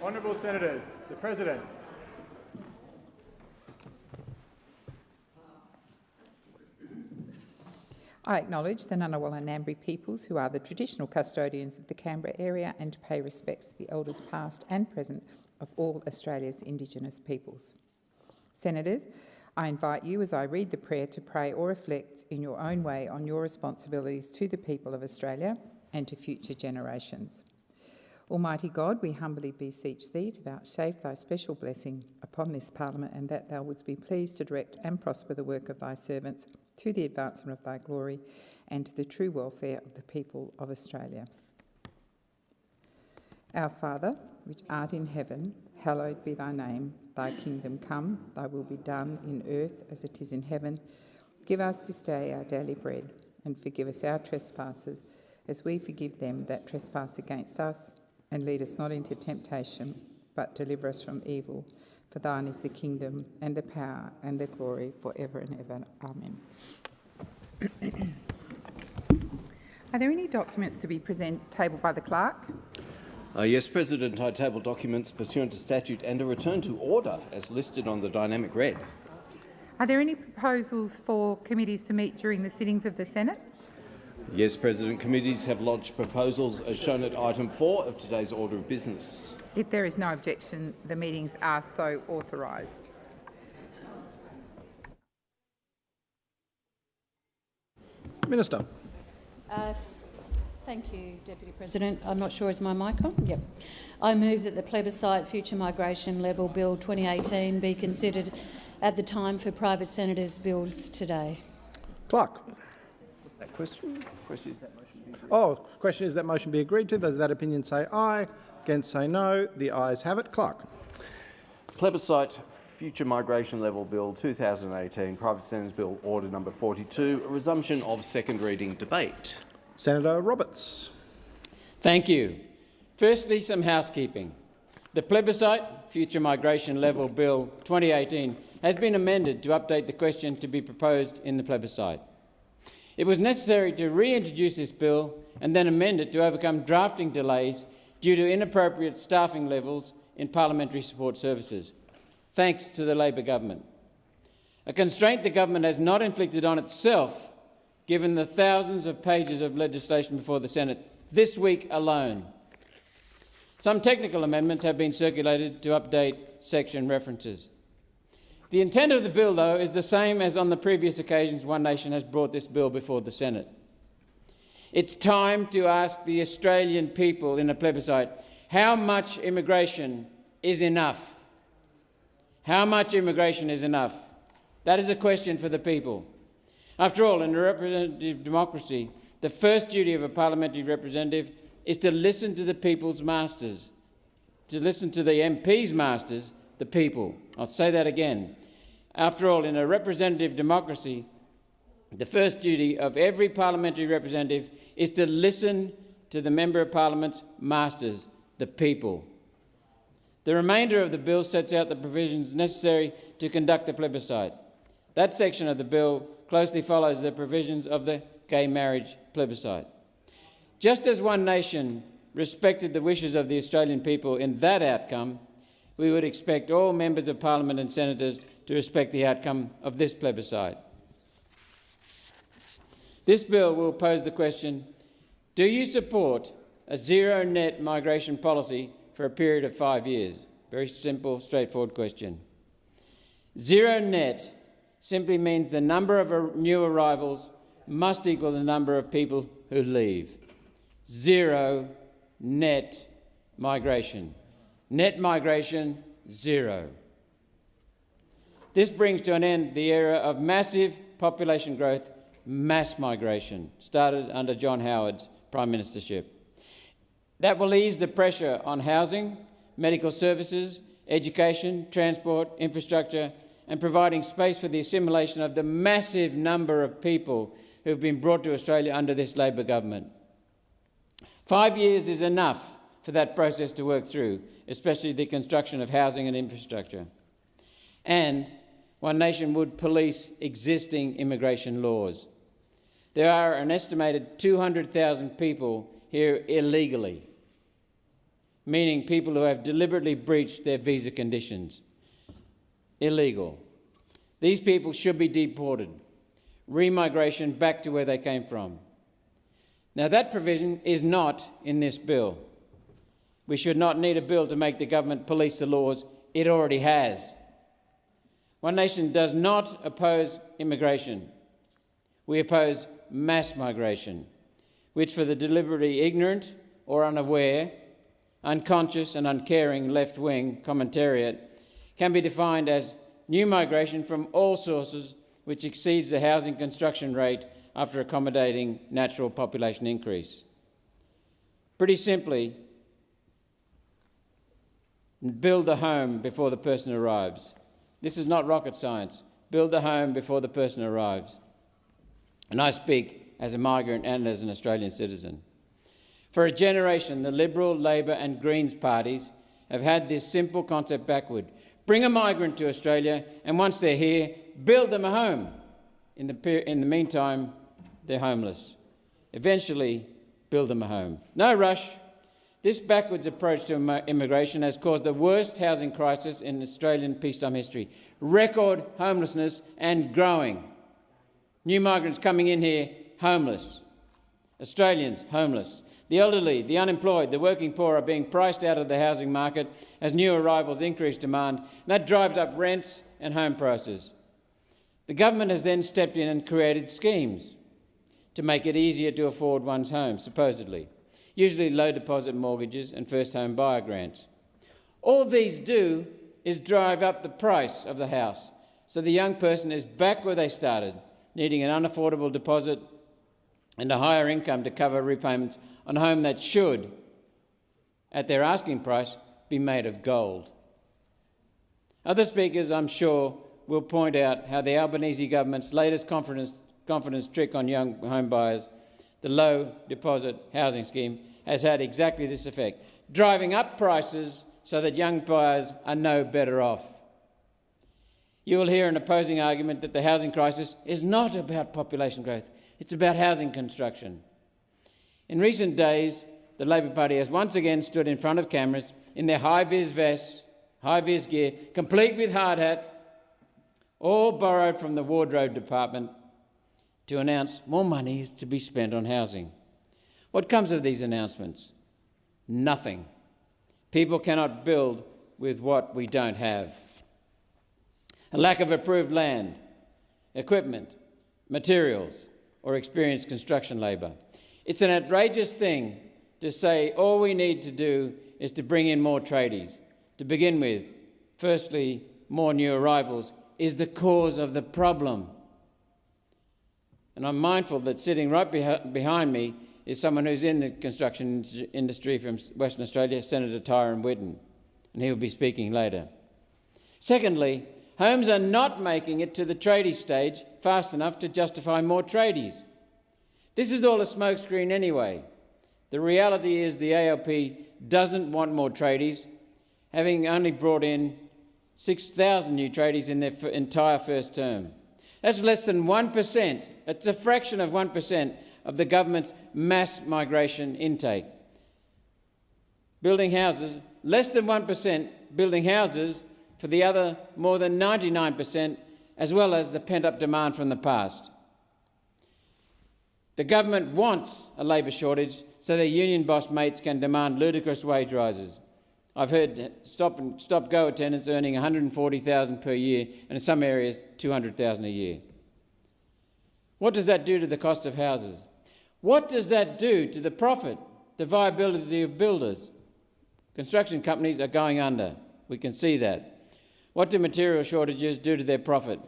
Honourable Senators, the President. I acknowledge the Ngunnawal and Ngambri peoples who are the traditional custodians of the Canberra area and pay respects to the elders past and present of all Australia's Indigenous peoples. Senators, I invite you as I read the prayer to pray or reflect in your own way on your responsibilities to the people of Australia and to future generations. Almighty God, we humbly beseech thee to vouchsafe thy special blessing upon this Parliament, and that thou wouldst be pleased to direct and prosper the work of thy servants to the advancement of thy glory and to the true welfare of the people of Australia. Our Father, which art in heaven, hallowed be thy name. Thy kingdom come, thy will be done in earth as it is in heaven. Give us this day our daily bread, and forgive us our trespasses, as we forgive them that trespass against us. And lead us not into temptation, but deliver us from evil. For thine is the kingdom and the power and the glory forever and ever. Amen. Are there any documents to be tabled by the clerk? Yes, President. I table documents pursuant to statute and a return to order as listed on the dynamic red. Are there any proposals for committees to meet during the sittings of the Senate? Yes, President. Committees have lodged proposals as shown at item 4 of today's order of business. If there is no objection, the meetings are so authorised. Minister. Thank you, Deputy President. I'm not sure, is my mic on? Yep. I move that the plebiscite Future Migration Level Bill 2018 be considered at the time for private senators' bills today. Clerk. That question? Question is that motion be agreed? Question is that motion be agreed to. Those of that opinion say aye. Against say no. The ayes have it. Clerk. Plebiscite Future Migration Level Bill 2018, Private Senators Bill Order Number 42, a resumption of second reading debate. Senator Roberts. Thank you. Firstly, some housekeeping. The plebiscite Future Migration Level Bill 2018 has been amended to update the question to be proposed in the plebiscite. It was necessary to reintroduce this bill and then amend it to overcome drafting delays due to inappropriate staffing levels in parliamentary support services, thanks to the Labor government. A constraint the government has not inflicted on itself, given the thousands of pages of legislation before the Senate this week alone. Some technical amendments have been circulated to update section references. The intent of the bill, though, is the same as on the previous occasions One Nation has brought this bill before the Senate. It's time to ask the Australian people in a plebiscite, how much immigration is enough? How much immigration is enough? That is a question for the people. After all, in a representative democracy, the first duty of a parliamentary representative is to listen to the people's masters, to listen to the MP's masters, the people. I'll say that again. After all, in a representative democracy, the first duty of every parliamentary representative is to listen to the Member of Parliament's masters, the people. The remainder of the bill sets out the provisions necessary to conduct the plebiscite. That section of the bill closely follows the provisions of the gay marriage plebiscite. Just as One Nation respected the wishes of the Australian people in that outcome, we would expect all members of Parliament and senators to respect the outcome of this plebiscite. This bill will pose the question, do you support a zero-net migration policy for a period of 5 years? Very simple, straightforward question. Zero net simply means the number of new arrivals must equal the number of people who leave. Zero net migration. Net migration, zero. This brings to an end the era of massive population growth mass migration started under John Howard's Prime Ministership. That will ease the pressure on housing, medical services, education, transport, infrastructure, and providing space for the assimilation of the massive number of people who have been brought to Australia under this Labor government. 5 years is enough for that process to work through, especially the construction of housing and infrastructure. And One Nation would police existing immigration laws. There are an estimated 200,000 people here illegally, meaning people who have deliberately breached their visa conditions. Illegal. These people should be deported. Remigration back to where they came from. Now, that provision is not in this bill. We should not need a bill to make the government police the laws it already has. One Nation does not oppose immigration. We oppose mass migration, which for the deliberately ignorant or unaware, unconscious and uncaring left-wing commentariat can be defined as new migration from all sources which exceeds the housing construction rate after accommodating natural population increase. Pretty simply, build a home before the person arrives. This is not rocket science. Build a home before the person arrives. And I speak as a migrant and as an Australian citizen. For a generation, the Liberal, Labor and Greens parties have had this simple concept backward. Bring a migrant to Australia, and once they're here, build them a home. In the meantime, they're homeless. Eventually, build them a home. No rush. This backwards approach to immigration has caused the worst housing crisis in Australian peacetime history. Record homelessness and growing. New migrants coming in here, homeless. Australians, homeless. The elderly, the unemployed, the working poor are being priced out of the housing market as new arrivals increase demand. That drives up rents and home prices. The government has then stepped in and created schemes to make it easier to afford one's home, supposedly. Usually low deposit mortgages and first home buyer grants. All these do is drive up the price of the house, so the young person is back where they started, needing an unaffordable deposit and a higher income to cover repayments on a home that should, at their asking price, be made of gold. Other speakers, I'm sure, will point out how the Albanese government's latest confidence trick on young home buyers, the low deposit housing scheme, has had exactly this effect, driving up prices so that young buyers are no better off. You will hear an opposing argument that the housing crisis is not about population growth, it's about housing construction. In recent days, the Labor Party has once again stood in front of cameras in their high-vis vests, high-vis gear, complete with hard hat, all borrowed from the wardrobe department, to announce more money is to be spent on housing. What comes of these announcements? Nothing. People cannot build with what we don't have. A lack of approved land, equipment, materials, or experienced construction labour. It's an outrageous thing to say all we need to do is to bring in more tradies. To begin with, firstly, more new arrivals is the cause of the problem. And I'm mindful that sitting right behind me is someone who's in the construction industry from Western Australia, Senator Tyrone Whitten, and he will be speaking later. Secondly, homes are not making it to the tradie stage fast enough to justify more tradies. This is all a smokescreen anyway. The reality is the ALP doesn't want more tradies, having only brought in 6,000 new tradies in their entire first term. That's less than 1%. It's a fraction of 1% of the government's mass migration intake. Building houses, less than 1% building houses for the other more than 99%, as well as the pent-up demand from the past. The government wants a labour shortage so their union boss mates can demand ludicrous wage rises. I've heard stop-go attendants earning $140,000 per year, and in some areas $200,000 a year. What does that do to the cost of houses? What does that do to the profit, the viability of builders? Construction companies are going under. We can see that. What do material shortages do to their profit?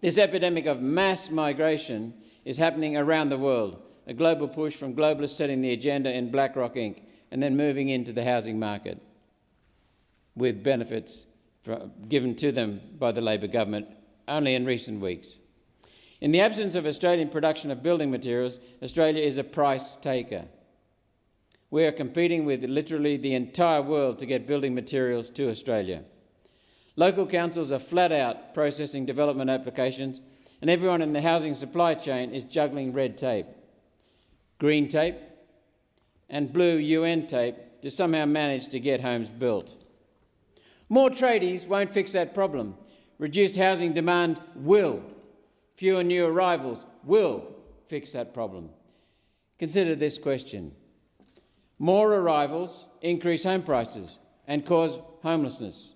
This epidemic of mass migration is happening around the world, a global push from globalists setting the agenda in BlackRock Inc. and then moving into the housing market with benefits given to them by the Labor government only in recent weeks. In the absence of Australian production of building materials, Australia is a price taker. We are competing with literally the entire world to get building materials to Australia. Local councils are flat out processing development applications, and everyone in the housing supply chain is juggling red tape, green tape and blue UN tape to somehow manage to get homes built. More tradies won't fix that problem. Reduced housing demand will. Fewer new arrivals will fix that problem. Consider this question. More arrivals increase home prices and cause homelessness.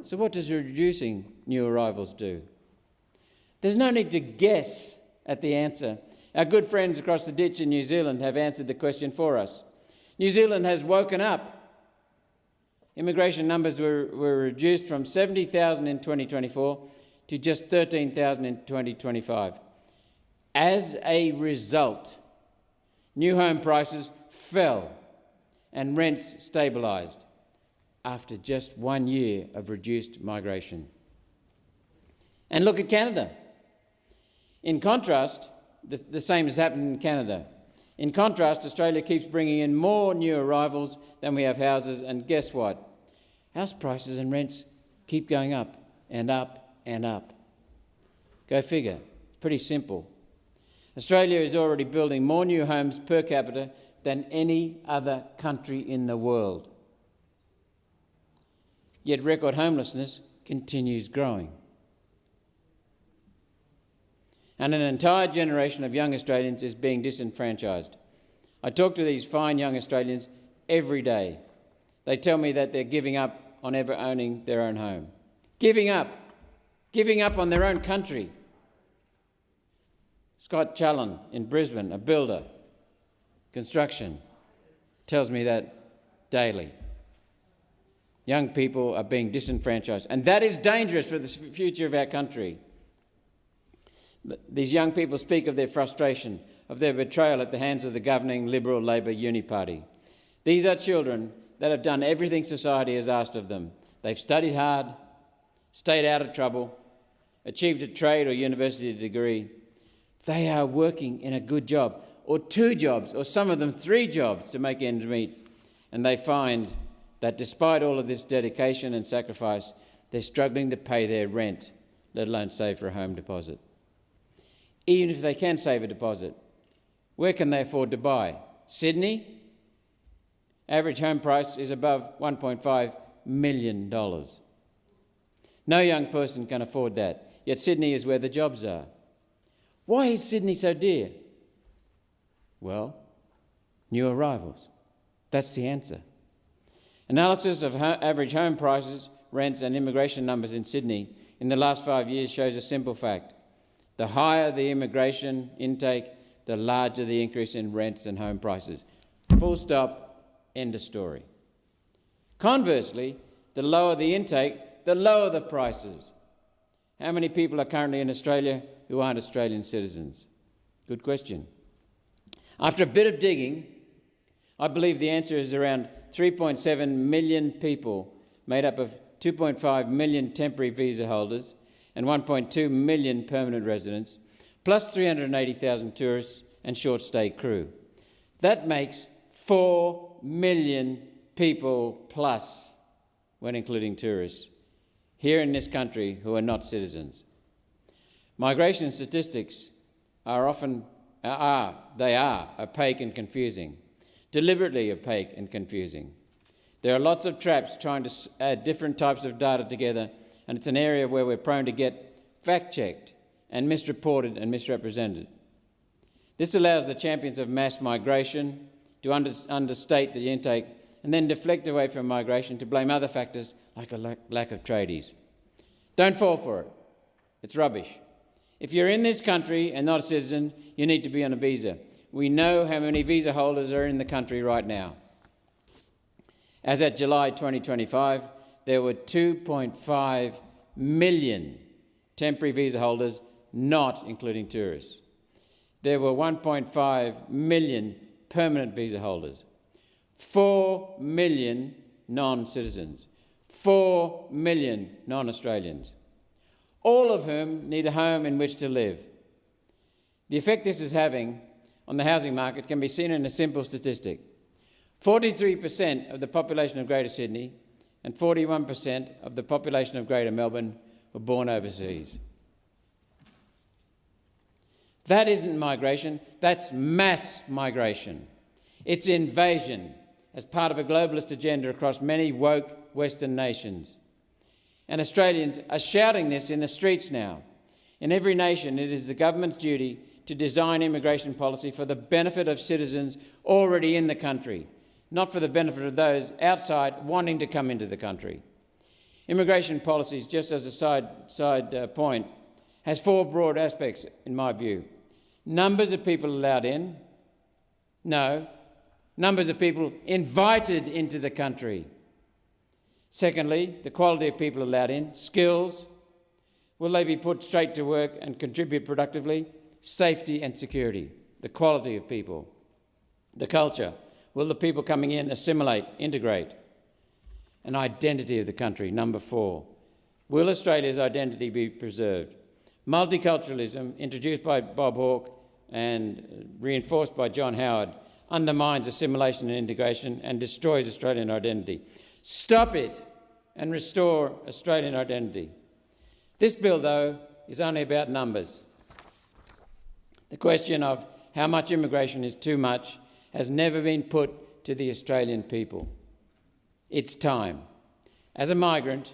So what does reducing new arrivals do? There's no need to guess at the answer. Our good friends across the ditch in New Zealand have answered the question for us. New Zealand has woken up. Immigration numbers were reduced from 70,000 in 2024 to just 13,000 in 2025. As a result, new home prices fell and rents stabilised after just 1 year of reduced migration. And look at Canada. In contrast, the same has happened in Canada. In contrast, Australia keeps bringing in more new arrivals than we have houses, and guess what? House prices and rents keep going up and up and up. Go figure. It's pretty simple. Australia is already building more new homes per capita than any other country in the world. Yet record homelessness continues growing. And an entire generation of young Australians is being disenfranchised. I talk to these fine young Australians every day. They tell me that they're giving up on ever owning their own home. Giving up on their own country. Scott Challen in Brisbane, a builder, construction, tells me that daily. Young people are being disenfranchised, and that is dangerous for the future of our country. These young people speak of their frustration, of their betrayal at the hands of the governing Liberal Labor Uni Party. These are children that have done everything society has asked of them. They've studied hard, stayed out of trouble, achieved a trade or university degree. They are working in a good job, or 2 jobs, or some of them 3 jobs to make ends meet. And they find that despite all of this dedication and sacrifice, they're struggling to pay their rent, let alone save for a home deposit. Even if they can save a deposit, where can they afford to buy? Sydney? Average home price is above $1.5 million. No young person can afford that, yet Sydney is where the jobs are. Why is Sydney so dear? Well, new arrivals. That's the answer. Analysis of average home prices, rents and immigration numbers in Sydney in the last 5 years shows a simple fact. The higher the immigration intake, the larger the increase in rents and home prices. Full stop, end of story. Conversely, the lower the intake, the lower the prices. How many people are currently in Australia who aren't Australian citizens? Good question. After a bit of digging, I believe the answer is around 3.7 million people, made up of 2.5 million temporary visa holders and 1.2 million permanent residents, plus 380,000 tourists and short-stay crew. That makes 4 million people plus, when including tourists, here in this country who are not citizens. Migration statistics are often opaque and confusing, deliberately opaque and confusing. There are lots of traps trying to add different types of data together, and it's an area where we're prone to get fact-checked and misreported and misrepresented. This allows the champions of mass migration to understate the intake and then deflect away from migration to blame other factors like a lack of tradies. Don't fall for it. It's rubbish. If you're in this country and not a citizen, you need to be on a visa. We know how many visa holders are in the country right now. As at July 2025, there were 2.5 million temporary visa holders, not including tourists. There were 1.5 million permanent visa holders, 4 million non-citizens, 4 million non-Australians, all of whom need a home in which to live. The effect this is having on the housing market can be seen in a simple statistic. 43% of the population of Greater Sydney and 41% of the population of Greater Melbourne were born overseas. That isn't migration, that's mass migration. It's invasion as part of a globalist agenda across many woke Western nations. And Australians are shouting this in the streets now. In every nation, it is the government's duty to design immigration policy for the benefit of citizens already in the country, not for the benefit of those outside wanting to come into the country. Immigration policies, just as a side point, has four broad aspects, in my view. Numbers of people allowed in? No. Numbers of people invited into the country? Secondly, the quality of people allowed in. Skills? Will they be put straight to work and contribute productively? Safety and security. The quality of people. The culture. Will the people coming in assimilate, integrate? An identity of the country. Number 4. Will Australia's identity be preserved? Multiculturalism, introduced by Bob Hawke and reinforced by John Howard, undermines assimilation and integration and destroys Australian identity. Stop it and restore Australian identity. This bill, though, is only about numbers. The question of how much immigration is too much has never been put to the Australian people. It's time. As a migrant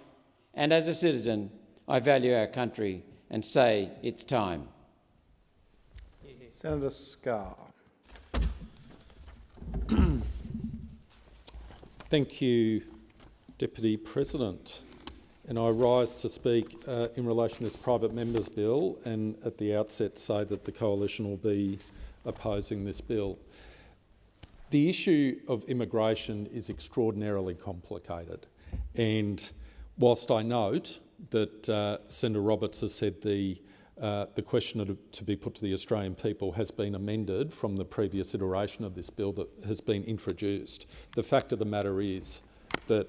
and as a citizen, I value our country and say it's time. Senator Scarr. Thank you, Deputy President. And I rise to speak in relation to this private member's bill, and at the outset say that the Coalition will be opposing this bill. The issue of immigration is extraordinarily complicated, and whilst I note that Senator Roberts has said the question to be put to the Australian people has been amended from the previous iteration of this bill that has been introduced, the fact of the matter is that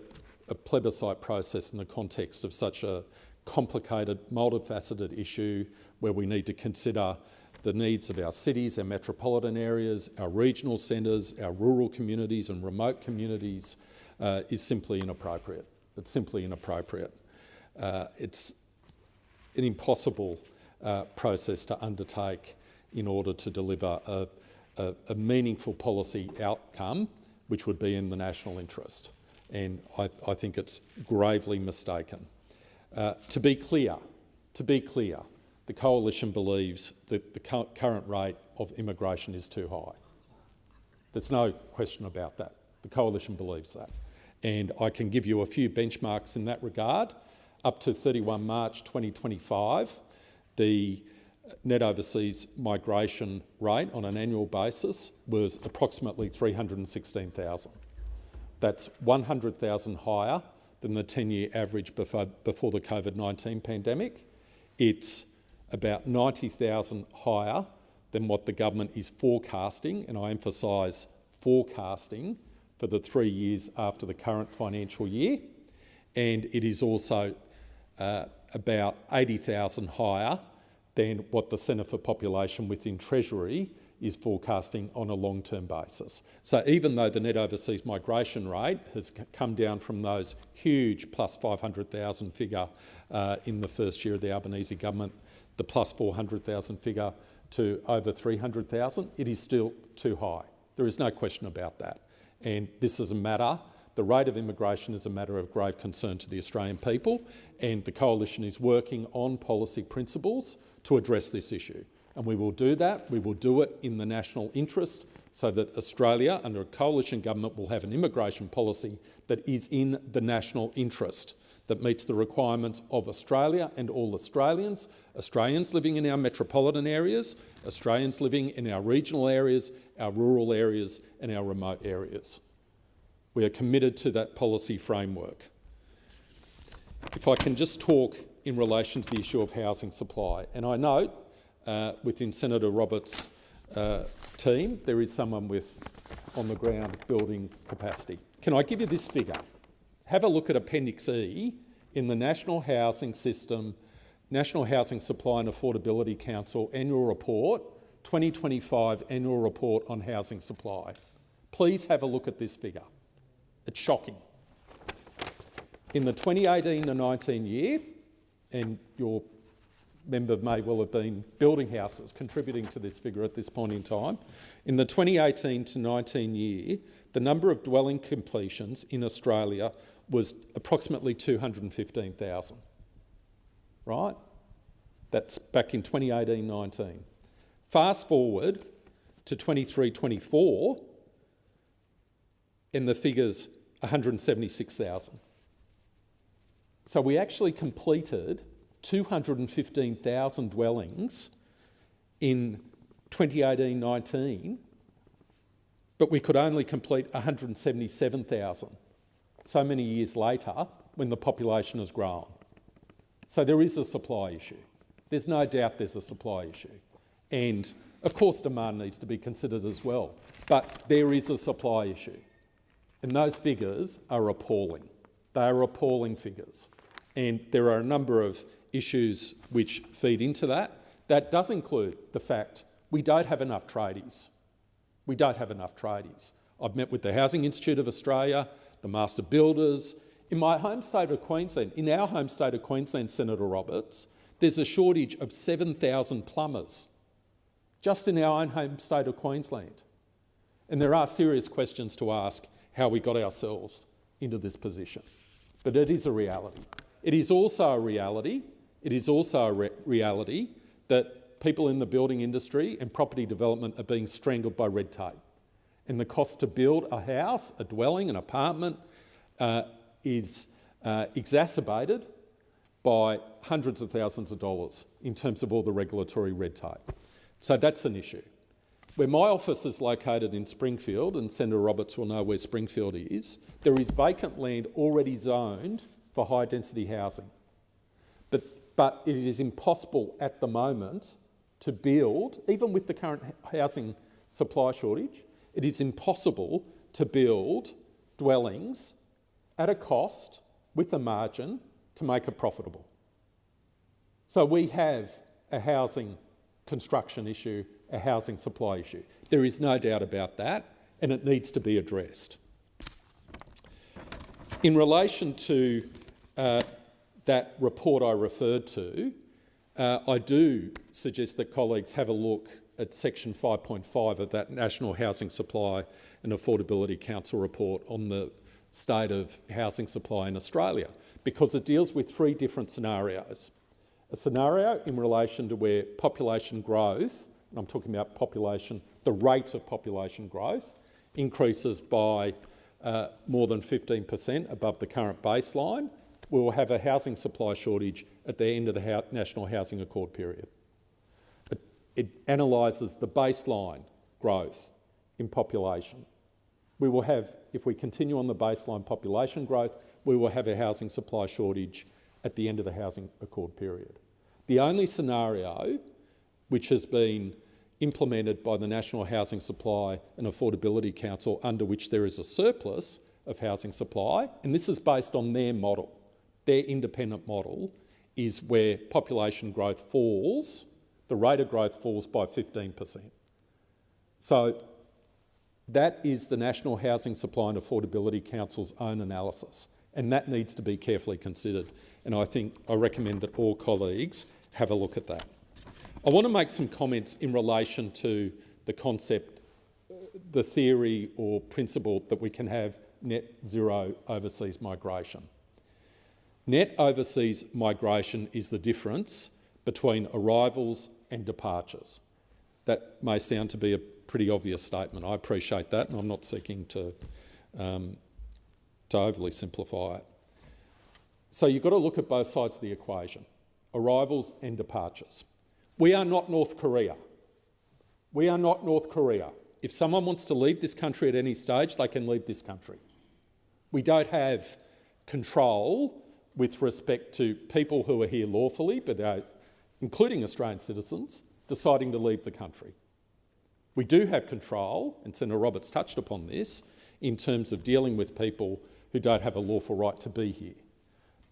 a plebiscite process in the context of such a complicated, multifaceted issue where we need to consider the needs of our cities, our metropolitan areas, our regional centres, our rural communities and remote communities is simply inappropriate. It's simply inappropriate. It's an impossible process to undertake in order to deliver a meaningful policy outcome which would be in the national interest. And I think it's gravely mistaken. To be clear, the Coalition believes that the current rate of immigration is too high. There's no question about that. The Coalition believes that. And I can give you a few benchmarks in that regard. Up to 31 March 2025, the net overseas migration rate on an annual basis was approximately 316,000. That's 100,000 higher than the 10-year average before the COVID-19 pandemic. It's about 90,000 higher than what the government is forecasting, and I emphasise forecasting, for the 3 years after the current financial year. And it is also about 80,000 higher than what the Centre for Population within Treasury is forecasting on a long-term basis. So even though the net overseas migration rate has come down from those huge plus 500,000 figure in the first year of the Albanese government, the plus 400,000 figure to over 300,000, it is still too high. There is no question about that. And this is a matter, the rate of immigration is a matter of grave concern to the Australian people, and the Coalition is working on policy principles to address this issue. And we will do that. We will do it in the national interest so that Australia, under a Coalition government, will have an immigration policy that is in the national interest, that meets the requirements of Australia and all Australians, Australians living in our metropolitan areas, Australians living in our regional areas, our rural areas and our remote areas. We are committed to that policy framework. If I can just talk in relation to the issue of housing supply. And I note within Senator Roberts' team, there is someone with on-the-ground building capacity. Can I give you this figure? Have a look at Appendix E in the National Housing System, National Housing Supply and Affordability Council Annual Report, 2025 Annual Report on Housing Supply. Please have a look at this figure. It's shocking. In the 2018 to 19 year, and your member may well have been building houses contributing to this figure at this point in time, in the 2018 to 19 year, the number of dwelling completions in Australia was approximately 215,000, right? That's back in 2018-19. Fast forward to 23-24, and the figure's 176,000. So we actually completed 215,000 dwellings in 2018-19, but we could only complete 177,000 so many years later when the population has grown. So there is a supply issue. There's no doubt there's a supply issue. And of course demand needs to be considered as well, but there is a supply issue. And those figures are appalling. They are appalling figures. And there are a number of issues which feed into that. That does include the fact we don't have enough tradies. We don't have enough tradies. I've met with the Housing Institute of Australia, the master builders. In my home state of Queensland, in our home state of Queensland, Senator Roberts, there's a shortage of 7,000 plumbers just in our own home state of Queensland. And there are serious questions to ask how we got ourselves into this position. But it is a reality. It is also a reality that people in the building industry and property development are being strangled by red tape. And the cost to build a house, a dwelling, an apartment is exacerbated by hundreds of thousands of dollars in terms of all the regulatory red tape. So that's an issue. Where my office is located in Springfield, and Senator Roberts will know where Springfield is, there is vacant land already zoned for high-density housing. But it is impossible at the moment to build, even with the current housing supply shortage, it is impossible to build dwellings at a cost with a margin to make it profitable. So we have a housing construction issue, a housing supply issue. There is no doubt about that, and it needs to be addressed. In relation to that report I referred to, I do suggest that colleagues have a look at section 5.5 of that National Housing Supply and Affordability Council report on the state of housing supply in Australia, because it deals with three different scenarios. A scenario in relation to where population growth, and I'm talking about population, the rate of population growth, increases by more than 15% above the current baseline, we will have a housing supply shortage at the end of the National Housing Accord period. It analyses the baseline growth in population. We will have, if we continue on the baseline population growth, we will have a housing supply shortage at the end of the Housing Accord period. The only scenario which has been implemented by the National Housing Supply and Affordability Council under which there is a surplus of housing supply, and this is based on their model, their independent model, is where population growth falls, the rate of growth falls by 15%. So that is the National Housing Supply and Affordability Council's own analysis, and that needs to be carefully considered. And I recommend that all colleagues have a look at that. I want to make some comments in relation to the concept, the theory or principle that we can have net zero overseas migration. Net overseas migration is the difference between arrivals and departures. That may sound to be a pretty obvious statement. I appreciate that, and I'm not seeking to overly simplify it. So you've got to look at both sides of the equation, arrivals and departures. We are not North Korea. We are not North Korea. If someone wants to leave this country at any stage, they can leave this country. We don't have control with respect to people who are here lawfully, but including Australian citizens, deciding to leave the country. We do have control, and Senator Roberts touched upon this, in terms of dealing with people who don't have a lawful right to be here.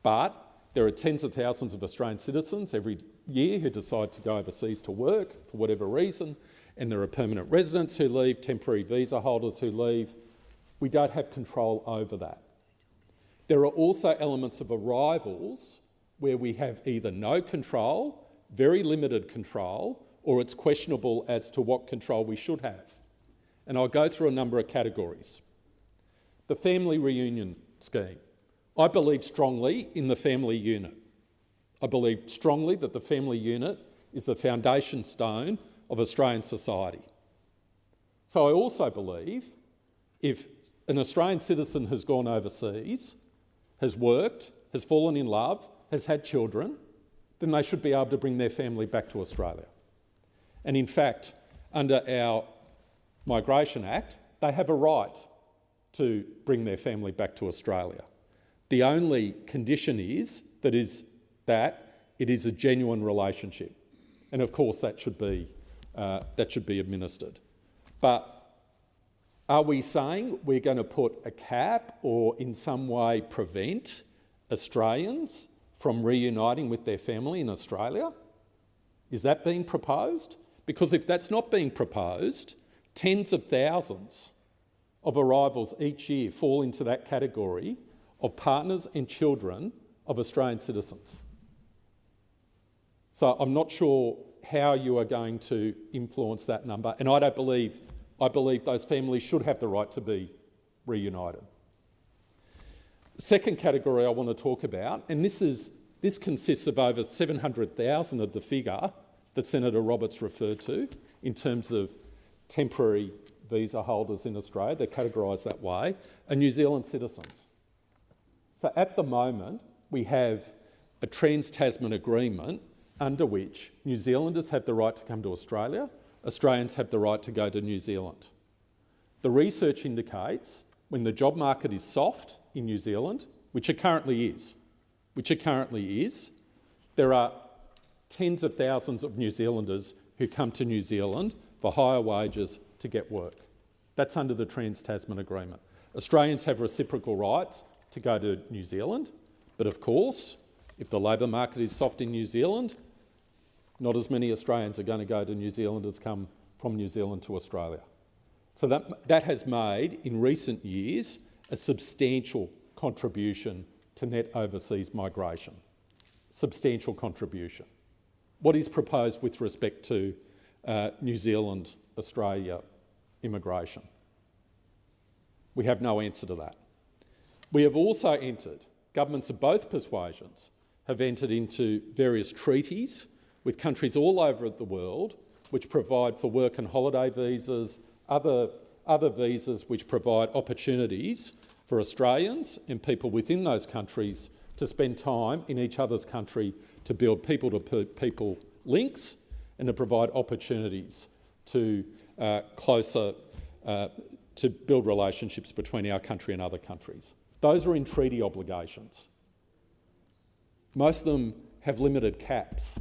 But there are tens of thousands of Australian citizens every year who decide to go overseas to work for whatever reason, and there are permanent residents who leave, temporary visa holders who leave. We don't have control over that. There are also elements of arrivals where we have either no control, very limited control, or it's questionable as to what control we should have. And I'll go through a number of categories. The family reunion scheme. I believe strongly in the family unit. I believe strongly that the family unit is the foundation stone of Australian society. So I also believe if an Australian citizen has gone overseas, has worked, has fallen in love, has had children, then they should be able to bring their family back to Australia. And in fact, under our Migration Act, they have a right to bring their family back to Australia. The only condition is that it is a genuine relationship. And of course that should be administered. But are we saying we're going to put a cap or in some way prevent Australians from reuniting with their family in Australia? Is that being proposed? Because if that's not being proposed, tens of thousands of arrivals each year fall into that category of partners and children of Australian citizens. So I'm not sure how you are going to influence that number, and I believe those families should have the right to be reunited. The second category I want to talk about, and this consists of over 700,000 of the figure that Senator Roberts referred to in terms of temporary visa holders in Australia, they're categorised that way, are New Zealand citizens. So at the moment, we have a Trans-Tasman agreement under which New Zealanders have the right to come to Australia, Australians have the right to go to New Zealand. The research indicates when the job market is soft in New Zealand, which it currently is, there are tens of thousands of New Zealanders who come to New Zealand for higher wages to get work. That's under the Trans-Tasman Agreement. Australians have reciprocal rights to go to New Zealand, but of course, if the labour market is soft in New Zealand, not as many Australians are going to go to New Zealand as come from New Zealand to Australia. So that has made, in recent years, a substantial contribution to net overseas migration. Substantial contribution. What is proposed with respect to New Zealand-Australia immigration? We have no answer to that. We have also entered, governments of both persuasions have entered into various treaties with countries all over the world which provide for work and holiday visas, other visas which provide opportunities for Australians and people within those countries to spend time in each other's country to build people-to-people links and to provide opportunities to to build relationships between our country and other countries. Those are in treaty obligations. Most of them have limited caps,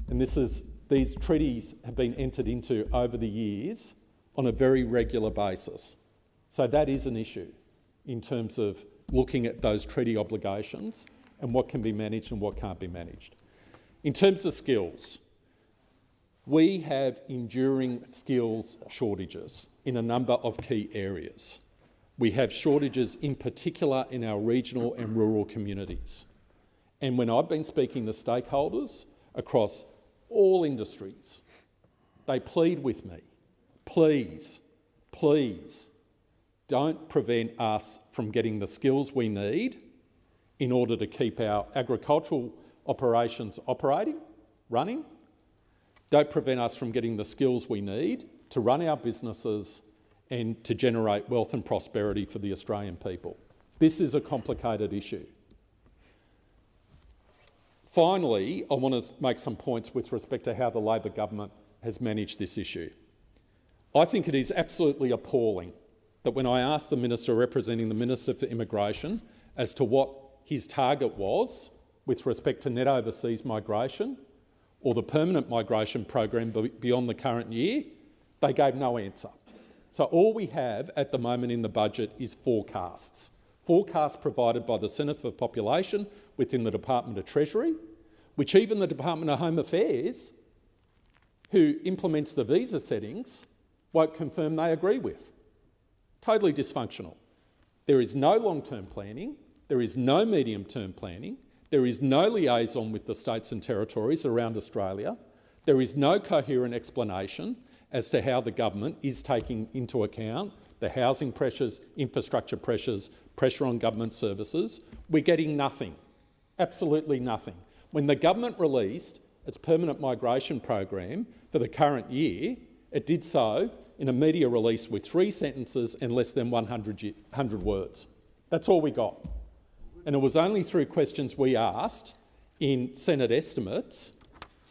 and these treaties have been entered into over the years on a very regular basis. So that is an issue in terms of looking at those treaty obligations and what can be managed and what can't be managed. In terms of skills, we have enduring skills shortages in a number of key areas. We have shortages in particular in our regional and rural communities. And when I've been speaking to stakeholders across all industries, they plead with me, please, please, don't prevent us from getting the skills we need in order to keep our agricultural operations running. Don't prevent us from getting the skills we need to run our businesses and to generate wealth and prosperity for the Australian people. This is a complicated issue. Finally, I want to make some points with respect to how the Labor government has managed this issue. I think it is absolutely appalling that when I asked the Minister representing the Minister for Immigration as to what his target was with respect to net overseas migration or the permanent migration program beyond the current year, they gave no answer. So all we have at the moment in the budget is forecasts. Forecasts provided by the Centre for Population within the Department of Treasury, which even the Department of Home Affairs, who implements the visa settings, won't confirm they agree with. Totally dysfunctional. There is no long-term planning, there is no medium-term planning, there is no liaison with the states and territories around Australia, there is no coherent explanation as to how the government is taking into account the housing pressures, infrastructure pressures, pressure on government services. We're getting nothing, absolutely nothing. When the government released its permanent migration program for the current year, it did so in a media release with 3 sentences and less than 100 words. That's all we got. And it was only through questions we asked in Senate estimates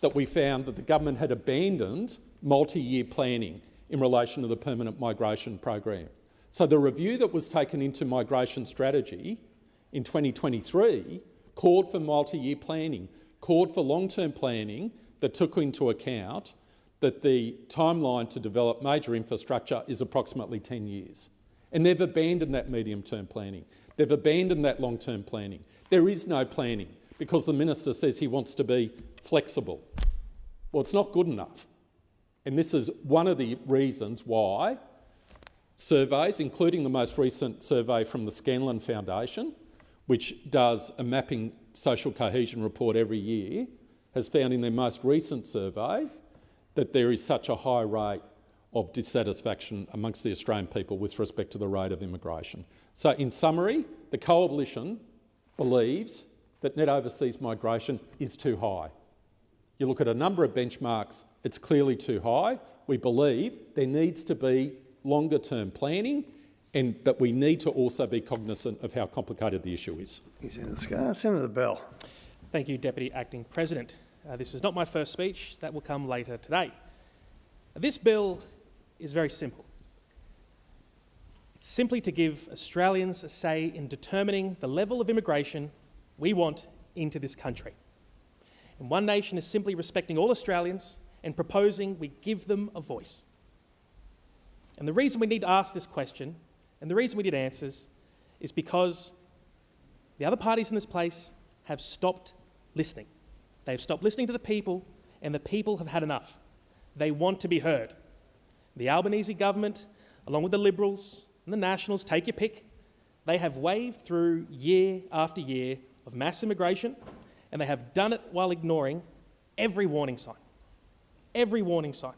that we found that the government had abandoned multi-year planning in relation to the permanent migration program. So the review that was taken into migration strategy in 2023 called for multi-year planning, called for long-term planning that took into account that the timeline to develop major infrastructure is approximately 10 years. And they've abandoned that medium-term planning. They've abandoned that long-term planning. There is no planning because the minister says he wants to be flexible. Well, it's not good enough. And this is one of the reasons why surveys, including the most recent survey from the Scanlon Foundation, which does a mapping social cohesion report every year, has found in their most recent survey that there is such a high rate of dissatisfaction amongst the Australian people with respect to the rate of immigration. So in summary, the Coalition believes that net overseas migration is too high. You look at a number of benchmarks, it's clearly too high. We believe there needs to be longer term planning and that we need to also be cognisant of how complicated the issue is. Senator Bell. Thank you, Deputy Acting President. This is not my first speech. That will come later today. This bill is very simple. It's simply to give Australians a say in determining the level of immigration we want into this country. And One Nation is simply respecting all Australians and proposing we give them a voice. And the reason we need to ask this question and the reason we need answers is because the other parties in this place have stopped listening. They've stopped listening to the people, and the people have had enough. They want to be heard. The Albanese government, along with the Liberals and the Nationals, take your pick, they have waved through year after year of mass immigration, and they have done it while ignoring every warning sign. Every warning sign.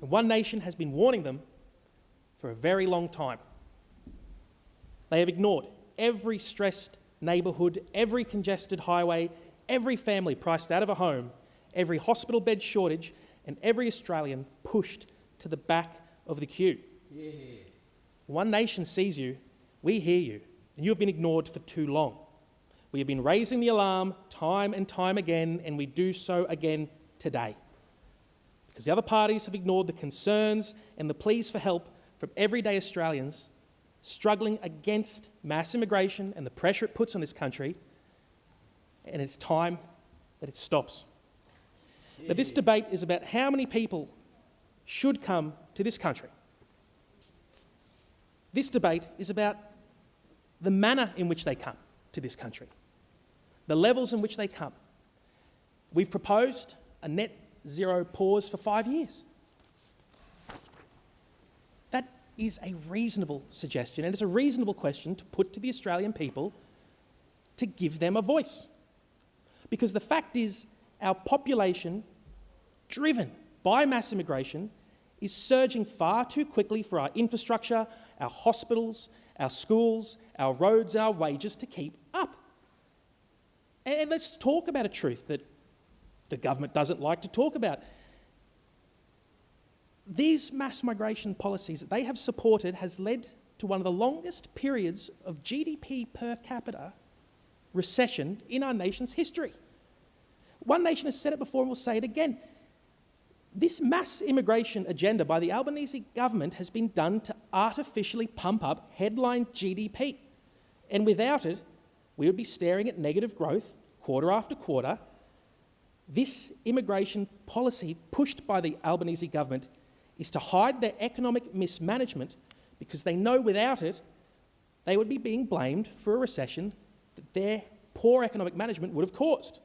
And One Nation has been warning them for a very long time. They have ignored every stressed neighbourhood, every congested highway, every family priced out of a home, every hospital bed shortage, and every Australian pushed to the back of the queue. Yeah. One Nation sees you, we hear you, and you have been ignored for too long. We have been raising the alarm time and time again, and we do so again today. Because the other parties have ignored the concerns and the pleas for help from everyday Australians struggling against mass immigration and the pressure it puts on this country, and it's time that it stops. Yeah. Now, this debate is about how many people should come to this country. This debate is about the manner in which they come to this country, the levels in which they come. We've proposed a net zero pause for 5 years. That is a reasonable suggestion, and it's a reasonable question to put to the Australian people to give them a voice. Because the fact is, our population, driven by mass immigration, is surging far too quickly for our infrastructure, our hospitals, our schools, our roads, our wages to keep up. And let's talk about a truth that the government doesn't like to talk about. These mass migration policies that they have supported has led to one of the longest periods of GDP per capita recession in our nation's history. One Nation has said it before and will say it again. This mass immigration agenda by the Albanese government has been done to artificially pump up headline GDP. And without it, we would be staring at negative growth quarter after quarter. This immigration policy pushed by the Albanese government is to hide their economic mismanagement because they know without it, they would be being blamed for a recession that their poor economic management would have caused.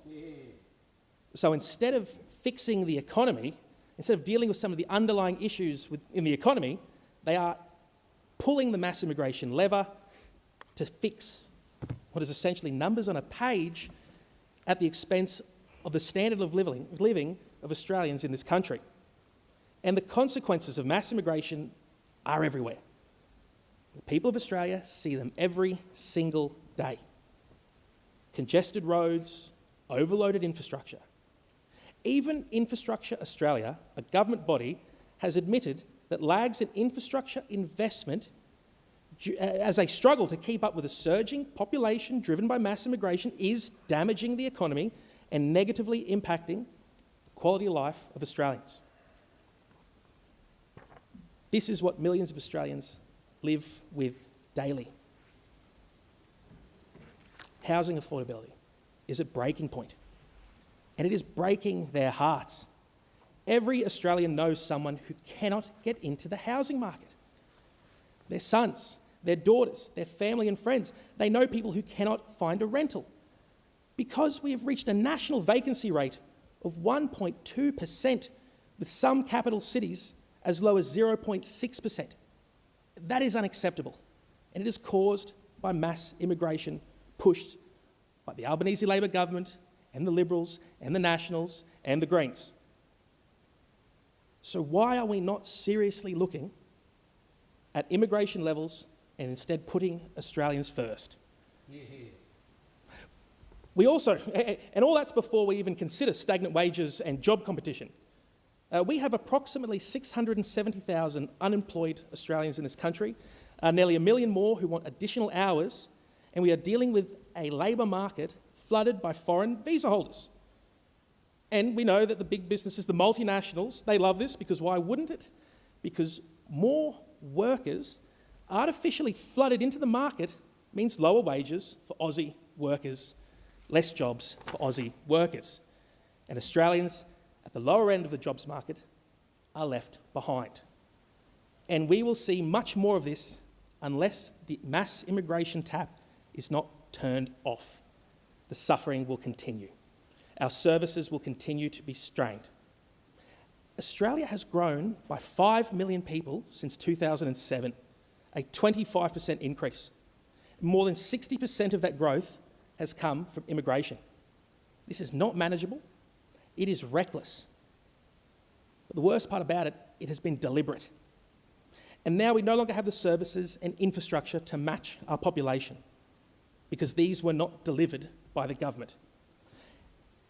So instead of fixing the economy, instead of dealing with some of the underlying issues in the economy, they are pulling the mass immigration lever to fix what is essentially numbers on a page at the expense of the standard of living of Australians in this country. And the consequences of mass immigration are everywhere. The people of Australia see them every single day. Congested roads, overloaded infrastructure. Even Infrastructure Australia, a government body, has admitted that lags in infrastructure investment as they struggle to keep up with a surging population driven by mass immigration is damaging the economy and negatively impacting the quality of life of Australians. This is what millions of Australians live with daily. Housing affordability is at breaking point, and it is breaking their hearts. Every Australian knows someone who cannot get into the housing market. Their sons, their daughters, their family and friends, they know people who cannot find a rental because we have reached a national vacancy rate of 1.2%, with some capital cities as low as 0.6%. That is unacceptable, and it is caused by mass immigration pushed by the Albanese Labor government and the Liberals and the Nationals and the Greens. So why are we not seriously looking at immigration levels and instead putting Australians first? We also, and all that's before we even consider stagnant wages and job competition. We have approximately 670,000 unemployed Australians in this country, nearly 1 million more who want additional hours, and we are dealing with a labour market flooded by foreign visa holders. And we know that the big businesses, the multinationals, they love this because why wouldn't it? Because more workers artificially flooded into the market means lower wages for Aussie workers, less jobs for Aussie workers. And Australians at the lower end of the jobs market are left behind. And we will see much more of this unless the mass immigration tap is not turned off. The suffering will continue. Our services will continue to be strained. Australia has grown by 5 million people since 2007, a 25% increase. More than 60% of that growth has come from immigration. This is not manageable. It is reckless. But the worst part about it, it has been deliberate. And now we no longer have the services and infrastructure to match our population because these were not delivered by the government.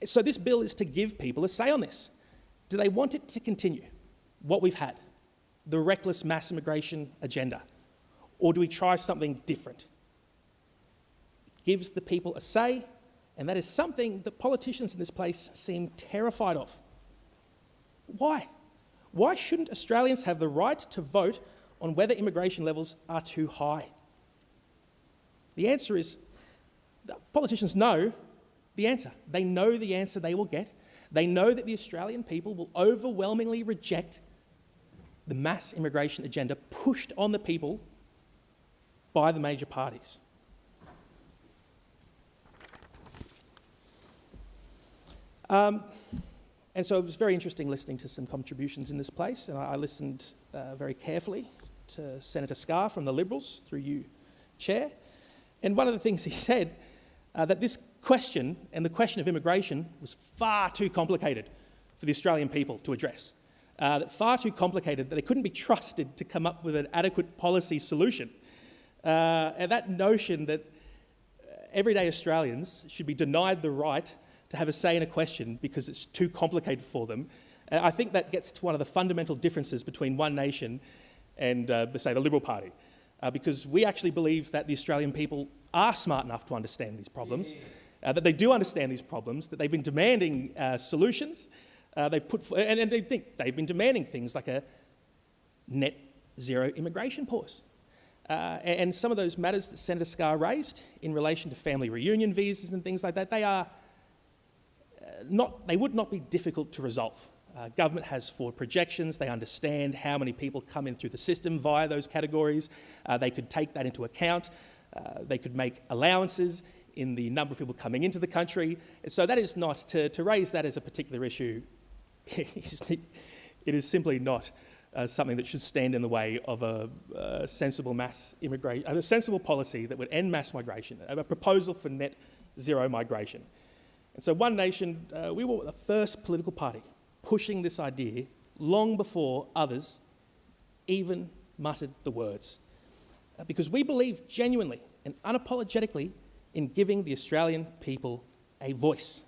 So this bill is to give people a say on this. Do they want it to continue, what we've had, the reckless mass immigration agenda, or do we try something different? It gives the people a say, and that is something that politicians in this place seem terrified of. Why? Why shouldn't Australians have the right to vote on whether immigration levels are too high? The answer is, politicians know the answer. They know the answer they will get. They know that the Australian people will overwhelmingly reject the mass immigration agenda pushed on the people by the major parties. And so it was very interesting listening to some contributions in this place, and I listened very carefully to Senator Scarr from the Liberals, through you, Chair. And one of the things he said, that this question and the question of immigration was far too complicated for the Australian people to address. That far too complicated that they couldn't be trusted to come up with an adequate policy solution. And that notion that everyday Australians should be denied the right to have a say in a question because it's too complicated for them, I think that gets to one of the fundamental differences between One Nation and, say, the Liberal Party. Because we actually believe that the Australian people are smart enough to understand these problems, that they do understand these problems, that they've been demanding solutions, and they think they've been demanding things like a net zero immigration pause. and some of those matters that Senator Scarr raised in relation to family reunion visas and things like that, they would not be difficult to resolve. Government has forward projections. They understand how many people come in through the system via those categories. They could take that into account. They could make allowances in the number of people coming into the country. And so that is not, to raise that as a particular issue, it is simply not something that should stand in the way of a sensible mass immigration, a sensible policy that would end mass migration, a proposal for net zero migration. And so One Nation, we were the first political party pushing this idea long before others even muttered the words. Because we believe genuinely and unapologetically in giving the Australian people a voice.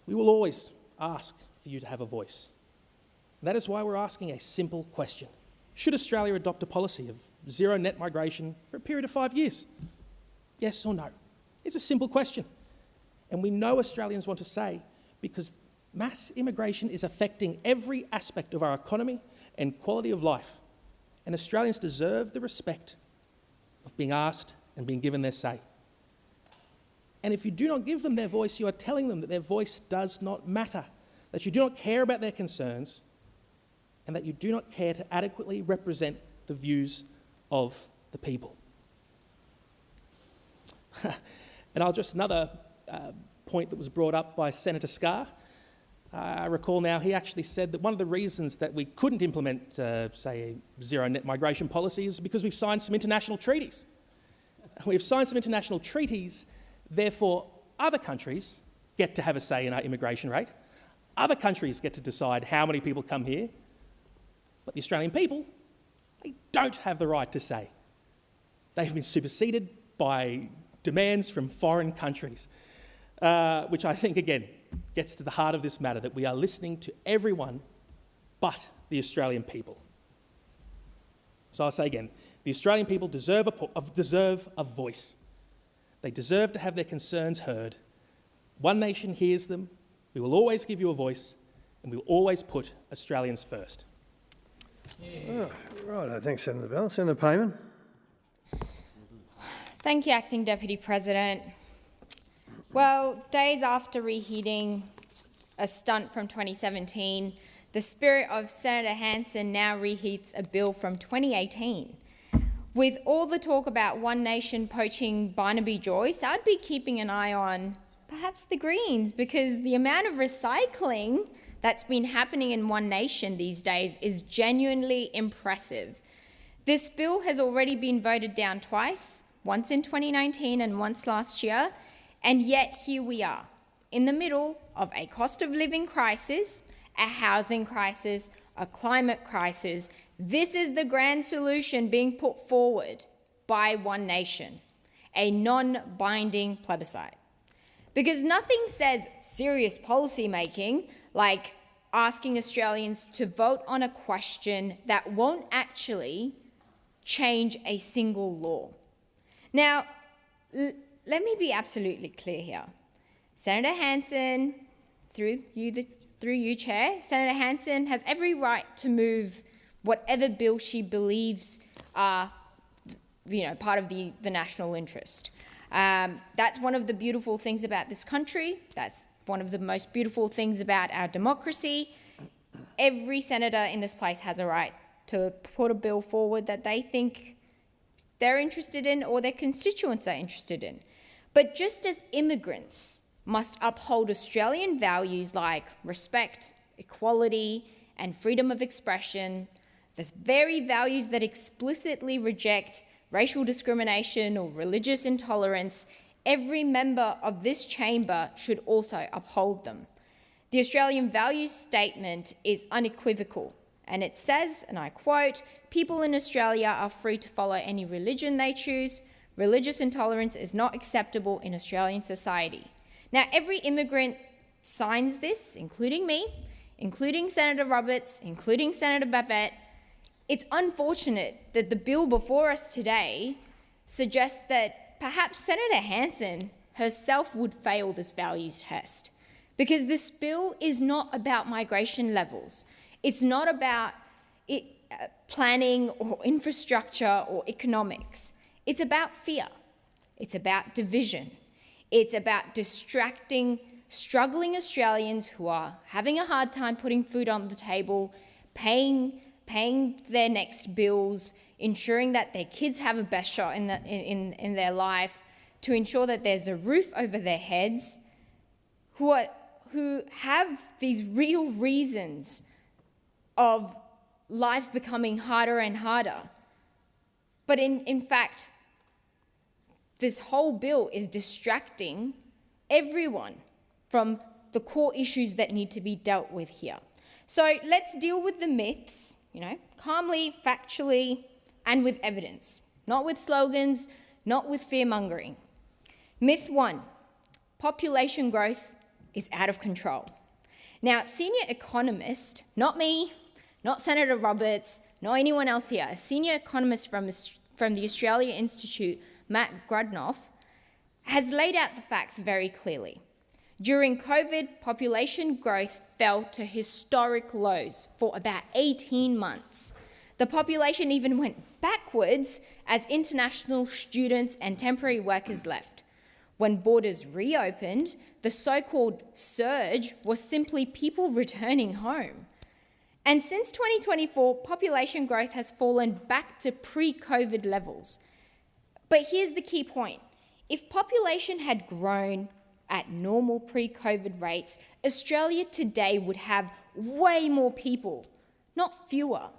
We will always ask for you to have a voice. And that is why we're asking a simple question. Should Australia adopt a policy of zero net migration for a period of 5 years? Yes or no? It's a simple question. And we know Australians want to say, because mass immigration is affecting every aspect of our economy and quality of life. And Australians deserve the respect of being asked and being given their say. And if you do not give them their voice, you are telling them that their voice does not matter, that you do not care about their concerns, and that you do not care to adequately represent the views of the people. And I'll just another point that was brought up by Senator Scarr. I recall now he actually said that one of the reasons that we couldn't implement, say, a zero net migration policy is because we've signed some international treaties. We've signed some international treaties, therefore other countries get to have a say in our immigration rate. Other countries get to decide how many people come here. But the Australian people, they don't have the right to say. They've been superseded by demands from foreign countries, which I think, again, gets to the heart of this matter, that we are listening to everyone but the Australian people. So I'll say again, the Australian people deserve a voice. They deserve to have their concerns heard. One Nation hears them. We will always give you a voice, and we will always put Australians first. Oh, right, I thank Senator Bell. Senator Payman. Thank you, Acting Deputy President. Well, days after reheating a stunt from 2017, the spirit of Senator Hanson now reheats a bill from 2018. With all the talk about One Nation poaching Barnaby Joyce, I'd be keeping an eye on perhaps the Greens, because the amount of recycling that's been happening in One Nation these days is genuinely impressive. This bill has already been voted down twice, once in 2019 and once last year, and yet here we are, in the middle of a cost of living crisis, a housing crisis, a climate crisis. This is the grand solution being put forward by One Nation, a non-binding plebiscite. Because nothing says serious policy making like asking Australians to vote on a question that won't actually change a single law. Now, let me be absolutely clear here. Senator Hanson, through you, Chair, Senator Hanson has every right to move whatever bill she believes are, part of the national interest. That's one of the beautiful things about this country. That's one of the most beautiful things about our democracy. Every senator in this place has a right to put a bill forward that they think they're interested in or their constituents are interested in. But just as immigrants must uphold Australian values like respect, equality, and freedom of expression, the very values that explicitly reject racial discrimination or religious intolerance, every member of this chamber should also uphold them. The Australian Values Statement is unequivocal, and it says, and I quote, "People in Australia are free to follow any religion they choose. Religious intolerance is not acceptable in Australian society." Now, every immigrant signs this, including me, including Senator Roberts, including Senator Babet. It's unfortunate that the bill before us today suggests that perhaps Senator Hanson herself would fail this values test, because this bill is not about migration levels. It's not about it. planning or infrastructure or economics. It's about fear. It's about division. It's about distracting struggling Australians who are having a hard time putting food on the table, paying their next bills, ensuring that their kids have a best shot in their life, to ensure that there's a roof over their heads, who have these real reasons of life becoming harder and harder. But in fact, this whole bill is distracting everyone from the core issues that need to be dealt with here. So let's deal with the myths, calmly, factually, and with evidence, not with slogans, not with fear-mongering. Myth 1, population growth is out of control. Now, senior economist, not me, not Senator Roberts, not anyone else here, a senior economist from the Australia Institute, Matt Grudnoff, has laid out the facts very clearly. During COVID, population growth fell to historic lows for about 18 months. The population even went backwards as international students and temporary workers left. When borders reopened, the so-called surge was simply people returning home. And since 2024, population growth has fallen back to pre-COVID levels. But here's the key point. If population had grown at normal pre-COVID rates, Australia today would have way more people, not fewer.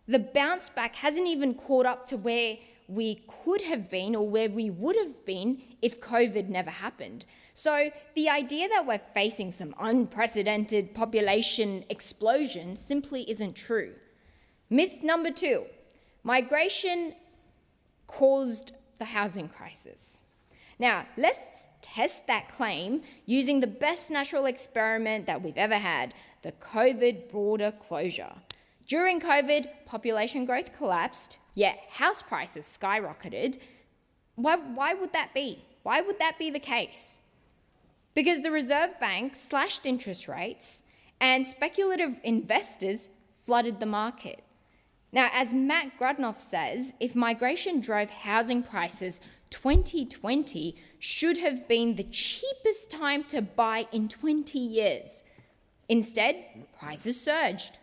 The bounce back hasn't even caught up to where we could have been or where we would have been if COVID never happened. So the idea that we're facing some unprecedented population explosion simply isn't true. Myth number 2, migration caused the housing crisis. Now, let's test that claim using the best natural experiment that we've ever had, the COVID border closure. During COVID, population growth collapsed, yet house prices skyrocketed. Why would that be? Why would that be the case? Because the Reserve Bank slashed interest rates and speculative investors flooded the market. Now, as Matt Grudnoff says, if migration drove housing prices, 2020 should have been the cheapest time to buy in 20 years. Instead, prices surged.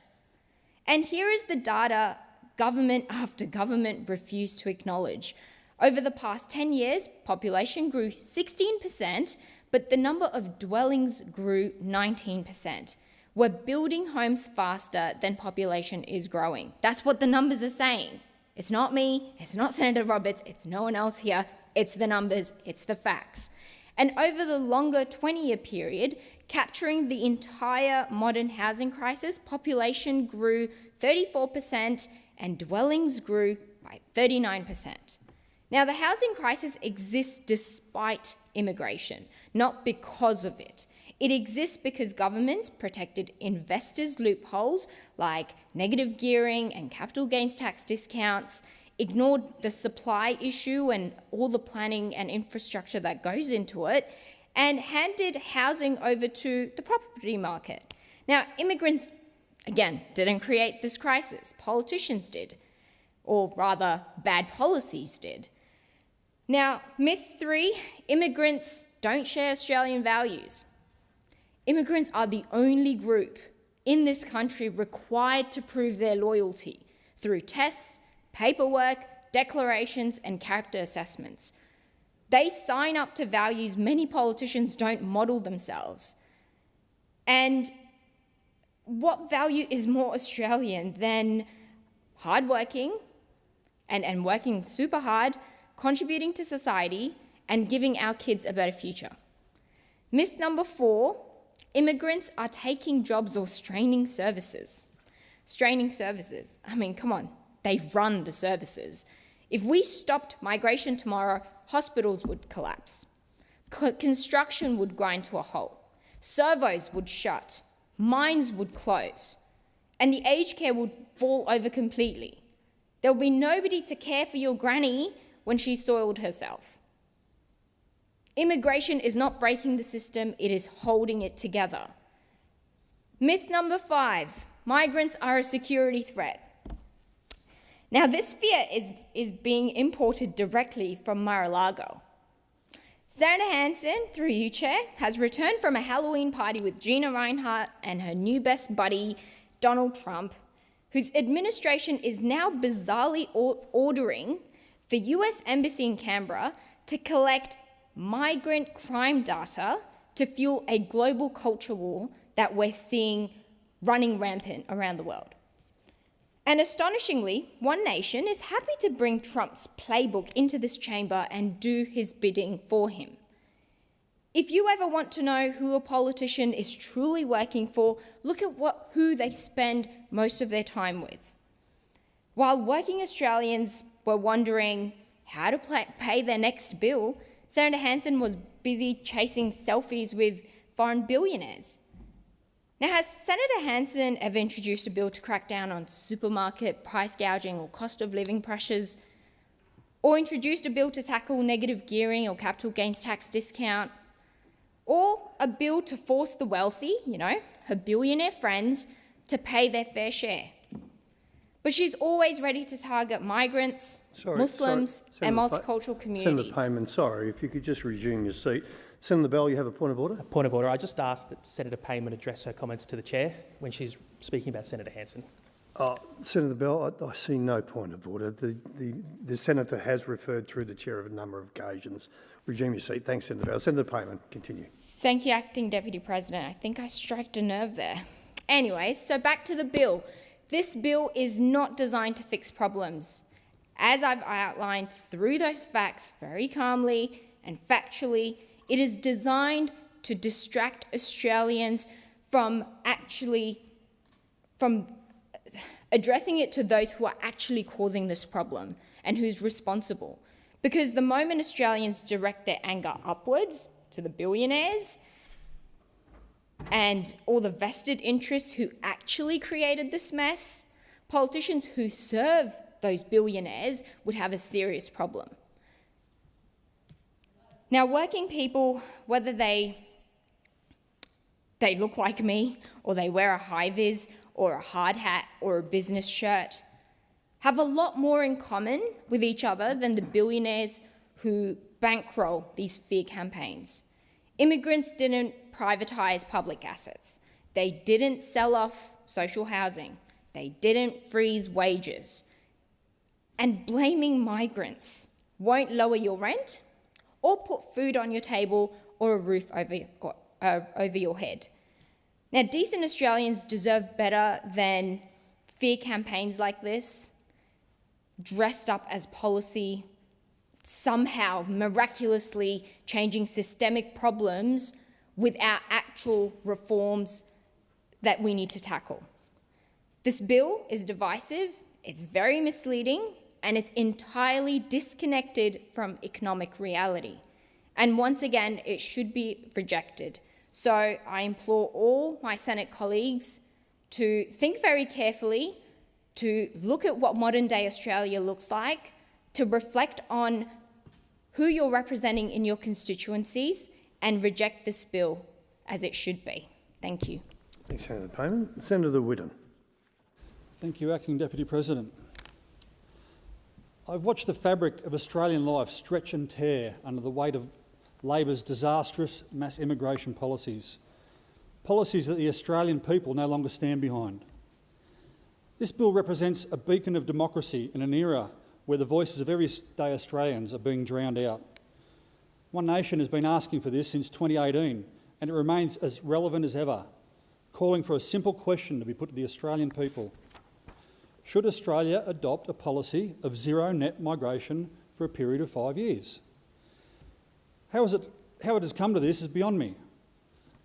And here is the data government after government refused to acknowledge. Over the past 10 years, population grew 16%, but the number of dwellings grew 19%. We're building homes faster than population is growing. That's what the numbers are saying. It's not me, it's not Senator Roberts, it's no one else here. It's the numbers, it's the facts. And over the longer 20-year period, capturing the entire modern housing crisis, population grew 34% and dwellings grew by 39%. Now, the housing crisis exists despite immigration, not because of it. It exists because governments protected investors' loopholes like negative gearing and capital gains tax discounts, ignored the supply issue and all the planning and infrastructure that goes into it, and handed housing over to the property market. Now, immigrants, again, didn't create this crisis. Politicians did, or rather, bad policies did. Now, myth 3, immigrants don't share Australian values. Immigrants are the only group in this country required to prove their loyalty through tests, paperwork, declarations, and character assessments. They sign up to values many politicians don't model themselves. And what value is more Australian than hardworking and working super hard, contributing to society, and giving our kids a better future? Myth number 4, immigrants are taking jobs or straining services. Straining services, I mean, come on, they run the services. If we stopped migration tomorrow, hospitals would collapse. Construction would grind to a halt. Servos would shut. Mines would close. And the aged care would fall over completely. There will be nobody to care for your granny when she soiled herself. Immigration is not breaking the system, it is holding it together. Myth number 5, migrants are a security threat. Now, this fear is being imported directly from Mar-a-Lago. Senator Hanson, through you, Chair, has returned from a Halloween party with Gina Reinhart and her new best buddy, Donald Trump, whose administration is now bizarrely ordering the US Embassy in Canberra to collect migrant crime data to fuel a global culture war that we're seeing running rampant around the world. And astonishingly, One Nation is happy to bring Trump's playbook into this chamber and do his bidding for him. If you ever want to know who a politician is truly working for, look at who they spend most of their time with. While working Australians were wondering how to pay their next bill, Senator Hanson was busy chasing selfies with foreign billionaires. Now, has Senator Hanson ever introduced a bill to crack down on supermarket price gouging or cost of living pressures? Or introduced a bill to tackle negative gearing or capital gains tax discount? Or a bill to force the wealthy, her billionaire friends, to pay their fair share? But she's always ready to target migrants, Muslims and multicultural communities. Senator Payman, sorry, if you could just resume your seat. Senator Bell, you have a point of order? A point of order. I just asked that Senator Payman address her comments to the Chair when she's speaking about Senator Hanson. Senator Bell, I see no point of order. The Senator has referred through the Chair of a number of occasions. Resume your seat. Thanks, Senator Bell. Senator Payman, continue. Thank you, Acting Deputy President. I think I struck a nerve there. Anyway, so back to the bill. This bill is not designed to fix problems. As I've outlined through those facts very calmly and factually, it is designed to distract Australians from addressing it to those who are actually causing this problem and who's responsible. Because the moment Australians direct their anger upwards to the billionaires and all the vested interests who actually created this mess, politicians who serve those billionaires would have a serious problem. Now, working people, whether they look like me, or they wear a high-vis, or a hard hat, or a business shirt, have a lot more in common with each other than the billionaires who bankroll these fear campaigns. Immigrants didn't privatise public assets. They didn't sell off social housing. They didn't freeze wages. And blaming migrants won't lower your rent or put food on your table or a roof over your head. Now, decent Australians deserve better than fear campaigns like this, dressed up as policy, somehow miraculously changing systemic problems without actual reforms that we need to tackle. This bill is divisive, it's very misleading, and it's entirely disconnected from economic reality. And once again, it should be rejected. So I implore all my Senate colleagues to think very carefully, to look at what modern-day Australia looks like, to reflect on who you're representing in your constituencies, and reject this bill as it should be. Thank you. Thanks, Senator Payman. Senator Whitton. Thank you, Acting Deputy President. I've watched the fabric of Australian life stretch and tear under the weight of Labor's disastrous mass immigration policies, policies that the Australian people no longer stand behind. This bill represents a beacon of democracy in an era where the voices of everyday Australians are being drowned out. One Nation has been asking for this since 2018, and it remains as relevant as ever, calling for a simple question to be put to the Australian people. Should Australia adopt a policy of zero net migration for a period of 5 years? How it has come to this is beyond me.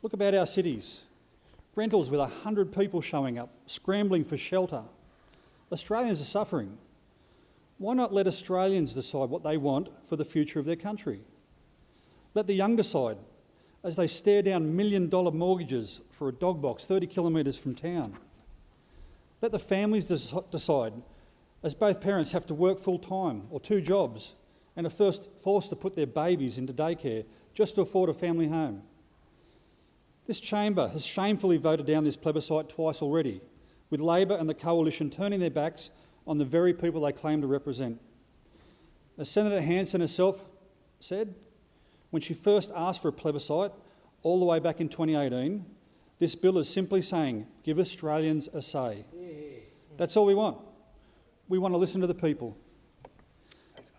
Look about our cities. Rentals with 100 people showing up, scrambling for shelter. Australians are suffering. Why not let Australians decide what they want for the future of their country? Let the young decide as they stare down $1 million mortgages for a dog box 30 kilometres from town. Let the families decide as both parents have to work full-time or 2 jobs and are forced to put their babies into daycare just to afford a family home. This chamber has shamefully voted down this plebiscite twice already, with Labor and the Coalition turning their backs on the very people they claim to represent. As Senator Hanson herself said, when she first asked for a plebiscite all the way back in 2018, this bill is simply saying, give Australians a say. That's all we want. We want to listen to the people.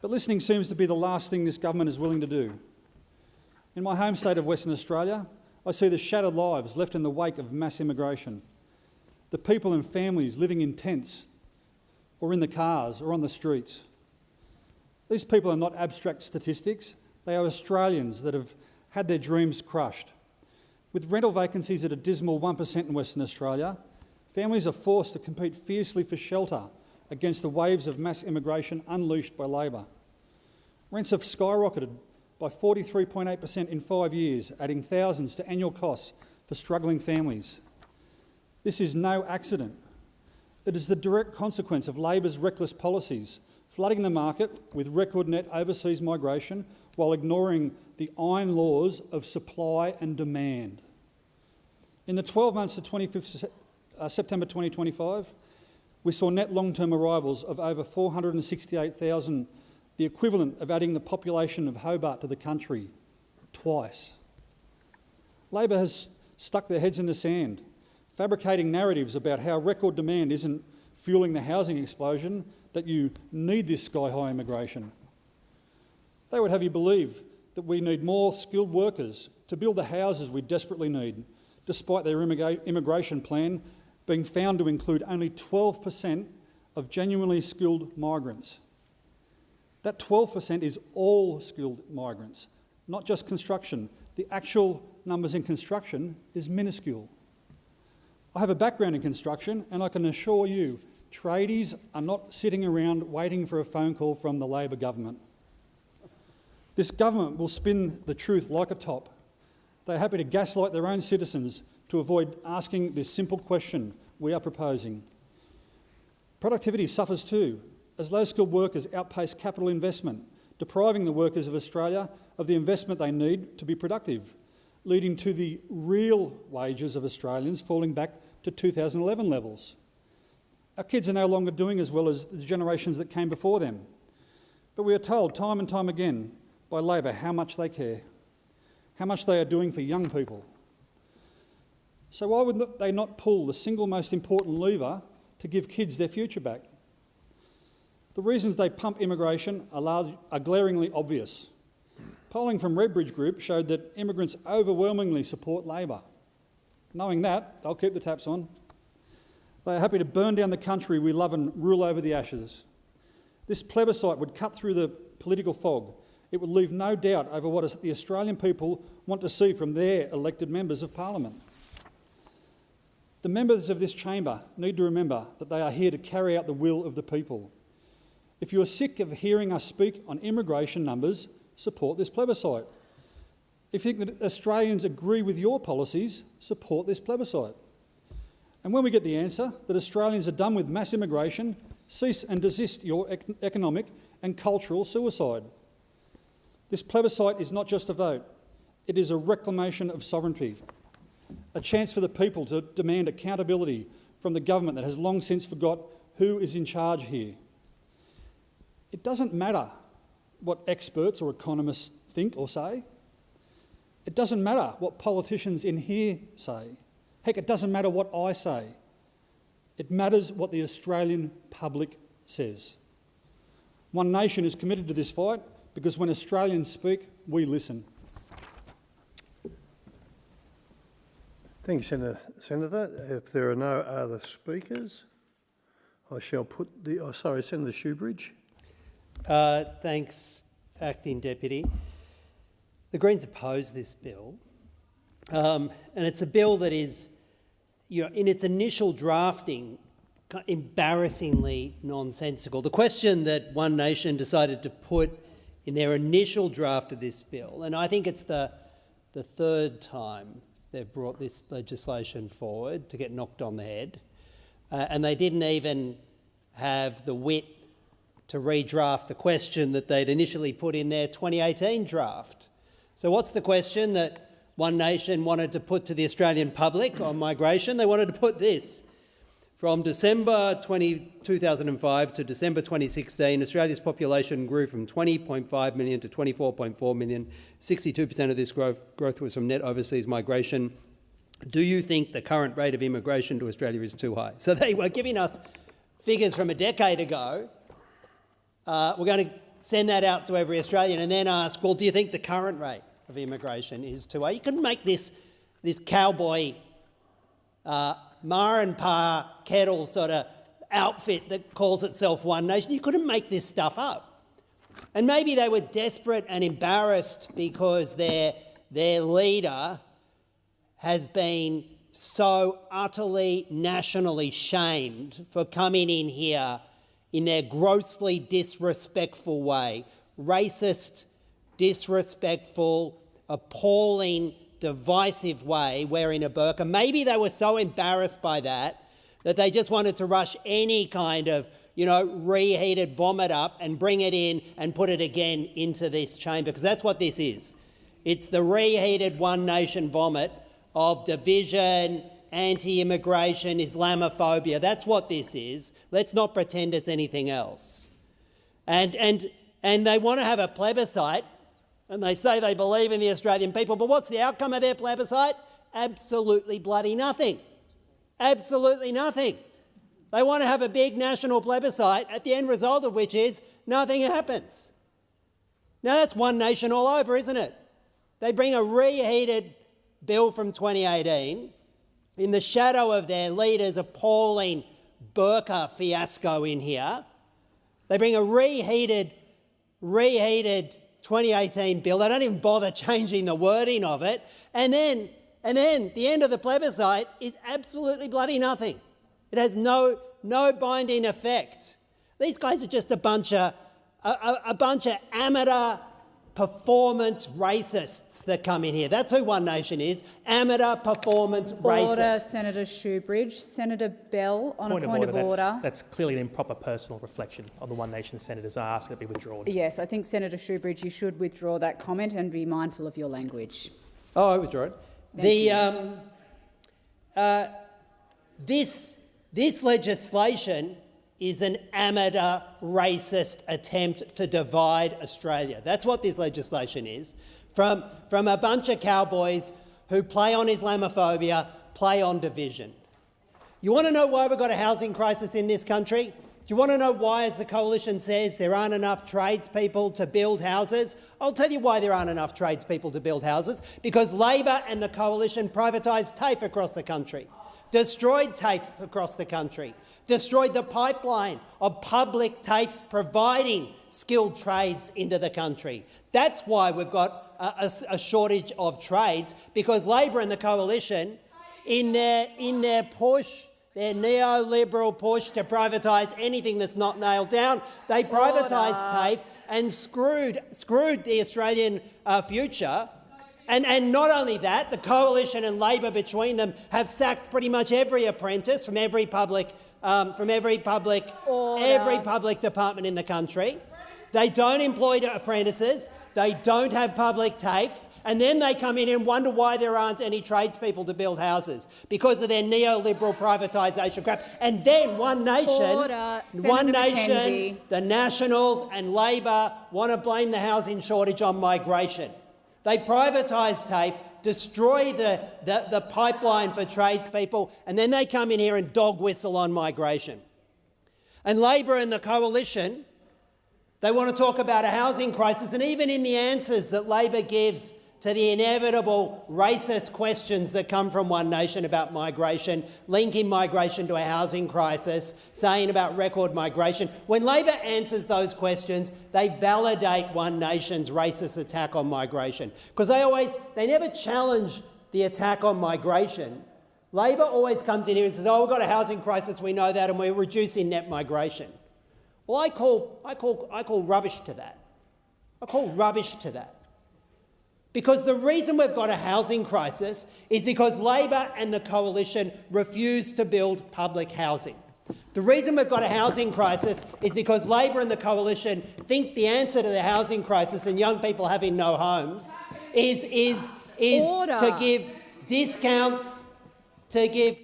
But listening seems to be the last thing this government is willing to do. In my home state of Western Australia, I see the shattered lives left in the wake of mass immigration. The people and families living in tents or in the cars or on the streets. These people are not abstract statistics. They are Australians that have had their dreams crushed. With rental vacancies at a dismal 1% in Western Australia, families are forced to compete fiercely for shelter against the waves of mass immigration unleashed by Labor. Rents have skyrocketed by 43.8% in 5 years, adding thousands to annual costs for struggling families. This is no accident. It is the direct consequence of Labor's reckless policies, flooding the market with record net overseas migration while ignoring the iron laws of supply and demand. In the 12 months to 25th September 2025, we saw net long-term arrivals of over 468,000, the equivalent of adding the population of Hobart to the country twice. Labor has stuck their heads in the sand, fabricating narratives about how record demand isn't fueling the housing explosion, that you need this sky-high immigration. They would have you believe that we need more skilled workers to build the houses we desperately need, despite their immigration plan being found to include only 12% of genuinely skilled migrants. That 12% is all skilled migrants, not just construction. The actual numbers in construction is minuscule. I have a background in construction, and I can assure you, tradies are not sitting around waiting for a phone call from the Labor government. This government will spin the truth like a top. They're happy to gaslight their own citizens to avoid asking this simple question we are proposing. Productivity suffers too, as low-skilled workers outpace capital investment, depriving the workers of Australia of the investment they need to be productive, leading to the real wages of Australians falling back to 2011 levels. Our kids are no longer doing as well as the generations that came before them. But we are told time and time again by Labor how much they care, how much they are doing for young people. So why would they not pull the single most important lever to give kids their future back? The reasons they pump immigration are glaringly obvious. Polling from Redbridge Group showed that immigrants overwhelmingly support Labor. Knowing that, they'll keep the taps on. They are happy to burn down the country we love and rule over the ashes. This plebiscite would cut through the political fog. It would leave no doubt over what the Australian people want to see from their elected members of Parliament. The members of this chamber need to remember that they are here to carry out the will of the people. If you are sick of hearing us speak on immigration numbers, support this plebiscite. If you think that Australians agree with your policies, support this plebiscite. And when we get the answer that Australians are done with mass immigration, cease and desist your economic and cultural suicide. This plebiscite is not just a vote, it is a reclamation of sovereignty, a chance for the people to demand accountability from the government that has long since forgot who is in charge here. It doesn't matter what experts or economists think or say. It doesn't matter what politicians in here say. Heck, it doesn't matter what I say. It matters what the Australian public says. One Nation is committed to this fight because when Australians speak, we listen. Thank you, Senator. If there are no other speakers, I shall put the... Oh, sorry, Senator Shoebridge. Thanks, Acting Deputy. The Greens oppose this bill, and it's a bill that is, in its initial drafting, embarrassingly nonsensical. The question that One Nation decided to put in their initial draft of this bill, and I think it's the third time they've brought this legislation forward to get knocked on the head, and they didn't even have the wit to redraft the question that they'd initially put in their 2018 draft. So what's the question that One Nation wanted to put to the Australian public on migration? They wanted to put this: From December 2005 to December 2016, Australia's population grew from 20.5 million to 24.4 million. 62% of this growth was from net overseas migration. Do you think the current rate of immigration to Australia is too high? So they were giving us figures from a decade ago. We're going to send that out to every Australian and then ask, well, do you think the current rate of immigration is too high? You couldn't make this cowboy ma and pa kettle sort of outfit that calls itself One Nation. You couldn't make this stuff up. And maybe they were desperate and embarrassed because their leader has been so utterly nationally shamed for coming in here in their grossly disrespectful way. Racist, disrespectful, appalling, divisive way, wearing a burqa. Maybe they were so embarrassed by that they just wanted to rush any kind of, reheated vomit up and bring it in and put it again into this chamber, because that's what this is. It's the reheated One Nation vomit of division, anti-immigration, Islamophobia. That's what this is. Let's not pretend it's anything else. And they want to have a plebiscite, and they say they believe in the Australian people, but what's the outcome of their plebiscite? Absolutely bloody nothing. Absolutely nothing. They want to have a big national plebiscite, at the end result of which is nothing happens. Now that's One Nation all over, isn't it? They bring a reheated bill from 2018 in the shadow of their leader's appalling burqa fiasco in here. They bring a reheated 2018 bill. They don't even bother changing the wording of it. And then the end of the plebiscite is absolutely bloody nothing. It has no binding effect. These guys are just a bunch of amateur performance racists that come in here. That's who One Nation is, amateur performance racists. Order, Senator Shoebridge. Senator Bell, on a point of order. That's clearly an improper personal reflection on the One Nation senators. I ask it be withdrawn. Yes, I think, Senator Shoebridge, you should withdraw that comment and be mindful of your language. Oh, I withdraw it. This legislation is an amateur racist attempt to divide Australia. That's what this legislation is. From a bunch of cowboys who play on Islamophobia, play on division. You want to know why we've got a housing crisis in this country? Do you want to know why, as the Coalition says, there aren't enough tradespeople to build houses? I'll tell you why there aren't enough tradespeople to build houses. Because Labor and the Coalition privatised TAFE across the country, destroyed TAFE across the country, destroyed the pipeline of public TAFEs providing skilled trades into the country. That's why we've got a shortage of trades, because Labor and the Coalition, in their push, their neoliberal push to privatise anything that's not nailed down, they privatised TAFE and screwed the Australian future. And not only that, the Coalition and Labor between them have sacked pretty much every apprentice from every public department in the country. They don't employ apprentices. They don't have public TAFE. And then they come in and wonder why there aren't any tradespeople to build houses, because of their neoliberal privatisation crap. And then One Nation, the Nationals and Labor want to blame the housing shortage on migration. They privatise TAFE, destroy the pipeline for tradespeople, and then they come in here and dog whistle on migration. And Labor and the Coalition, they want to talk about a housing crisis, and even in the answers that Labor gives to the inevitable racist questions that come from One Nation about migration, linking migration to a housing crisis, saying about record migration. When Labor answers those questions, they validate One Nation's racist attack on migration, because they never challenge the attack on migration. Labor always comes in here and says, oh, we've got a housing crisis, we know that, and we're reducing net migration. Well, I call rubbish to that. I call rubbish to that. Because the reason we've got a housing crisis is because Labor and the Coalition refuse to build public housing. The reason we've got a housing crisis is because Labor and the Coalition think the answer to the housing crisis and young people having no homes is to give discounts, to give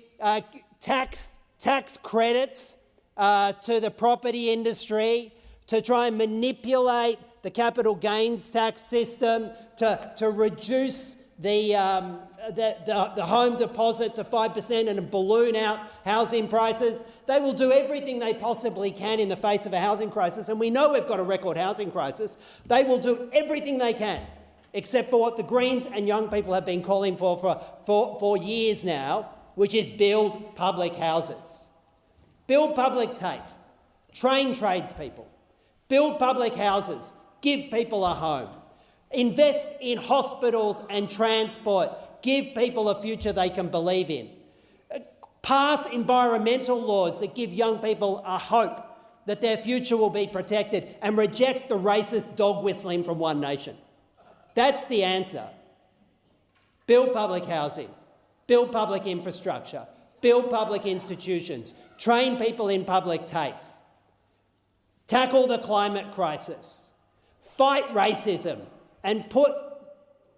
tax tax credits to the property industry, to try and manipulate the capital gains tax system, to reduce the home deposit to 5% and balloon out housing prices. They will do everything they possibly can in the face of a housing crisis, and we know we've got a record housing crisis. They will do everything they can, except for what the Greens and young people have been calling for years now, which is build public houses. Build public TAFE, train tradespeople, build public houses, give people a home, invest in hospitals and transport, give people a future they can believe in, pass environmental laws that give young people a hope that their future will be protected, and reject the racist dog whistling from One Nation. That's the answer. Build public housing, build public infrastructure, build public institutions, train people in public TAFE, tackle the climate crisis, fight racism, and put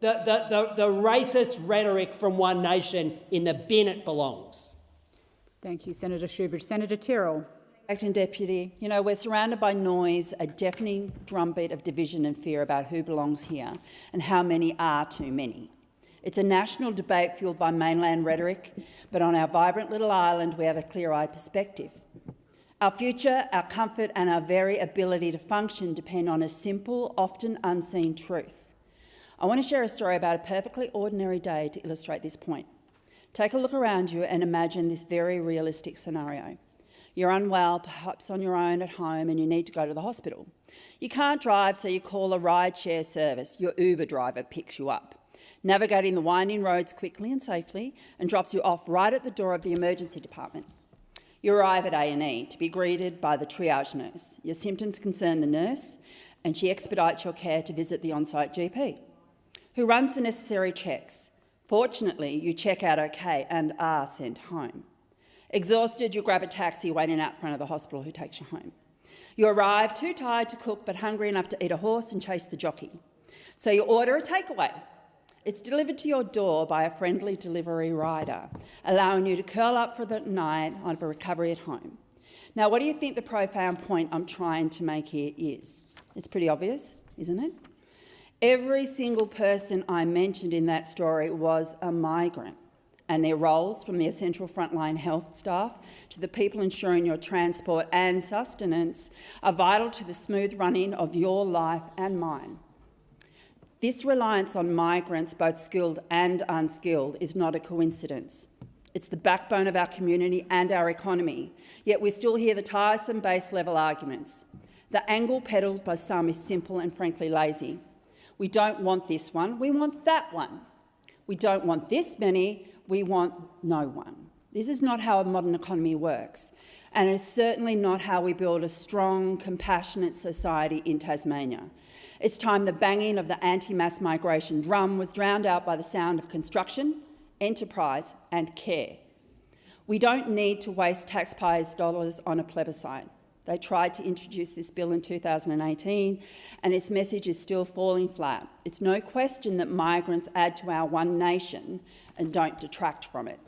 the racist rhetoric from One Nation in the bin it belongs. Thank you, Senator Shoebridge. Senator Tyrrell. Acting Deputy, you know, we're surrounded by noise, a deafening drumbeat of division and fear about who belongs here and how many are too many. It's a national debate fuelled by mainland rhetoric, but on our vibrant little island we have a clear-eyed perspective. Our future, our comfort and our very ability to function depend on a simple, often unseen truth. I want to share a story about a perfectly ordinary day to illustrate this point. Take a look around you and imagine this very realistic scenario. You're unwell, perhaps on your own at home, and you need to go to the hospital. You can't drive, so you call a ride-share service. Your Uber driver picks you up, navigating the winding roads quickly and safely, and drops you off right at the door of the emergency department. You arrive at A&E to be greeted by the triage nurse. Your symptoms concern the nurse, and she expedites your care to visit the on-site GP, who runs the necessary checks. Fortunately, you check out okay and are sent home. Exhausted, you grab a taxi waiting out front of the hospital who takes you home. You arrive too tired to cook but hungry enough to eat a horse and chase the jockey. So you order a takeaway. It's delivered to your door by a friendly delivery rider, allowing you to curl up for the night on a recovery at home. Now, what do you think the profound point I'm trying to make here is? It's pretty obvious, isn't it? Every single person I mentioned in that story was a migrant, and their roles, from the essential frontline health staff to the people ensuring your transport and sustenance, are vital to the smooth running of your life and mine. This reliance on migrants, both skilled and unskilled, is not a coincidence. It's the backbone of our community and our economy, yet we still hear the tiresome base-level arguments. The angle peddled by some is simple and frankly lazy. We don't want this one, we want that one. We don't want this many, we want no one. This is not how a modern economy works, and it's certainly not how we build a strong, compassionate society in Tasmania. It's time the banging of the anti-mass migration drum was drowned out by the sound of construction, enterprise and care. We don't need to waste taxpayers' dollars on a plebiscite. They tried to introduce this bill in 2018 and its message is still falling flat. It's no question that migrants add to our one nation and don't detract from it.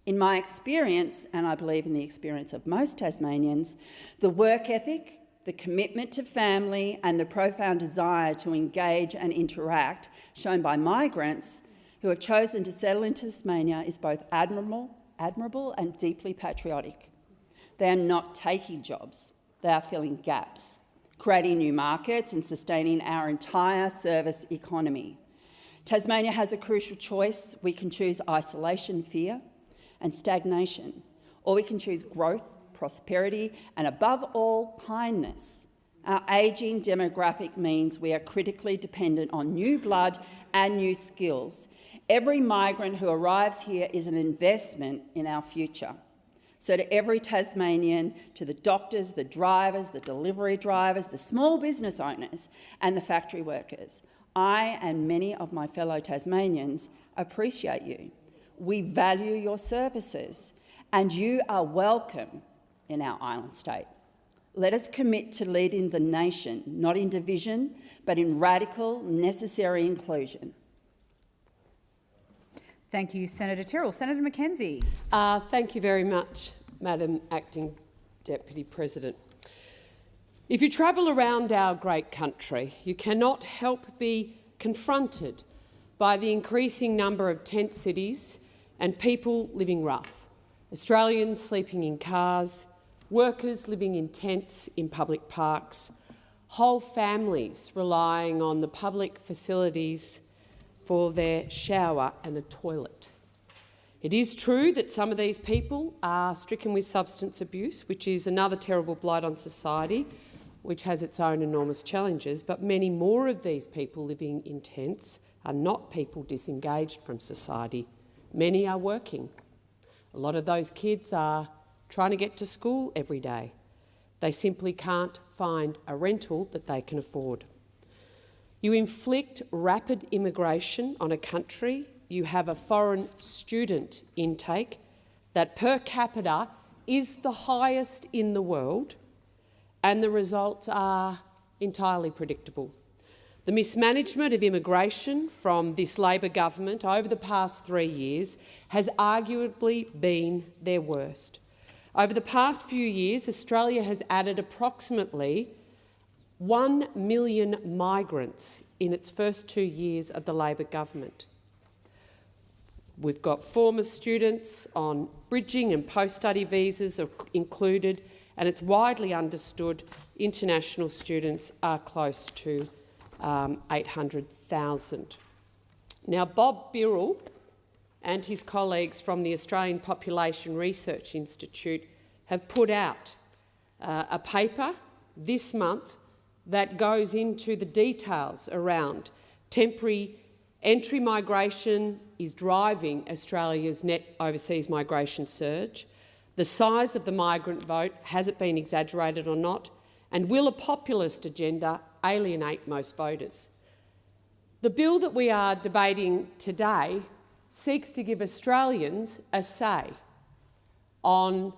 In my experience, and I believe in the experience of most Tasmanians, the work ethic, the commitment to family and the profound desire to engage and interact shown by migrants who have chosen to settle in Tasmania is both admirable and deeply patriotic. They are not taking jobs, they are filling gaps, creating new markets and sustaining our entire service economy. Tasmania has a crucial choice. We can choose isolation, fear and stagnation, or we can choose growth, prosperity and, above all, kindness. Our ageing demographic means we are critically dependent on new blood and new skills. Every migrant who arrives here is an investment in our future. So to every Tasmanian, to the doctors, the drivers, the delivery drivers, the small business owners and the factory workers, I and many of my fellow Tasmanians appreciate you. We value your services and you are welcome in our island state. Let us commit to leading the nation, not in division, but in radical, necessary inclusion. Thank you, Senator Tyrrell. Senator Mackenzie. Thank you very much. Madam Acting Deputy President. If you travel around our great country, you cannot help be confronted by the increasing number of tent cities and people living rough. Australians sleeping in cars, workers living in tents in public parks, whole families relying on the public facilities for their shower and a toilet. It is true that some of these people are stricken with substance abuse, which is another terrible blight on society, which has its own enormous challenges, but many more of these people living in tents are not people disengaged from society. Many are working. A lot of those kids are trying to get to school every day. They simply can't find a rental that they can afford. You inflict rapid immigration on a country, you have a foreign student intake that per capita is the highest in the world, and the results are entirely predictable. The mismanagement of immigration from this Labor government over the past 3 years has arguably been their worst. Over the past few years, Australia has added approximately 1 million migrants in its first 2 years of the Labor government. We've got former students on bridging and post-study visas are included, and it's widely understood international students are close to 800,000. Now, Bob Birrell and his colleagues from the Australian Population Research Institute have put out a paper this month that goes into the details around temporary entry migration is driving Australia's net overseas migration surge. The size of the migrant vote, has it been exaggerated or not? And will a populist agenda alienate most voters? The bill that we are debating today seeks to give Australians a say on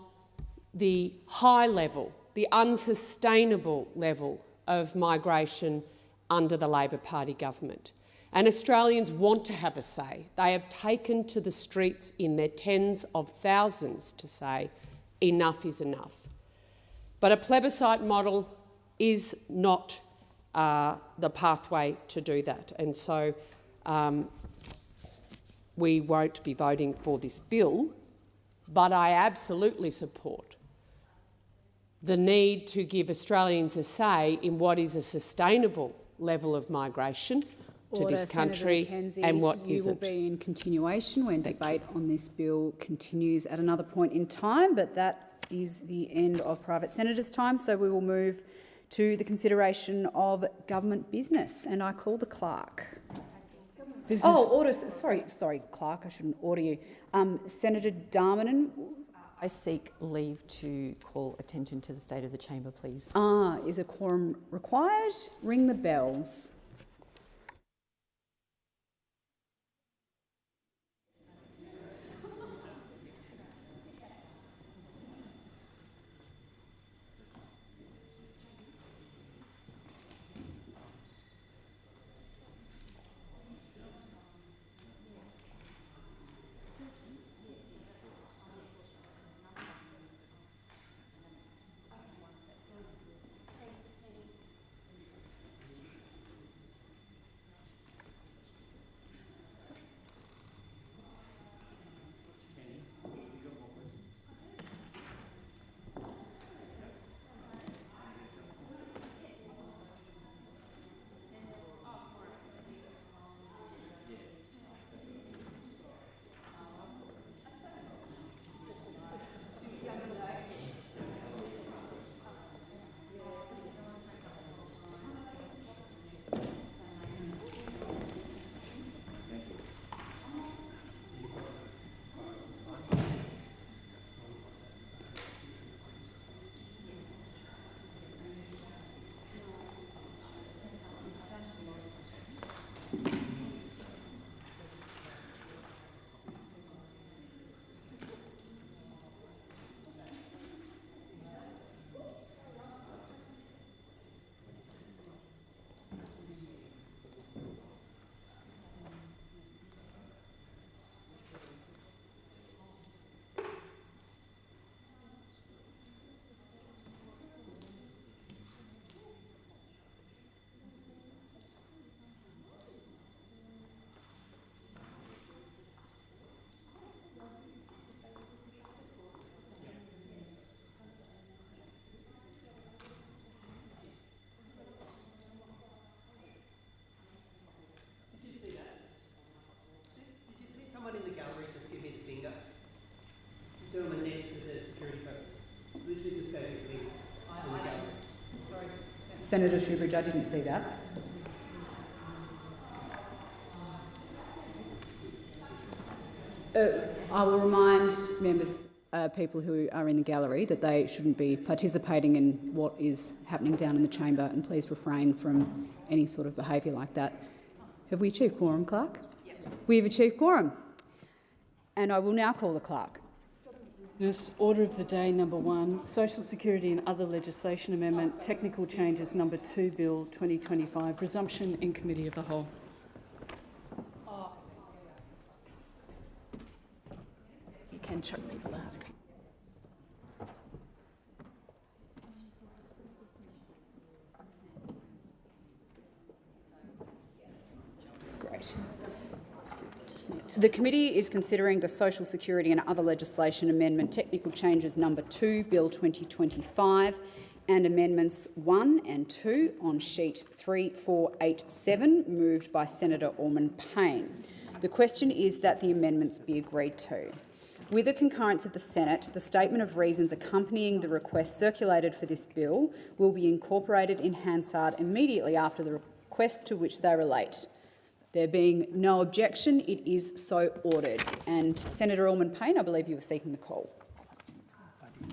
the high level, the unsustainable level of migration under the Labor Party government. And Australians want to have a say. They have taken to the streets in their tens of thousands to say enough is enough. But a plebiscite model is not the pathway to do that. And so we won't be voting for this bill, but I absolutely support the need to give Australians a say in what is a sustainable level of migration to this country and what isn't. You will be in continuation when debate on this bill continues at another point in time, but that is the end of private senators' time, so we will move to the consideration of government business, and I call the clerk. Order. Sorry, clerk, I shouldn't order you. Senator Darmanin. I seek leave to call attention to the state of the chamber, please. Is a quorum required? Ring the bells. Senator Shoebridge, I didn't see that. I will remind members, people who are in the gallery, that they shouldn't be participating in what is happening down in the chamber, and please refrain from any sort of behaviour like that. Have we achieved quorum, Clerk? Yep. We have achieved quorum. And I will now call the Clerk. Yes, order of the day number 1, Social Security and Other Legislation Amendment, Technical Changes number 2, Bill 2025, resumption in Committee of the Whole. You can chuck people out if you... Great. The committee is considering the Social Security and Other Legislation Amendment Technical Changes number 2, Bill 2025, and Amendments 1 and 2 on sheet 3487, moved by Senator Orman-Payne. The question is that the amendments be agreed to. With the concurrence of the Senate, the statement of reasons accompanying the request circulated for this bill will be incorporated in Hansard immediately after the request to which they relate. There being no objection, it is so ordered. And Senator Orman-Payne, I believe you were seeking the call.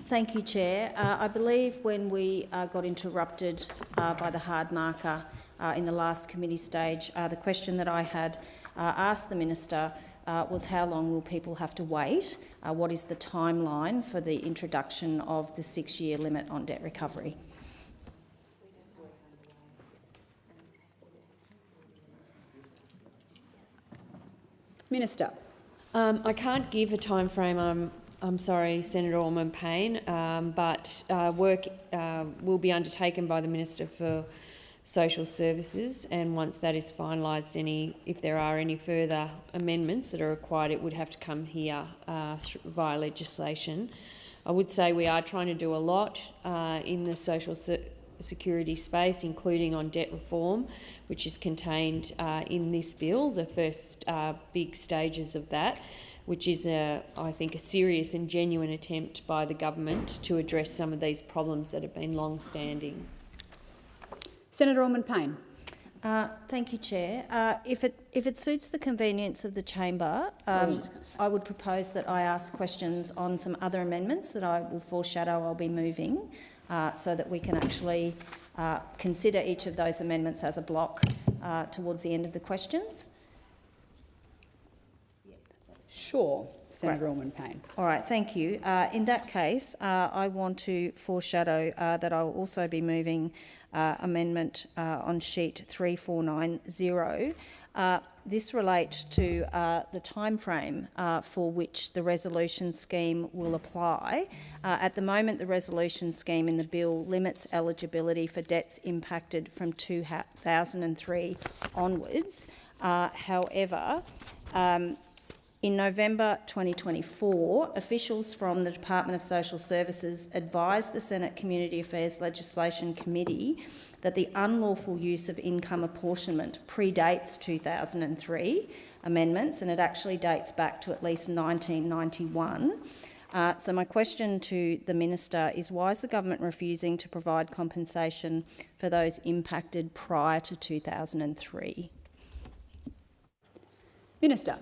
Thank you, Chair. I believe when we got interrupted by the hard marker in the last committee stage, the question that I had asked the Minister was how long will people have to wait? What is the timeline for the introduction of the 6-year limit on debt recovery? Minister. I can't give a time frame. I'm sorry, Senator Orman-Payne, but work will be undertaken by the Minister for Social Services, and once that is finalised, if there are any further amendments that are required, it would have to come here via legislation. I would say we are trying to do a lot in the social security space, including on debt reform, which is contained in this bill, the first big stages of that, which is, I think, a serious and genuine attempt by the government to address some of these problems that have been long-standing. Senator Orman-Payne. Thank you, Chair. If it suits the convenience of the chamber, I would propose that I ask questions on some other amendments that I will foreshadow I'll be moving, so that we can actually consider each of those amendments as a block towards the end of the questions. Sure, Senator Orman-Payne. All right, thank you. In that case, I want to foreshadow that I will also be moving amendment on sheet 3490. This relates to the timeframe for which the resolution scheme will apply. At the moment, the resolution scheme in the bill limits eligibility for debts impacted from 2003 onwards. However, in November 2024, officials from the Department of Social Services advised the Senate Community Affairs Legislation Committee that the unlawful use of income apportionment predates 2003 amendments, and it actually dates back to at least 1991. So my question to the Minister is, why is the government refusing to provide compensation for those impacted prior to 2003? Minister.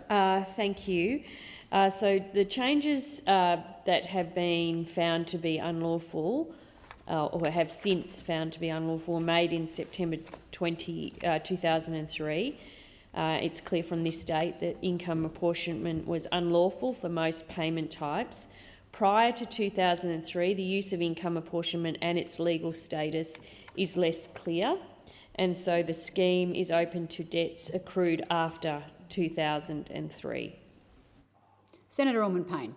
Thank you. So the changes that have been found to be unlawful or have since found to be unlawful were made in September 2003. It's clear from this date that income apportionment was unlawful for most payment types. Prior to 2003, the use of income apportionment and its legal status is less clear, and so the scheme is open to debts accrued after 2003. Senator Orman-Payne.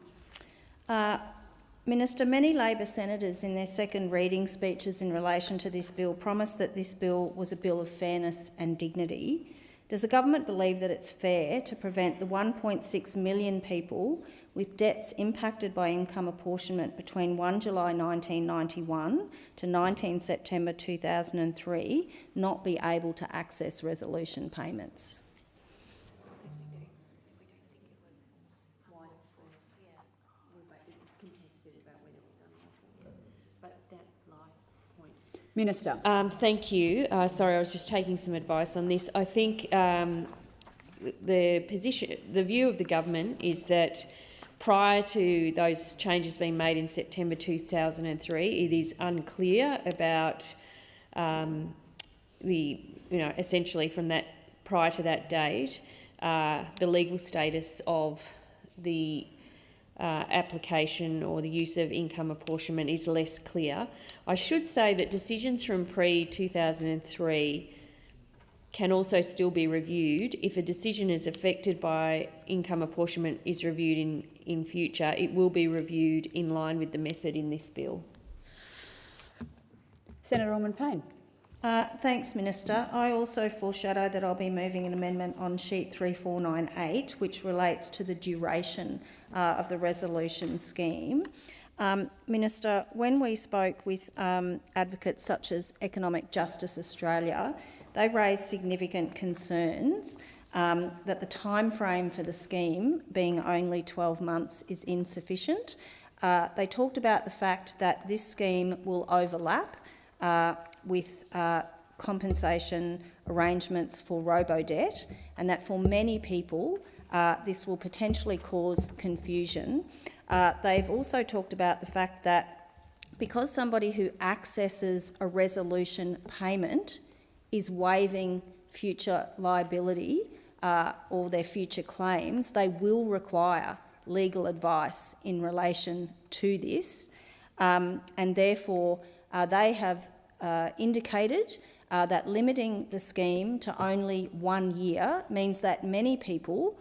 Minister, many Labor senators in their second reading speeches in relation to this bill promised that this bill was a bill of fairness and dignity. Does the government believe that it's fair to prevent the 1.6 million people with debts impacted by income apportionment between 1 July 1991 to 19 September 2003 not be able to access resolution payments? Minister. Thank you. Sorry, I was just taking some advice on this. I think the view of the government is that prior to those changes being made in September 2003, it is unclear about essentially from that prior to that date, the legal status of the application or the use of income apportionment is less clear. I should say that decisions from pre-2003 can also still be reviewed. If a decision is affected by income apportionment is reviewed in future, it will be reviewed in line with the method in this bill. Senator Ormond-Payne. Thanks, Minister. I also foreshadow that I'll be moving an amendment on sheet 3498, which relates to the duration of the resolution scheme. Minister, when we spoke with advocates such as Economic Justice Australia, they raised significant concerns that the time frame for the scheme, being only 12 months, is insufficient. They talked about the fact that this scheme will overlap with compensation arrangements for robo-debt, and that for many people this will potentially cause confusion. They've also talked about the fact that because somebody who accesses a resolution payment is waiving future liability or their future claims, they will require legal advice in relation to this, and therefore they have indicated that limiting the scheme to only 1 year means that many people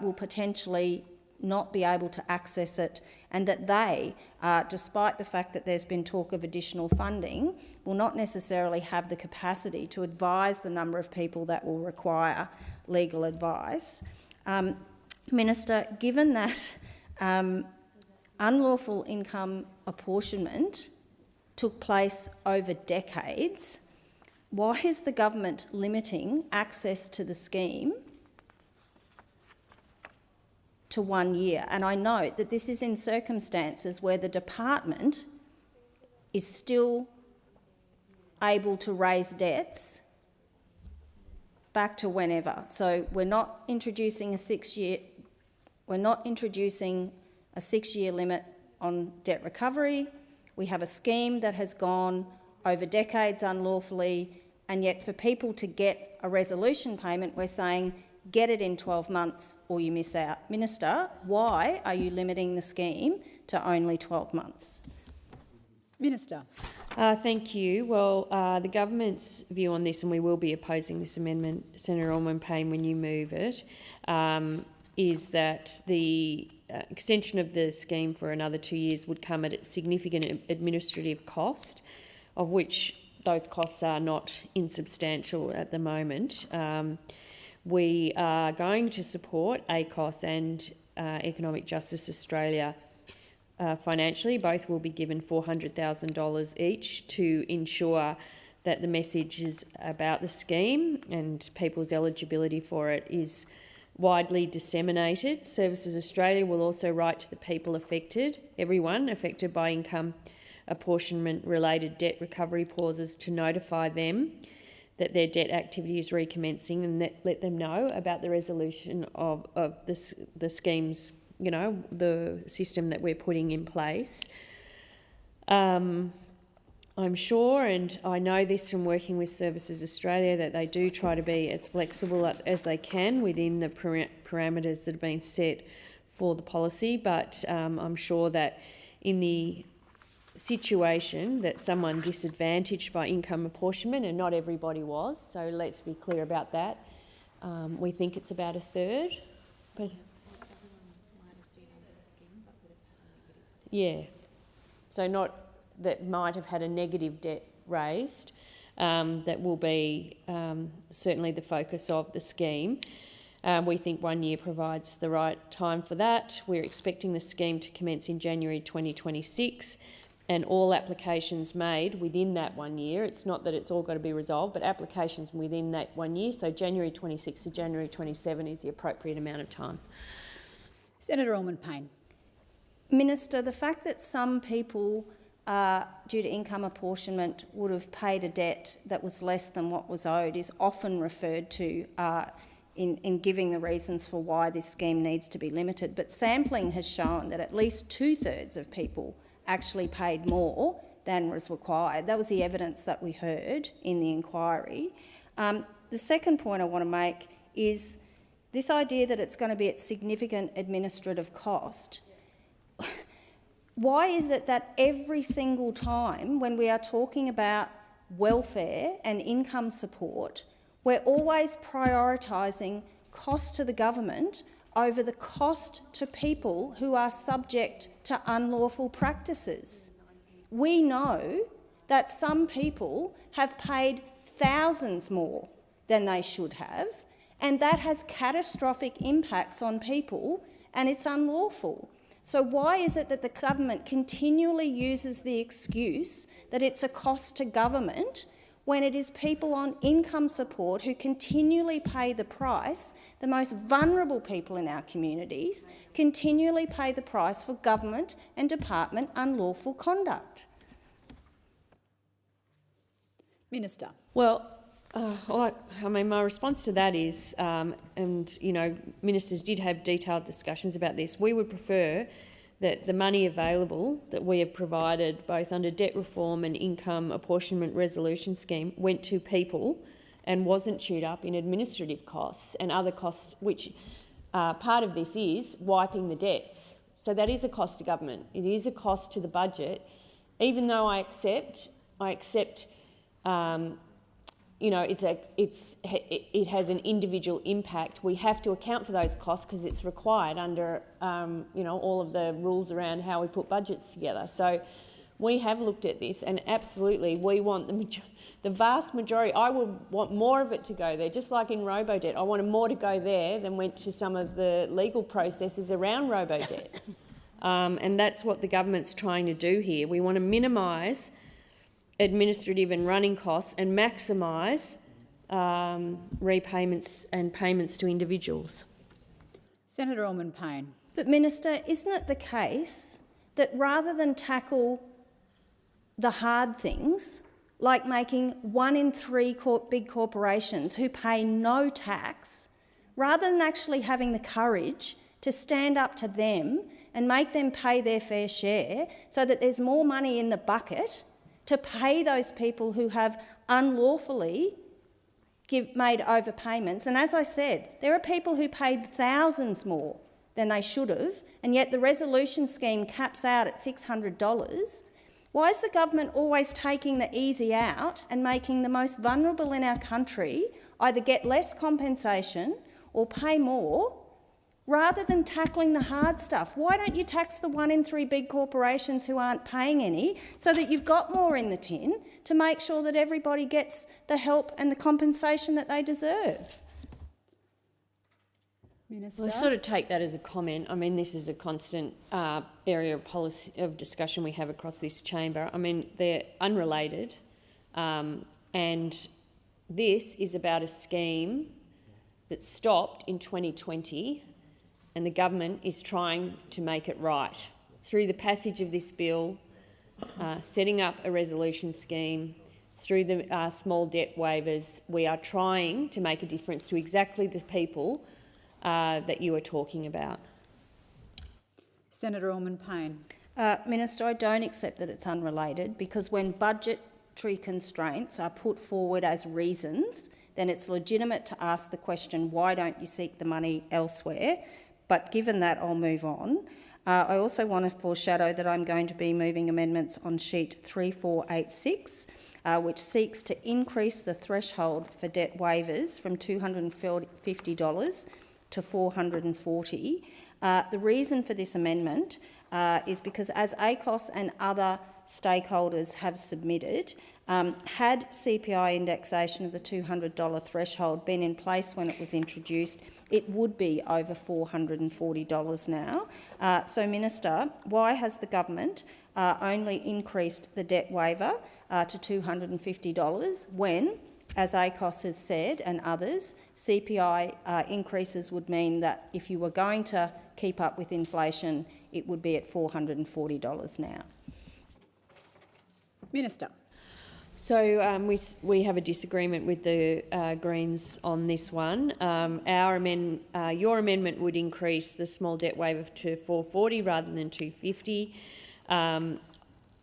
will potentially not be able to access it, and that they, despite the fact that there's been talk of additional funding, will not necessarily have the capacity to advise the number of people that will require legal advice. Minister, given that unlawful income apportionment took place over decades, why is the government limiting access to the scheme to 1 year? And I note that this is in circumstances where the department is still able to raise debts back to whenever. So we're not introducing a 6-year limit on debt recovery. We have a scheme that has gone over decades unlawfully, and yet for people to get a resolution payment, we're saying get it in 12 months or you miss out. Minister, why are you limiting the scheme to only 12 months? Minister. Thank you. Well, the government's view on this, and we will be opposing this amendment, Senator Ormond-Payne, when you move it, is that the extension of the scheme for another 2 years would come at a significant administrative cost, of which those costs are not insubstantial at the moment. We are going to support ACOS and Economic Justice Australia financially. Both will be given $400,000 each to ensure that the messages about the scheme and people's eligibility for it is widely disseminated. Services Australia will also write to the people affected, everyone affected by income apportionment-related debt recovery pauses, to notify them that their debt activity is recommencing, and let them know about the resolution of the schemes, the system that we're putting in place. I'm sure, and I know this from working with Services Australia, that they do try to be as flexible as they can within the parameters that have been set for the policy, but I'm sure that in the situation that someone disadvantaged by income apportionment, and not everybody was, so let's be clear about that, we think it's about a third, but yeah, so not that might have had a negative debt raised, that will be certainly the focus of the scheme. We think 1 year provides the right time for that. We're expecting the scheme to commence in January 2026, and all applications made within that 1 year, it's not that it's all got to be resolved, but applications within that 1 year, so January 26 to January 27 is the appropriate amount of time. Senator Ormond-Payne. Minister, the fact that some people due to income apportionment would have paid a debt that was less than what was owed is often referred to in giving the reasons for why this scheme needs to be limited. But sampling has shown that at least 2/3 of people actually paid more than was required. That was the evidence that we heard in the inquiry. The second point I want to make is this idea that it's going to be at significant administrative cost. Why is it that every single time when we are talking about welfare and income support, we're always prioritising cost to the government over the cost to people who are subject to unlawful practices? We know that some people have paid thousands more than they should have, and that has catastrophic impacts on people, and it's unlawful. So why is it that the government continually uses the excuse that it's a cost to government when it is people on income support who continually pay the price? The most vulnerable people in our communities continually pay the price for government and department unlawful conduct. Minister. Well, I mean, my response to that is, and you know, ministers did have detailed discussions about this. We would prefer that the money available that we have provided, both under debt reform and income apportionment resolution scheme, went to people and wasn't chewed up in administrative costs and other costs, which part of this is wiping the debts. So that is a cost to government. It is a cost to the budget, even though I accept. You know, it has an individual impact. We have to account for those costs because it's required under, you know, all of the rules around how we put budgets together. So we have looked at this, and absolutely we want the vast majority. I would want more of it to go there, just like in robo-debt. I wanted more to go there than went to some of the legal processes around robo-debt. And that's what the government's trying to do here. We want to minimise administrative and running costs and maximise repayments and payments to individuals. Senator Orman-Payne. But Minister, isn't it the case that rather than tackle the hard things, like making 1 in 3 big corporations who pay no tax, rather than actually having the courage to stand up to them and make them pay their fair share so that there's more money in the bucket to pay those people who have unlawfully made overpayments? And as I said, there are people who paid thousands more than they should have, and yet the resolution scheme caps out at $600. Why is the government always taking the easy out and making the most vulnerable in our country either get less compensation or pay more, rather than tackling the hard stuff? Why don't you tax the 1 in 3 big corporations who aren't paying any so that you've got more in the tin to make sure that everybody gets the help and the compensation that they deserve? Minister. Well, I sort of take that as a comment. I mean, this is a constant area of policy of discussion we have across this chamber. I mean, they're unrelated, and this is about a scheme that stopped in 2020, and the government is trying to make it right through the passage of this bill, setting up a resolution scheme, through the small debt waivers. We are trying to make a difference to exactly the people that you are talking about. Senator Orman-Payne. Minister, I don't accept that it's unrelated, because when budgetary constraints are put forward as reasons, then it's legitimate to ask the question, why don't you seek the money elsewhere? But given that, I'll move on. I also want to foreshadow that I'm going to be moving amendments on sheet 3486, which seeks to increase the threshold for debt waivers from $250 to $440. The reason for this amendment is because, as ACOS and other stakeholders have submitted, had CPI indexation of the $200 threshold been in place when it was introduced, it would be over $440 now. So, Minister, why has the government only increased the debt waiver to $250 when, as ACOS has said and others, CPI increases would mean that if you were going to keep up with inflation, it would be at $440 now? Minister. So we have a disagreement with the Greens on this one. Your amendment would increase the small debt waiver to $440 rather than $250.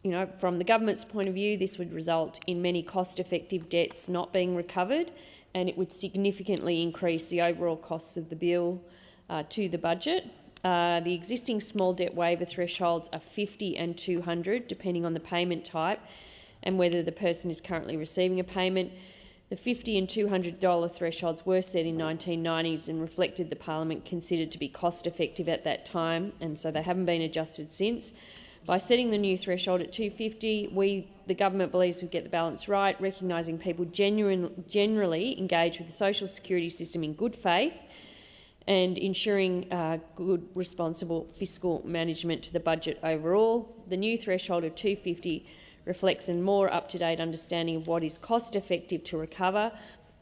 You know, from the government's point of view, this would result in many cost-effective debts not being recovered, and it would significantly increase the overall costs of the bill to the budget. The existing small debt waiver thresholds are $50 and $200, depending on the payment type and whether the person is currently receiving a payment. The $50 and $200 thresholds were set in 1990s and reflected the Parliament considered to be cost-effective at that time, and so they haven't been adjusted since. By setting the new threshold at $250, the government believes we get the balance right, recognising people generally engage with the social security system in good faith and ensuring good, responsible fiscal management to the budget overall. The new threshold of $250 reflects a more up-to-date understanding of what is cost-effective to recover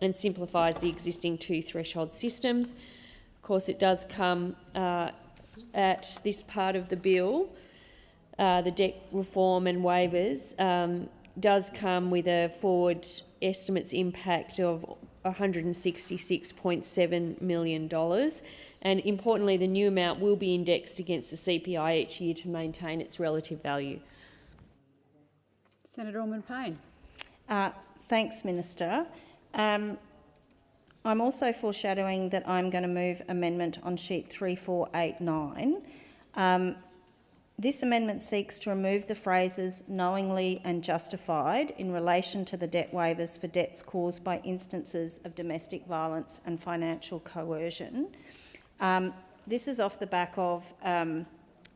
and simplifies the existing two threshold systems. Of course, it does come at this part of the bill, the debt reform and waivers, does come with a forward estimates impact of $166.7 million. And importantly, the new amount will be indexed against the CPI each year to maintain its relative value. Senator Ormond-Payne. Thanks, Minister. I'm also foreshadowing that I'm going to move amendment on sheet 3489. This amendment seeks to remove the phrases knowingly and justified in relation to the debt waivers for debts caused by instances of domestic violence and financial coercion. This is off the back of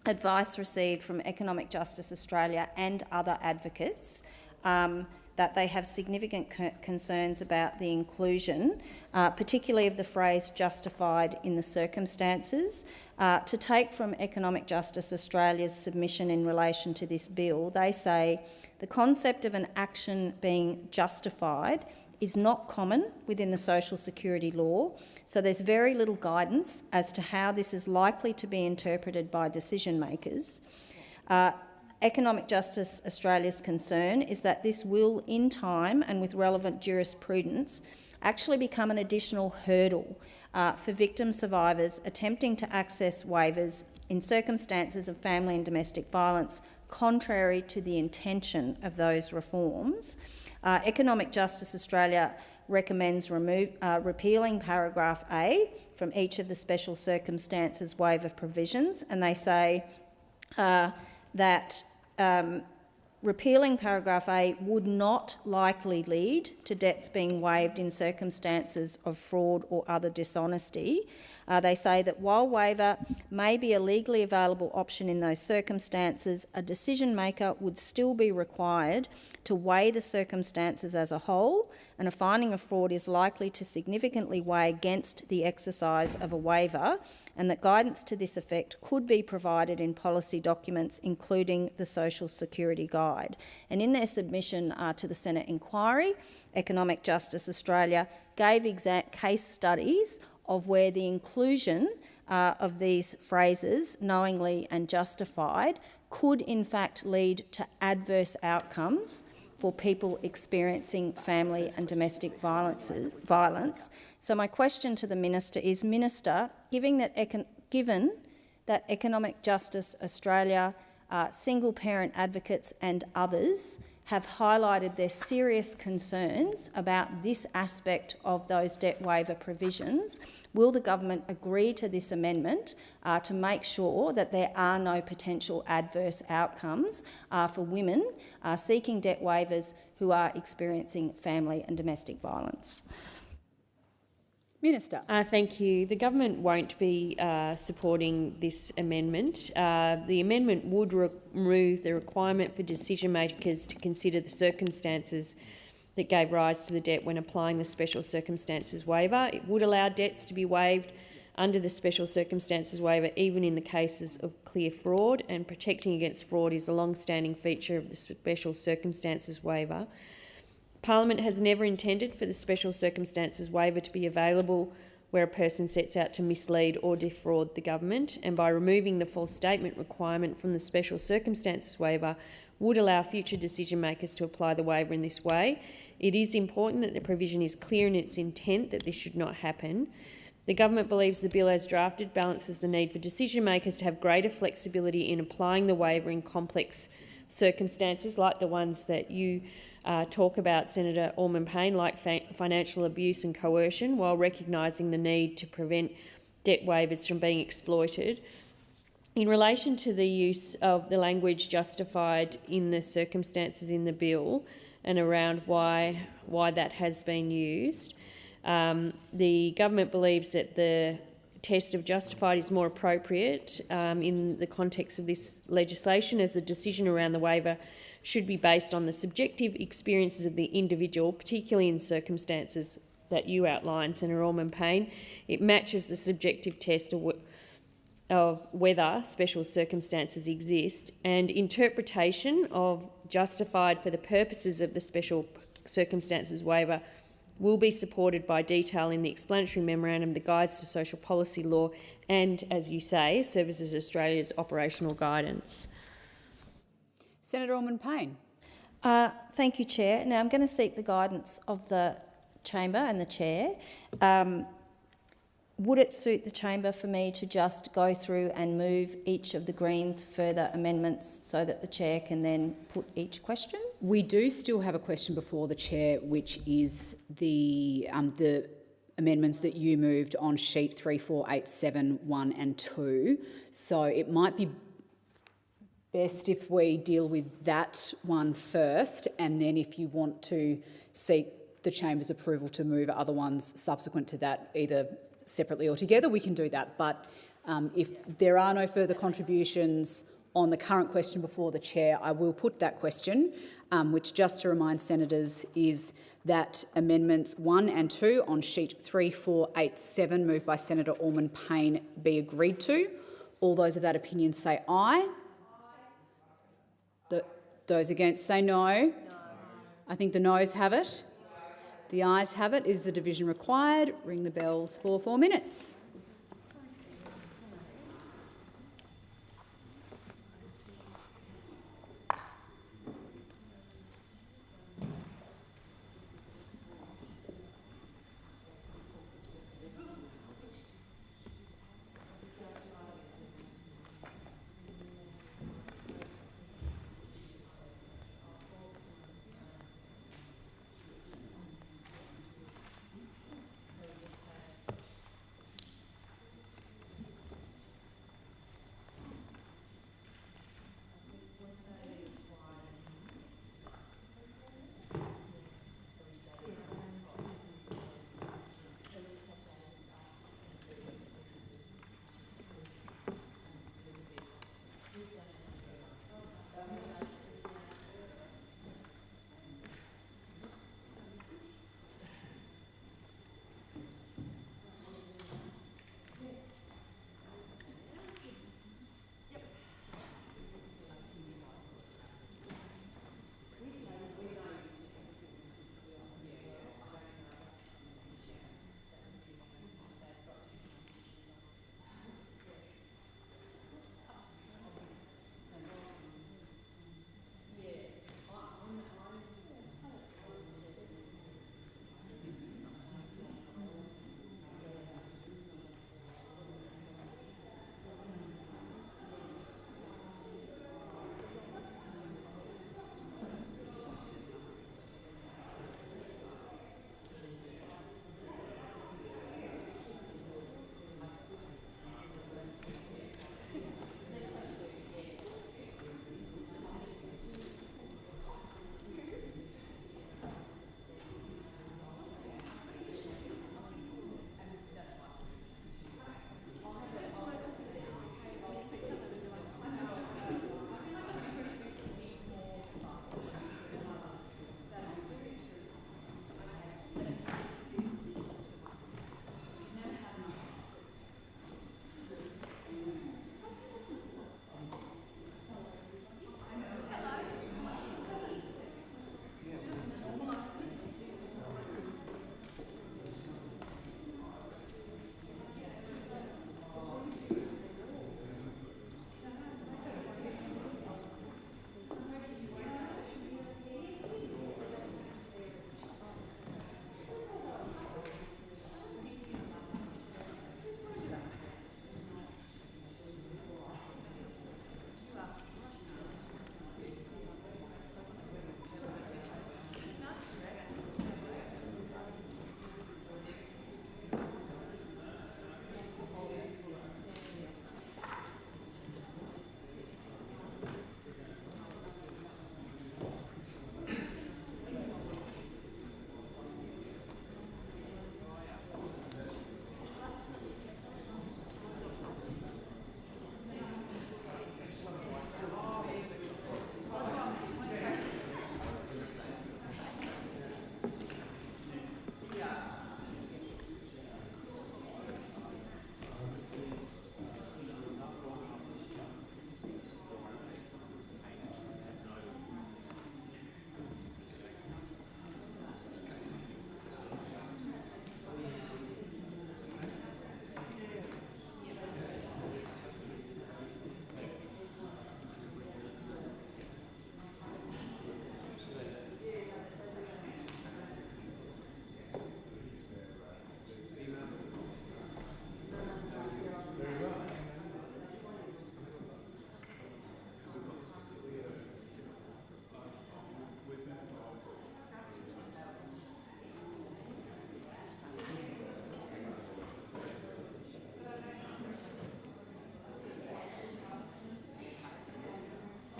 advice received from Economic Justice Australia and other advocates that they have significant concerns about the inclusion, particularly of the phrase justified in the circumstances. To take from Economic Justice Australia's submission in relation to this bill, they say the concept of an action being justified is not common within the social security law, so there's very little guidance as to how this is likely to be interpreted by decision makers. Economic Justice Australia's concern is that this will, in time and with relevant jurisprudence, actually become an additional hurdle for victim survivors attempting to access waivers in circumstances of family and domestic violence contrary to the intention of those reforms. Economic Justice Australia recommends repealing paragraph A from each of the special circumstances waiver provisions, and they say that repealing paragraph A would not likely lead to debts being waived in circumstances of fraud or other dishonesty. They say that while waiver may be a legally available option in those circumstances, a decision maker would still be required to weigh the circumstances as a whole, and a finding of fraud is likely to significantly weigh against the exercise of a waiver, and that guidance to this effect could be provided in policy documents, including the Social Security Guide. And in their submission to the Senate inquiry, Economic Justice Australia gave case studies of where the inclusion of these phrases, knowingly and justified, could in fact lead to adverse outcomes for people experiencing family and domestic violence. So my question to the Minister is, Minister, given that Economic Justice Australia, single parent advocates and others have highlighted their serious concerns about this aspect of those debt waiver provisions, will the government agree to this amendment to make sure that there are no potential adverse outcomes for women seeking debt waivers who are experiencing family and domestic violence? Minister. Thank you. The government won't be supporting this amendment. The amendment would remove the requirement for decision makers to consider the circumstances that gave rise to the debt when applying the special circumstances waiver. It would allow debts to be waived under the special circumstances waiver even in the cases of clear fraud, and protecting against fraud is a long-standing feature of the special circumstances waiver. Parliament has never intended for the special circumstances waiver to be available where a person sets out to mislead or defraud the government, and by removing the false statement requirement from the special circumstances waiver would allow future decision makers to apply the waiver in this way. It is important that the provision is clear in its intent that this should not happen. The government believes the bill as drafted balances the need for decision makers to have greater flexibility in applying the waiver in complex circumstances like the ones that you talk about, Senator Orman-Payne, like financial abuse and coercion, while recognising the need to prevent debt waivers from being exploited. In relation to the use of the language justified in the circumstances in the bill and around why that has been used, the government believes that the test of justified is more appropriate in the context of this legislation, as the decision around the waiver should be based on the subjective experiences of the individual, particularly in circumstances that you outlined, Senator Orman-Payne. It matches the subjective test of whether special circumstances exist, and interpretation of justified for the purposes of the special circumstances waiver will be supported by detail in the explanatory memorandum, the Guides to Social Policy Law, and, as you say, Services Australia's operational guidance. Senator Orman-Payne. Thank you, Chair. Now I'm going to seek the guidance of the chamber and the chair. Would it suit the chamber for me to just go through and move each of the Greens' further amendments so that the chair can then put each question? We do still have a question before the chair, which is the amendments that you moved on sheet 3487, 1 and 2. So it might be best if we deal with that one first, and then if you want to seek the chamber's approval to move other ones subsequent to that, either separately or together, we can do that. But if there are no further contributions on the current question before the chair, I will put that question, which, just to remind senators, is that amendments 1 and 2 on sheet 3487, moved by Senator Orman-Payne, be agreed to. All those of that opinion say aye. Those against say no. I think the noes have it. The ayes have it. Is the division required? Ring the bells for 4 minutes.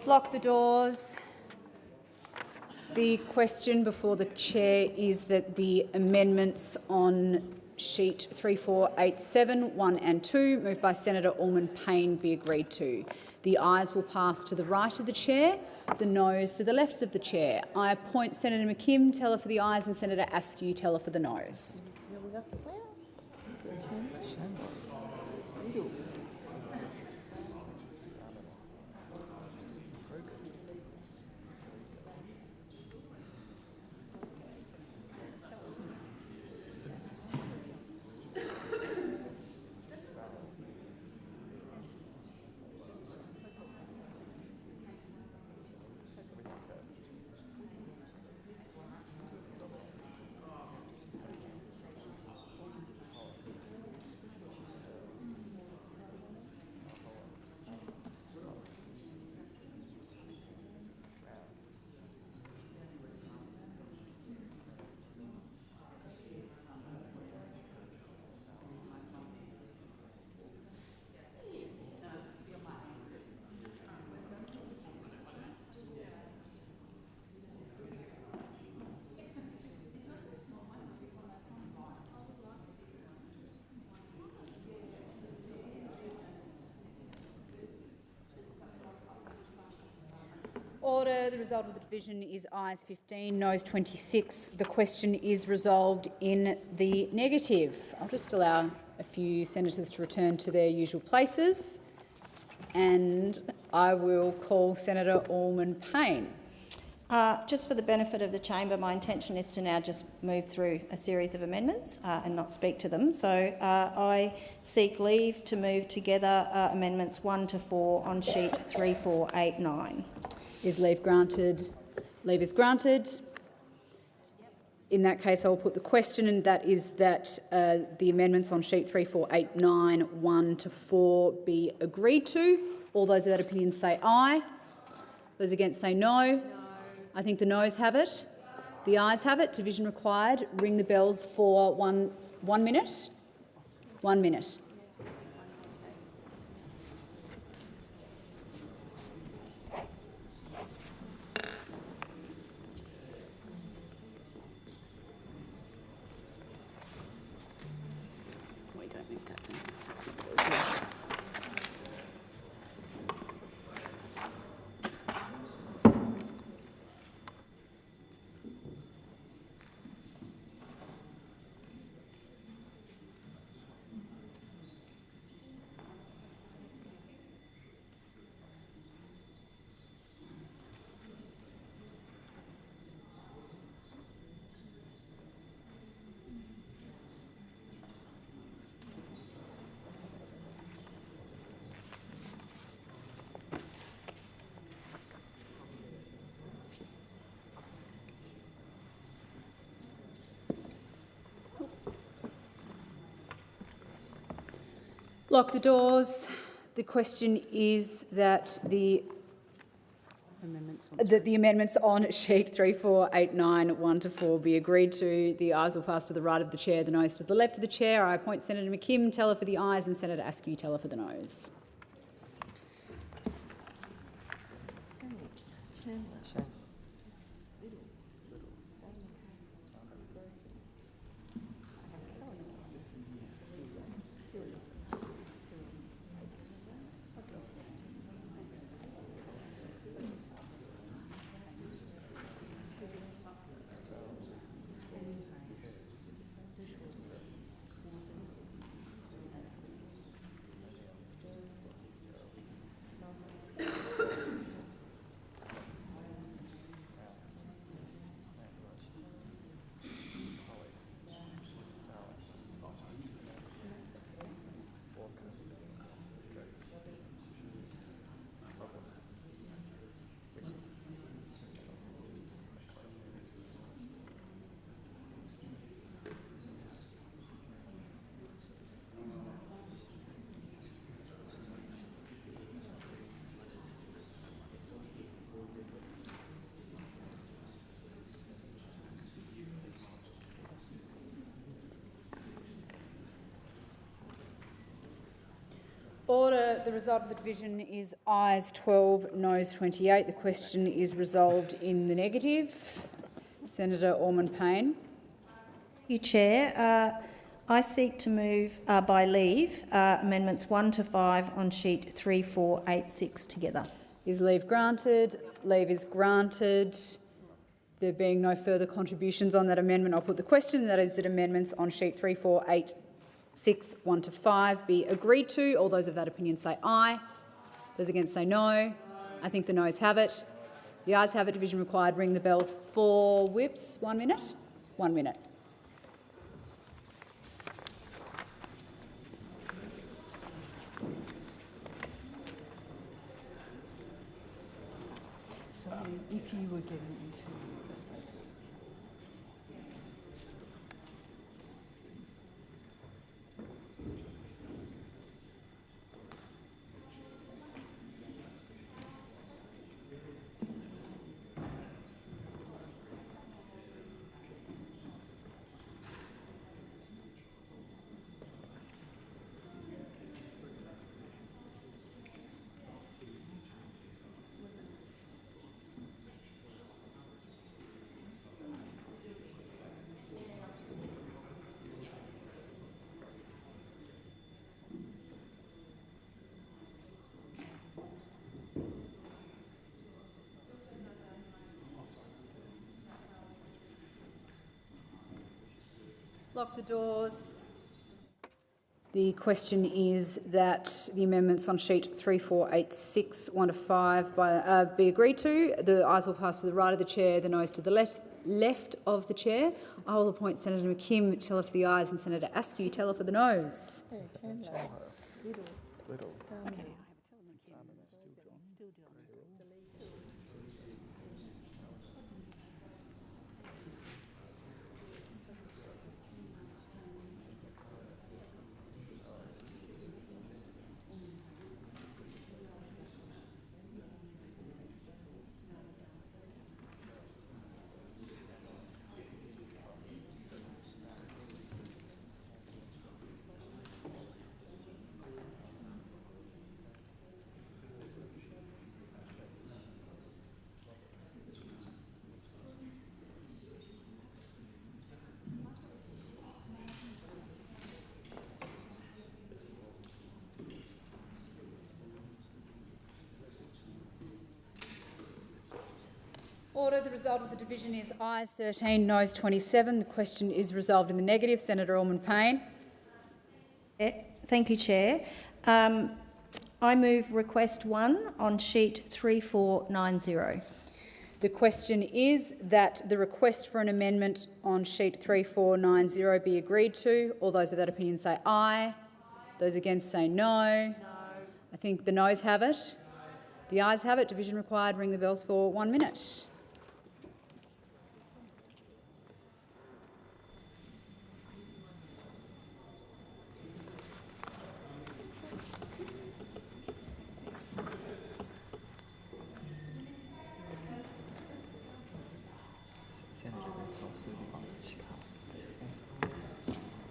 Lock the doors. The question before the chair is that the amendments on sheet 3487, 1 and 2, moved by Senator Allman-Payne, be agreed to. The ayes will pass to the right of the chair, the noes to the left of the chair. I appoint Senator McKim, teller for the ayes, and Senator Askew, teller for the noes. Order. The result of the division is ayes 15, noes 26. The question is resolved in the negative. I'll just allow a few senators to return to their usual places, and I will call Senator Allman-Payne. Just for the benefit of the chamber, my intention is to now just move through a series of amendments and not speak to them. So I seek leave to move together amendments 1 to 4 on sheet 3489. Is leave granted? Leave is granted. In that case, I will put the question, and that is that the amendments on sheet 3489, 1 to 4 be agreed to. All those of that opinion say aye. Those against say no. I think the noes have it. The ayes have it. Division required. Ring the bells for one minute. 1 minute. We don't need that then. That's not very good. Lock the doors. The question is that the amendments on sheet 3489, 1 to 4 be agreed to. The ayes will pass to the right of the chair, the noes to the left of the chair. I appoint Senator McKim, teller for the ayes, and Senator Askew, teller for the noes. Order. The result of the division is ayes 12, noes 28. The question is resolved in the negative. Senator Orman-Payne. Thank you, Chair. I seek to move by leave amendments 1 to 5 on sheet 3486 together. Is leave granted? Leave is granted. There being no further contributions on that amendment, I'll put the question, that is that amendments on sheet 3486 1 to 5 be agreed to. All those of that opinion say aye. Those against say no. I think the noes have it. The ayes have it. Division required. Ring the bells for whips. 1 minute. 1 minute. So if you were getting into the space. Lock the doors. The question is that the amendments on sheet 3486 1 to 5 be agreed to. The ayes will pass to the right of the chair, the noes to the left of the chair. I will appoint Senator McKim teller for the ayes and Senator Askew teller for the noes. Order. The result of the division is ayes 13, noes 27. The question is resolved in the negative. Senator Orman-Payne. Thank you, Chair. I move request 1 on sheet 3490. The question is that the request for an amendment on sheet 3490 be agreed to. All those of that opinion say aye. Those against say no. I think the noes have it. The ayes have it. Division required. Ring the bells for 1 minute.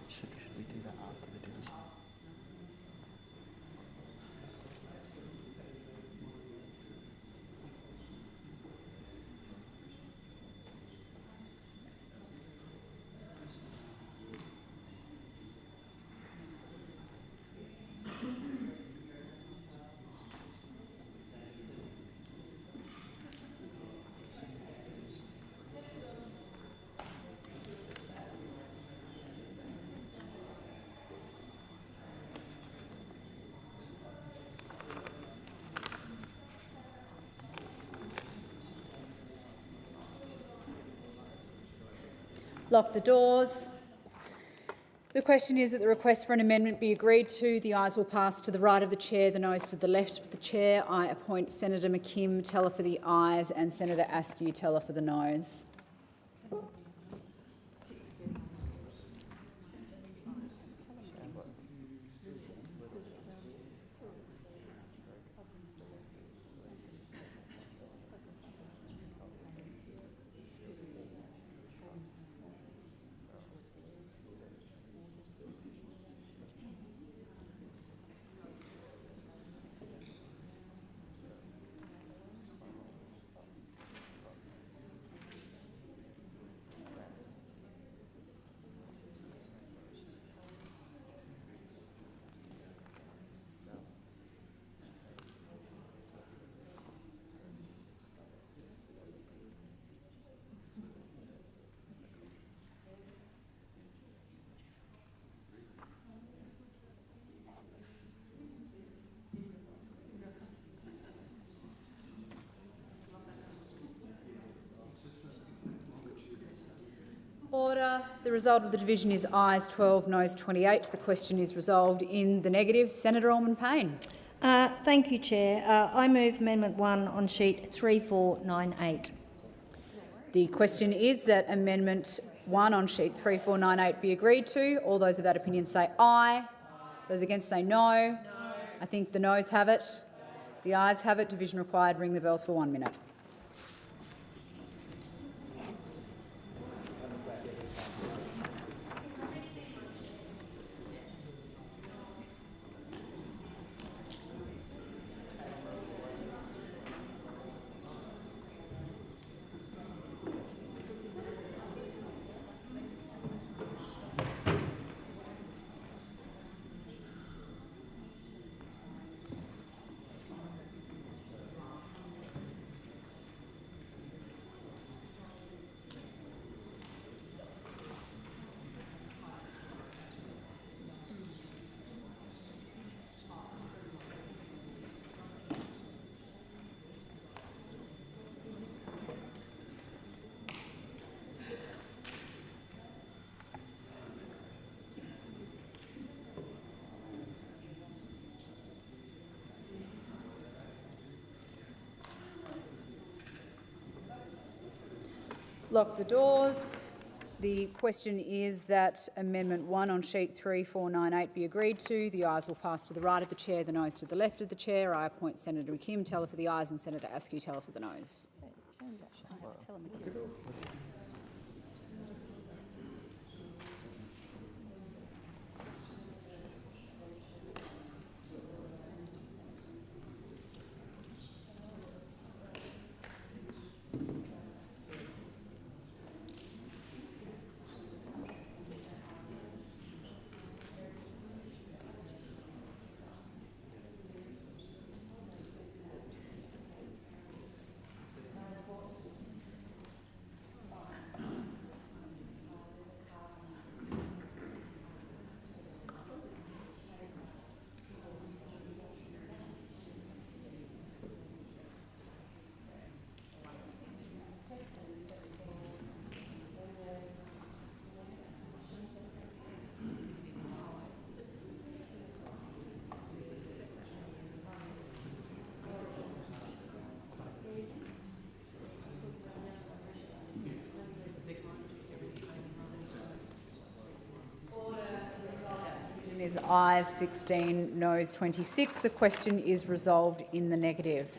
Should we do that after the division? Lock the doors. The question is that the request for an amendment be agreed to. The ayes will pass to the right of the chair, the noes to the left of the chair. I appoint Senator McKim teller for the ayes and Senator Askew teller for the noes. The result of the division is ayes 12, noes 28. The question is resolved in the negative. Senator Allman-Payne. Thank you, Chair. I move Amendment 1 on sheet 3498. The question is that Amendment 1 on sheet 3498 be agreed to. All those of that opinion say aye. Those against say no. I think the noes have it. The ayes have it. Division required. Ring the bells for 1 minute. Lock the doors. The question is that Amendment 1 on sheet 3498 be agreed to. The ayes will pass to the right of the chair, the noes to the left of the chair. I appoint Senator McKim, teller for the ayes, and Senator Askew, teller for the noes. Is ayes 16, noes 26. The question is resolved in the negative.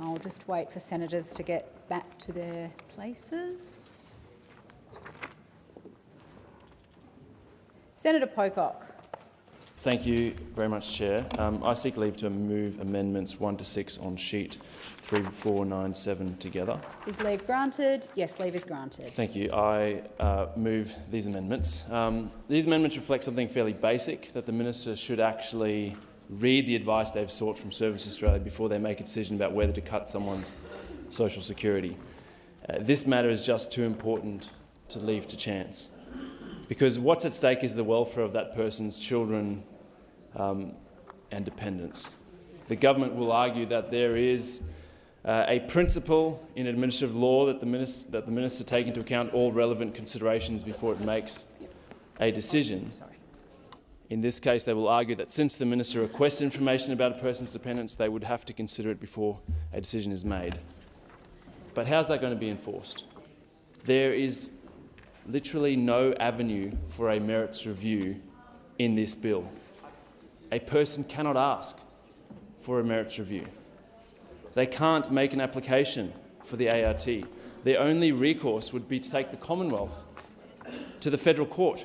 I'll just wait for senators to get back to their places. Senator Pocock. Thank you very much, Chair. I seek leave to move amendments 1 to 6 on sheet 3497 together. Is leave granted? Yes, leave is granted. Thank you. I move these amendments. These amendments reflect something fairly basic, that the Minister should actually read the advice they've sought from Service Australia before they make a decision about whether to cut someone's social security. This matter is just too important to leave to chance, because what's at stake is the welfare of that person's children and dependents. The government will argue that there is a principle in administrative law that the minister take into account all relevant considerations before it makes a decision. In this case, they will argue that since the minister requests information about a person's dependents, they would have to consider it before a decision is made. But how's that going to be enforced? There is literally no avenue for a merits review in this bill. A person cannot ask for a merits review. They can't make an application for the ART. Their only recourse would be to take the Commonwealth to the federal court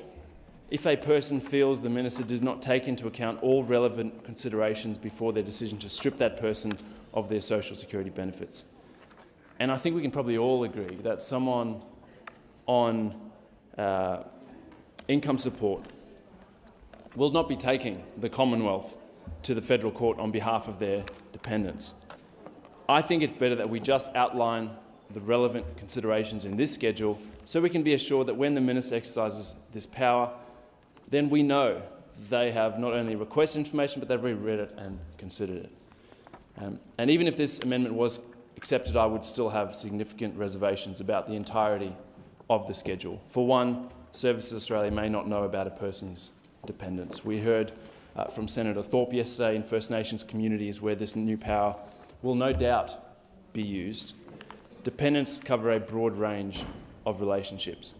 if a person feels the minister did not take into account all relevant considerations before their decision to strip that person of their social security benefits. And I think we can probably all agree that someone on income support will not be taking the Commonwealth to the federal court on behalf of their dependents. I think it's better that we just outline the relevant considerations in this schedule so we can be assured that when the minister exercises this power, then we know they have not only requested information, but they've read it and considered it. And even if this amendment was accepted, I would still have significant reservations about the entirety of the schedule. For one, Services Australia may not know about a person's dependents. We heard from Senator Thorpe yesterday in First Nations communities where this new power will no doubt be used. Dependents cover a broad range of relationships.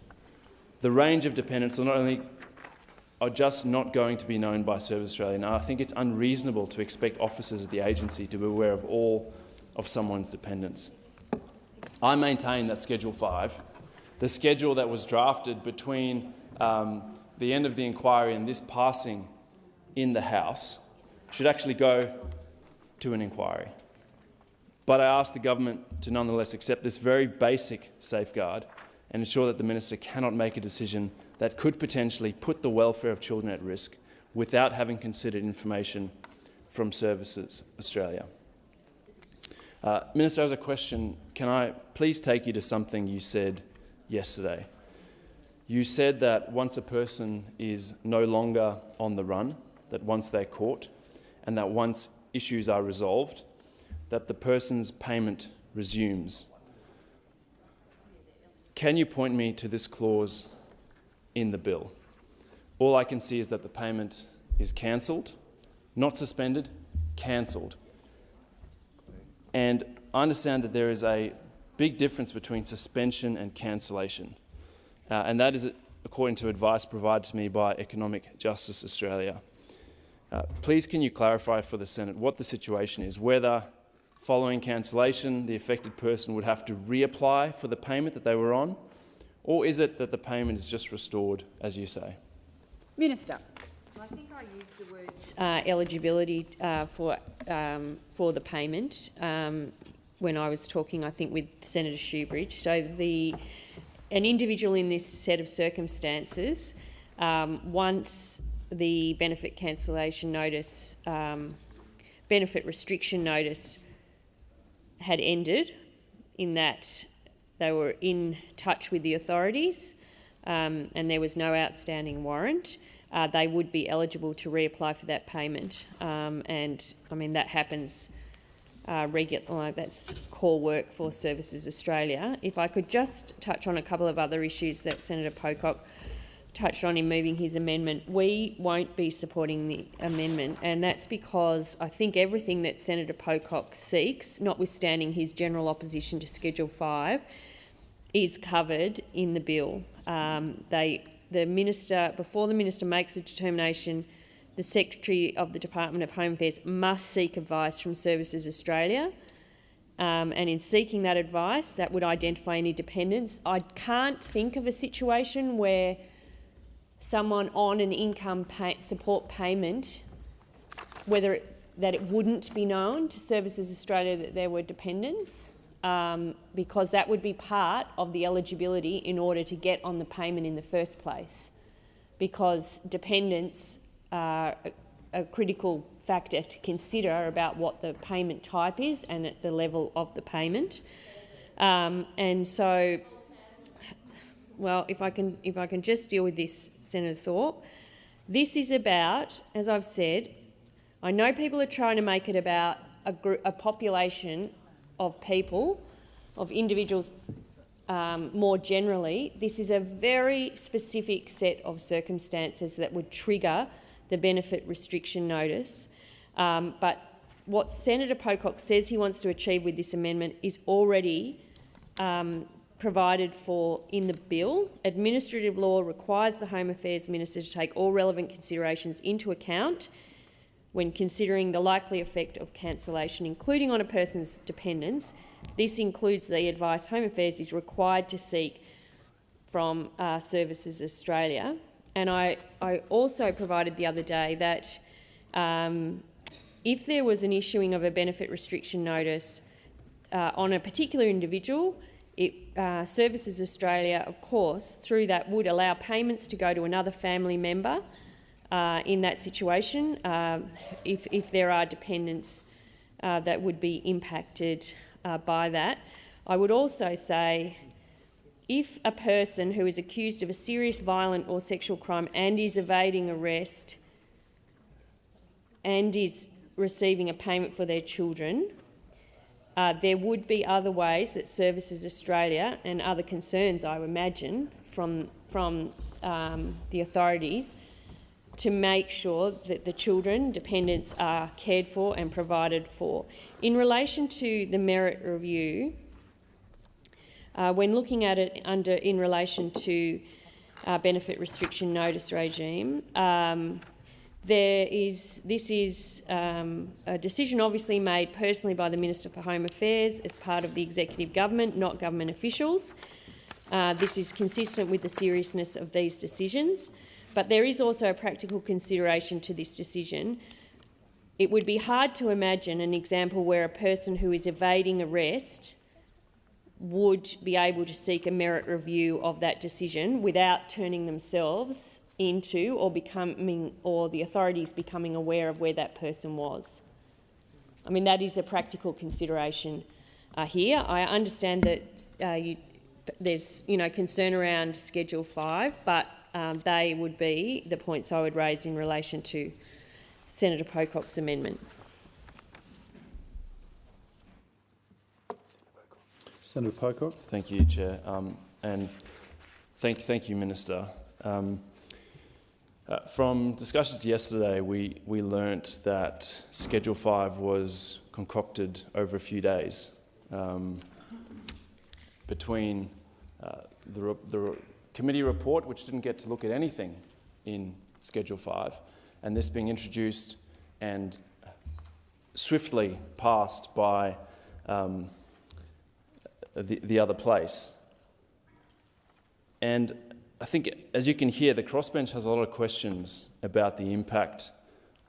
The range of dependents are just not going to be known by Services Australia. Now, I think it's unreasonable to expect officers at the agency to be aware of all of someone's dependents. I maintain that Schedule 5, the schedule that was drafted between the end of the inquiry and this passing in the House, should actually go to an inquiry. But I ask the government to nonetheless accept this very basic safeguard and ensure that the minister cannot make a decision that could potentially put the welfare of children at risk without having considered information from Services Australia. Minister, as a question, can I please take you to something you said yesterday? You said that once a person is no longer on the run, that once they're caught, and that once issues are resolved, that the person's payment resumes. Can you point me to this clause in the bill? All I can see is that the payment is cancelled, not suspended, cancelled. And I understand that there is a big difference between suspension and cancellation, and that is according to advice provided to me by Economic Justice Australia. Please can you clarify for the Senate what the situation is, whether following cancellation the affected person would have to reapply for the payment that they were on, or is it that the payment is just restored, as you say? Minister. I think I used the words eligibility for the payment when I was talking, I think, with Senator Shoebridge. So an individual in this set of circumstances, once the benefit cancellation notice, benefit restriction notice had ended, in that they were in touch with the authorities and there was no outstanding warrant, they would be eligible to reapply for that payment. And I mean, that happens regularly. That's core work for Services Australia. If I could just touch on a couple of other issues that Senator Pocock touched on in moving his amendment. We won't be supporting the amendment, and that's because I think everything that Senator Pocock seeks, notwithstanding his general opposition to Schedule 5, is covered in the bill. The minister, before the minister makes the determination, the Secretary of the Department of Home Affairs must seek advice from Services Australia, and in seeking that advice, that would identify any dependents. I can't think of a situation where someone on an income support payment, that it wouldn't be known to Services Australia that there were dependents, because that would be part of the eligibility in order to get on the payment in the first place, because dependents are a critical factor to consider about what the payment type is and at the level of the payment. And so, well, if I can just deal with this, Senator Thorpe, this is about, as I've said, I know people are trying to make it about a population of people, of individuals more generally. This is a very specific set of circumstances that would trigger the benefit restriction notice. But what Senator Pocock says he wants to achieve with this amendment is already provided for in the bill. Administrative law requires the Home Affairs Minister to take all relevant considerations into account when considering the likely effect of cancellation, including on a person's dependents. This includes the advice Home Affairs is required to seek from Services Australia. And I also provided the other day that if there was an issuing of a benefit restriction notice on a particular individual, Services Australia, of course, through that would allow payments to go to another family member in that situation if there are dependents that would be impacted by that. I would also say, if a person who is accused of a serious violent or sexual crime and is evading arrest and is receiving a payment for their children, there would be other ways that Services Australia, and other concerns, I would imagine, from the authorities to make sure that the children, dependents, are cared for and provided for. In relation to the merit review, when looking at it in relation to benefit restriction notice regime, this is a decision obviously made personally by the Minister for Home Affairs as part of the executive government, not government officials. This is consistent with the seriousness of these decisions, but there is also a practical consideration to this decision. It would be hard to imagine an example where a person who is evading arrest would be able to seek a merit review of that decision without turning themselves into or the authorities becoming aware of where that person was. I mean, that is a practical consideration here. I understand that there's concern around Schedule 5, but they would be the points I would raise in relation to Senator Pocock's amendment. Senator Pocock. Thank you, Chair, and thank you, Minister. From discussions yesterday, we learnt that Schedule 5 was concocted over a few days between the committee report, which didn't get to look at anything in Schedule 5, and this being introduced and swiftly passed by the other place. And I think, as you can hear, the crossbench has a lot of questions about the impact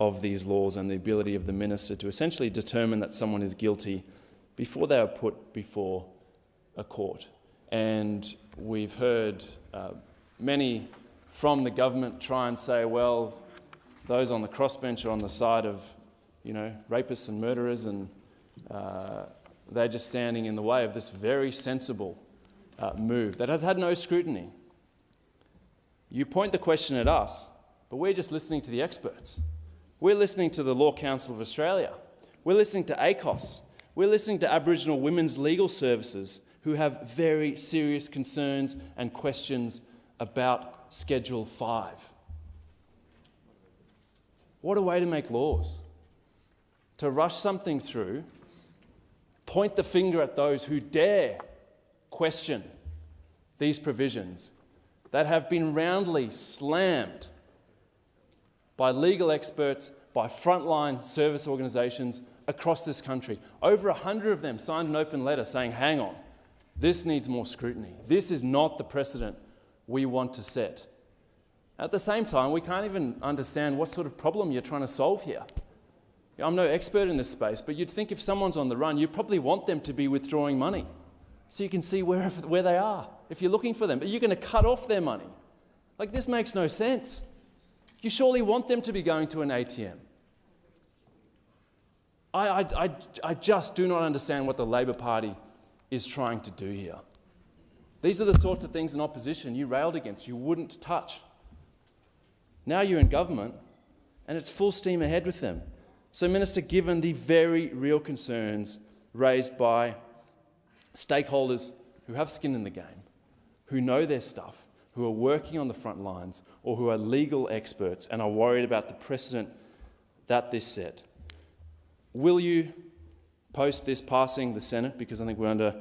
of these laws and the ability of the minister to essentially determine that someone is guilty before they are put before a court. And we've heard many from the government try and say, well, those on the crossbench are on the side of, rapists and murderers, and they're just standing in the way of this very sensible move that has had no scrutiny. You point the question at us, but we're just listening to the experts. We're listening to the Law Council of Australia. We're listening to ACOS. We're listening to Aboriginal Women's Legal Services, who have very serious concerns and questions about Schedule 5. What a way to make laws. To rush something through, point the finger at those who dare question these provisions that have been roundly slammed by legal experts, by frontline service organisations across this country. Over 100 of them signed an open letter saying, hang on, this needs more scrutiny. This is not the precedent we want to set. At the same time, we can't even understand what sort of problem you're trying to solve here. I'm no expert in this space, but you'd think if someone's on the run, you probably want them to be withdrawing money so you can see where they are, if you're looking for them. But you're going to cut off their money. Like, this makes no sense. You surely want them to be going to an ATM. I just do not understand what the Labor Party is trying to do here. These are the sorts of things in opposition you railed against, you wouldn't touch. Now you're in government and it's full steam ahead with them. So, Minister, given the very real concerns raised by stakeholders who have skin in the game, who know their stuff, who are working on the front lines, or who are legal experts and are worried about the precedent that this set, will you, post this passing the Senate, because I think we're under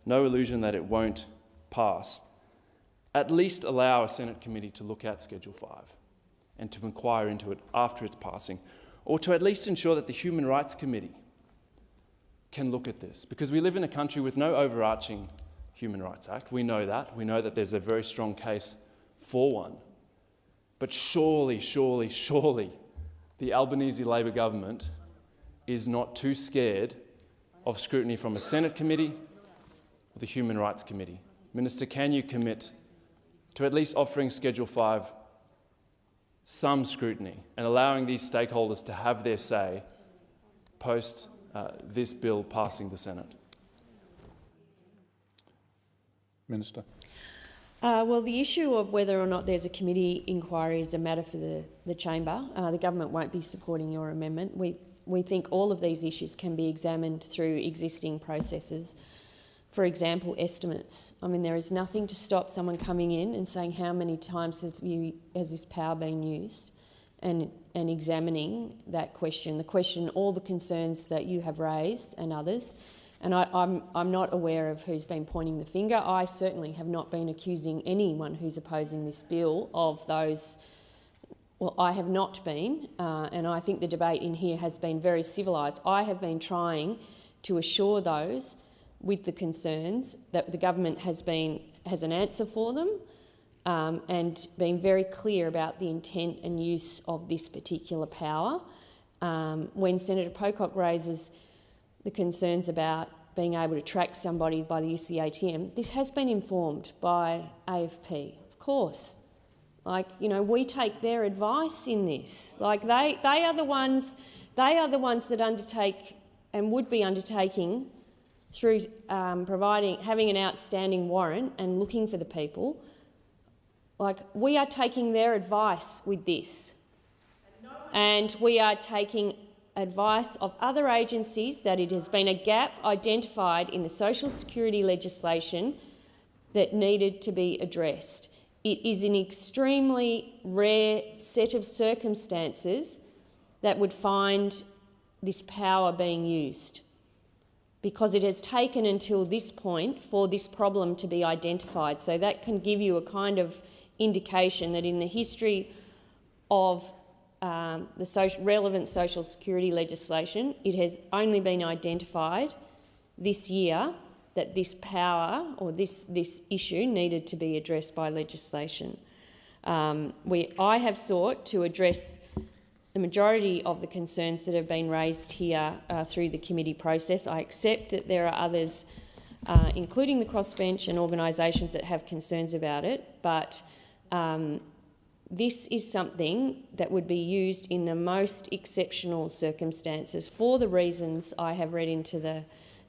no illusion that it won't pass, at least allow a Senate committee to look at Schedule 5 and to inquire into it after its passing, or to at least ensure that the Human Rights Committee can look at this? Because we live in a country with no overarching Human Rights Act. We know that. We know that there's a very strong case for one. But surely, the Albanese Labor government is not too scared of scrutiny from a Senate committee or the Human Rights Committee. Minister, can you commit to at least offering Schedule 5 some scrutiny and allowing these stakeholders to have their say post this bill passing the Senate? Minister. Well, the issue of whether or not there's a committee inquiry is a matter for the chamber. The government won't be supporting your amendment. We think all of these issues can be examined through existing processes for example, estimates. I mean, there is nothing to stop someone coming in and saying how many times has this power been used, and examining that question, all the concerns that you have raised and others. And I'm not aware of who's been pointing the finger. I certainly have not been accusing anyone who's opposing this bill of those. Well, I have not been, and I think the debate in here has been very civilised. I have been trying to assure those with the concerns that the government has an answer for them, and been very clear about the intent and use of this particular power. When Senator Pocock raises the concerns about being able to track somebody by the use of the ATM, this has been informed by AFP, of course. Like, you know, we take their advice in this. Like, they are the ones that undertake and would be undertaking through having an outstanding warrant and looking for the people. Like, we are taking their advice with this. And we are taking advice of other agencies that it has been a gap identified in the social security legislation that needed to be addressed. It is an extremely rare set of circumstances that would find this power being used, because it has taken until this point for this problem to be identified. So that can give you a kind of indication that in the history of the relevant social security legislation, it has only been identified this year that this power or this issue needed to be addressed by legislation. I have sought to address the majority of the concerns that have been raised here through the committee process. I accept that there are others, including the crossbench and organisations, that have concerns about it, but this is something that would be used in the most exceptional circumstances for the reasons I have read into the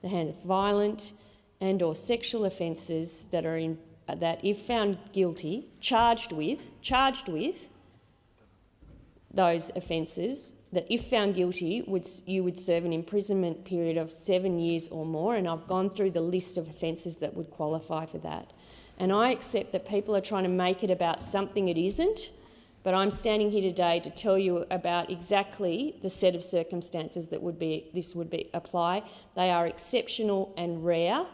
hands of violent and or sexual offences that if found guilty, charged with those offences, that if found guilty, you would serve an imprisonment period of 7 years or more, and I've gone through the list of offences that would qualify for that. And I accept that people are trying to make it about something it isn't, but I'm standing here today to tell you about exactly the set of circumstances that this would apply. They are exceptional and rare,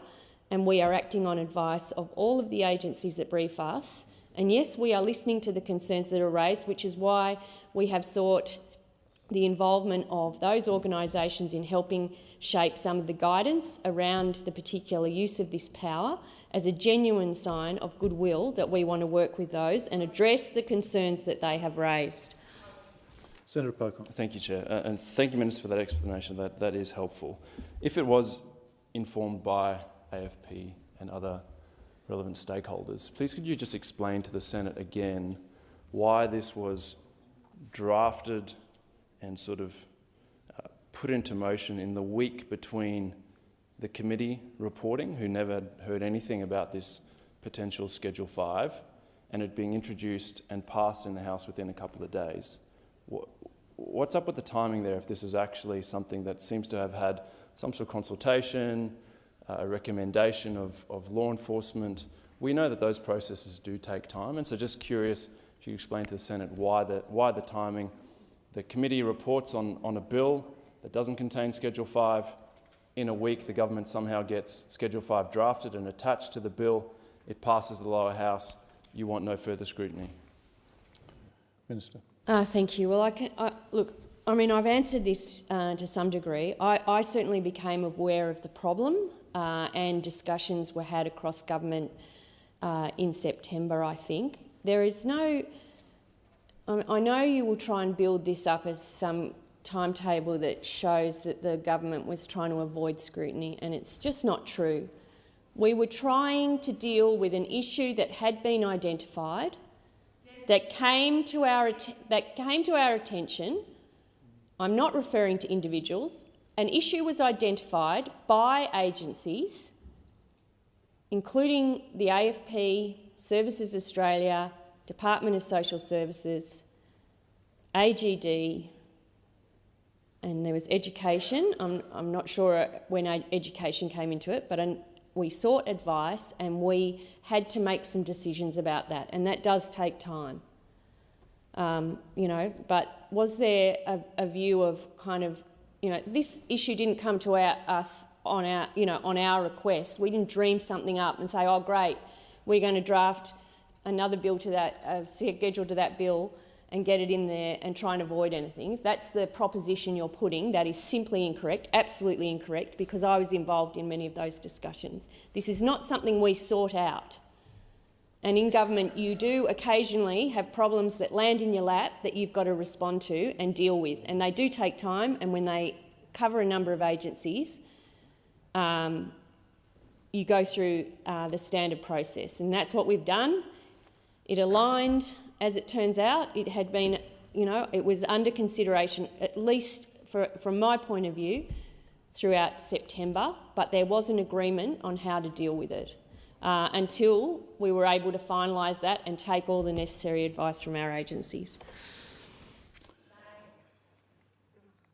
and we are acting on advice of all of the agencies that brief us. And yes, we are listening to the concerns that are raised, which is why we have sought the involvement of those organisations in helping shape some of the guidance around the particular use of this power, as a genuine sign of goodwill that we want to work with those and address the concerns that they have raised. Senator Pocock. Thank you, Chair, and thank you, Minister, for that explanation. That is helpful. If it was informed by AFP and other relevant stakeholders, please could you just explain to the Senate again why this was drafted and sort of put into motion in the week between the committee reporting, who never heard anything about this potential Schedule 5, and it being introduced and passed in the House within a couple of days. What's up with the timing there if this is actually something that seems to have had some sort of consultation, a recommendation of law enforcement? We know that those processes do take time, and so just curious if you explain to the Senate why the timing. The committee reports on a bill that doesn't contain Schedule 5. In a week, the government somehow gets Schedule 5 drafted and attached to the bill. It passes the lower house. You want no further scrutiny. Minister. Thank you. Well, I've answered this to some degree. I certainly became aware of the problem and discussions were had across government in September, I think. There is no... I know you will try and build this up as some timetable that shows that the government was trying to avoid scrutiny, and it's just not true. We were trying to deal with an issue that had been identified, that came to our attention. I'm not referring to individuals. An issue was identified by agencies, including the AFP, Services Australia, Department of Social Services, AGD, and there was education. I'm not sure when education came into it, but we sought advice and we had to make some decisions about that, and that does take time. You know, but was there a view of kind of, you know, this issue didn't come to us on our, you know, on our request. We didn't dream something up and say, oh great, we're going to draft another bill to that, schedule to that bill and get it in there and try and avoid anything. If that's the proposition you're putting, that is simply incorrect, absolutely incorrect, because I was involved in many of those discussions. This is not something we sought out. And in government, you do occasionally have problems that land in your lap that you've got to respond to and deal with. And they do take time, and when they cover a number of agencies, you go through the standard process. And that's what we've done. It aligned, as it turns out. It had been, you know, it was under consideration, at least from my point of view, throughout September, but there was an agreement on how to deal with it. Until we were able to finalise that and take all the necessary advice from our agencies.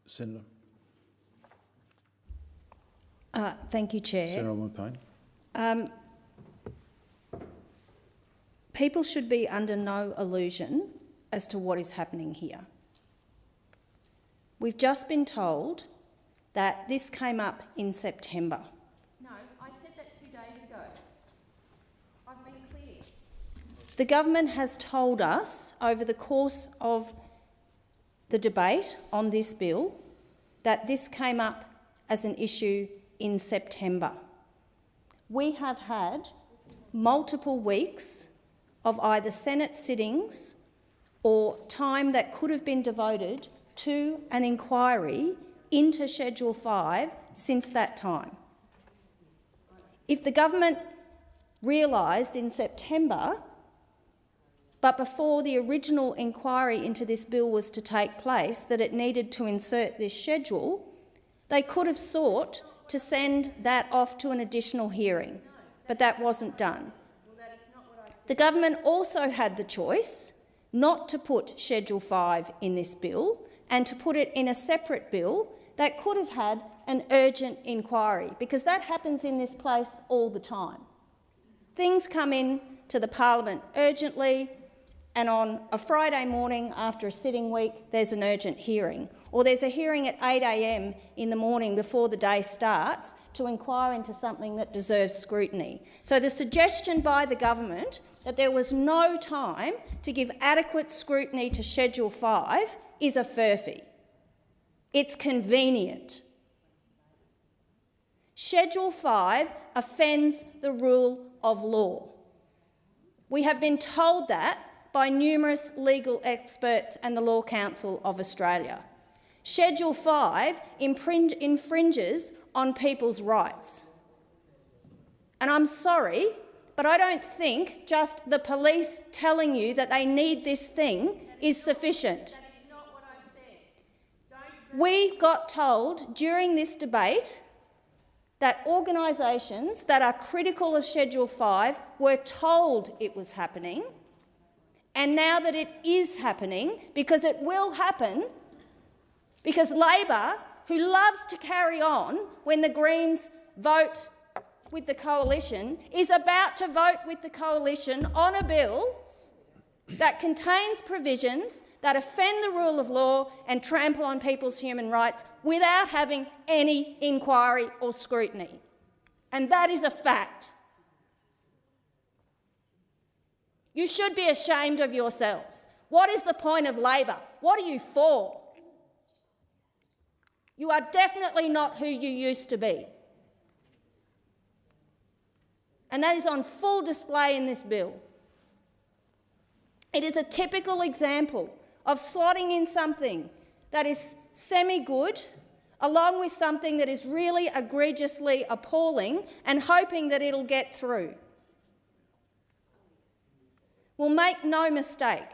Senator. Thank you, Chair. Senator Payne. People should be under no illusion as to what is happening here. We've just been told that this came up in September. No, I said that 2 days ago. I've been clear. The government has told us over the course of the debate on this bill that this came up as an issue in September. We have had multiple weeks of either Senate sittings or time that could have been devoted to an inquiry into Schedule 5 since that time. If the government realised in September, but before the original inquiry into this bill was to take place, that it needed to insert this schedule, they could have sought to send that off to an additional hearing, but that wasn't done. The government also had the choice not to put Schedule 5 in this bill and to put it in a separate bill that could have had an urgent inquiry, because that happens in this place all the time. Things come in to the Parliament urgently, and on a Friday morning after a sitting week there's an urgent hearing, or there's a hearing at 8 a.m. in the morning before the day starts to inquire into something that deserves scrutiny. So the suggestion by the government that there was no time to give adequate scrutiny to Schedule 5 is a furphy. It's convenient. Schedule 5 offends the rule of law. We have been told that by numerous legal experts and the Law Council of Australia. Schedule 5 infringes on people's rights. And I'm sorry, but I don't think just the police telling you that they need this thing is sufficient. That is not what I said. We got told during this debate that organisations that are critical of Schedule 5 were told it was happening, and now that it is happening, because it will happen, because Labor, who loves to carry on when the Greens vote with the coalition, is about to vote with the coalition on a bill that contains provisions that offend the rule of law and trample on people's human rights without having any inquiry or scrutiny. And that is a fact. You should be ashamed of yourselves. What is the point of Labor? What are you for? You are definitely not who you used to be. And that is on full display in this bill. It is a typical example of slotting in something that is semi-good along with something that is really egregiously appalling and hoping that it'll get through. Well, make no mistake,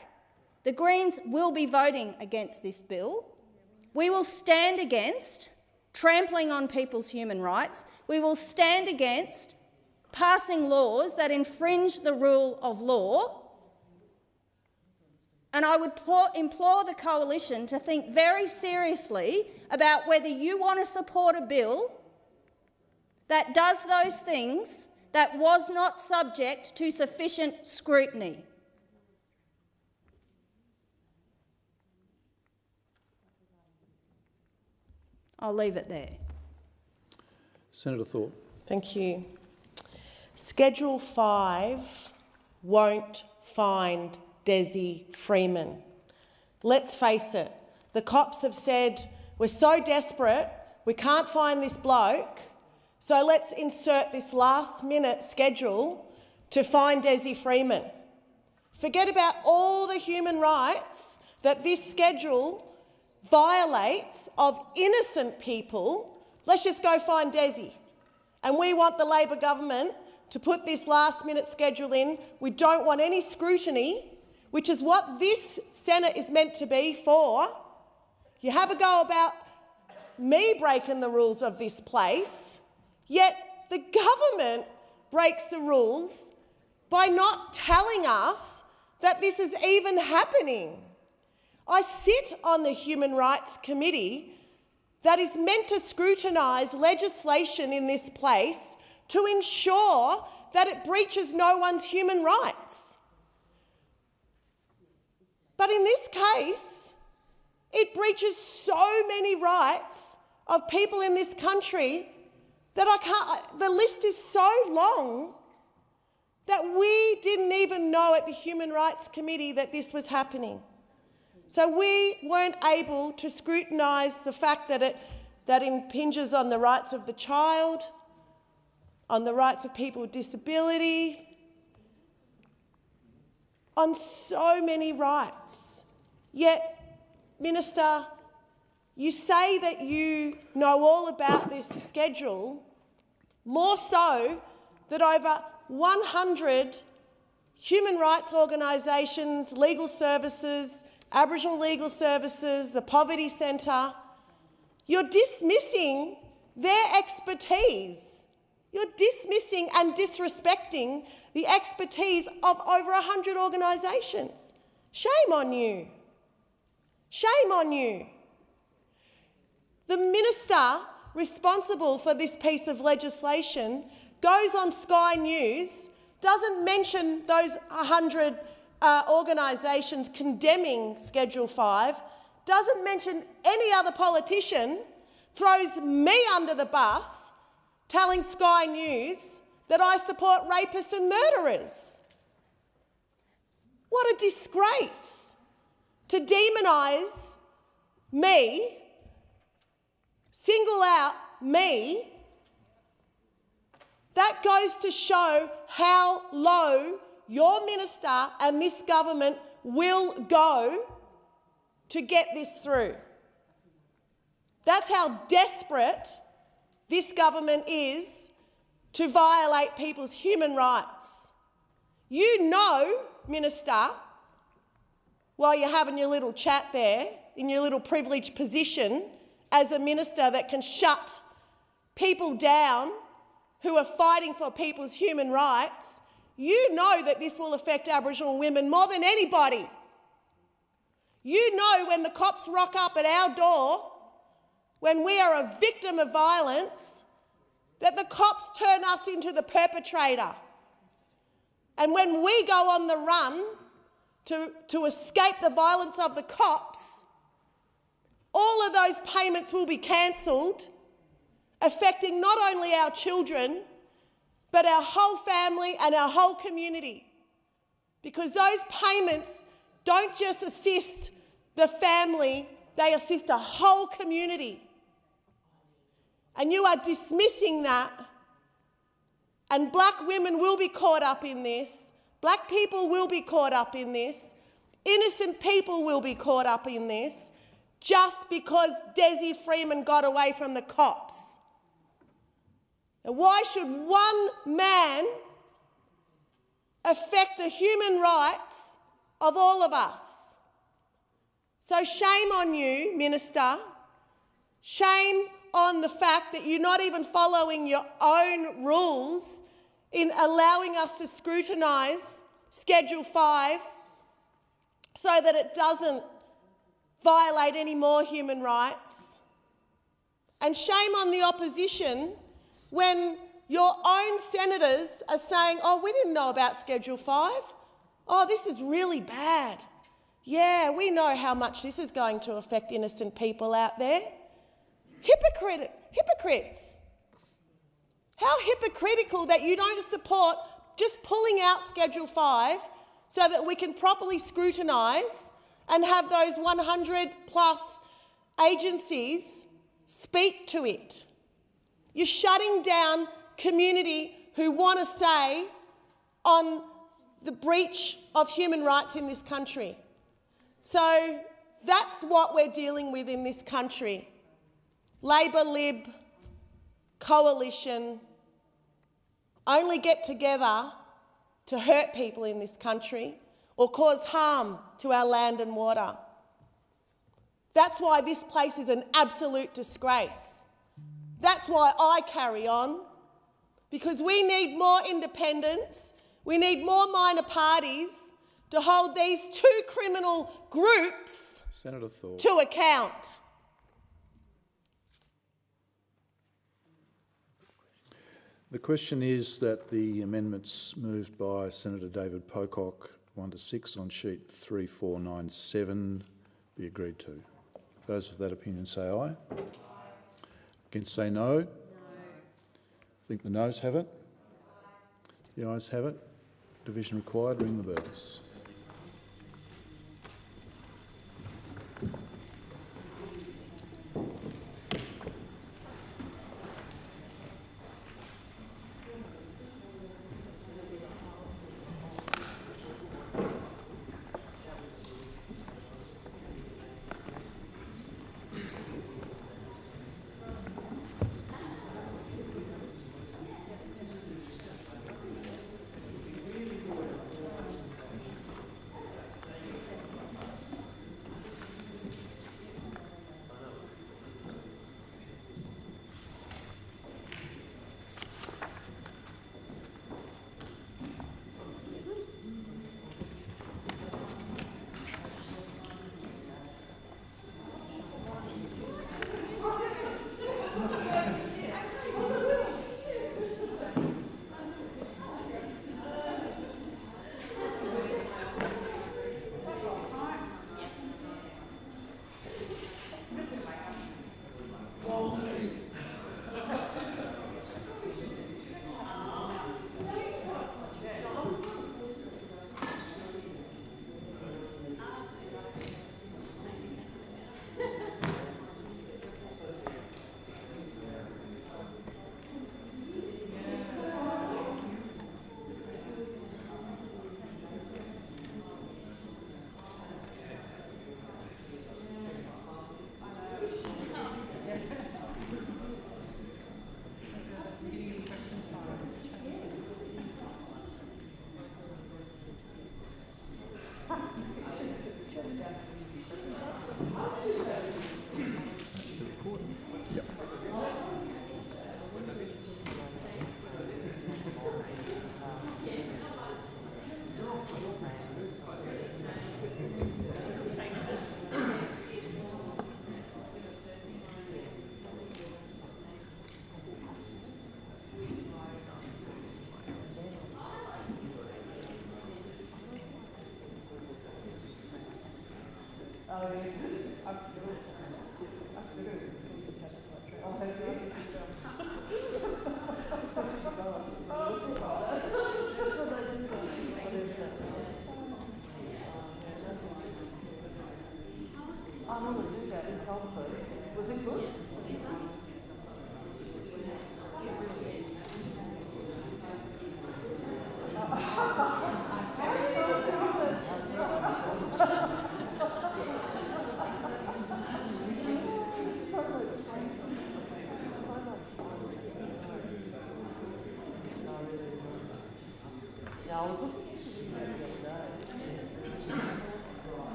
the Greens will be voting against this bill. We will stand against trampling on people's human rights. We will stand against passing laws that infringe the rule of law. And I would implore the coalition to think very seriously about whether you want to support a bill that does those things that was not subject to sufficient scrutiny. I'll leave it there. Senator Thorpe. Thank you. Schedule 5 won't find Desi Freeman. Let's face it, the cops have said, we're so desperate, we can't find this bloke, so let's insert this last-minute schedule to find Desi Freeman. Forget about all the human rights that this schedule violates of innocent people. Let's just go find Desi. And we want the Labor government to put this last-minute schedule in. We don't want any scrutiny, which is what this Senate is meant to be for. You have a go about me breaking the rules of this place, yet the government breaks the rules by not telling us that this is even happening. I sit on the Human Rights Committee that is meant to scrutinise legislation in this place to ensure that it breaches no one's human rights. But in this case, it breaches so many rights of people in this country that the list is so long that we didn't even know at the Human Rights Committee that this was happening. So we weren't able to scrutinise the fact that that impinges on the rights of the child, on the rights of people with disability, on so many rights. Yet, Minister, you say that you know all about this schedule, more so that over 100 human rights organisations, legal services, Aboriginal Legal Services, the Poverty Centre, you're dismissing their expertise. You're dismissing and disrespecting the expertise of over 100 organisations. Shame on you. Shame on you. The minister responsible for this piece of legislation goes on Sky News, doesn't mention those 100 organisations condemning Schedule 5, doesn't mention any other politician, throws me under the bus, telling Sky News that I support rapists and murderers. What a disgrace to demonise me, single out me. That goes to show how low your minister and this government will go to get this through. That's how desperate this government is to violate people's human rights. You know, Minister, while you're having your little chat there, in your little privileged position as a minister that can shut people down who are fighting for people's human rights, you know that this will affect Aboriginal women more than anybody. You know when the cops rock up at our door, when we are a victim of violence, that the cops turn us into the perpetrator. And when we go on the run to escape the violence of the cops, all of those payments will be cancelled, affecting not only our children, but our whole family and our whole community. Because those payments don't just assist the family, they assist a whole community. And you are dismissing that. And black women will be caught up in this. Black people will be caught up in this. Innocent people will be caught up in this just because Desi Freeman got away from the cops. And why should one man affect the human rights of all of us? So shame on you, Minister. Shame on the fact that you're not even following your own rules in allowing us to scrutinise Schedule 5 so that it doesn't violate any more human rights. And shame on the opposition when your own senators are saying, oh, we didn't know about Schedule 5. Oh, this is really bad. Yeah, we know how much this is going to affect innocent people out there. Hypocrites. How hypocritical that you don't support just pulling out Schedule 5 so that we can properly scrutinise and have those 100 plus agencies speak to it. You're shutting down community who want to say on the breach of human rights in this country. So that's what we're dealing with in this country. Labor, Lib, coalition, only get together to hurt people in this country or cause harm to our land and water. That's why this place is an absolute disgrace. That's why I carry on, because we need more independence, we need more minor parties to hold these two criminal groups Senator Thorpe to account. The question is that the amendments moved by Senator David Pocock 1 to 6 on sheet 3497 be agreed to. Those of that opinion say aye. Against say no. I think the noes have it. The ayes have it. Division required. Ring the bells.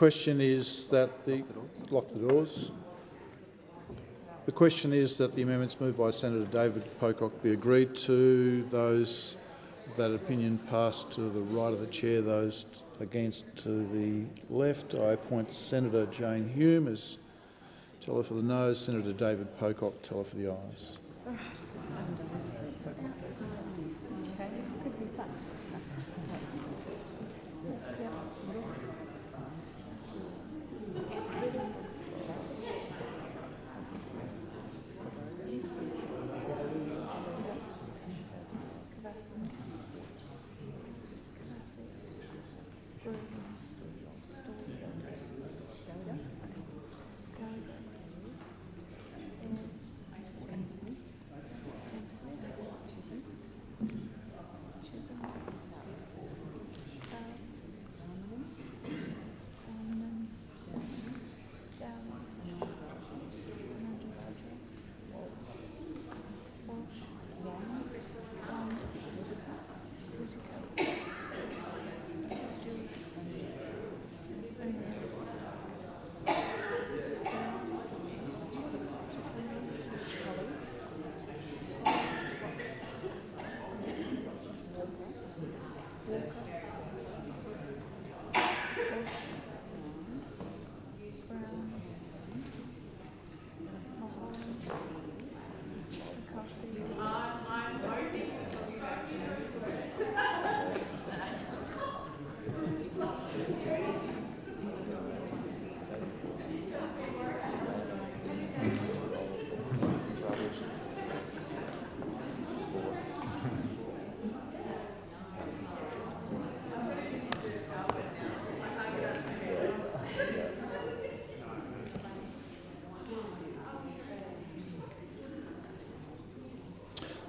question is that lock the doors. The question is that the amendments moved by Senator David Pocock be agreed to. Those of that opinion pass to the right of the chair. Those against to the left. I appoint Senator Jane Hume as teller for the noes, Senator David Pocock teller for the ayes.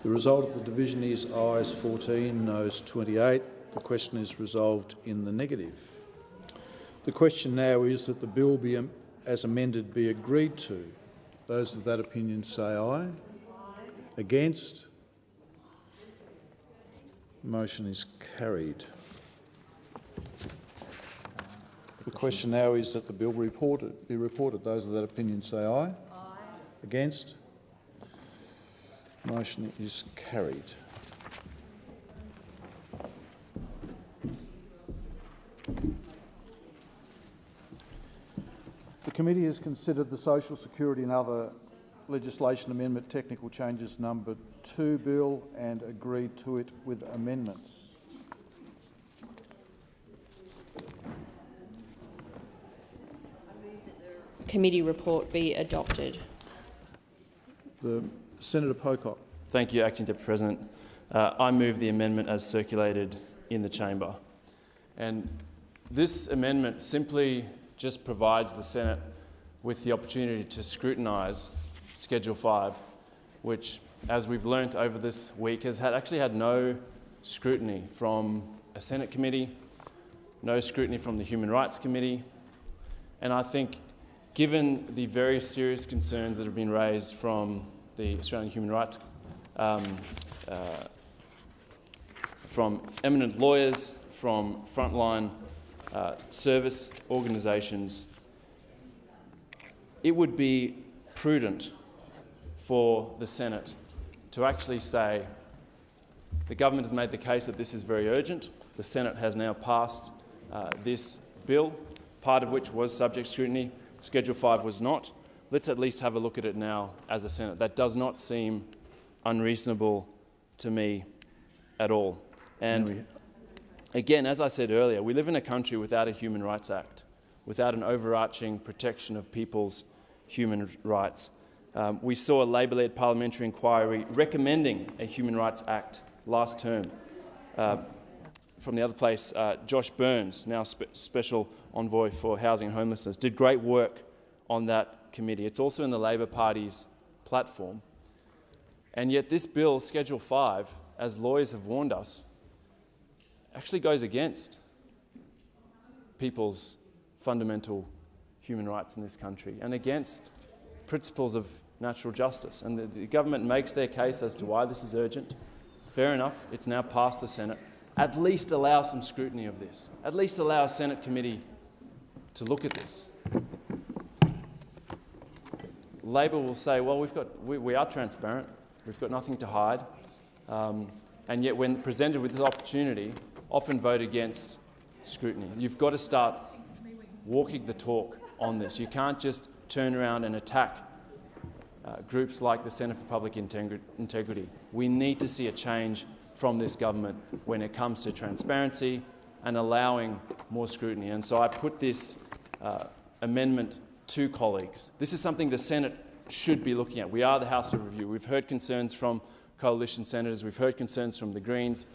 The result of the division is ayes 14, noes 28. The question is resolved in the negative. The question now is that the bill be, as amended be agreed to. Those of that opinion say aye. Against? Motion is carried. The question now is that the bill be reported. Those of that opinion say aye. Aye. Against? Motion is carried. The committee has considered the Social Security and other legislation amendment technical changes number 2 bill and agreed to it with amendments. Committee report be adopted. Senator Pocock. Thank you, Acting Deputy President. I move the amendment as circulated in the chamber. And this amendment simply just provides the Senate with the opportunity to scrutinise Schedule 5, which, as we've learnt over this week, has actually had no scrutiny from a Senate committee, no scrutiny from the Human Rights Committee. And I think, given the very serious concerns that have been raised from the Australian Human Rights, from eminent lawyers, from frontline service organisations, it would be prudent for the Senate to actually say the government has made the case that this is very urgent. The Senate has now passed this bill, part of which was subject to scrutiny. Schedule 5 was not. Let's at least have a look at it now as a Senate. That does not seem unreasonable to me at all. And again, as I said earlier, we live in a country without a Human Rights Act, without an overarching protection of people's human rights. We saw a Labor-led parliamentary inquiry recommending a Human Rights Act last term. From the other place, Josh Burns, now Special Envoy for Housing and Homelessness, did great work on that committee. It's also in the Labor Party's platform. And yet this bill, Schedule 5, as lawyers have warned us, actually goes against people's fundamental human rights in this country and against principles of natural justice. And the government makes their case as to why this is urgent. Fair enough, it's now passed the Senate. At least allow some scrutiny of this. At least allow a Senate committee to look at this. Labor will say, well, we are transparent, we've got nothing to hide, and yet when presented with this opportunity, often vote against scrutiny. You've got to start walking the talk on this. You can't just turn around and attack groups like the Centre for Public Integrity. We need to see a change from this government when it comes to transparency and allowing more scrutiny. And so I put this amendment to colleagues. This is something the Senate should be looking at. We are the House of Review. We've heard concerns from coalition senators, we've heard concerns from the Greens,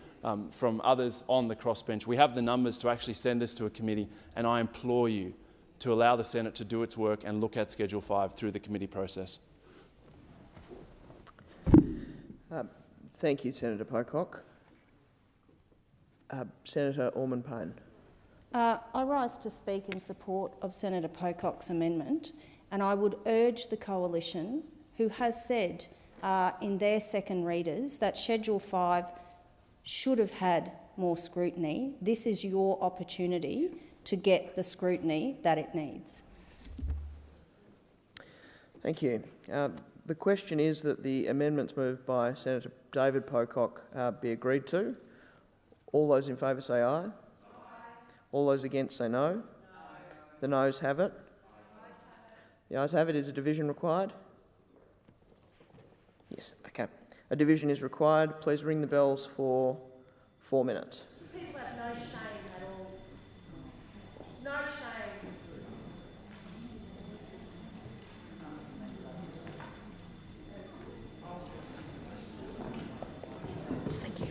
from others on the crossbench. We have the numbers to actually send this to a committee, and I implore you to allow the Senate to do its work and look at Schedule 5 through the committee process. Thank you, Senator Pocock. Senator Orman-Payne. I rise to speak in support of Senator Pocock's amendment, and I would urge the Coalition, who has said in their second readers that Schedule 5 should have had more scrutiny. This is your opportunity to get the scrutiny that it needs. Thank you. The question is that the amendments moved by Senator David Pocock be agreed to. All those in favour say aye. Aye. All those against say no. The noes have it. The ayes have it. Is a division required? Yes, okay. A division is required. Please ring the bells for 4 minutes. People have no shame at all. No shame. Thank you.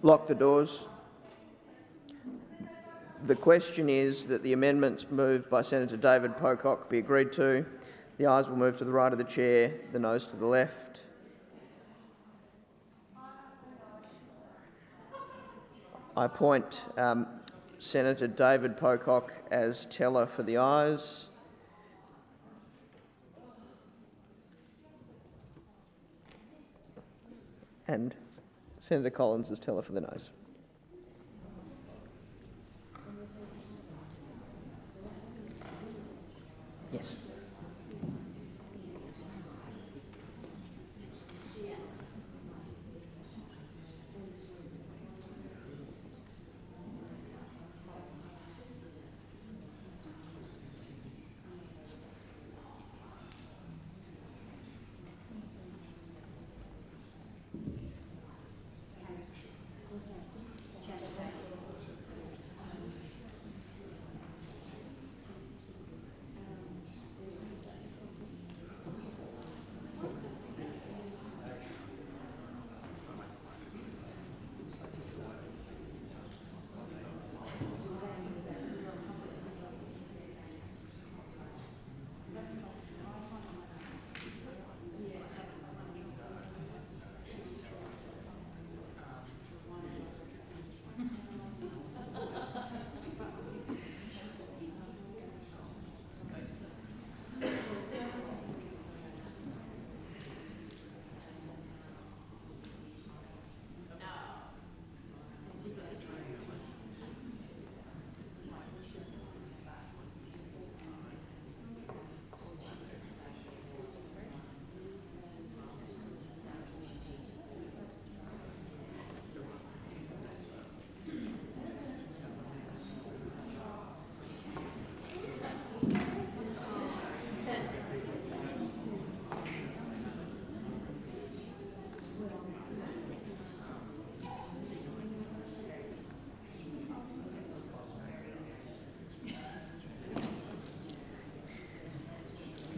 Lock the doors. The question is that the amendments moved by Senator David Pocock be agreed to. The ayes will move to the right of the chair, the noes to the left. I appoint Senator David Pocock as teller for the ayes. And Senator Collins as teller for the noes. Yes.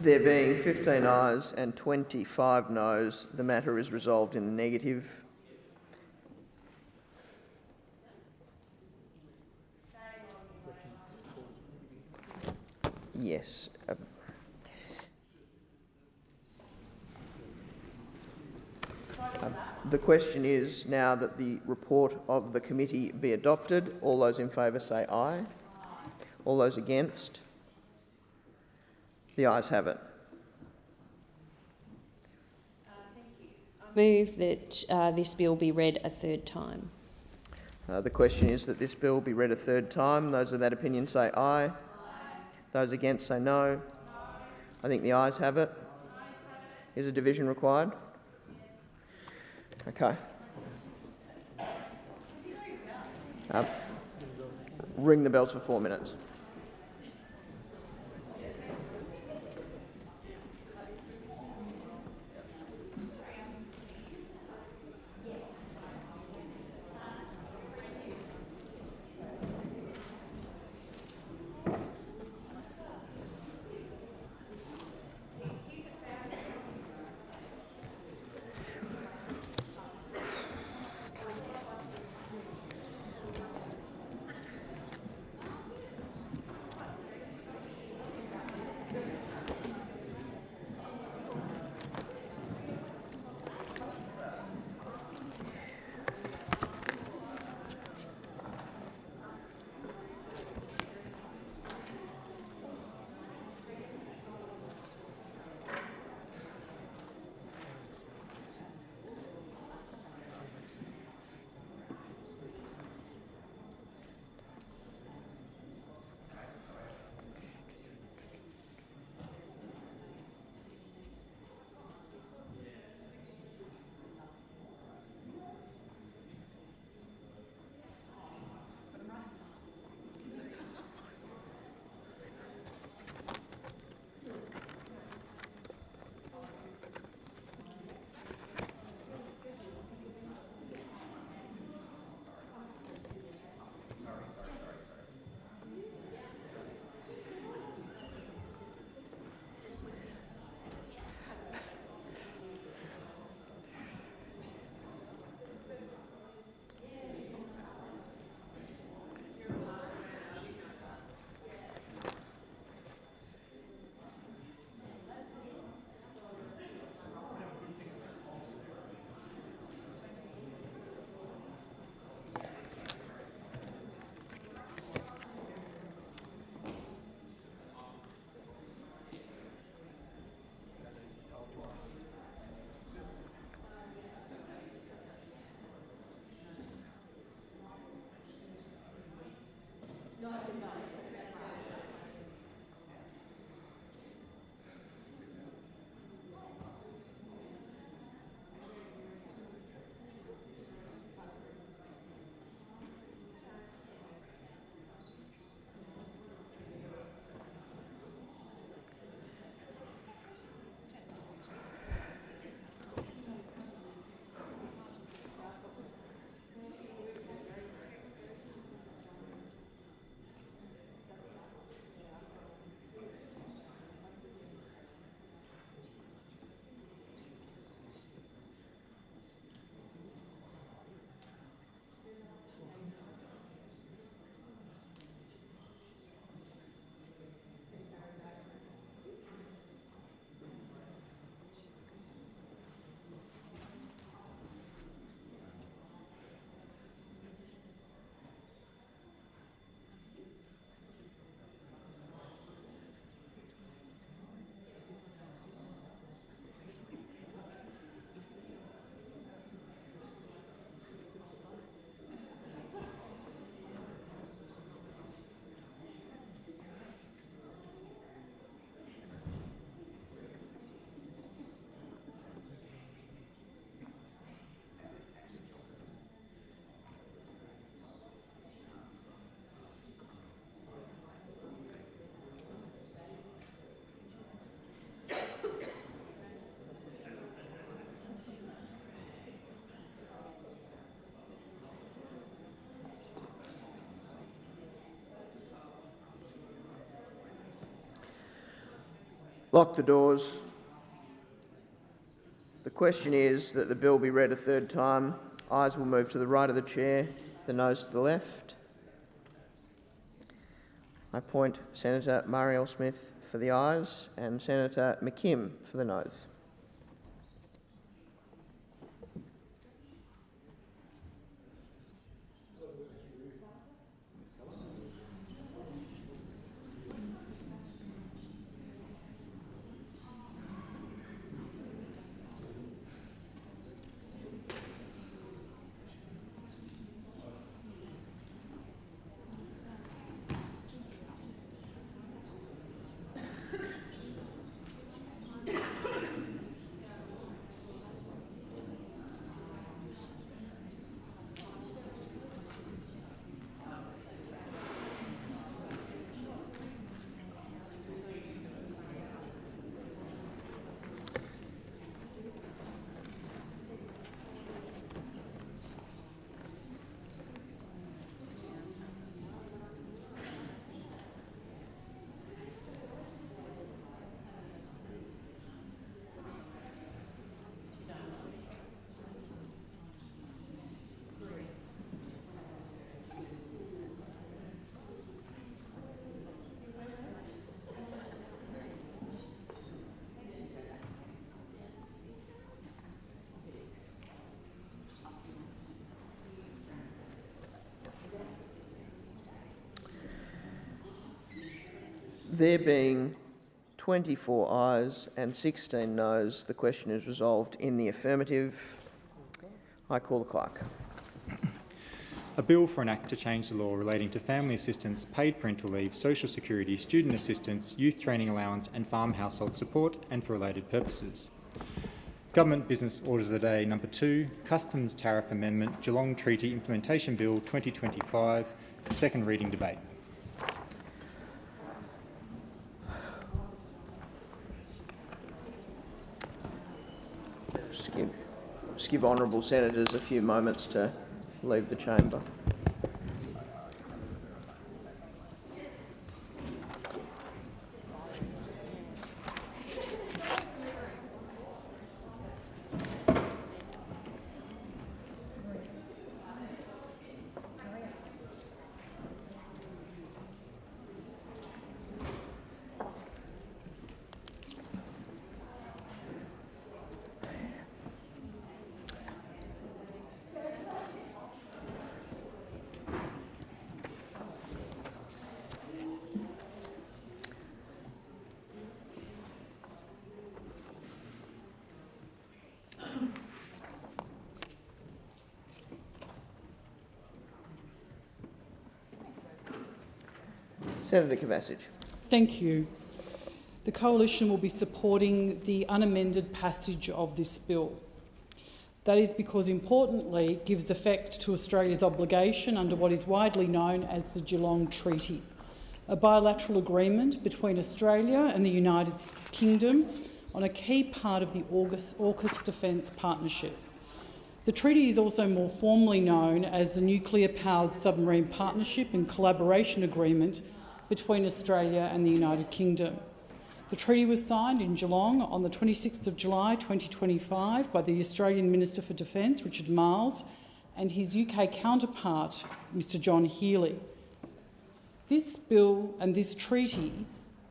There being 15 ayes and 25 noes, the matter is resolved in the negative. Yes. The question is now that the report of the committee be adopted. All those in favour say aye. All those against? The ayes have it. Move that this bill be read a third time. The question is that this bill be read a third time. Those of that opinion say aye. Aye. Those against say no. I think the ayes have it. Is a division required? Okay. Ring the bells for 4 minutes. Lock the doors. The question is that the bill be read a third time. Ayes will move to the right of the chair, the noes to the left. I appoint Senator Marielle-Smith for the ayes and Senator McKim for the noes. There being 24 ayes and 16 noes, the question is resolved in the affirmative. I call the clerk. A bill for an act to change the law relating to family assistance, paid parental leave, social security, student assistance, youth training allowance and farm household support and for related purposes. Government Business Orders of the Day number 2, Customs Tariff Amendment, Geelong Treaty Implementation Bill 2025, second reading debate. Just give honourable senators a few moments to leave the chamber. Senator Kovacic. Thank you. The Coalition will be supporting the unamended passage of this bill. That is because, importantly, it gives effect to Australia's obligation under what is widely known as the Geelong Treaty, a bilateral agreement between Australia and the United Kingdom on a key part of the AUKUS Defence Partnership. The treaty is also more formally known as the Nuclear-Powered Submarine Partnership and Collaboration Agreement between Australia and the United Kingdom. The treaty was signed in Geelong on the 26th of July 2025 by the Australian Minister for Defence, Richard Marles, and his UK counterpart, Mr John Healey. This bill and this treaty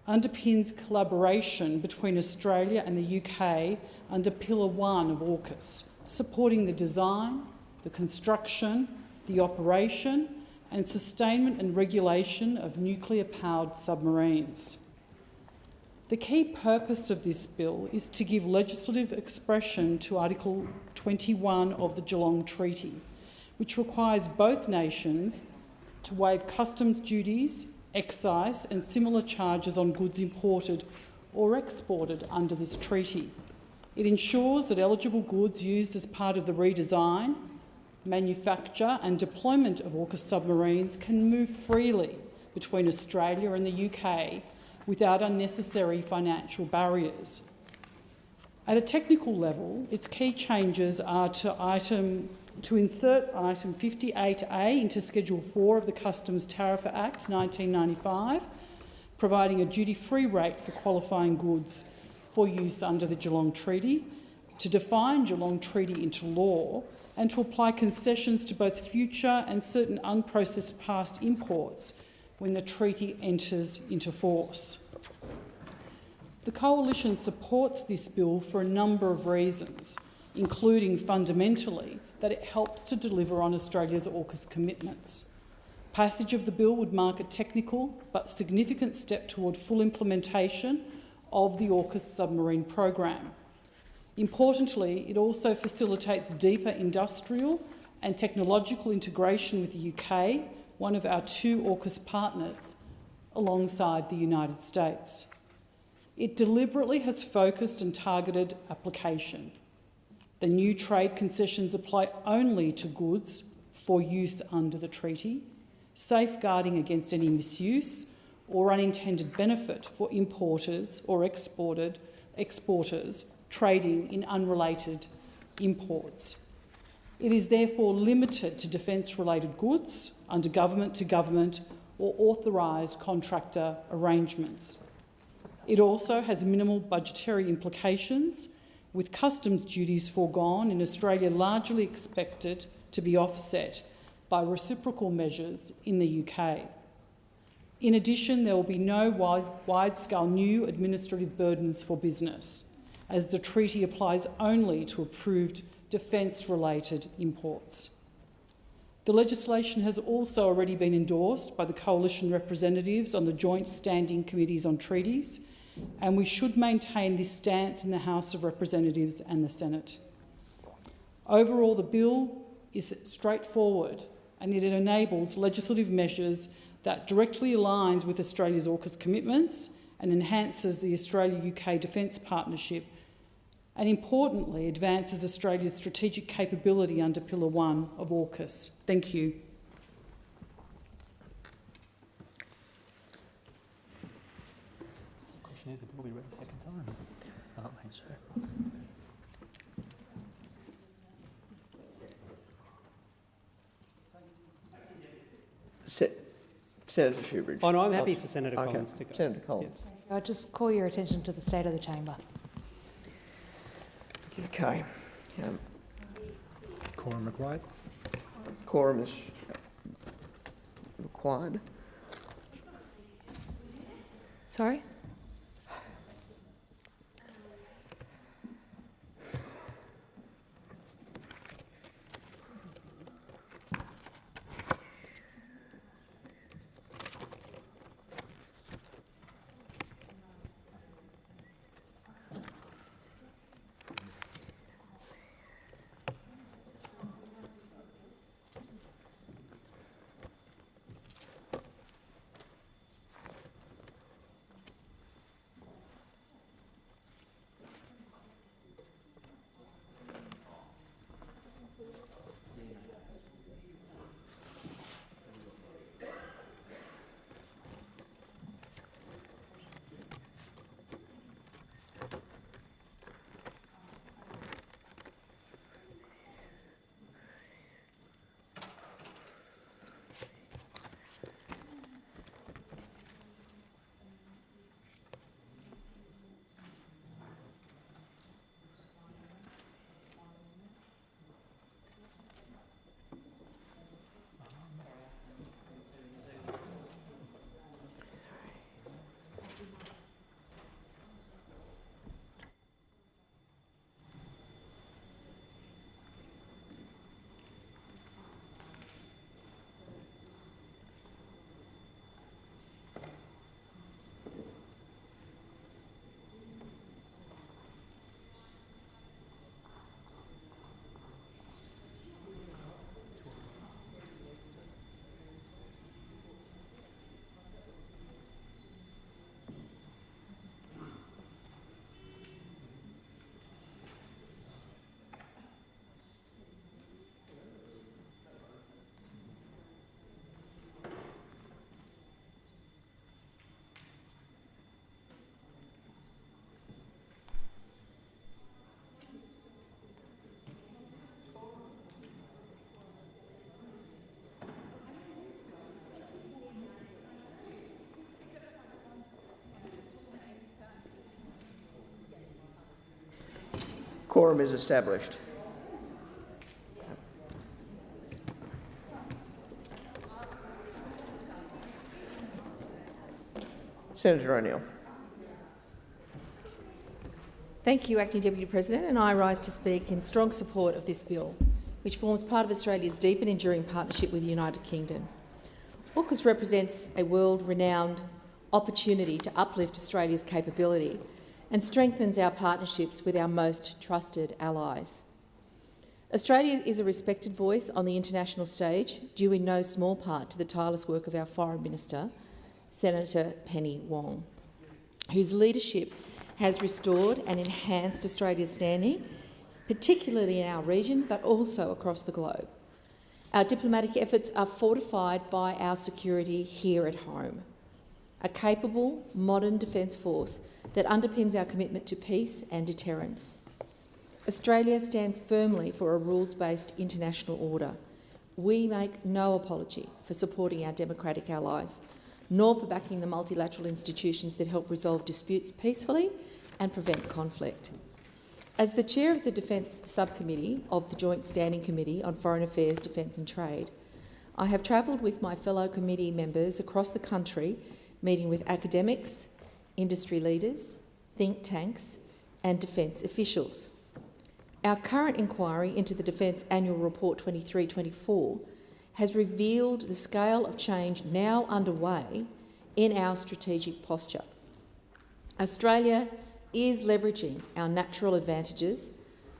underpins collaboration between Australia and the UK under Pillar 1 of AUKUS, supporting the design, the construction, the operation and sustainment and regulation of nuclear-powered submarines. The key purpose of this bill is to give legislative expression to Article 21 of the Geelong Treaty, which requires both nations to waive customs duties, excise and similar charges on goods imported or exported under this treaty. It ensures that eligible goods used as part of the redesign, manufacture and deployment of AUKUS submarines can move freely between Australia and the UK without unnecessary financial barriers. At a technical level, its key changes are to insert item 58A into Schedule 4 of the Customs Tariff Act 1995, providing a duty-free rate for qualifying goods for use under the Geelong Treaty, to define Geelong Treaty into law, and to apply concessions to both future and certain unprocessed past imports when the treaty enters into force. The Coalition supports this bill for a number of reasons, including fundamentally that it helps to deliver on Australia's AUKUS commitments. Passage of the bill would mark a technical but significant step toward full implementation of the AUKUS submarine program. Importantly, it also facilitates deeper industrial and technological integration with the UK, one of our 2 AUKUS partners, alongside the United States. It deliberately has focused and targeted application. The new trade concessions apply only to goods for use under the treaty, safeguarding against any misuse or unintended benefit for importers or exporters trading in unrelated imports. It is therefore limited to defence-related goods under government-to-government or authorised contractor arrangements. It also has minimal budgetary implications, with customs duties foregone in Australia largely expected to be offset by reciprocal measures in the UK. In addition, there will be no wide-scale new administrative burdens for business, as the treaty applies only to approved defence-related imports. The legislation has also already been endorsed by the Coalition representatives on the Joint Standing Committees on Treaties, and we should maintain this stance in the House of Representatives and the Senate. Overall, the bill is straightforward and it enables legislative measures that directly aligns with Australia's AUKUS commitments and enhances the Australia-UK Defence Partnership, and importantly advances Australia's strategic capability under Pillar 1 of AUKUS. Thank you. The question is, will be read a second time? I don't think so. Senator Shoebridge. Oh, no, I'm happy for Senator Collins to go. Senator Collins. I'll just call your attention to the state of the chamber. Okay. Quorum required. Quorum is required. Sorry? Quorum is established. Senator O'Neill. Thank you, Acting Deputy President, and I rise to speak in strong support of this bill, which forms part of Australia's deep and enduring partnership with the United Kingdom. AUKUS represents a world-renowned opportunity to uplift Australia's capability and strengthens our partnerships with our most trusted allies. Australia is a respected voice on the international stage, due in no small part to the tireless work of our Foreign Minister, Senator Penny Wong, whose leadership has restored and enhanced Australia's standing, particularly in our region, but also across the globe. Our diplomatic efforts are fortified by our security here at home, a capable, modern defence force that underpins our commitment to peace and deterrence. Australia stands firmly for a rules-based international order. We make no apology for supporting our democratic allies, nor for backing the multilateral institutions that help resolve disputes peacefully and prevent conflict. As the Chair of the Defence Subcommittee of the Joint Standing Committee on Foreign Affairs, Defence and Trade, I have travelled with my fellow committee members across the country, meeting with academics, industry leaders, think tanks and defence officials. Our current inquiry into the Defence Annual Report 23-24 has revealed the scale of change now underway in our strategic posture. Australia is leveraging our natural advantages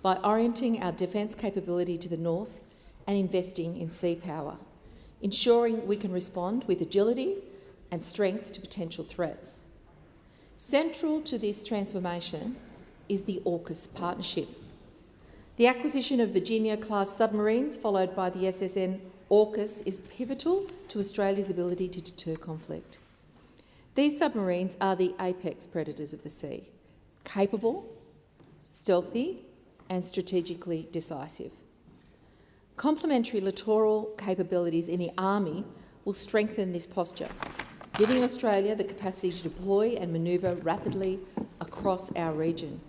by orienting our defence capability to the north and investing in sea power, ensuring we can respond with agility and strength to potential threats. Central to this transformation is the AUKUS partnership. The acquisition of Virginia-class submarines, followed by the SSN AUKUS, is pivotal to Australia's ability to deter conflict. These submarines are the apex predators of the sea, capable, stealthy and strategically decisive. Complementary littoral capabilities in the Army will strengthen this posture, giving Australia the capacity to deploy and manoeuvre rapidly across our region.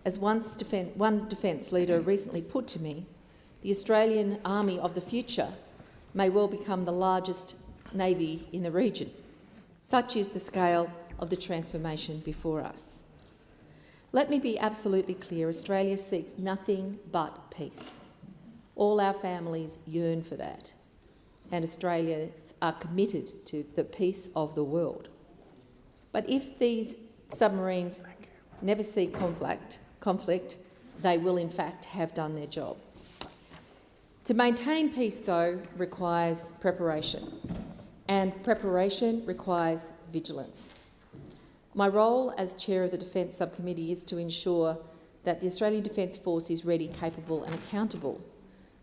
As one defence leader recently put to me, the Australian Army of the future may well become the largest navy in the region. Such is the scale of the transformation before us. Let me be absolutely clear, Australia seeks nothing but peace. All our families yearn for that, and Australians are committed to the peace of the world. But if these submarines never see conflict, they will in fact have done their job. To maintain peace, though, requires preparation, and preparation requires vigilance. My role as Chair of the Defence Subcommittee is to ensure that the Australian Defence Force is ready, capable and accountable,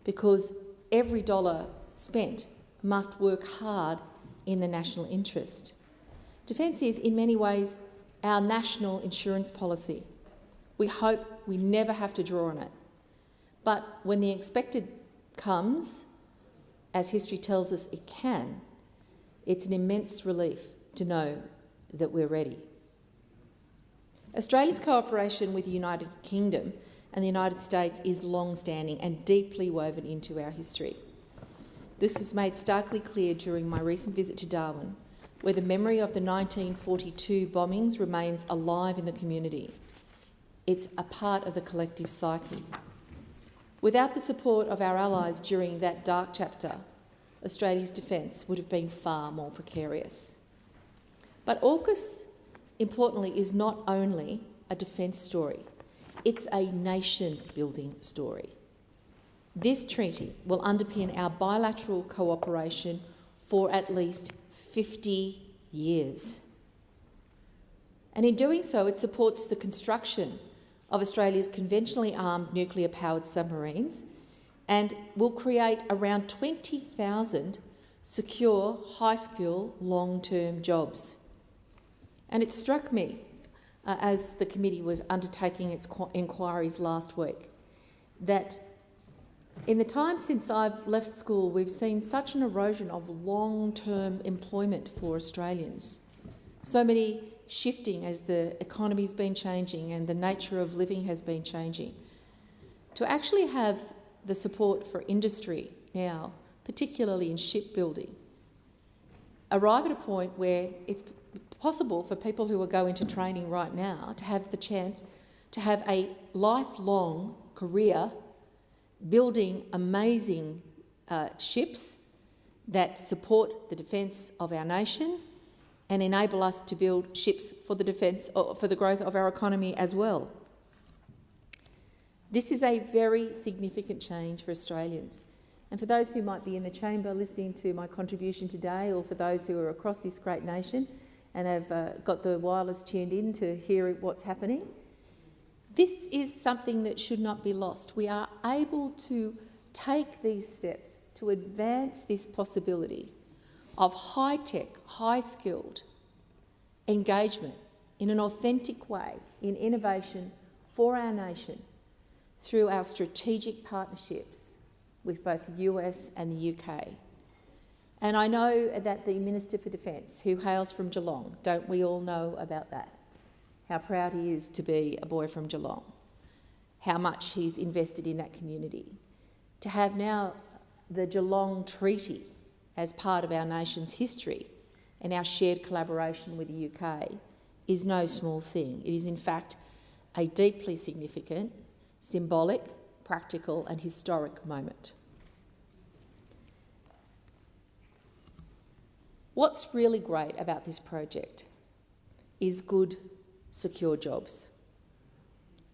because every dollar spent must work hard in the national interest. Defence is, in many ways, our national insurance policy. We hope we never have to draw on it. But when the expected comes, as history tells us it can, it's an immense relief to know that we're ready. Australia's cooperation with the United Kingdom and the United States is long-standing and deeply woven into our history. This was made starkly clear during my recent visit to Darwin, where the memory of the 1942 bombings remains alive in the community. It's a part of the collective psyche. Without the support of our allies during that dark chapter, Australia's defence would have been far more precarious. But AUKUS, importantly, is not only a defence story, it's a nation-building story. This treaty will underpin our bilateral cooperation for at least 50 years. And in doing so, it supports the construction of Australia's conventionally armed nuclear-powered submarines and will create around 20,000 secure, high-skill, long-term jobs. And it struck me, as the committee was undertaking its inquiries last week, that in the time since I've left school, we've seen such an erosion of long-term employment for Australians. So many shifting as the economy's been changing and the nature of living has been changing. to actually have the support for industry now, particularly in shipbuilding, arrive at a point where it's possible for people who are going into training right now to have the chance to have a lifelong career building amazing ships that support the defence of our nation and enable us to build ships for the defence, for the growth of our economy as well. This is a very significant change for Australians. And for those who might be in the chamber listening to my contribution today, or for those who are across this great nation and have got the wireless tuned in to hear what's happening, this is something that should not be lost. We are able to take these steps to advance this possibility of high-tech, high-skilled engagement in an authentic way in innovation for our nation through our strategic partnerships with both the US and the UK. And I know that the Minister for Defence, who hails from Geelong, don't we all know about that? How proud he is to be a boy from Geelong, how much he's invested in that community. To have now the Geelong Treaty as part of our nation's history and our shared collaboration with the UK is no small thing. It is in fact a deeply significant, symbolic, practical and historic moment. What's really great about this project is good, secure jobs.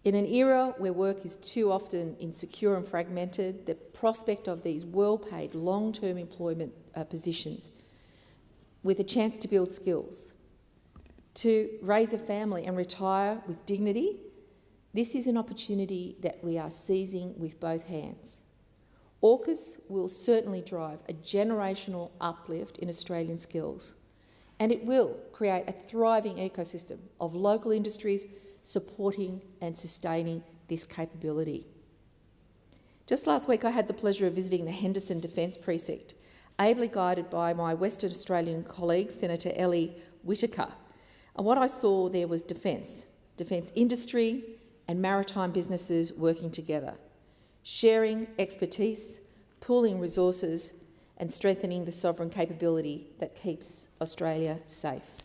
In an era where work is too often insecure and fragmented, the prospect of these well-paid, long-term employment positions with a chance to build skills, to raise a family and retire with dignity, this is an opportunity that we are seizing with both hands. AUKUS will certainly drive a generational uplift in Australian skills, and it will create a thriving ecosystem of local industries supporting and sustaining this capability. Just last week I had the pleasure of visiting the Henderson Defence Precinct, ably guided by my Western Australian colleague, Senator Ellie Whittaker. And what I saw there was defence industry and maritime businesses working together, sharing expertise, pooling resources and strengthening the sovereign capability that keeps Australia safe.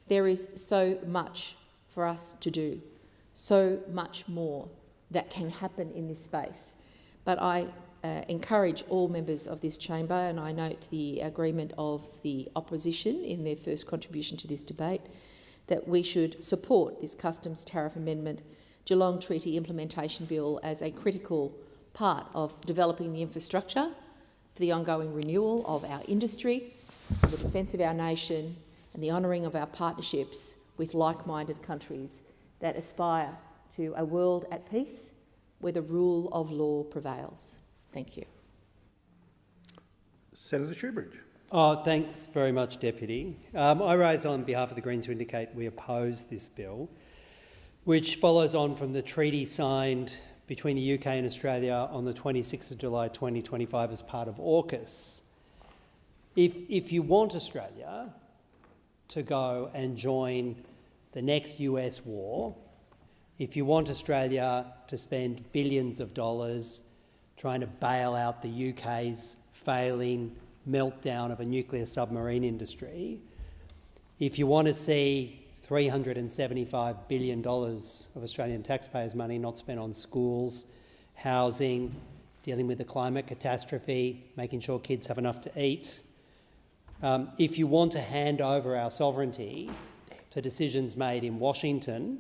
There is so much for us to do, so much more that can happen in this space. But I encourage all members of this chamber, and I note the agreement of the opposition in their first contribution to this debate, that we should support this Customs Tariff Amendment Geelong Treaty Implementation Bill as a critical part of developing the infrastructure for the ongoing renewal of our industry, the defence of our nation and the honouring of our partnerships with like-minded countries that aspire to a world at peace where the rule of law prevails. Thank you. Senator Shoebridge. Oh, thanks very much, Deputy. I rise on behalf of the Greens to indicate we oppose this bill, which follows on from the treaty signed between the UK and Australia on the 26th of July 2025 as part of AUKUS. If you want Australia to go and join the next US war, if you want Australia to spend billions of dollars trying to bail out the UK's failing meltdown of a nuclear submarine industry, if you want to see $375 billion of Australian taxpayers' money not spent on schools, housing, dealing with the climate catastrophe, making sure kids have enough to eat, if you want to hand over our sovereignty to decisions made in Washington,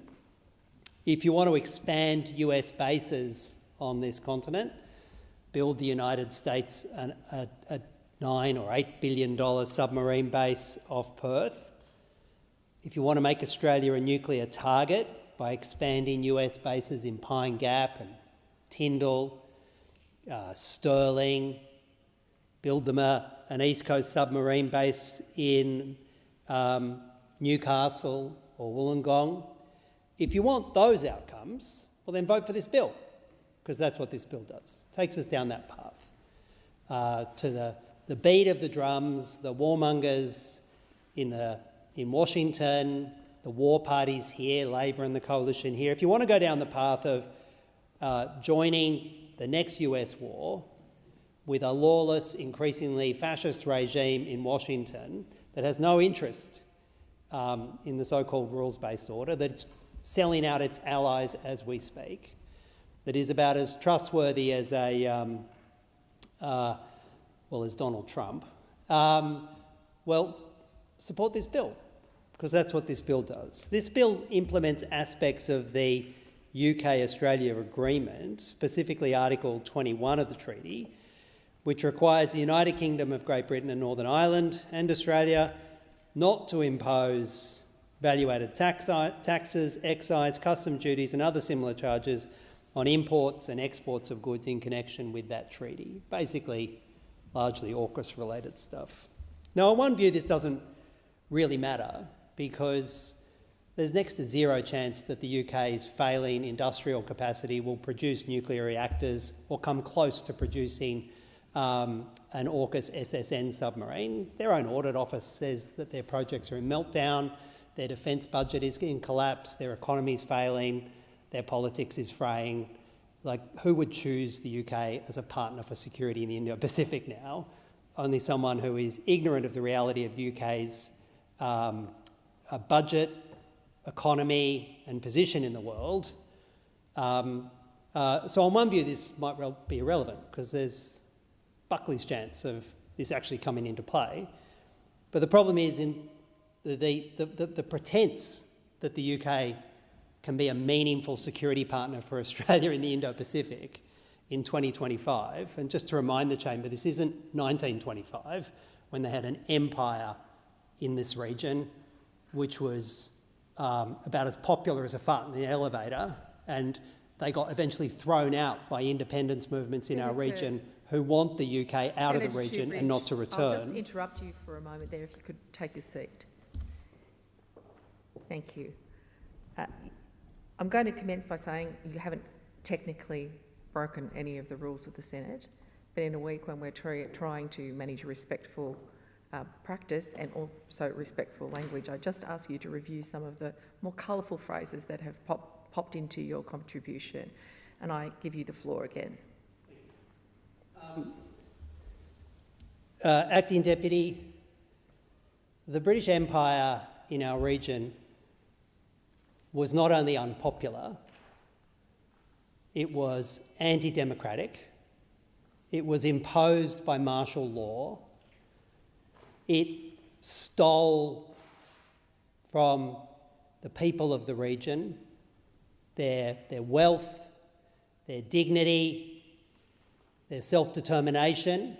if you want to expand US bases on this continent, build the United States a $9 or $8 billion submarine base off Perth, if you want to make Australia a nuclear target by expanding US bases in Pine Gap and Tyndall, Stirling, build them an East Coast submarine base in Newcastle or Wollongong. If you want those outcomes, well then vote for this bill, because that's what this bill does. It takes us down that path to the beat of the drums, the warmongers in Washington, the war parties here, Labor and the coalition here. If you want to go down the path of joining the next US war with a lawless, increasingly fascist regime in Washington that has no interest in the so-called rules-based order, that's selling out its allies as we speak, that is about as trustworthy as as Donald Trump, well, support this bill, because that's what this bill does. This bill implements aspects of the UK-Australia agreement, specifically Article 21 of the treaty, which requires the United Kingdom of Great Britain and Northern Ireland and Australia not to impose value-added taxes, excise, custom duties and other similar charges on imports and exports of goods in connection with that treaty. Basically, largely AUKUS-related stuff. Now, on one view, this doesn't really matter because there's next to zero chance that the UK's failing industrial capacity will produce nuclear reactors or come close to producing an AUKUS SSN submarine. Their own audit office says that their projects are in meltdown, their defence budget is in collapse, their economy's failing, their politics is fraying. Like, who would choose the UK as a partner for security in the Indo-Pacific now? Only someone who is ignorant of the reality of the UK's budget, economy and position in the world. So on one view, this might well be irrelevant because there's Buckley's chance of this actually coming into play. But the problem is in the pretense that the UK can be a meaningful security partner for Australia in the Indo-Pacific in 2025. And just to remind the chamber, this isn't 1925 when they had an empire in this region, which was about as popular as a fart in the elevator, and they got eventually thrown out by independence movements in our region who want the UK out of the region and not to return. I'll just interrupt you for a moment there, if you could take your seat. Thank you. I'm going to commence by saying you haven't technically broken any of the rules of the Senate, but in a week when we're trying to manage respectful practice and also respectful language, I just ask you to review some of the more colourful phrases that have popped into your contribution, and I give you the floor again. Acting Deputy, the British Empire in our region was not only unpopular, it was anti-democratic, it was imposed by martial law, it stole from the people of the region their wealth, their dignity, their self-determination.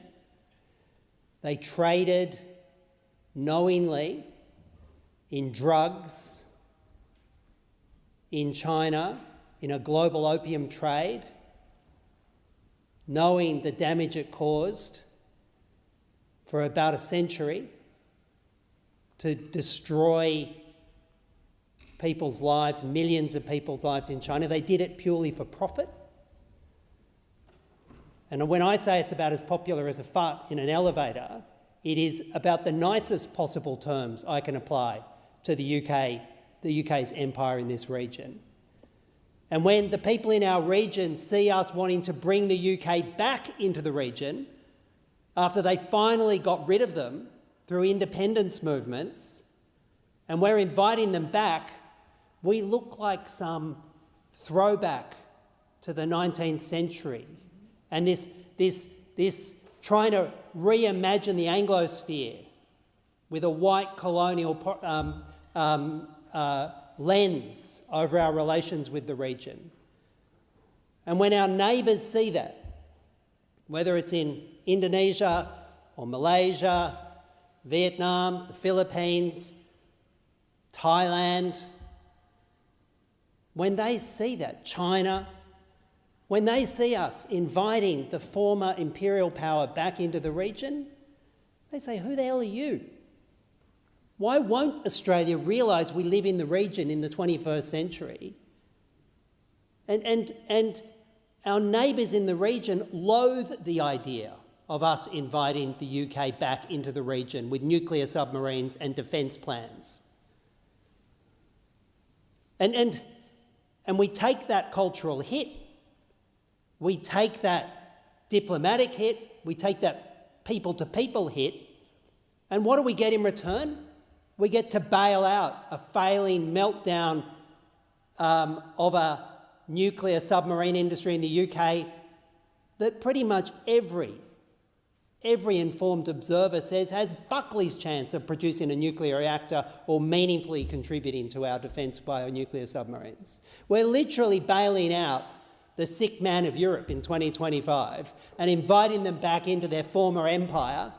They traded knowingly in drugs, in China, in a global opium trade, knowing the damage it caused for about a century to destroy people's lives, millions of people's lives in China. They did it purely for profit. And when I say it's about as popular as a fart in an elevator, it is about the nicest possible terms I can apply to the UK's empire in this region. And when the people in our region see us wanting to bring the UK back into the region, after they finally got rid of them through independence movements, and we're inviting them back, we look like some throwback to the 19th century. And this trying to reimagine the Anglosphere with a white colonial lens over our relations with the region. And when our neighbours see that, whether it's in Indonesia or Malaysia, Vietnam, the Philippines, Thailand, when they see that, China, when they see us inviting the former imperial power back into the region, they say, who the hell are you? Why won't Australia realise we live in the region in the 21st century? And our neighbours in the region loathe the idea of us inviting the UK back into the region with nuclear submarines and defence plans. And we take that cultural hit we take that diplomatic hit, we take that people-to-people hit, and what do we get in return? We get to bail out a failing meltdown of a nuclear submarine industry in the UK that pretty much every informed observer says has Buckley's chance of producing a nuclear reactor or meaningfully contributing to our defence by nuclear submarines. We're literally bailing out the sick man of Europe in 2025 and inviting them back into their former empire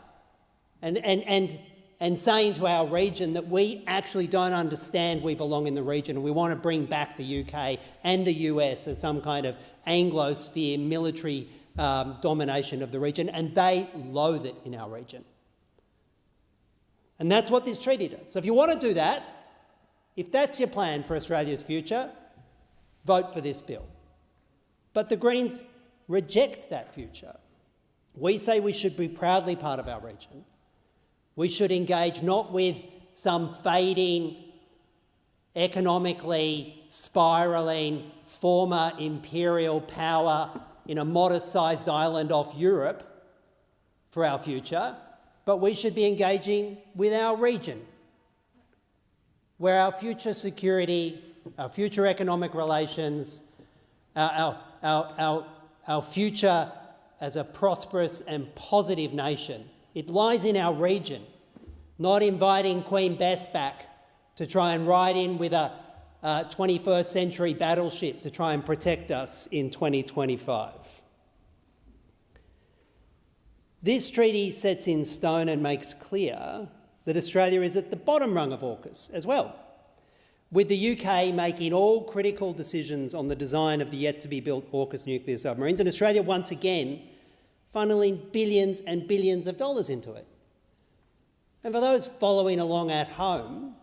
and saying to our region that we actually don't understand we belong in the region and we want to bring back the UK and the US as some kind of Anglosphere military domination of the region, and they loathe it in our region. And that's what this treaty does. So if you want to do that, if that's your plan for Australia's future, vote for this bill. But the Greens reject that future. We say we should be proudly part of our region. We should engage not with some fading, economically spiralling former imperial power in a modest-sized island off Europe for our future, but we should be engaging with our region, where our future security, our future economic relations, our future as a prosperous and positive nation, it lies in our region, not inviting Queen Bess back to try and ride in with a 21st century battleship to try and protect us in 2025. This treaty sets in stone and makes clear that Australia is at the bottom rung of AUKUS as well, with the UK making all critical decisions on the design of the yet-to-be-built AUKUS nuclear submarines, and Australia once again funneling billions and billions of dollars into it. And for those following along at home,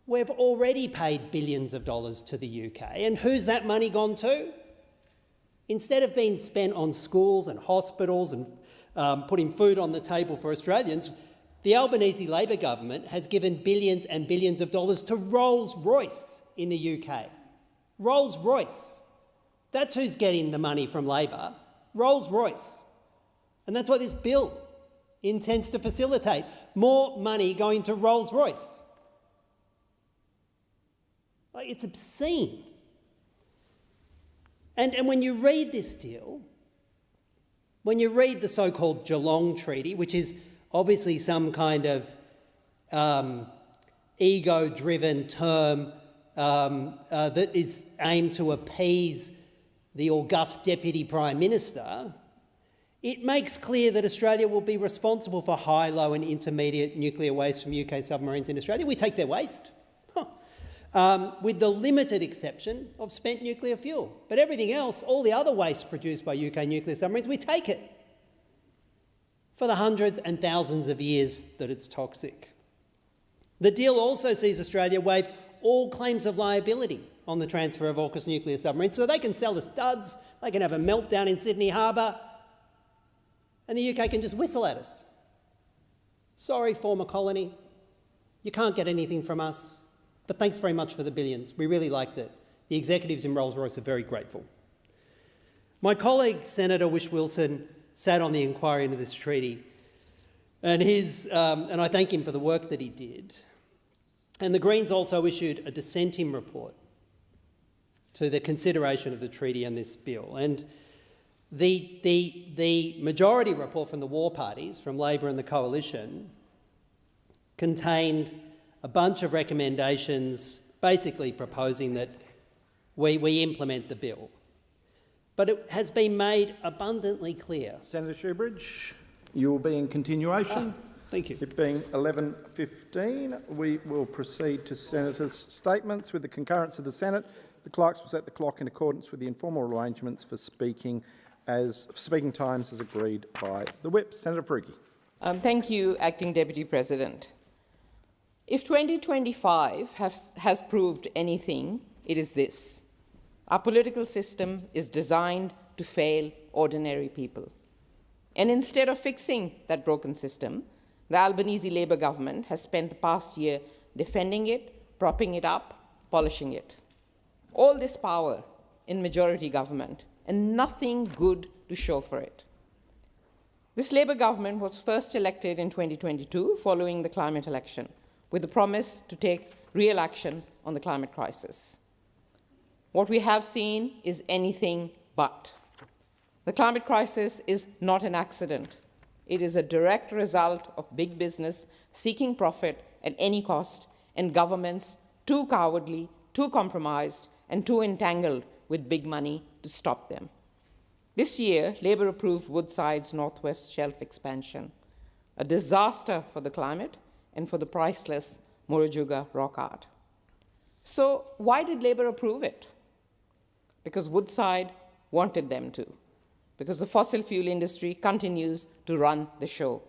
we've already paid billions of dollars to the UK. And who's that money gone to? Instead of being spent on schools and hospitals and putting food on the table for Australians, the Albanese Labor government has given billions and billions of dollars to Rolls-Royce in the UK. Rolls-Royce. That's who's getting the money from Labor. Rolls-Royce. And that's what this bill intends to facilitate. More money going to Rolls-Royce. Like, it's obscene. And when you read this deal, when you read the so-called Geelong Treaty, which is obviously some kind of ego-driven term that is aimed to appease the august Deputy Prime Minister, it makes clear that Australia will be responsible for high, low and intermediate nuclear waste from UK submarines in Australia. We take their waste. With the limited exception of spent nuclear fuel. But everything else, all the other waste produced by UK nuclear submarines, we take it for the hundreds and thousands of years that it's toxic. The deal also sees Australia waive all claims of liability on the transfer of AUKUS nuclear submarines, so they can sell us duds, they can have a meltdown in Sydney Harbour, and the UK can just whistle at us. Sorry, former colony, you can't get anything from us. But thanks very much for the billions. We really liked it. The executives in Rolls-Royce are very grateful. My colleague, Senator Whish-Wilson, sat on the inquiry into this treaty, and I thank him for the work that he did. And the Greens also issued a dissenting report to the consideration of the treaty and this bill. And the majority report from the war parties, from Labor and the Coalition, contained a bunch of recommendations basically proposing that we implement the bill. But it has been made abundantly clear. Senator Shoebridge, you will be in continuation. Thank you. It being 11:15, we will proceed to Senators' statements. With the concurrence of the Senate, the clerks will set the clock in accordance with the informal arrangements for speaking times as agreed by the whip. Senator Faruqi. Thank you, Acting Deputy President. If 2025 has proved anything, it is this. Our political system is designed to fail ordinary people. And instead of fixing that broken system, the Albanese Labor government has spent the past year defending it, propping it up, polishing it. All this power in majority government and nothing good to show for it. This Labour government was first elected in 2022 following the climate election, with the promise to take real action on the climate crisis. What we have seen is anything but. The climate crisis is not an accident. It is a direct result of big business seeking profit at any cost and governments too cowardly, too compromised, and too entangled with big money to stop them. This year, Labour approved Woodside's Northwest Shelf expansion, a disaster for the climate and for the priceless Murujuga rock art. So why did Labour approve it? Because Woodside wanted them to, because the fossil fuel industry continues to run the show,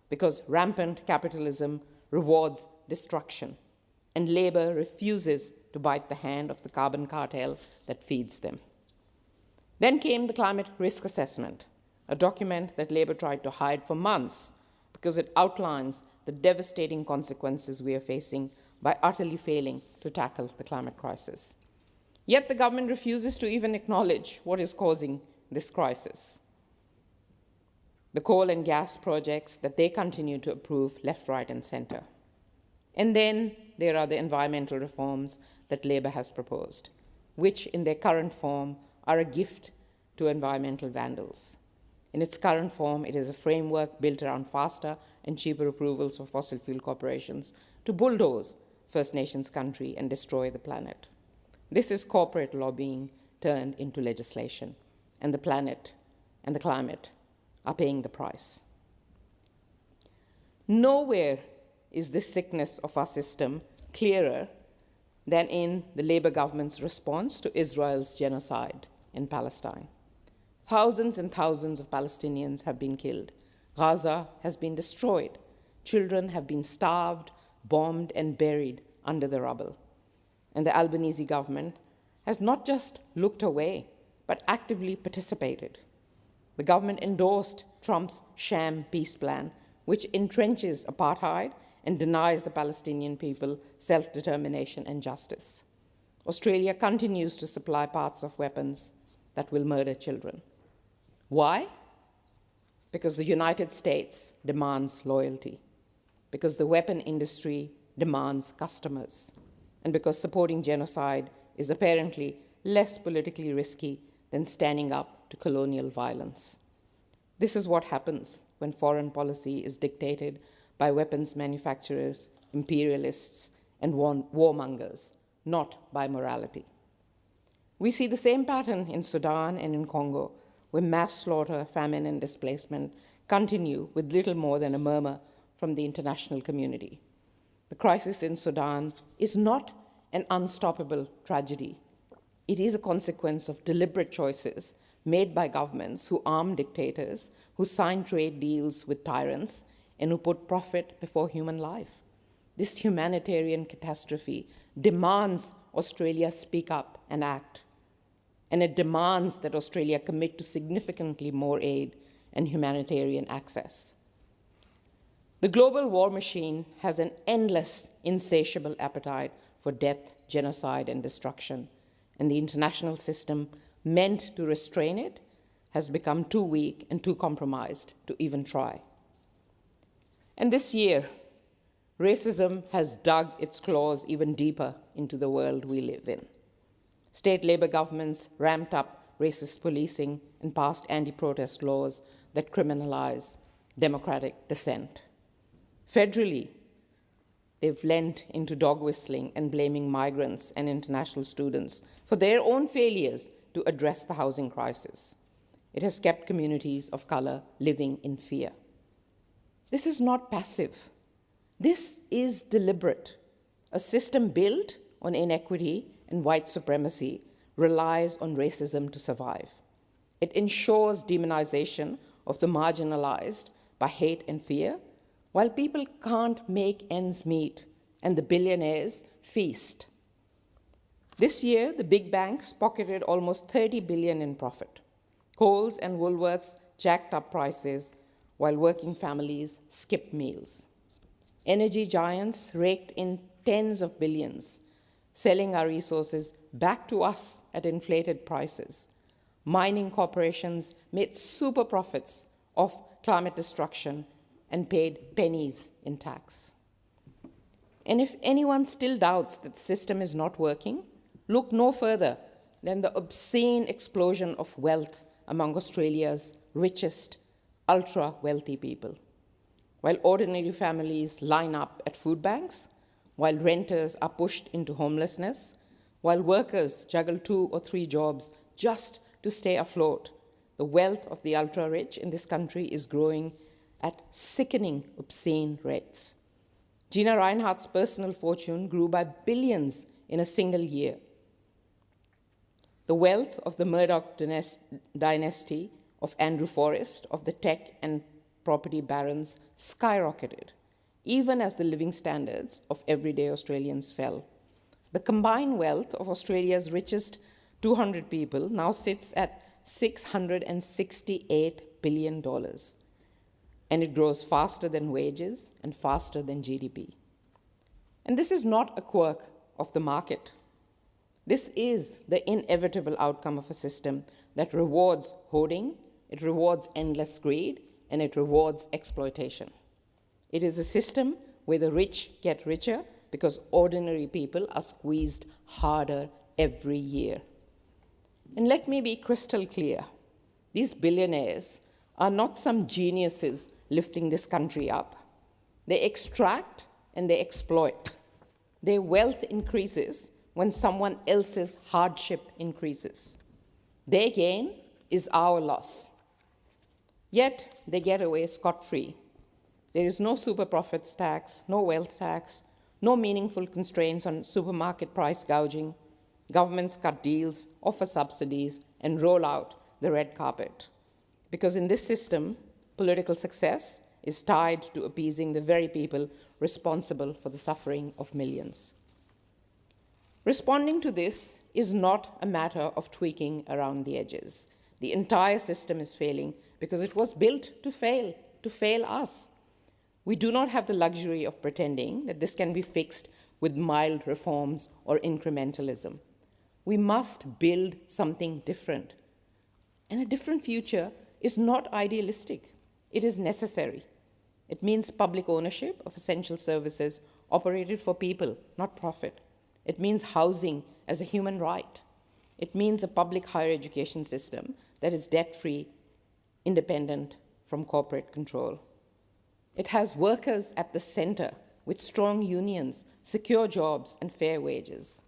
because rampant capitalism rewards destruction, and Labour refuses to bite the hand of the carbon cartel that feeds them. Then came the climate risk assessment, a document that Labour tried to hide for months because it outlines the devastating consequences we are facing by utterly failing to tackle the climate crisis. Yet the government refuses to even acknowledge what is causing this crisis. The coal and gas projects that they continue to approve left, right, and centre. And then there are the environmental reforms that Labour has proposed, which in their current form are a gift to environmental vandals. In its current form, it is a framework built around faster and cheaper approvals for fossil fuel corporations to bulldoze First Nations country and destroy the planet. This is corporate lobbying turned into legislation, and the planet and the climate are paying the price. Nowhere is this sickness of our system clearer than in the Labour government's response to Israel's genocide in Palestine. Thousands and thousands of Palestinians have been killed. Gaza has been destroyed. Children have been starved, bombed, and buried under the rubble. And the Albanese government has not just looked away, but actively participated. The government endorsed Trump's sham peace plan, which entrenches apartheid and denies the Palestinian people self-determination and justice. Australia continues to supply parts of weapons that will murder children. Why? Because the United States demands loyalty, because the weapon industry demands customers, and because supporting genocide is apparently less politically risky than standing up to colonial violence. This is what happens when foreign policy is dictated by weapons manufacturers, imperialists, and warmongers, not by morality. We see the same pattern in Sudan and in Congo, where mass slaughter, famine, and displacement continue with little more than a murmur from the international community. The crisis in Sudan is not an unstoppable tragedy. It is a consequence of deliberate choices made by governments who arm dictators, who sign trade deals with tyrants, and who put profit before human life. This humanitarian catastrophe demands Australia speak up and act. And it demands that Australia commit to significantly more aid and humanitarian access. The global war machine has an endless, insatiable appetite for death, genocide, and destruction, and the international system meant to restrain it has become too weak and too compromised to even try. And this year, racism has dug its claws even deeper into the world we live in. State Labour governments ramped up racist policing and passed anti-protest laws that criminalize democratic dissent. Federally, they've lent into dog whistling and blaming migrants and international students for their own failures to address the housing crisis. It has kept communities of colour living in fear. This is not passive. This is deliberate. A system built on inequity and white supremacy relies on racism to survive. It ensures demonization of the marginalized by hate and fear, while people can't make ends meet and the billionaires feast. This year, the big banks pocketed almost $30 billion in profit. Coles and Woolworths jacked up prices while working families skipped meals. Energy giants raked in tens of billions, selling our resources back to us at inflated prices. Mining corporations made super profits off climate destruction and paid pennies in tax. And if anyone still doubts that the system is not working, look no further than the obscene explosion of wealth among Australia's richest, ultra-wealthy people. While ordinary families line up at food banks, while renters are pushed into homelessness, while workers juggle 2 or 3 jobs just to stay afloat, the wealth of the ultra-rich in this country is growing at sickening, obscene rates. Gina Reinhardt's personal fortune grew by billions in a single year. The wealth of the Murdoch dynasty, of Andrew Forrest, of the tech and property barons skyrocketed, even as the living standards of everyday Australians fell. The combined wealth of Australia's richest 200 people now sits at $668 billion, and it grows faster than wages and faster than GDP. And this is not a quirk of the market. This is the inevitable outcome of a system that rewards hoarding, it rewards endless greed, and it rewards exploitation. It is a system where the rich get richer because ordinary people are squeezed harder every year. And let me be crystal clear. These billionaires are not some geniuses lifting this country up. They extract and they exploit. Their wealth increases when someone else's hardship increases. Their gain is our loss. Yet they get away scot-free. There is no super profits tax, no wealth tax, no meaningful constraints on supermarket price gouging. Governments cut deals, offer subsidies, and roll out the red carpet. Because in this system, political success is tied to appeasing the very people responsible for the suffering of millions. Responding to this is not a matter of tweaking around the edges. The entire system is failing because it was built to fail us. We do not have the luxury of pretending that this can be fixed with mild reforms or incrementalism. We must build something different. And a different future is not idealistic. It is necessary. It means public ownership of essential services operated for people, not profit. It means housing as a human right. It means a public higher education system that is debt-free, independent from corporate control. It has workers at the center with strong unions, secure jobs, and fair wages.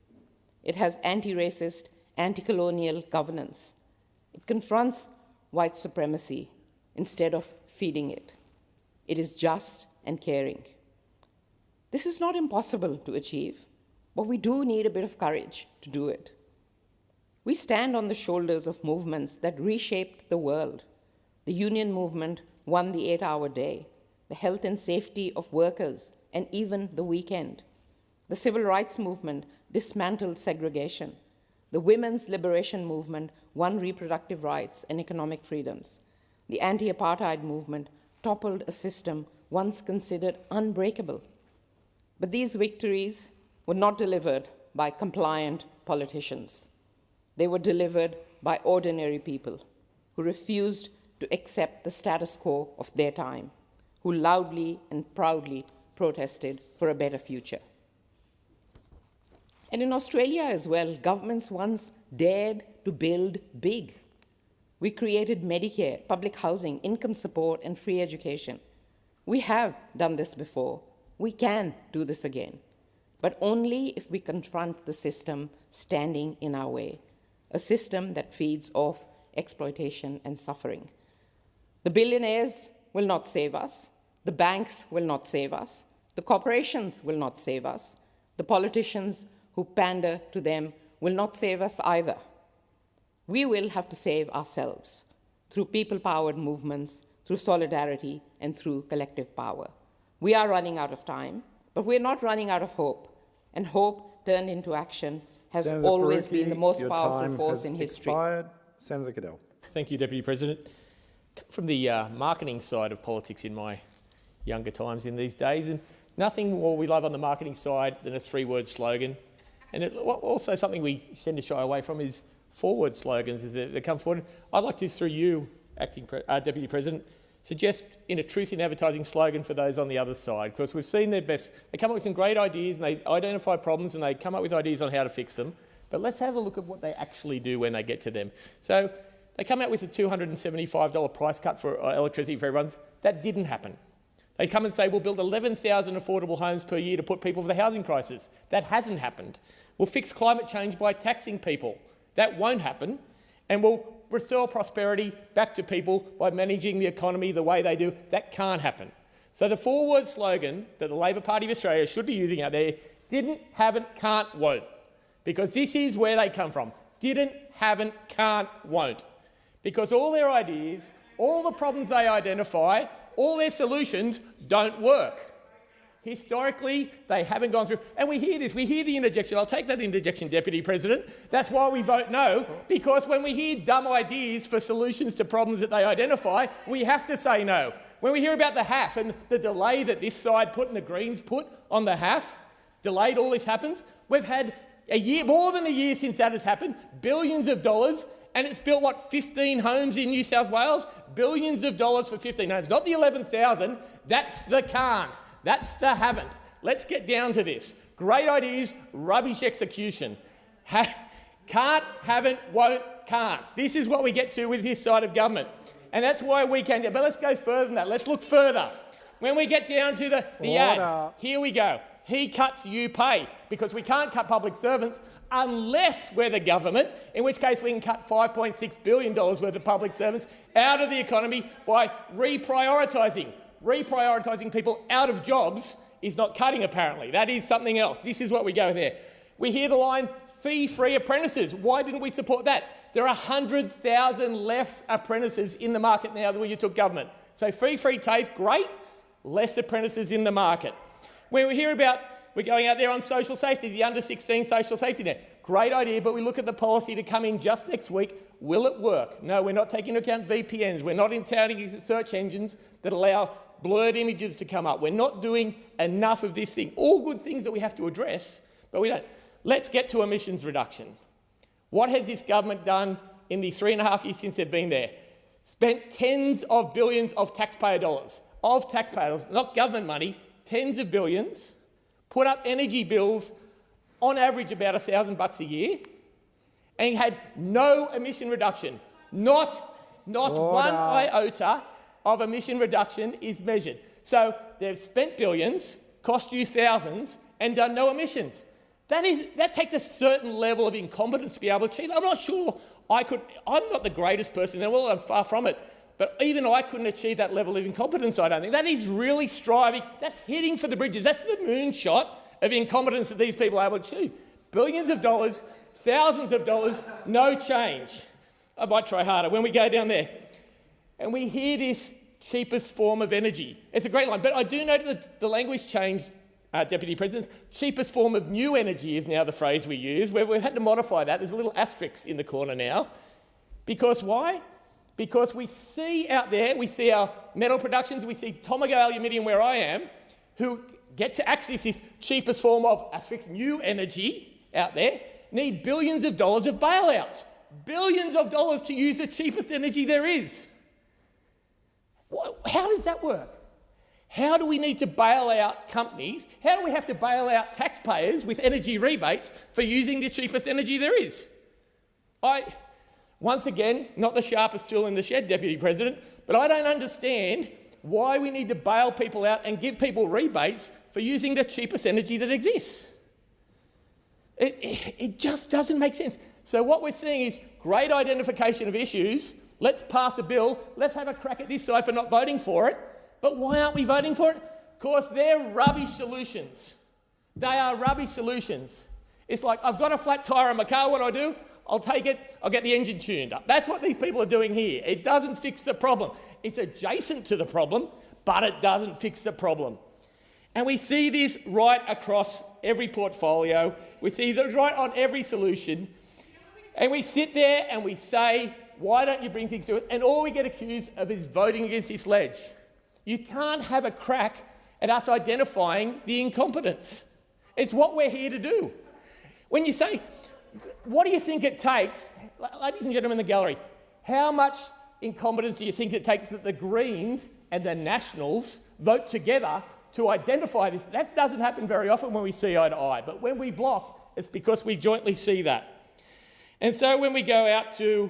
It has anti-racist, anti-colonial governance. It confronts white supremacy instead of feeding it. It is just and caring. This is not impossible to achieve, but we do need a bit of courage to do it. We stand on the shoulders of movements that reshaped the world. The union movement won the 8-hour day, the health and safety of workers, and even the weekend. The civil rights movement dismantled segregation. The women's liberation movement won reproductive rights and economic freedoms. The anti-apartheid movement toppled a system once considered unbreakable. But these victories were not delivered by compliant politicians. They were delivered by ordinary people who refused to accept the status quo of their time, who loudly and proudly protested for a better future. And in Australia as well, governments once dared to build big. We created Medicare, public housing, income support, and free education. We have done this before. We can do this again, but only if we confront the system standing in our way, a system that feeds off exploitation and suffering. The billionaires will not save us. The banks will not save us. The corporations will not save us. The politicians who pander to them will not save us either. We will have to save ourselves through people-powered movements, through solidarity, and through collective power. We are running out of time, but we're not running out of hope. And hope turned into action has Senator always Faruqi, been the most your powerful time force has in history. expired. Senator Goodell. Thank you, Deputy President. From the marketing side of politics in my younger times in these days, and nothing more we love on the marketing side than a 3-word slogan. And also something we tend to shy away from is forward slogans that come forward. I'd like to, through you, Deputy President, suggest in a truth in advertising slogan for those on the other side, because we've seen their best. They come up with some great ideas and they identify problems and they come up with ideas on how to fix them. But let's have a look at what they actually do when they get to them. So they come out with a $275 price cut for electricity for everyone. That didn't happen. They come and say, we'll build 11,000 affordable homes per year to put people for the housing crisis. That hasn't happened. We'll fix climate change by taxing people. That won't happen. And we'll restore prosperity back to people by managing the economy the way they do. That can't happen. So the four-word slogan that the Labor Party of Australia should be using out there, didn't, haven't, can't, won't. Because this is where they come from. Didn't, haven't, can't, won't. Because all their ideas, all the problems they identify, all their solutions don't work. Historically, they haven't gone through. And we hear this. We hear the interjection. I'll take that interjection, Deputy President. That's why we vote no, because when we hear dumb ideas for solutions to problems that they identify, we have to say no. When we hear about the HAF and the delay that this side put and the Greens put on the HAF, delayed all this happens, we've had a year, more than a year since that has happened, billions of dollars, and it's built, what, 15 homes in New South Wales? Billions of dollars for 15 homes. Not the 11,000. That's the can't. That's the haven't. Let's get down to this. Great ideas, rubbish execution. Can't, haven't, won't, can't. This is what we get to with this side of government. And that's why we can. But let's go further than that. Let's look further. When we get down to the ad, here we go. He cuts, you pay. Because we can't cut public servants unless we're the government, in which case we can cut $5.6 billion worth of public servants out of the economy by reprioritising. Reprioritising people out of jobs is not cutting, apparently. That is something else. This is what we go there. We hear the line, fee-free apprentices. Why didn't we support that? There are 100,000 less apprentices in the market now than when you took government. So fee-free TAFE, great. Less apprentices in the market. When we hear about, we're going out there on social safety, the under-16 social safety net. Great idea, but we look at the policy to come in just next week. Will it work? No, we're not taking into account VPNs. We're not touting search engines that allow blurred images to come up. We're not doing enough of this thing. All good things that we have to address, but we don't. Let's get to emissions reduction. What has this government done in the 3.5 years since they've been there? Spent tens of billions of taxpayer dollars, not government money, tens of billions, put up energy bills on average about $1,000 a year, and had no emission reduction. Not one iota of emission reduction is measured. So they've spent billions, cost you thousands, and done no emissions. That takes a certain level of incompetence to be able to achieve. I'm not sure I'm not the greatest person in the world, I'm far from it, but even I couldn't achieve that level of incompetence, I don't think. That is really striving, that's hitting for the bridges, that's the moonshot of incompetence that these people are able to achieve. Billions of dollars, thousands of dollars, no change. I might try harder when we go down there. And we hear this cheapest form of energy. It's a great line, but I do note that the language changed, Deputy President. Cheapest form of new energy is now the phrase we use. We've had to modify that. There's a little asterisk in the corner now. Because why? Because we see out there, we see our metal productions, we see Tomago aluminium where I am, who get to access this cheapest form of asterisk new energy out there, need billions of dollars of bailouts. Billions of dollars to use the cheapest energy there is. How does that work? How do we need to bail out companies? How do we have to bail out taxpayers with energy rebates for using the cheapest energy there is? Once again, not the sharpest tool in the shed, Deputy President, but I don't understand why we need to bail people out and give people rebates for using the cheapest energy that exists. It just doesn't make sense. So what we're seeing is great identification of issues. Let's pass a bill. Let's have a crack at this side for not voting for it. But why aren't we voting for it? Because they're rubbish solutions. They are rubbish solutions. It's like, I've got a flat tyre in my car, what do I do? I'll take it, I'll get the engine tuned up. That's what these people are doing here. It doesn't fix the problem. It's adjacent to the problem, but it doesn't fix the problem. And we see this right across every portfolio. We see this right on every solution. And we sit there and we say, why don't you bring things to it? And all we get accused of is voting against this ledge. You can't have a crack at us identifying the incompetence. It's what we're here to do. When you say, what do you think it takes? ladies and gentlemen in the gallery, how much incompetence do you think it takes that the Greens and the Nationals vote together to identify this? That doesn't happen very often when we see eye to eye, but when we block, it's because we jointly see that. And so when we go out to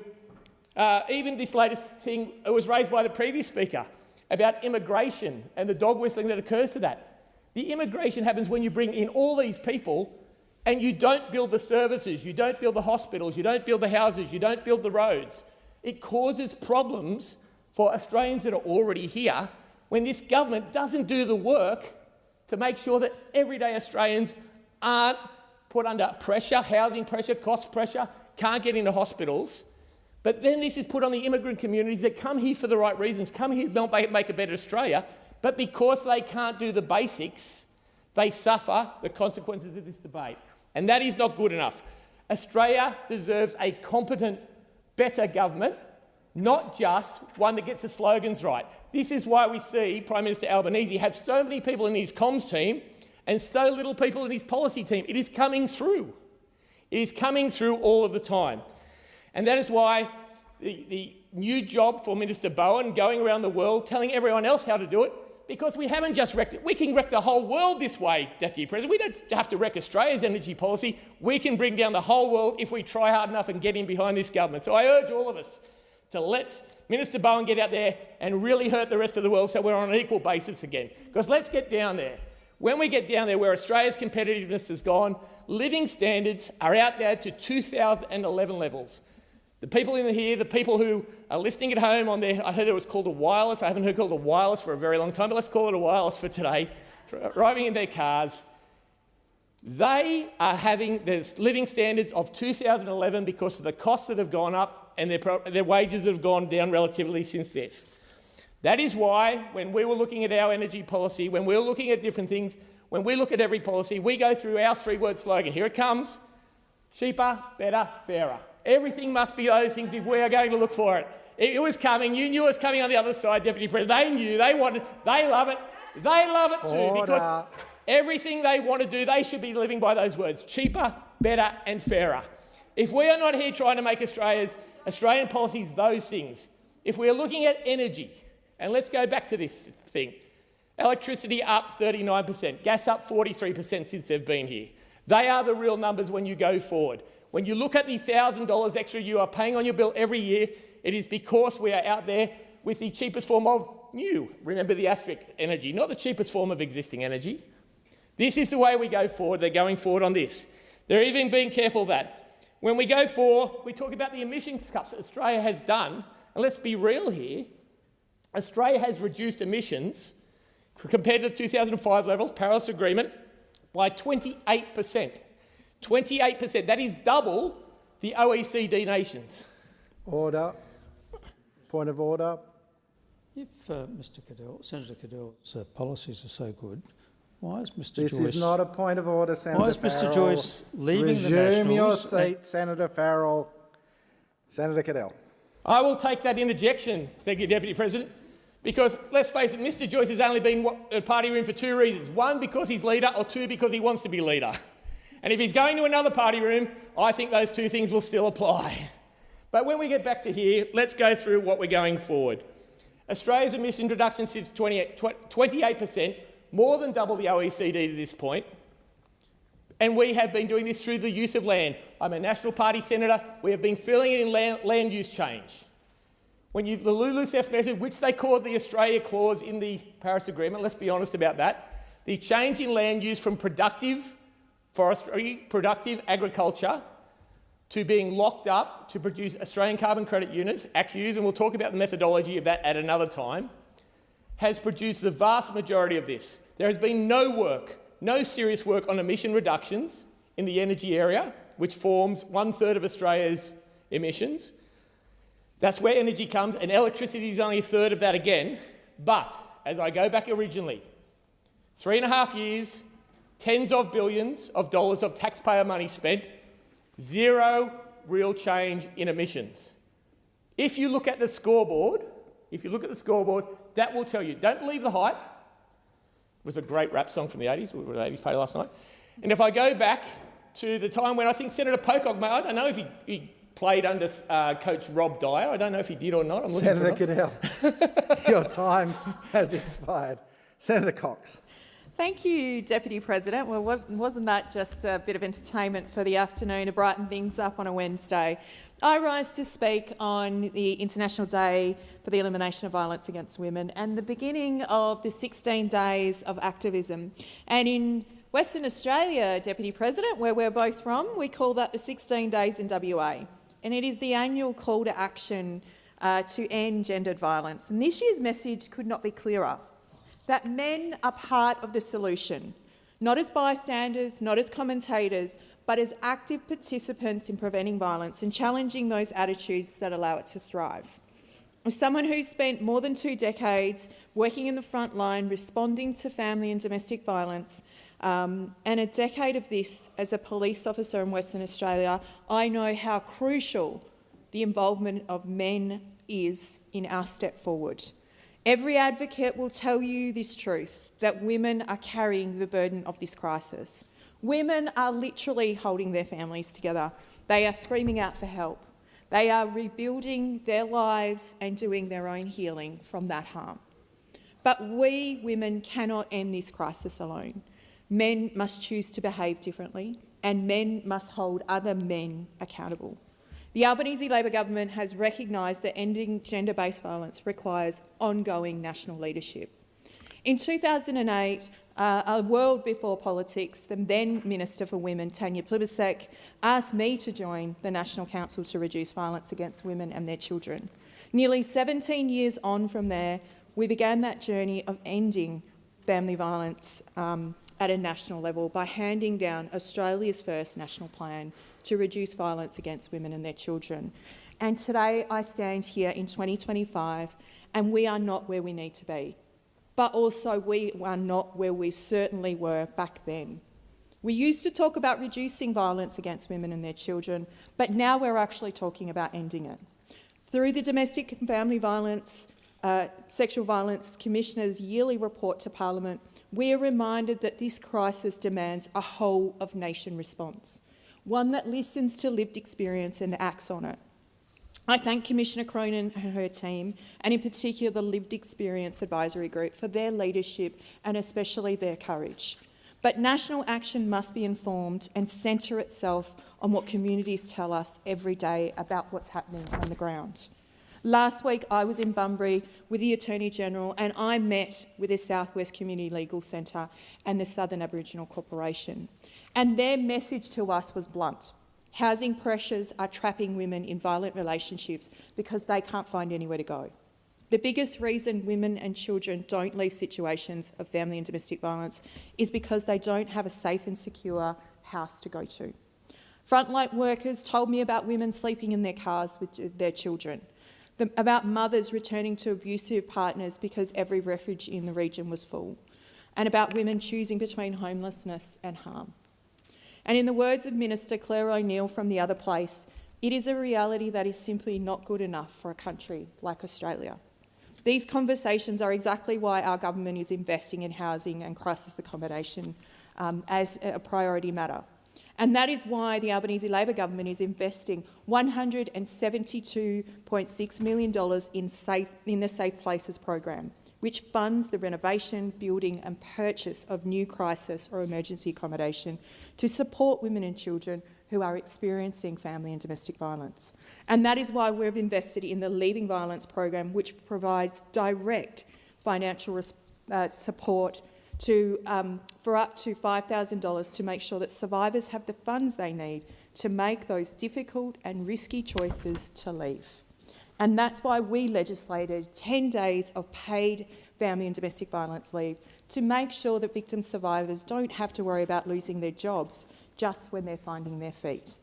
even this latest thing, it was raised by the previous speaker about immigration and the dog whistling that occurs to that. The immigration happens when you bring in all these people and you don't build the services, you don't build the hospitals, you don't build the houses, you don't build the roads. It causes problems for Australians that are already here when this government doesn't do the work to make sure that everyday Australians aren't put under pressure, housing pressure, cost pressure, can't get into hospitals. But then this is put on the immigrant communities that come here for the right reasons, come here to make a better Australia, but because they can't do the basics, they suffer the consequences of this debate. And that is not good enough. Australia deserves a competent, better government, not just one that gets the slogans right. This is why we see Prime Minister Albanese have so many people in his comms team and so little people in his policy team. It is coming through. It is coming through all of the time. And that is why the new job for Minister Bowen, going around the world telling everyone else how to do it, because we haven't just wrecked it. We can wreck the whole world this way, Deputy President. We don't have to wreck Australia's energy policy. We can bring down the whole world if we try hard enough and get in behind this government. So I urge all of us to let Minister Bowen get out there and really hurt the rest of the world so we're on an equal basis again. Because let's get down there. When we get down there where Australia's competitiveness has gone, living standards are out there to 2011 levels. The people in here, the people who are listening at home on their, I heard it was called a wireless. I haven't heard it called a wireless for a very long time, but let's call it a wireless for today. Driving in their cars, they are having their living standards of 2011 because of the costs that have gone up and their wages have gone down relatively since this. That is why when we were looking at our energy policy, when we were looking at different things, when we look at every policy, we go through our three-word slogan. Here it comes: cheaper, better, fairer. Everything must be those things if we are going to look for it. It was coming. You knew it was coming on the other side, Deputy President. They knew. They wanted. They love it. They love it too because everything they want to do, they should be living by those words: cheaper, better, and fairer. If we are not here trying to make Australian policies those things, if we are looking at energy, and let's go back to this thing: electricity up 39%, gas up 43% since they've been here. They are the real numbers when you go forward. When you look at the $1,000 extra you are paying on your bill every year, it is because we are out there with the cheapest form of new, remember the asterisk, energy, not the cheapest form of existing energy. This is the way we go forward. They're going forward on this. They're even being careful that when we go forward, we talk about the emissions cuts that Australia has done, and let's be real here, Australia has reduced emissions compared to the 2005 levels, Paris Agreement, by 28%. 28%. That is double the OECD nations. Order. Point of order. If Senator Cadell's policies are so good, why is Mr. This Joyce... is not a point of order, Senator Why is Mr. Farrell. Joyce leaving the Nationals... Resume your seat, Senator Farrell. Senator Cadell. I will take that interjection, thank you, Deputy President, because let's face it, Mr. Joyce has only been at party room for two reasons. One, because he's leader, or two, because he wants to be leader. And if he's going to another party room, I think those two things will still apply. But when we get back to here, let's go through what we're going forward. Australia's emission reduction since 28%, more than double the OECD to this point. And we have been doing this through the use of land. I'm a National Party senator. We have been filling it in land use change. When the LULUCF method, which they called the Australia clause in the Paris Agreement, let's be honest about that, the change in land use from productive forestry, productive agriculture, to being locked up to produce Australian carbon credit units, ACCUs, and we'll talk about the methodology of that at another time, has produced the vast majority of this. There has been no work, no serious work on emission reductions in the energy area, which forms 1/3 of Australia's emissions. That's where energy comes, and electricity is only 1/3 of that again. But, as I go back originally, 3.5 years, tens of billions of dollars of taxpayer money spent, zero real change in emissions. If you look at the scoreboard, that will tell you. Don't believe the hype. It was a great rap song from the 80s, we were at the 80s party last night. And if I go back to the time when I think Senator Pocock, I don't know if he played under Coach Rob Dyer. I don't know if he did or not. I'm looking Senator for Goodell, your time has expired. Senator Cox. Thank you, Deputy President. Well, wasn't that just a bit of entertainment for the afternoon to brighten things up on a Wednesday? I rise to speak on the International Day for the Elimination of Violence Against Women and the beginning of the 16 days of activism. And in Western Australia, Deputy President, where we're both from, we call that the 16 days in WA. And it is the annual call to action to end gendered violence. And this year's message could not be clearer, that men are part of the solution, not as bystanders, not as commentators, but as active participants in preventing violence and challenging those attitudes that allow it to thrive. As someone who's spent more than 2 decades working in the front line, responding to family and domestic violence, and a decade of this as a police officer in Western Australia, I know how crucial the involvement of men is in our step forward. Every advocate will tell you this truth, that women are carrying the burden of this crisis. Women are literally holding their families together. They are screaming out for help. They are rebuilding their lives and doing their own healing from that harm. But we women cannot end this crisis alone. Men must choose to behave differently, and men must hold other men accountable. The Albanese Labor government has recognised that ending gender-based violence requires ongoing national leadership. In 2008, a world before politics, the then Minister for Women, Tanya Plibersek, asked me to join the National Council to Reduce Violence Against Women and their Children. Nearly 17 years on from there, we began that journey of ending family violence at a national level by handing down Australia's first national plan to reduce violence against women and their children. And today I stand here in 2025 and we are not where we need to be. But also we are not where we certainly were back then. We used to talk about reducing violence against women and their children, but now we're actually talking about ending it. Through the Domestic and Family Violence, Sexual Violence Commissioner's yearly report to Parliament, we are reminded that this crisis demands a whole-of-nation response, one that listens to lived experience and acts on it. I thank Commissioner Cronin and her team, and in particular the Lived Experience Advisory Group, for their leadership and especially their courage. But national action must be informed and centre itself on what communities tell us every day about what's happening on the ground. Last week I was in Bunbury with the Attorney-General and I met with the South West Community Legal Centre and the Southern Aboriginal Corporation. And their message to us was blunt. Housing pressures are trapping women in violent relationships because they can't find anywhere to go. The biggest reason women and children don't leave situations of family and domestic violence is because they don't have a safe and secure house to go to. Frontline workers told me about women sleeping in their cars with their children, about mothers returning to abusive partners because every refuge in the region was full, and about women choosing between homelessness and harm. And in the words of Minister Claire O'Neill from The Other Place, it is a reality that is simply not good enough for a country like Australia. These conversations are exactly why our government is investing in housing and crisis accommodation as a priority matter. And that is why the Albanese Labor government is investing $172.6 million in the Safe Places program, which funds the renovation, building and purchase of new crisis or emergency accommodation to support women and children who are experiencing family and domestic violence. And that is why we've invested in the Leaving Violence program, which provides direct financial support for up to $5,000 to make sure that survivors have the funds they need to make those difficult and risky choices to leave. And that's why we legislated 10 days of paid family and domestic violence leave to make sure that victim survivors don't have to worry about losing their jobs just when they're finding their feet.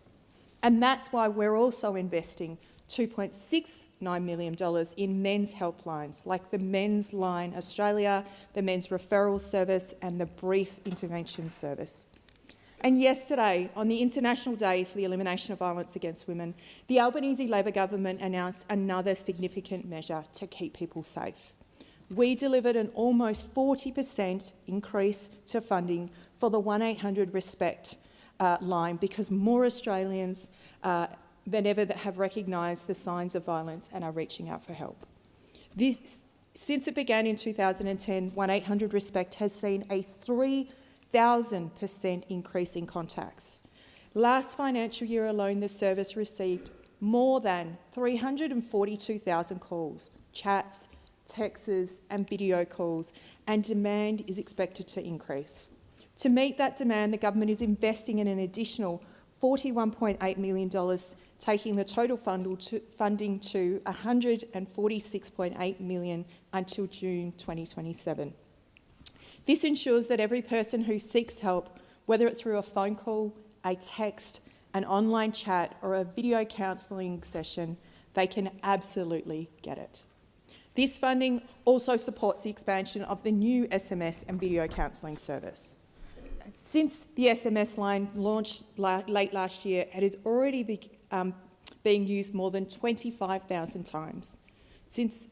And that's why we're also investing $2.69 million in men's helplines like the Men's Line Australia, the Men's Referral Service and the Brief Intervention Service. And yesterday, on the International Day for the Elimination of Violence Against Women, the Albanese Labor government announced another significant measure to keep people safe. We delivered an almost 40% increase to funding for the 1800 RESPECT line because more Australians than ever that have recognised the signs of violence and are reaching out for help. Since it began in 2010, 1800 Respect has seen a 3,000% increase in contacts. Last financial year alone, the service received more than 342,000 calls, chats, texts and video calls, and demand is expected to increase. To meet that demand, the government is investing in an additional $41.8 million, taking the total funding to $146.8 million until June 2027. This ensures that every person who seeks help, whether it's through a phone call, a text, an online chat or a video counselling session, they can absolutely get it. This funding also supports the expansion of the new SMS and video counselling service. Since the SMS line launched late last year, it has already being used more than 25,000 times. Since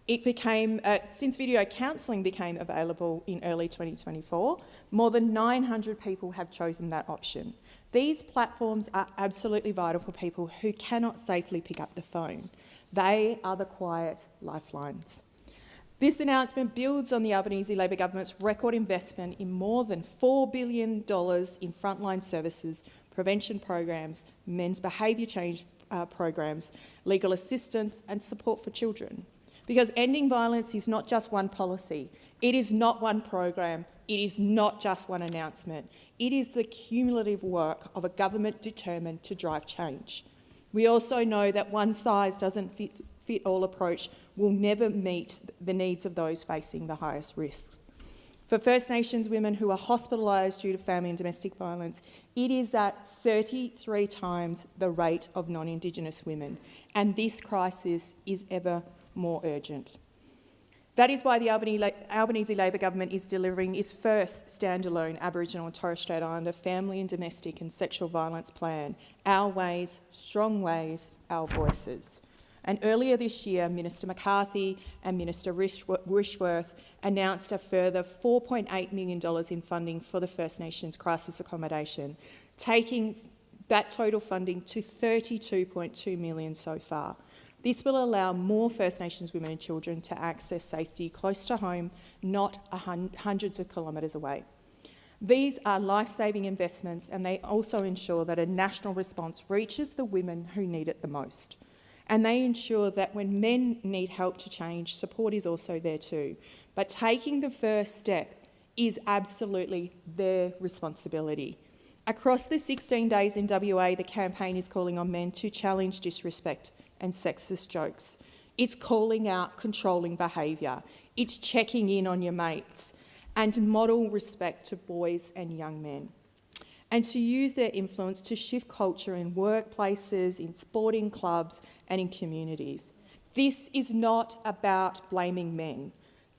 video counselling became available in early 2024, more than 900 people have chosen that option. These platforms are absolutely vital for people who cannot safely pick up the phone. They are the quiet lifelines. This announcement builds on the Albanese Labor government's record investment in more than $4 billion in frontline services, prevention programs, men's behaviour change programs, legal assistance and support for children. Because ending violence is not just one policy, it is not one program, it is not just one announcement. It is the cumulative work of a government determined to drive change. We also know that one size doesn't fit all approach will never meet the needs of those facing the highest risks. For First Nations women who are hospitalised due to family and domestic violence, it is at 33 times the rate of non-Indigenous women, and this crisis is ever more urgent. That is why the Albanese Labor government is delivering its first standalone Aboriginal and Torres Strait Islander family and domestic and sexual violence plan, Our Ways, Strong Ways, Our Voices. And earlier this year, Minister McCarthy and Minister Rishworth announced a further $4.8 million in funding for the First Nations crisis accommodation, taking that total funding to $32.2 million so far. This will allow more First Nations women and children to access safety close to home, not hundreds of kilometres away. These are life-saving investments, and they also ensure that a national response reaches the women who need it the most. And they ensure that when men need help to change, support is also there too. But taking the first step is absolutely their responsibility. Across the 16 days in WA, the campaign is calling on men to challenge disrespect and sexist jokes. It's calling out controlling behaviour. It's checking in on your mates and model respect to boys and young men. And to use their influence to shift culture in workplaces, in sporting clubs and in communities. This is not about blaming men.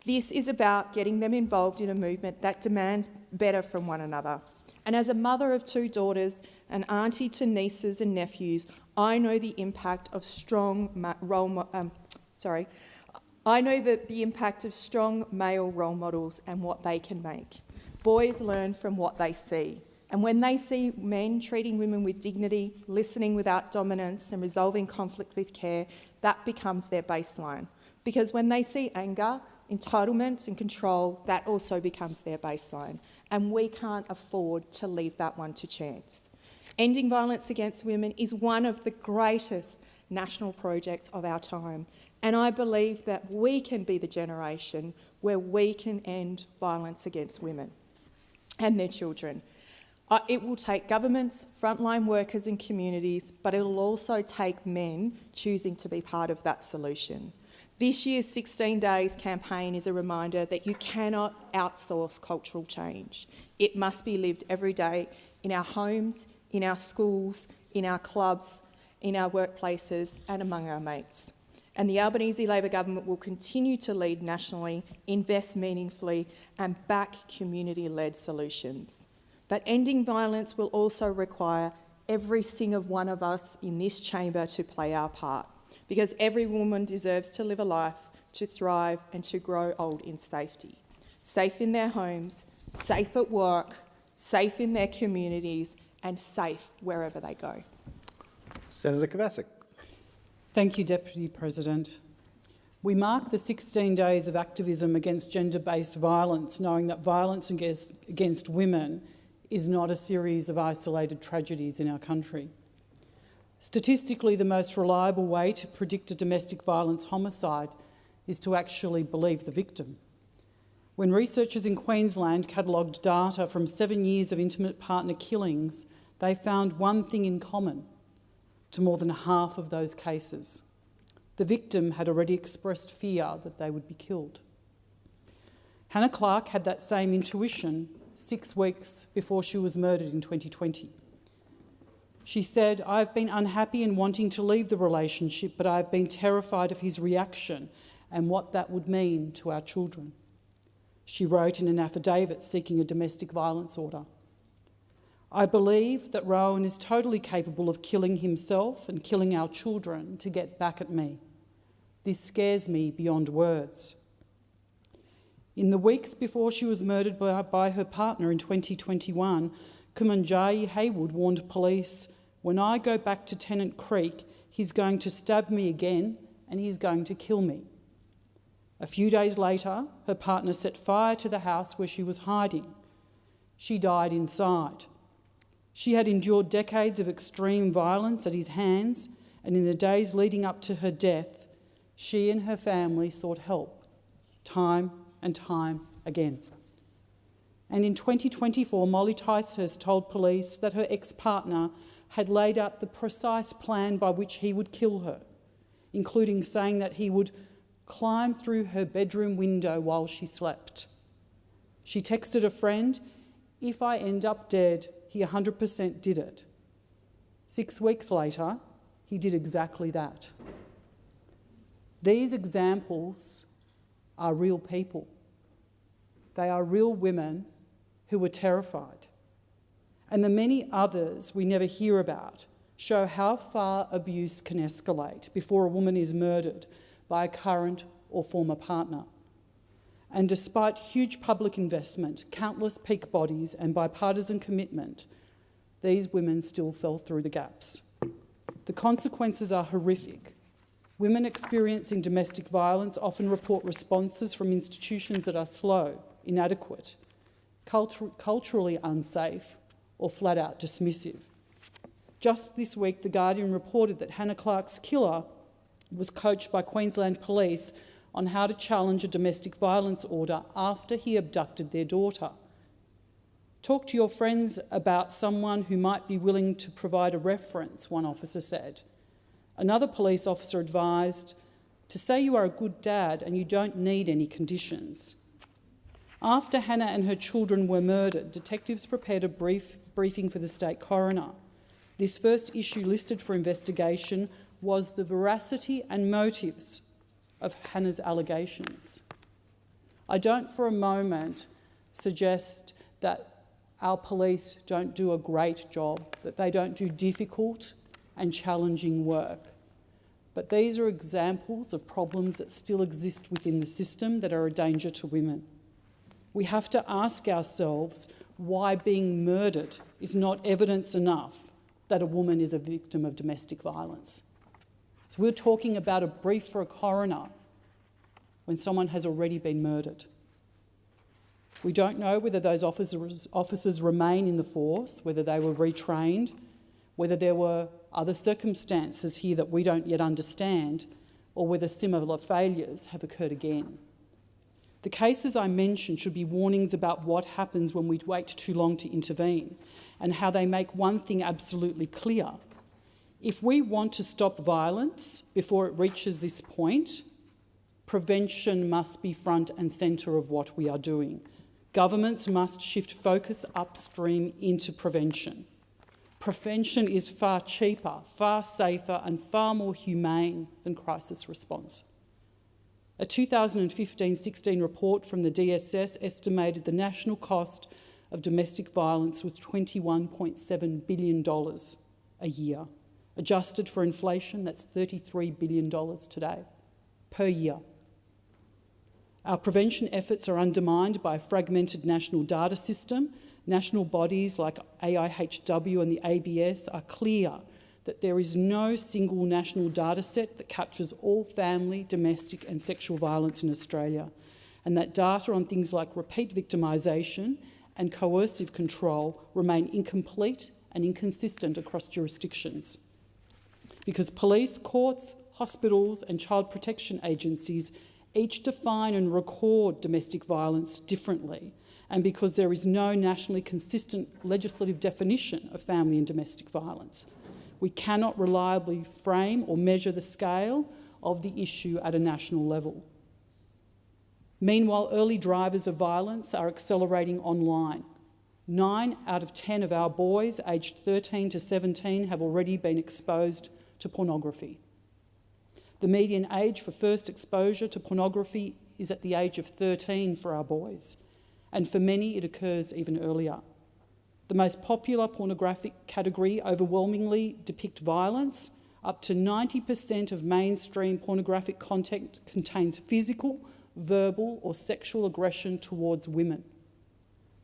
This is about getting them involved in a movement that demands better from one another. And as a mother of 2 daughters, an auntie to nieces and nephews, I know the impact of strong male role models and what they can make. Boys learn from what they see. And when they see men treating women with dignity, listening without dominance and resolving conflict with care, that becomes their baseline. Because when they see anger, entitlement and control, that also becomes their baseline. And we can't afford to leave that one to chance. Ending violence against women is one of the greatest national projects of our time. And I believe that we can be the generation where we can end violence against women and their children. It will take governments, frontline workers and communities, but it will also take men choosing to be part of that solution. This year's 16 Days campaign is a reminder that you cannot outsource cultural change. It must be lived every day in our homes, in our schools, in our clubs, in our workplaces and among our mates. And the Albanese Labor government will continue to lead nationally, invest meaningfully and back community-led solutions. But ending violence will also require every single one of us in this chamber to play our part, because every woman deserves to live a life, to thrive and to grow old in safety. Safe in their homes, safe at work, safe in their communities and safe wherever they go. Senator Kovacic. Thank you, Deputy President. We mark the 16 days of activism against gender-based violence, knowing that violence against women is not a series of isolated tragedies in our country. Statistically, the most reliable way to predict a domestic violence homicide is to actually believe the victim. When researchers in Queensland catalogued data from 7 years of intimate partner killings, they found one thing in common to more than half of those cases. The victim had already expressed fear that they would be killed. Hannah Clark had that same intuition 6 weeks before she was murdered in 2020. She said, "I've been unhappy and wanting to leave the relationship, but I've been terrified of his reaction and what that would mean to our children." She wrote in an affidavit seeking a domestic violence order. "I believe that Rowan is totally capable of killing himself and killing our children to get back at me. This scares me beyond words." In the weeks before she was murdered by her partner in 2021, Kumanjayi Haywood warned police, "When I go back to Tennant Creek, he's going to stab me again and he's going to kill me." A few days later, her partner set fire to the house where she was hiding. She died inside. She had endured decades of extreme violence at his hands, and in the days leading up to her death, she and her family sought help, time and time again. And in 2024, Molly Ticehurst told police that her ex-partner had laid out the precise plan by which he would kill her, including saying that he would climb through her bedroom window while she slept. She texted a friend, "If I end up dead, he 100% did it." 6 weeks later, he did exactly that. These examples are real people. They are real women who were terrified. And the many others we never hear about show how far abuse can escalate before a woman is murdered by a current or former partner. And despite huge public investment, countless peak bodies and bipartisan commitment, these women still fell through the gaps. The consequences are horrific. Women experiencing domestic violence often report responses from institutions that are slow, inadequate, culturally unsafe, or flat out dismissive. Just this week, The Guardian reported that Hannah Clark's killer was coached by Queensland Police on how to challenge a domestic violence order after he abducted their daughter. "Talk to your friends about someone who might be willing to provide a reference," one officer said. Another police officer advised to say you are a good dad and you don't need any conditions. After Hannah and her children were murdered, detectives prepared a briefing for the state coroner. This first issue listed for investigation was the veracity and motives of Hannah's allegations. I don't for a moment suggest that our police don't do a great job, that they don't do difficult and challenging work. But these are examples of problems that still exist within the system that are a danger to women. We have to ask ourselves why being murdered is not evidence enough that a woman is a victim of domestic violence. So we're talking about a brief for a coroner when someone has already been murdered. We don't know whether those officers remain in the force, whether they were retrained, whether there were other circumstances here that we don't yet understand, or whether similar failures have occurred again. The cases I mentioned should be warnings about what happens when we wait too long to intervene, and how they make one thing absolutely clear. If we want to stop violence before it reaches this point, prevention must be front and centre of what we are doing. Governments must shift focus upstream into prevention. Prevention is far cheaper, far safer and far more humane than crisis response. A 2015-16 report from the DSS estimated the national cost of domestic violence was $21.7 billion a year. Adjusted for inflation, that's $33 billion today, per year. Our prevention efforts are undermined by a fragmented national data system. National bodies like AIHW and the ABS are clear that there is no single national data set that captures all family, domestic and sexual violence in Australia, and that data on things like repeat victimisation and coercive control remain incomplete and inconsistent across jurisdictions. Because police, courts, hospitals and child protection agencies each define and record domestic violence differently, and because there is no nationally consistent legislative definition of family and domestic violence, we cannot reliably frame or measure the scale of the issue at a national level. Meanwhile, early drivers of violence are accelerating online. 9 out of 10 of our boys aged 13 to 17 have already been exposed to pornography. The median age for first exposure to pornography is at the age of 13 for our boys, and for many it occurs even earlier. The most popular pornographic category overwhelmingly depict violence. Up to 90% of mainstream pornographic content contains physical, verbal or sexual aggression towards women.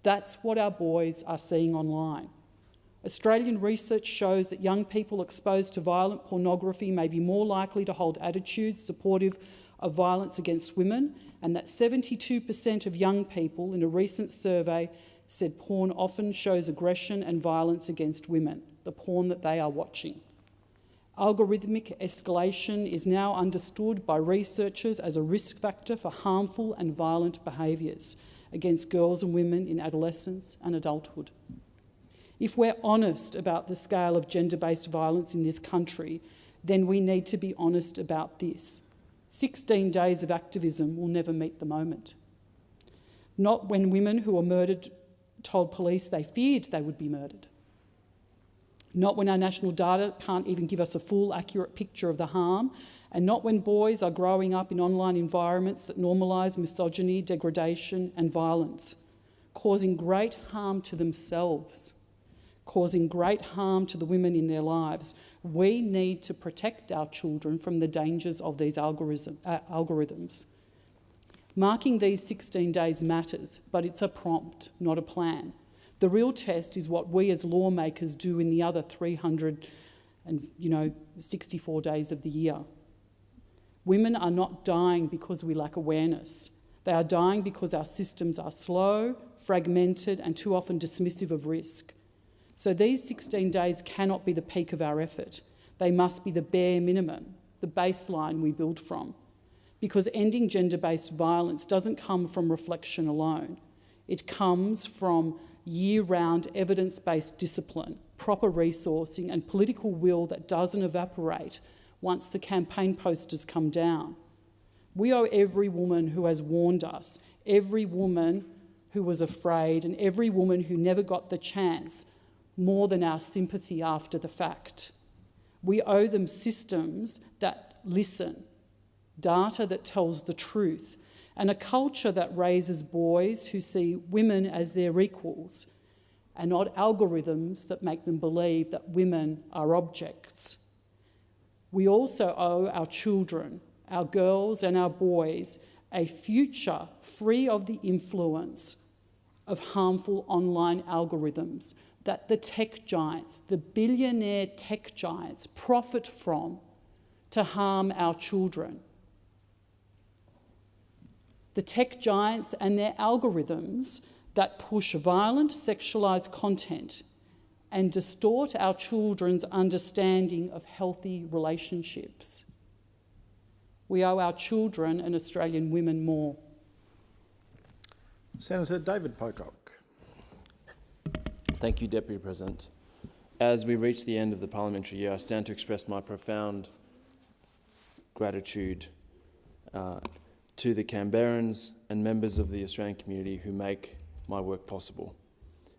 That's what our boys are seeing online. Australian research shows that young people exposed to violent pornography may be more likely to hold attitudes supportive of violence against women, and that 72% of young people in a recent survey said porn often shows aggression and violence against women, the porn that they are watching. Algorithmic escalation is now understood by researchers as a risk factor for harmful and violent behaviours against girls and women in adolescence and adulthood. If we're honest about the scale of gender-based violence in this country, then we need to be honest about this. 16 days of activism will never meet the moment. Not when women who were murdered told police they feared they would be murdered. Not when our national data can't even give us a full, accurate picture of the harm, and not when boys are growing up in online environments that normalise misogyny, degradation and violence, causing great harm to themselves, causing great harm to the women in their lives. We need to protect our children from the dangers of these algorithms. Marking these 16 days matters, but it's a prompt, not a plan. The real test is what we as lawmakers do in the other 364 days of the year. Women are not dying because we lack awareness. They are dying because our systems are slow, fragmented and too often dismissive of risk. So these 16 days cannot be the peak of our effort. They must be the bare minimum, the baseline we build from. Because ending gender-based violence doesn't come from reflection alone. It comes from year-round evidence-based discipline, proper resourcing and political will that doesn't evaporate once the campaign posters come down. We owe every woman who has warned us, every woman who was afraid and every woman who never got the chance more than our sympathy after the fact. We owe them systems that listen, data that tells the truth, and a culture that raises boys who see women as their equals and not algorithms that make them believe that women are objects. We also owe our children, our girls and our boys, a future free of the influence of harmful online algorithms that the tech giants, the billionaire tech giants, profit from to harm our children. The tech giants and their algorithms that push violent, sexualised content and distort our children's understanding of healthy relationships. We owe our children and Australian women more. Senator David Pocock. Thank you, Deputy President. As we reach the end of the parliamentary year, I stand to express my profound gratitude to the Canberrans and members of the Australian community who make my work possible.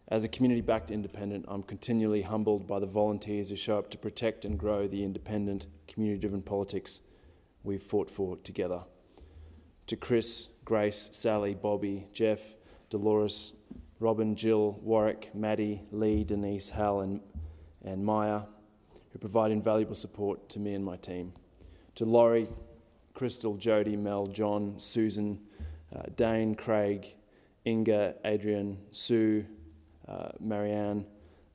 As a community-backed independent, I'm continually humbled by the volunteers who show up to protect and grow the independent, community-driven politics we've fought for together. To Chris, Grace, Sally, Bobby, Jeff, Dolores, Robin, Jill, Warwick, Maddie, Lee, Denise, Hal and Maya, who provide invaluable support to me and my team. To Laurie, Crystal, Jody, Mel, John, Susan, Dane, Craig, Inga, Adrian, Sue, Marianne,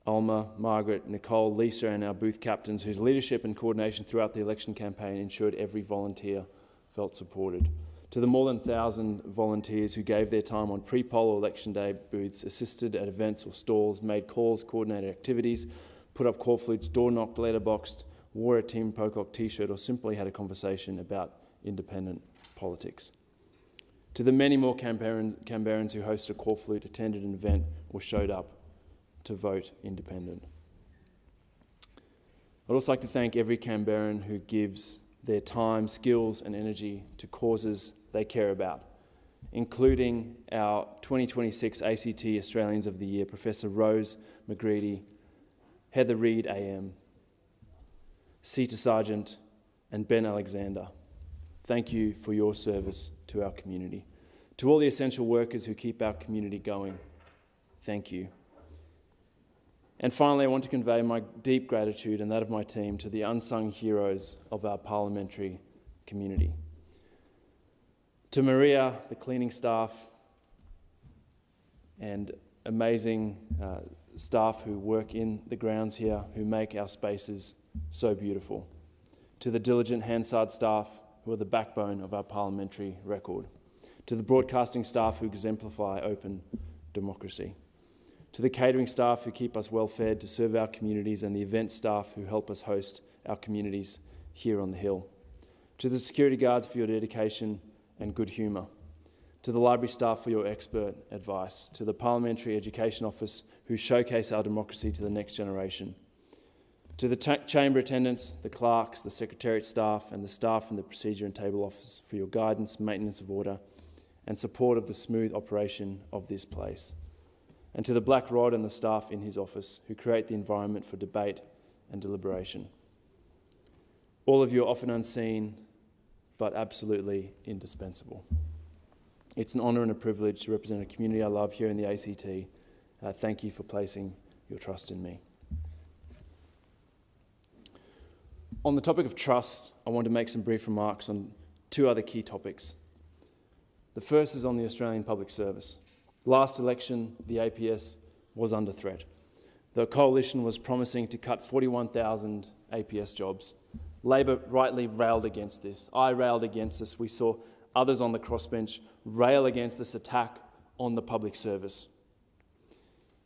Alma, Margaret, Nicole, Lisa and our booth captains whose leadership and coordination throughout the election campaign ensured every volunteer felt supported. To the more than 1,000 volunteers who gave their time on pre-poll or election day booths, assisted at events or stalls, made calls, coordinated activities, put up call flutes, door-knocked, letterboxed, wore a Team Pocock t-shirt or simply had a conversation about independent politics. To the many more Canberrans who hosted a call flute, attended an event or showed up to vote independent. I'd also like to thank every Canberran who gives their time, skills and energy to causes they care about, including our 2026 ACT Australians of the Year, Professor Rose McGreedy, Heather Reid AM, Sita Sargent and Ben Alexander. Thank you for your service to our community. To all the essential workers who keep our community going, thank you. And finally, I want to convey my deep gratitude and that of my team to the unsung heroes of our parliamentary community. To Maria, the cleaning staff, and amazing staff who work in the grounds here, who make our spaces so beautiful. To the diligent Hansard staff, who are the backbone of our parliamentary record. To the broadcasting staff who exemplify open democracy. To the catering staff who keep us well fed to serve our communities, and the event staff who help us host our communities here on the Hill. To the security guards for your dedication and good humour. To the library staff for your expert advice. To the Parliamentary Education Office who showcase our democracy to the next generation. To the chamber attendants, the clerks, the secretariat staff and the staff from the Procedure and Table Office for your guidance, maintenance of order and support of the smooth operation of this place. And to the Black Rod and the staff in his office who create the environment for debate and deliberation. All of you are often unseen, but absolutely indispensable. It's an honour and a privilege to represent a community I love here in the ACT. Thank you for placing your trust in me. On the topic of trust, I want to make some brief remarks on two other key topics. The first is on the Australian Public Service. Last election, the APS was under threat. The coalition was promising to cut 41,000 APS jobs. Labor rightly railed against this. I railed against this. We saw others on the crossbench rail against this attack on the public service.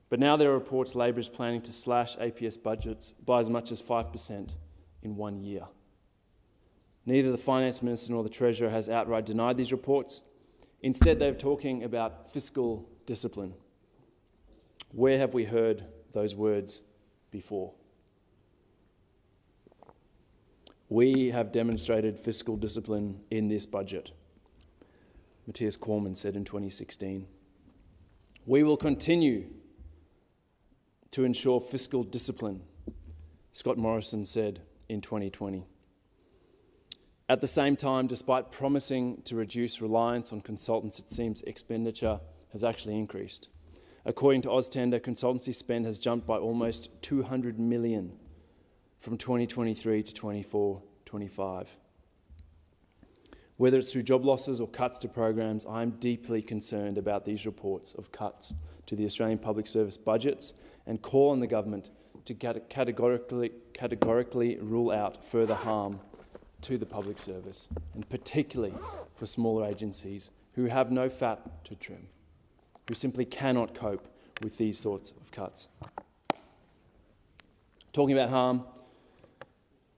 But now there are reports Labor is planning to slash APS budgets by as much as 5% in 1 year. Neither the Finance Minister nor the Treasurer has outright denied these reports. Instead, they're talking about fiscal discipline. Where have we heard those words before? We have demonstrated fiscal discipline in this budget, Matthias Cormann said in 2016. We will continue to ensure fiscal discipline, Scott Morrison said in 2020. At the same time, despite promising to reduce reliance on consultants, it seems expenditure has actually increased. According to AusTender, consultancy spend has jumped by almost $200 million from 2023 to 24-25. Whether it's through job losses or cuts to programs, I am deeply concerned about these reports of cuts to the Australian Public Service budgets and call on the government to categorically rule out further harm to the public service, and particularly for smaller agencies who have no fat to trim, who simply cannot cope with these sorts of cuts. Talking about harm,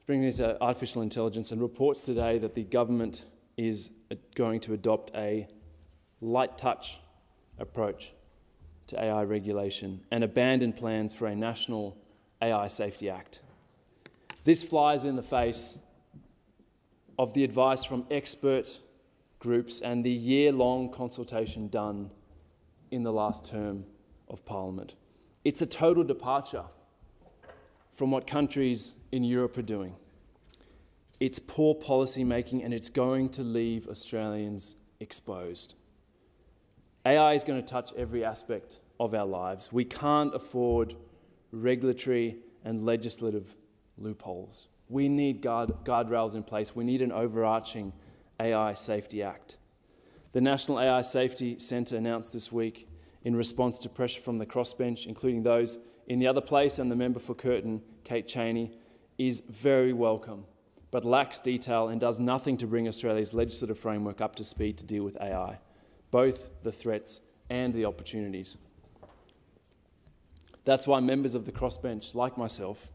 bringing us to artificial intelligence, and reports today that the government is going to adopt a light touch approach to AI regulation and abandon plans for a national AI Safety Act. This flies in the face of the advice from expert groups and the year-long consultation done in the last term of Parliament. It's a total departure from what countries in Europe are doing. It's poor policy making, and it's going to leave Australians exposed. AI is going to touch every aspect of our lives. We can't afford regulatory and legislative loopholes. We need guardrails in place. We need an overarching AI Safety Act. The National AI Safety Centre announced this week, in response to pressure from the crossbench, including those in the other place, and the member for Curtin, Kate Chaney, is very welcome, but lacks detail and does nothing to bring Australia's legislative framework up to speed to deal with AI, both the threats and the opportunities. That's why members of the crossbench, like myself,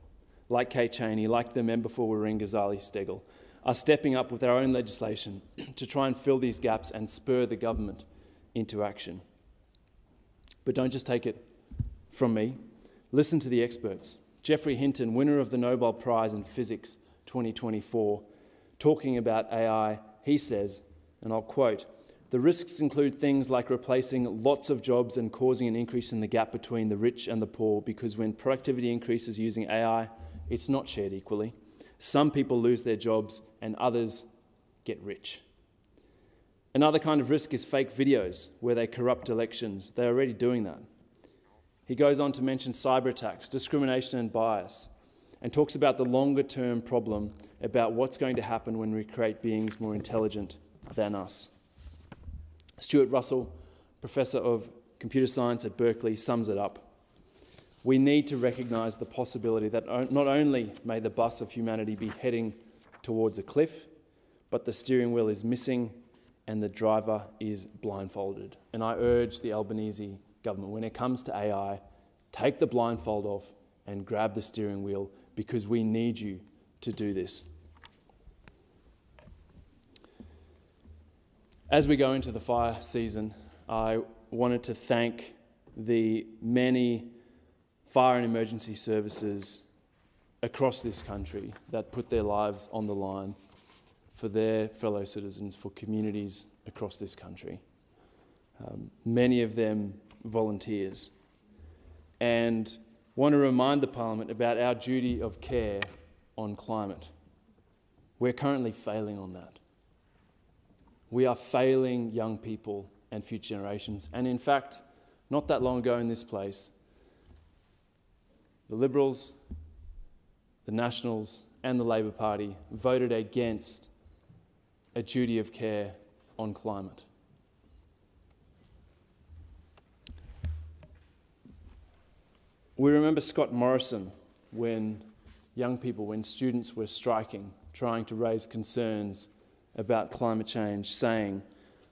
like Kate Chaney, like the member for Warringah, Zali Steggall, are stepping up with our own legislation to try and fill these gaps and spur the government into action. But don't just take it from me. Listen to the experts. Geoffrey Hinton, winner of the Nobel Prize in Physics 2024, talking about AI, he says, and I'll quote, "The risks include things like replacing lots of jobs and causing an increase in the gap between the rich and the poor, because when productivity increases using AI, it's not shared equally. Some people lose their jobs and others get rich. Another kind of risk is fake videos where they corrupt elections. They're already doing that." He goes on to mention cyber attacks, discrimination and bias, and talks about the longer-term problem about what's going to happen when we create beings more intelligent than us. Stuart Russell, Professor of Computer Science at Berkeley, sums it up. We need to recognise the possibility that not only may the bus of humanity be heading towards a cliff, but the steering wheel is missing and the driver is blindfolded. And I urge the Albanese government, when it comes to AI, take the blindfold off and grab the steering wheel, because we need you to do this. As we go into the fire season, I wanted to thank the many fire and emergency services across this country that put their lives on the line for their fellow citizens, for communities across this country. Many of them volunteers. And want to remind the Parliament about our duty of care on climate. We're currently failing on that. We are failing young people and future generations. And in fact, not that long ago in this place, the Liberals, the Nationals and the Labor Party voted against a duty of care on climate. We remember Scott Morrison when students were striking, trying to raise concerns about climate change, saying,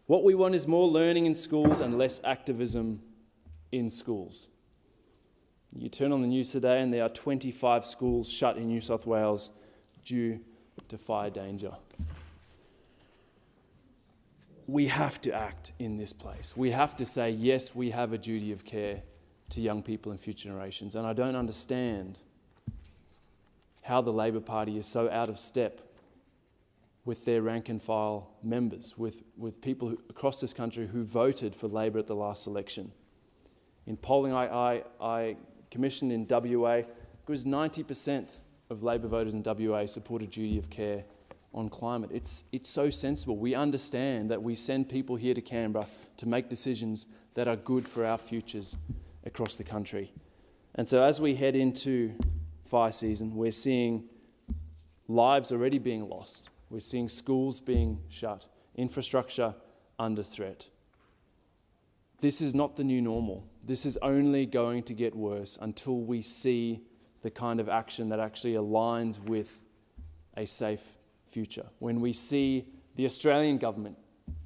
"What we want is more learning in schools and less activism in schools." You turn on the news today and there are 25 schools shut in New South Wales due to fire danger. We have to act in this place. We have to say, yes, we have a duty of care to young people and future generations. And I don't understand how the Labor Party is so out of step with their rank and file members, with people across this country who voted for Labor at the last election. In polling I commissioned in WA, it was 90% of Labor voters in WA support a duty of care on climate. It's so sensible. We understand that we send people here to Canberra to make decisions that are good for our futures across the country. And so as we head into fire season, we're seeing lives already being lost. We're seeing schools being shut, infrastructure under threat. This is not the new normal. This is only going to get worse until we see the kind of action that actually aligns with a safe future. When we see the Australian government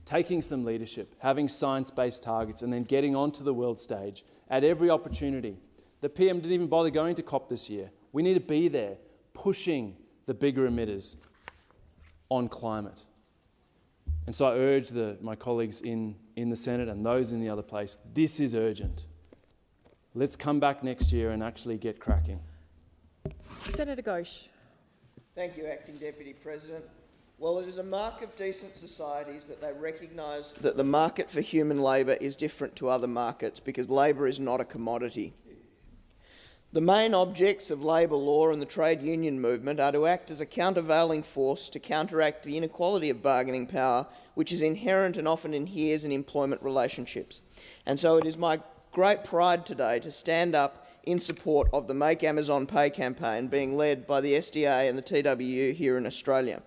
taking some leadership, having science-based targets, and then getting onto the world stage at every opportunity. The PM didn't even bother going to COP this year. We need to be there, pushing the bigger emitters on climate. And so I urge my colleagues in the Senate and those in the other place, this is urgent. Let's come back next year and actually get cracking. Senator Ghosh. Thank you, Acting Deputy President. Well, it is a mark of decent societies that they recognise that the market for human labour is different to other markets, because labour is not a commodity. The main objects of labour law and the trade union movement are to act as a countervailing force to counteract the inequality of bargaining power, which is inherent and often inheres in employment relationships. And so it is my great pride today to stand up in support of the Make Amazon Pay campaign being led by the SDA and the TWU here in Australia.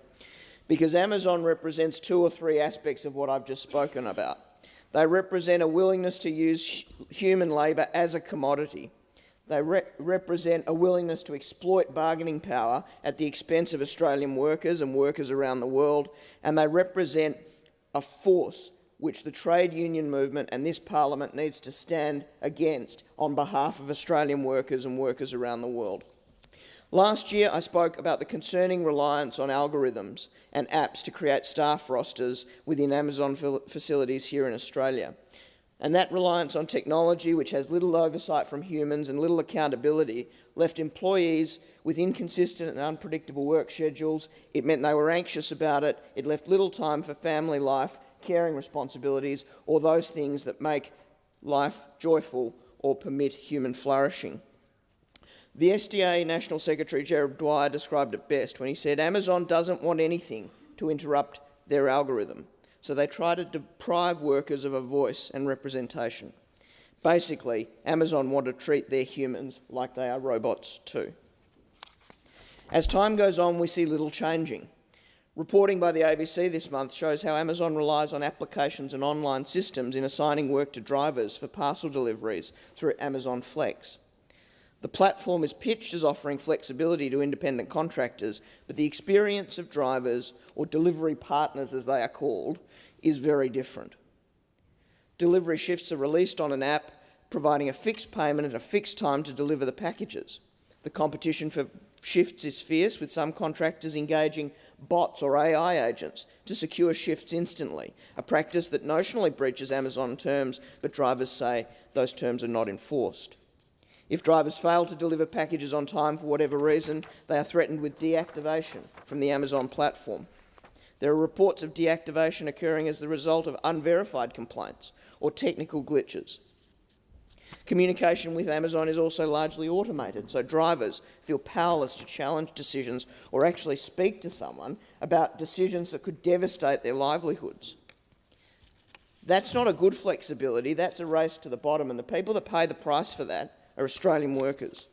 Because Amazon represents two or three aspects of what I've just spoken about. They represent a willingness to use human labour as a commodity. They represent a willingness to exploit bargaining power at the expense of Australian workers and workers around the world, and they represent a force which the trade union movement and this parliament needs to stand against on behalf of Australian workers and workers around the world. Last year, I spoke about the concerning reliance on algorithms and apps to create staff rosters within Amazon facilities here in Australia. And that reliance on technology, which has little oversight from humans and little accountability, left employees with inconsistent and unpredictable work schedules. It meant they were anxious about it. It left little time for family life, caring responsibilities, or those things that make life joyful or permit human flourishing. The SDA National Secretary Gerard Dwyer described it best when he said, "Amazon doesn't want anything to interrupt their algorithm, so they try to deprive workers of a voice and representation." Basically, Amazon want to treat their humans like they are robots too. As time goes on, we see little changing. Reporting by the ABC this month shows how Amazon relies on applications and online systems in assigning work to drivers for parcel deliveries through Amazon Flex. The platform is pitched as offering flexibility to independent contractors, but the experience of drivers, or delivery partners as they are called, is very different. Delivery shifts are released on an app, providing a fixed payment at a fixed time to deliver the packages. The competition for shifts is fierce, with some contractors engaging bots or AI agents to secure shifts instantly, a practice that notionally breaches Amazon terms, but drivers say those terms are not enforced. If drivers fail to deliver packages on time for whatever reason, they are threatened with deactivation from the Amazon platform. There are reports of deactivation occurring as the result of unverified complaints or technical glitches. Communication with Amazon is also largely automated, so drivers feel powerless to challenge decisions or actually speak to someone about decisions that could devastate their livelihoods. That's not a good flexibility, that's a race to the bottom, and the people that pay the price for that are Australian workers.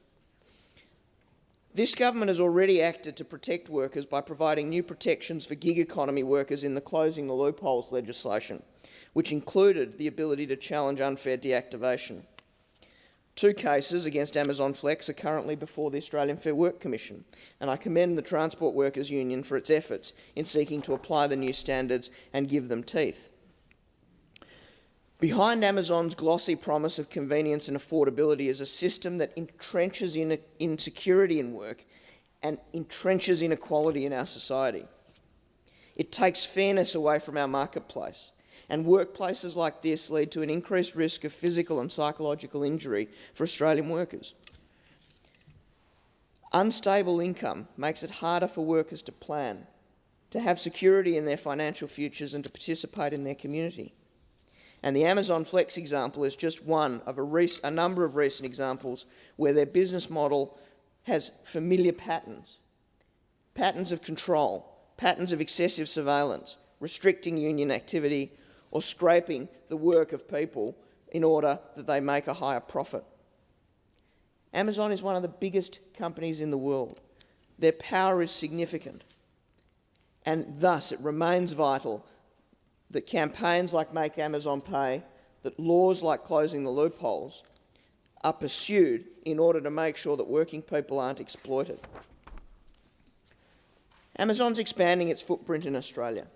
This government has already acted to protect workers by providing new protections for gig economy workers in the Closing the Loopholes legislation, which included the ability to challenge unfair deactivation. 2 cases against Amazon Flex are currently before the Australian Fair Work Commission, and I commend the Transport Workers Union for its efforts in seeking to apply the new standards and give them teeth. Behind Amazon's glossy promise of convenience and affordability is a system that entrenches insecurity in work and entrenches inequality in our society. It takes fairness away from our marketplace, and workplaces like this lead to an increased risk of physical and psychological injury for Australian workers. Unstable income makes it harder for workers to plan, to have security in their financial futures and to participate in their community. And the Amazon Flex example is just one of a number of recent examples where their business model has familiar patterns. Patterns of control, patterns of excessive surveillance, restricting union activity, or scraping the work of people in order that they make a higher profit. Amazon is one of the biggest companies in the world. Their power is significant, and thus it remains vital that campaigns like Make Amazon Pay, that laws like Closing the Loopholes are pursued in order to make sure that working people aren't exploited. Amazon's expanding its footprint in Australia.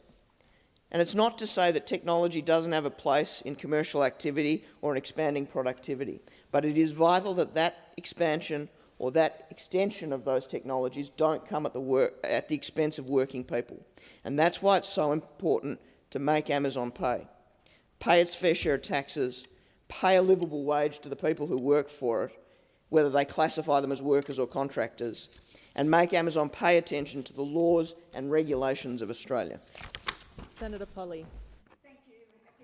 And it's not to say that technology doesn't have a place in commercial activity or in expanding productivity, but it is vital that that expansion or that extension of those technologies don't come at the expense of working people. And that's why it's so important to make Amazon pay its fair share of taxes, pay a livable wage to the people who work for it, whether they classify them as workers or contractors, and make Amazon pay attention to the laws and regulations of Australia. Senator Polley.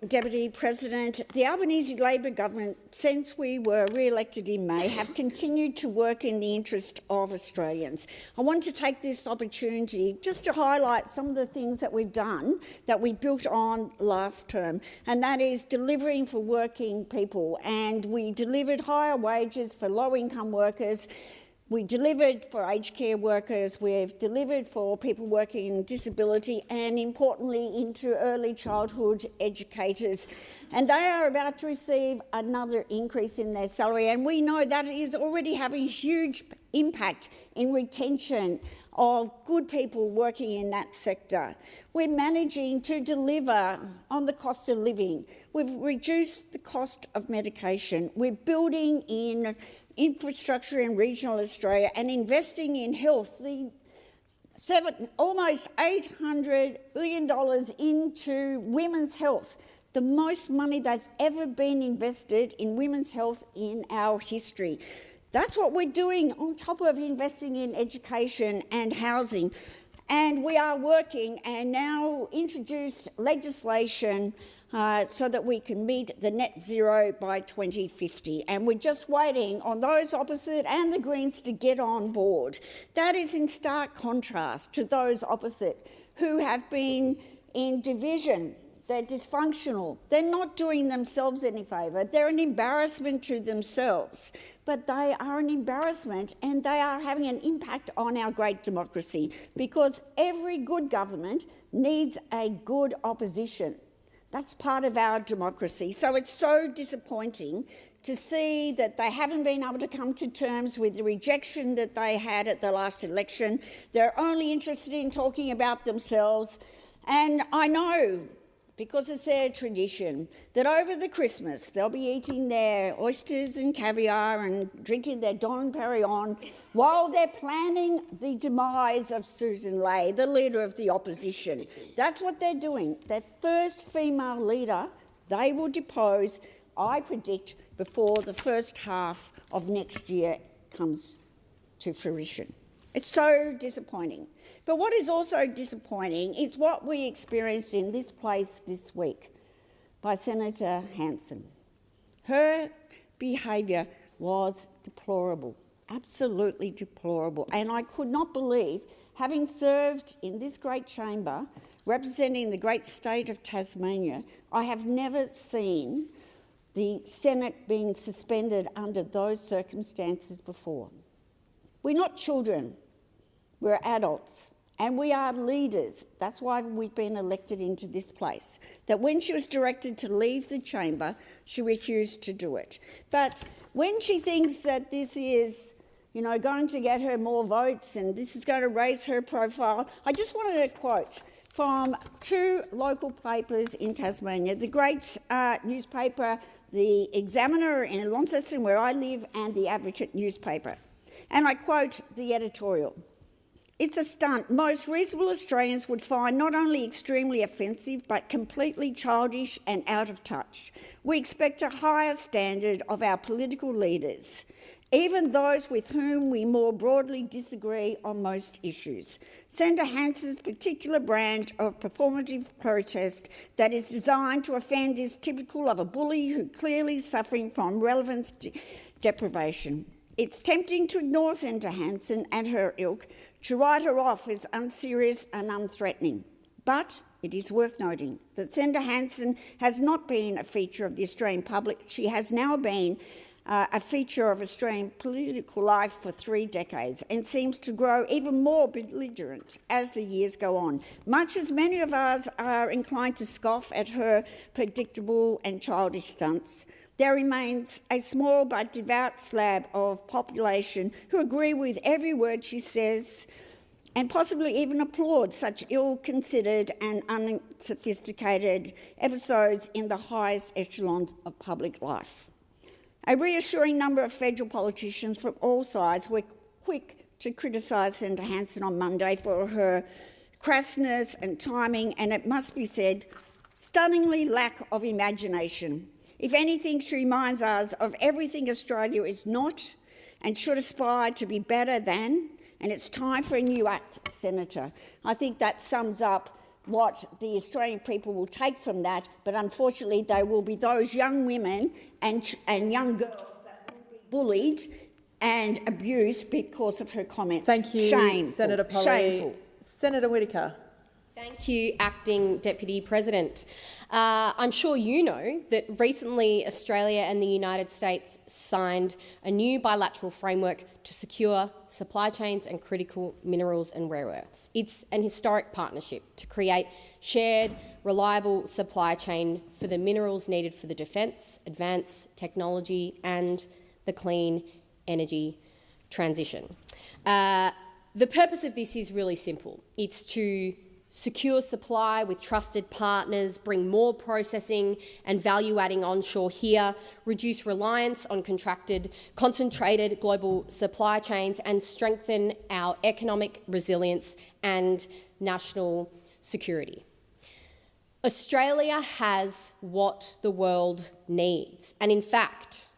Deputy President, the Albanese Labor government, since we were re-elected in May, have continued to work in the interest of Australians. I want to take this opportunity just to highlight some of the things that we've done that we built on last term, and that is delivering for working people. And we delivered higher wages for low-income workers, We delivered for aged care workers, we've delivered for people working in disability and, importantly, into early childhood educators. And they are about to receive another increase in their salary, and we know that is already having a huge impact in retention of good people working in that sector. We're managing to deliver on the cost of living. We've reduced the cost of medication. We're building in infrastructure in regional Australia and investing in health. Almost $800 billion into women's health, the most money that's ever been invested in women's health in our history. That's what we're doing on top of investing in education and housing. And we are working and now introduced legislation so that we can meet the net zero by 2050. And we're just waiting on those opposite and the Greens to get on board. That is in stark contrast to those opposite who have been in division. They're dysfunctional. They're not doing themselves any favour. They're an embarrassment to themselves. But they are an embarrassment and they are having an impact on our great democracy, because every good government needs a good opposition. That's part of our democracy. So it's so disappointing to see that they haven't been able to come to terms with the rejection that they had at the last election. They're only interested in talking about themselves. And I know, because it's their tradition, that over the Christmas they'll be eating their oysters and caviar and drinking their Dom Perignon while they're planning the demise of Susan Ley, the leader of the opposition. That's what they're doing. Their first female leader, they will depose, I predict, before the first half of next year comes to fruition. It's so disappointing. But what is also disappointing is what we experienced in this place this week by Senator Hanson. Her behaviour was deplorable, absolutely deplorable. And I could not believe, having served in this great chamber, representing the great state of Tasmania, I have never seen the Senate being suspended under those circumstances before. We're not children, we're adults. And we are leaders. That's why we've been elected into this place. That when she was directed to leave the chamber, she refused to do it. But when she thinks that this is, going to get her more votes and this is going to raise her profile, I just wanted to quote from two local papers in Tasmania, the great newspaper, the Examiner in Launceston, where I live, and the Advocate newspaper. And I quote the editorial. "It's a stunt most reasonable Australians would find not only extremely offensive but completely childish and out of touch. We expect a higher standard of our political leaders, even those with whom we more broadly disagree on most issues. Senator Hanson's particular brand of performative protest that is designed to offend is typical of a bully who clearly is suffering from relevance deprivation. It's tempting to ignore Senator Hanson and her ilk, to write her off as unserious and unthreatening. But it is worth noting that Senator Hanson has not been a feature of the Australian public. She has now been a feature of Australian political life for 3 decades and seems to grow even more belligerent as the years go on. Much as many of us are inclined to scoff at her predictable and childish stunts, there remains a small but devout slab of population who agree with every word she says and possibly even applaud such ill-considered and unsophisticated episodes in the highest echelons of public life. A reassuring number of federal politicians from all sides were quick to criticise Senator Hanson on Monday for her crassness and timing, and it must be said, stunningly lack of imagination. If anything, she reminds us of everything Australia is not and should aspire to be better than, and it's time for a new act, Senator. I think that sums up what the Australian people will take from that, but unfortunately there will be those young women and young girls that will be bullied and abused because of her comments. Thank you, Shameful. Senator Polley. Shameful. Senator Whittaker. Thank you, Acting Deputy President. I'm sure you know that recently Australia and the United States signed a new bilateral framework to secure supply chains and critical minerals and rare earths. It's an historic partnership to create shared, reliable supply chain for the minerals needed for the defence, advanced technology and the clean energy transition. The purpose of this is really simple. It's to secure supply with trusted partners, bring more processing and value-adding onshore here, reduce reliance on concentrated global supply chains and strengthen our economic resilience and national security. Australia has what the world needs. And in fact,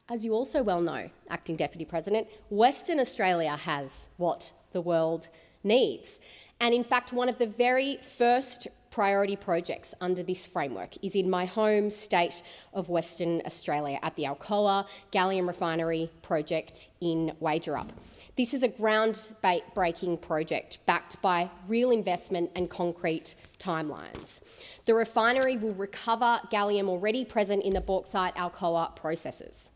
as you also well know, Acting Deputy President, Western Australia has what the world needs. And in fact, one of the very first priority projects under this framework is in my home state of Western Australia at the Alcoa Gallium Refinery project in Wagerup. This is a groundbreaking project backed by real investment and concrete timelines. The refinery will recover gallium already present in the bauxite Alcoa processes.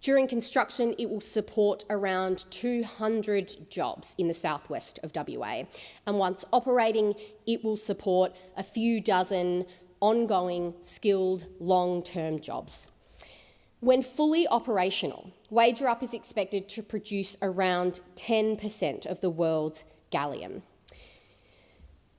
During construction, it will support around 200 jobs in the southwest of WA. And once operating, it will support a few dozen ongoing, skilled, long-term jobs. When fully operational, Wagerup is expected to produce around 10% of the world's gallium.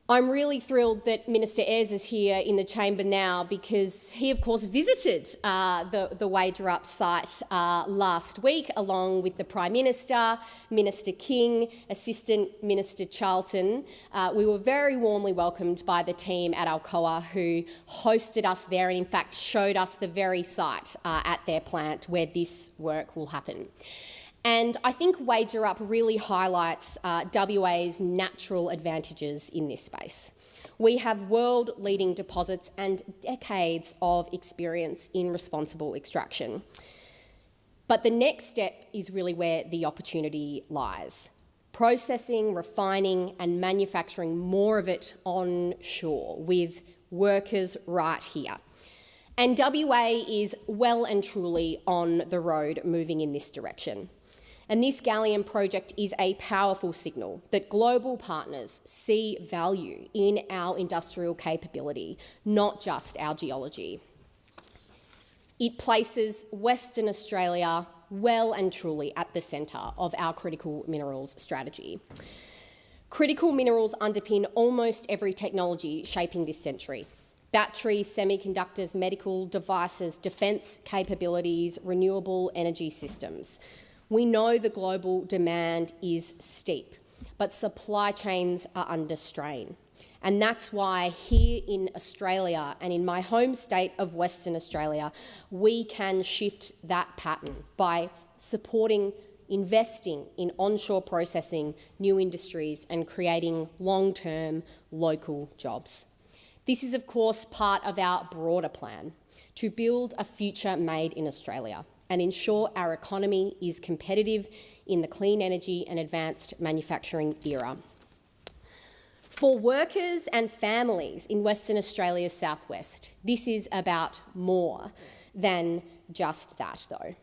I'm really thrilled that Minister Ayres is here in the chamber now because he, of course, visited the Wagerup site last week along with the Prime Minister, Minister King, Assistant Minister Charlton. We were very warmly welcomed by the team at Alcoa who hosted us there and, in fact, showed us the very site at their plant where this work will happen. And I think Wagerup really highlights WA's natural advantages in this space. We have world-leading deposits and decades of experience in responsible extraction. But the next step is really where the opportunity lies. Processing, refining and manufacturing more of it onshore with workers right here. And WA is well and truly on the road moving in this direction. And this gallium project is a powerful signal that global partners see value in our industrial capability, not just our geology. It places Western Australia well and truly at the centre of our critical minerals strategy. Critical minerals underpin almost every technology shaping this century. Batteries, semiconductors, medical devices, defence capabilities, renewable energy systems. We know the global demand is steep, but supply chains are under strain. And that's why here in Australia and in my home state of Western Australia, we can shift that pattern by supporting, investing in onshore processing, new industries and creating long-term local jobs. This is, of course, part of our broader plan to build a future made in Australia and ensure our economy is competitive in the clean energy and advanced manufacturing era. For workers and families in Western Australia's southwest, this is about more than just that, though.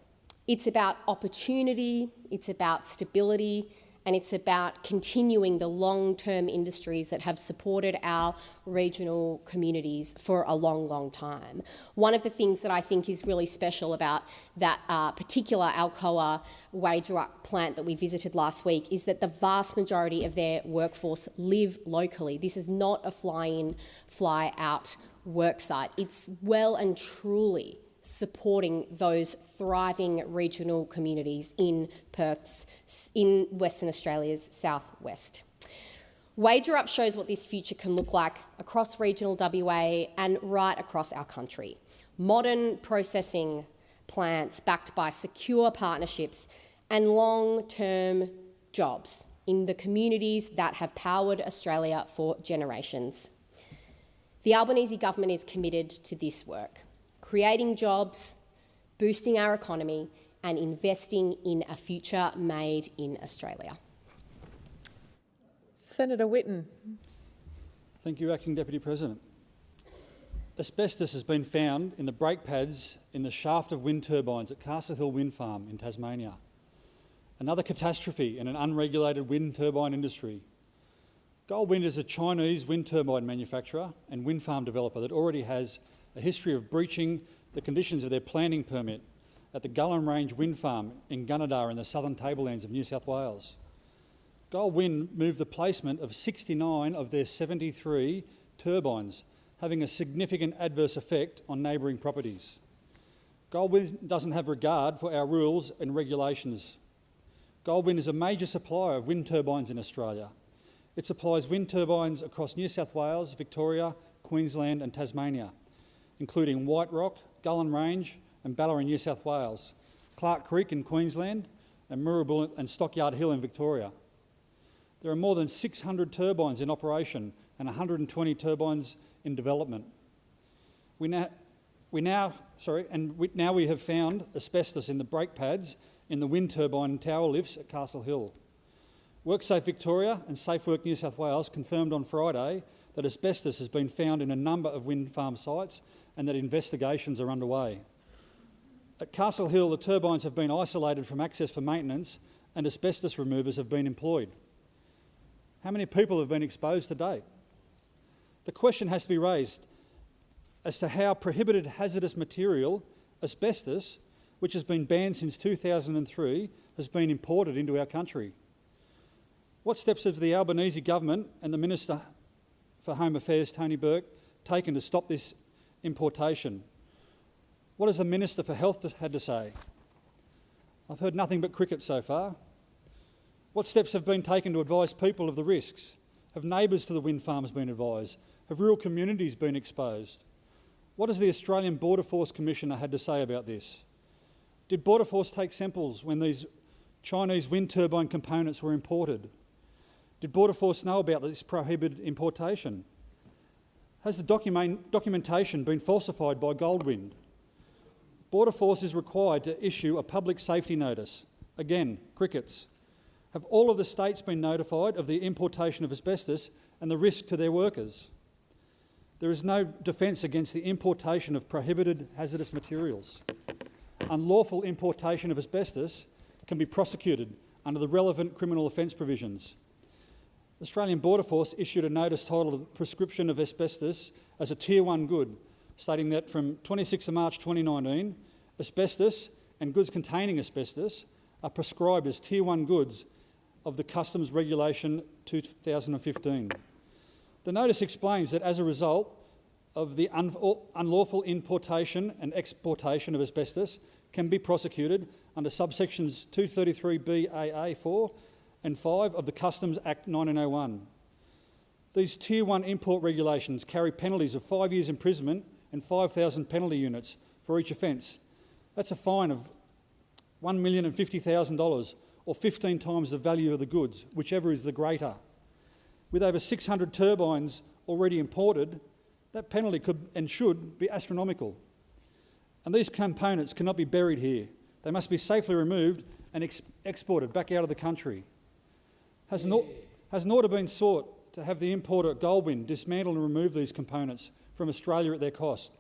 It's about opportunity, it's about stability, and it's about continuing the long-term industries that have supported our regional communities for a long, long time. One of the things that I think is really special about that particular Alcoa Wagerup plant that we visited last week is that the vast majority of their workforce live locally. This is not a fly-in, fly-out work site. It's well and truly supporting those thriving regional communities in Western Australia's southwest. Wagerup shows what this future can look like across regional WA and right across our country. Modern processing plants backed by secure partnerships and long-term jobs in the communities that have powered Australia for generations. The Albanese government is committed to this work, creating jobs, boosting our economy and investing in a future made in Australia. Senator Whitten. Thank you, Acting Deputy President. Asbestos has been found in the brake pads in the shaft of wind turbines at Castle Hill Wind Farm in Tasmania. Another catastrophe in an unregulated wind turbine industry. Goldwind is a Chinese wind turbine manufacturer and wind farm developer that already has a history of breaching the conditions of their planning permit at the Gullen Range Wind Farm in Gunnedah in the southern tablelands of New South Wales. Goldwind moved the placement of 69 of their 73 turbines, having a significant adverse effect on neighbouring properties. Goldwind doesn't have regard for our rules and regulations. Goldwind is a major supplier of wind turbines in Australia. It supplies wind turbines across New South Wales, Victoria, Queensland and Tasmania, including White Rock, Gullen Range and Ballarat in New South Wales, Clark Creek in Queensland and Moorabool and Stockyard Hill in Victoria. There are more than 600 turbines in operation and 120 turbines in development. We now have found asbestos in the brake pads in the wind turbine tower lifts at Castle Hill. WorkSafe Victoria and SafeWork New South Wales confirmed on Friday that asbestos has been found in a number of wind farm sites and that investigations are underway. At Castle Hill, the turbines have been isolated from access for maintenance and asbestos removers have been employed. How many people have been exposed to date? The question has to be raised as to how prohibited hazardous material, asbestos, which has been banned since 2003, has been imported into our country. What steps have the Albanese government and the Minister for Home Affairs, Tony Burke, taken to stop this importation? What has the Minister for Health had to say? I've heard nothing but cricket so far. What steps have been taken to advise people of the risks? Have neighbours to the wind farms been advised? Have rural communities been exposed? What has the Australian Border Force Commissioner had to say about this? Did Border Force take samples when these Chinese wind turbine components were imported? Did Border Force know about this prohibited importation? Has the documentation been falsified by Goldwind? Border Force is required to issue a public safety notice. Again, crickets. Have all of the states been notified of the importation of asbestos and the risk to their workers? There is no defence against the importation of prohibited hazardous materials. Unlawful importation of asbestos can be prosecuted under the relevant criminal offence provisions. The Australian Border Force issued a notice titled Prescription of Asbestos as a Tier 1 good, stating that from 26 March 2019, asbestos and goods containing asbestos are prescribed as Tier 1 goods of the Customs Regulation 2015. The notice explains that as a result of the unlawful importation and exportation of asbestos can be prosecuted under subsections 233BAA4 and 5 of the Customs Act 1901. These Tier 1 import regulations carry penalties of 5 years imprisonment and 5,000 penalty units for each offence. That's a fine of $1,050,000 or 15 times the value of the goods, whichever is the greater. With over 600 turbines already imported, that penalty could and should be astronomical. And these components cannot be buried here. They must be safely removed and exported back out of the country. Has an order been sought to have the importer Goldwind dismantle and remove these components from Australia at their cost?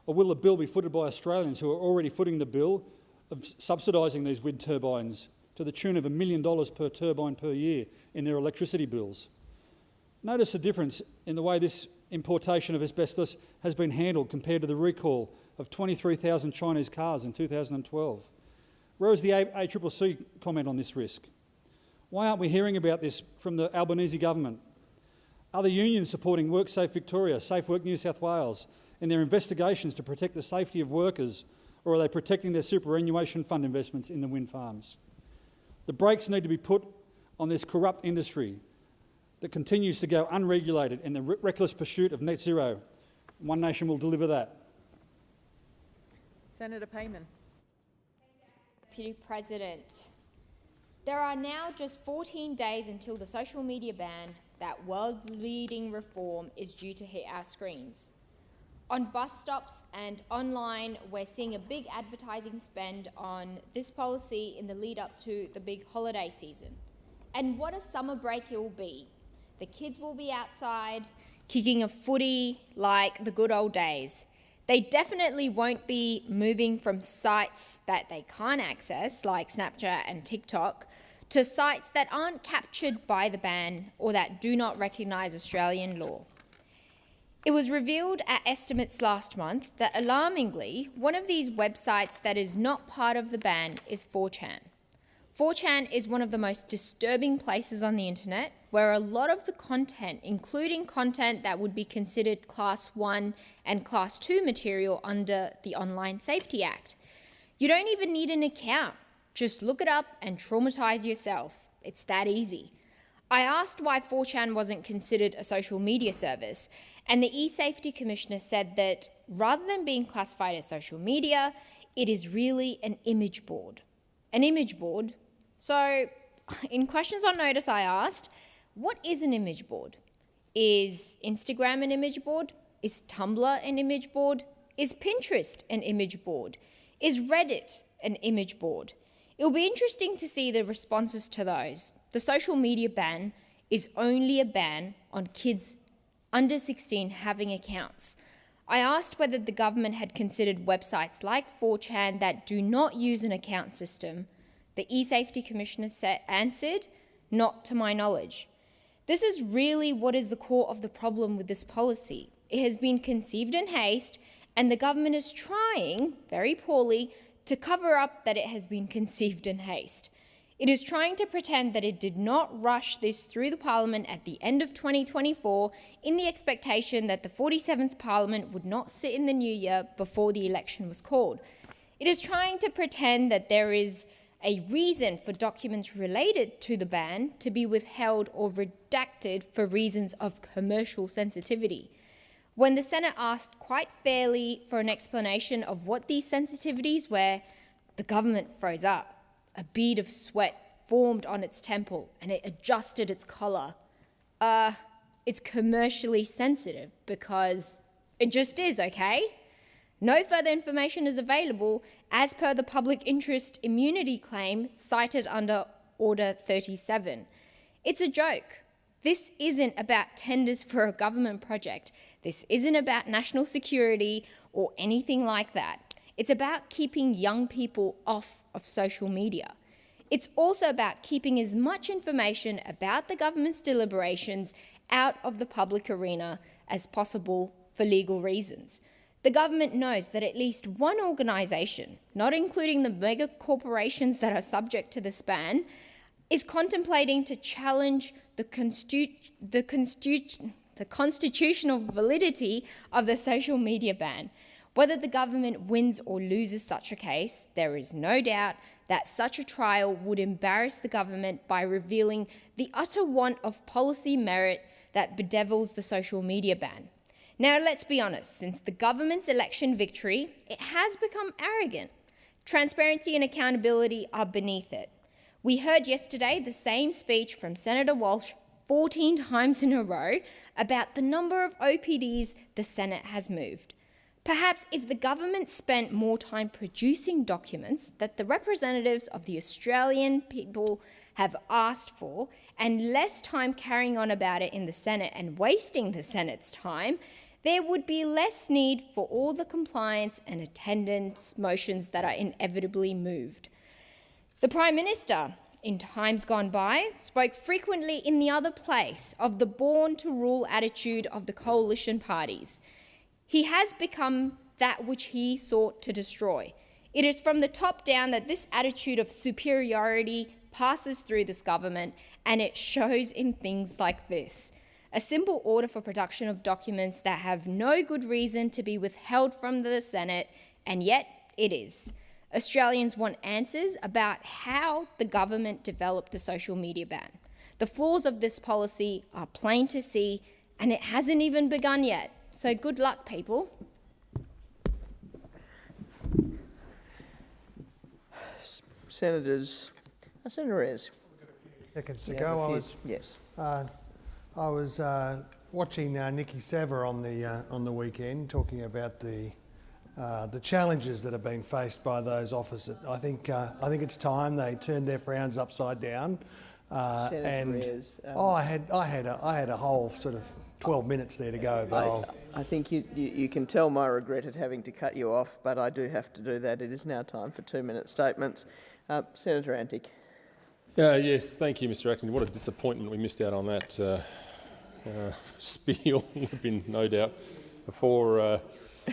Or will the bill be footed by Australians who are already footing the bill of subsidising these wind turbines to the tune of $1 million per turbine per year in their electricity bills? Notice the difference in the way this importation of asbestos has been handled compared to the recall of 23,000 Chinese cars in 2012. Where is the ACCC comment on this risk? Why aren't we hearing about this from the Albanese government? Are the unions supporting WorkSafe Victoria, SafeWork New South Wales in their investigations to protect the safety of workers, or are they protecting their superannuation fund investments in the wind farms? The brakes need to be put on this corrupt industry that continues to go unregulated in the reckless pursuit of net zero. One Nation will deliver that. Senator Payman. Deputy President, there are now just 14 days until the social media ban, that world-leading reform, is due to hit our screens. On bus stops and online, we're seeing a big advertising spend on this policy in the lead up to the big holiday season. And what a summer break it will be. The kids will be outside, kicking a footy like the good old days. They definitely won't be moving from sites that they can't access, like Snapchat and TikTok, to sites that aren't captured by the ban or that do not recognise Australian law. It was revealed at estimates last month that, alarmingly, one of these websites that is not part of the ban is 4chan. 4chan is one of the most disturbing places on the internet, where a lot of the content, including content that would be considered Class 1 and Class 2 material under the Online Safety Act. You don't even need an account. Just look it up and traumatise yourself. It's that easy. I asked why 4chan wasn't considered a social media service, and the eSafety Commissioner said that rather than being classified as social media, it is really an image board. An image board? So, in questions on notice I asked, what is an image board? Is Instagram an image board? Is Tumblr an image board? Is Pinterest an image board? Is Reddit an image board? It'll be interesting to see the responses to those. The social media ban is only a ban on kids under 16 having accounts. I asked whether the government had considered websites like 4chan that do not use an account system. The eSafety Commissioner answered, not to my knowledge. This is really what is the core of the problem with this policy. It has been conceived in haste, and the government is trying, very poorly, to cover up that it has been conceived in haste. It is trying to pretend that it did not rush this through the Parliament at the end of 2024 in the expectation that the 47th Parliament would not sit in the new year before the election was called. It is trying to pretend that there is a reason for documents related to the ban to be withheld or redacted for reasons of commercial sensitivity. When the Senate asked quite fairly for an explanation of what these sensitivities were, the government froze up. A bead of sweat formed on its temple and it adjusted its collar. It's commercially sensitive because it just is, okay? No further information is available as per the public interest immunity claim cited under Order 37. It's a joke. This isn't about tenders for a government project. This isn't about national security or anything like that. It's about keeping young people off of social media. It's also about keeping as much information about the government's deliberations out of the public arena as possible for legal reasons. The government knows that at least one organisation, not including the mega corporations that are subject to this ban, is contemplating to challenge the constitutional validity of the social media ban. Whether the government wins or loses such a case, there is no doubt that such a trial would embarrass the government by revealing the utter want of policy merit that bedevils the social media ban. Now, let's be honest, since the government's election victory, it has become arrogant. Transparency and accountability are beneath it. We heard yesterday the same speech from Senator Walsh 14 times in a row about the number of OPDs the Senate has moved. Perhaps if the government spent more time producing documents that the representatives of the Australian people have asked for and less time carrying on about it in the Senate and wasting the Senate's time, there would be less need for all the compliance and attendance motions that are inevitably moved. The Prime Minister, in times gone by, spoke frequently in the other place of the born-to-rule attitude of the coalition parties. He has become that which he sought to destroy. It is from the top down that this attitude of superiority passes through this government, and it shows in things like this. A simple order for production of documents that have no good reason to be withheld from the Senate, and yet it is. Australians want answers about how the government developed the social media ban. The flaws of this policy are plain to see, and it hasn't even begun yet. So good luck, people. Senators, Senator Ayres. Seconds to go. Yes. I was watching Nikki Saver on the weekend talking about the challenges that have been faced by those officers. I think it's time they turned their frowns upside down. I had a whole sort of 12 minutes there to go, but I think you can tell my regret at having to cut you off, but I do have to do that. It is now time for 2-minute statements. Senator Antic. Yes, thank you, Mr Acting. What a disappointment we missed out on that spiel. Would have been no doubt before.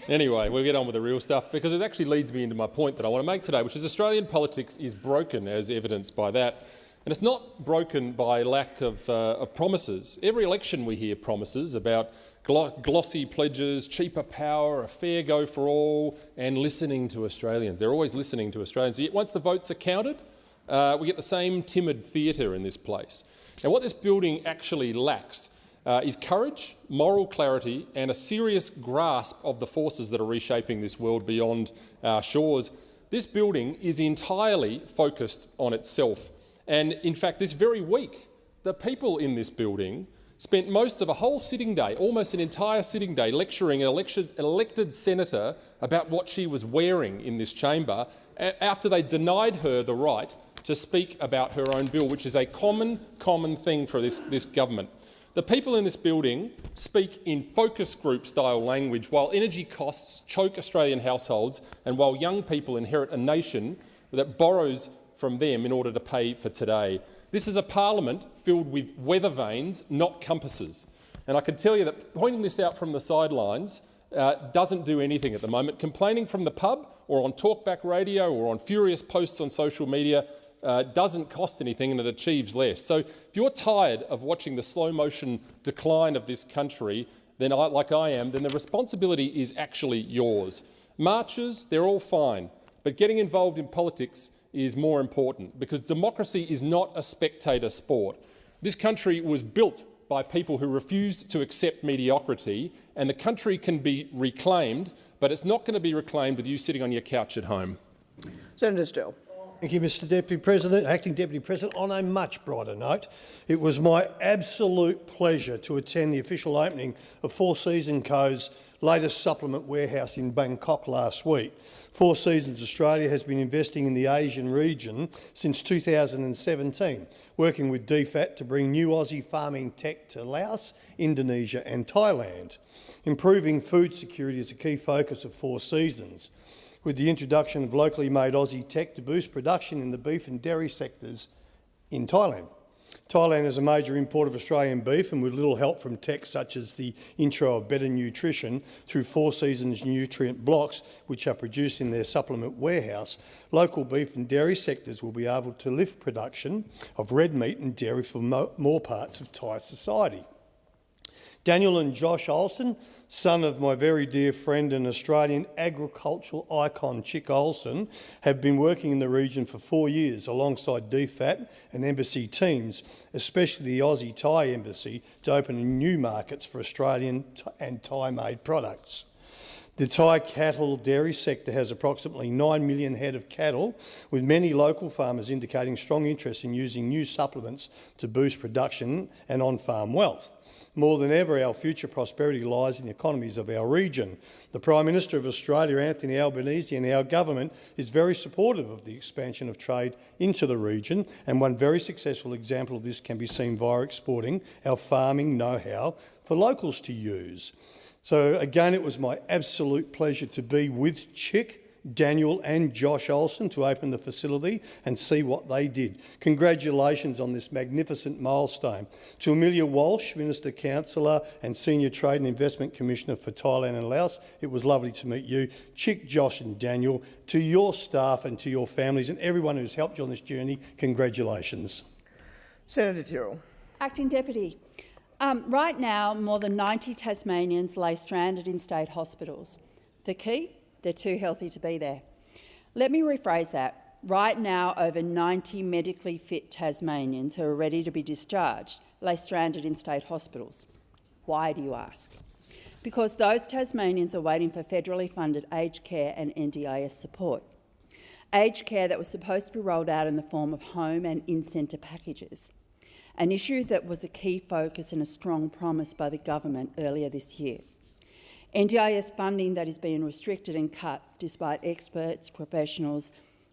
Anyway, we'll get on with the real stuff, because it actually leads me into my point that I want to make today, which is Australian politics is broken, as evidenced by that. And it's not broken by lack of promises. Every election we hear promises about glossy pledges, cheaper power, a fair go for all, and listening to Australians. They're always listening to Australians. Yet once the votes are counted, we get the same timid theatre in this place. Now, what this building actually lacks is courage, moral clarity, and a serious grasp of the forces that are reshaping this world beyond our shores. This building is entirely focused on itself. And in fact, this very week, the people in this building spent most of a whole sitting day, almost an entire sitting day, lecturing an elected senator about what she was wearing in this chamber after they denied her the right to speak about her own bill, which is a common thing for this government. The people in this building speak in focus group style language while energy costs choke Australian households and while young people inherit a nation that borrows from them in order to pay for today. This is a parliament filled with weather vanes, not compasses. And I can tell you that pointing this out from the sidelines doesn't do anything at the moment. Complaining from the pub or on talkback radio or on furious posts on social media doesn't cost anything, and it achieves less. So if you're tired of watching the slow-motion decline of this country, then like I am, then the responsibility is actually yours. Marches, they're all fine, but getting involved in politics is more important, because democracy is not a spectator sport. This country was built by people who refused to accept mediocrity, and the country can be reclaimed, but it's not going to be reclaimed with you sitting on your couch at home. Senator Still. Thank you, Mr Deputy President. Acting Deputy President, on a much brighter note, it was my absolute pleasure to attend the official opening of Four Seasons Co.'s latest supplement warehouse in Bangkok last week. Four Seasons Australia has been investing in the Asian region since 2017, working with DFAT to bring new Aussie farming tech to Laos, Indonesia and Thailand. Improving food security is a key focus of Four Seasons, with the introduction of locally made Aussie tech to boost production in the beef and dairy sectors in Thailand. Thailand is a major importer of Australian beef, and with little help from tech such as the intro of better nutrition through Four Seasons nutrient blocks, which are produced in their supplement warehouse, local beef and dairy sectors will be able to lift production of red meat and dairy for more parts of Thai society. Daniel and Josh Olsen, son of my very dear friend and Australian agricultural icon Chick Olsen, have been working in the region for 4 years alongside DFAT and embassy teams, especially the Aussie Thai Embassy, to open new markets for Australian and Thai-made products. The Thai cattle dairy sector has approximately 9 million head of cattle, with many local farmers indicating strong interest in using new supplements to boost production and on-farm wealth. More than ever, our future prosperity lies in the economies of our region. The Prime Minister of Australia, Anthony Albanese, and our government is very supportive of the expansion of trade into the region, and one very successful example of this can be seen via exporting our farming know-how for locals to use. So again, it was my absolute pleasure to be with Chick, Daniel and Josh Olsen to open the facility and see what they did. Congratulations on this magnificent milestone. To Amelia Walsh, Minister Councillor and Senior Trade and Investment Commissioner for Thailand and Laos, it was lovely to meet you. Chick, Josh and Daniel, to your staff and to your families and everyone who's helped you on this journey, congratulations. Senator Tyrrell. Acting Deputy. Right now, more than 90 Tasmanians lay stranded in state hospitals. The key? They're too healthy to be there. Let me rephrase that. Right now, over 90 medically fit Tasmanians who are ready to be discharged lay stranded in state hospitals. Why, do you ask? Because those Tasmanians are waiting for federally funded aged care and NDIS support. Aged care that was supposed to be rolled out in the form of home and in-centre packages, an issue that was a key focus and a strong promise by the government earlier this year. NDIS funding that is being restricted and cut despite experts, professionals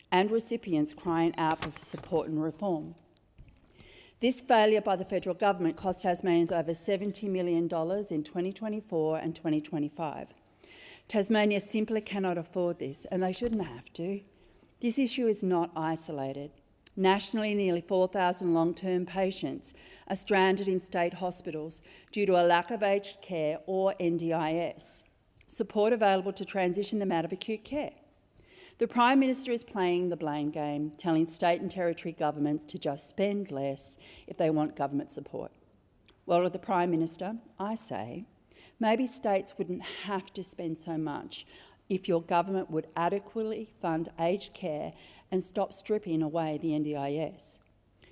and recipients crying out for support and reform. This failure by the federal government cost Tasmanians over $70 million in 2024 and 2025. Tasmania simply cannot afford this, and they shouldn't have to. This issue is not isolated. Nationally, nearly 4,000 long-term patients are stranded in state hospitals due to a lack of aged care or NDIS, support available to transition them out of acute care. The Prime Minister is playing the blame game, telling state and territory governments to just spend less if they want government support. Well, to the Prime Minister, I say, maybe states wouldn't have to spend so much if your government would adequately fund aged care and stop stripping away the NDIS.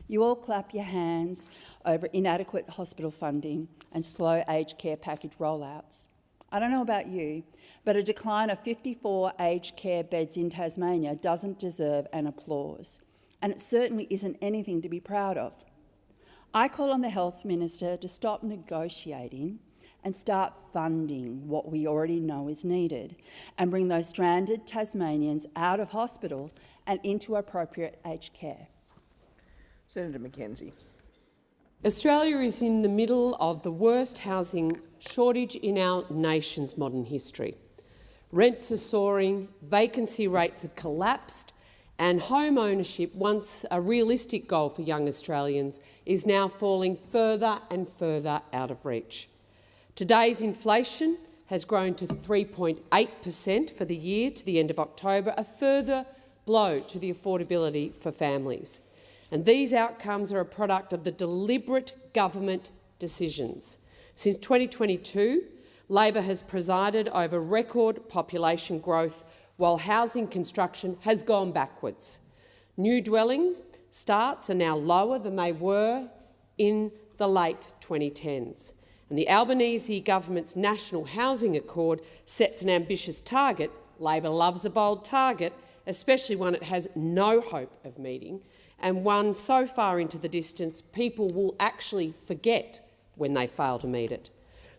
You all clap your hands over inadequate hospital funding and slow aged care package rollouts. I don't know about you, but a decline of 54 aged care beds in Tasmania doesn't deserve an applause, and it certainly isn't anything to be proud of. I call on the Health Minister to stop negotiating and start funding what we already know is needed and bring those stranded Tasmanians out of hospital and into appropriate aged care. Senator Mackenzie. Australia is in the middle of the worst housing shortage in our nation's modern history. Rents are soaring, vacancy rates have collapsed, and home ownership, once a realistic goal for young Australians, is now falling further and further out of reach. Today's inflation has grown to 3.8% for the year to the end of October, a further blow to the affordability for families. And these outcomes are a product of the deliberate government decisions. Since 2022, Labor has presided over record population growth while housing construction has gone backwards. New dwellings starts are now lower than they were in the late 2010s. And the Albanese government's National Housing Accord sets an ambitious target. Labor loves a bold target, especially one it has no hope of meeting, and one so far into the distance people will actually forget when they fail to meet it.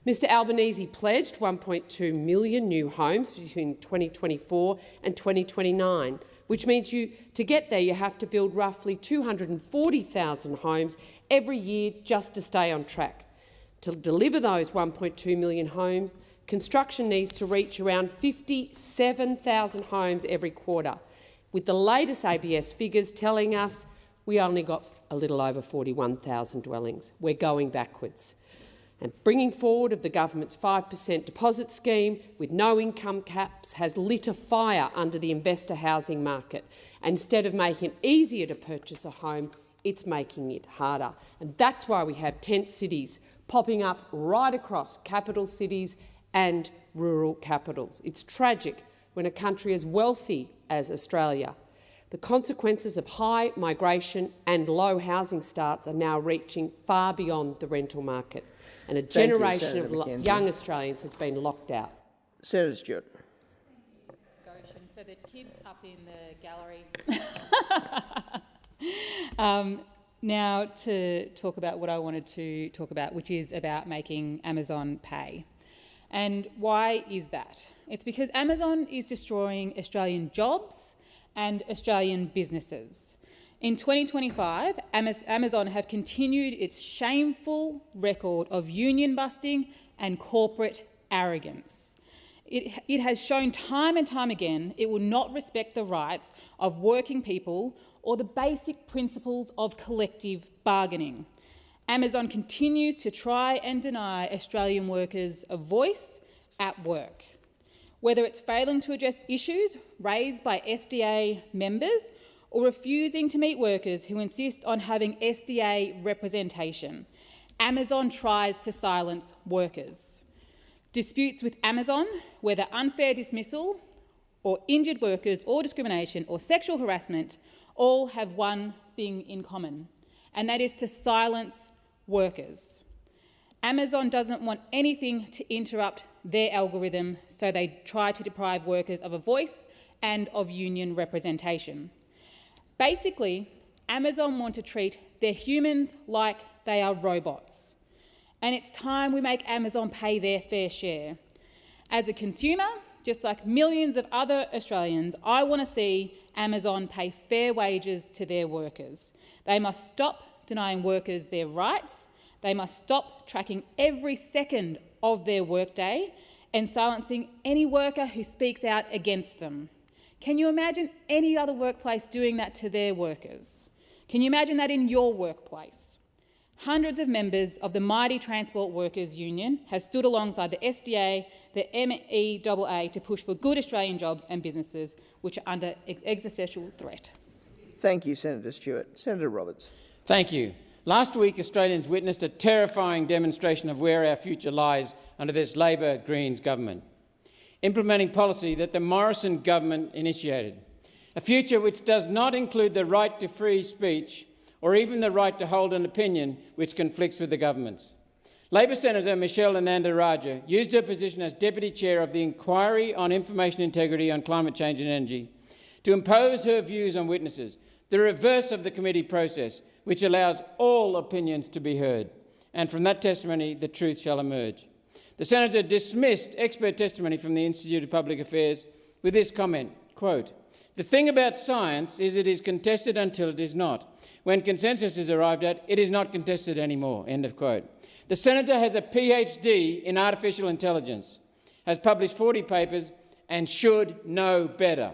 Mr Albanese pledged 1.2 million new homes between 2024 and 2029, which means to get there you have to build roughly 240,000 homes every year just to stay on track. To deliver those 1.2 million homes, construction needs to reach around 57,000 homes every quarter, with the latest ABS figures telling us we only got a little over 41,000 dwellings. We're going backwards. And bringing forward of the government's 5% deposit scheme with no income caps has lit a fire under the investor housing market. Instead of making it easier to purchase a home, it's making it harder. And that's why we have tent cities popping up right across capital cities and rural capitals. It's tragic when a country as wealthy as Australia. The consequences of high migration and low housing starts are now reaching far beyond the rental market, and a generation of young Australians has been locked out. Senator Stewart. For the kids up in the gallery. Now to talk about what I wanted to talk about, which is about making Amazon pay. And why is that? It's because Amazon is destroying Australian jobs and Australian businesses. In 2025, Amazon have continued its shameful record of union busting and corporate arrogance. It has shown time and time again it will not respect the rights of working people or the basic principles of collective bargaining. Amazon continues to try and deny Australian workers a voice at work. Whether it's failing to address issues raised by SDA members or refusing to meet workers who insist on having SDA representation, Amazon tries to silence workers. Disputes with Amazon, whether unfair dismissal or injured workers or discrimination or sexual harassment, all have one thing in common, and that is to silence workers. Amazon doesn't want anything to interrupt their algorithm, so they try to deprive workers of a voice and of union representation. Basically, Amazon want to treat their humans like they are robots. And it's time we make Amazon pay their fair share. As a consumer, just like millions of other Australians, I want to see Amazon pay fair wages to their workers. They must stop denying workers their rights. They must stop tracking every second of their workday and silencing any worker who speaks out against them. Can you imagine any other workplace doing that to their workers? Can you imagine that in your workplace? Hundreds of members of the mighty Transport Workers Union have stood alongside the SDA, the MEAA to push for good Australian jobs and businesses which are under existential threat. Thank you, Senator Stewart. Senator Roberts. Thank you. Last week, Australians witnessed a terrifying demonstration of where our future lies under this Labor-Greens government, implementing policy that the Morrison government initiated, a future which does not include the right to free speech or even the right to hold an opinion which conflicts with the government's. Labor Senator Michelle Ananda-Rajah used her position as Deputy Chair of the Inquiry on Information Integrity on Climate Change and Energy to impose her views on witnesses, the reverse of the committee process, which allows all opinions to be heard. And from that testimony, the truth shall emerge. The Senator dismissed expert testimony from the Institute of Public Affairs with this comment, quote, "The thing about science is it is contested until it is not. When consensus is arrived at, it is not contested anymore," end of quote. The Senator has a PhD in artificial intelligence, has published 40 papers and should know better.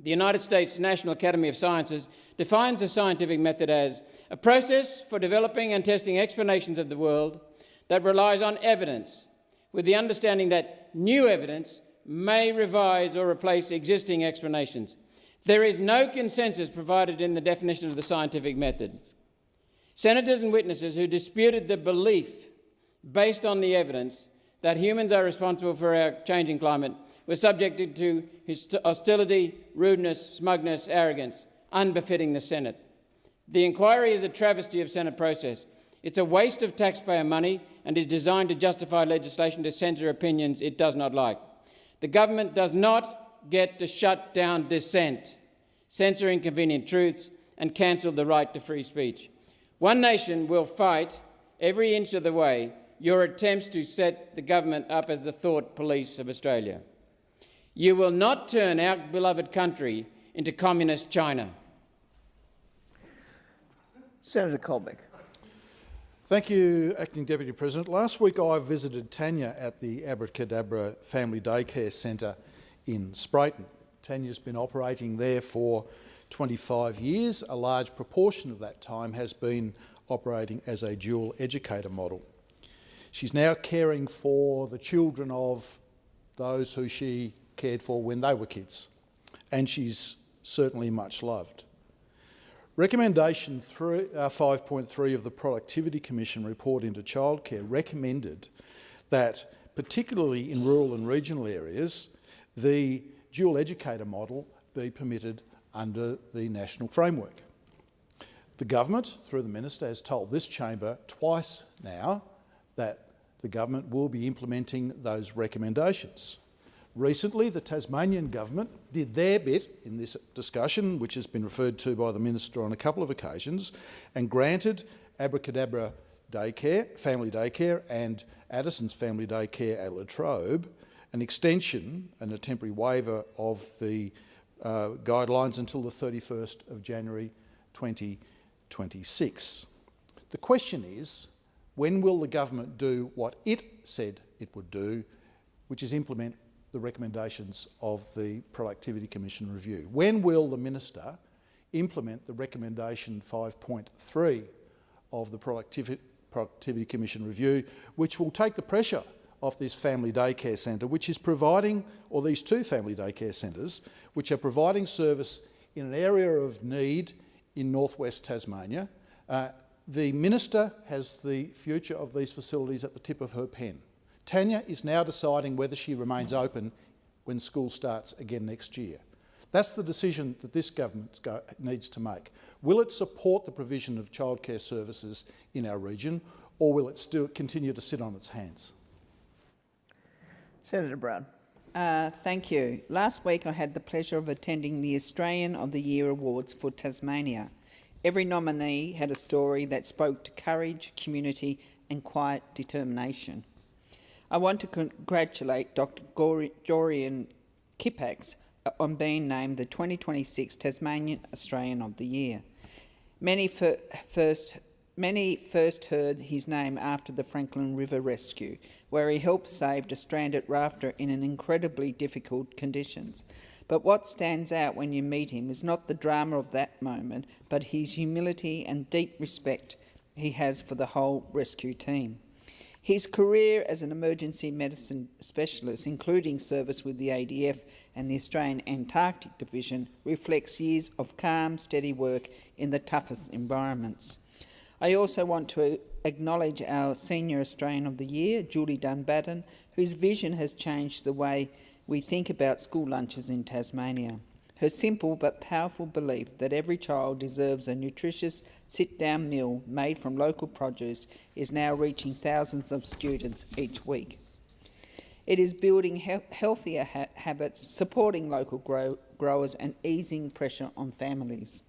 The United States National Academy of Sciences defines the scientific method as a process for developing and testing explanations of the world that relies on evidence, with the understanding that new evidence may revise or replace existing explanations. There is no consensus provided in the definition of the scientific method. Senators and witnesses who disputed the belief based on the evidence that humans are responsible for our changing climate were subjected to hostility, rudeness, smugness, arrogance, unbefitting the Senate. The inquiry is a travesty of Senate process. It's a waste of taxpayer money and is designed to justify legislation to censor opinions it does not like. The government does not get to shut down dissent, censor inconvenient truths and cancel the right to free speech. One Nation will fight every inch of the way your attempts to set the government up as the thought police of Australia. You will not turn our beloved country into communist China. Senator Colbeck. Thank you, Acting Deputy President. Last week I visited Tanya at the Abracadabra Family Daycare Centre in Sprayton. Tanya's been operating there for 25 years. A large proportion of that time has been operating as a dual educator model. She's now caring for the children of those who she cared for when they were kids, and she's certainly much loved. Recommendation 5.3 of the Productivity Commission report into childcare recommended that, particularly in rural and regional areas, the dual educator model be permitted under the national framework. The government, through the minister, has told this chamber twice now that the government will be implementing those recommendations. Recently, the Tasmanian government did their bit in this discussion, which has been referred to by the minister on a couple of occasions, and granted Abracadabra Daycare, Family Daycare and Addison's Family Daycare at La Trobe an extension and a temporary waiver of the guidelines until the 31st of January 2026. The question is, when will the government do what it said it would do, which is implement the recommendations of the Productivity Commission review? When will the minister implement the recommendation 5.3 of the Productivity Commission review, which will take the pressure off this family daycare centre, which is providing, or these two family daycare centres, which are providing service in an area of need in northwest Tasmania? The minister has the future of these facilities at the tip of her pen. Tanya is now deciding whether she remains open when school starts again next year. That's the decision that this government needs to make. Will it support the provision of childcare services in our region, or will it still continue to sit on its hands? Senator Brown. Thank you. Last week I had the pleasure of attending the Australian of the Year Awards for Tasmania. Every nominee had a story that spoke to courage, community and quiet determination. I want to congratulate Dr. Jorian Kipax on being named the 2026 Tasmanian Australian of the Year. Many first heard his name after the Franklin River rescue, where he helped save a stranded rafter in an incredibly difficult conditions. But what stands out when you meet him is not the drama of that moment, but his humility and deep respect he has for the whole rescue team. His career as an emergency medicine specialist, including service with the ADF and the Australian Antarctic Division, reflects years of calm, steady work in the toughest environments. I also want to acknowledge our Senior Australian of the Year, Julie Dunbatten, whose vision has changed the way we think about school lunches in Tasmania. Her simple but powerful belief that every child deserves a nutritious sit-down meal made from local produce is now reaching thousands of students each week. It is building healthier habits, supporting local growers and easing pressure on families.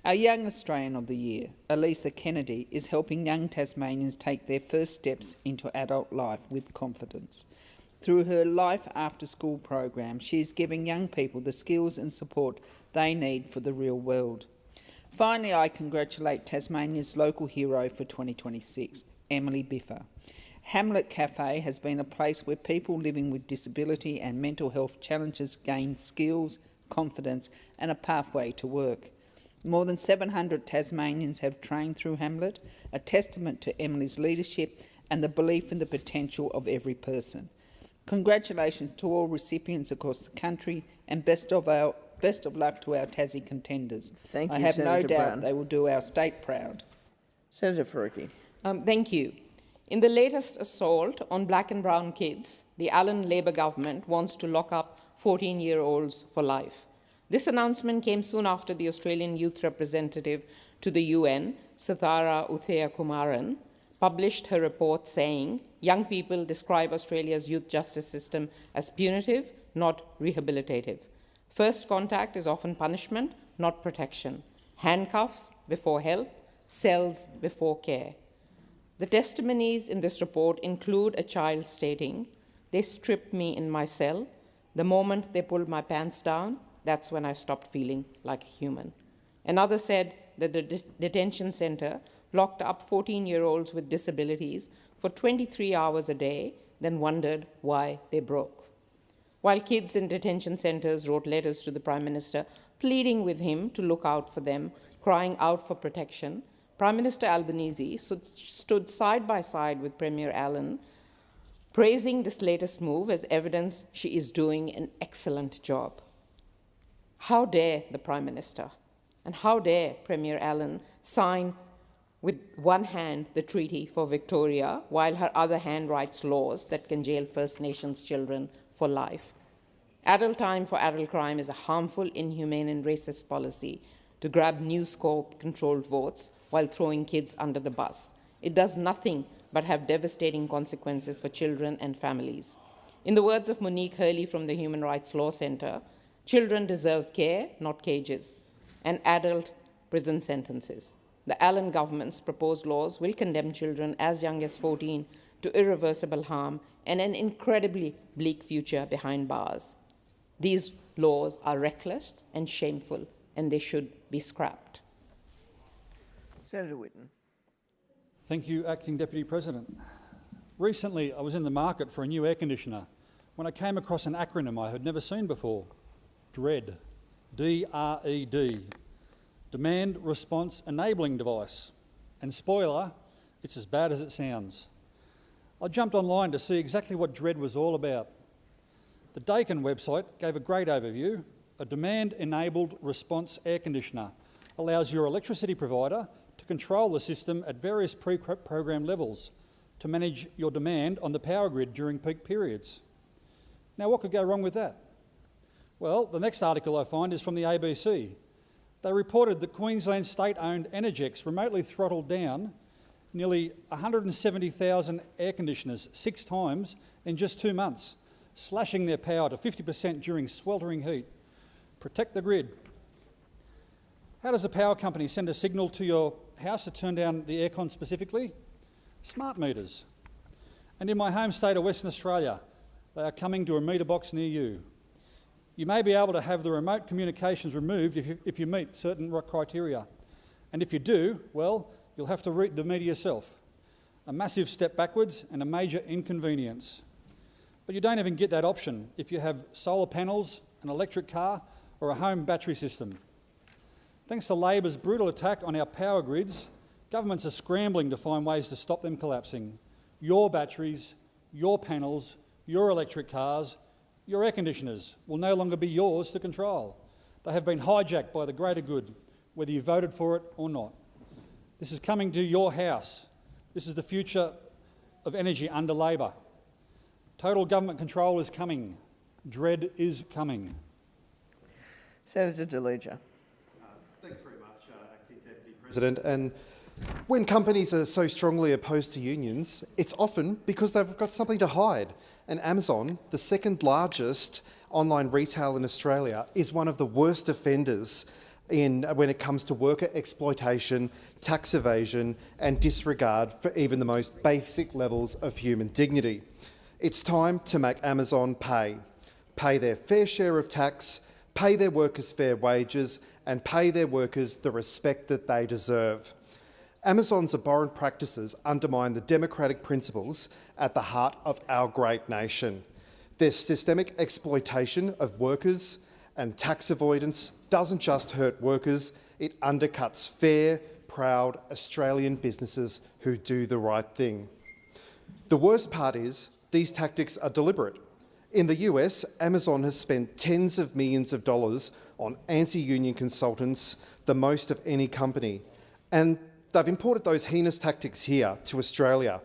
Our Young Australian of the Year, Elisa Kennedy, is helping young Tasmanians take their first steps into adult life with confidence. Through her Life After School program, she is giving young people the skills and support they need for the real world. Finally, I congratulate Tasmania's local hero for 2026, Emily Biffa. Hamlet Cafe has been a place where people living with disability and mental health challenges gain skills, confidence and a pathway to work. More than 700 Tasmanians have trained through Hamlet, a testament to Emily's leadership and the belief in the potential of every person. Congratulations to all recipients across the country and best of luck to our Tassie contenders. Thank you, I have Senator no doubt Brown. they will do our state proud. Senator Faruqi. Thank you. In the latest assault on black and brown kids, the Allen Labor government wants to lock up 14-year-olds for life. This announcement came soon after the Australian Youth Representative to the UN, Sathara Uthaya-Kumaran, published her report saying, young people describe Australia's youth justice system as punitive, not rehabilitative. First contact is often punishment, not protection. Handcuffs before help, cells before care. The testimonies in this report include a child stating, they stripped me in my cell. The moment they pulled my pants down, that's when I stopped feeling like a human. Another said that the detention centre locked up 14-year-olds with disabilities for 23 hours a day, then wondered why they broke. While kids in detention centres wrote letters to the Prime Minister pleading with him to look out for them, crying out for protection, Prime Minister Albanese stood side by side with Premier Allen, praising this latest move as evidence she is doing an excellent job. How dare the Prime Minister and how dare Premier Allen sign with one hand the treaty for Victoria, while her other hand writes laws that can jail First Nations children for life. Adult time for adult crime is a harmful, inhumane and racist policy to grab News Corp-controlled votes while throwing kids under the bus. It does nothing but have devastating consequences for children and families. In the words of Monique Hurley from the Human Rights Law Centre, children deserve care, not cages, and adult prison sentences. The Allen government's proposed laws will condemn children as young as 14 to irreversible harm and an incredibly bleak future behind bars. These laws are reckless and shameful, and they should be scrapped. Senator Whitten. Thank you, Acting Deputy President. Recently, I was in the market for a new air conditioner when I came across an acronym I had never seen before, DRED, D-R-E-D. Demand Response Enabling Device. And spoiler, it's as bad as it sounds. I jumped online to see exactly what DRED was all about. The Dakin website gave a great overview. A demand-enabled response air conditioner allows your electricity provider to control the system at various pre-programmed levels to manage your demand on the power grid during peak periods. Now, what could go wrong with that? Well, the next article I find is from the ABC. They reported that Queensland state-owned Energex remotely throttled down nearly 170,000 air conditioners 6 times in just 2 months, slashing their power to 50% during sweltering heat. Protect the grid. How does a power company send a signal to your house to turn down the aircon specifically? Smart meters. And in my home state of Western Australia, they are coming to a meter box near you. You may be able to have the remote communications removed if you meet certain criteria. And if you do, well, you'll have to read the media yourself. A massive step backwards and a major inconvenience. But you don't even get that option if you have solar panels, an electric car or a home battery system. Thanks to Labor's brutal attack on our power grids, governments are scrambling to find ways to stop them collapsing. Your batteries, your panels, your electric cars, your air conditioners will no longer be yours to control. They have been hijacked by the greater good, whether you voted for it or not. This is coming to your house. This is the future of energy under Labor. Total government control is coming. Dread is coming. Senator Delegia. Thanks very much, Acting Deputy President. And when companies are so strongly opposed to unions, it's often because they've got something to hide. And Amazon, the second largest online retail in Australia, is one of the worst offenders when it comes to worker exploitation, tax evasion and disregard for even the most basic levels of human dignity. It's time to make Amazon pay their fair share of tax, pay their workers fair wages and pay their workers the respect that they deserve. Amazon's abhorrent practices undermine the democratic principles at the heart of our great nation. Their systemic exploitation of workers and tax avoidance doesn't just hurt workers, it undercuts fair, proud Australian businesses who do the right thing. The worst part is these tactics are deliberate. In the US, Amazon has spent tens of millions of dollars on anti-union consultants, the most of any company. And they've imported those heinous tactics here to Australia.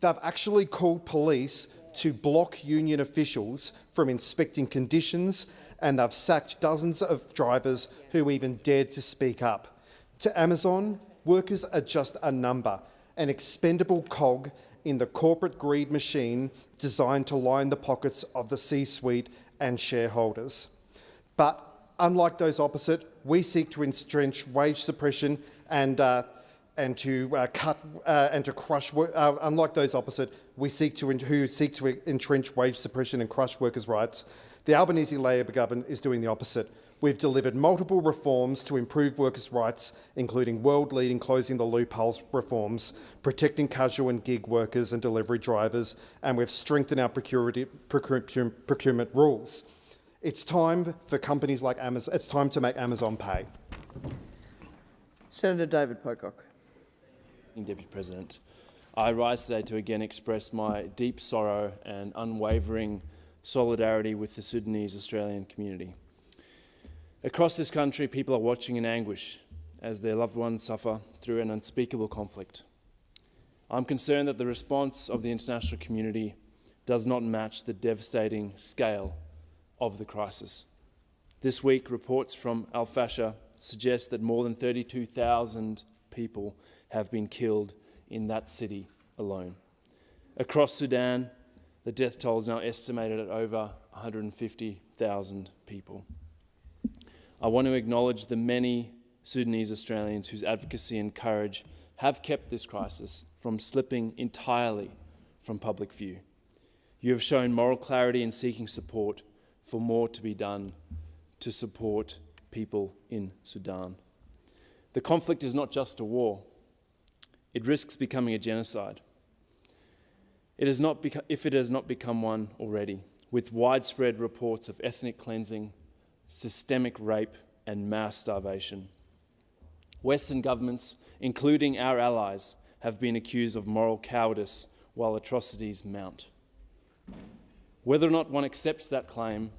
They've actually called police to block union officials from inspecting conditions, and they've sacked dozens of drivers who even dared to speak up. To Amazon, workers are just a number, an expendable cog in the corporate greed machine designed to line the pockets of the C-suite and shareholders. But unlike those opposite, we seek to entrench wage suppression and to crush. Unlike those opposite, who seek to entrench wage suppression and crush workers' rights. The Albanese Labor government is doing the opposite. We've delivered multiple reforms to improve workers' rights, including world-leading closing the loopholes reforms, protecting casual and gig workers and delivery drivers, and we've strengthened our procurement rules. It's time for companies like Amazon. It's time to make Amazon pay. Senator David Pocock. Deputy President, I rise today to again express my deep sorrow and unwavering solidarity with the Sudanese Australian community. Across this country, people are watching in anguish as their loved ones suffer through an unspeakable conflict. I'm concerned that the response of the international community does not match the devastating scale of the crisis. This week, reports from Al Fasher suggest that more than 32,000 people have been killed in that city alone. Across Sudan, the death toll is now estimated at over 150,000 people. I want to acknowledge the many Sudanese Australians whose advocacy and courage have kept this crisis from slipping entirely from public view. You have shown moral clarity in seeking support for more to be done to support people in Sudan. The conflict is not just a war. It risks becoming a genocide. If it has not become one already, with widespread reports of ethnic cleansing, systemic rape and mass starvation. Western governments, including our allies, have been accused of moral cowardice while atrocities mount. Whether or not one accepts that claim,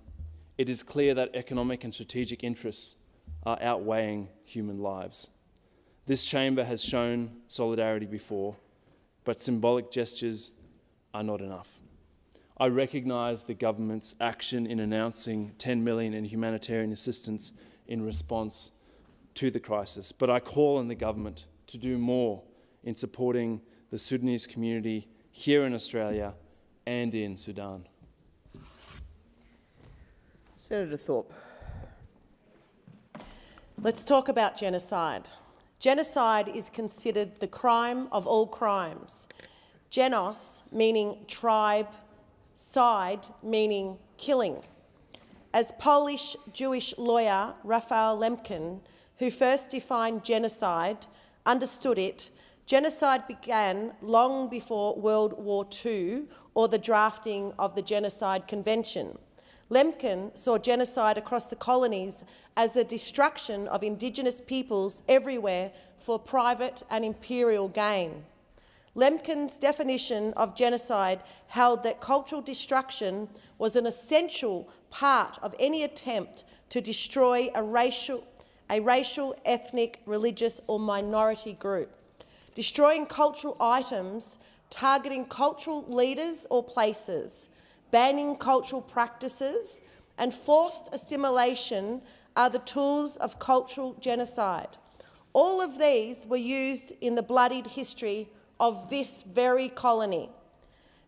it is clear that economic and strategic interests are outweighing human lives. This chamber has shown solidarity before, but symbolic gestures are not enough. I recognise the government's action in announcing $10 million in humanitarian assistance in response to the crisis, but I call on the government to do more in supporting the Sudanese community here in Australia and in Sudan. Senator Thorpe. Let's talk about genocide. Genocide is considered the crime of all crimes. Genos meaning tribe, side meaning killing. As Polish Jewish lawyer Rafał Lemkin who first defined genocide, understood it. Genocide began long before World War II or the drafting of the Genocide Convention. Lemkin saw genocide across the colonies as the destruction of Indigenous peoples everywhere for private and imperial gain. Lemkin's definition of genocide held that cultural destruction was an essential part of any attempt to destroy a racial, ethnic, religious or minority group. Destroying cultural items, targeting cultural leaders or places, banning cultural practices and forced assimilation are the tools of cultural genocide. All of these were used in the bloodied history of this very colony.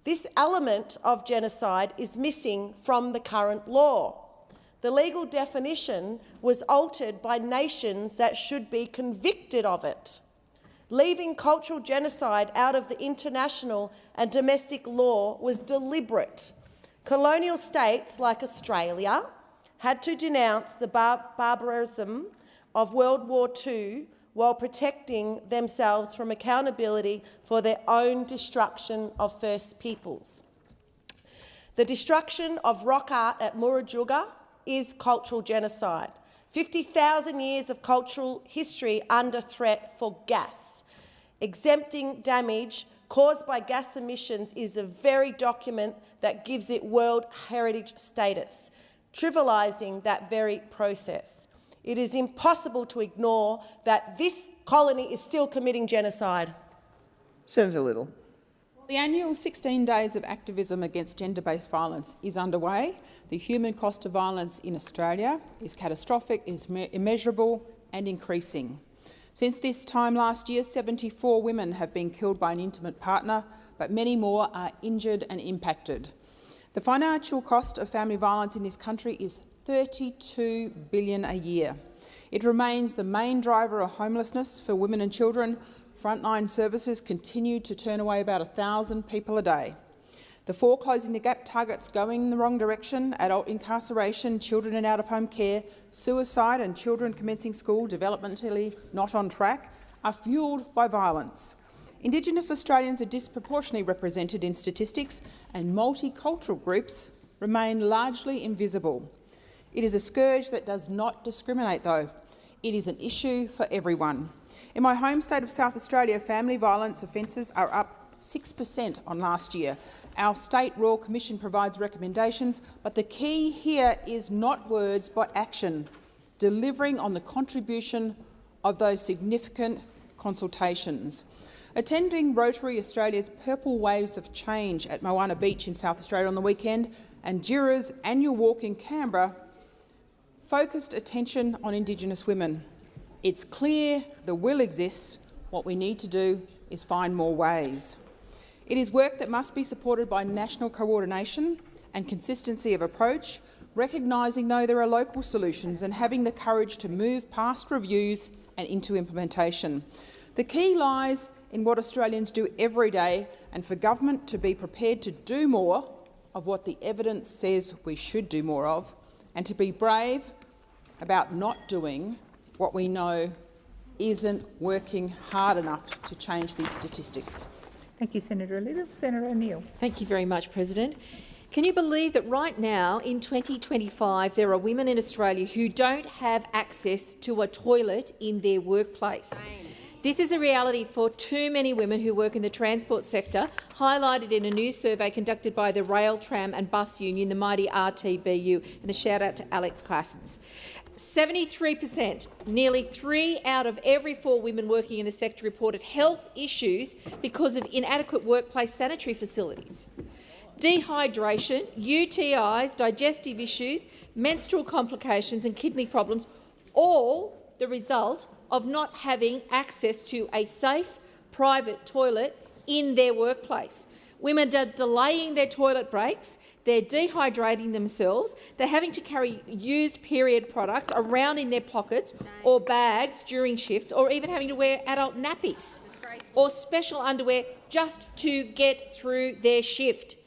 This element of genocide is missing from the current law. The legal definition was altered by nations that should be convicted of it. Leaving cultural genocide out of the international and domestic law was deliberate. Colonial states like Australia had to denounce the barbarism of World War II while protecting themselves from accountability for their own destruction of First Peoples. The destruction of rock art at Murujuga is cultural genocide. 50,000 years of cultural history under threat for gas. Exempting damage caused by gas emissions is the very document that gives it World Heritage status, trivialising that very process. It is impossible to ignore that this colony is still committing genocide. Senator Little. The annual 16 days of activism against gender-based violence is underway. The human cost of violence in Australia is catastrophic, is immeasurable and increasing. Since this time last year, 74 women have been killed by an intimate partner, but many more are injured and impacted. The financial cost of family violence in this country is $32 billion a year. It remains the main driver of homelessness for women and children. Frontline services continue to turn away about 1,000 people a day. The 4 Closing the Gap targets going in the wrong direction: adult incarceration, children in out-of-home care, suicide and children commencing school developmentally not on track, are fuelled by violence. Indigenous Australians are disproportionately represented in statistics, and multicultural groups remain largely invisible. It is a scourge that does not discriminate, though. It is an issue for everyone. In my home state of South Australia, family violence offences are up 6% on last year. Our State Royal Commission provides recommendations, but the key here is not words but action, delivering on the contribution of those significant consultations. Attending Rotary Australia's Purple Waves of Change at Moana Beach in South Australia on the weekend and JIRA's annual walk in Canberra focused attention on Indigenous women. It's clear the will exists. What we need to do is find more ways. It is work that must be supported by national coordination and consistency of approach, recognising, though, there are local solutions and having the courage to move past reviews and into implementation. The key lies in what Australians do every day, and for government to be prepared to do more of what the evidence says we should do more of, and to be brave about not doing what we know isn't working hard enough to change these statistics. Thank you, Senator Little. Senator O'Neill. Thank you very much, President. Can you believe that right now, in 2025, there are women in Australia who don't have access to a toilet in their workplace? This is a reality for too many women who work in the transport sector, highlighted in a new survey conducted by the Rail, Tram and Bus Union, the mighty RTBU, and a shout-out to Alex Classens. 73%, nearly 3 out of every 4 women working in the sector reported health issues because of inadequate workplace sanitary facilities. Dehydration, UTIs, digestive issues, menstrual complications and kidney problems, all the result of not having access to a safe, private toilet in their workplace. Women are delaying their toilet breaks, they're dehydrating themselves, they're having to carry used period products around in their pockets or bags during shifts, or even having to wear adult nappies or special underwear just to get through their shift.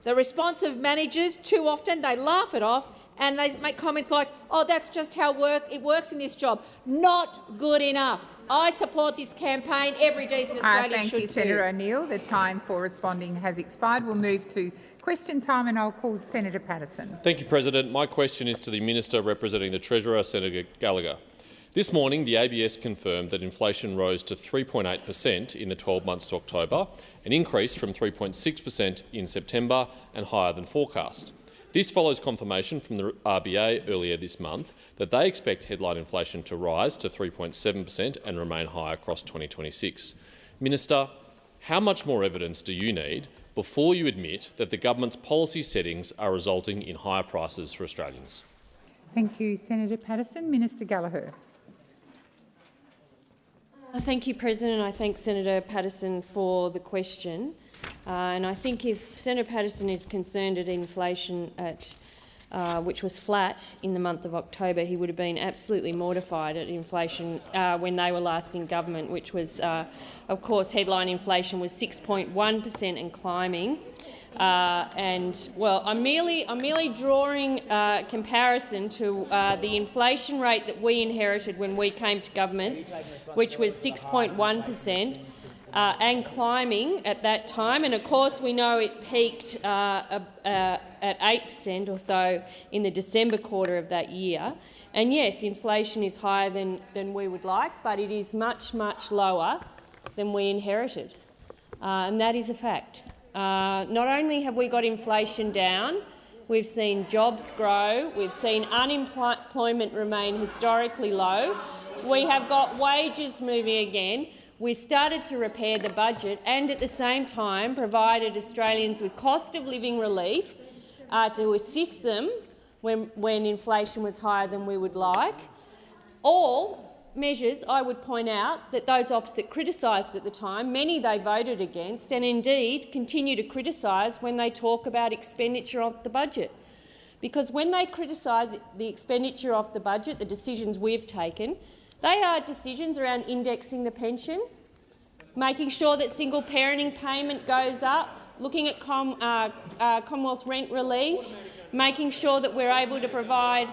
The response of managers, too often they laugh it off and they make comments like, oh, that's just how it works in this job. Not good enough. I support this campaign. Every decent Australian should too. Thank you, Senator O'Neill. The time for responding has expired. We'll move to question time, and I'll call Senator Patterson. Thank you, President. My question is to the Minister representing the Treasurer, Senator Gallagher. This morning, the ABS confirmed that inflation rose to 3.8% in the 12 months to October, an increase from 3.6% in September and higher than forecast. This follows confirmation from the RBA earlier this month that they expect headline inflation to rise to 3.7% and remain high across 2026. Minister, how much more evidence do you need before you admit that the government's policy settings are resulting in higher prices for Australians? Thank you, Senator Patterson. Minister Gallagher. Thank you, President. I thank Senator Patterson for the question. And I think if Senator Patterson is concerned at inflation which was flat in the month of October, he would have been absolutely mortified at inflation when they were last in government, which was, of course, headline inflation was 6.1% and climbing. I'm merely drawing comparison to the inflation rate that we inherited when we came to government, which was 6.1%. And climbing at that time, and of course we know it peaked at 8% or so in the December quarter of that year. And yes, inflation is higher than we would like, but it is much, much lower than we inherited, and that is a fact. Not only have we got inflation down, we've seen jobs grow, we've seen unemployment remain historically low, we have got wages moving again. We started to repair the budget and at the same time provided Australians with cost of living relief to assist them when inflation was higher than we would like. All measures, I would point out, that those opposite criticised at the time, many they voted against and indeed continue to criticise when they talk about expenditure of the budget. Because when they criticise the expenditure of the budget, the decisions we've taken, they are decisions around indexing the pension, making sure that single parenting payment goes up, looking at Commonwealth rent relief, making sure that we're able to provide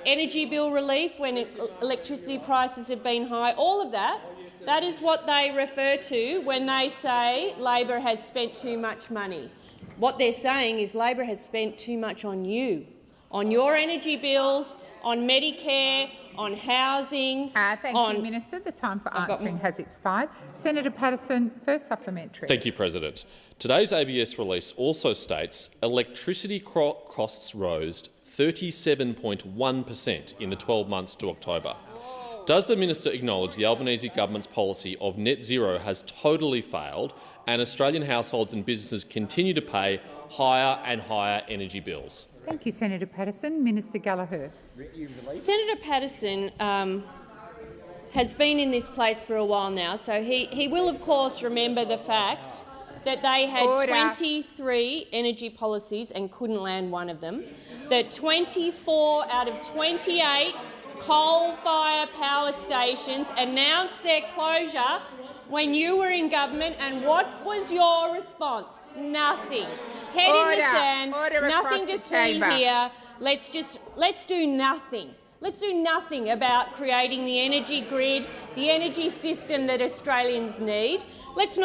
energy bill relief when electricity prices have been high. All of that, that is what they refer to when they say Labor has spent too much money. What they're saying is Labor has spent too much on you, on your energy bills, on Medicare, on housing. Thank you, Minister. The time for answering has expired. Senator Patterson, first supplementary. Thank you, President. Today's ABS release also states electricity costs rose 37.1% in the 12 months to October. Does the minister acknowledge the Albanese government's policy of net zero has totally failed and Australian households and businesses continue to pay higher and higher energy bills? Thank you, Senator Patterson. Minister Gallagher. Senator Patterson has been in this place for a while now, so he will of course remember the fact that they had 23 energy policies and couldn't land one of them, that 24 out of 28 coal-fired power stations announced their closure when you were in government, and what was your response? Nothing. Head in the sand, nothing to see here. Let's do nothing. Let's do nothing about creating the energy grid, the energy system that Australians need. Let's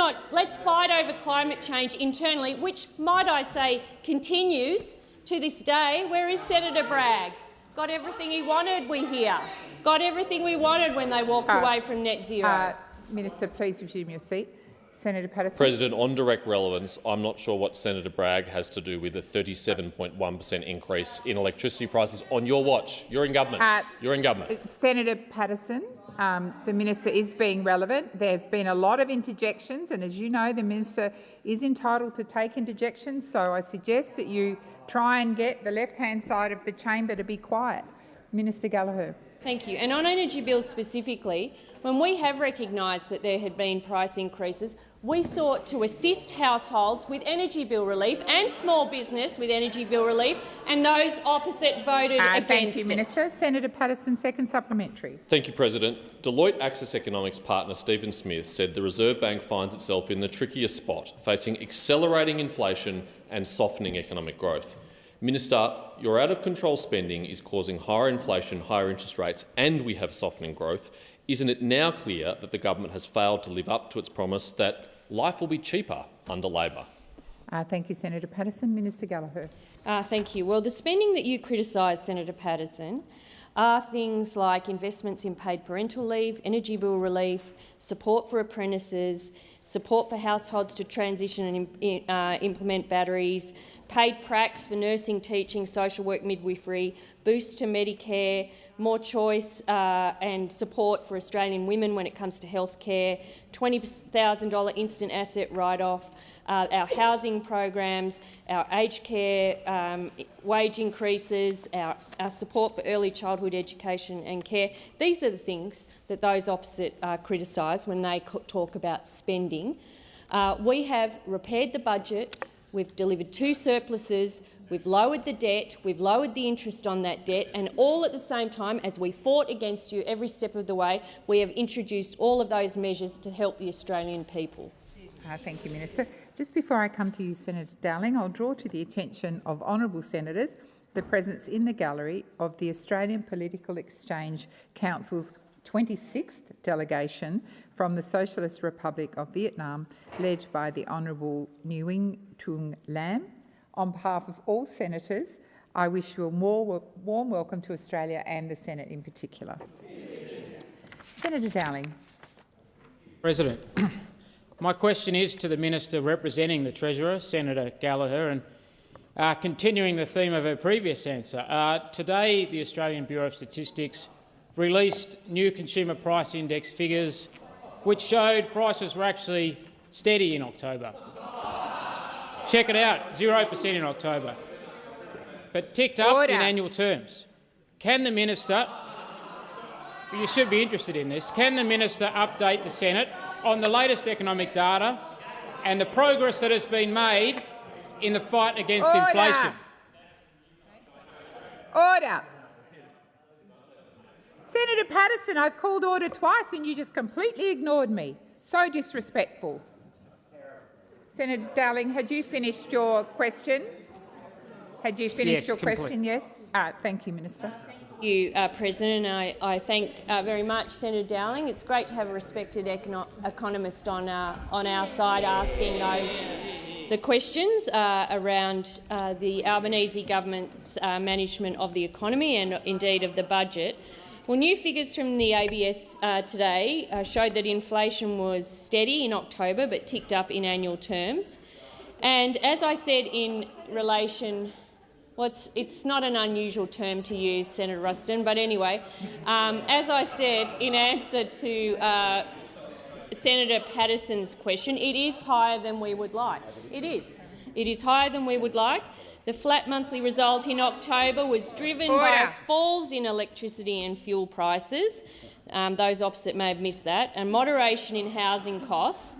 fight over climate change internally, which, might I say, continues to this day. Where is Senator Bragg? Got everything he wanted, we hear. Got everything we wanted when they walked away from net zero. Minister, please resume your seat. Senator Patterson. President, on direct relevance, I'm not sure what Senator Bragg has to do with a 37.1% increase in electricity prices on your watch. You're in government. You're in government. Senator Patterson, the minister is being relevant. There's been a lot of interjections, and as you know, the minister is entitled to take interjections, so I suggest that you try and get the left-hand side of the chamber to be quiet. Minister Gallagher. Thank you. And on energy bills specifically, when we have recognised that there had been price increases, we sought to assist households with energy bill relief and small business with energy bill relief, and those opposite voted against Thank you, it. Minister. Senator Patterson, second supplementary. Thank you, President. Deloitte Access Economics partner Stephen Smith said the Reserve Bank finds itself in the trickiest spot, facing accelerating inflation and softening economic growth. Minister, your out-of-control spending is causing higher inflation, higher interest rates, and we have softening growth. Isn't it now clear that the government has failed to live up to its promise that life will be cheaper under Labor? Thank you, Senator Patterson. Minister Gallagher. Thank you. Well, the spending that you criticise, Senator Patterson, are things like investments in paid parental leave, energy bill relief, support for apprentices, support for households to transition and implement batteries, paid pracs for nursing, teaching, social work, midwifery, boost to Medicare, more choice and support for Australian women when it comes to health care, $20,000 instant asset write-off, our housing programs, our aged care wage increases, our support for early childhood education and care. These are the things that those opposite criticise when they talk about spending. We have repaired the budget, we've delivered 2 surpluses, we've lowered the debt, we've lowered the interest on that debt, and all at the same time, as we fought against you every step of the way, we have introduced all of those measures to help the Australian people. Thank you, Minister. Just before I come to you, Senator Dowling, I'll draw to the attention of honourable senators the presence in the gallery of the Australian Political Exchange Council's 26th delegation from the Socialist Republic of Vietnam, led by the Honourable Nguyen Trung Lam. On behalf of all senators, I wish you a warm welcome to Australia and the Senate in particular. Senator Dowling. President, my question is to the Minister representing the Treasurer, Senator Gallagher, and continuing the theme of her previous answer. Today, the Australian Bureau of Statistics released new consumer price index figures which showed prices were actually steady in October. Check it out, 0% in October, but ticked up in annual terms. Can the Minister, you should be interested in this, can the Minister update the Senate on the latest economic data and the progress that has been made in the fight against inflation? Order. Senator Patterson, I've called order twice and you just completely ignored me. So disrespectful. Senator Dowling, had you finished your question? Had you finished your question? Yes. Thank you, Minister. Thank you, President. I thank very much Senator Dowling. It's great to have a respected economist on our side asking the questions around the Albanese government's management of the economy and indeed of the budget. Well, new figures from the ABS today showed that inflation was steady in October but ticked up in annual terms. And as I said in relation, well, it's not an unusual term to use, Senator Ruston, but anyway, as I said in answer to Senator Patterson's question, it is higher than we would like. It is. It is higher than we would like. The flat monthly result in October was driven by falls in electricity and fuel prices. Those opposite may have missed that. And moderation in housing costs.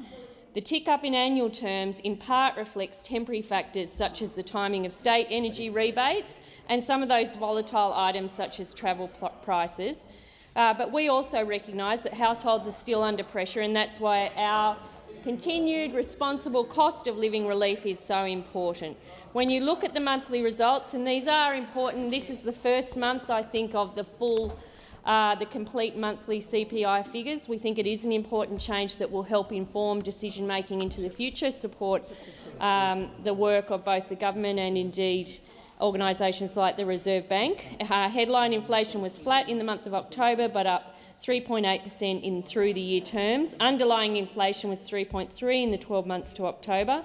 The tick-up in annual terms in part reflects temporary factors such as the timing of state energy rebates and some of those volatile items such as travel prices. But we also recognise that households are still under pressure, and that's why our continued responsible cost of living relief is so important. When you look at the monthly results, and these are important, this is the first month, I think, of the complete monthly CPI figures. We think it is an important change that will help inform decision-making into the future, support the work of both the government and indeed organisations like the Reserve Bank. Headline inflation was flat in the month of October, but up 3.8% in through-the-year terms. Underlying inflation was 3.3% in the 12 months to October.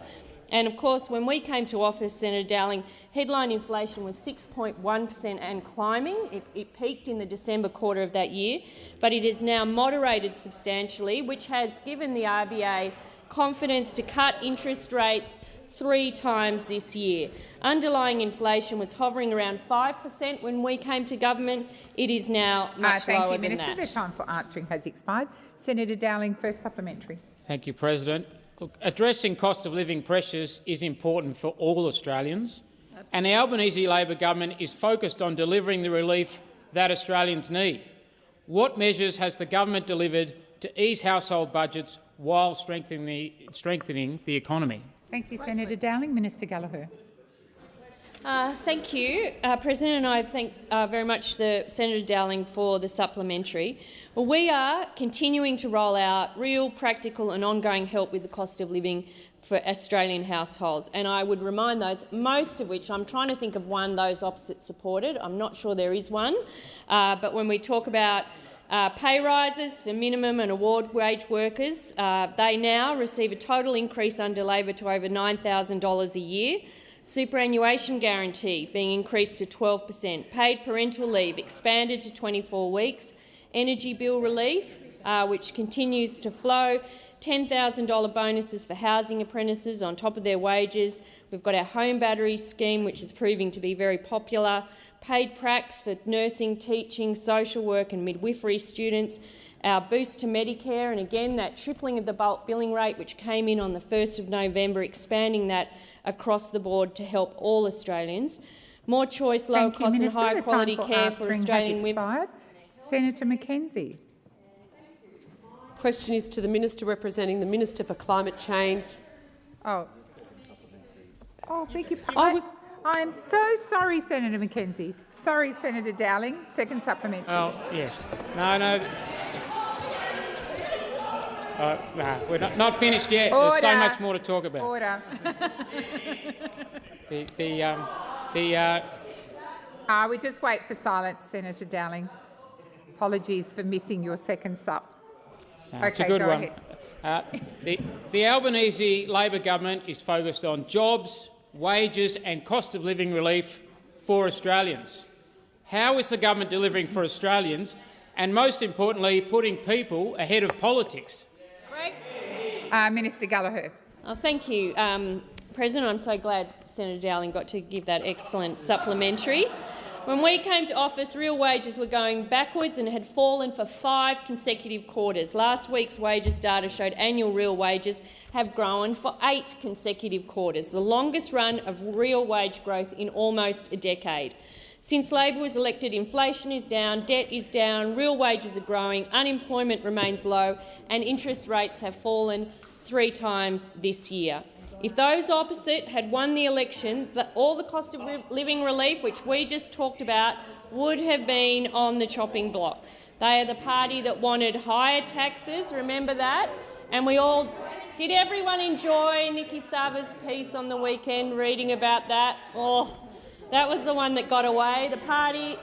And of course, when we came to office, Senator Dowling, headline inflation was 6.1% and climbing. It peaked in the December quarter of that year, but it is now moderated substantially, which has given the RBA confidence to cut interest rates 3 times this year. Underlying inflation was hovering around 5% when we came to government. It is now much lower than that. Thank you, Minister. The time for answering has expired. Senator Dowling, first supplementary. Thank you, President. Look, addressing cost of living pressures is important for all Australians, and the Albanese Labor government is focused on delivering the relief that Australians need. What measures has the government delivered to ease household budgets while strengthening the economy? Thank you, Senator Dowling. Minister Gallagher. Thank you, President, and I thank very much Senator Dowling for the supplementary. Well, we are continuing to roll out real, practical and ongoing help with the cost of living for Australian households, and I would remind those, most of which, I'm trying to think of one those opposite supported, I'm not sure there is one, but when we talk about pay rises for minimum and award wage workers, they now receive a total increase under Labor to over $9,000 a year. Superannuation guarantee being increased to 12%, paid parental leave expanded to 24 weeks, energy bill relief, which continues to flow, $10,000 bonuses for housing apprentices on top of their wages. We've got our home battery scheme, which is proving to be very popular, paid pracs for nursing, teaching, social work and midwifery students, our boost to Medicare, and again that tripling of the bulk billing rate, which came in on the 1st of November, expanding that across the board to help all Australians. More choice, lower cost and higher quality care for Australian women. Senator Mackenzie. Question is to the Minister representing the Minister for Climate Change. Oh, beg your pardon. I am so sorry, Senator Mackenzie. Sorry, Senator Dowling. Second supplementary. Oh, yeah. No. No, we're not finished yet. Order. There's so much more to talk about. Order. We just wait for silence, Senator Dowling. Apologies for missing your second sup. No, it's a good one. The Albanese Labor government is focused on jobs, wages and cost of living relief for Australians. How is the government delivering for Australians and, most importantly, putting people ahead of politics? Minister Gallagher. Thank you, President. I'm so glad Senator Dowling got to give that excellent supplementary. When we came to office, real wages were going backwards and had fallen for 5 consecutive quarters. Last week's wages data showed annual real wages have grown for 8 consecutive quarters, the longest run of real wage growth in almost a decade. Since Labor was elected, inflation is down, debt is down, real wages are growing, unemployment remains low and interest rates have fallen 3 times this year. If those opposite had won the election, all the cost of living relief, which we just talked about, would have been on the chopping block. They are the party that wanted higher taxes, remember that? And we all... Did everyone enjoy Nikki Sava's piece on the weekend, reading about that? Oh, that was the one that got away. The party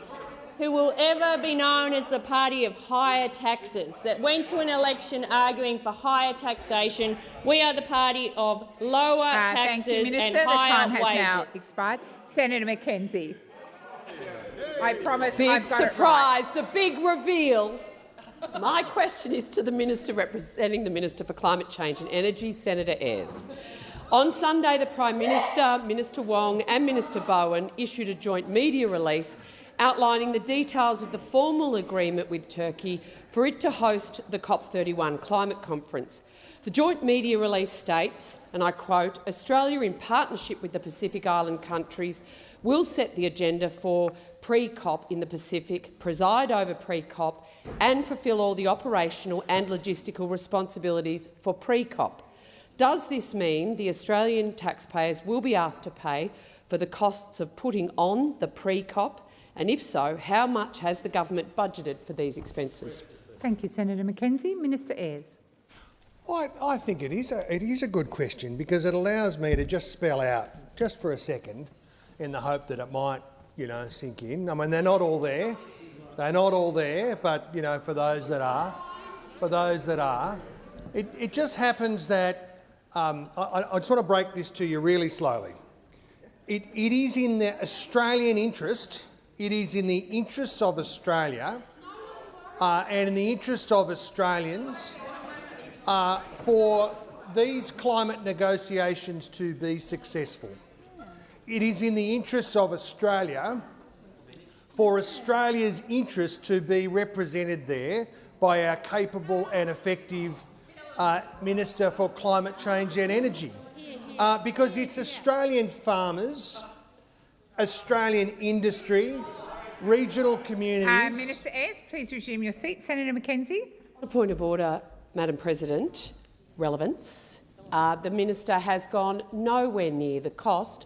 who will ever be known as the party of higher taxes, that went to an election arguing for higher taxation. We are the party of lower taxes thank you, Minister. and higher wages. The time has now expired. Senator Mackenzie. I promise Big I've got surprise, it right. the big reveal. My question is to the Minister representing the Minister for Climate Change and Energy, Senator Ayres. On Sunday, the Prime Minister, Minister Wong and Minister Bowen issued a joint media release outlining the details of the formal agreement with Turkey for it to host the COP31 climate conference. The joint media release states, and I quote, "Australia, in partnership with the Pacific Island countries, will set the agenda for pre-COP in the Pacific, preside over pre-COP and fulfil all the operational and logistical responsibilities for pre-COP." Does this mean the Australian taxpayers will be asked to pay for the costs of putting on the pre-COP? And if so, how much has the government budgeted for these expenses? Thank you, Senator Mackenzie. Minister Ayres. I think it is a good question because it allows me to just spell out, just for a second, in the hope that it might, sink in. I mean, they're not all there. They're not all there, but, for those that are, it just happens that I just want to break this to you really slowly. It is in the Australian interest. It is in the interest of Australia and in the interest of Australians for these climate negotiations to be successful. It is in the interests of Australia for Australia's interest to be represented there by our capable and effective Minister for Climate Change and Energy, because it's Australian farmers, Australian industry, regional communities... Minister Ayres, please resume your seat. Senator Mackenzie. A point of order, Madam President. Relevance. The Minister has gone nowhere near the cost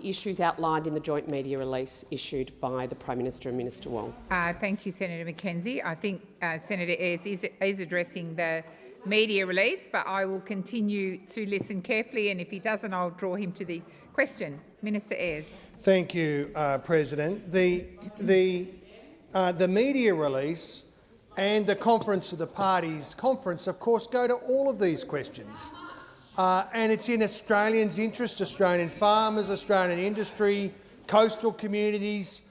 issues outlined in the joint media release issued by the Prime Minister and Minister Wong. Thank you, Senator McKenzie. I think Senator Ayres is addressing the media release, but I will continue to listen carefully, and if he doesn't, I'll draw him to the question. Minister Ayres. Thank you, President. The media release and the Conference of the Parties conference, of course, go to all of these questions. And it's in Australians' interest, Australian farmers, Australian industry, coastal communities,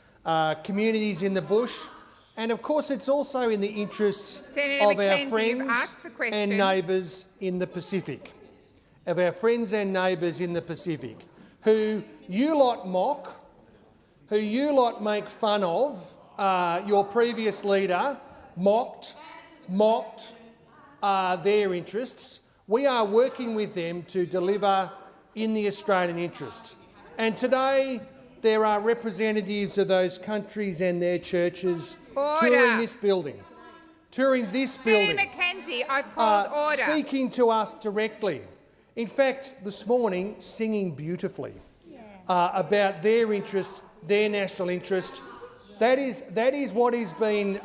communities in the bush, and of course it's also in the interests of our friends and neighbours in the Pacific, who you lot mock, who you lot make fun of. Your previous leader mocked their interests. We are working with them to deliver in the Australian interest. And today there are representatives of those countries and their churches touring this building. Senator McKenzie, I've called order. Speaking to us directly. In fact, this morning, singing beautifully about their interest, their national interest. That is what is being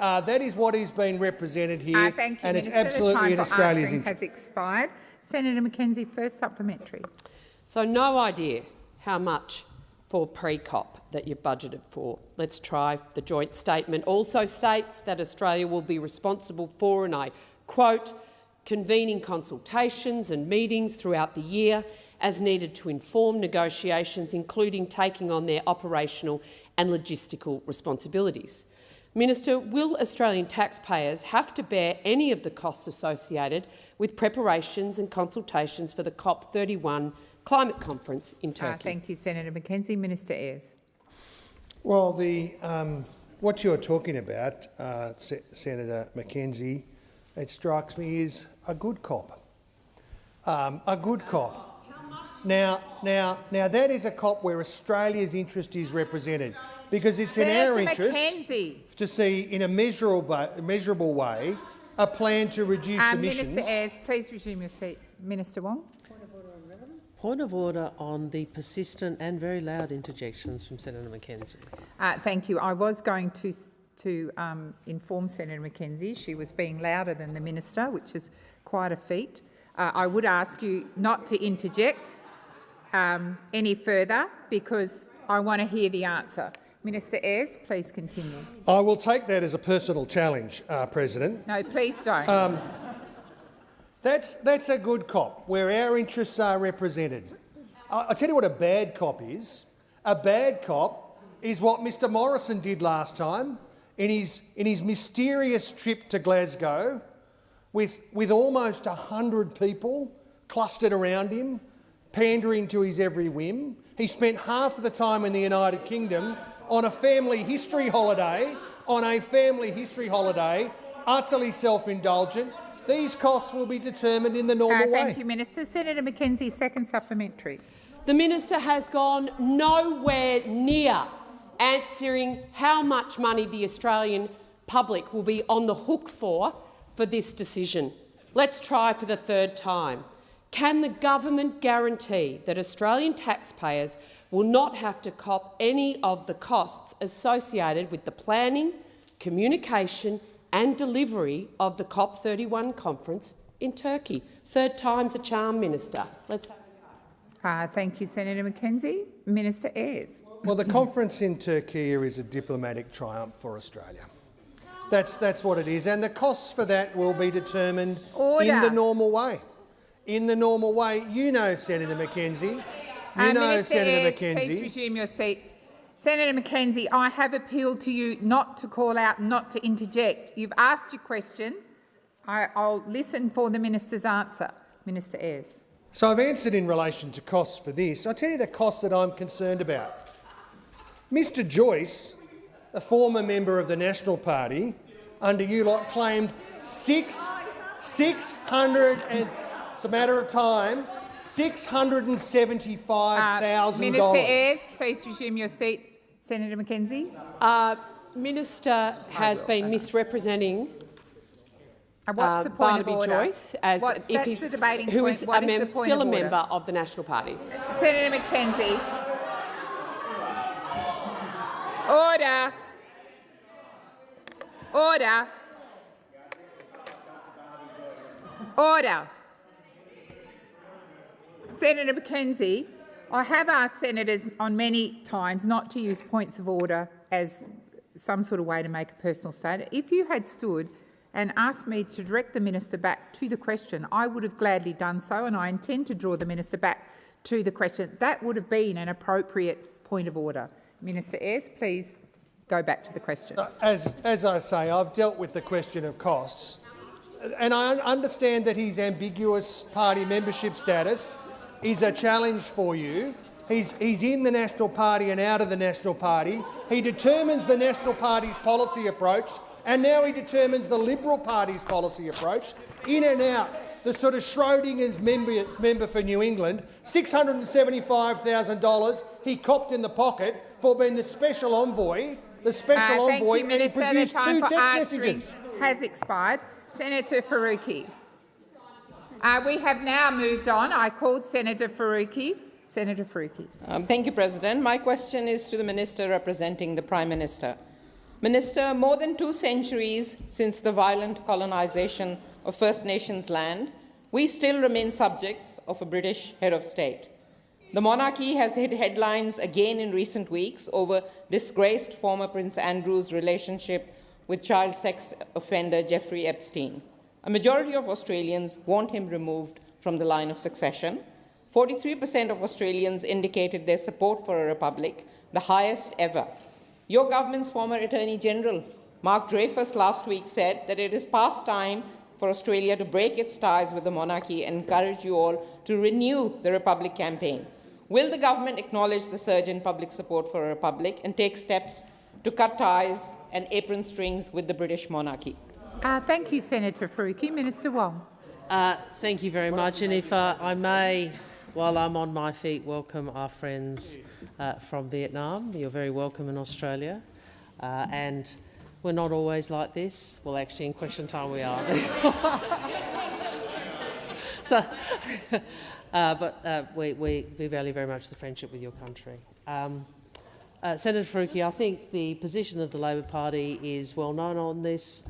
represented here, Thank you, and Minister. it's absolutely in Australia's interest. interest. Has expired. Senator McKenzie, first supplementary. So no idea how much for pre-COP that you've budgeted for. Let's try. The joint statement also states that Australia will be responsible for, and I quote, convening consultations and meetings throughout the year as needed to inform negotiations, including taking on their operational and logistical responsibilities. Minister, will Australian taxpayers have to bear any of the costs associated with preparations and consultations for the COP31 climate conference in Turkey? Thank you, Senator McKenzie. Minister Ayres. Well, what you're talking about, Senator McKenzie, it strikes me is a good COP. A good COP. Now that is a COP where Australia's interest is represented, because it's in our interest to see, in a measurable way, a plan to reduce emissions. Minister Ayres, please resume your seat. Minister Wong. Point of order on the persistent and very loud interjections from Senator McKenzie. Thank you. I was going to inform Senator McKenzie she was being louder than the minister, which is quite a feat. I would ask you not to interject any further, because I want to hear the answer. Minister Ayres, please continue. I will take that as a personal challenge, President. No, please don't. That's a good COP, where our interests are represented. I'll tell you what a bad COP is. A bad COP is what Mr Morrison did last time in his mysterious trip to Glasgow, with almost 100 people clustered around him, pandering to his every whim. He spent half of the time in the United Kingdom on a family history holiday, utterly self-indulgent. These costs will be determined in the normal way. Thank you, Minister. Senator McKenzie, second supplementary. The minister has gone nowhere near answering how much money the Australian public will be on the hook for this decision. Let's try for the third time. Can the government guarantee that Australian taxpayers will not have to cop any of the costs associated with the planning, communication and delivery of the COP31 conference in Turkey? Third time's a charm, Minister. Let's thank you, Senator McKenzie. Minister Ayres. Well, the conference in Turkey is a diplomatic triumph for Australia. That's what it is, and the costs for that will be determined in the normal way. In the normal way. You know, Senator McKenzie. Minister Ayres, please resume your seat. Senator McKenzie, I have appealed to you not to call out, not to interject. You've asked your question. I'll listen for the minister's answer. Minister Ayres. So I've answered in relation to costs for this. I'll tell you the costs that I'm concerned about. Mr Joyce, a former member of the National Party, under you lot, claimed 600 and it's a matter of time, $675,000. Minister Ayres, please resume your seat. Senator McKenzie. Minister has been misrepresenting What's the point of Barnaby order? Joyce, as That's the debating who point. is What is the point still of a order? member of the National Party. Senator McKenzie. Order. Order. Order. Senator McKenzie, I have asked senators on many times not to use points of order as some sort of way to make a personal statement. If you had stood and asked me to direct the minister back to the question, I would have gladly done so, and I intend to draw the minister back to the question. That would have been an appropriate point of order. Minister Ayres, please go back to the question. As I say, I've dealt with the question of costs, and I understand that his ambiguous party membership status is a challenge for you. He's in the National Party and out of the National Party. He determines the National Party's policy approach, and now he determines the Liberal Party's policy approach, in and out. The sort of Schrodinger's member for New England, $675,000 he copped in the pocket for being the special envoy. Thank you, And he Minister. produced The time 2 for text answering messages. has expired. Senator Faruqi. We have now moved on. I called Senator Faruqi. Senator Faruqi. Thank you, President. My question is to the Minister representing the Prime Minister. Minister, more than 2 centuries since the violent colonisation of First Nations land, we still remain subjects of a British head of state. The monarchy has hit headlines again in recent weeks over disgraced former Prince Andrew's relationship with child sex offender Jeffrey Epstein. A majority of Australians want him removed from the line of succession. 43% of Australians indicated their support for a republic, the highest ever. Your government's former Attorney General, Mark Dreyfus, last week said that it is past time for Australia to break its ties with the monarchy and encourage you all to renew the Republic campaign. Will the government acknowledge the surge in public support for a republic and take steps to cut ties and apron strings with the British monarchy? Thank you, Senator Faruqi. Minister Wong. Thank you very much. And if I may, while I'm on my feet, welcome our friends from Vietnam. You're very welcome in Australia. And we're not always like this. Well, actually, in question time we are. So, but we value very much the friendship with your country. Senator Faruqi, I think the position of the Labor Party is well known on this,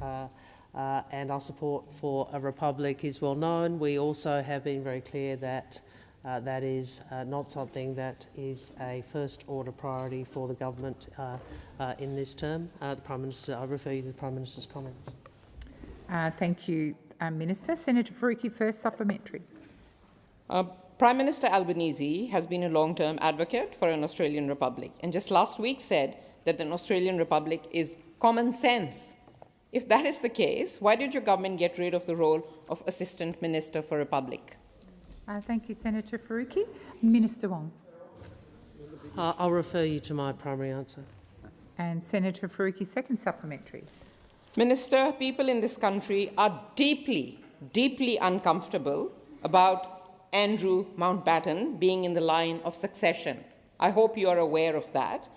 and our support for a republic is well known. We also have been very clear that that is not something that is a first-order priority for the government in this term. The Prime Minister, I refer you to the Prime Minister's comments. Thank you, Minister. Senator Faruqi, first supplementary. Prime Minister Albanese has been a long-term advocate for an Australian republic, and just last week said that an Australian republic is common sense. If that is the case, why did your government get rid of the role of Assistant Minister for Republic? Thank you, Senator Faruqi. Minister Wong. I'll refer you to my primary answer. And Senator Faruqi, second supplementary. Minister, people in this country are deeply, deeply uncomfortable about Andrew Mountbatten being in the line of succession. I hope you are aware of that.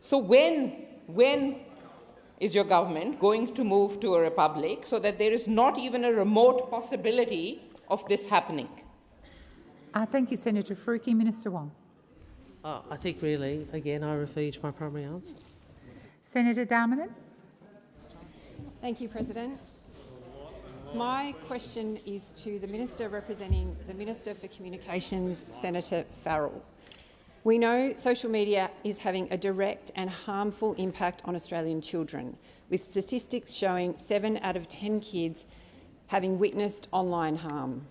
So when is your government going to move to a republic so that there is not even a remote possibility of this happening? Thank you, Senator Faruqi. Minister Wong. I think really, again, I refer you to my primary answer. Senator Darmanin. Thank you, President. My question is to the Minister representing the Minister for Communications, Senator Farrell. We know social media is having a direct and harmful impact on Australian children, with statistics showing 7 out of 10 kids having witnessed online harm.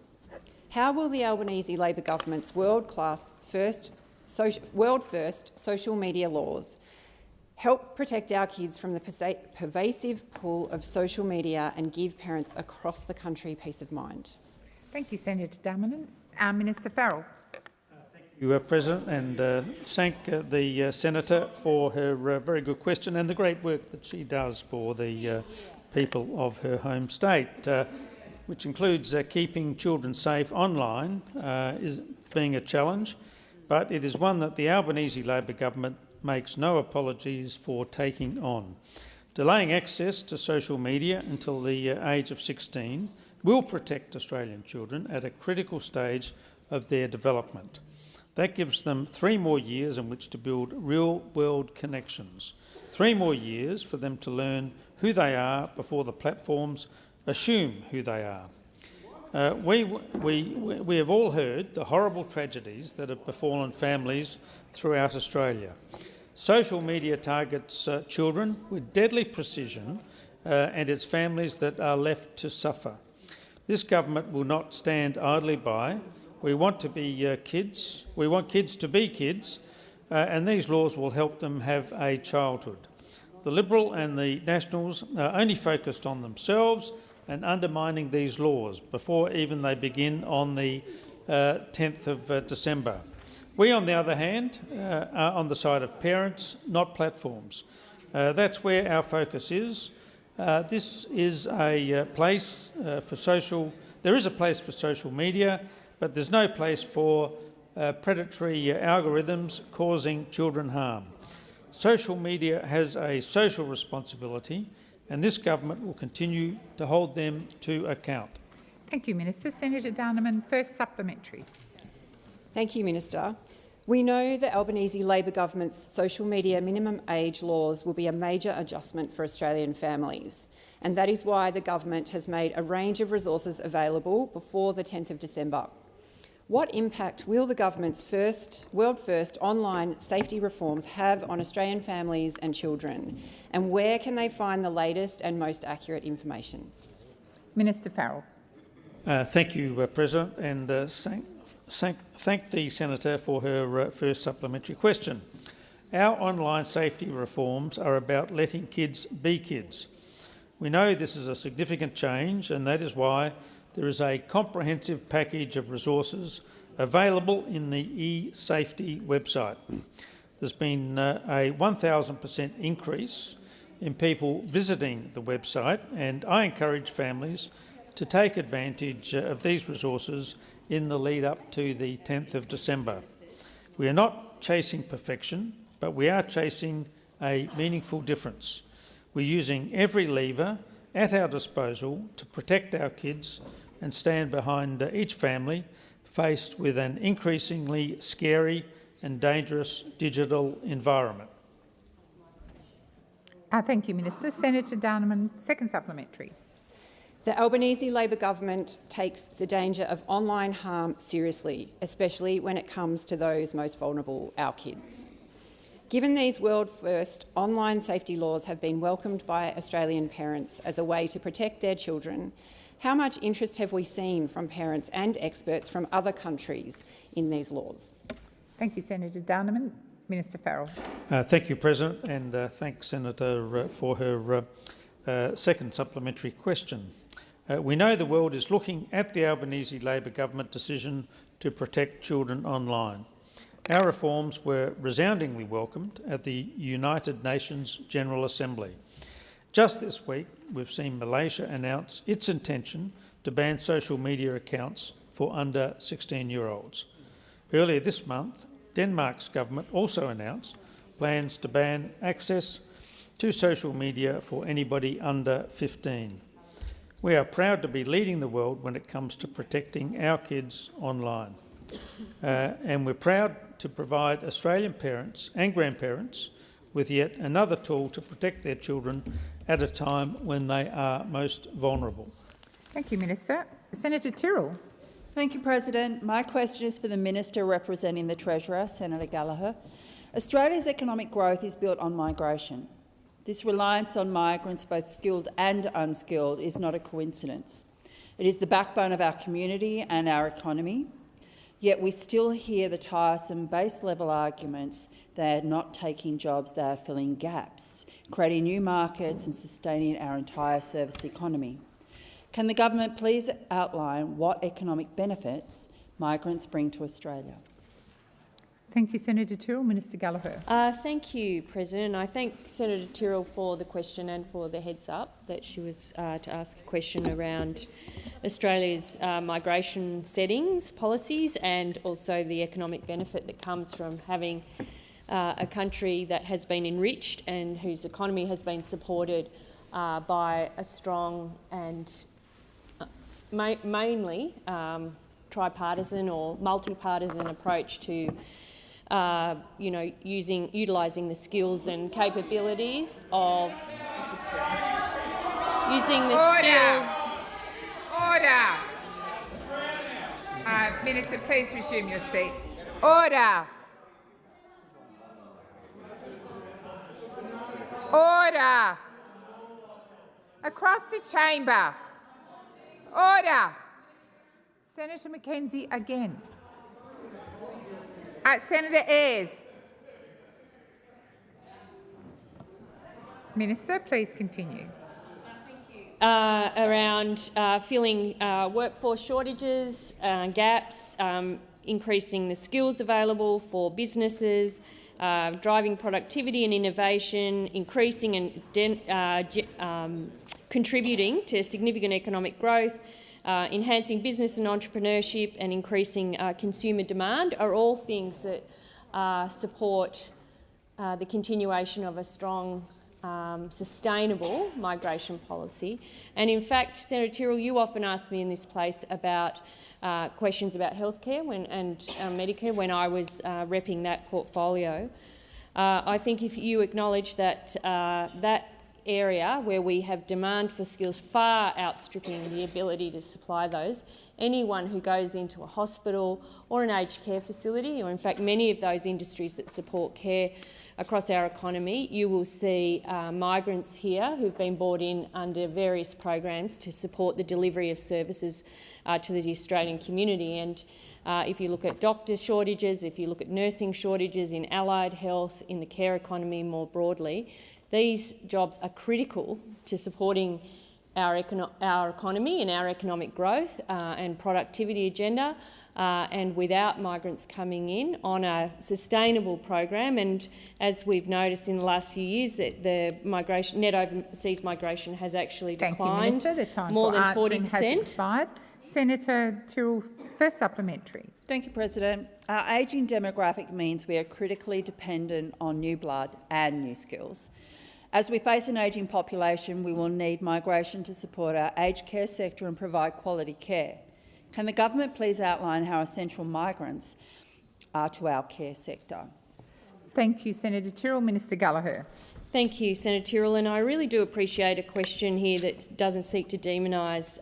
How will the Albanese Labor government's world-first social media laws help protect our kids from the pervasive pull of social media and give parents across the country peace of mind? Thank you, Senator Darmanin. Minister Farrell. Thank you, President, and thank the Senator for her very good question and the great work that she does for the people of her home state, which includes keeping children safe online, is being a challenge, but it is one that the Albanese Labor government makes no apologies for taking on. Delaying access to social media until the age of 16 will protect Australian children at a critical stage of their development. That gives them 3 more years in which to build real-world connections, 3 more years for them to learn who they are before the platforms assume who they are. We have all heard the horrible tragedies that have befallen families throughout Australia. Social media targets children with deadly precision and it's families that are left to suffer. This government will not stand idly by. We want to be kids. We want kids to be kids, and these laws will help them have a childhood. The Liberal and the Nationals are only focused on themselves and undermining these laws before even they begin on the 10th of December. We, on the other hand, are on the side of parents, not platforms. That's where our focus is. This is a place for social. There is a place for social media, but there's no place for predatory algorithms causing children harm. Social media has a social responsibility, and this government will continue to hold them to account. Thank you, Minister. Senator Darniman, first supplementary. Thank you, Minister. We know the Albanese Labor government's social media minimum age laws will be a major adjustment for Australian families, and that is why the government has made a range of resources available before the 10th of December. What impact will the government's world-first online safety reforms have on Australian families and children, and where can they find the latest and most accurate information? Minister Farrell. Thank you, President, and thank the Senator for her first supplementary question. Our online safety reforms are about letting kids be kids. We know this is a significant change, and that is why there is a comprehensive package of resources available in the e-safety website. There's been a 1,000% increase in people visiting the website, and I encourage families to take advantage of these resources in the lead up to the 10th of December. We are not chasing perfection, but we are chasing a meaningful difference. We're using every lever at our disposal to protect our kids and stand behind each family faced with an increasingly scary and dangerous digital environment. Thank you, Minister. Senator Darniman, second supplementary. The Albanese Labor government takes the danger of online harm seriously, especially when it comes to those most vulnerable, our kids. Given these world-first online safety laws have been welcomed by Australian parents as a way to protect their children, how much interest have we seen from parents and experts from other countries in these laws? Thank you, Senator Darniman. Minister Farrell. Thank you, President, and thanks, Senator, for her second supplementary question. We know the world is looking at the Albanese Labor government decision to protect children online. Our reforms were resoundingly welcomed at the United Nations General Assembly. Just this week, we've seen Malaysia announce its intention to ban social media accounts for under 16-year-olds. Earlier this month, Denmark's government also announced plans to ban access to social media for anybody under 15. We are proud to be leading the world when it comes to protecting our kids online. And we're proud to provide Australian parents and grandparents with yet another tool to protect their children at a time when they are most vulnerable. Thank you, Minister. Senator Tyrrell. Thank you, President. My question is for the Minister representing the Treasurer, Senator Gallagher. Australia's economic growth is built on migration. This reliance on migrants, both skilled and unskilled, is not a coincidence. It is the backbone of our community and our economy. Yet we still hear the tiresome base-level arguments they are not taking jobs, they are filling gaps, creating new markets and sustaining our entire service economy. Can the government please outline what economic benefits migrants bring to Australia? Thank you, Senator Tyrrell. Minister Gallagher. Thank you, President. I thank Senator Tyrrell for the question and for the heads up that she was to ask a question around Australia's migration settings, policies, and also the economic benefit that comes from having a country that has been enriched and whose economy has been supported by a strong and mainly tripartisan or multi-partisan approach to utilising the skills and capabilities of Order! Minister, please resume your seat. Order! Order! Across the chamber. Order! Senator Mackenzie again. Senator Ayres. Minister, please continue. Around filling workforce shortages, gaps, increasing the skills available for businesses, driving productivity and innovation, increasing and contributing to significant economic growth, enhancing business and entrepreneurship and increasing consumer demand are all things that support the continuation of a strong sustainable migration policy. And in fact, Senator Tyrrell, you often ask me in this place about questions about healthcare and Medicare when I was repping that portfolio. I think if you acknowledge that that area where we have demand for skills far outstripping the ability to supply those, anyone who goes into a hospital or an aged care facility, or in fact many of those industries that support care across our economy, you will see migrants here who've been brought in under various programs to support the delivery of services to the Australian community. And if you look at doctor shortages, if you look at nursing shortages in allied health, in the care economy more broadly, these jobs are critical to supporting our economy and our economic growth and productivity agenda, and without migrants coming in on a sustainable program, and as we've noticed in the last few years, that the net overseas migration has actually declined. Thank you, Minister. The time more for than answering 40%. has expired. Senator Tyrrell, first supplementary. Thank you, President. Our ageing demographic means we are critically dependent on new blood and new skills. As we face an ageing population, we will need migration to support our aged care sector and provide quality care. Can the government please outline how essential migrants are to our care sector? Thank you, Senator Tyrrell. Minister Gallagher. Thank you, Senator Tyrrell, and I really do appreciate a question here that doesn't seek to demonise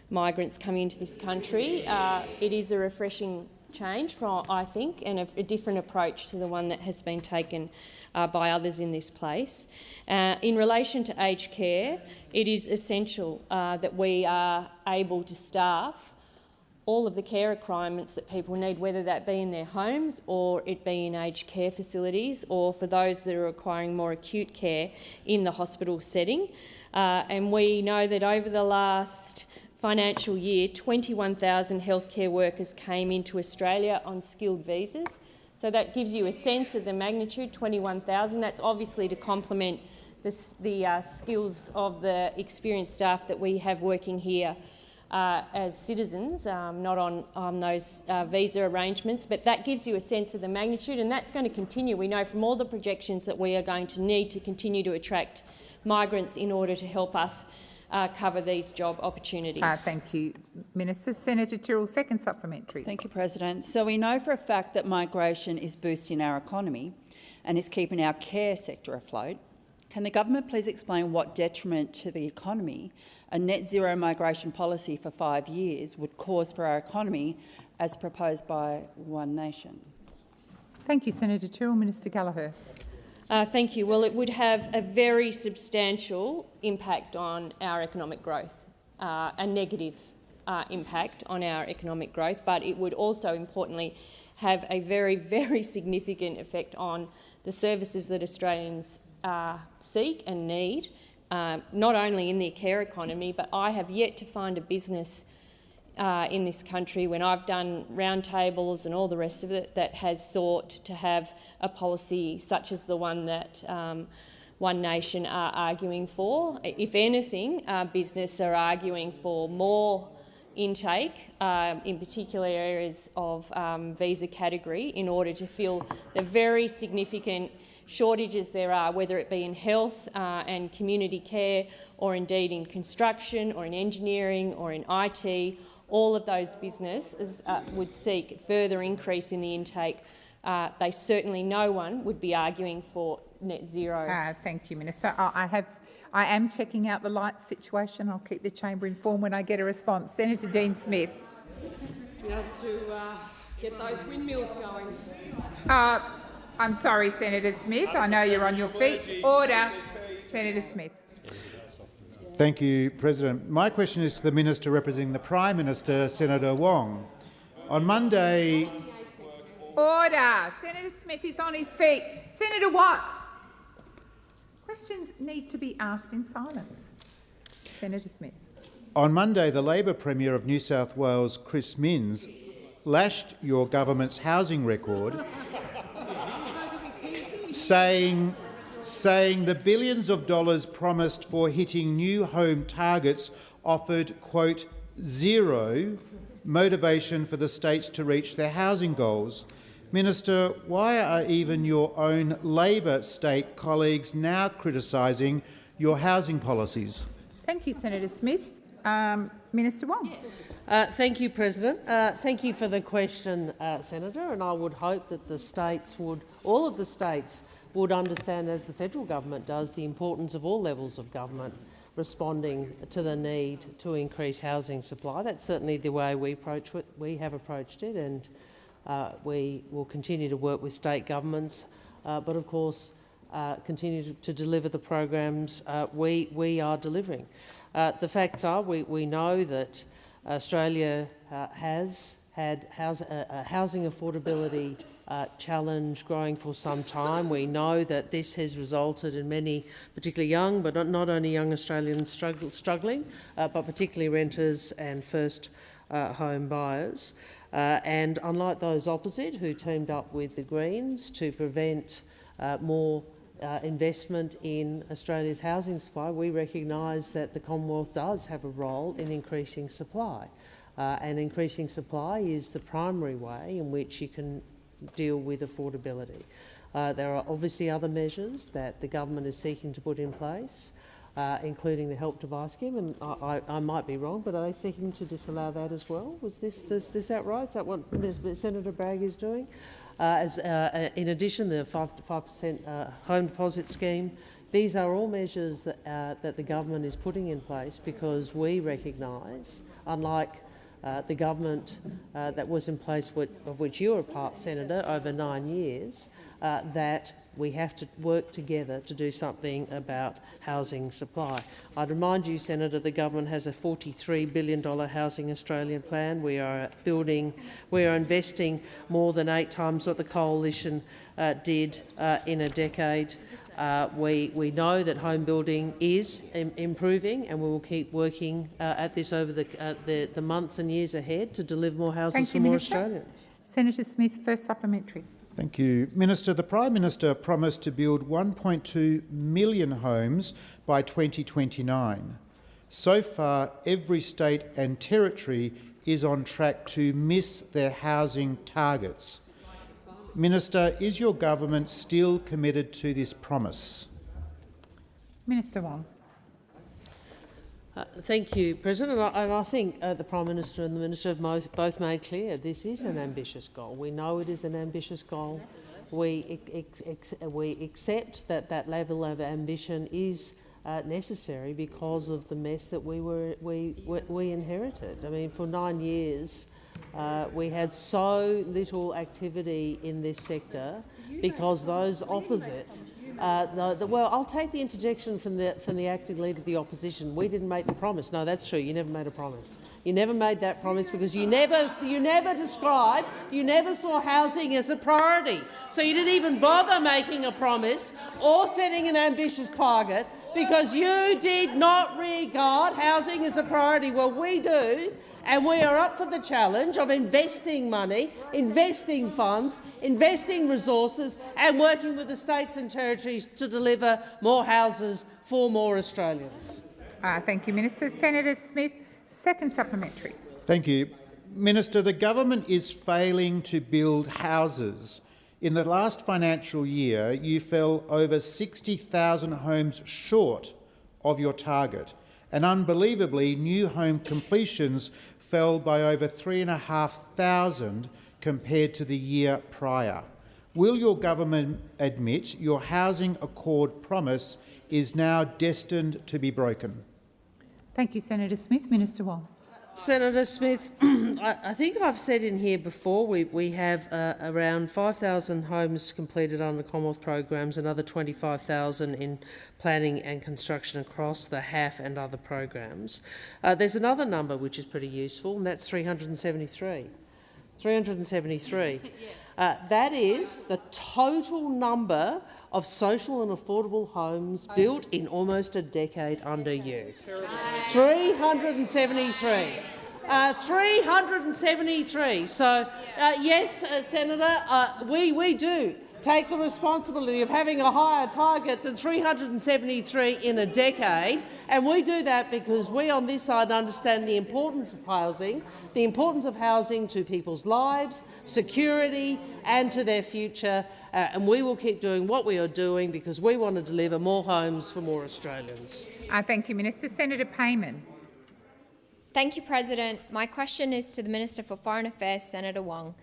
migrants coming into this country. It is a refreshing change, I think, and a different approach to the one that has been taken by others in this place. In relation to aged care, it is essential that we are able to staff all of the care requirements that people need, whether that be in their homes or it be in aged care facilities, or for those that are requiring more acute care in the hospital setting. And we know that over the last financial year, 21,000 healthcare workers came into Australia on skilled visas. So that gives you a sense of the magnitude, 21,000. That's obviously to complement the skills of the experienced staff that we have working here as citizens, not on those visa arrangements, but that gives you a sense of the magnitude, and that's going to continue. We know from all the projections that we are going to need to continue to attract migrants in order to help us cover these job opportunities. Thank you, Minister. Senator Tyrrell, second supplementary. Thank you, President. So we know for a fact that migration is boosting our economy and is keeping our care sector afloat. Can the government please explain what detriment to the economy a net zero migration policy for 5 years would cause for our economy as proposed by One Nation? Thank you, Senator Tyrrell. Minister Gallagher. Thank you. Well, it would have a very substantial impact on our economic growth, a negative impact on our economic growth, but it would also, importantly, have a very, very significant effect on the services that Australians seek and need, not only in the care economy, but I have yet to find a business in this country, when I've done roundtables and all the rest of it, that has sought to have a policy such as the one that One Nation are arguing for. If anything, business are arguing for more intake, in particular areas of visa category, in order to fill the very significant shortages there are, whether it be in health and community care, or indeed in construction, or in engineering, or in IT. All of those businesses would seek further increase in the intake. No one would be arguing for net zero. Thank you, Minister. I am checking out the lights situation. I'll keep the chamber informed when I get a response. Senator Dean Smith. You have to get those windmills going. I'm sorry, Senator Smith. I know you're on your feet. Order. Senator Smith. Thank you, President. My question is to the Minister representing the Prime Minister, Senator Wong. On Monday... Order. Senator Smith is on his feet. Senator Watt. Questions need to be asked in silence. Senator Smith. On Monday, the Labor Premier of New South Wales, Chris Minns, lashed your government's housing record, saying the billions of dollars promised for hitting new home targets offered, quote, zero motivation for the states to reach their housing goals. Minister, why are even your own Labor state colleagues now criticising your housing policies? Thank you, Senator Smith. Minister Wong. Thank you, President. Thank you for the question, Senator, and I would hope that the states all of the states would understand, as the federal government does, the importance of all levels of government responding to the need to increase housing supply. That's certainly the way we have approached it, and we will continue to work with state governments, but of course continue to deliver the programs we are delivering. The facts are we know that Australia has had housing affordability challenge growing for some time. We know that this has resulted in many, particularly young, but not only young Australians struggling, but particularly renters and first home buyers. And unlike those opposite who teamed up with the Greens to prevent more investment in Australia's housing supply, we recognise that the Commonwealth does have a role in increasing supply. And increasing supply is the primary way in which you can deal with affordability. There are obviously other measures that the government is seeking to put in place, including the Help to Buy scheme, and I might be wrong, but are they seeking to disallow that as well? Is that right? Is that what Senator Bragg is doing? In addition, the 5% home deposit scheme. These are all measures that the government is putting in place because we recognise, unlike the government that was in place, of which you were a part, Senator, over 9 years, that we have to work together to do something about housing supply. I'd remind you, Senator, the government has a $43 billion Housing Australia plan. We are investing more than 8 times what the coalition did in a decade. We know that home building is improving, and we will keep working at this over the months and years ahead to deliver more houses for more Australians. Senator Smith, first supplementary. Thank you. Minister, the Prime Minister promised to build 1.2 million homes by 2029. So far, every state and territory is on track to miss their housing targets. Minister, is your government still committed to this promise? Minister Wong. Thank you, President. And I think the Prime Minister and the Minister have both made clear this is an ambitious goal. We know it is an ambitious goal. We accept that level of ambition is necessary because of the mess that we inherited. I mean, for 9 years, we had so little activity in this sector because those opposite. Well, I'll take the interjection from the acting leader of the opposition. We didn't make the promise. No, that's true. You never made a promise. You never made that promise because you never saw housing as a priority. So you didn't even bother making a promise or setting an ambitious target because you did not regard housing as a priority. Well, we do. And we are up for the challenge of investing money, investing funds, investing resources and working with the states and territories to deliver more houses for more Australians. Thank you, Minister. Senator Smith, second supplementary. Thank you. Minister, the government is failing to build houses. In the last financial year, you fell over 60,000 homes short of your target, and unbelievably, new home completions fell by over 3,500 compared to the year prior. Will your government admit your housing accord promise is now destined to be broken? Thank you, Senator Smith. Minister Wong. Senator Smith, I think I've said in here before we have around 5,000 homes completed under Commonwealth programs, another 25,000 in planning and construction across the HAF and other programs. There's another number which is pretty useful, and that's 373. 373. That is the total number of social and affordable homes built in almost a decade under you. 373. 373. So, yes, Senator, we do take the responsibility of having a higher target than 373 in a decade, and we do that because we on this side understand the importance of housing to people's lives, security and to their future, and we will keep doing what we are doing because we want to deliver more homes for more Australians. Thank you, Minister. Senator Payman. Thank you, President. My question is to the Minister for Foreign Affairs, Senator Wong.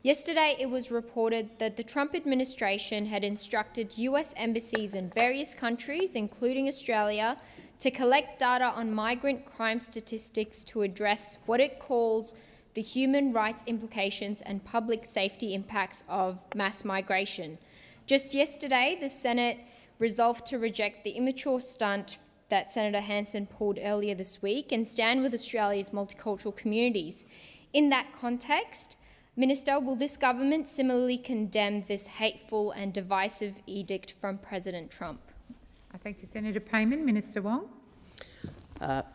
Yesterday, it was reported that the Trump administration had instructed US embassies in various countries, including Australia, to collect data on migrant crime statistics to address what it calls the human rights implications and public safety impacts of mass migration. Just yesterday, the Senate resolved to reject the immature stunt that Senator Hanson pulled earlier this week and stand with Australia's multicultural communities. In that context, Minister, will this government similarly condemn this hateful and divisive edict from President Trump? Thank you, Senator Payman. Minister Wong.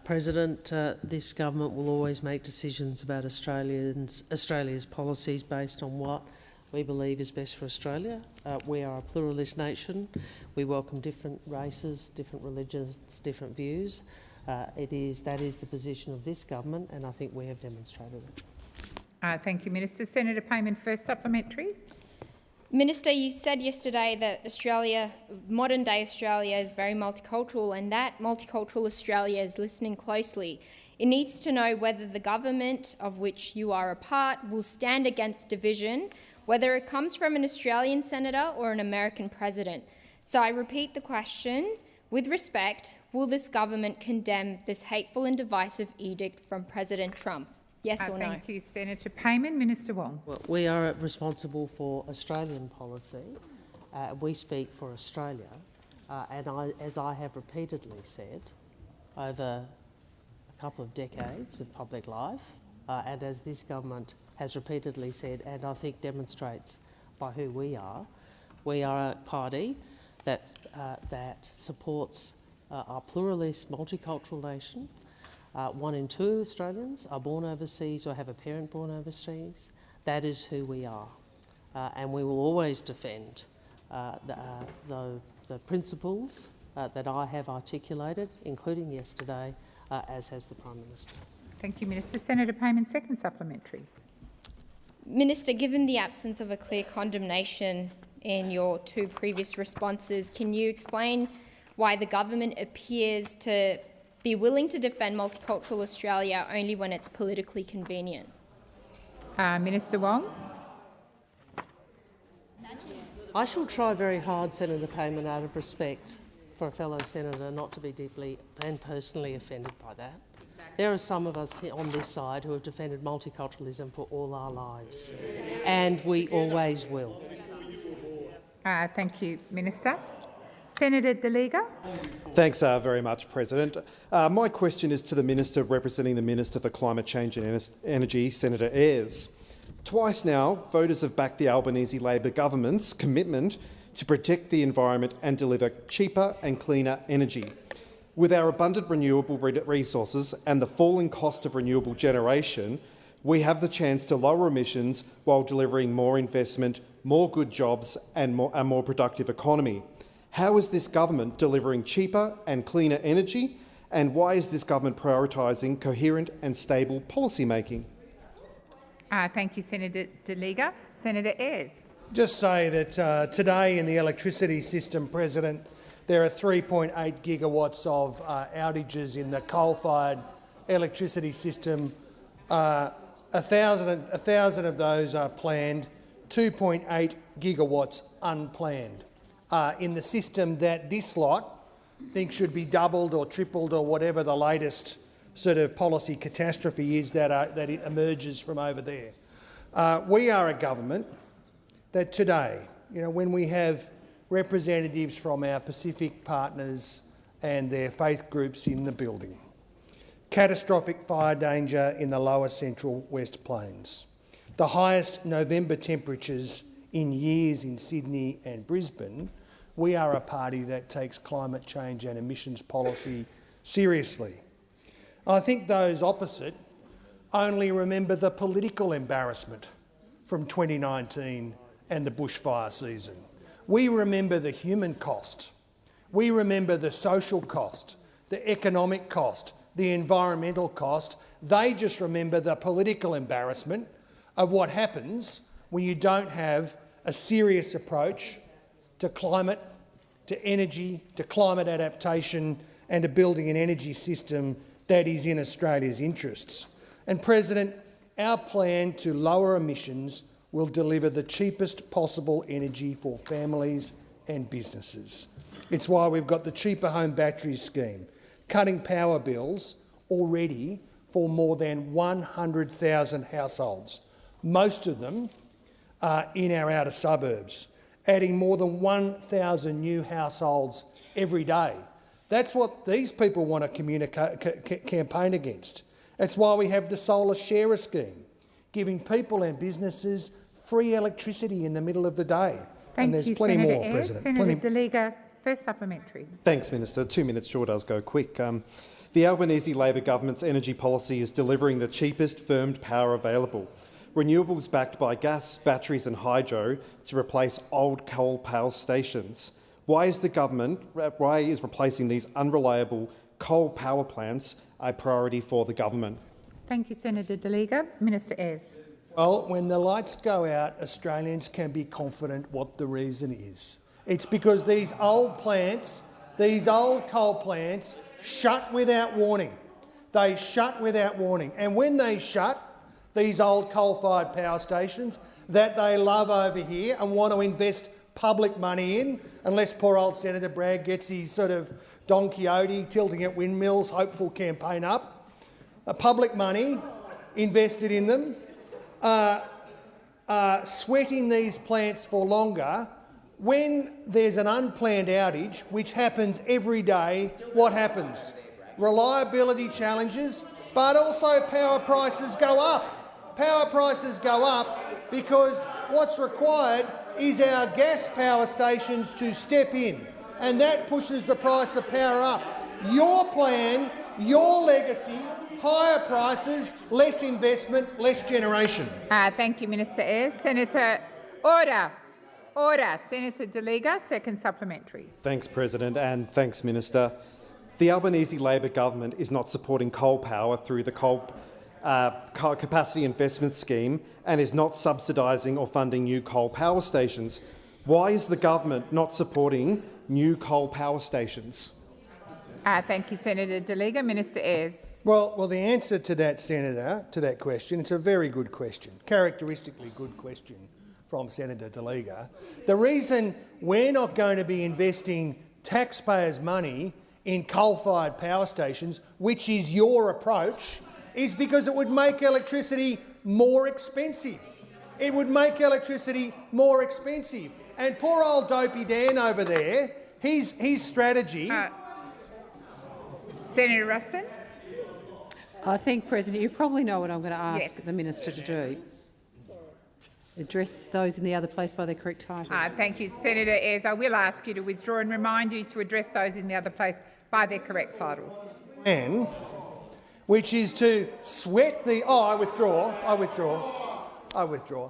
President, this government will always make decisions about Australia's policies based on what we believe is best for Australia. We are a pluralist nation. We welcome different races, different religions, different views. That is the position of this government, and I think we have demonstrated it. Thank you, Minister. Senator Payman, first supplementary. Minister, you said yesterday that Australia, modern-day Australia, is very multicultural, and that multicultural Australia is listening closely. It needs to know whether the government of which you are a part will stand against division, whether it comes from an Australian senator or an American president. So I repeat the question. With respect, will this government condemn this hateful and divisive edict from President Trump? Yes or no? Thank you, Senator Payman. Minister Wong. Well, we are responsible for Australian policy. We speak for Australia. As I have repeatedly said over a couple of decades of public life, and as this government has repeatedly said, and I think demonstrates by who we are a party that supports our pluralist, multicultural nation. 1 in 2 Australians are born overseas or have a parent born overseas. That is who we are. And we will always defend the principles that I have articulated, including yesterday, as has the Prime Minister. Thank you, Minister. Senator Payman, second supplementary. Minister, given the absence of a clear condemnation in your 2 previous responses, can you explain why the government appears to be willing to defend multicultural Australia only when it's politically convenient? Minister Wong. I shall try very hard, Senator Payman, out of respect for a fellow senator, not to be deeply and personally offended by that. There are some of us here on this side who have defended multiculturalism for all our lives, and we always will. Thank you, Minister. Senator De Liga. Thanks very much, President. My question is to the Minister representing the Minister for Climate Change and Energy, Senator Ayres. Twice now, voters have backed the Albanese Labor government's commitment to protect the environment and deliver cheaper and cleaner energy. With our abundant renewable resources and the falling cost of renewable generation, we have the chance to lower emissions while delivering more investment, more good jobs and a more productive economy. How is this government delivering cheaper and cleaner energy, And why is this government prioritising coherent and stable policy making? Thank you, Senator De Liga. Senator Ayres. Just say that today in the electricity system, President, there are 3.8 gigawatts of outages in the coal-fired electricity system. 1,000 of those are planned, 2.8 gigawatts unplanned. In the system that this lot thinks should be doubled or tripled or whatever the latest sort of policy catastrophe is that it emerges from over there. We are a government that today, when we have representatives from our Pacific partners and their faith groups in the building, catastrophic fire danger in the lower central West Plains, the highest November temperatures in years in Sydney and Brisbane, we are a party that takes climate change and emissions policy seriously. I think those opposite only remember the political embarrassment from 2019 and the bushfire season. We remember the human cost. We remember the social cost, the economic cost, the environmental cost. They just remember the political embarrassment of what happens when you don't have a serious approach to climate, to energy, to climate adaptation and to building an energy system that is in Australia's interests. And President, our plan to lower emissions will deliver the cheapest possible energy for families and businesses. It's why we've got the Cheaper Home Batteries scheme, cutting power bills already for more than 100,000 households, most of them in our outer suburbs, adding more than 1,000 new households every day. That's what these people want to campaign against. That's why we have the solar sharer scheme, giving people and businesses free electricity in the middle of the day. Thank and there's you, plenty Senator more, Ayres. President. Senator De Liga, first supplementary. Thanks, Minister. 2 minutes sure does go quick. The Albanese Labor government's energy policy is delivering the cheapest firmed power available. Renewables backed by gas, batteries and hydro to replace old coal power stations. Why is replacing these unreliable coal power plants a priority for the government? Thank you, Senator De Liga. Minister Ayres. Well, when the lights go out, Australians can be confident what the reason is. It's because these old plants, these old coal plants, shut without warning. They shut without warning. And when they shut, these old coal-fired power stations that they love over here and want to invest public money in, unless poor old Senator Bragg gets his sort of Don Quixote tilting at windmills, hopeful campaign up, public money invested in them, sweating these plants for longer. When there's an unplanned outage, which happens every day, what happens? Reliability challenges, but also power prices go up. Power prices go up because what's required is our gas power stations to step in, and that pushes the price of power up. Your plan, your legacy, higher prices, less investment, less generation. Thank you, Minister Ayres. Senator, order. Order. Senator De Liga, second supplementary. Thanks, President, and thanks, Minister. The Albanese Labor government is not supporting coal power through the coal capacity investment scheme and is not subsidising or funding new coal power stations. Why is the government not supporting new coal power stations? Thank you, Senator De Liga. Minister Ayres. Well, the answer to that, Senator, to that question, it's a very good question, characteristically good question from Senator De Liga. The reason we're not going to be investing taxpayers' money in coal-fired power stations, which is your approach, is because it would make electricity more expensive. It would make electricity more expensive. And poor old Dopey Dan over there, his strategy... Senator Ruston. I think, President, you probably know what I'm going to ask the Minister to do. Address those in the other place by their correct title. Thank you, Senator Ayres. I will ask you to withdraw and remind you to address those in the other place by their correct titles. And which is to sweat the... I withdraw.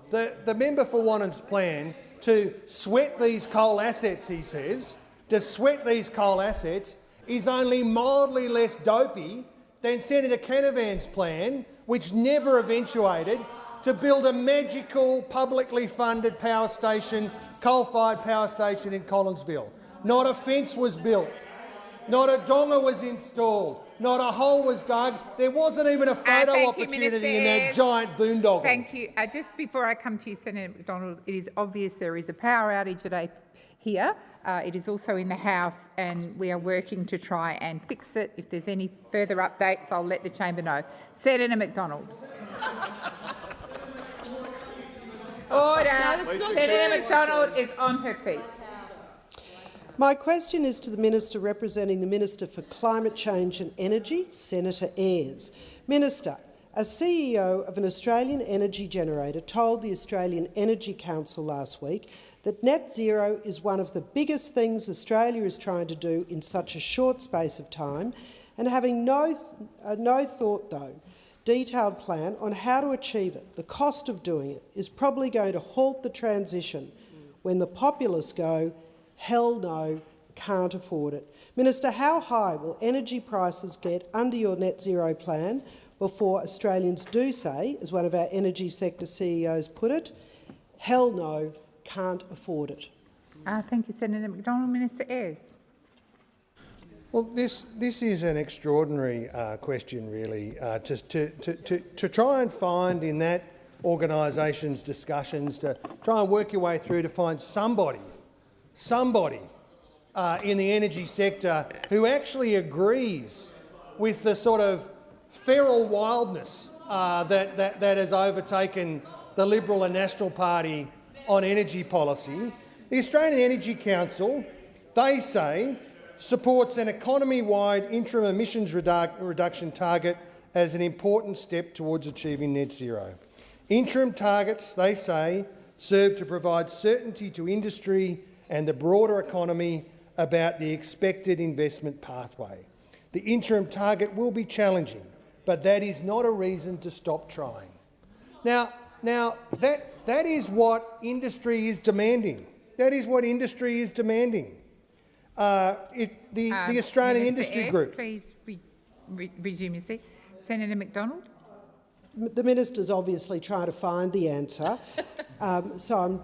The member for Wannon's plan to sweat these coal assets, he says, to sweat these coal assets is only mildly less dopey than Senator Canavan's plan, which never eventuated, to build a magical publicly funded power station, coal-fired power station in Collinsville. Not a fence was built, not a donga was installed, not a hole was dug. There wasn't even a photo opportunity in that giant boondoggle. Thank you. Just before I come to you, Senator McDonald, it is obvious there is a power outage today here. It is also in the House, and we are working to try and fix it. If there's any further updates, I'll let the chamber know. Senator McDonald. Order. Senator McDonald is on her feet. My question is to the Minister representing the Minister for Climate Change and Energy, Senator Ayres. Minister, a CEO of an Australian energy generator told the Australian Energy Council last week that net zero is one of the biggest things Australia is trying to do in such a short space of time, and having no thought, though, detailed plan on how to achieve it. The cost of doing it is probably going to halt the transition when the populists go, hell no, can't afford it. Minister, how high will energy prices get under your net zero plan before Australians do say, as one of our energy sector CEOs put it, hell no, can't afford it? Thank you, Senator McDonald. Minister Ayres. Well, this is an extraordinary question, really, to try and find in that organisation's discussions, to try and work your way through to find somebody in the energy sector who actually agrees with the sort of feral wildness that has overtaken the Liberal and National Party on energy policy. The Australian Energy Council, they say, supports an economy-wide interim emissions reduction target as an important step towards achieving net zero. Interim targets, they say, serve to provide certainty to industry and the broader economy about the expected investment pathway. The interim target will be challenging, but that is not a reason to stop trying. Now that is what industry is demanding. That is what industry is demanding. The Australian Industry Group. Please resume your seat. Senator McDonald. The Minister's obviously trying to find the answer, so I'm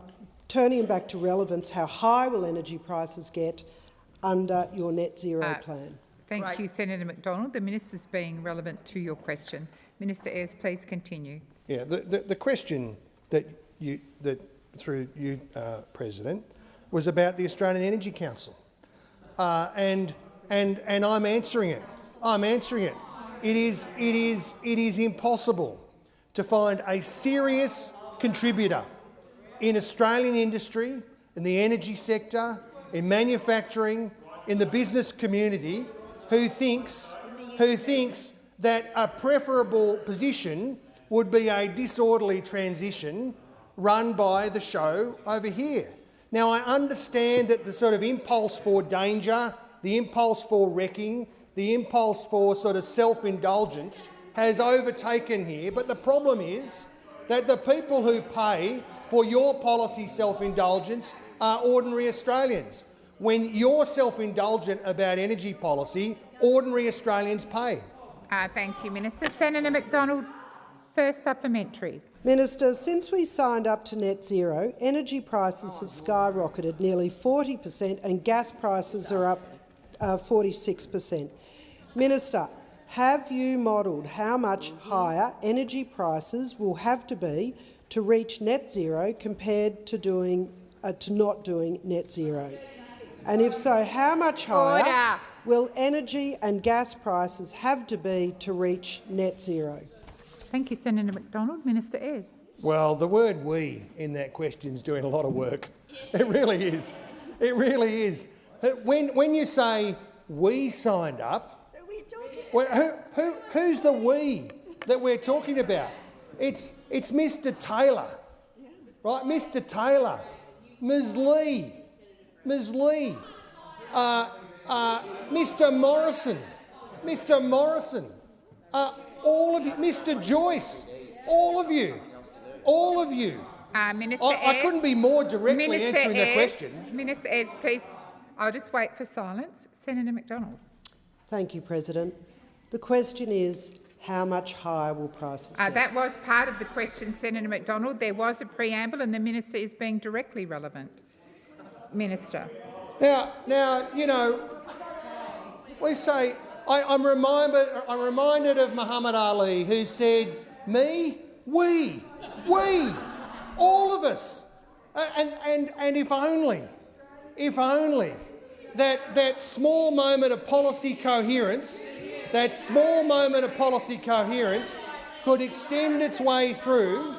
turning him back to relevance. How high will energy prices get under your net zero plan? Thank you, Senator McDonald. The Minister's being relevant to your question. Minister Ayres, please continue. Yeah, the question that through you, President, was about the Australian Energy Council. And I'm answering it. It is impossible to find a serious contributor in Australian industry, in the energy sector, in manufacturing, in the business community, who thinks that a preferable position would be a disorderly transition run by the show over here. Now, I understand that the sort of impulse for danger, the impulse for wrecking, the impulse for sort of self-indulgence has overtaken here, but the problem is that the people who pay for your policy self-indulgence are ordinary Australians. When you're self-indulgent about energy policy, ordinary Australians pay. Thank you, Minister. Senator McDonald, first supplementary. Minister, since we signed up to net zero, energy prices have skyrocketed nearly 40% and gas prices are up 46%. Minister, have you modelled how much higher energy prices will have to be to reach net zero compared to not doing net zero? And if so, how much higher will energy and gas prices have to be to reach net zero? Thank you, Senator McDonald. Minister Ayres. Well, the word "we" in that question is doing a lot of work. It really is. It really is. When you say "we signed up," who's the "we" that we're talking about? It's Mr. Taylor, right? Mr. Taylor, Ms. Lee, Mr. Morrison, all of you, Mr. Joyce, all of you. Minister I couldn't be more directly answering the question. Minister Ayres, please. I'll just wait for silence. Senator McDonald. Thank you, President. The question is, how much higher will prices go? That was part of the question, Senator McDonald. There was a preamble and the minister is being directly relevant. Minister. Now, you know, we say, I'm reminded of Muhammad Ali, who said, me, we, all of us. And if only that small moment of policy coherence, could extend its way through.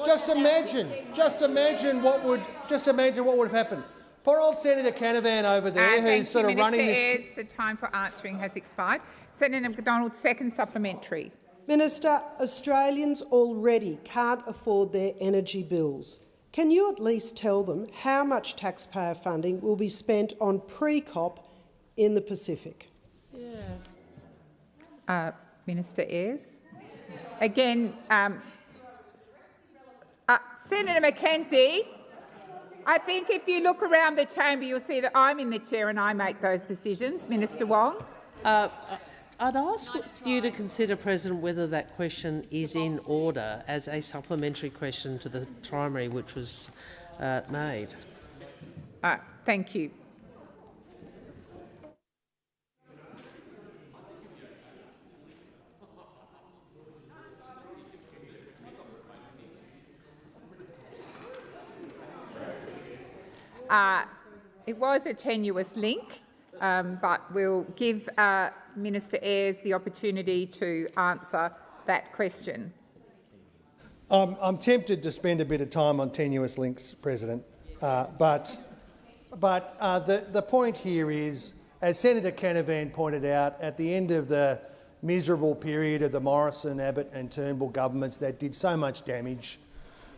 Just imagine what would have happened. Poor old Senator Canavan over there, who's sort of running this. Ayres, the time for answering has expired. Senator McDonald, second supplementary. Minister, Australians already can't afford their energy bills. Can you at least tell them how much taxpayer funding will be spent on pre-COP in the Pacific? Minister Ayres. Again, Senator McKenzie, I think if you look around the chamber, you'll see that I'm in the chair and I make those decisions. Minister Wong. I'd ask you to consider, President, whether that question is in order as a supplementary question to the primary which was made. Thank you. It was a tenuous link, but we'll give Minister Ayres the opportunity to answer that question. I'm tempted to spend a bit of time on tenuous links, President, but the point here is, as Senator Canavan pointed out, at the end of the miserable period of the Morrison, Abbott and Turnbull governments that did so much damage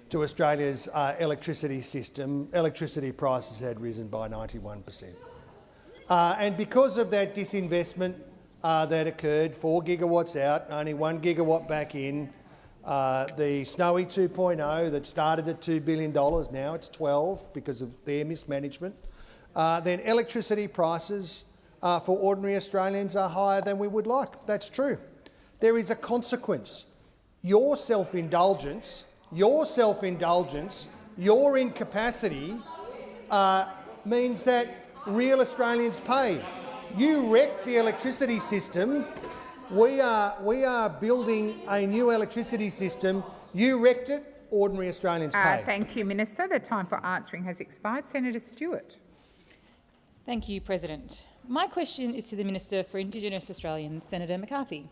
to Australia's electricity system, electricity prices had risen by 91%. And because of that disinvestment that occurred, 4 gigawatts out, only 1 gigawatt back in, the Snowy 2.0 that started at $2 billion, now it's 12 because of their mismanagement, then electricity prices for ordinary Australians are higher than we would like. That's true. There is a consequence. Your self-indulgence, your incapacity means that real Australians pay. You wrecked the electricity system. We are building a new electricity system. You wrecked it. Ordinary Australians pay. Thank you, Minister. The time for answering has expired. Senator Stewart. Thank you, President. My question is to the Minister for Indigenous Australians, Senator McCarthy.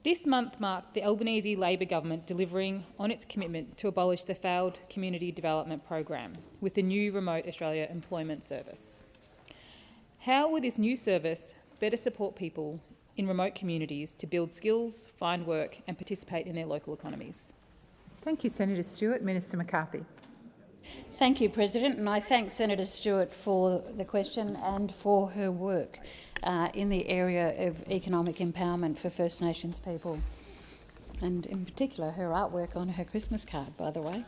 This month marked the Albanese Labor government delivering on its commitment to abolish the failed Community Development Program with the new Remote Australia Employment Service. How will this new service better support people in remote communities to build skills, find work and participate in their local economies? Thank you, Senator Stewart. Minister McCarthy. Thank you, President, and I thank Senator Stewart for the question and for her work in the area of economic empowerment for First Nations people, and in particular her artwork on her Christmas card, by the way.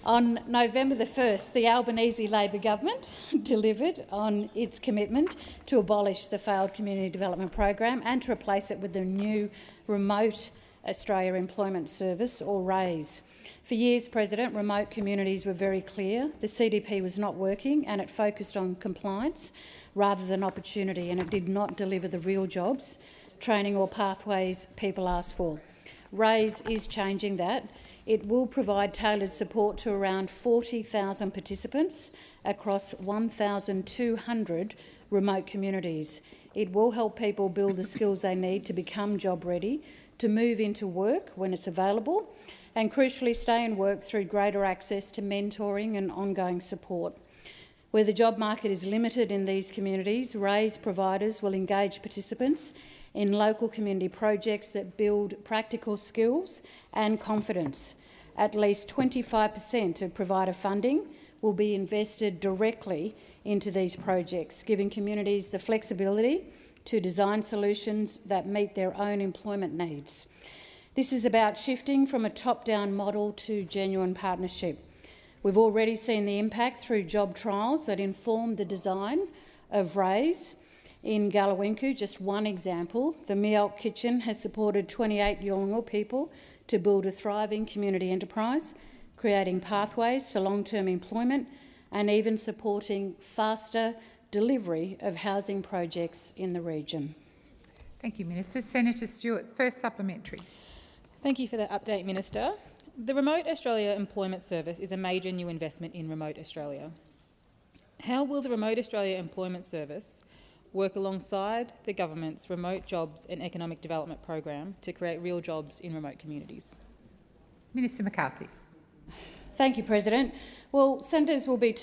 On November the 1st, the Albanese Labor government delivered on its commitment to abolish the failed Community Development Program and to replace it with the new Remote Australia Employment Service, or RAISE. For years, President, remote communities were very clear. The CDP was not working and it focused on compliance rather than opportunity, and it did not deliver the real jobs, training or pathways people asked for. RAISE is changing that. It will provide tailored support to around 40,000 participants across 1,200 remote communities. It will help people build the skills they need to become job ready, to move into work when it's available, and crucially stay in work through greater access to mentoring and ongoing support. Where the job market is limited in these communities, RAISE providers will engage participants in local community projects that build practical skills and confidence. At least 25% of provider funding will be invested directly into these projects, giving communities the flexibility to design solutions that meet their own employment needs. This is about shifting from a top-down model to genuine partnership. We've already seen the impact through job trials that inform the design of RAISE. In Gallawinku, just one example, the Mialk Kitchen has supported 28 Yolngu people to build a thriving community enterprise, creating pathways to long-term employment and even supporting faster delivery of housing projects in the region. Thank you, Minister. Senator Stewart, first supplementary. Thank you for that update, Minister. The Remote Australia Employment Service is a major new investment in remote Australia. How will the Remote Australia Employment Service work alongside the government's Remote Jobs and Economic Development program to create real jobs in remote communities? Minister McCarthy. Thank you, President. Well, senators will be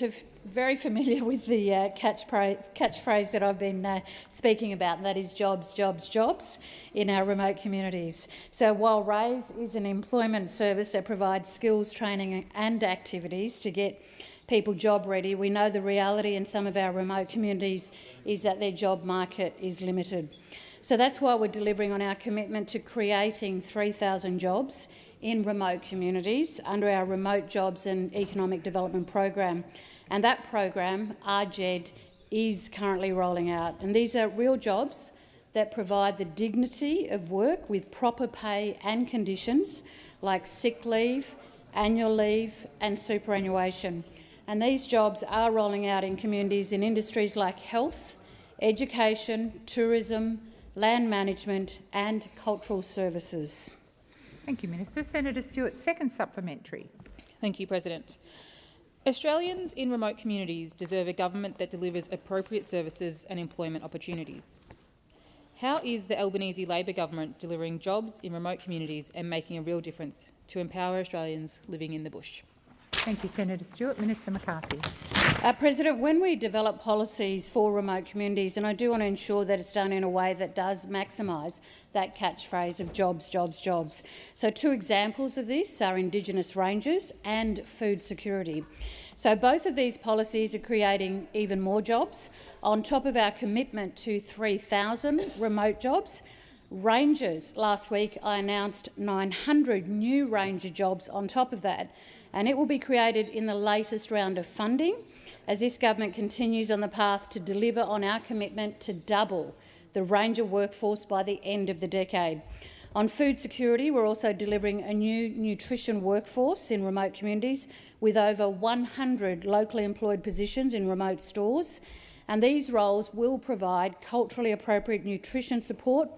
very familiar with the catchphrase that I've been speaking about, and that is jobs, jobs, jobs in our remote communities. So while RAISE is an employment service that provides skills, training and activities to get people job ready, we know the reality in some of our remote communities is that their job market is limited. So that's why we're delivering on our commitment to creating 3,000 jobs in remote communities under our Remote Jobs and Economic Development program. And that program, RGED, is currently rolling out. And these are real jobs that provide the dignity of work with proper pay and conditions like sick leave, annual leave and superannuation. And these jobs are rolling out in communities in industries like health, education, tourism, land management and cultural services. Thank you, Minister. Senator Stewart, second supplementary. Thank you, President. Australians in remote communities deserve a government that delivers appropriate services and employment opportunities. How is the Albanese Labor government delivering jobs in remote communities and making a real difference to empower Australians living in the bush? Thank you, Senator Stewart. Minister McCarthy. President, when we develop policies for remote communities, and I do want to ensure that it's done in a way that does maximise that catchphrase of jobs, jobs, jobs. So 2 examples of this are Indigenous ranges and food security. So both of these policies are creating even more jobs on top of our commitment to 3,000 remote jobs. Rangers, last week I announced 900 new ranger jobs on top of that, and it will be created in the latest round of funding as this government continues on the path to deliver on our commitment to double the ranger workforce by the end of the decade. On food security, we're also delivering a new nutrition workforce in remote communities with over 100 locally employed positions in remote stores, and these roles will provide culturally appropriate nutrition support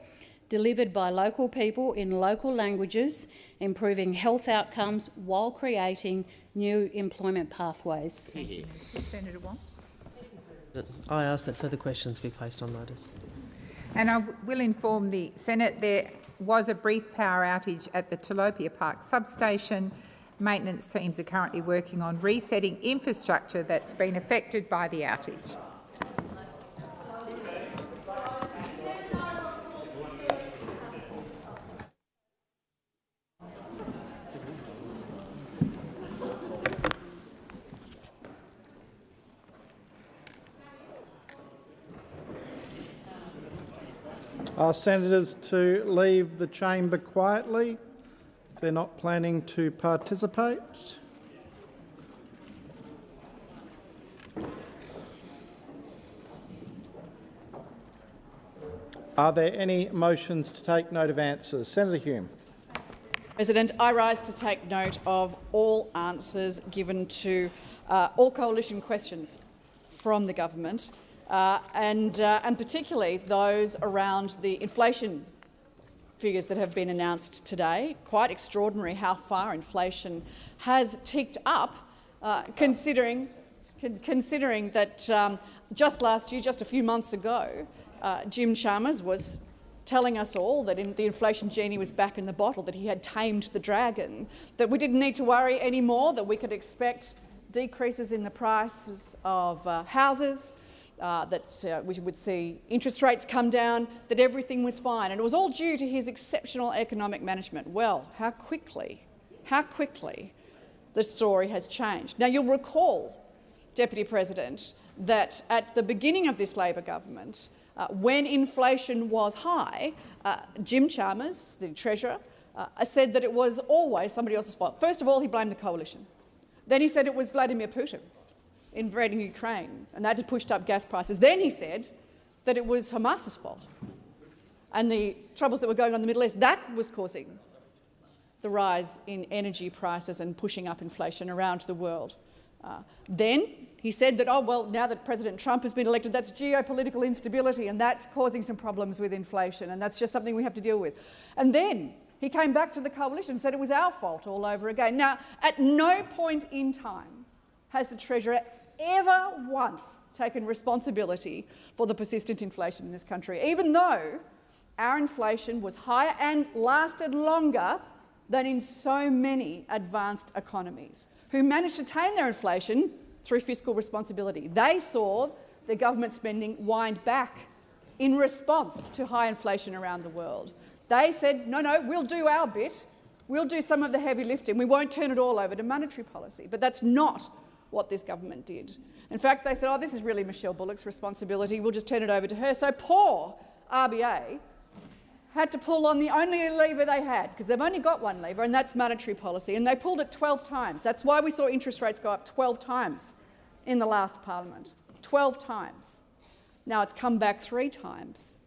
delivered by local people in local languages, improving health outcomes while creating new employment pathways. Senator Wong. I ask that further questions be placed on notice. And I will inform the Senate there was a brief power outage at the Tilapia Park substation. Maintenance teams are currently working on resetting infrastructure that's been affected by the outage. Ask senators to leave the chamber quietly if they're not planning to participate. Are there any motions to take note of answers? Senator Hume. President, I rise to take note of all answers given to all coalition questions from the government. And particularly those around the inflation figures that have been announced today. Quite extraordinary how far inflation has ticked up, considering that just last year, just a few months ago, Jim Chalmers was telling us all that the inflation genie was back in the bottle, that he had tamed the dragon, that we didn't need to worry anymore, that we could expect decreases in the prices of houses, that we would see interest rates come down, that everything was fine. And it was all due to his exceptional economic management. Well, how quickly the story has changed. Now, you'll recall, Deputy President, that at the beginning of this Labor government, when inflation was high, Jim Chalmers, the Treasurer, said that it was always somebody else's fault. First of all, he blamed the coalition. Then he said it was Vladimir Putin invading Ukraine, and that had pushed up gas prices. Then he said that it was Hamas's fault and the troubles that were going on in the Middle East, that was causing the rise in energy prices and pushing up inflation around the world. Then he said that, oh, well, now that President Trump has been elected, that's geopolitical instability and that's causing some problems with inflation and that's just something we have to deal with. And then he came back to the coalition and said it was our fault all over again. Now, at no point in time has the Treasurer ever once taken responsibility for the persistent inflation in this country, even though our inflation was higher and lasted longer than in so many advanced economies who managed to tame their inflation through fiscal responsibility. They saw their government spending wind back in response to high inflation around the world. They said, no, we'll do our bit. We'll do some of the heavy lifting. We won't turn it all over to monetary policy. But that's not what this government did. In fact, they said, oh, this is really Michelle Bullock's responsibility. We'll just turn it over to her. So poor RBA had to pull on the only lever they had, because they've only got one lever, and that's monetary policy. And they pulled it 12 times. That's why we saw interest rates go up 12 times in the last parliament. 12 times. Now it's come back 3 times.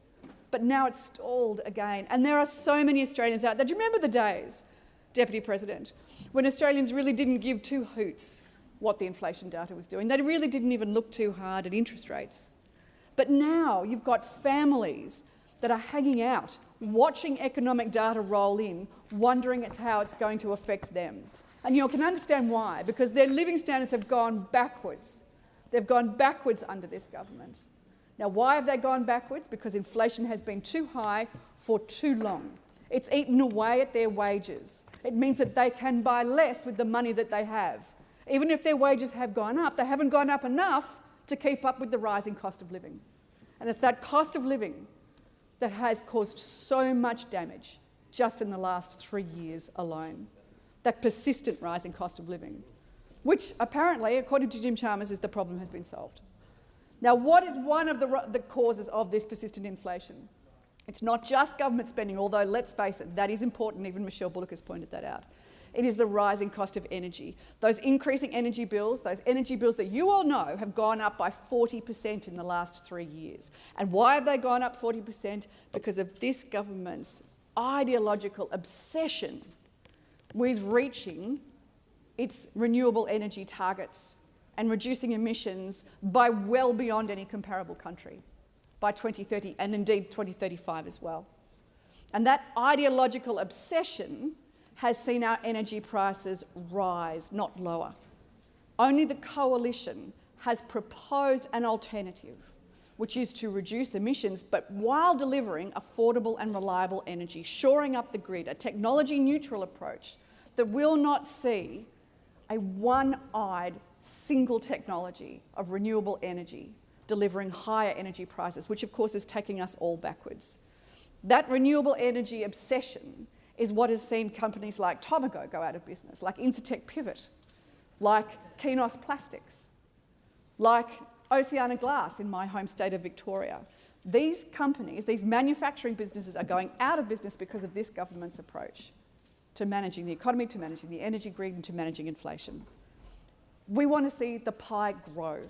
But now it's stalled again. And there are so many Australians out there. Do you remember the days, Deputy President, when Australians really didn't give 2 hoots what the inflation data was doing? They really didn't even look too hard at interest rates. But now you've got families that are hanging out, watching economic data roll in, wondering how it's going to affect them. And you can understand why, because their living standards have gone backwards. They've gone backwards under this government. Now, why have they gone backwards? Because inflation has been too high for too long. It's eaten away at their wages. It means that they can buy less with the money that they have. Even if their wages have gone up, they haven't gone up enough to keep up with the rising cost of living. And it's that cost of living that has caused so much damage just in the last 3 years alone. That persistent rising cost of living, which apparently, according to Jim Chalmers, is the problem has been solved. Now, what is one of the causes of this persistent inflation? It's not just government spending, although let's face it, that is important. Even Michelle Bullock has pointed that out. It is the rising cost of energy. Those increasing energy bills, those energy bills that you all know have gone up by 40% in the last 3 years. And why have they gone up 40%? Because of this government's ideological obsession with reaching its renewable energy targets and reducing emissions by well beyond any comparable country by 2030 and indeed 2035 as well. And that ideological obsession has seen our energy prices rise, not lower. Only the coalition has proposed an alternative, which is to reduce emissions, but while delivering affordable and reliable energy, shoring up the grid, a technology-neutral approach that will not see a one-eyed single technology of renewable energy delivering higher energy prices, which of course is taking us all backwards. That renewable energy obsession is what has seen companies like Tomago go out of business, like Incitec Pivot, like Kainos Plastics, like Oceana Glass in my home state of Victoria. These companies, these manufacturing businesses are going out of business because of this government's approach to managing the economy, to managing the energy grid and to managing inflation. We want to see the pie grow.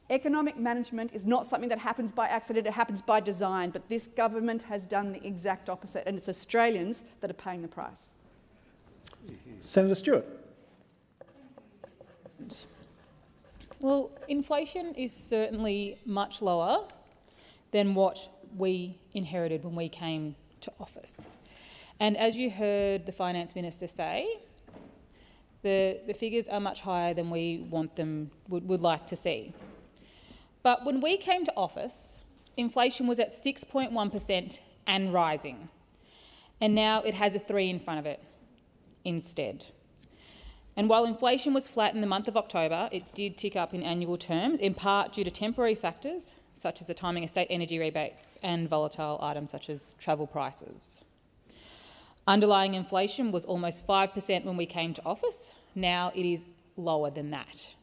Economic management is not something that happens by accident, it happens by design, but this government has done the exact opposite, and it's Australians that are paying the price. Senator Stewart. Well, inflation is certainly much lower than what we inherited when we came to office. And as you heard the Finance Minister say, the figures are much higher than we want them, would like to see. But when we came to office, inflation was at 6.1% and rising. And now it has a 3 in front of it instead. And while inflation was flat in the month of October, it did tick up in annual terms, in part due to temporary factors, such as the timing of state energy rebates and volatile items such as travel prices. Underlying inflation was almost 5% when we came to office. Now it is lower than that.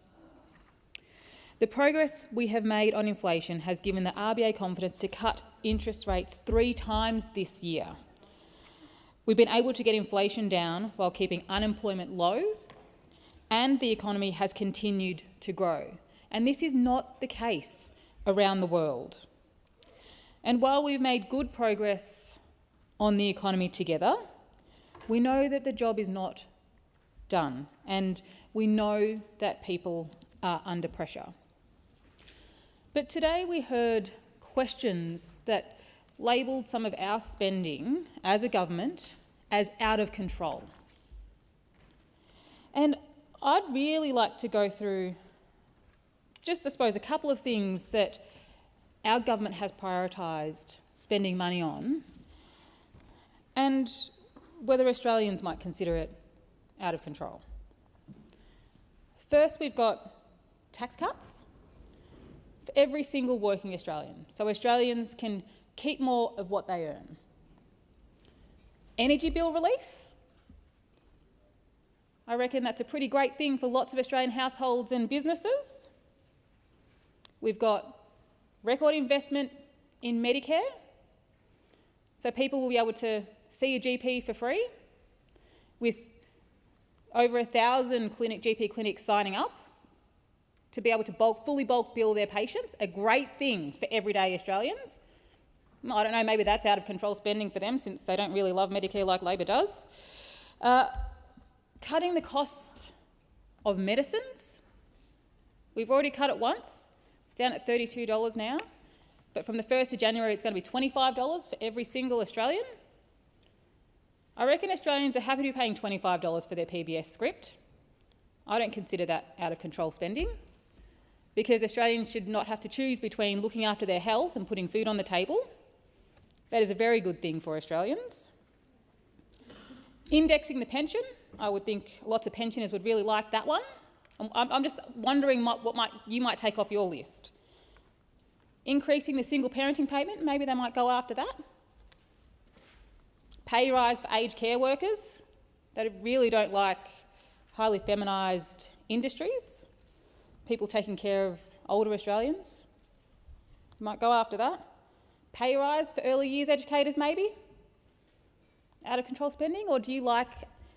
The progress we have made on inflation has given the RBA confidence to cut interest rates 3 times this year. We've been able to get inflation down while keeping unemployment low, and the economy has continued to grow. And this is not the case around the world. And while we've made good progress on the economy together, we know that the job is not done, and we know that people are under pressure. But today we heard questions that labelled some of our spending as a government as out of control. And I'd really like to go through just, I suppose, a couple of things that our government has prioritised spending money on and whether Australians might consider it out of control. First, we've got tax cuts for every single working Australian, so Australians can keep more of what they earn. Energy bill relief. I reckon that's a pretty great thing for lots of Australian households and businesses. We've got record investment in Medicare, so people will be able to see a GP for free, with over 1,000 GP clinics signing up to be able to fully bulk bill their patients, a great thing for everyday Australians. I don't know, maybe that's out of control spending for them since they don't really love Medicare like Labor does. Cutting the cost of medicines. We've already cut it once. It's down at $32 now. But from the 1st of January, it's going to be $25 for every single Australian. I reckon Australians are happy to be paying $25 for their PBS script. I don't consider that out of control spending, because Australians should not have to choose between looking after their health and putting food on the table. That is a very good thing for Australians. Indexing the pension. I would think lots of pensioners would really like that one. I'm just wondering what you might take off your list. Increasing the single parenting payment, maybe they might go after that. Pay rise for aged care workers that really don't like highly feminised industries, people taking care of older Australians. Might go after that. Pay rise for early years educators, maybe? Out of control spending? Or do you like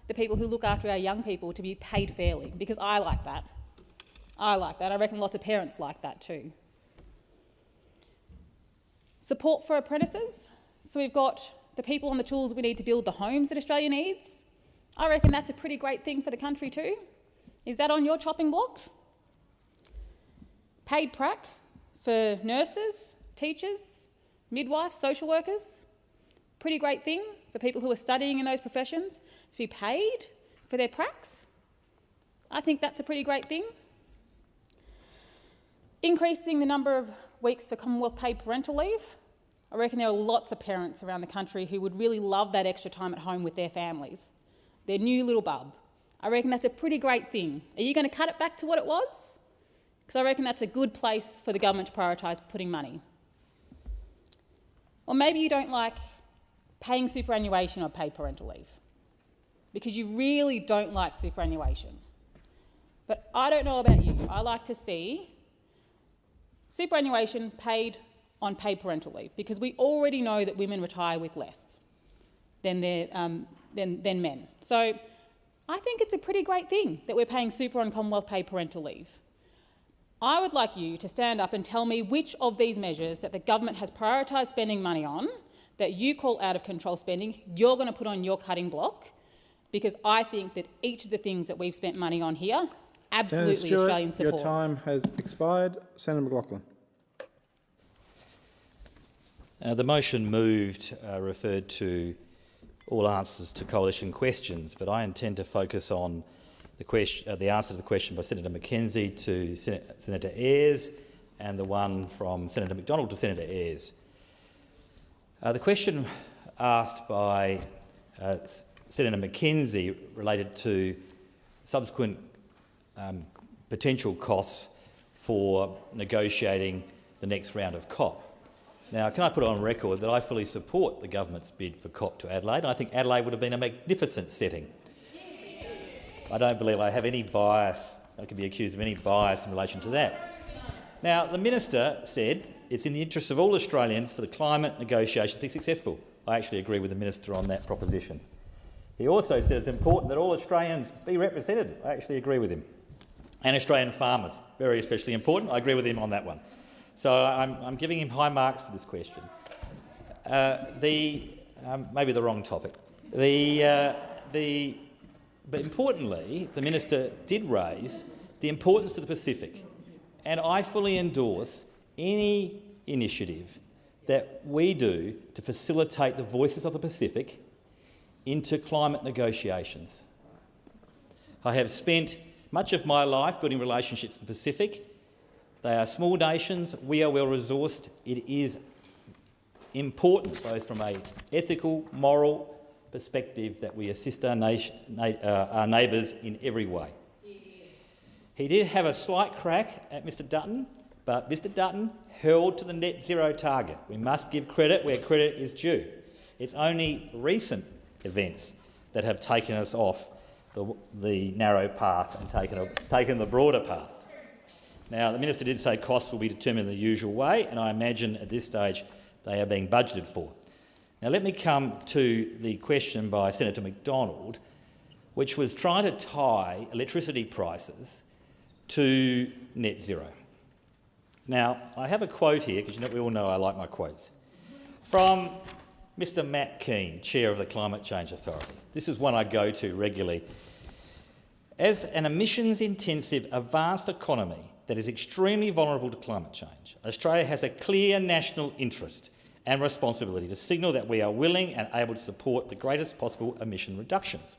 the people who look after our young people to be paid fairly? Because I like that. I like that. I reckon lots of parents like that too. Support for apprentices. So we've got the people and the tools we need to build the homes that Australia needs. I reckon that's a pretty great thing for the country too. Is that on your chopping block? Paid prac for nurses, teachers, midwives, social workers. Pretty great thing for people who are studying in those professions to be paid for their pracs. I think that's a pretty great thing. Increasing the number of weeks for Commonwealth paid parental leave. I reckon there are lots of parents around the country who would really love that extra time at home with their families, their new little bub. I reckon that's a pretty great thing. Are you going to cut it back to what it was? Because I reckon that's a good place for the government to prioritise putting money. Or maybe you don't like paying superannuation or paid parental leave because you really don't like superannuation. But I don't know about you. I like to see superannuation paid on paid parental leave, because we already know that women retire with less than men. So I think it's a pretty great thing that we're paying super on Commonwealth paid parental leave. I would like you to stand up and tell me which of these measures that the government has prioritised spending money on that you call out of control spending you're going to put on your cutting block, because I think that each of the things that we've spent money on here, absolutely Senator Stewart, Australian support. your time has expired. Senator McLaughlin. The motion moved referred to all answers to coalition questions, but I intend to focus on the answer to the question by Senator McKenzie to Senator Ayres and the one from Senator McDonald to Senator Ayres. The question asked by Senator McKenzie related to subsequent potential costs for negotiating the next round of COP. Now, can I put on record that I fully support the government's bid for COP to Adelaide? I think Adelaide would have been a magnificent setting. I don't believe I have any bias, I could be accused of any bias in relation to that. Now, the Minister said it's in the interests of all Australians for the climate negotiations to be successful. I actually agree with the Minister on that proposition. He also said it's important that all Australians be represented. I actually agree with him. And Australian farmers, very especially important. I agree with him on that one. So I'm giving him high marks for this question. Maybe the wrong topic. But importantly, the minister did raise the importance of the Pacific, and I fully endorse any initiative that we do to facilitate the voices of the Pacific into climate negotiations. I have spent much of my life building relationships in the Pacific. They are small nations. We are well resourced. It is important, both from an ethical, moral perspective, that we assist our neighbours in every way. He did have a slight crack at Mr Dutton, but Mr Dutton held to the net zero target. We must give credit where credit is due. It's only recent events that have taken us off the narrow path and taken the broader path. Now, the minister did say costs will be determined in the usual way, and I imagine at this stage they are being budgeted for. Now, let me come to the question by Senator McDonald, which was trying to tie electricity prices to net zero. Now, I have a quote here, because we all know I like my quotes, from Mr Matt Keane, Chair of the Climate Change Authority. This is one I go to regularly. As an emissions-intensive, advanced economy that is extremely vulnerable to climate change, Australia has a clear national interest and responsibility to signal that we are willing and able to support the greatest possible emission reductions.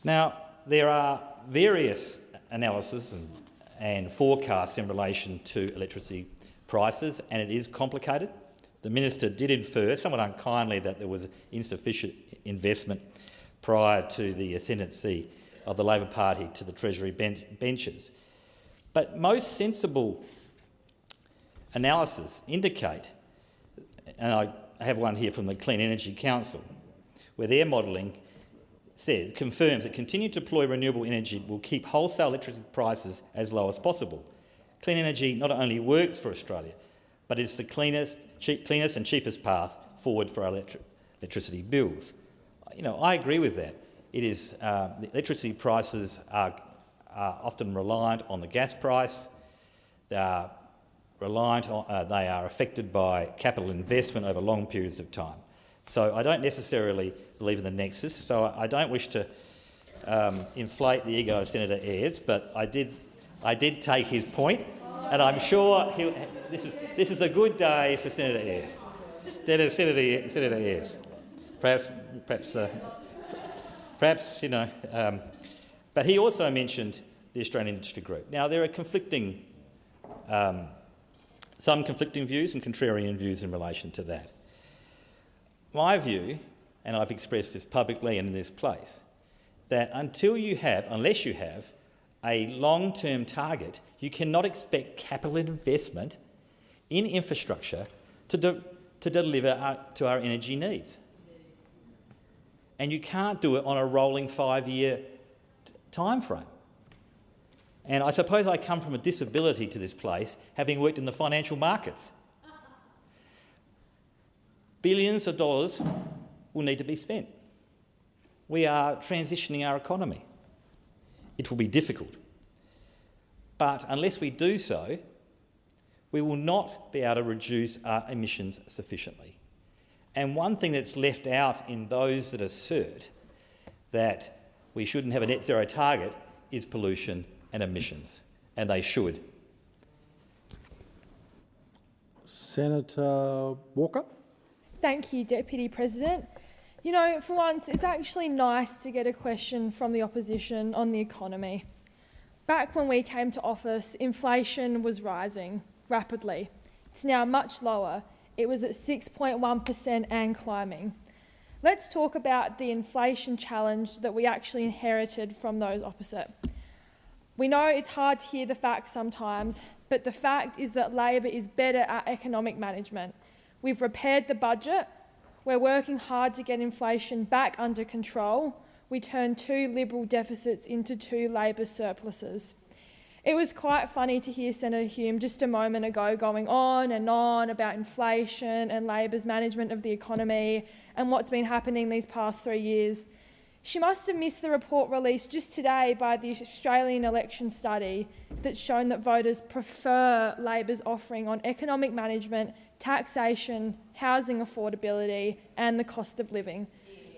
Now, there are various analyses and forecasts in relation to electricity prices, and it is complicated. The minister did infer, somewhat unkindly, that there was insufficient investment prior to the ascendancy of the Labor Party to the Treasury benches. But most sensible analysis indicate, and I have one here from the Clean Energy Council, where their modelling confirms that continuing to deploy renewable energy will keep wholesale electricity prices as low as possible. Clean energy not only works for Australia, but it's the cleanest and cheapest path forward for our electricity bills. I agree with that. It is the electricity prices are often reliant on the gas price. They are they are affected by capital investment over long periods of time. So I don't necessarily believe in the nexus. So I don't wish to inflate the ego of Senator Ayres, but I did take his point, and I'm sure this is a good day for Senator Ayres. Senator Ayres, perhaps but he also mentioned the Australian Industry Group. Now there are some conflicting views and contrarian views in relation to that. My view, and I've expressed this publicly and in this place, that unless you have a long-term target, you cannot expect capital investment in infrastructure to deliver to our energy needs. And you can't do it on a rolling 5-year time frame. And I suppose I come from a disability to this place, having worked in the financial markets. Billions of dollars will need to be spent. We are transitioning our economy. It will be difficult. But unless we do so, we will not be able to reduce our emissions sufficiently. And one thing that's left out in those that assert that we shouldn't have a net zero target is pollution and emissions, and they should. Senator Walker. Thank you, Deputy President. For once, it's actually nice to get a question from the opposition on the economy. Back when we came to office, inflation was rising rapidly. It's now much lower. It was at 6.1% and climbing. Let's talk about the inflation challenge that we actually inherited from those opposite. We know it's hard to hear the facts sometimes, but the fact is that Labor is better at economic management. We've repaired the budget. We're working hard to get inflation back under control. We turned 2 Liberal deficits into 2 Labor surpluses. It was quite funny to hear Senator Hume just a moment ago going on and on about inflation and Labor's management of the economy and what's been happening these past 3 years. She must have missed the report released just today by the Australian election study that's shown that voters prefer Labor's offering on economic management, taxation, housing affordability and the cost of living,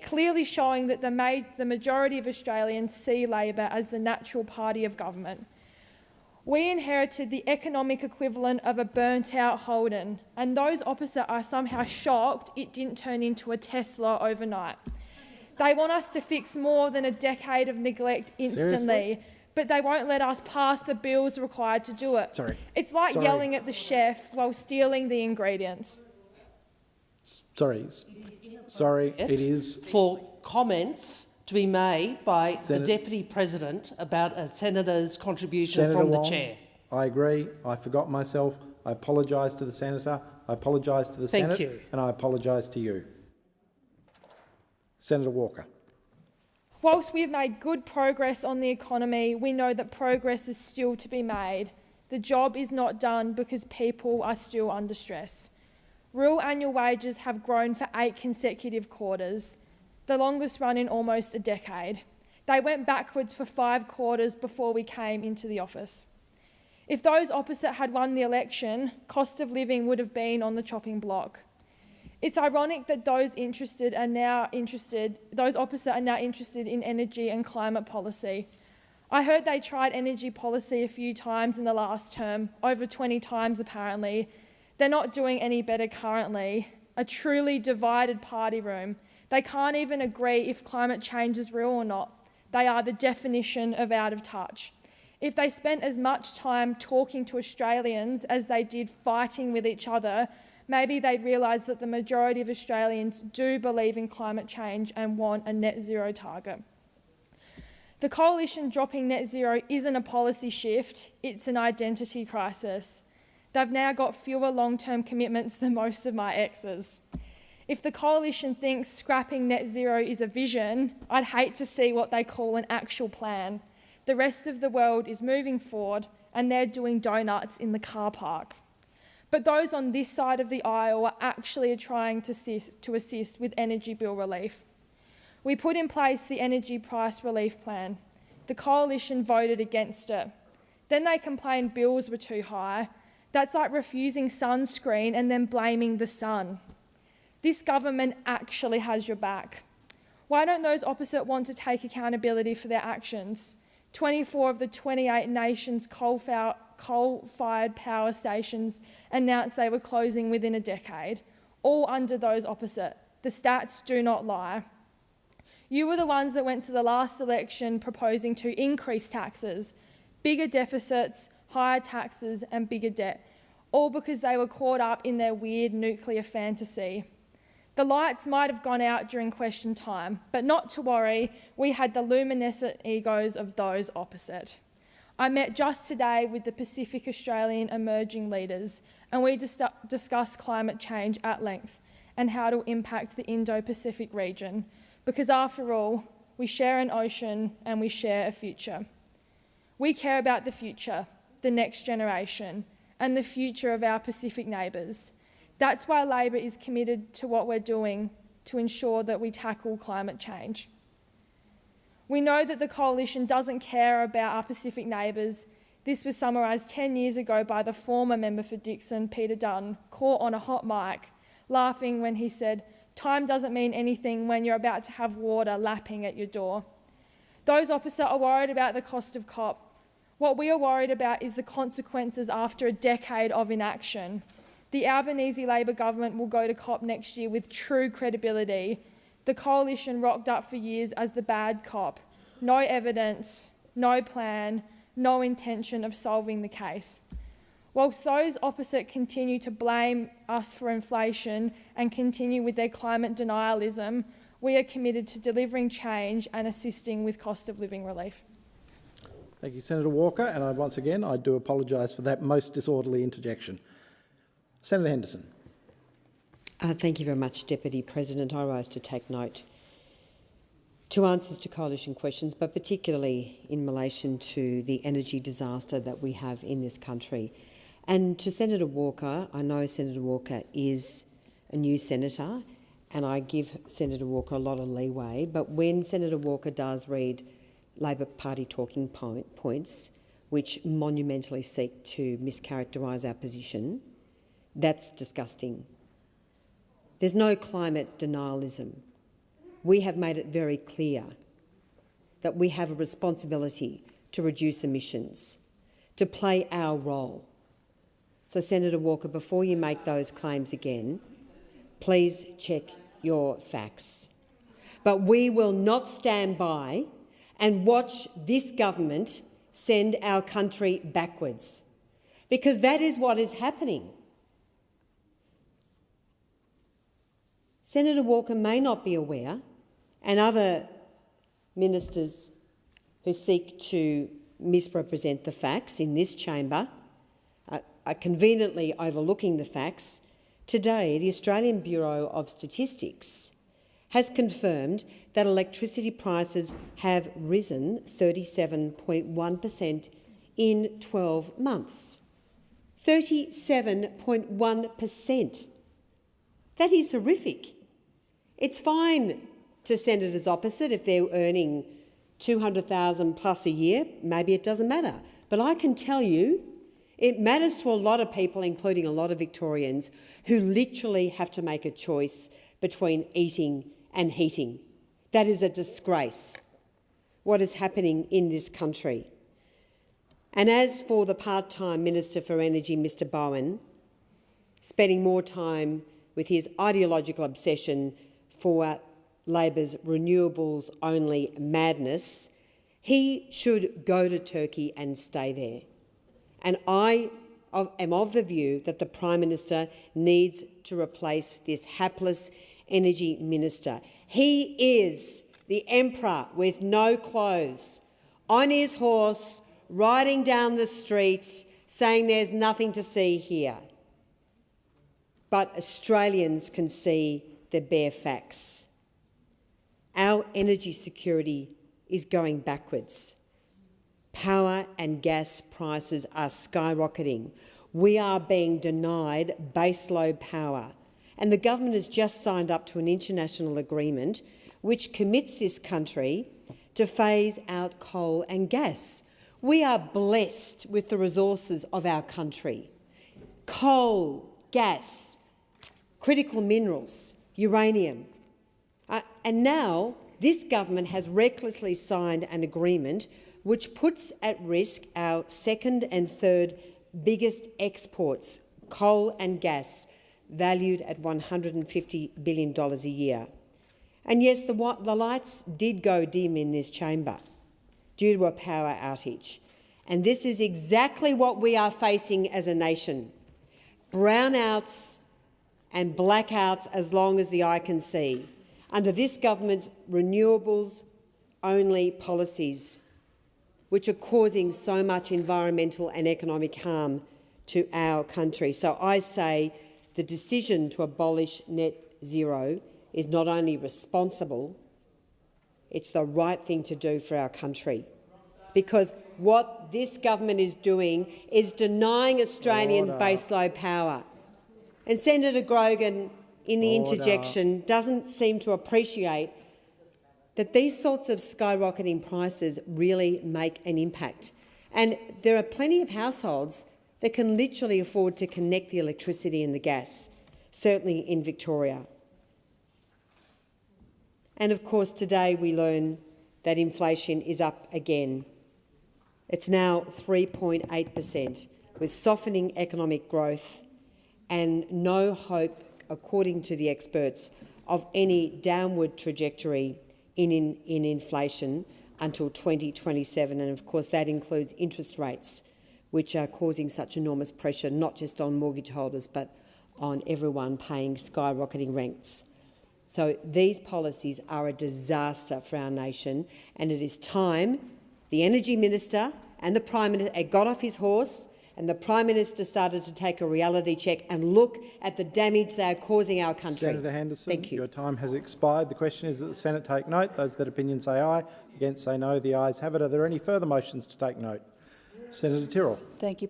clearly showing that the majority of Australians see Labor as the natural party of government. We inherited the economic equivalent of a burnt-out Holden, and those opposite are somehow shocked it didn't turn into a Tesla overnight. They want us to fix more than a decade of neglect instantly, Seriously? but they won't let us pass the bills required to do it. Sorry. It's like Sorry. yelling at the chef while stealing the ingredients. Sorry. Sorry, it is. For comments to be made by the Senator- Deputy President about a Senator's contribution Senator from the Wong, Chair. I agree. I forgot myself. I apologise to the Senator. I apologise to the Thank Senate. you. And I apologise to you. Senator Walker. Whilst we have made good progress on the economy, we know that progress is still to be made. The job is not done because people are still under stress. Real annual wages have grown for 8 consecutive quarters, the longest run in almost a decade. They went backwards for 5 quarters before we came into the office. If those opposite had won the election, cost of living would have been on the chopping block. It's ironic that those opposite are now interested in energy and climate policy. I heard they tried energy policy a few times in the last term, over 20 times apparently. They're not doing any better currently. A truly divided party room. They can't even agree if climate change is real or not. They are the definition of out of touch. If they spent as much time talking to Australians as they did fighting with each other, maybe they'd realise that the majority of Australians do believe in climate change and want a net zero target. The coalition dropping net zero isn't a policy shift, it's an identity crisis. They've now got fewer long-term commitments than most of my exes. If the coalition thinks scrapping net zero is a vision, I'd hate to see what they call an actual plan. The rest of the world is moving forward and they're doing donuts in the car park. But those on this side of the aisle are actually trying to assist with energy bill relief. We put in place the energy price relief plan. The coalition voted against it. Then they complained bills were too high. That's like refusing sunscreen and then blaming the sun. This government actually has your back. Why don't those opposite want to take accountability for their actions? 24 of the 28 nations' coal-fired power stations announced they were closing within a decade, all under those opposite. The stats do not lie. You were the ones that went to the last election proposing to increase taxes, bigger deficits, higher taxes and bigger debt, all because they were caught up in their weird nuclear fantasy. The lights might have gone out during question time, but not to worry, we had the luminescent egos of those opposite. I met just today with the Pacific Australian emerging leaders, and we discussed climate change at length and how it will impact the Indo-Pacific region, because after all, we share an ocean and we share a future. We care about the future, the next generation, and the future of our Pacific neighbours. That's why Labor is committed to what we're doing to ensure that we tackle climate change. We know that the coalition doesn't care about our Pacific neighbours. This was summarised 10 years ago by the former member for Dixon, Peter Dunn, caught on a hot mic, laughing when he said, "Time doesn't mean anything when you're about to have water lapping at your door." Those opposite are worried about the cost of COP. What we are worried about is the consequences after a decade of inaction. The Albanese Labor government will go to COP next year with true credibility. The coalition rocked up for years as the bad cop. No evidence, no plan, no intention of solving the case. Whilst those opposite continue to blame us for inflation and continue with their climate denialism, we are committed to delivering change and assisting with cost of living relief. Thank you, Senator Walker, and once again I do apologise for that most disorderly interjection. Senator Henderson. Thank you very much, Deputy President. I rise to take note to answers to coalition questions, but particularly in relation to the energy disaster that we have in this country. And to Senator Walker, I know Senator Walker is a new senator and I give Senator Walker a lot of leeway, but when Senator Walker does read Labor Party talking points, which monumentally seek to mischaracterise our position, that's disgusting. There's no climate denialism. We have made it very clear that we have a responsibility to reduce emissions, to play our role. So, Senator Walker, before you make those claims again, please check your facts. But we will not stand by and watch this government send our country backwards, because that is what is happening. Senator Walker may not be aware, and other ministers who seek to misrepresent the facts in this chamber are conveniently overlooking the facts. Today, the Australian Bureau of Statistics has confirmed that electricity prices have risen 37.1% in 12 months. 37.1%. That is horrific. It's fine to senators opposite if they're earning $200,000 plus a year, maybe it doesn't matter. But I can tell you it matters to a lot of people, including a lot of Victorians, who literally have to make a choice between eating and heating. That is a disgrace, what is happening in this country. And as for the part-time Minister for Energy, Mr Bowen, spending more time with his ideological obsession for Labor's renewables-only madness, he should go to Turkey and stay there. And I am of the view that the Prime Minister needs to replace this hapless Energy Minister. He is the emperor with no clothes, on his horse, riding down the street, saying there's nothing to see here. But Australians can see the bare facts. Our energy security is going backwards. Power and gas prices are skyrocketing. We are being denied baseload power. And the government has just signed up to an international agreement which commits this country to phase out coal and gas. We are blessed with the resources of our country. Coal, gas, critical minerals, uranium. And now this government has recklessly signed an agreement which puts at risk our second and third biggest exports, coal and gas, valued at $150 billion a year. And yes, the lights did go dim in this chamber due to a power outage. And this is exactly what we are facing as a nation. Brownouts and blackouts as long as the eye can see, under this government's renewables-only policies, which are causing so much environmental and economic harm to our country. So I say the decision to abolish net zero is not only responsible, it's the right thing to do for our country. Because what this government is doing is denying Australians baseload power. And Senator Grogan, in the interjection, doesn't seem to appreciate that these sorts of skyrocketing prices really make an impact. And there are plenty of households that can literally afford to connect the electricity and the gas, certainly in Victoria. And of course, today we learn that inflation is up again. It's now 3.8%, with softening economic growth and no hope, according to the experts, of any downward trajectory in inflation until 2027. And of course that includes interest rates, which are causing such enormous pressure, not just on mortgage holders, but on everyone paying skyrocketing rents. So these policies are a disaster for our nation, and it is time the Energy Minister and the Prime Minister got off his horse and the Prime Minister started to take a reality check and look at the damage they are causing our country. Senator Henderson, thank you. Your time has expired. The question is that the Senate take note. Those that opinion say aye. Against say no. The ayes have it. Are there any further motions to take note? Senator Tyrrell. Thank you,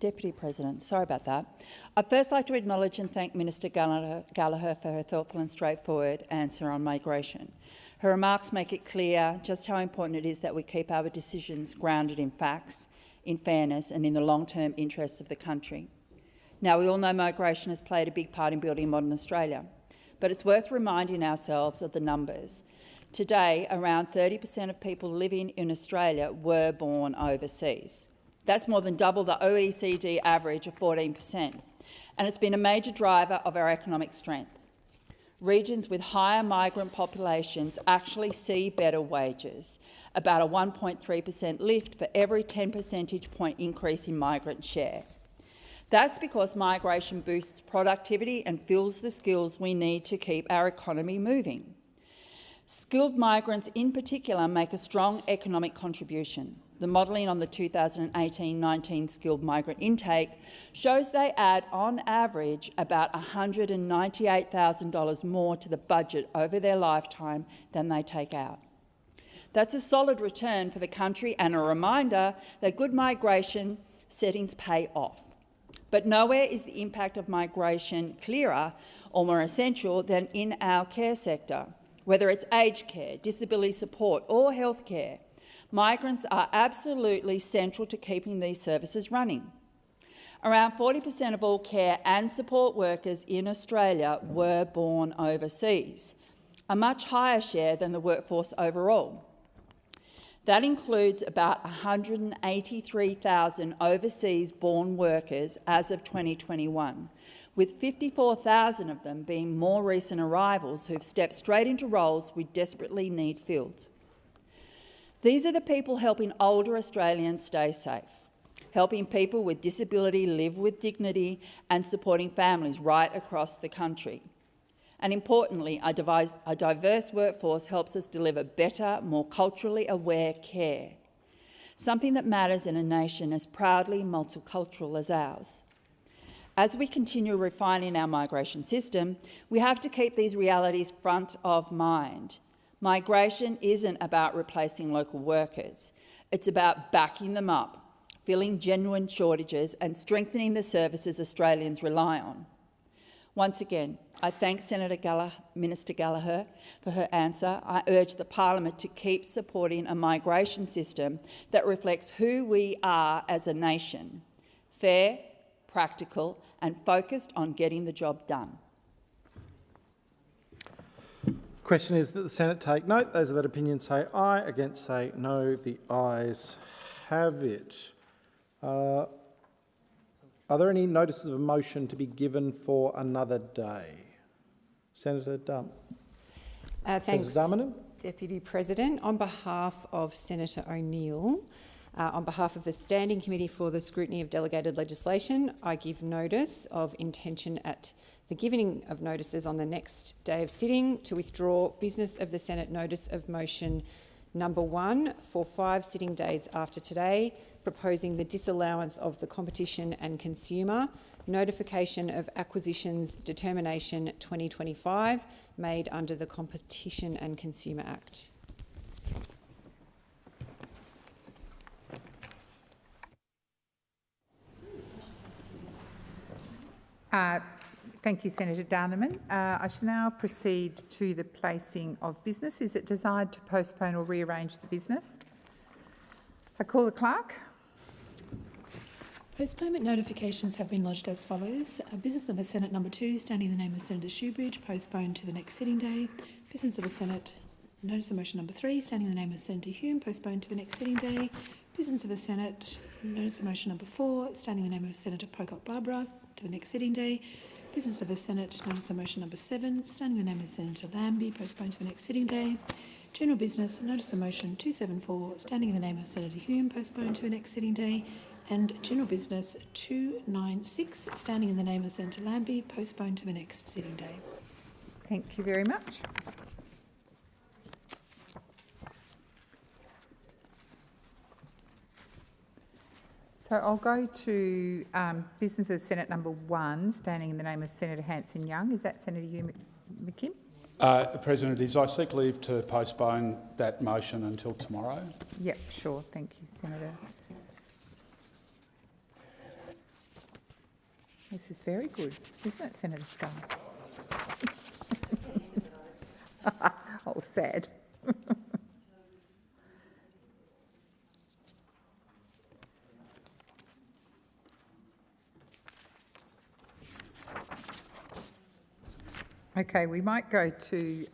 Deputy President, sorry about that. I'd first like to acknowledge and thank Minister Gallagher for her thoughtful and straightforward answer on migration. Her remarks make it clear just how important it is that we keep our decisions grounded in facts, in fairness and in the long-term interests of the country. Now, we all know migration has played a big part in building modern Australia, but it's worth reminding ourselves of the numbers. Today, around 30% of people living in Australia were born overseas. That's more than double the OECD average of 14%, and it's been a major driver of our economic strength. Regions with higher migrant populations actually see better wages, about a 1.3% lift for every 10 percentage point increase in migrant share. That's because migration boosts productivity and fills the skills we need to keep our economy moving. Skilled migrants in particular make a strong economic contribution. The modelling on the 2018-19 skilled migrant intake shows they add, on average, about $198,000 more to the budget over their lifetime than they take out. That's a solid return for the country and a reminder that good migration settings pay off. But nowhere is the impact of migration clearer or more essential than in our care sector. Whether it's aged care, disability support or healthcare, migrants are absolutely central to keeping these services running. Around 40% of all care and support workers in Australia were born overseas, a much higher share than the workforce overall. That includes about 183,000 overseas-born workers as of 2021, with 54,000 of them being more recent arrivals who've stepped straight into roles we desperately need filled. These are the people helping older Australians stay safe, helping people with disability live with dignity and supporting families right across the country. And importantly, a diverse workforce helps us deliver better, more culturally aware care, something that matters in a nation as proudly multicultural as ours. As we continue refining our migration system, we have to keep these realities front of mind. Migration isn't about replacing local workers. It's about backing them up, filling genuine shortages and strengthening the services Australians rely on. Once again, I thank Minister Gallagher for her answer. I urge the Parliament to keep supporting a migration system that reflects who we are as a nation: fair, practical and focused on getting the job done. Question is that the Senate take note. Those of that opinion say aye, against say no. The ayes have it. Are there any notices of motion to be given for another day? Senator Dunn. Thanks, Senator Deputy President. On behalf of Senator O'Neill, on behalf of the Standing Committee for the Scrutiny of Delegated Legislation, I give notice of intention at the giving of notices on the next day of sitting to withdraw business of the Senate notice of motion number 1 for 5 sitting days after today, proposing the disallowance of the Competition and Consumer Notification of Acquisitions Determination 2025 made under the Competition and Consumer Act. Thank you, Senator Darniman. I shall now proceed to the placing of business. Is it desired to postpone or rearrange the business? I call the clerk. Postponement notifications have been lodged as follows. Business of the Senate number 2, standing in the name of Senator Shoebridge, postponed to the next sitting day. Business of the Senate, notice of motion number 3, standing in the name of Senator Hume, postponed to the next sitting day. Business of the Senate, notice of motion number 4, standing in the name of Senator Pocock Barbara, to the next sitting day. Business of the Senate, notice of motion number 7, standing in the name of Senator Lambie, postponed to the next sitting day. General business, notice of motion 274, standing in the name of Senator Hume, postponed to the next sitting day. And general business 296, standing in the name of Senator Lambie, postponed to the next sitting day. Thank you very much. So I'll go to business of Senate number 1, standing in the name of Senator Hanson-Young. Is that Senator Hugh McKim? President, I seek leave to postpone that motion until tomorrow. Yep, sure. Thank you, Senator. This is very good, isn't it, Senator Scarr? Oh, sad. Okay, we might go to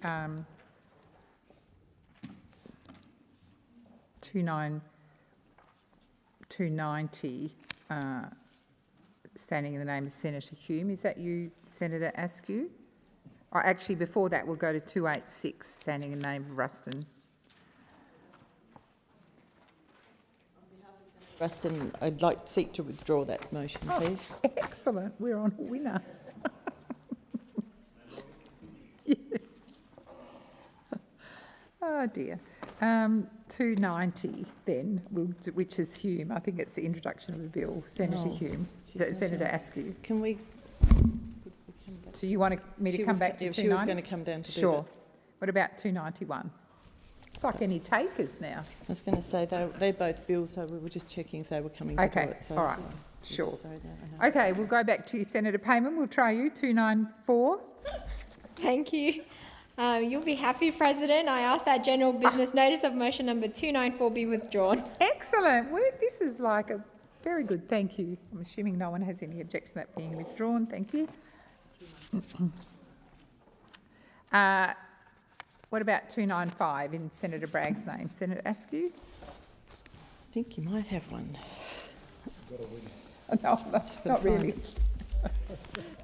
290, standing in the name of Senator Hume. Is that you, Senator Askew? Or actually, before that, we'll go to 286, standing in the name of Ruston. Ruston, I'd like to seek to withdraw that motion, please. Excellent. We're on a winner. Yes. Oh, dear. 290 then, which is Hume. I think it's the introduction of the bill. Senator Hume. Senator Askew. Can we... So you want me to come back to 290? She was going to come down to Sure. What about 291? It's like any takers now. I was going to say they're both bills, so we were just checking if they were coming to do it. So all right. Sure. Okay, we'll go back to Senator Payman. We'll try you, 294. Thank you. You'll be happy, President. I ask that general business notice of motion number 294 be withdrawn. Excellent. This is like a very good, thank you. I'm assuming no one has any objection to that being withdrawn. Thank you. What about 295 in Senator Bragg's name? Senator Askew? I think you might have one. No, not really.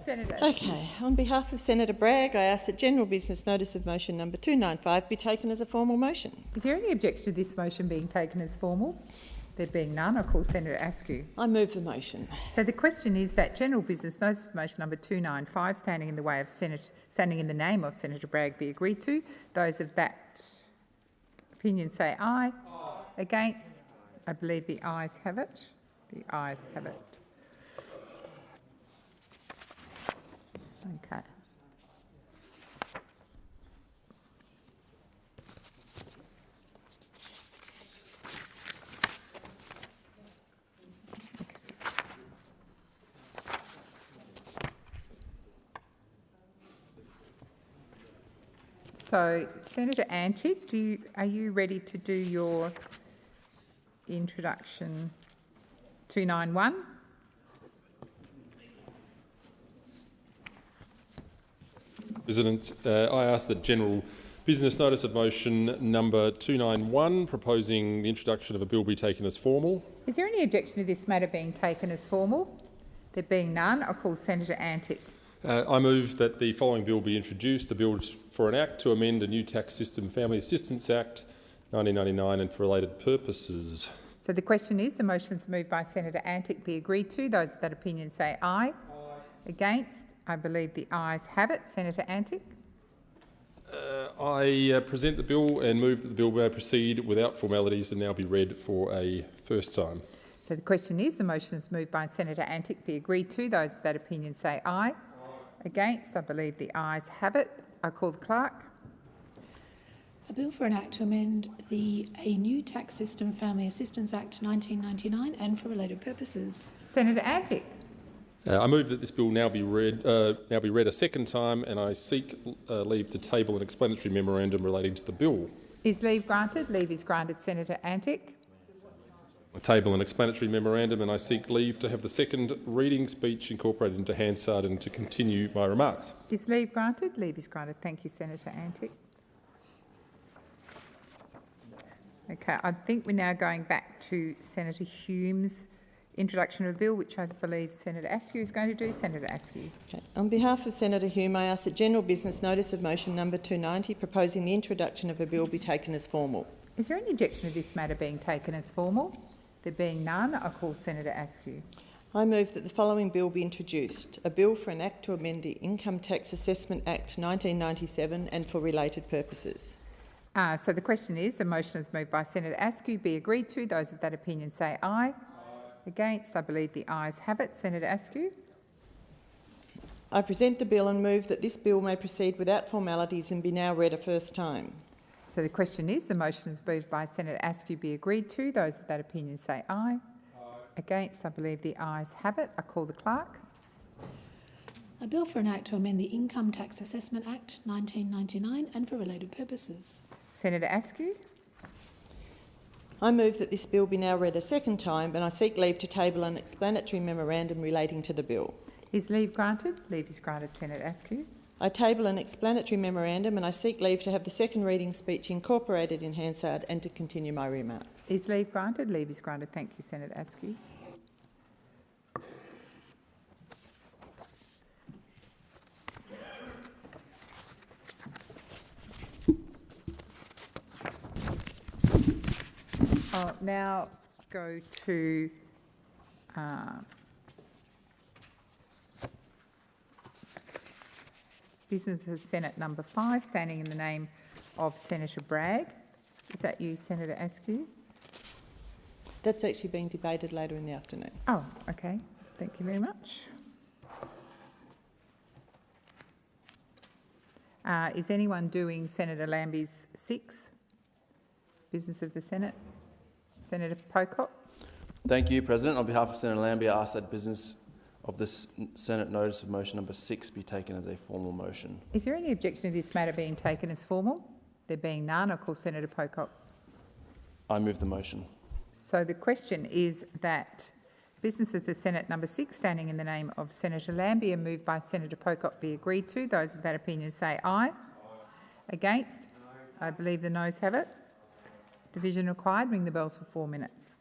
Senator. Okay. On behalf of Senator Bragg, I ask that general business notice of motion number 295 be taken as a formal motion. Is there any objection to this motion being taken as formal? There being none, I call Senator Askew. I move the motion. So the question is that general business notice of motion number 295, standing in the name of Senator Bragg, be agreed to. Those of that opinion say aye. Aye. Against? I believe the ayes have it. The ayes have it. Okay. So, Senator Antic, are you ready to do your introduction 291? President, I ask that general business notice of motion number 291, proposing the introduction of a bill, be taken as formal. Is there any objection to this matter being taken as formal? There being none, I'll call Senator Antic. I move that the following bill be introduced, a bill for an Act to amend a new tax system, Family Assistance Act 1999, and for related purposes. So the question is, the motion is moved by Senator Antic be agreed to. Those of that opinion say aye. Aye. Against? I believe the ayes have it. Senator Antic. I present the bill and move that the bill may proceed without formalities and now be read for a first time. So the question is, the motion is moved by Senator Antic be agreed to. Those of that opinion say aye. Aye. Against? I believe the ayes have it. I call the clerk. A bill for an act to amend a new tax system, Family Assistance Act 1999, and for related purposes. Senator Antic. I move that this bill now be read a second time, and I seek leave to table an explanatory memorandum relating to the bill. Is leave granted? Leave is granted. Senator Antic. I table an explanatory memorandum, and I seek leave to have the second reading speech incorporated into Hansard and to continue my remarks. Is leave granted? Leave is granted. Thank you, Senator Antic. Okay, I think we're now going back to Senator Hume's introduction of a bill, which I believe Senator Askew is going to do. Senator Askew. Okay. On behalf of Senator Hume, I ask that general business notice of motion number 290, proposing the introduction of a bill, be taken as formal. Is there any objection to this matter being taken as formal? There being none, I call Senator Askew. I move that the following bill be introduced, a bill for an act to amend the Income Tax Assessment Act 1997 and for related purposes. So the question is, the motion is moved by Senator Askew be agreed to. Those of that opinion say aye. Aye. Against? I believe the ayes have it. Senator Askew. I present the bill and move that this bill may proceed without formalities and be now read a first time. So the question is, the motion is moved by Senator Askew be agreed to. Those of that opinion say aye. Aye. Against? I believe the ayes have it. I call the clerk. A bill for an act to amend the Income Tax Assessment Act 1999 and for related purposes. Senator Askew. I move that this bill be now read a second time, and I seek leave to table an explanatory memorandum relating to the bill. Is leave granted? Leave is granted, Senator Askew. I table an explanatory memorandum, and I seek leave to have the second reading speech incorporated in Hansard and to continue my remarks. Is leave granted? Leave is granted. Thank you, Senator Askew. I'll now go to Business of Senate number 5, standing in the name of Senator Bragg. Is that you, Senator Askew? That's actually being debated later in the afternoon. Oh, okay. Thank you very much. Is anyone doing Senator Lambie's 6? Business of the Senate. Senator Pocock. Thank you, President. On behalf of Senator Lambie, I ask that business of this Senate notice of motion number 6 be taken as a formal motion. Is there any objection to this matter being taken as formal? There being none, I'll call Senator Pocock. I move the motion. So the question is that business of the Senate number 6, standing in the name of Senator Lambie and moved by Senator Pocock, be agreed to. Those of that opinion say aye. Against? I believe the noes have it. Division required. Ring the bells for 4 minutes.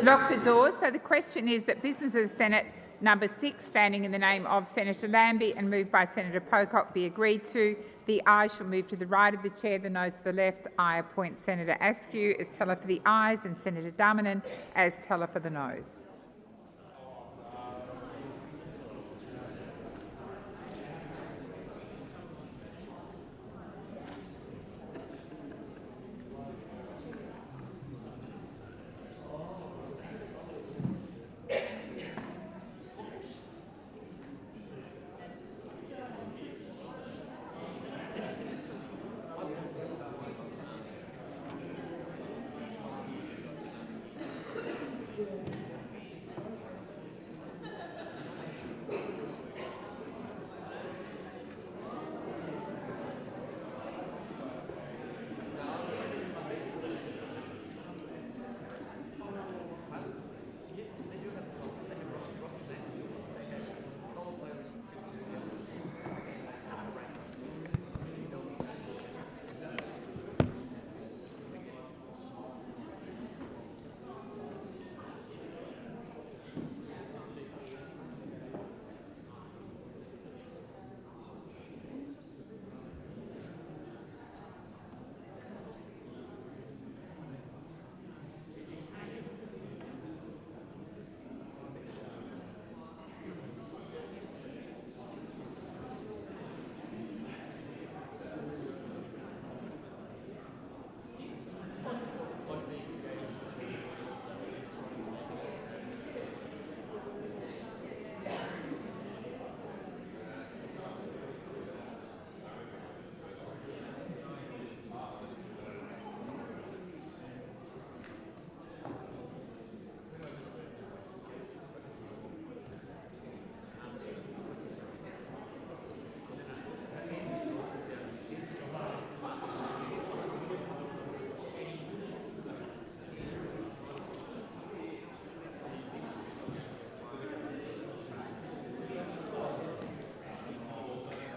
Lock the doors. So the question is that business of the Senate number 6, standing in the name of Senator Lambie and moved by Senator Pocock, be agreed to. The ayes shall move to the right of the chair, the noes to the left. I appoint Senator Askew as teller for the ayes and Senator Darmanin as teller for the noes.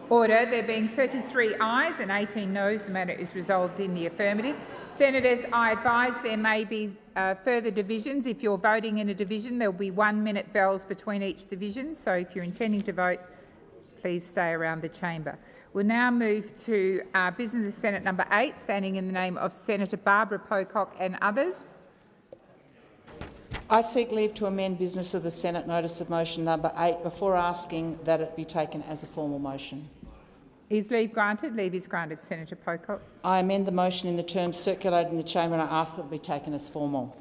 Order. There being 33 ayes and 18 noes, the matter is resolved in the affirmative. Senators, I advise there may be further divisions. If you're voting in a division, there will be 1-minute bells between each division. So if you're intending to vote, please stay around the chamber. We'll now move to business of the Senate number 8, standing in the name of Senator Barbara Pocock and others. I seek leave to amend business of the Senate notice of motion number 8 before asking that it be taken as a formal motion. Is leave granted? Leave is granted. Senator Pocock. I amend the motion in the terms circulated in the chamber and I ask that it be taken as formal.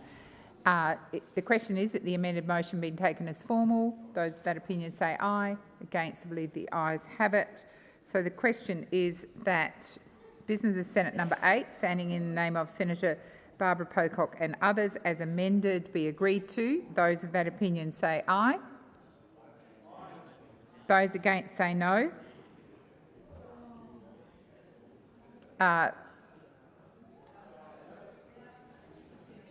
The question is that the amended motion being taken as formal. Those of that opinion say aye. Against, I believe the ayes have it. So the question is that business of the Senate number 8, standing in the name of Senator Barbara Pocock and others, as amended, be agreed to. Those of that opinion say aye. Those against say no.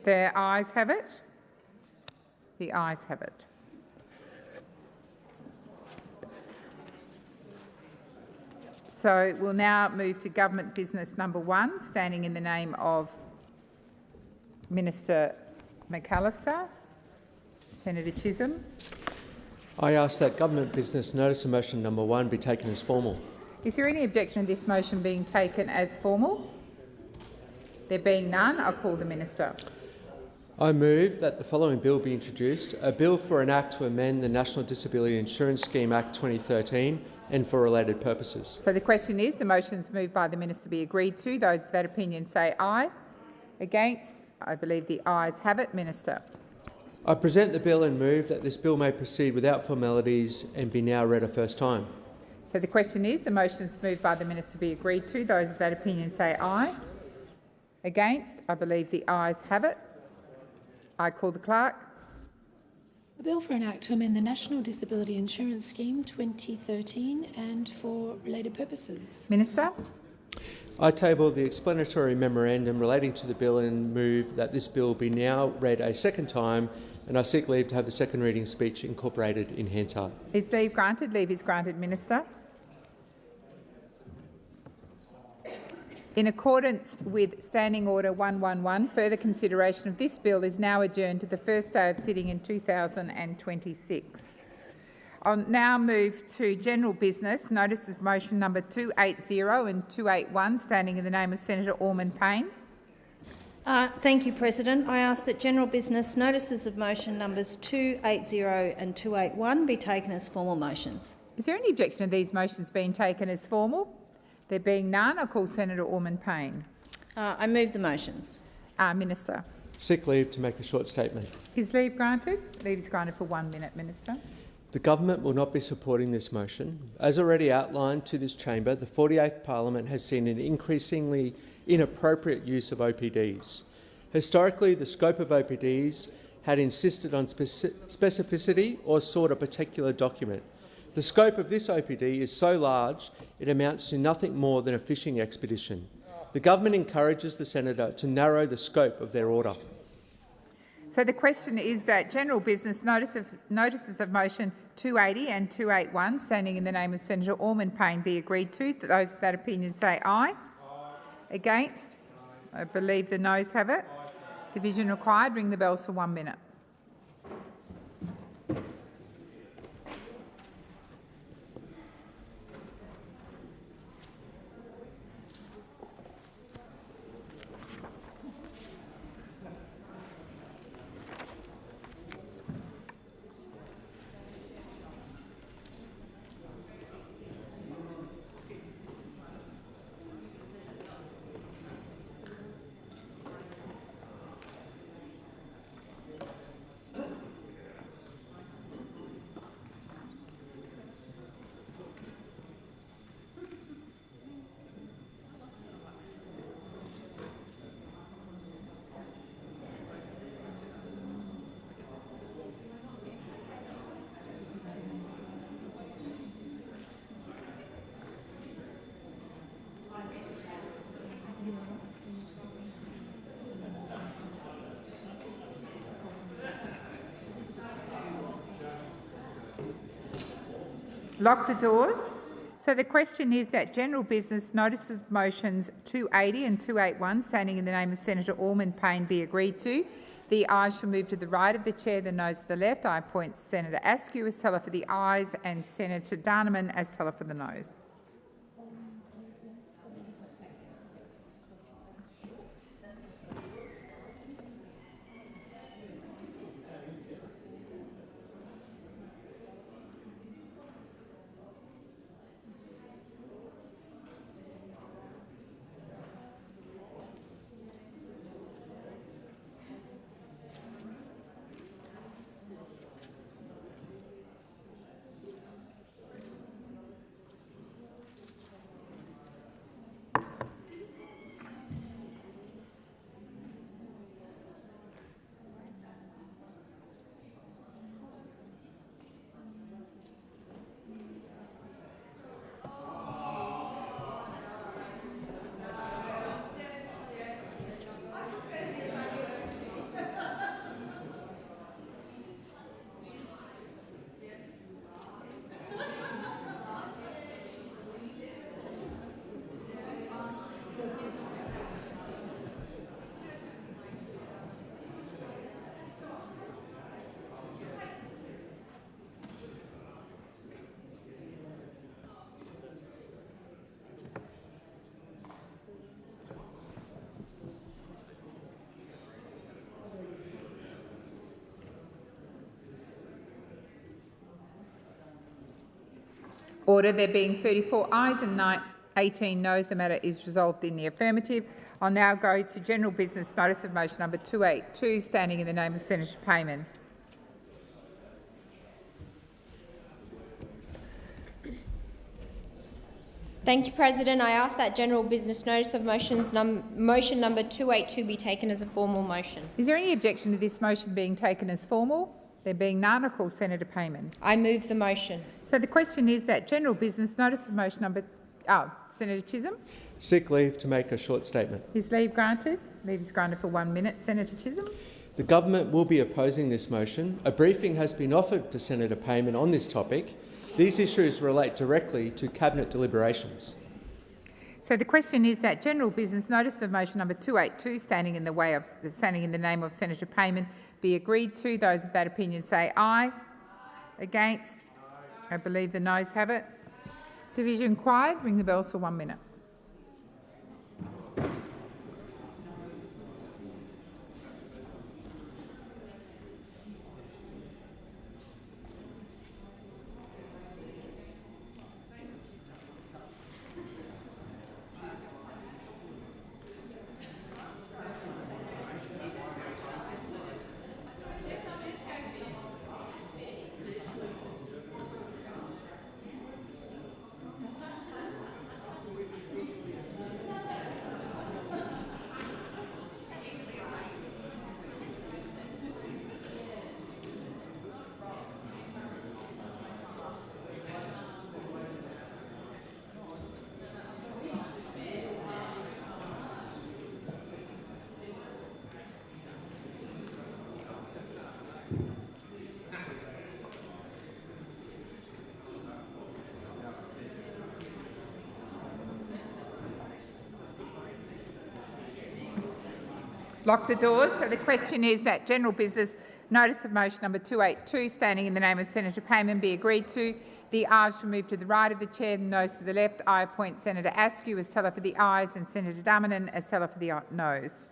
The ayes have it. The ayes have it. So we'll now move to government business number 1, standing in the name of Minister McAllister. Senator Chisholm. I ask that government business notice of motion number 1 be taken as formal. Is there any objection to this motion being taken as formal? There being none, I'll call the Minister. I move that the following bill be introduced, a bill for an act to amend the National Disability Insurance Scheme Act 2013 and for related purposes. So the question is, the motion is moved by the Minister be agreed to. Those of that opinion say aye. Against, I believe the ayes have it. Minister. I present the bill and move that this bill may proceed without formalities and be now read a first time. So the question is, the motion is moved by the Minister be agreed to. Those of that opinion say aye. Against, I believe the ayes have it. I call the clerk. A bill for an act to amend the National Disability Insurance Scheme 2013 and for related purposes. Minister. I table the explanatory memorandum relating to the bill and move that this bill be now read a second time, and I seek leave to have the second reading speech incorporated in Hansard. Is leave granted? Leave is granted. Minister. In accordance with Standing Order 111, further consideration of this bill is now adjourned to the first day of sitting in 2026. I'll now move to general business. Notice of motion number 280 and 281, standing in the name of Senator Ormond Payne. Thank you, President. I ask that general business notices of motion numbers 280 and 281 be taken as formal motions. Is there any objection to these motions being taken as formal? There being none, I call Senator Ormond Payne. I move the motions. Minister. Seek leave to make a short statement. Is leave granted? Leave is granted for 1 minute, Minister. The government will not be supporting this motion. As already outlined to this chamber, the 48th Parliament has seen an increasingly inappropriate use of OPDs. Historically, the scope of OPDs had insisted on specificity or sought a particular document. The scope of this OPD is so large it amounts to nothing more than a fishing expedition. The government encourages the senator to narrow the scope of their order. So the question is that general business notices of motion 280 and 281, standing in the name of Senator Ormond Payne, be agreed to. Those of that opinion say aye. Aye. Against? I believe the noes have it. Division required. Ring the bells for 1 minute. Lock the doors. So the question is that general business notice of motions 280 and 281, standing in the name of Senator Ormond Payne, be agreed to. The ayes shall move to the right of the chair, the noes to the left. I appoint Senator Askew as teller for the ayes and Senator Darnaman as teller for the noes. Order. There being 34 ayes and 18 noes, the matter is resolved in the affirmative. I'll now go to general business notice of motion number 282, standing in the name of Senator Payman. Thank you, President. I ask that general business notice of motion number 282 be taken as a formal motion. Is there any objection to this motion being taken as formal? There being none, I call Senator Payman. I move the motion. So the question is that general business notice of motion number... Senator Chisholm. Seek leave to make a short statement. Is leave granted? Leave is granted for 1 minute. Senator Chisholm. The government will be opposing this motion. A briefing has been offered to Senator Payman on this topic. These issues relate directly to Cabinet deliberations. So the question is that general business notice of motion number 282, standing in the name of Senator Payman, be agreed to. Those of that opinion say aye. Against? I believe the noes have it. Division required. Ring the bells for 1 minute. Lock the doors. So the question is that general business notice of motion number 282, standing in the name of Senator Payman, be agreed to. The ayes shall move to the right of the chair, the noes to the left. I appoint Senator Askew as teller for the ayes and Senator Darmanin as teller for the noes.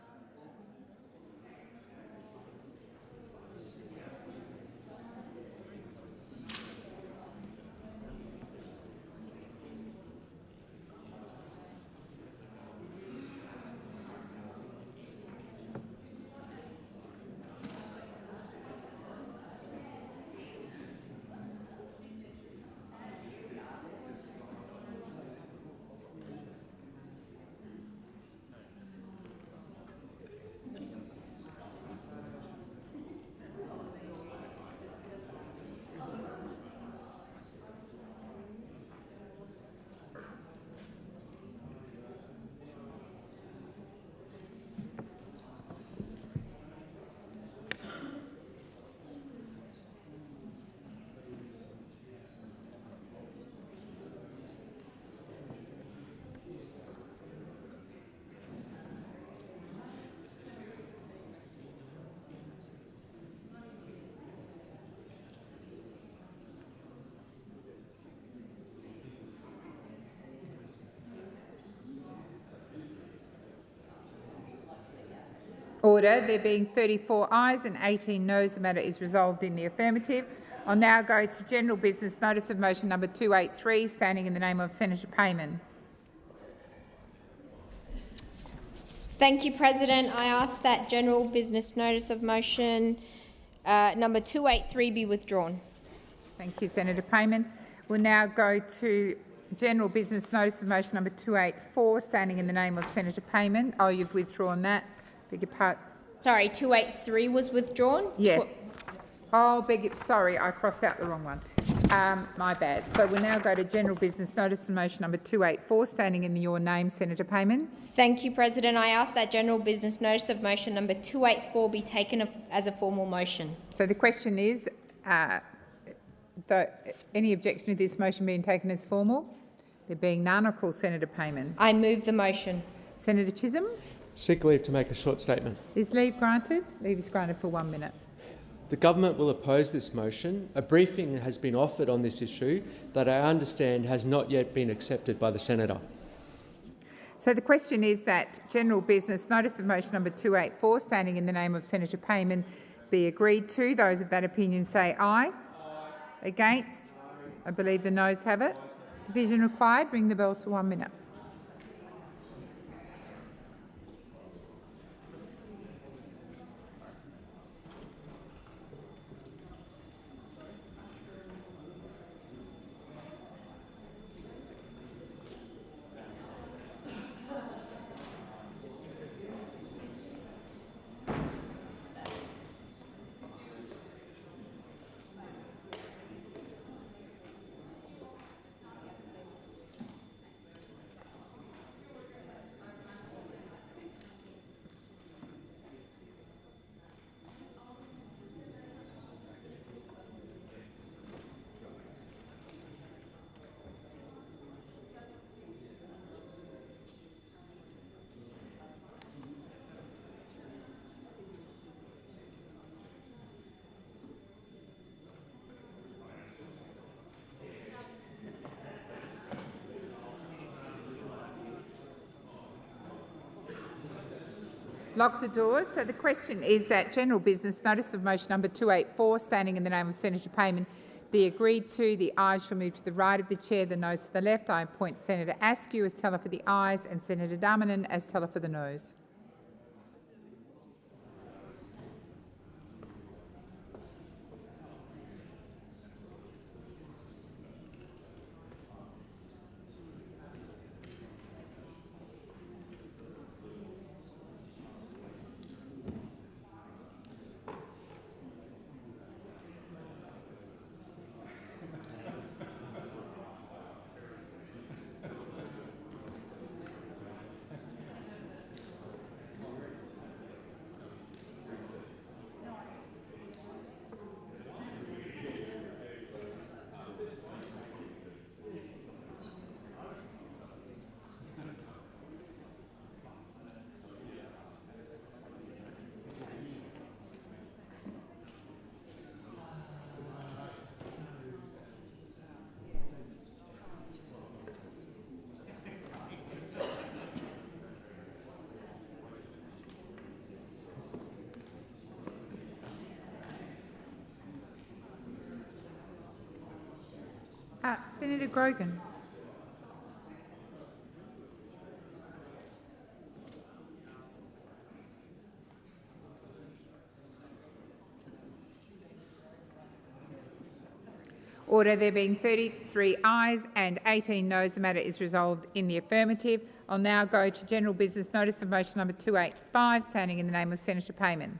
Order. There being 34 ayes and 18 noes, the matter is resolved in the affirmative. I'll now go to general business notice of motion number 283, standing in the name of Senator Payman. Thank you, President. I ask that general business notice of motion number 283 be withdrawn. Thank you, Senator Payman. We'll now go to general business notice of motion number 284, standing in the name of Senator Payman. Oh, you've withdrawn that. Beg your pardon. Sorry, 283 was withdrawn? Yes. Sorry, I crossed out the wrong one. My bad. So we'll now go to general business notice of motion number 284, standing in your name, Senator Payman. Thank you, President. I ask that general business notice of motion number 284 be taken as a formal motion. So the question is, any objection to this motion being taken as formal? There being none, I call Senator Payman. I move the motion. Senator Chisholm? Seek leave to make a short statement. Is leave granted? Leave is granted for 1 minute. The government will oppose this motion. A briefing has been offered on this issue that I understand has not yet been accepted by the senator. So the question is that general business notice of motion number 284, standing in the name of Senator Payman, be agreed to. Those of that opinion say aye. Against? I believe the noes have it. Division required. Ring the bells for 1 minute. Lock the doors. So the question is that general business notice of motion number 284, standing in the name of Senator Payman, be agreed to. The ayes shall move to the right of the chair, the noes to the left. I appoint Senator Askew as teller for the ayes and Senator Darmanin as teller for the noes. Senator Grogan. Order. There being 33 ayes and 18 noes, the matter is resolved in the affirmative. I'll now go to general business notice of motion number 285, standing in the name of Senator Payman.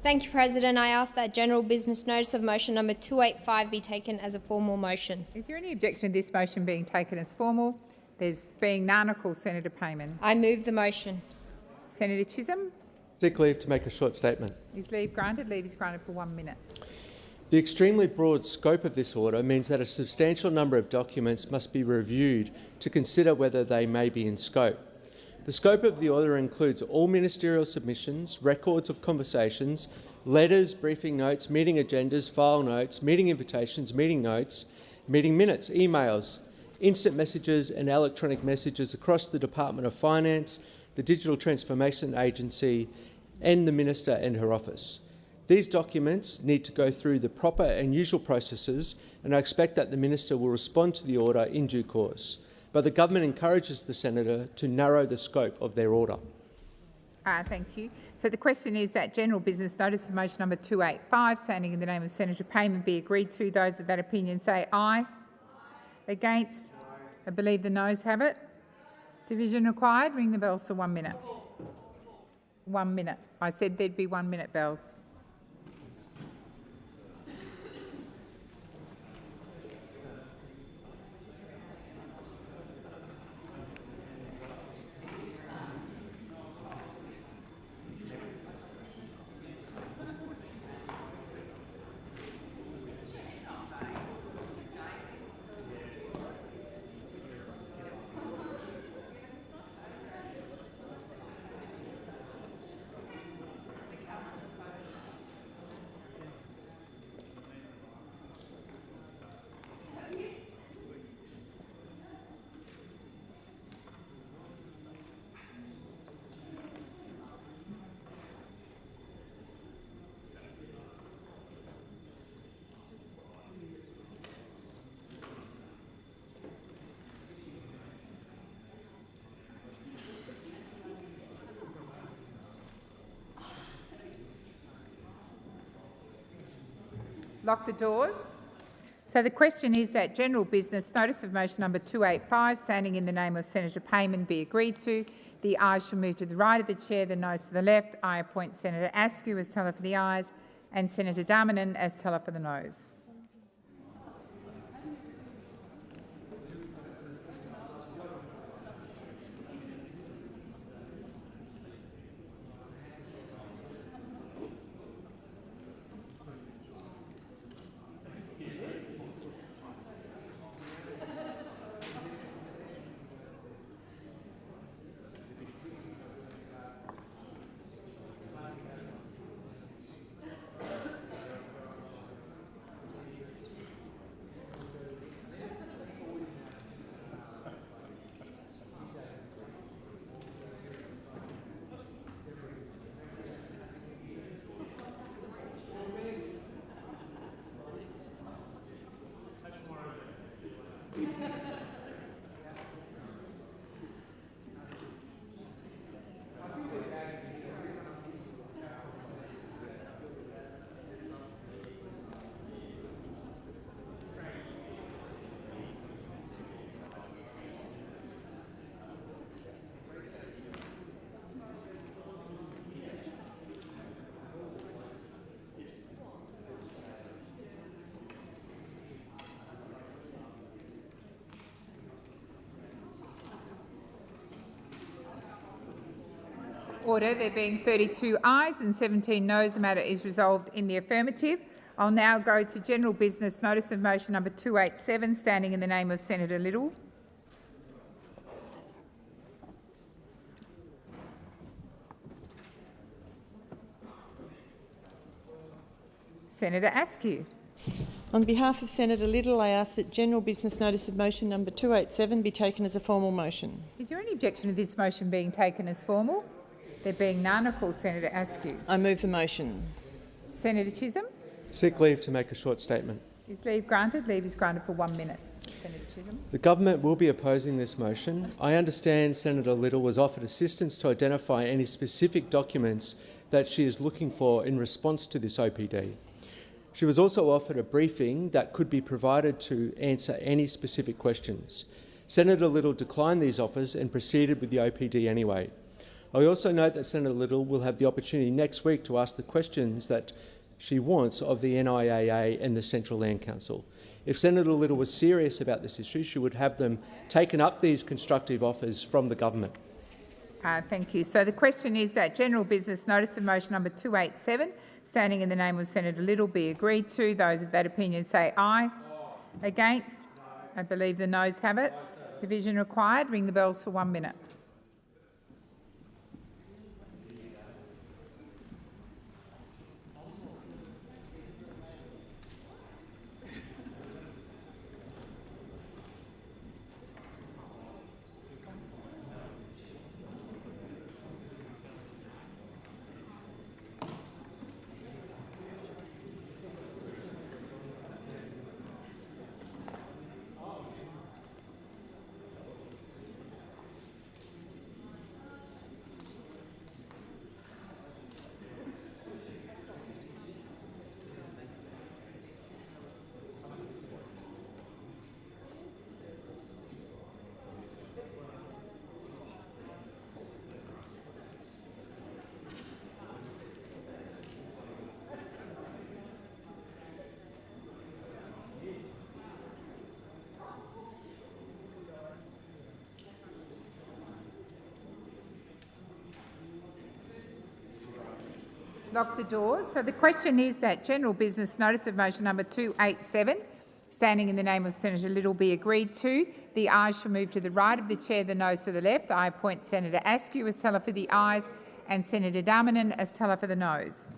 Thank you, President. I ask that general business notice of motion number 285 be taken as a formal motion. Is there any objection to this motion being taken as formal? There's being none, I'll call Senator Payman. I move the motion. Senator Chisholm? Seek leave to make a short statement. Is leave granted? Leave is granted for 1 minute. The extremely broad scope of this order means that a substantial number of documents must be reviewed to consider whether they may be in scope. The scope of the order includes all ministerial submissions, records of conversations, letters, briefing notes, meeting agendas, file notes, meeting invitations, meeting notes, meeting minutes, emails, instant messages and electronic messages across the Department of Finance, the Digital Transformation Agency and the Minister and her office. These documents need to go through the proper and usual processes, and I expect that the Minister will respond to the order in due course. But the government encourages the Senator to narrow the scope of their order. Thank you. So the question is that general business notice of motion number 285, standing in the name of Senator Payman, be agreed to. Those of that opinion say aye. Against? I believe the noes have it. Division required. Ring the bells for 1 minute. 1 minute. I said there'd be 1 minute bells. Lock the doors. So the question is that general business notice of motion number 285, standing in the name of Senator Payman, be agreed to. The ayes shall move to the right of the chair, the noes to the left. I appoint Senator Askew as teller for the ayes and Senator Darmanin as teller for the noes. Order. There being 32 ayes and 17 noes, the matter is resolved in the affirmative. I'll now go to general business. Notice of motion number 287, standing in the name of Senator Little. Senator Askew. On behalf of Senator Little, I ask that general business notice of motion number 287 be taken as a formal motion. Is there any objection to this motion being taken as formal? There being none, I call Senator Askew. I move the motion. Senator Chisholm. Seek leave to make a short statement. Is leave granted? Leave is granted for 1 minute. Senator Chisholm. The government will be opposing this motion. I understand Senator Little was offered assistance to identify any specific documents that she is looking for in response to this OPD. She was also offered a briefing that could be provided to answer any specific questions. Senator Little declined these offers and proceeded with the OPD anyway. I also note that Senator Little will have the opportunity next week to ask the questions that she wants of the NIAA and the Central Land Council. If Senator Little was serious about this issue, she would have them taken up these constructive offers from the government. Thank you. So the question is that general business notice of motion number 287, standing in the name of Senator Little, be agreed to. Those of that opinion say aye. Against? I believe the noes have it. Division required. Ring the bells for 1 minute. Lock the doors. So the question is that general business notice of motion number 287, standing in the name of Senator Little, be agreed to. The ayes shall move to the right of the chair, the noes to the left. I appoint Senator Askew as teller for the ayes and Senator Darmanin as teller for the noes.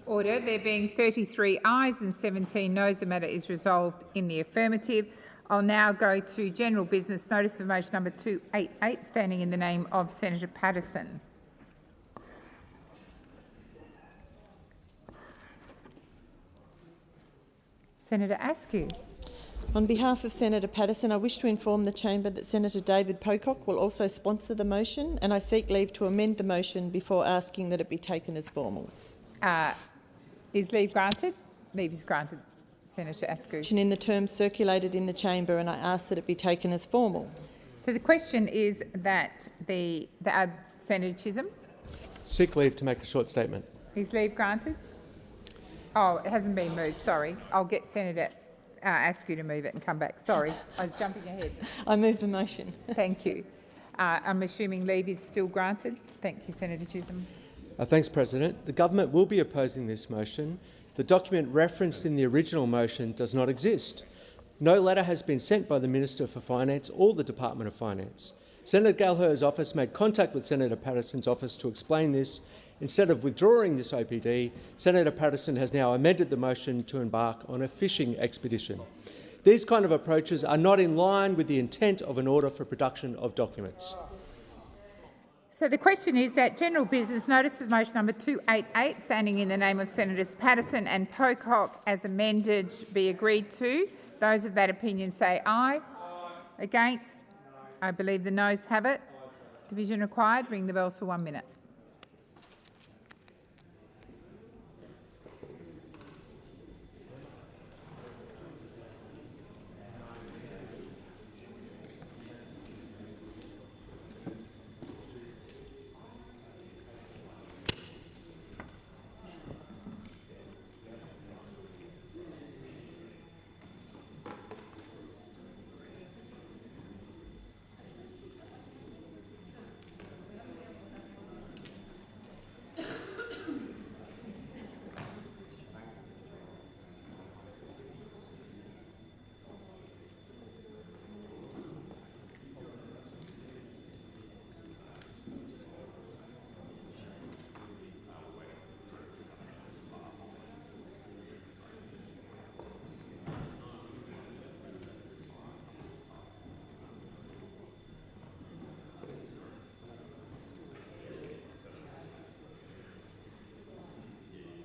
Order. There being 33 ayes and 17 noes, the matter is resolved in the affirmative. I'll now go to general business notice of motion number 288, standing in the name of Senator Patterson. Senator Askew. On behalf of Senator Patterson, I wish to inform the chamber that Senator David Pocock will also sponsor the motion, and I seek leave to amend the motion before asking that it be taken as formal. Is leave granted? Leave is granted. Senator Askew. In the terms circulated in the chamber, and I ask that it be taken as formal. So the question is that Senator Chisholm. Seek leave to make a short statement. Is leave granted? Oh, it hasn't been moved. Sorry. I'll get Senator Askew to move it and come back. Sorry, I was jumping ahead. I move the motion. Thank you. I'm assuming leave is still granted. Thank you, Senator Chisholm. Thanks, President. The government will be opposing this motion. The document referenced in the original motion does not exist. No letter has been sent by the Minister for Finance or the Department of Finance. Senator Gallagher's office made contact with Senator Patterson's office to explain this. Instead of withdrawing this OPD, Senator Patterson has now amended the motion to embark on a fishing expedition. These kind of approaches are not in line with the intent of an order for production of documents. So the question is that general business notice of motion number 288, standing in the name of Senators Patterson and Pocock as amended, be agreed to. Those of that opinion say aye. Against? I believe the noes have it. Division required. Ring the bells for 1 minute.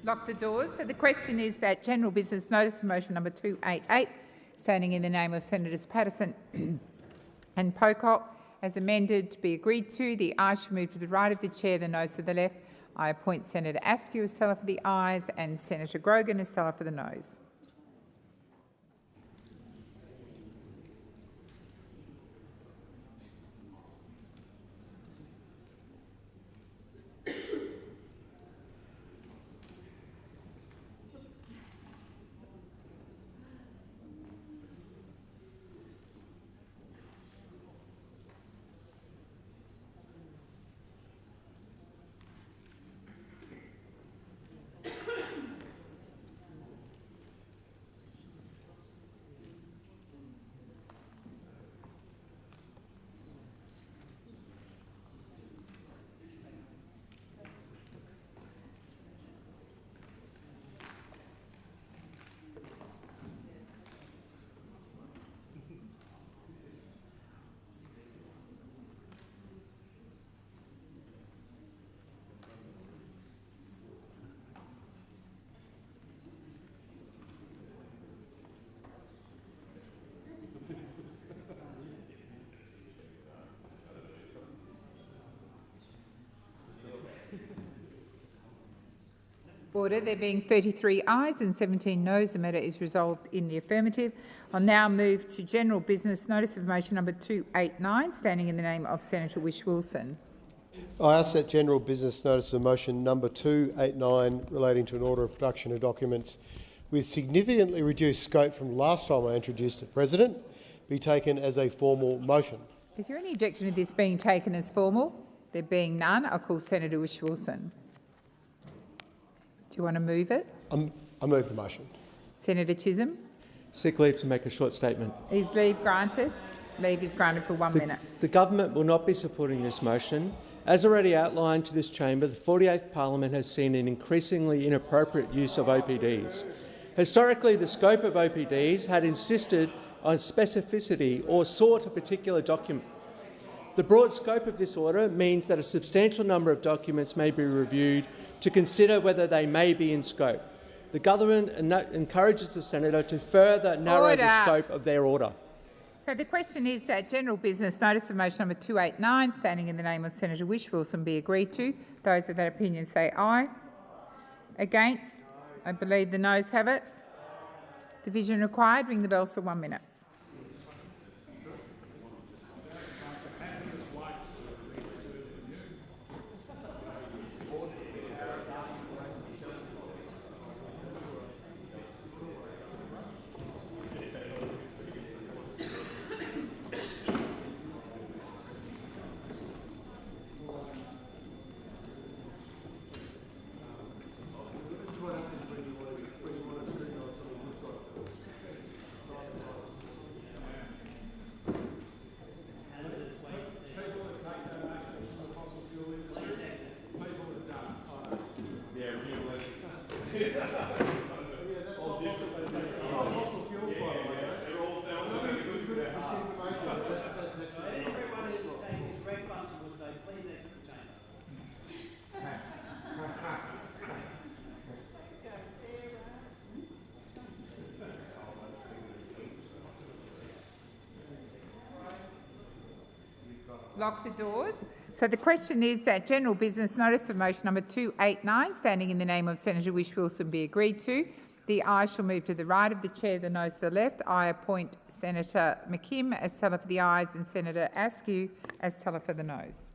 Lock the doors. So the question is that general business notice of motion number 288, standing in the name of Senators Patterson and Pocock, as amended, be agreed to. The ayes shall move to the right of the chair, the noes to the left. I appoint Senator Askew as teller for the ayes and Senator Grogan as teller for the noes. Order. There being 33 ayes and 17 noes, the matter is resolved in the affirmative. I'll now move to general business notice of motion number 289, standing in the name of Senator Whish-Wilson. I ask that general business notice of motion number 289 relating to an order of production of documents with significantly reduced scope from last time I introduced it, President, be taken as a formal motion. Is there any objection to this being taken as formal? There being none, I'll call Senator Whish-Wilson. Do you want to move it? I move the motion. Senator Chisholm? Seek leave to make a short statement. Is leave granted? Leave is granted for 1 minute. The government will not be supporting this motion. As already outlined to this chamber, the 48th Parliament has seen an increasingly inappropriate use of OPDs. Historically, the scope of OPDs had insisted on specificity or sought a particular document. The broad scope of this order means that a substantial number of documents may be reviewed to consider whether they may be in scope. The government encourages the senator to further narrow the scope of their order. So the question is that general business notice of motion number 289, standing in the name of Senator Whish-Wilson, be agreed to. Those of that opinion say aye. Against? I believe the noes have it. Division required. Ring the bells for 1 minute. Lock the doors. So the question is that general business notice of motion number 289, standing in the name of Senator Whish-Wilson, be agreed to. The ayes shall move to the right of the chair, the noes to the left. I appoint Senator McKim as teller for the ayes and Senator Askew as teller for the noes.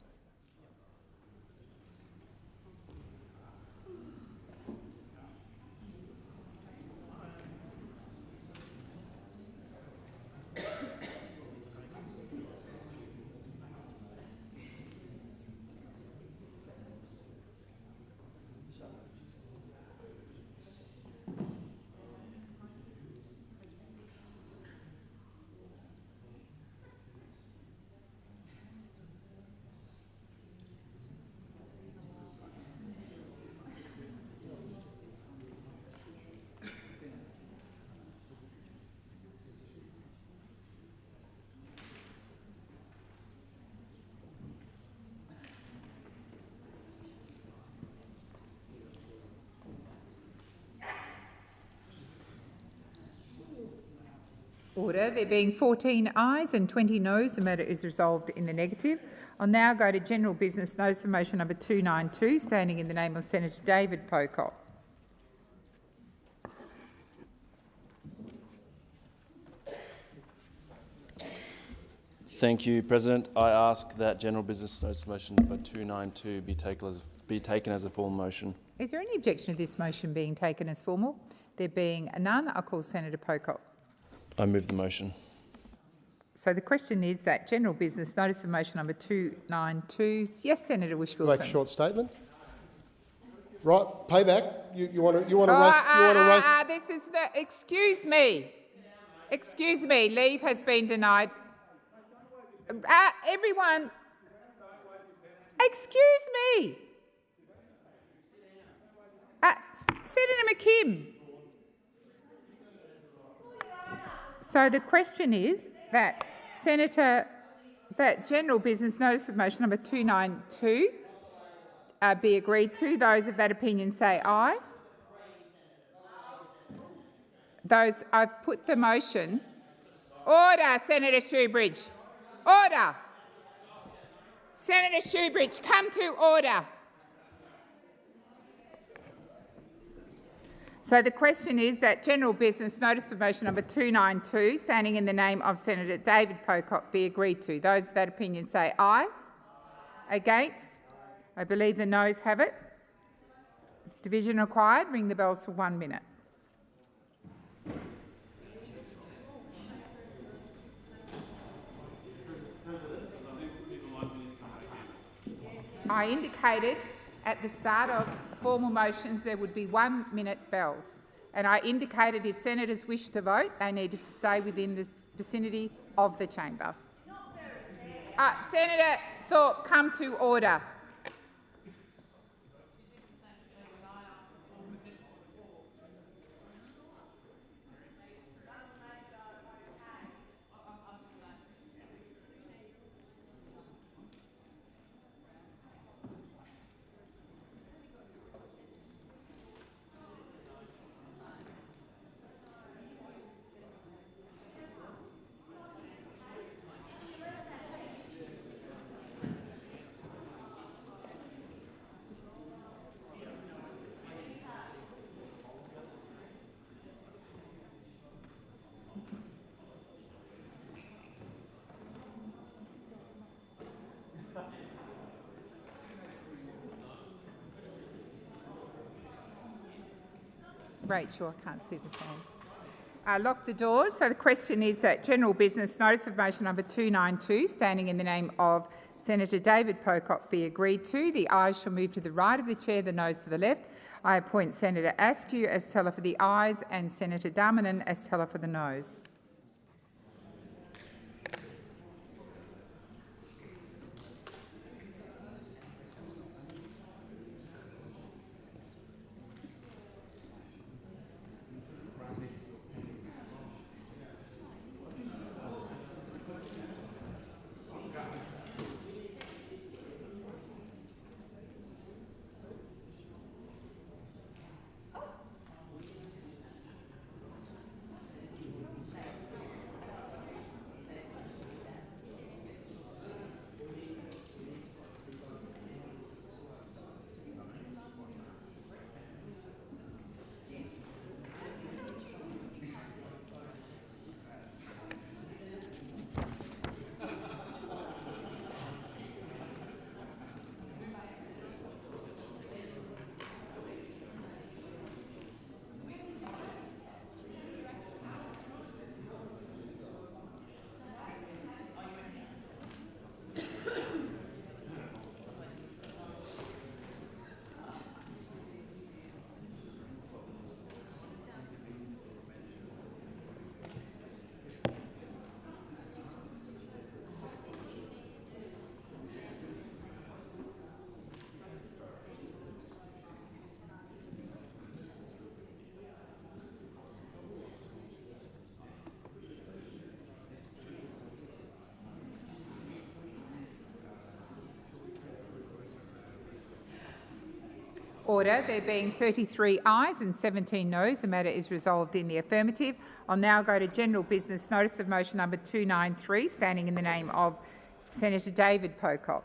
Order. There being 14 ayes and 20 noes, the matter is resolved in the negative. I'll now go to general business notice of motion number 292, standing in the name of Senator David Pocock. Thank you, President. I ask that general business notice of motion number 292 be taken as a formal motion. Is there any objection to this motion being taken as formal? There being none, I'll call Senator Pocock. I move the motion. So the question is that general business notice of motion number 292. Yes, Senator Whish-Wilson. Make a short statement. Right, payback. You want to race? This is the. Excuse me. Excuse me. Leave has been denied. Everyone. Excuse me. Senator McKim. So the question is that that general business notice of motion number 292 be agreed to. Those of that opinion say aye. Those, I've put the motion. Order, Senator Shoebridge. Order. Senator Shoebridge, come to order. So the question is that general business notice of motion number 292, standing in the name of Senator David Pocock, be agreed to. Those of that opinion say aye. Against? I believe the noes have it. Division required. Ring the bells for 1 minute. I indicated at the start of formal motions there would be 1 minute bells, and I indicated if senators wish to vote they needed to stay within the vicinity of the chamber. Senator Thorpe, come to order. Rachel, I can't see the sign. Lock the doors. So the question is that general business notice of motion number 292, standing in the name of Senator David Pocock, be agreed to. The ayes shall move to the right of the chair, the noes to the left. I appoint Senator Askew as teller for the ayes and Senator Darmanin as teller for the noes. Order. There being 33 ayes and 17 noes, the matter is resolved in the affirmative. I'll now go to general business. Notice of motion number 293, standing in the name of Senator David Pocock.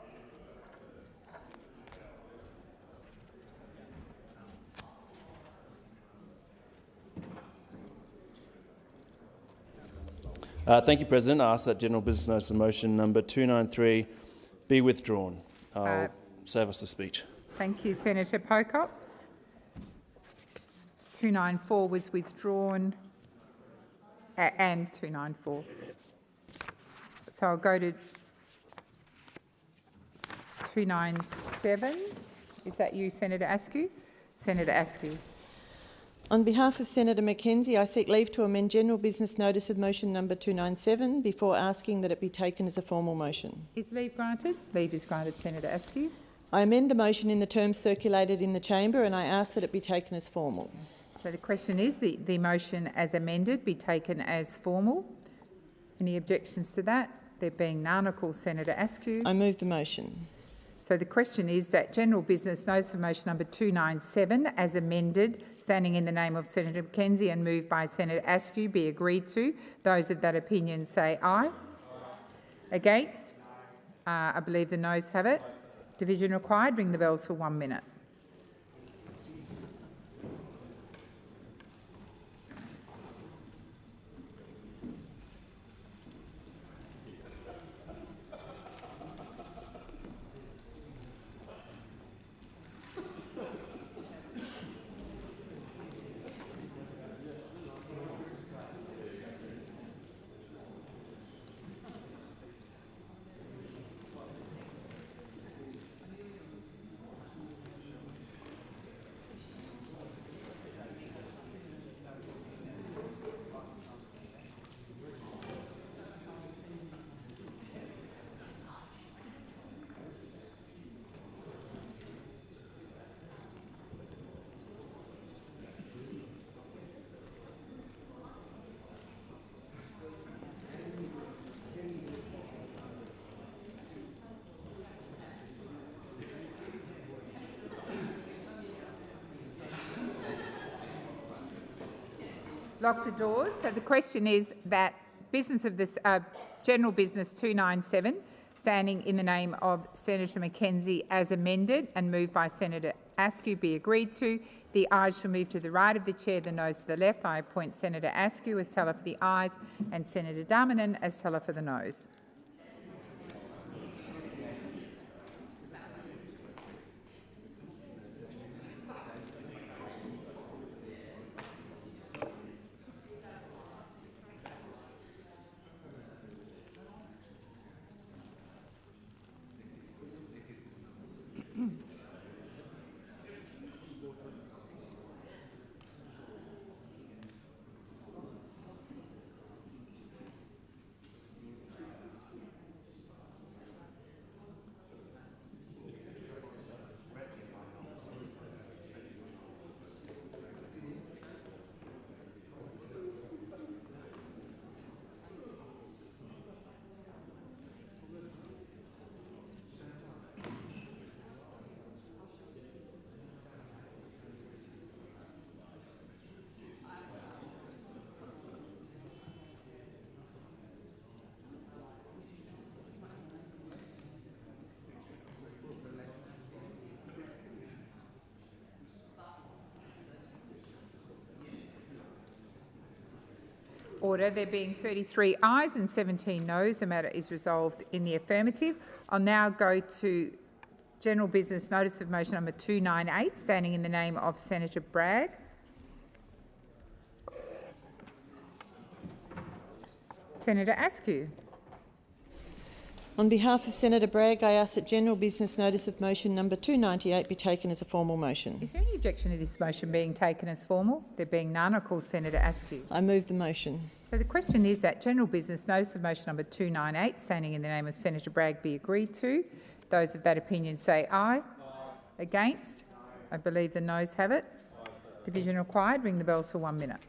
Thank you, President. I ask that general business notice of motion number 293 be withdrawn. I'll save us the speech. Thank you, Senator Pocock. 294 was withdrawn and 294. So I'll go to 297. Is that you, Senator Askew? Senator Askew. On behalf of Senator Mackenzie, I seek leave to amend general business notice of motion number 297 before asking that it be taken as a formal motion. Is leave granted? Leave is granted, Senator Askew. I amend the motion in the terms circulated in the chamber and I ask that it be taken as formal. So the question is the motion as amended be taken as formal. Any objections to that? There being none, I call Senator Askew. I move the motion. So the question is that general business notice of motion number 297 as amended, standing in the name of Senator Mackenzie and moved by Senator Askew, be agreed to. Those of that opinion say aye. Against? I believe the noes have it. Division required. Ring the bells for 1 minute. Lock the doors. So the question is that business of this general business 297, standing in the name of Senator Mackenzie as amended and moved by Senator Askew, be agreed to. The ayes shall move to the right of the chair, the noes to the left. I appoint Senator Askew as teller for the ayes and Senator Darmanin as teller for the noes. Order. There being 33 ayes and 17 noes, the matter is resolved in the affirmative. I'll now go to general business notice of motion number 298, standing in the name of Senator Bragg. Senator Askew. On behalf of Senator Bragg, I ask that general business notice of motion number 298 be taken as a formal motion. Is there any objection to this motion being taken as formal? There being none, I call Senator Askew. I move the motion. So the question is that general business notice of motion number 298, standing in the name of Senator Bragg, be agreed to. Those of that opinion say aye. Against? I believe the noes have it. Division required. Ring the bells for 1 minute.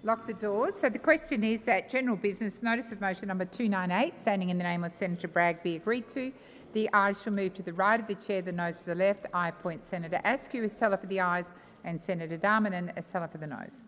Lock the doors. So the question is that general business notice of motion number 298, standing in the name of Senator Bragg, be agreed to. The ayes shall move to the right of the chair, the noes to the left. I appoint Senator Askew as teller for the ayes and Senator Darmanin as teller for the noes.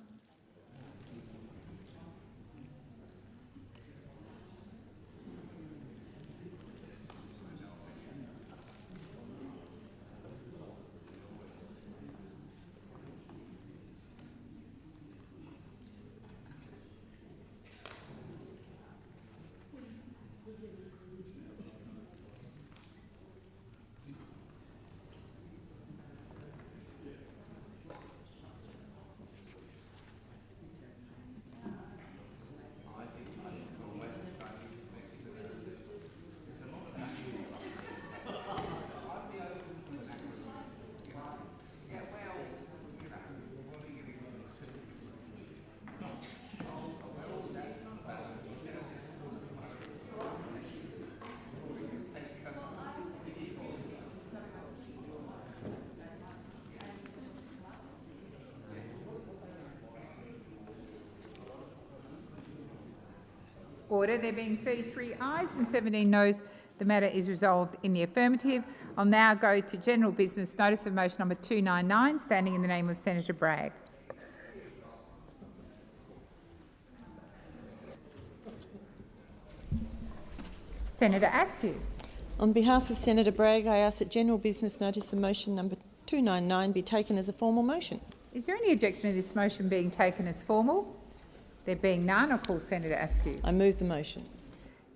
Order. There being 33 ayes and 17 noes, the matter is resolved in the affirmative. I'll now go to general business notice of motion number 299, standing in the name of Senator Bragg. Senator Askew. On behalf of Senator Bragg, I ask that general business notice of motion number 299 be taken as a formal motion. Is there any objection to this motion being taken as formal? There being none, I'll call Senator Askew. I move the motion.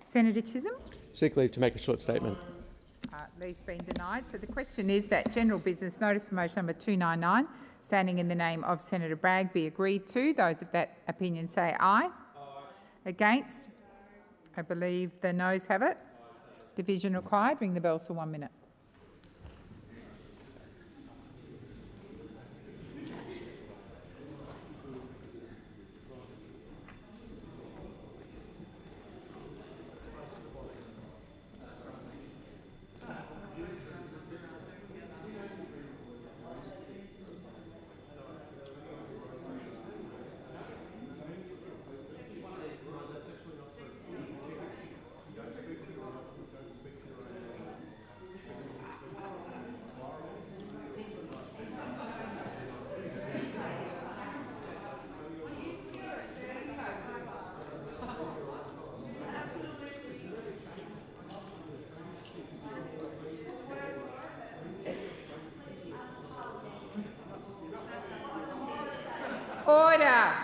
Senator Chisholm? Seek leave to make a short statement. Leave's been denied. So the question is that general business notice for motion number 299, standing in the name of Senator Bragg, be agreed to. Those of that opinion say aye. Aye. Against? I believe the noes have it. Division required. Ring the bells for 1 minute. Order.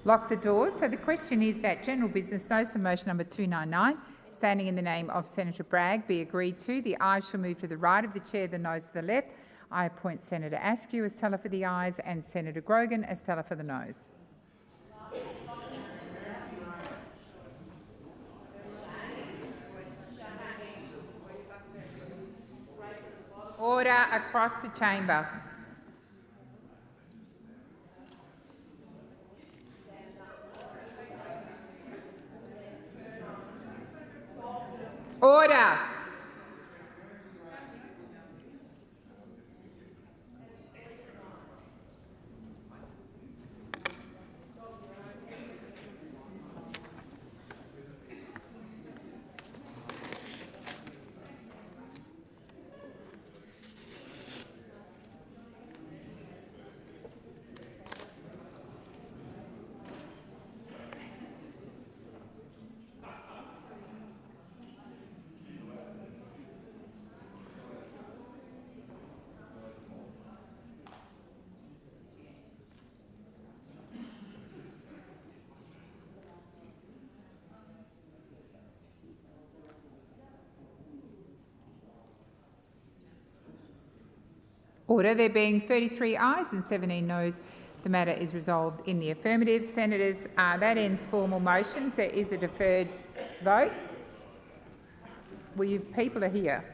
Lock the doors. So the question is that general business notice of motion number 299, standing in the name of Senator Bragg, be agreed to. The ayes shall move to the right of the chair, the noes to the left. I appoint Senator Askew as teller for the ayes and Senator Grogan as teller for the noes. Order across the chamber. Order. Order. There being 33 ayes and 17 noes, the matter is resolved in the affirmative. Senators, that ends formal motions. There is a deferred vote. People are here.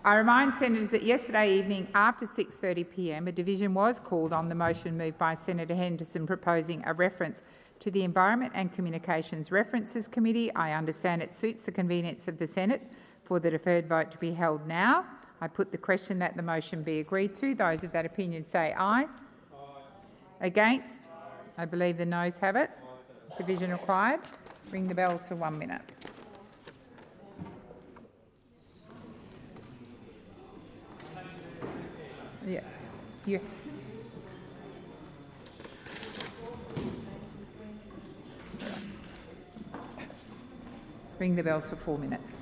I remind senators that yesterday evening after 6:30 p.m. a division was called on the motion moved by Senator Henderson proposing a reference to the Environment and Communications References Committee. I understand it suits the convenience of the Senate for the deferred vote to be held now. I put the question that the motion be agreed to. Those of that opinion say aye. Aye. Against? I believe the noes have it. Division required. Ring the bells for 1 minute. Yeah. Yeah. Ring the bells for 4 minutes.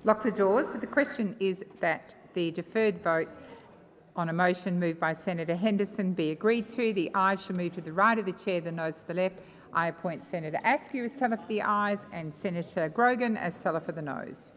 Lock the doors. So the question is that the deferred vote on a motion moved by Senator Henderson be agreed to. The ayes shall move to the right of the chair, the noes to the left. I appoint Senator Askew as teller for the ayes and Senator Grogan as teller for the noes.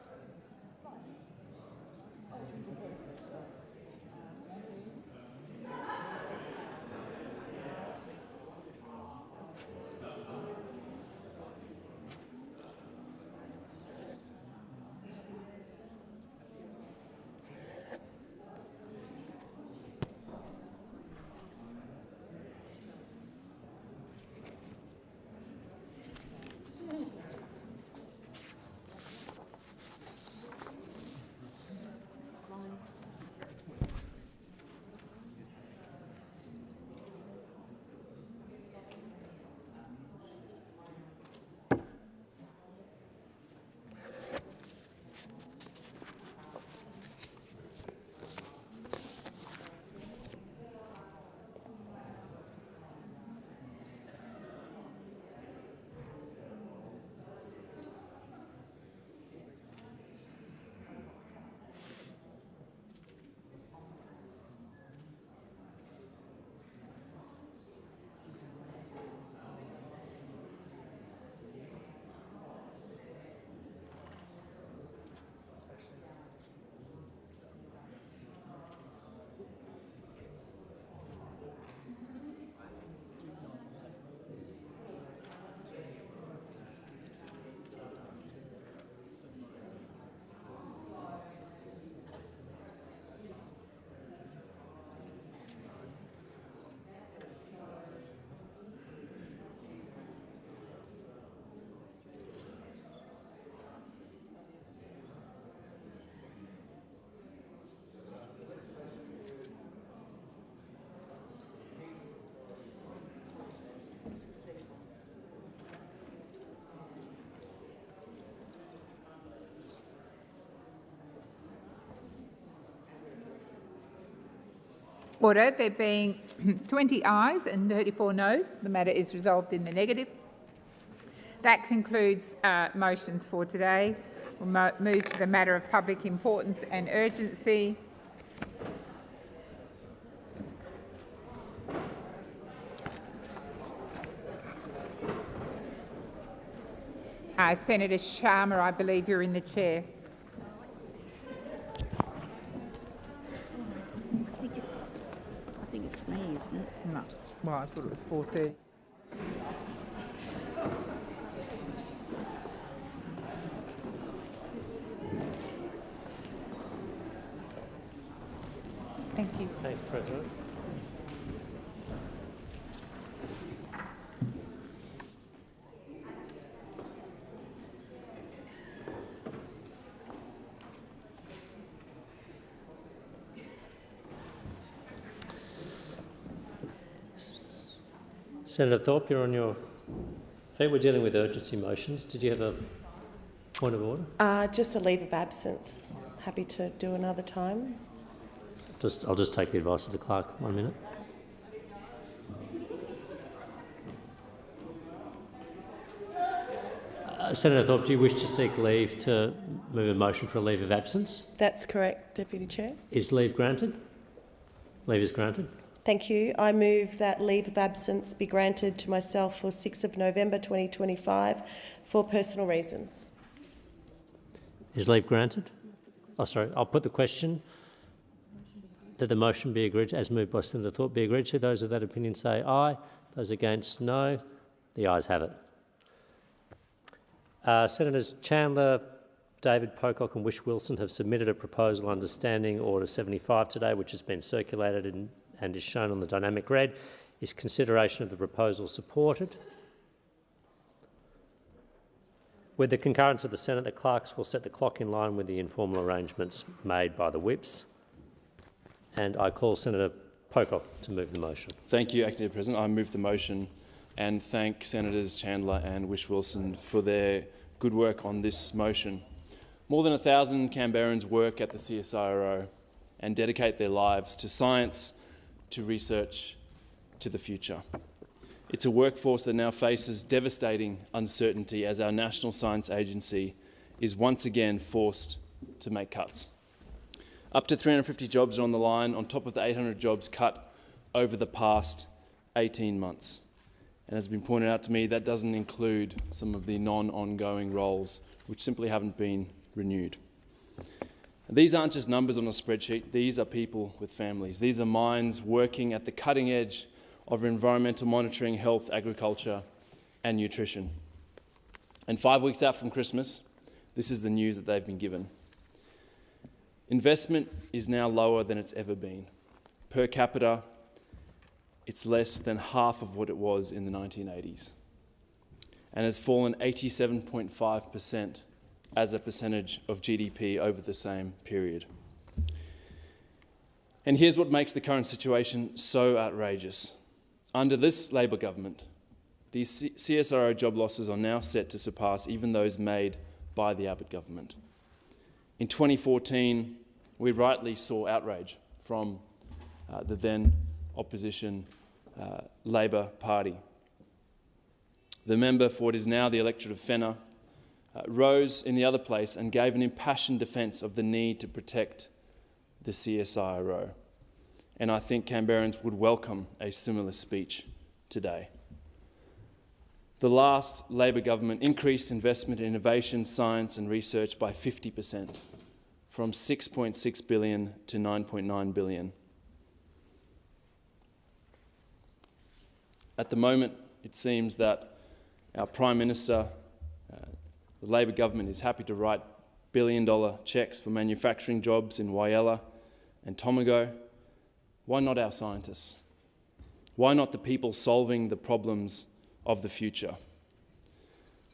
Order. There being 20 ayes and 34 noes, the matter is resolved in the negative. That concludes motions for today. We'll move to the matter of public importance and urgency. Senator Sharma, I believe you're in the chair. I think it's me, isn't it? No. Well, I thought it was 4:30. Thank you. Thanks, President. Senator Thorpe, you're on your feet. We're dealing with urgency motions. Did you have a point of order? Just a leave of absence. Happy to do another time. I'll just take the advice of the clerk. 1 minute. Senator Thorpe, do you wish to seek leave to move a motion for a leave of absence? That's correct, Deputy Chair. Is leave granted? Leave is granted. Thank you. I move that leave of absence be granted to myself for 6th of November 2025 for personal reasons. Is leave granted? Oh, sorry. I'll put the question that the motion be agreed to, as moved by Senator Thorpe, be agreed to. Those of that opinion say aye. Those against, no. The ayes have it. Senators Chandler, David Pocock and Wish-Wilson have submitted a proposal under Standing Order 75 today, which has been circulated and is shown on the dynamic red. Is consideration of the proposal supported? With the concurrence of the Senate, the clerks will set the clock in line with the informal arrangements made by the whips. And I call Senator Pocock to move the motion. Thank you, Acting President. I move the motion and thank Senators Chandler and Wish-Wilson for their good work on this motion. More than 1,000 Canberrans work at the CSIRO and dedicate their lives to science, to research, to the future. It's a workforce that now faces devastating uncertainty as our National Science Agency is once again forced to make cuts. Up to 350 jobs are on the line, on top of the 800 jobs cut over the past 18 months. And as has been pointed out to me, that doesn't include some of the non-ongoing roles which simply haven't been renewed. These aren't just numbers on a spreadsheet, these are people with families. These are minds working at the cutting edge of environmental monitoring, health, agriculture and nutrition. And 5 weeks out from Christmas, this is the news that they've been given. Investment is now lower than it's ever been. Per capita, it's less than half of what it was in the 1980s and has fallen 87.5% as a percentage of GDP over the same period. And here's what makes the current situation so outrageous. Under this Labor government, these CSIRO job losses are now set to surpass even those made by the Abbott government. In 2014, we rightly saw outrage from the then opposition Labor Party. The member for what is now the electorate of Fenner rose in the other place and gave an impassioned defence of the need to protect the CSIRO. And I think Canberrans would welcome a similar speech today. The last Labor government increased investment in innovation, science and research by 50%, from $6.6 billion to $9.9 billion. At the moment, it seems that our Prime Minister, the Labor government, is happy to write billion-dollar cheques for manufacturing jobs in Whyalla and Tomago. Why not our scientists? Why not the people solving the problems of the future?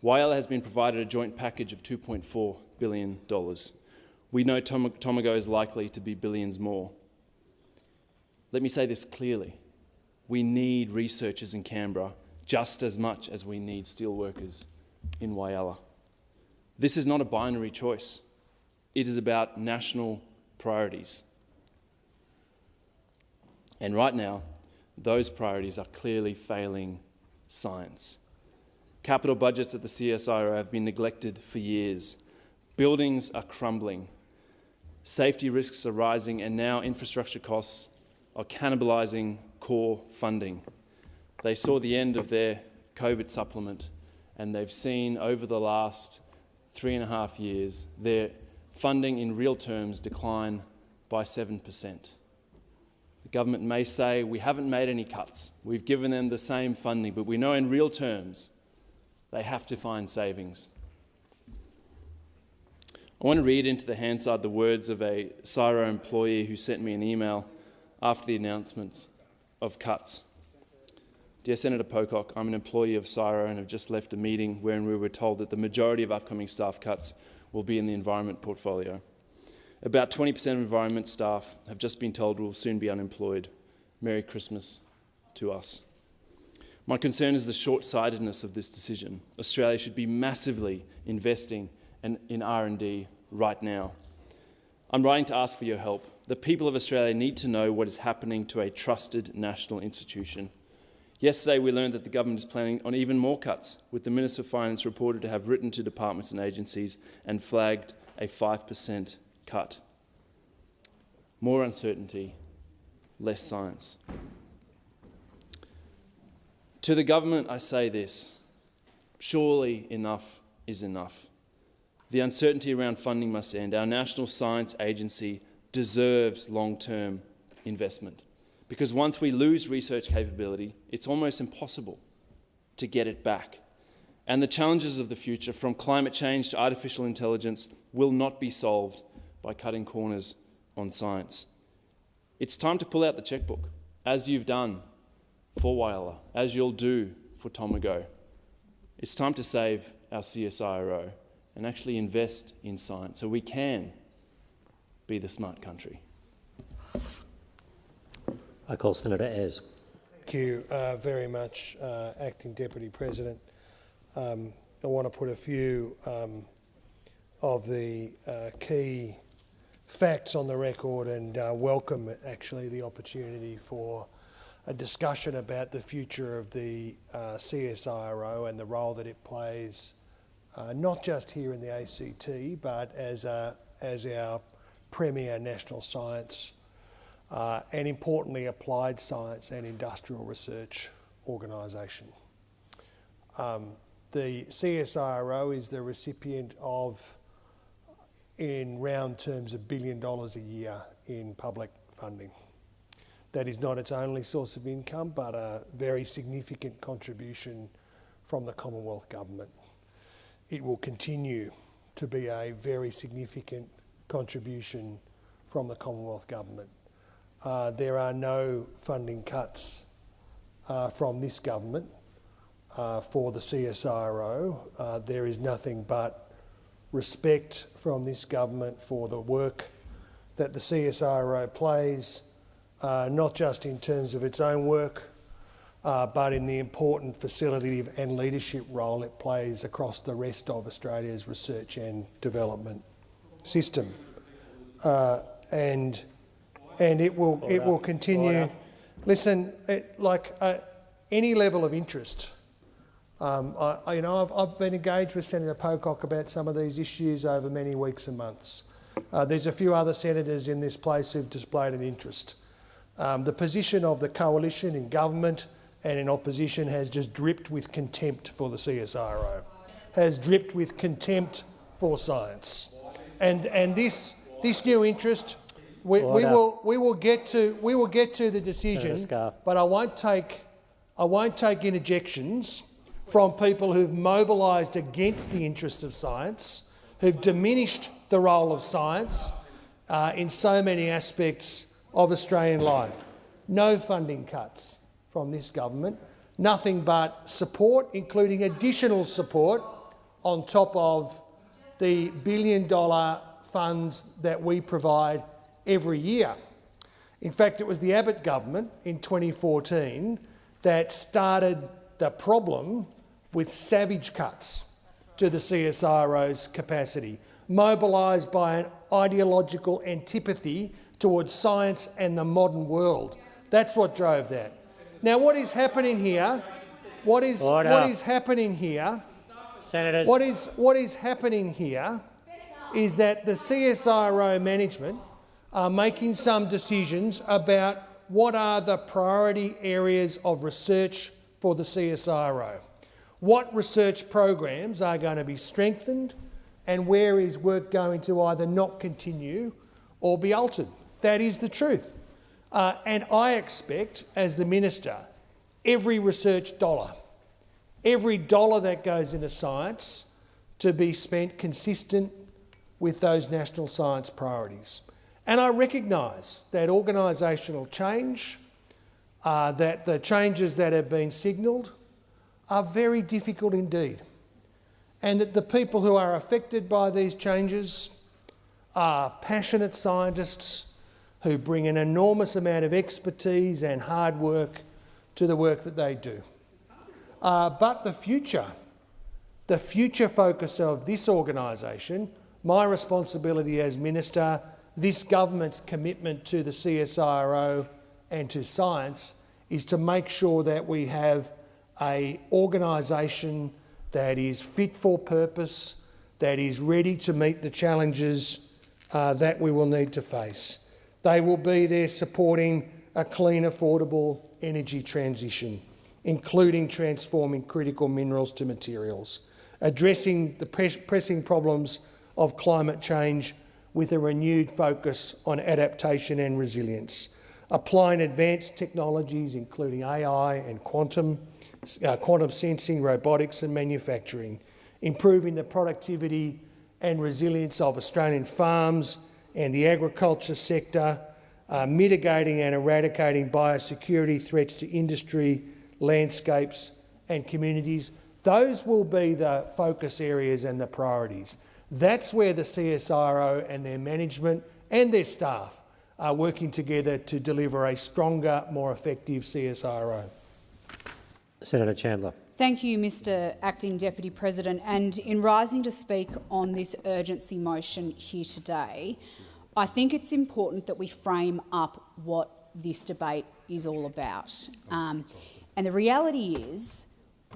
Whyalla has been provided a joint package of $2.4 billion. We know Tomago is likely to be billions more. Let me say this clearly. We need researchers in Canberra just as much as we need steelworkers in Whyalla. This is not a binary choice. It is about national priorities. And right now, those priorities are clearly failing science. Capital budgets at the CSIRO have been neglected for years. Buildings are crumbling. Safety risks are rising, and now infrastructure costs are cannibalising core funding. They saw the end of their COVID supplement, and they've seen over the last 3.5 years their funding in real terms decline by 7%. The government may say, we haven't made any cuts, we've given them the same funding, but we know in real terms they have to find savings. I want to read into the Hansard the words of a CSIRO employee who sent me an email after the announcements of cuts. Dear Senator Pocock, I'm an employee of CSIRO and have just left a meeting wherein we were told that the majority of upcoming staff cuts will be in the environment portfolio. About 20% of environment staff have just been told will soon be unemployed. Merry Christmas to us. My concern is the short-sightedness of this decision. Australia should be massively investing in R&D right now. I'm writing to ask for your help. The people of Australia need to know what is happening to a trusted national institution. Yesterday, we learned that the government is planning on even more cuts, with the Minister of Finance reported to have written to departments and agencies and flagged a 5% cut. More uncertainty, less science. To the government, I say this: surely enough is enough. The uncertainty around funding must end. Our National Science Agency deserves long-term investment, because once we lose research capability, it's almost impossible to get it back. And the challenges of the future, from climate change to artificial intelligence, will not be solved by cutting corners on science. It's time to pull out the chequebook, as you've done for Whyalla, as you'll do for Tomago. It's time to save our CSIRO and actually invest in science so we can be the smart country. I call Senator Ayres. Thank you very much, Acting Deputy President. I want to put a few of the key facts on the record and welcome actually the opportunity for a discussion about the future of the CSIRO and the role that it plays not just here in the ACT but as as our premier national science and importantly applied science and industrial research organisation. The CSIRO is the recipient of, in round terms, $1 billion a year in public funding. That is not its only source of income, but a very significant contribution from the Commonwealth Government. It will continue to be a very significant contribution from the Commonwealth Government. There are no funding cuts from this government for the CSIRO. There is nothing but respect from this government for the work that the CSIRO plays, not just in terms of its own work, but in the important facilitative and leadership role it plays across the rest of Australia's research and development system. And it will continue. Listen, any level of interest. I've been engaged with Senator Pocock about some of these issues over many weeks and months. There's a few other senators in this place who've displayed an interest. The position of the coalition in government and in opposition has just dripped with contempt for the CSIRO, has dripped with contempt for science, and this new interest. We will get to the decision, but I won't take interjections from people who've mobilised against the interests of science, who've diminished the role of science in so many aspects of Australian life. No funding cuts from this government, nothing but support, including additional support on top of the $1 billion funds that we provide every year. In fact, it was the Abbott government in 2014 that started the problem with savage cuts to the CSIRO's capacity, mobilised by an ideological antipathy towards science and the modern world. That's what drove that. Now, what is happening here? What is happening here? Senators. What is happening here is that the CSIRO management are making some decisions about what are the priority areas of research for the CSIRO. What research programs are going to be strengthened and where is work going to either not continue or be altered. That is the truth. And I expect, as the Minister, every research dollar, every dollar that goes into science to be spent consistent with those national science priorities. And I recognise that organisational change, that the changes that have been signalled are very difficult indeed, and that the people who are affected by these changes are passionate scientists who bring an enormous amount of expertise and hard work to the work that they do. But the future focus of this organisation, my responsibility as Minister, this government's commitment to the CSIRO and to science is to make sure that we have an organisation that is fit for purpose, that is ready to meet the challenges that we will need to face. They will be there supporting a clean, affordable energy transition, including transforming critical minerals to materials, addressing the pressing problems of climate change with a renewed focus on adaptation and resilience, applying advanced technologies including AI and quantum sensing, robotics and manufacturing, improving the productivity and resilience of Australian farms and the agriculture sector, mitigating and eradicating biosecurity threats to industry, landscapes and communities. Those will be the focus areas and the priorities. That's where the CSIRO and their management and their staff are working together to deliver a stronger, more effective CSIRO. Senator Chandler. Thank you, Mr Acting Deputy President. And in rising to speak on this urgency motion here today, I think it's important that we frame up what this debate is all about. And the reality is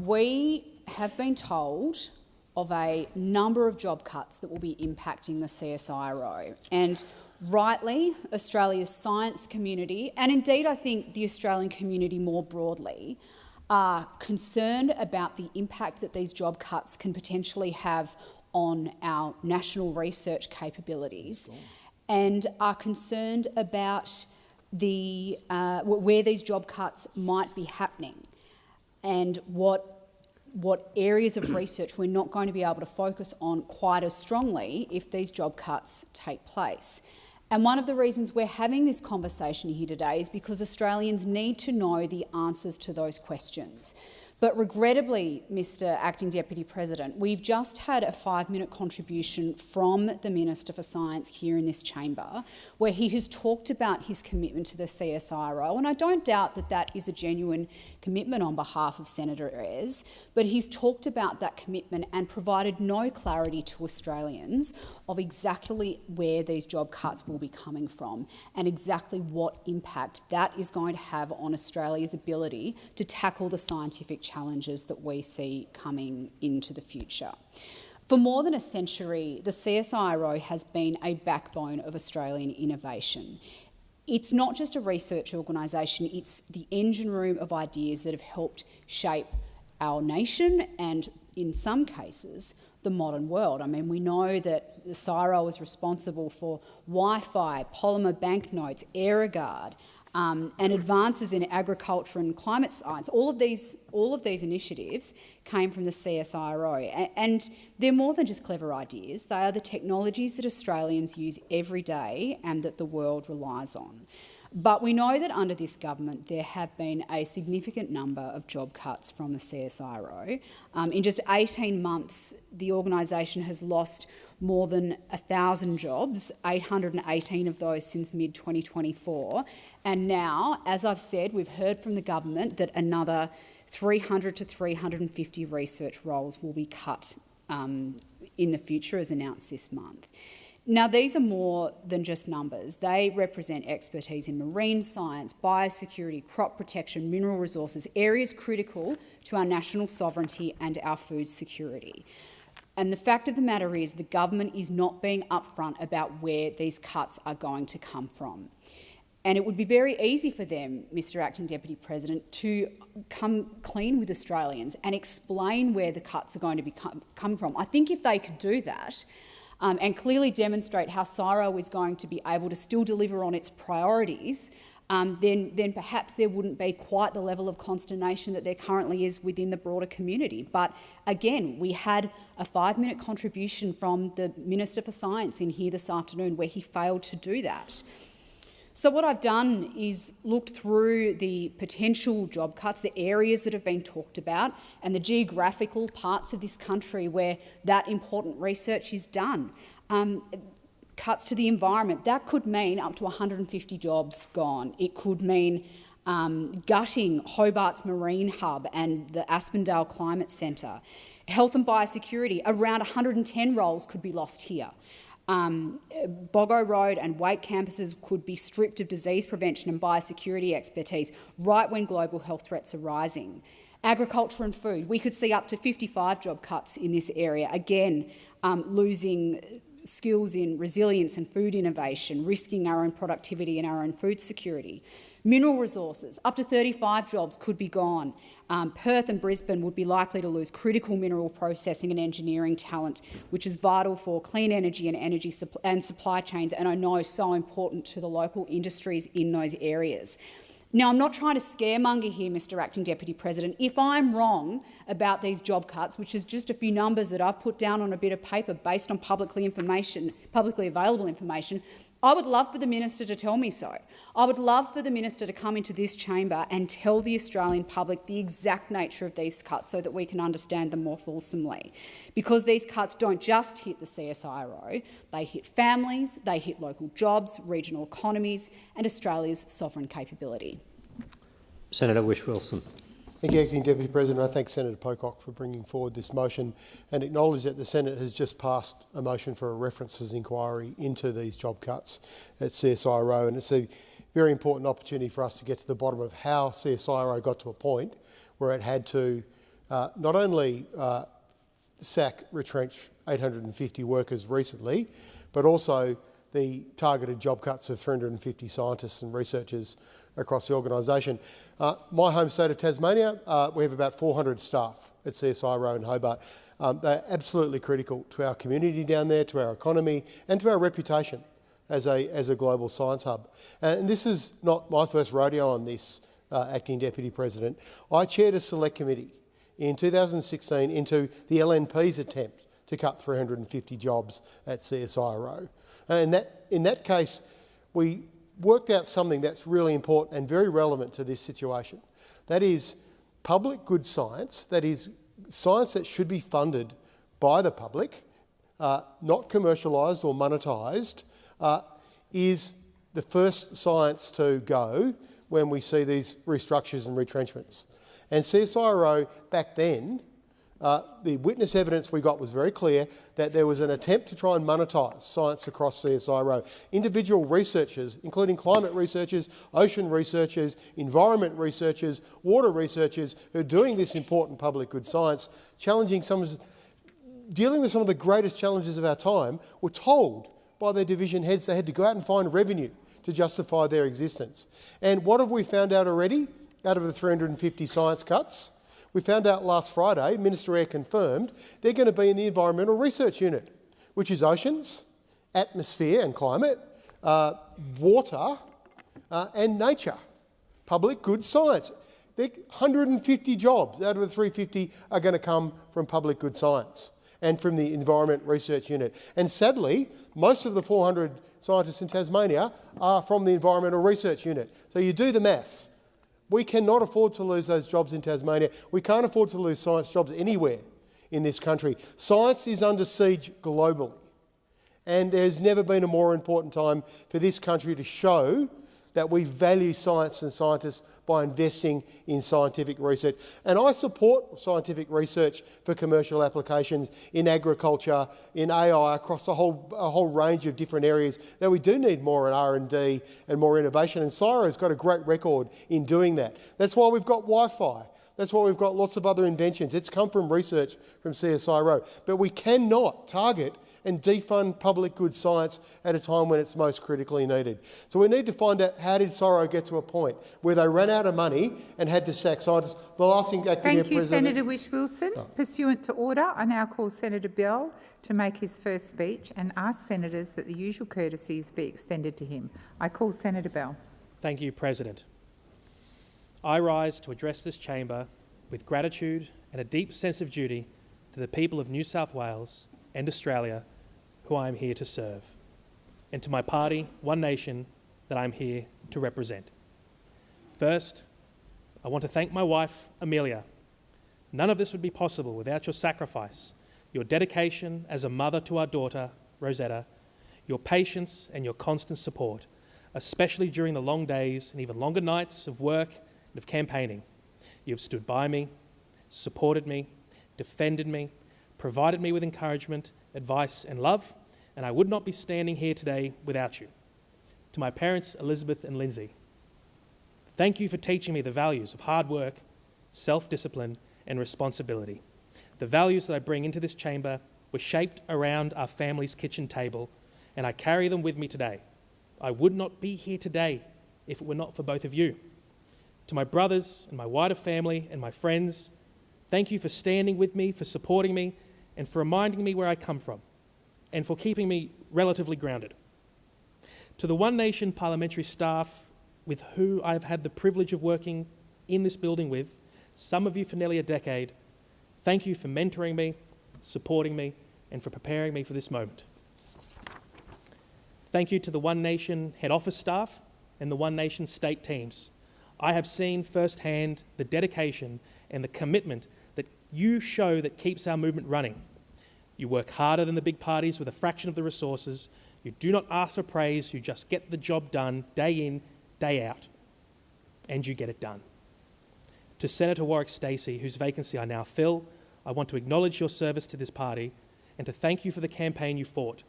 we have been told of a number of job cuts that will be impacting the CSIRO. And rightly, Australia's science community, and indeed I think the Australian community more broadly, are concerned about the impact that these job cuts can potentially have on our national research capabilities, and are concerned about where these job cuts might be happening and what areas of research we're not going to be able to focus on quite as strongly if these job cuts take place. And one of the reasons we're having this conversation here today is because Australians need to know the answers to those questions. But regrettably, Mr Acting Deputy President, we've just had a 5-minute contribution from the Minister for Science here in this chamber, where he has talked about his commitment to the CSIRO, and I don't doubt that that is a genuine commitment on behalf of Senator Ayres, but he's talked about that commitment and provided no clarity to Australians of exactly where these job cuts will be coming from and exactly what impact that is going to have on Australia's ability to tackle the scientific challenges that we see coming into the future. For more than a century, the CSIRO has been a backbone of Australian innovation. It's not just a research organisation, it's the engine room of ideas that have helped shape our nation and, in some cases, the modern world. I mean, we know that the CSIRO is responsible for Wi-Fi, polymer banknotes, AeroGuard, and advances in agriculture and climate science. All of these initiatives came from the CSIRO, and they're more than just clever ideas. They are the technologies that Australians use every day and that the world relies on. But we know that under this government there have been a significant number of job cuts from the CSIRO. In just 18 months, the organisation has lost more than 1,000 jobs, 818 of those since mid-2024. And now, as I've said, we've heard from the government that another 300 to 350 research roles will be cut in the future, as announced this month. Now, these are more than just numbers. They represent expertise in marine science, biosecurity, crop protection, mineral resources, areas critical to our national sovereignty and our food security. And the fact of the matter is the government is not being upfront about where these cuts are going to come from. And it would be very easy for them, Mr Acting Deputy President, to come clean with Australians and explain where the cuts are going to be coming from. I think if they could do that and clearly demonstrate how CSIRO is going to be able to still deliver on its priorities, then perhaps there wouldn't be quite the level of consternation that there currently is within the broader community. But again, we had a 5-minute contribution from the Minister for Science in here this afternoon where he failed to do that. So what I've done is looked through the potential job cuts, the areas that have been talked about, and the geographical parts of this country where that important research is done. Cuts to the environment, that could mean up to 150 jobs gone. It could mean gutting Hobart's Marine Hub and the Aspendale Climate Centre. Health and biosecurity, around 110 roles could be lost here. Boggo Road and Wake campuses could be stripped of disease prevention and biosecurity expertise right when global health threats are rising. Agriculture and food, we could see up to 55 job cuts in this area, again losing skills in resilience and food innovation, risking our own productivity and our own food security. Mineral resources, up to 35 jobs could be gone. Perth and Brisbane would be likely to lose critical mineral processing and engineering talent, which is vital for clean energy and supply chains, and I know so important to the local industries in those areas. Now, I'm not trying to scaremonger here, Mr Acting Deputy President. If I'm wrong about these job cuts, which is just a few numbers that I've put down on a bit of paper based on publicly available information, I would love for the Minister to tell me so. I would love for the Minister to come into this chamber and tell the Australian public the exact nature of these cuts so that we can understand them more fulsomely. Because these cuts don't just hit the CSIRO, they hit families, they hit local jobs, regional economies and Australia's sovereign capability. Senator Whish-Wilson. Thank you, Acting Deputy President. I thank Senator Pocock for bringing forward this motion and acknowledge that the Senate has just passed a motion for a references inquiry into these job cuts at CSIRO, and it's a very important opportunity for us to get to the bottom of how CSIRO got to a point where it had to not only retrench 850 workers recently, but also the targeted job cuts of 350 scientists and researchers across the organisation. My home state of Tasmania, we have about 400 staff at CSIRO in Hobart. They're absolutely critical to our community down there, to our economy and to our reputation as a global science hub. And this is not my first rodeo on this, Acting Deputy President. I chaired a select committee in 2016 into the LNP's attempt to cut 350 jobs at CSIRO. And in that case, we worked out something that's really important and very relevant to this situation. That is public good science, that is science that should be funded by the public, not commercialised or monetised, is the first science to go when we see these restructures and retrenchments. And CSIRO back then, the witness evidence we got was very clear that there was an attempt to try and monetise science across CSIRO. Individual researchers, including climate researchers, ocean researchers, environment researchers, water researchers, who are doing this important public good science, dealing with some of the greatest challenges of our time, were told by their division heads they had to go out and find revenue to justify their existence. And what have we found out already out of the 350 science cuts? We found out last Friday, Minister Eyre confirmed, they're going to be in the Environmental Research Unit, which is oceans, atmosphere and climate, water and nature. Public good science. 150 jobs out of the 350 are going to come from public good science and from the Environment Research Unit. And sadly, most of the 400 scientists in Tasmania are from the Environmental Research Unit. So you do the maths. We cannot afford to lose those jobs in Tasmania. We can't afford to lose science jobs anywhere in this country. Science is under siege globally. And there's never been a more important time for this country to show that we value science and scientists by investing in scientific research. And I support scientific research for commercial applications in agriculture, in AI, across a whole range of different areas that we do need more in R&D and more innovation. And CSIRO's got a great record in doing that. That's why we've got Wi-Fi. That's why we've got lots of other inventions. It's come from research from CSIRO. But we cannot target and defund public good science at a time when it's most critically needed. So we need to find out, how did CSIRO get to a point where they ran out of money and had to sack scientists? The last thing, Thank you, Senator Whish-Wilson. Pursuant to order, I now call Senator Bell to make his first speech and ask senators that the usual courtesies be extended to him. I call Senator Bell. Thank you, President. I rise to address this chamber with gratitude and a deep sense of duty to the people of New South Wales and Australia who I am here to serve, and to my party, One Nation, that I am here to represent. First, I want to thank my wife, Amelia. None of this would be possible without your sacrifice, your dedication as a mother to our daughter, Rosetta, your patience and your constant support, especially during the long days and even longer nights of work and of campaigning. You have stood by me, supported me, defended me, provided me with encouragement, advice and love, and I would not be standing here today without you. To my parents, Elizabeth and Lindsay, thank you for teaching me the values of hard work, self-discipline and responsibility. The values that I bring into this chamber were shaped around our family's kitchen table, and I carry them with me today. I would not be here today if it were not for both of you. To my brothers and my wider family and my friends, thank you for standing with me, for supporting me, and for reminding me where I come from, and for keeping me relatively grounded. To the One Nation parliamentary staff with who I have had the privilege of working in this building with, some of you for nearly a decade, thank you for mentoring me, supporting me, and for preparing me for this moment. Thank you to the One Nation head office staff and the One Nation state teams. I have seen firsthand the dedication and the commitment that you show that keeps our movement running. You work harder than the big parties with a fraction of the resources. You do not ask for praise, you just get the job done day in, day out. And you get it done. To Senator Warwick Stacey, whose vacancy I now fill, I want to acknowledge your service to this party and to thank you for the campaign you fought.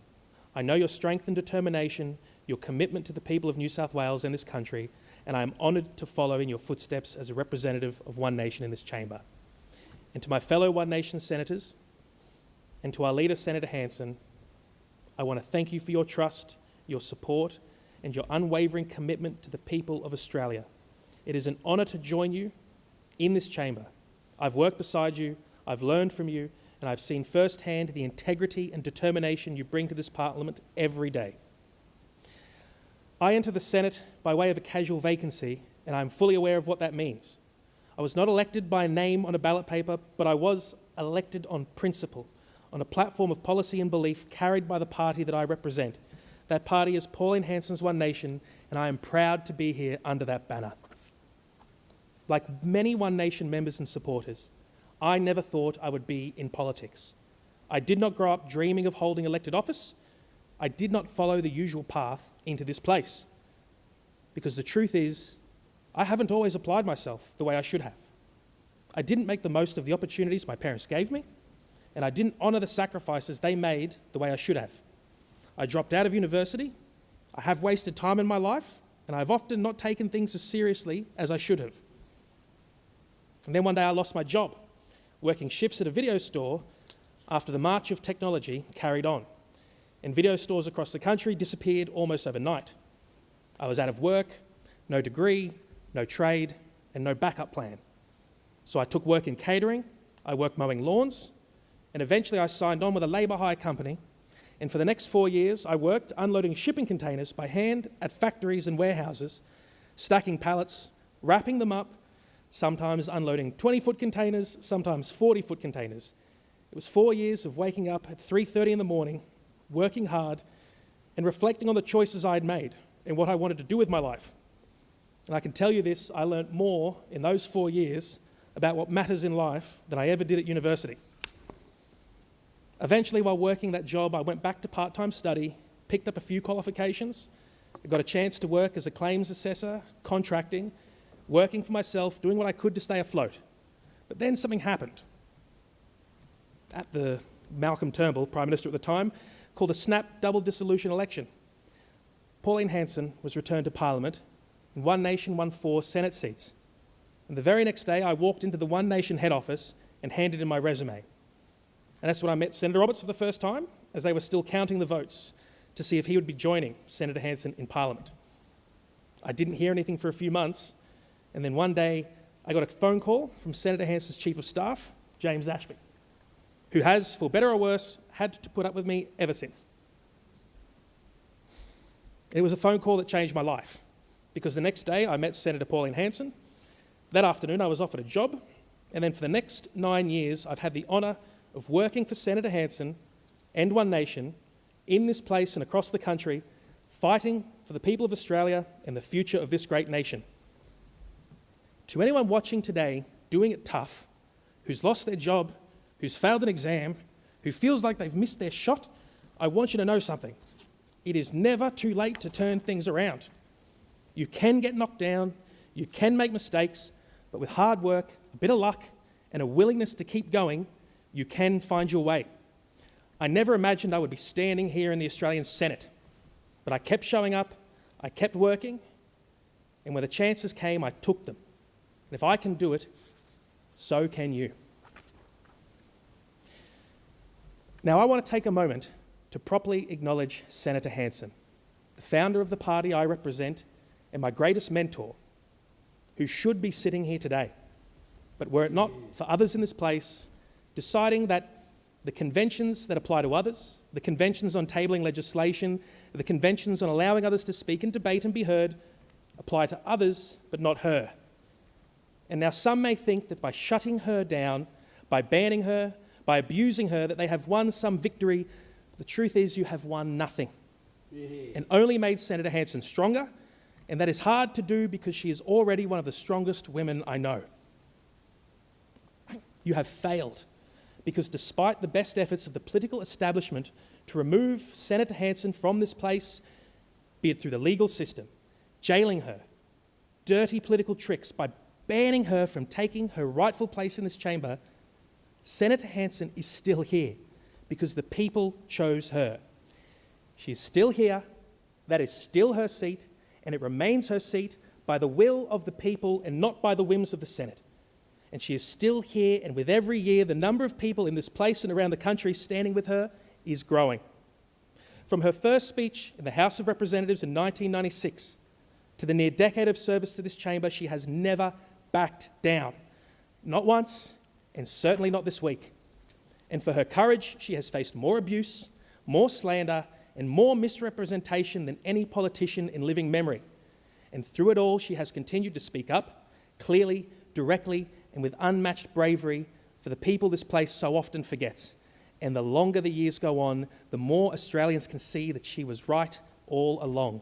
I know your strength and determination, your commitment to the people of New South Wales and this country, and I am honoured to follow in your footsteps as a representative of One Nation in this chamber. And to my fellow One Nation senators, and to our leader, Senator Hanson, I want to thank you for your trust, your support, and your unwavering commitment to the people of Australia. It is an honour to join you in this chamber. I've worked beside you, I've learned from you, and I've seen firsthand the integrity and determination you bring to this Parliament every day. I enter the Senate by way of a casual vacancy, and I'm fully aware of what that means. I was not elected by a name on a ballot paper, but I was elected on principle, on a platform of policy and belief carried by the party that I represent. That party is Pauline Hanson's One Nation, and I am proud to be here under that banner. Like many One Nation members and supporters, I never thought I would be in politics. I did not grow up dreaming of holding elected office. I did not follow the usual path into this place. Because the truth is, I haven't always applied myself the way I should have. I didn't make the most of the opportunities my parents gave me, and I didn't honour the sacrifices they made the way I should have. I dropped out of university, I have wasted time in my life, and I've often not taken things as seriously as I should have. And then one day I lost my job, working shifts at a video store after the march of technology carried on, and video stores across the country disappeared almost overnight. I was out of work, no degree, no trade, and no backup plan. So I took work in catering, I worked mowing lawns, and eventually I signed on with a labour hire company, and for the next 4 years I worked unloading shipping containers by hand at factories and warehouses, stacking pallets, wrapping them up, sometimes unloading 20-foot containers, sometimes 40-foot containers. It was 4 years of waking up at 3:30 in the morning, working hard, and reflecting on the choices I'd made and what I wanted to do with my life. And I can tell you this, I learnt more in those 4 years about what matters in life than I ever did at university. Eventually, while working that job, I went back to part-time study, picked up a few qualifications, I got a chance to work as a claims assessor, contracting, working for myself, doing what I could to stay afloat. But then something happened. At the Malcolm Turnbull, Prime Minister at the time, called a snap double dissolution election. Pauline Hanson was returned to Parliament, and One Nation won 4 Senate seats. And the very next day, I walked into the One Nation head office and handed in my resume. And that's when I met Senator Roberts for the first time, as they were still counting the votes to see if he would be joining Senator Hanson in Parliament. I didn't hear anything for a few months, and then one day I got a phone call from Senator Hanson's Chief of Staff, James Ashby, who has, for better or worse, had to put up with me ever since. It was a phone call that changed my life, because the next day I met Senator Pauline Hanson. That afternoon I was offered a job, and then for the next 9 years I've had the honour of working for Senator Hanson and One Nation in this place and across the country, fighting for the people of Australia and the future of this great nation. To anyone watching today doing it tough, who's lost their job, who's failed an exam, who feels like they've missed their shot, I want you to know something. It is never too late to turn things around. You can get knocked down, you can make mistakes, but with hard work, a bit of luck, and a willingness to keep going, you can find your way. I never imagined I would be standing here in the Australian Senate, but I kept showing up, I kept working, and when the chances came, I took them. And if I can do it, so can you. Now, I want to take a moment to properly acknowledge Senator Hanson, the founder of the party I represent and my greatest mentor, who should be sitting here today. But were it not for others in this place deciding that the conventions that apply to others, the conventions on tabling legislation, the conventions on allowing others to speak and debate and be heard, apply to others but not her. And now some may think that by shutting her down, by banning her, by abusing her, that they have won some victory. The truth is you have won nothing and only made Senator Hanson stronger, and that is hard to do because she is already one of the strongest women I know. You have failed because despite the best efforts of the political establishment to remove Senator Hanson from this place, be it through the legal system, jailing her, dirty political tricks, by banning her from taking her rightful place in this chamber, Senator Hanson is still here because the people chose her. She is still here, that is still her seat, and it remains her seat by the will of the people and not by the whims of the Senate. and she is still here, and with every year the number of people in this place and around the country standing with her is growing. From her first speech in the House of Representatives in 1996 to the near decade of service to this chamber, she has never backed down. Not once, and certainly not this week. And for her courage, she has faced more abuse, more slander, and more misrepresentation than any politician in living memory. And through it all, she has continued to speak up, clearly, directly, and with unmatched bravery for the people this place so often forgets. And the longer the years go on, the more Australians can see that she was right all along.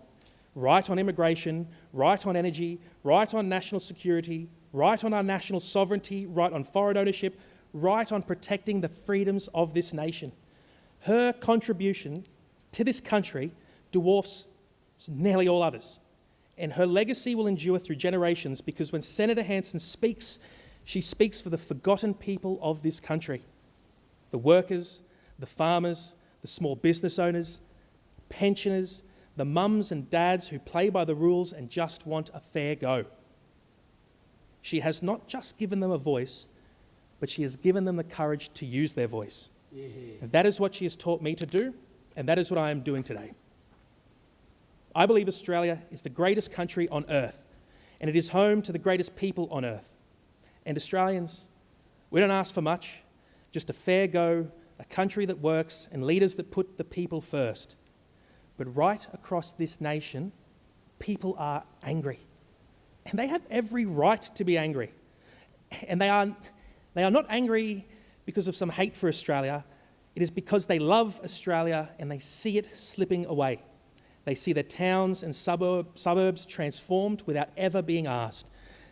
Right on immigration, right on energy, right on national security, right on our national sovereignty, right on foreign ownership, right on protecting the freedoms of this nation. Her contribution to this country dwarfs nearly all others. And her legacy will endure through generations, because when Senator Hanson speaks, she speaks for the forgotten people of this country. The workers, the farmers, the small business owners, pensioners, the mums and dads who play by the rules and just want a fair go. She has not just given them a voice, but she has given them the courage to use their voice. Yeah. And that is what she has taught me to do, and that is what I am doing today. I believe Australia is the greatest country on earth, and it is home to the greatest people on earth. And Australians, we don't ask for much, just a fair go, a country that works, and leaders that put the people first. But right across this nation, people are angry. And they have every right to be angry. And they are not angry because of some hate for Australia. It is because they love Australia and they see it slipping away. They see their towns and suburbs transformed without ever being asked.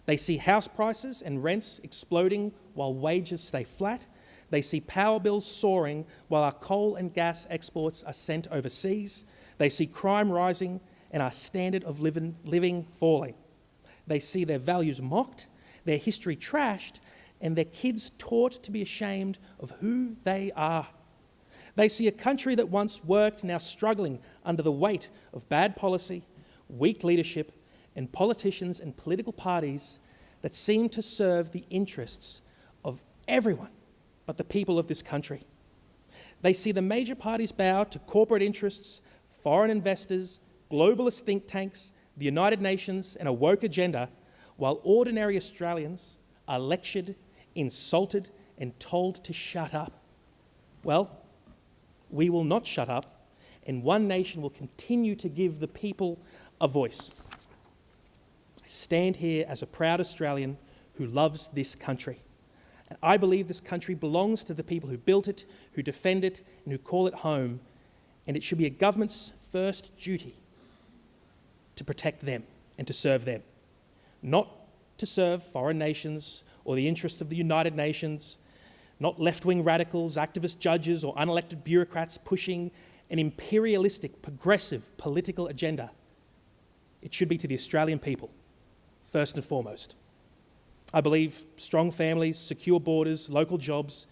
They see house prices and rents exploding while wages stay flat. They see power bills soaring while our coal and gas exports are sent overseas. They see crime rising and our standard of living falling. They see their values mocked, their history trashed, and their kids taught to be ashamed of who they are. They see a country that once worked now struggling under the weight of bad policy, weak leadership, and politicians and political parties that seem to serve the interests of everyone but the people of this country. They see the major parties bow to corporate interests, foreign investors, globalist think tanks, the United Nations, and a woke agenda, while ordinary Australians are lectured, insulted, and told to shut up. Well, we will not shut up, and One Nation will continue to give the people a voice. I stand here as a proud Australian who loves this country. And I believe this country belongs to the people who built it, who defend it, and who call it home. And it should be a government's first duty to protect them and to serve them. Not to serve foreign nations or the interests of the United Nations, not left-wing radicals, activist judges, or unelected bureaucrats pushing an imperialistic, progressive political agenda. It should be to the Australian people, first and foremost. I believe strong families, secure borders, local jobs,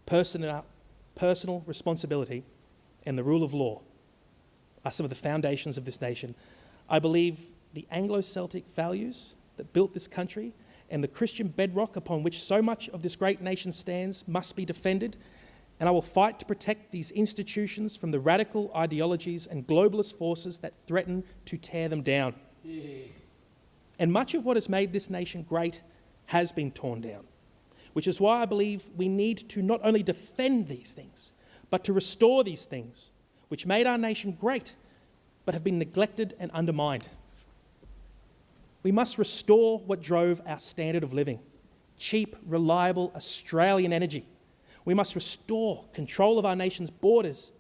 personal responsibility, and the rule of law are some of the foundations of this nation. I believe the Anglo-Celtic values that built this country and the Christian bedrock upon which so much of this great nation stands must be defended, and I will fight to protect these institutions from the radical ideologies and globalist forces that threaten to tear them down. Yeah. And much of what has made this nation great has been torn down, which is why I believe we need to not only defend these things, but to restore these things which made our nation great, but have been neglected and undermined. We must restore what drove our standard of living: cheap, reliable Australian energy. We must restore control of our nation's borders,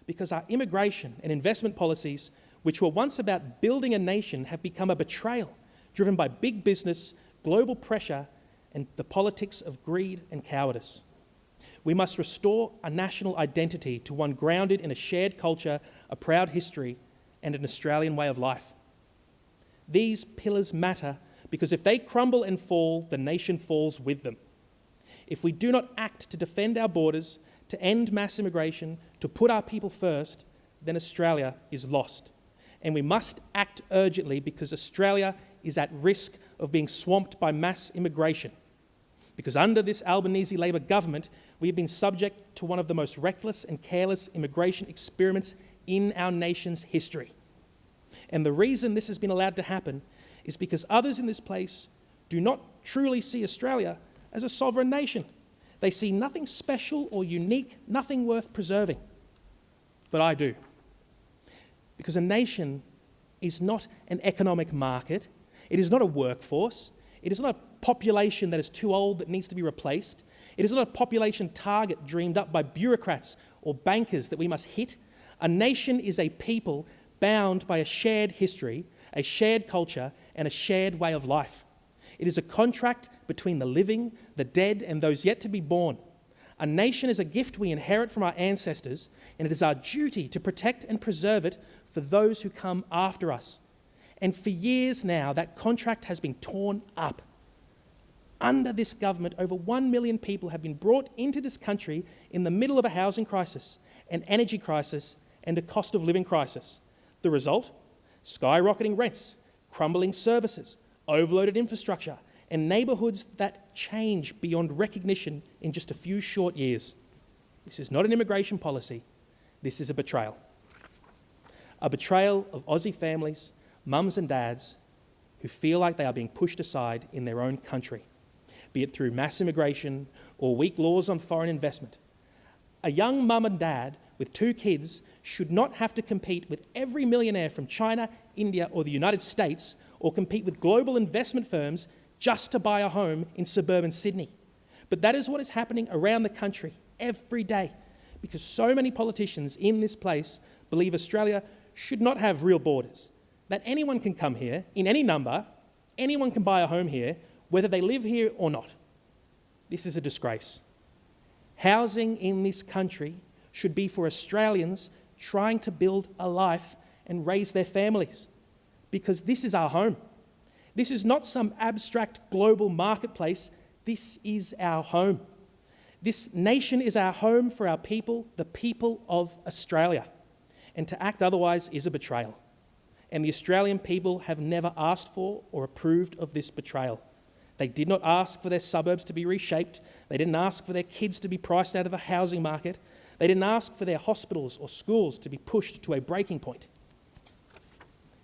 because our immigration and investment policies, which were once about building a nation, have become a betrayal driven by big business, global pressure, and the politics of greed and cowardice. We must restore a national identity to one grounded in a shared culture, a proud history, and an Australian way of life. These pillars matter because if they crumble and fall, the nation falls with them. If we do not act to defend our borders, to end mass immigration, to put our people first, then Australia is lost. And we must act urgently because Australia is at risk of being swamped by mass immigration. because under this Albanese Labor government, we have been subject to one of the most reckless and careless immigration experiments in our nation's history. And the reason this has been allowed to happen is because others in this place do not truly see Australia as a sovereign nation. They see nothing special or unique, nothing worth preserving. But I do. Because a nation is not an economic market. It is not a workforce. It is not a population that is too old that needs to be replaced. It is not a population target dreamed up by bureaucrats or bankers that we must hit. A nation is a people bound by a shared history, a shared culture, and a shared way of life. It is a contract between the living, the dead, and those yet to be born. A nation is a gift we inherit from our ancestors, and it is our duty to protect and preserve it for those who come after us. And for years now, that contract has been torn up. Under this government, over 1 million people have been brought into this country in the middle of a housing crisis, an energy crisis, and a cost of living crisis. The result? Skyrocketing rents, crumbling services, overloaded infrastructure, and neighbourhoods that change beyond recognition in just a few short years. This is not an immigration policy. This is a betrayal. A betrayal of Aussie families, mums and dads, who feel like they are being pushed aside in their own country, be it through mass immigration or weak laws on foreign investment. A young mum and dad with 2 kids should not have to compete with every millionaire from China, India, or the United States, or compete with global investment firms just to buy a home in suburban Sydney. But that is what is happening around the country every day, because so many politicians in this place believe Australia should not have real borders, that anyone can come here in any number, anyone can buy a home here, whether they live here or not. This is a disgrace. Housing in this country should be for Australians trying to build a life and raise their families, because this is our home. This is not some abstract global marketplace. This is our home. This nation is our home for our people, the people of Australia. And to act otherwise is a betrayal. And the Australian people have never asked for or approved of this betrayal. They did not ask for their suburbs to be reshaped. They didn't ask for their kids to be priced out of the housing market. They didn't ask for their hospitals or schools to be pushed to a breaking point.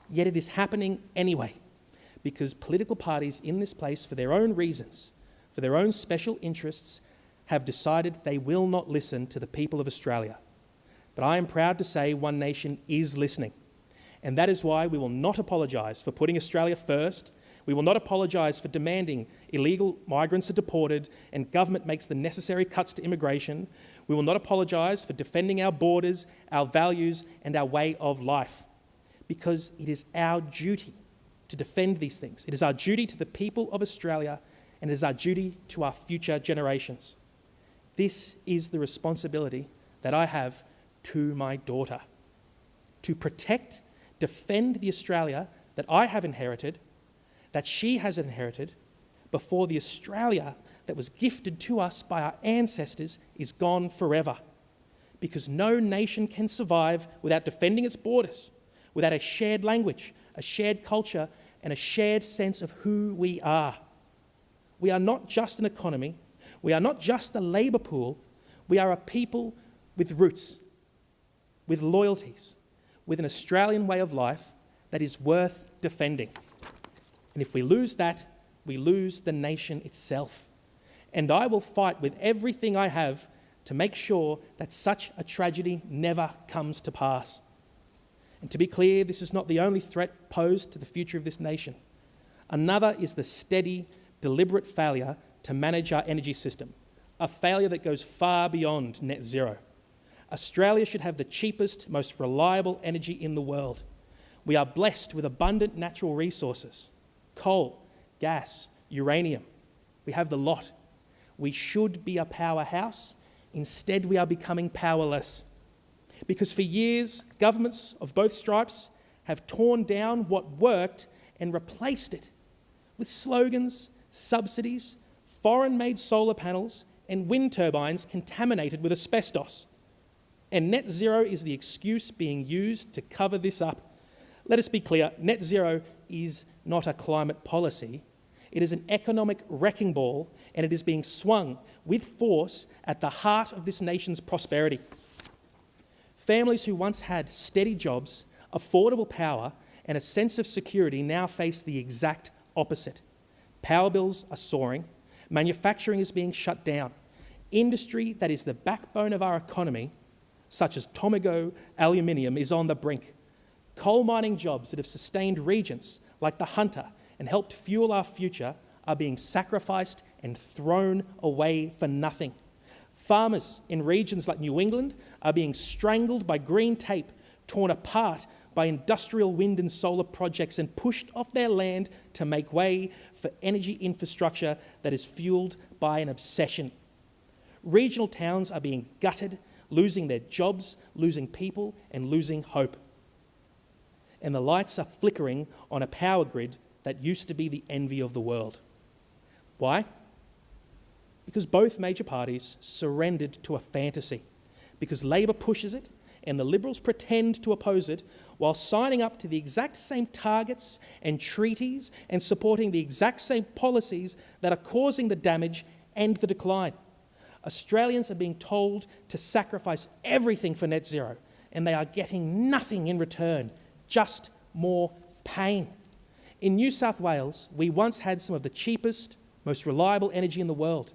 Yet it is happening anyway, because political parties in this place, for their own reasons, for their own special interests, have decided they will not listen to the people of Australia. But I am proud to say One Nation is listening. And that is why we will not apologise for putting Australia first. We will not apologise for demanding illegal migrants are deported and government makes the necessary cuts to immigration. We will not apologise for defending our borders, our values, and our way of life, because it is our duty to defend these things. It is our duty to the people of Australia, and it is our duty to our future generations. This is the responsibility that I have to my daughter, to protect, defend the Australia that I have inherited, that she has inherited, before the Australia that was gifted to us by our ancestors is gone forever. Because no nation can survive without defending its borders, without a shared language, a shared culture, and a shared sense of who we are. We are not just an economy. We are not just a labour pool. We are a people with roots, with loyalties, with an Australian way of life that is worth defending. And if we lose that, we lose the nation itself. And I will fight with everything I have to make sure that such a tragedy never comes to pass. And to be clear, this is not the only threat posed to the future of this nation. Another is the steady, deliberate failure to manage our energy system, a failure that goes far beyond net zero. Australia should have the cheapest, most reliable energy in the world. We are blessed with abundant natural resources: coal, gas, uranium. We have the lot. We should be a powerhouse. Instead, we are becoming powerless. Because for years, governments of both stripes have torn down what worked and replaced it with slogans, subsidies, foreign-made solar panels, and wind turbines contaminated with asbestos. And net zero is the excuse being used to cover this up. Let us be clear, net zero is not a climate policy. It is an economic wrecking ball, and it is being swung with force at the heart of this nation's prosperity. Families who once had steady jobs, affordable power, and a sense of security now face the exact opposite. Power bills are soaring, manufacturing is being shut down. Industry that is the backbone of our economy, such as Tomago aluminium, is on the brink. Coal mining jobs that have sustained regions like the Hunter and helped fuel our future are being sacrificed and thrown away for nothing. Farmers in regions like New England are being strangled by green tape, torn apart by industrial wind and solar projects, and pushed off their land to make way for energy infrastructure that is fueled by an obsession. Regional towns are being gutted, losing their jobs, losing people, and losing hope. And the lights are flickering on a power grid that used to be the envy of the world. Why? Because both major parties surrendered to a fantasy. Because Labor pushes it and the Liberals pretend to oppose it while signing up to the exact same targets and treaties and supporting the exact same policies that are causing the damage and the decline. Australians are being told to sacrifice everything for net zero, and they are getting nothing in return, just more pain. In New South Wales, we once had some of the cheapest, most reliable energy in the world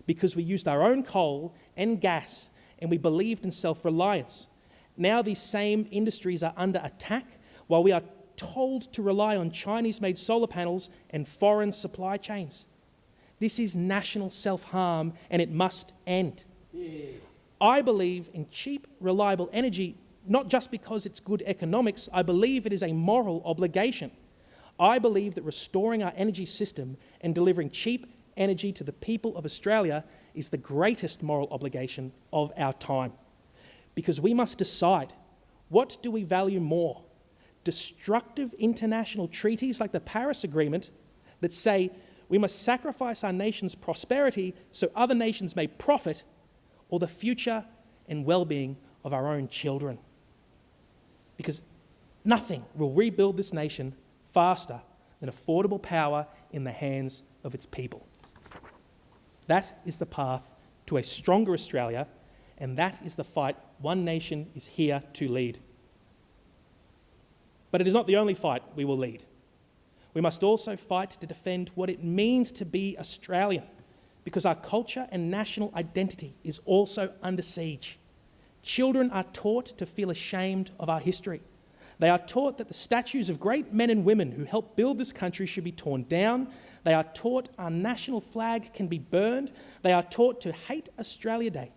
because we used our own coal and gas and we believed in self-reliance. Now these same industries are under attack while we are told to rely on Chinese-made solar panels and foreign supply chains. This is national self-harm and it must end. Yeah. I believe in cheap, reliable energy, not just because it's good economics. I believe it is a moral obligation. I believe that restoring our energy system and delivering cheap energy to the people of Australia is the greatest moral obligation of our time. Because we must decide, what do we value more? Destructive international treaties like the Paris Agreement that say we must sacrifice our nation's prosperity so other nations may profit, or the future and well-being of our own children? Because nothing will rebuild this nation faster than affordable power in the hands of its people. That is the path to a stronger Australia, and that is the fight One Nation is here to lead. But it is not the only fight we will lead. We must also fight to defend what it means to be Australian, because our culture and national identity is also under siege. Children are taught to feel ashamed of our history. They are taught that the statues of great men and women who helped build this country should be torn down. They are taught our national flag can be burned. They are taught to hate Australia Day,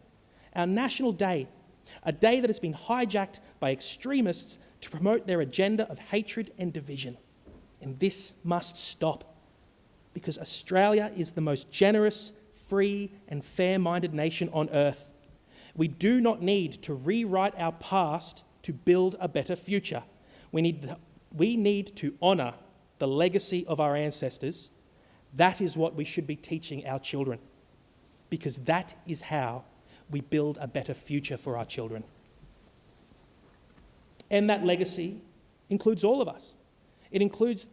our national day, a day that has been hijacked by extremists to promote their agenda of hatred and division. And this must stop, because Australia is the most generous, free and fair-minded nation on earth. We do not need to rewrite our past to build a better future. We need to honour the legacy of our ancestors. That is what we should be teaching our children, because that is how we build a better future for our children. And that legacy includes all of us. It includes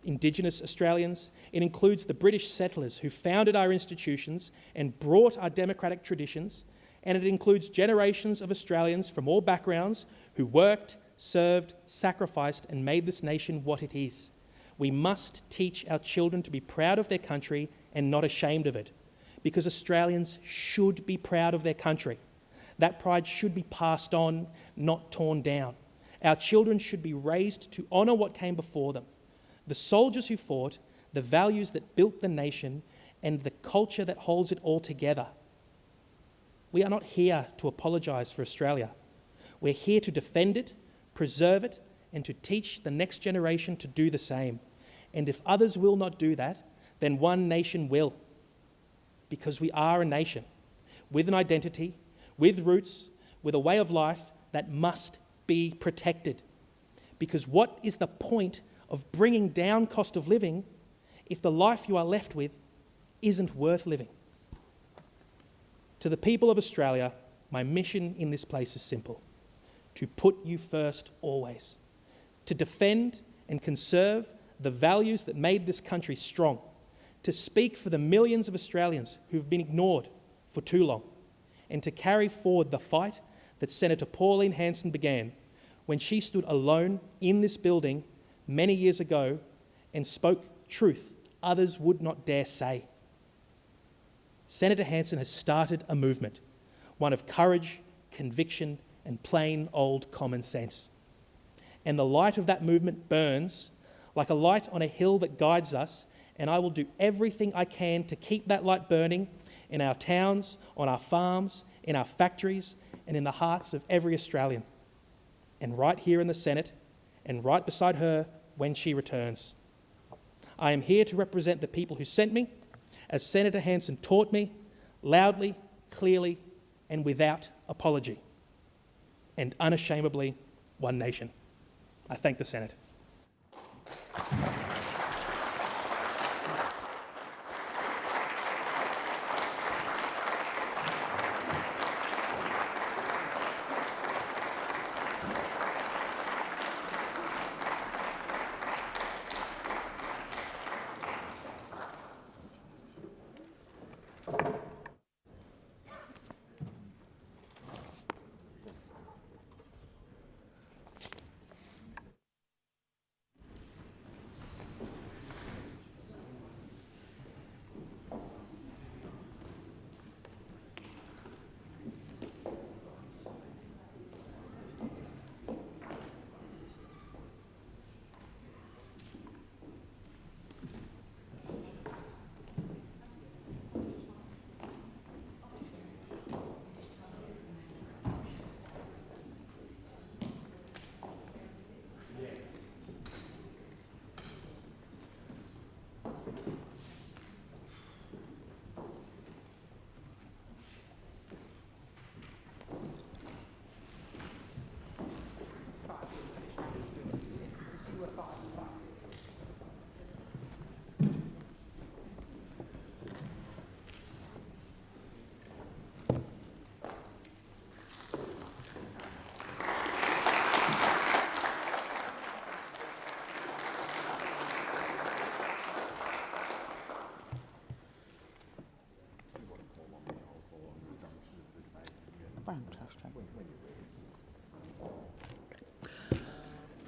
Indigenous Australians. It includes the British settlers who founded our institutions and brought our democratic traditions. And it includes generations of Australians from all backgrounds who worked, served, sacrificed and made this nation what it is. We must teach our children to be proud of their country and not ashamed of it, because Australians should be proud of their country. That pride should be passed on, not torn down. Our children should be raised to honour what came before them, the soldiers who fought, the values that built the nation, and the culture that holds it all together. We are not here to apologise for Australia. We're here to defend it, preserve it, and to teach the next generation to do the same. And if others will not do that, then One Nation will. Because we are a nation with an identity, with roots, with a way of life that must be protected. Because what is the point of bringing down cost of living if the life you are left with isn't worth living? To the people of Australia, my mission in this place is simple: to put you first always, to defend and conserve the values that made this country strong, to speak for the millions of Australians who've been ignored for too long, and to carry forward the fight that Senator Pauline Hanson began when she stood alone in this building many years ago and spoke truth others would not dare say. Senator Hanson has started a movement, one of courage, conviction, and plain old common sense. And the light of that movement burns like a light on a hill that guides us, and I will do everything I can to keep that light burning in our towns, on our farms, in our factories, and in the hearts of every Australian. And right here in the Senate, and right beside her when she returns. I am here to represent the people who sent me, as Senator Hanson taught me, loudly, clearly, and without apology, and unashamedly, one nation. I thank the Senate.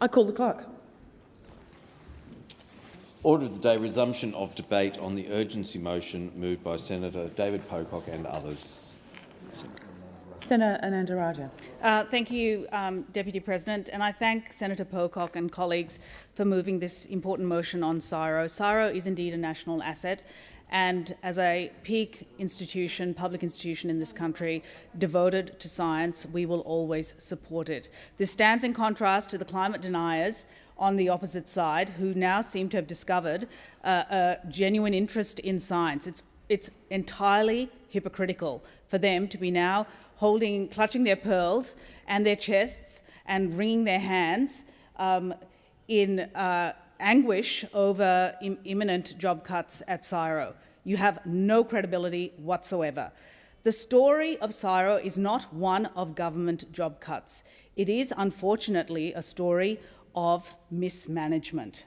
I call the clerk. Order of the day, resumption of debate on the urgency motion moved by Senator David Pocock and others. Senator Anandaraja. Thank you, Deputy President, and I thank Senator Pocock and colleagues for moving this important motion on CSIRO. CSIRO is indeed a national asset, and as a peak institution, public institution in this country, devoted to science, we will always support it. This stands in contrast to the climate deniers on the opposite side, who now seem to have discovered a genuine interest in science. It's entirely hypocritical for them to be now clutching their pearls and their chests and wringing their hands in anguish over imminent job cuts at CSIRO. You have no credibility whatsoever. The story of CSIRO is not one of government job cuts. It is, unfortunately, a story of mismanagement.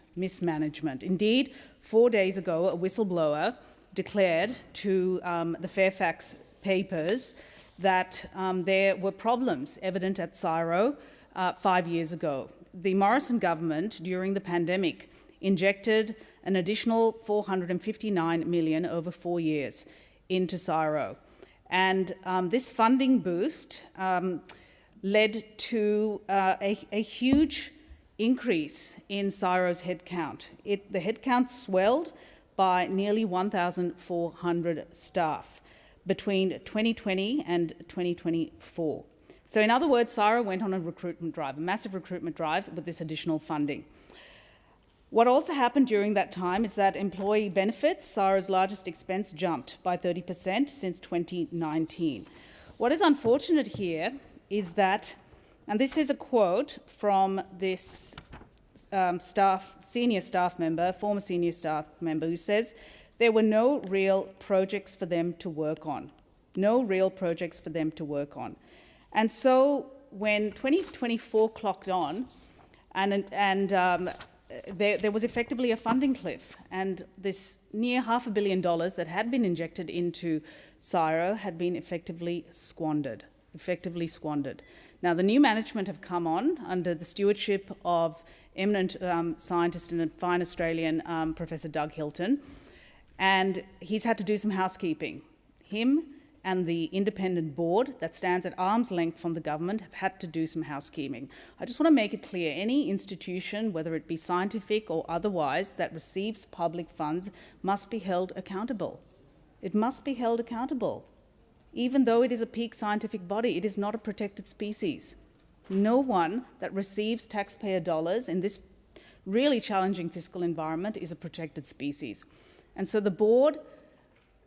Indeed, 4 days ago, a whistleblower declared to the Fairfax papers that there were problems evident at CSIRO 5 years ago. The Morrison government, during the pandemic, injected an additional $459 million over 4 years into CSIRO. And this funding boost led to a huge increase in CSIRO's headcount. The headcount swelled by nearly 1,400 staff between 2020 and 2024. So in other words, CSIRO went on a recruitment drive, a massive recruitment drive with this additional funding. What also happened during that time is that employee benefits, CSIRO's largest expense, jumped by 30% since 2019. What is unfortunate here is that, and this is a quote from this former senior staff member, who says, there were no real projects for them to work on. And so when 2024 clocked on and there was effectively a funding cliff, and this near $500 million that had been injected into CSIRO had been effectively squandered. Now, the new management have come on under the stewardship of eminent scientist and a fine Australian, Professor Doug Hilton, and he's had to do some housekeeping. Him and the independent board that stands at arm's length from the government have had to do some housekeeping. I just want to make it clear, any institution, whether it be scientific or otherwise, that receives public funds must be held accountable. It must be held accountable. Even though it is a peak scientific body, it is not a protected species. No one that receives taxpayer dollars in this really challenging fiscal environment is a protected species. And so the board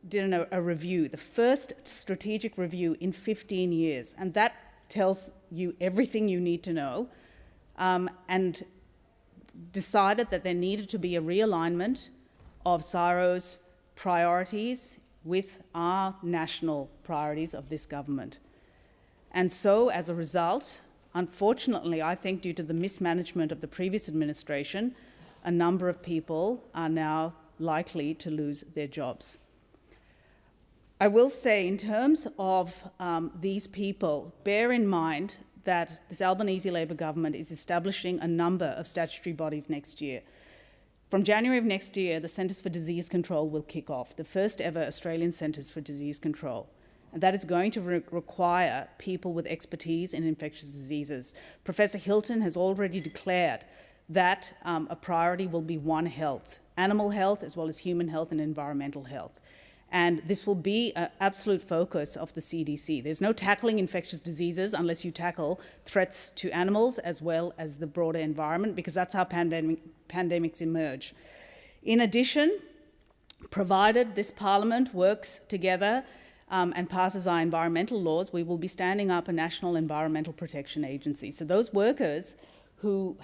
did a review, the first strategic review in 15 years, and that tells you everything you need to know, and decided that there needed to be a realignment of CSIRO's priorities with our national priorities of this government. And so, as a result, unfortunately, I think due to the mismanagement of the previous administration, a number of people are now likely to lose their jobs. I will say, in terms of these people, bear in mind that this Albanese Labor government is establishing a number of statutory bodies next year. From January of next year, the Centres for Disease Control will kick off, the first ever Australian Centres for Disease Control. And that is going to require people with expertise in infectious diseases. Professor Hilton has already declared that a priority will be One Health, animal health as well as human health and environmental health. And this will be an absolute focus of the CDC. There's no tackling infectious diseases unless you tackle threats to animals as well as the broader environment, because that's how pandemics emerge. In addition, provided this Parliament works together and passes our environmental laws, we will be standing up a National Environmental Protection Agency. So those workers who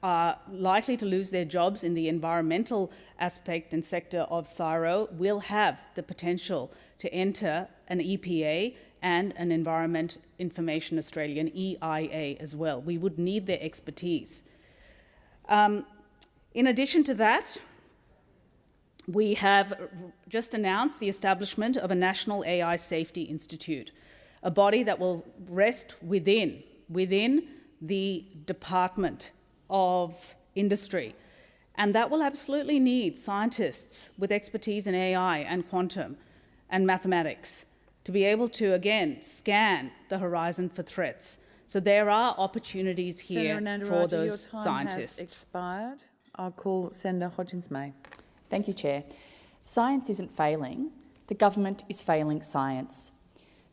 are likely to lose their jobs in the environmental aspect and sector of CSIRO will have the potential to enter an EPA and an Environment Information Australia, an EIA as well. We would need their expertise. In addition to that, we have just announced the establishment of a National AI Safety Institute, a body that will rest within the Department of Industry. And that will absolutely need scientists with expertise in AI and quantum and mathematics to be able to, again, scan the horizon for threats. So there are opportunities here for those your time scientists. Has expired. I'll call Senator Hodgins-May. Thank you, Chair. Science isn't failing. The government is failing science.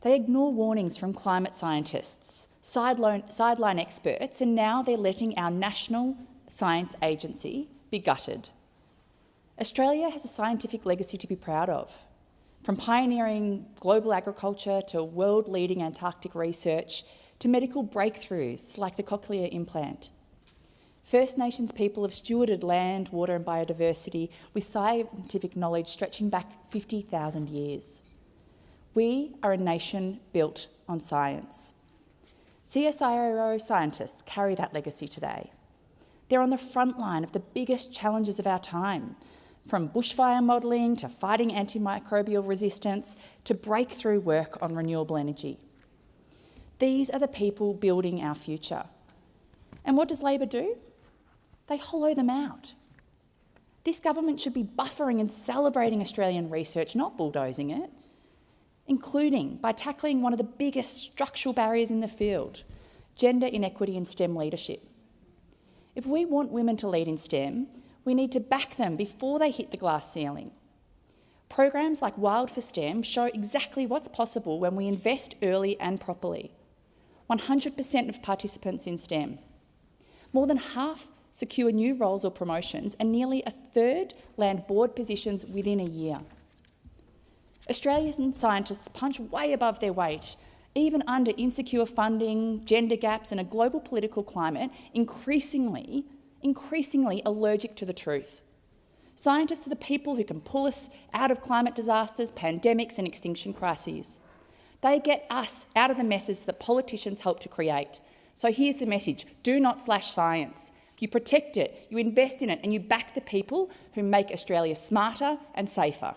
They ignore warnings from climate scientists, sideline experts, and now they're letting our National Science Agency be gutted. Australia has a scientific legacy to be proud of. From pioneering global agriculture to world-leading Antarctic research to medical breakthroughs like the cochlear implant. First Nations people have stewarded land, water and biodiversity with scientific knowledge stretching back 50,000 years. We are a nation built on science. CSIRO scientists carry that legacy today. They're on the front line of the biggest challenges of our time, from bushfire modelling to fighting antimicrobial resistance to breakthrough work on renewable energy. These are the people building our future. And what does Labor do? They hollow them out. This government should be buffering and celebrating Australian research, not bulldozing it, including by tackling one of the biggest structural barriers in the field, gender inequity in STEM leadership. If we want women to lead in STEM, we need to back them before they hit the glass ceiling. Programs like Wild for STEM show exactly what's possible when we invest early and properly. 100% of participants in STEM. More than half secure new roles or promotions, and nearly a third land board positions within a year. Australian scientists punch way above their weight, even under insecure funding, gender gaps and a global political climate increasingly allergic to the truth. Scientists are the people who can pull us out of climate disasters, pandemics and extinction crises. They get us out of the messes that politicians help to create. So here's the message: do not slash science. You protect it, you invest in it, and you back the people who make Australia smarter and safer.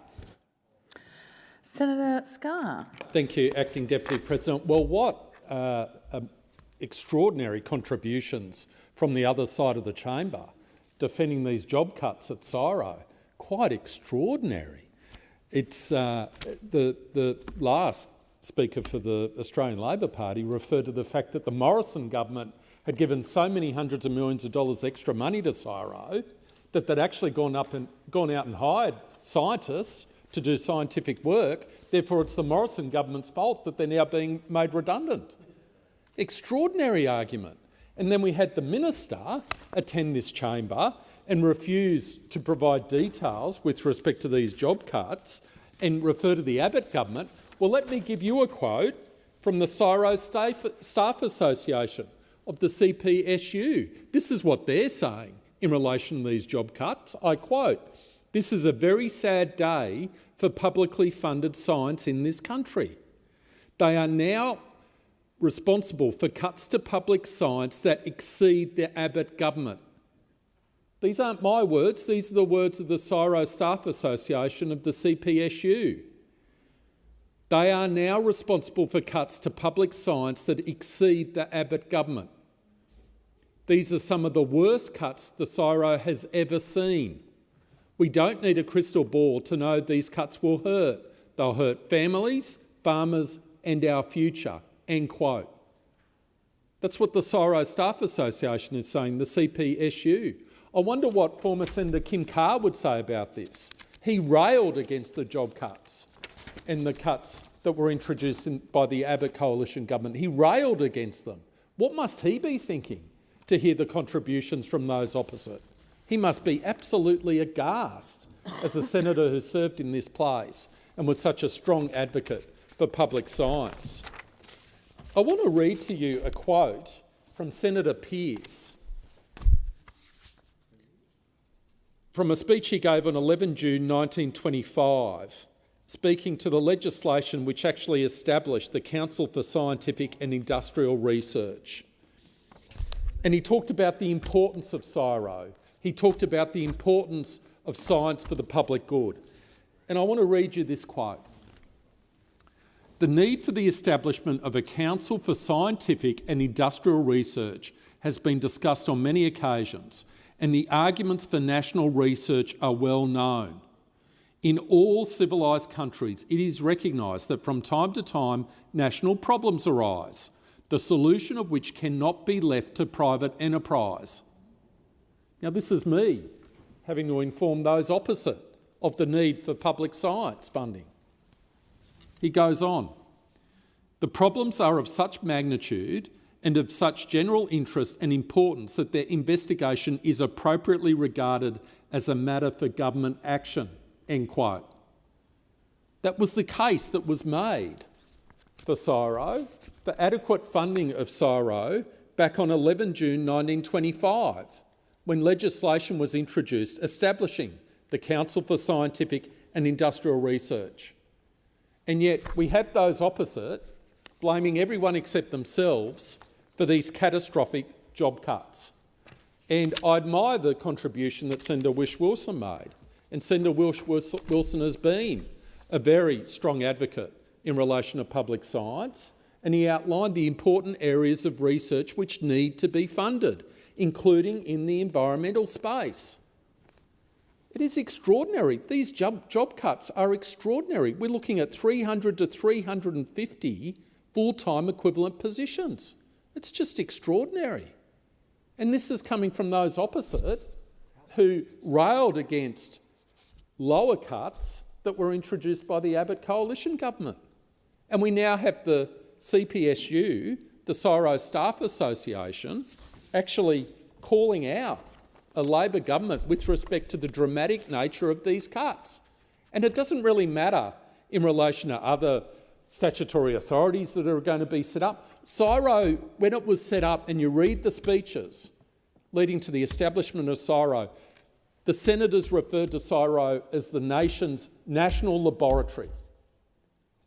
Senator Scarr. Thank you, Acting Deputy President. Well, what extraordinary contributions from the other side of the chamber defending these job cuts at CSIRO. Quite extraordinary. It's the last Speaker for the Australian Labor Party referred to the fact that the Morrison government had given so many hundreds of millions of dollars extra money to CSIRO that they'd actually gone out and hired scientists to do scientific work. Therefore, it's the Morrison government's fault that they're now being made redundant. Extraordinary argument. And then we had the minister attend this chamber and refuse to provide details with respect to these job cuts and refer to the Abbott government. Well, let me give you a quote from the CSIRO Staff Association of the CPSU. This is what they're saying in relation to these job cuts. I quote, "This is a very sad day for publicly funded science in this country. They are now responsible for cuts to public science that exceed the Abbott government." These aren't my words, these are the words of the CSIRO Staff Association of the CPSU. They are now responsible for cuts to public science that exceed the Abbott government. These are some of the worst cuts the CSIRO has ever seen. We don't need a crystal ball to know these cuts will hurt. They'll hurt families, farmers and our future. End quote. That's what the CSIRO Staff Association is saying, the CPSU. I wonder what former Senator Kim Carr would say about this. He railed against the job cuts and the cuts that were introduced by the Abbott coalition government. He railed against them. What must he be thinking to hear the contributions from those opposite? He must be absolutely aghast as a senator who served in this place and was such a strong advocate for public science. I want to read to you a quote from Senator Pearce from a speech he gave on 11 June 1925, speaking to the legislation which actually established the Council for Scientific and Industrial Research. And he talked about the importance of CSIRO. He talked about the importance of science for the public good. And I want to read you this quote. "The need for the establishment of a Council for Scientific and Industrial Research has been discussed on many occasions, and the arguments for national research are well known. In all civilised countries, it is recognised that from time to time national problems arise, the solution of which cannot be left to private enterprise." Now, this is me having to inform those opposite of the need for public science funding. He goes on, "The problems are of such magnitude and of such general interest and importance that their investigation is appropriately regarded as a matter for government action." End quote. That was the case that was made for CSIRO, for adequate funding of CSIRO back on 11 June 1925, when legislation was introduced establishing the Council for Scientific and Industrial Research. And yet we have those opposite blaming everyone except themselves for these catastrophic job cuts. And I admire the contribution that Senator Whish-Wilson made. And Senator Whish-Wilson has been a very strong advocate in relation to public science, and he outlined the important areas of research which need to be funded, including in the environmental space. It is extraordinary. These job cuts are extraordinary. We're looking at 300 to 350 full-time equivalent positions. It's just extraordinary. And this is coming from those opposite who railed against lower cuts that were introduced by the Abbott coalition government. And we now have the CPSU, the CSIRO Staff Association, actually calling out a Labor government with respect to the dramatic nature of these cuts. And it doesn't really matter in relation to other statutory authorities that are going to be set up. CSIRO, when it was set up, and you read the speeches leading to the establishment of CSIRO, the senators referred to CSIRO as the nation's national laboratory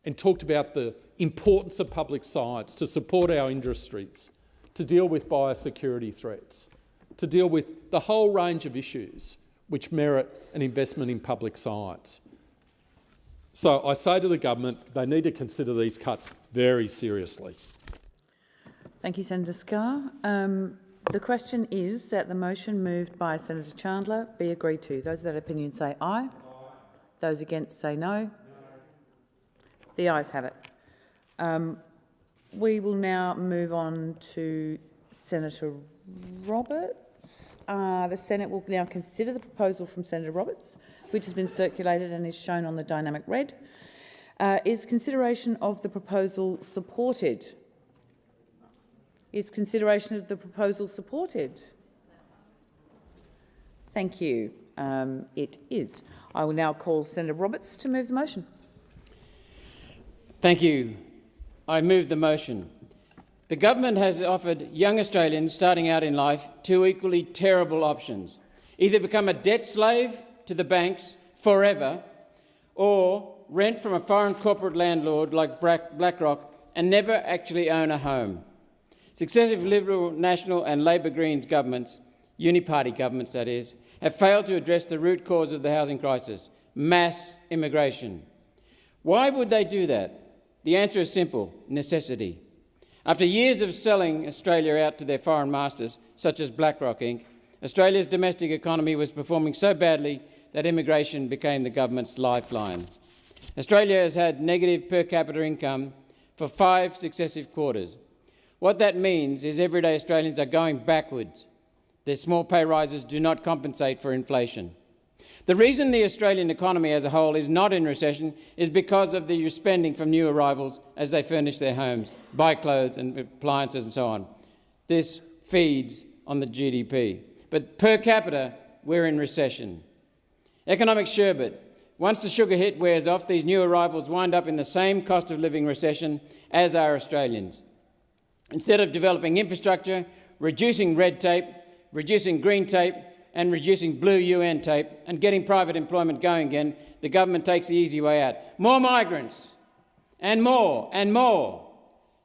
and talked about the importance of public science to support our industries, to deal with biosecurity threats, to deal with the whole range of issues which merit an investment in public science. So I say to the government, they need to consider these cuts very seriously. Thank you, Senator Scarr. The question is that the motion moved by Senator Chandler be agreed to. Those of that opinion say aye. Those against say no. The ayes have it. We will now move on to Senator Roberts. The Senate will now consider the proposal from Senator Roberts, which has been circulated and is shown on the dynamic red. Is consideration of the proposal supported? Is consideration of the proposal supported? Thank you. It is. I will now call Senator Roberts to move the motion. Thank you. I move the motion. The government has offered young Australians starting out in life two equally terrible options: either become a debt slave to the banks forever, or rent from a foreign corporate landlord like BlackRock and never actually own a home. Successive Liberal, National and Labor Greens governments, uniparty governments that is, have failed to address the root cause of the housing crisis: mass immigration. Why would they do that? The answer is simple: necessity. After years of selling Australia out to their foreign masters, such as BlackRock Inc., Australia's domestic economy was performing so badly that immigration became the government's lifeline. Australia has had negative per capita income for 5 successive quarters. What that means is everyday Australians are going backwards. Their small pay rises do not compensate for inflation. The reason the Australian economy as a whole is not in recession is because of the spending from new arrivals as they furnish their homes, buy clothes and appliances and so on. This feeds on the GDP. But per capita, we're in recession. Economic sherbet. Once the sugar hit wears off, these new arrivals wind up in the same cost of living recession as our Australians. Instead of developing infrastructure, reducing red tape, reducing green tape, and reducing blue UN tape and getting private employment going again, the government takes the easy way out. More migrants, and more, and more.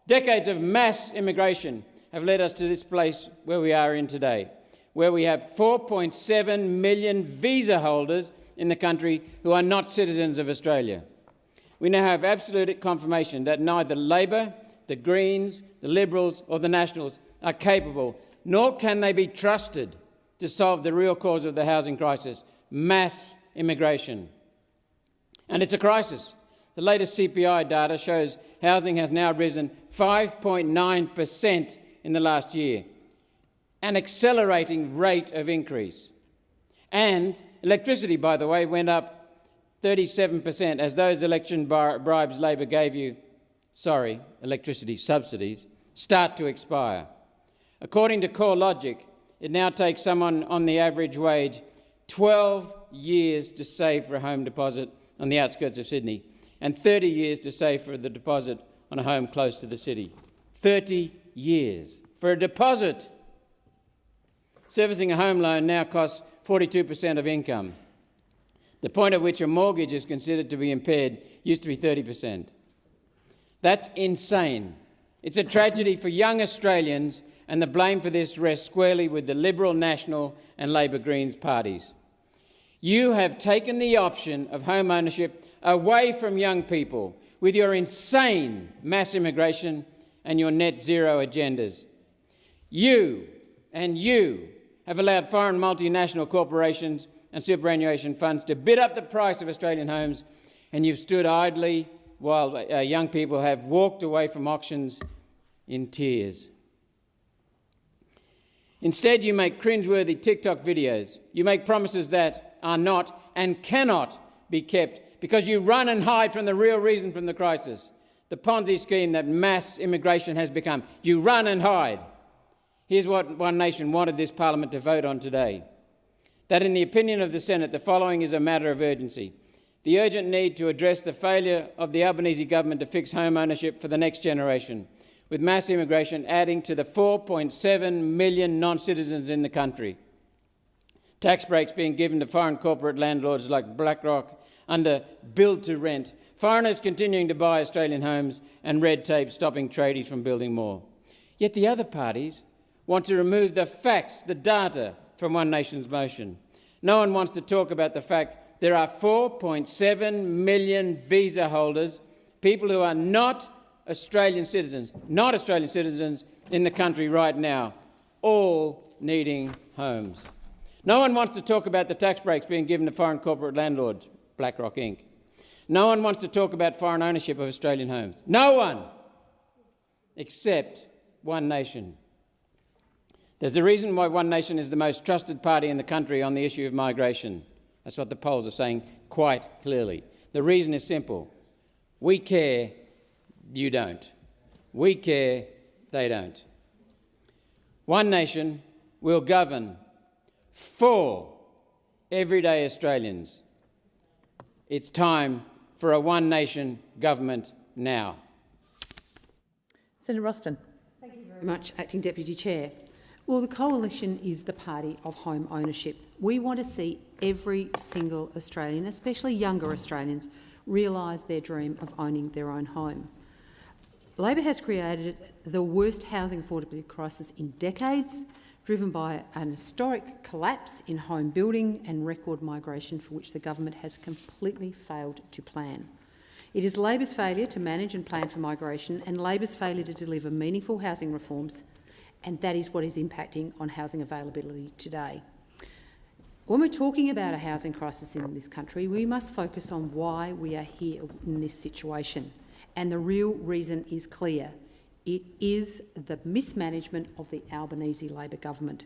Decades of mass immigration have led us to this place where we are in today, where we have 4.7 million visa holders in the country who are not citizens of Australia. We now have absolute confirmation that neither Labor, the Greens, the Liberals or the Nationals are capable, nor can they be trusted to solve the real cause of the housing crisis: mass immigration. And it's a crisis. The latest CPI data shows housing has now risen 5.9% in the last year, an accelerating rate of increase. And electricity, by the way, went up 37% as those election bribes Labor gave you, electricity subsidies, start to expire. According to CoreLogic, it now takes someone on the average wage 12 years to save for a home deposit on the outskirts of Sydney and 30 years to save for the deposit on a home close to the city. 30 years for a deposit. Servicing a home loan now costs 42% of income. The point at which a mortgage is considered to be impaired used to be 30%. That's insane. It's a tragedy for young Australians, and the blame for this rests squarely with the Liberal, National and Labor Greens parties. You have taken the option of home ownership away from young people with your insane mass immigration and your net zero agendas. You have allowed foreign multinational corporations and superannuation funds to bid up the price of Australian homes, and you've stood idly while young people have walked away from auctions in tears. Instead, you make cringeworthy TikTok videos. You make promises that are not and cannot be kept because you run and hide from the real reason from the crisis, the Ponzi scheme that mass immigration has become. You run and hide. Here's what One Nation wanted this Parliament to vote on today: that in the opinion of the Senate, the following is a matter of urgency: the urgent need to address the failure of the Albanese government to fix home ownership for the next generation, with mass immigration adding to the 4.7 million non-citizens in the country. Tax breaks being given to foreign corporate landlords like BlackRock under build-to-rent, foreigners continuing to buy Australian homes, and red tape stopping tradies from building more. Yet the other parties want to remove the facts, the data from One Nation's motion. No one wants to talk about the fact there are 4.7 million visa holders, people who are not Australian citizens in the country right now, all needing homes. No one wants to talk about the tax breaks being given to foreign corporate landlords, BlackRock Inc. No one wants to talk about foreign ownership of Australian homes. No one, except One Nation. There's a reason why One Nation is the most trusted party in the country on the issue of migration. That's what the polls are saying quite clearly. The reason is simple. We care, you don't. We care, they don't. One Nation will govern for everyday Australians. It's time for a One Nation government now. Senator Ruston. Thank you very much, Acting Deputy Chair. Well, the Coalition is the party of home ownership. We want to see every single Australian, especially younger Australians, realise their dream of owning their own home. Labor has created the worst housing affordability crisis in decades, driven by an historic collapse in home building and record migration for which the government has completely failed to plan. It is Labor's failure to manage and plan for migration and Labor's failure to deliver meaningful housing reforms, and that is what is impacting on housing availability today. When we're talking about a housing crisis in this country, we must focus on why we are here in this situation. And the real reason is clear. It is the mismanagement of the Albanese Labor government.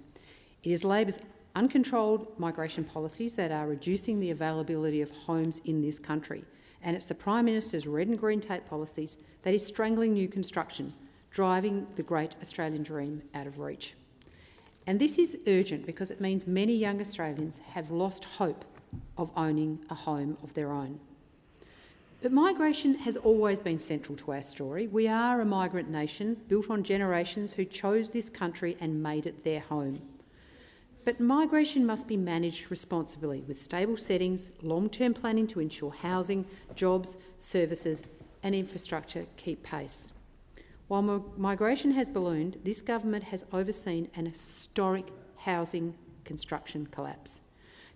It is Labor's uncontrolled migration policies that are reducing the availability of homes in this country. And it's the Prime Minister's red and green tape policies that is strangling new construction, driving the great Australian dream out of reach. And this is urgent because it means many young Australians have lost hope of owning a home of their own. But migration has always been central to our story. We are a migrant nation built on generations who chose this country and made it their home. But migration must be managed responsibly with stable settings, long-term planning to ensure housing, jobs, services and infrastructure keep pace. While migration has ballooned, this government has overseen an historic housing construction collapse.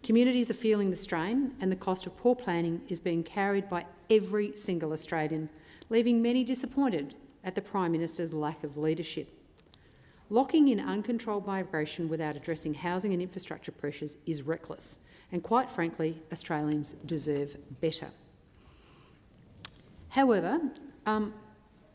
Communities are feeling the strain and the cost of poor planning is being carried by every single Australian, leaving many disappointed at the Prime Minister's lack of leadership. Locking in uncontrolled migration without addressing housing and infrastructure pressures is reckless, and quite frankly, Australians deserve better. However,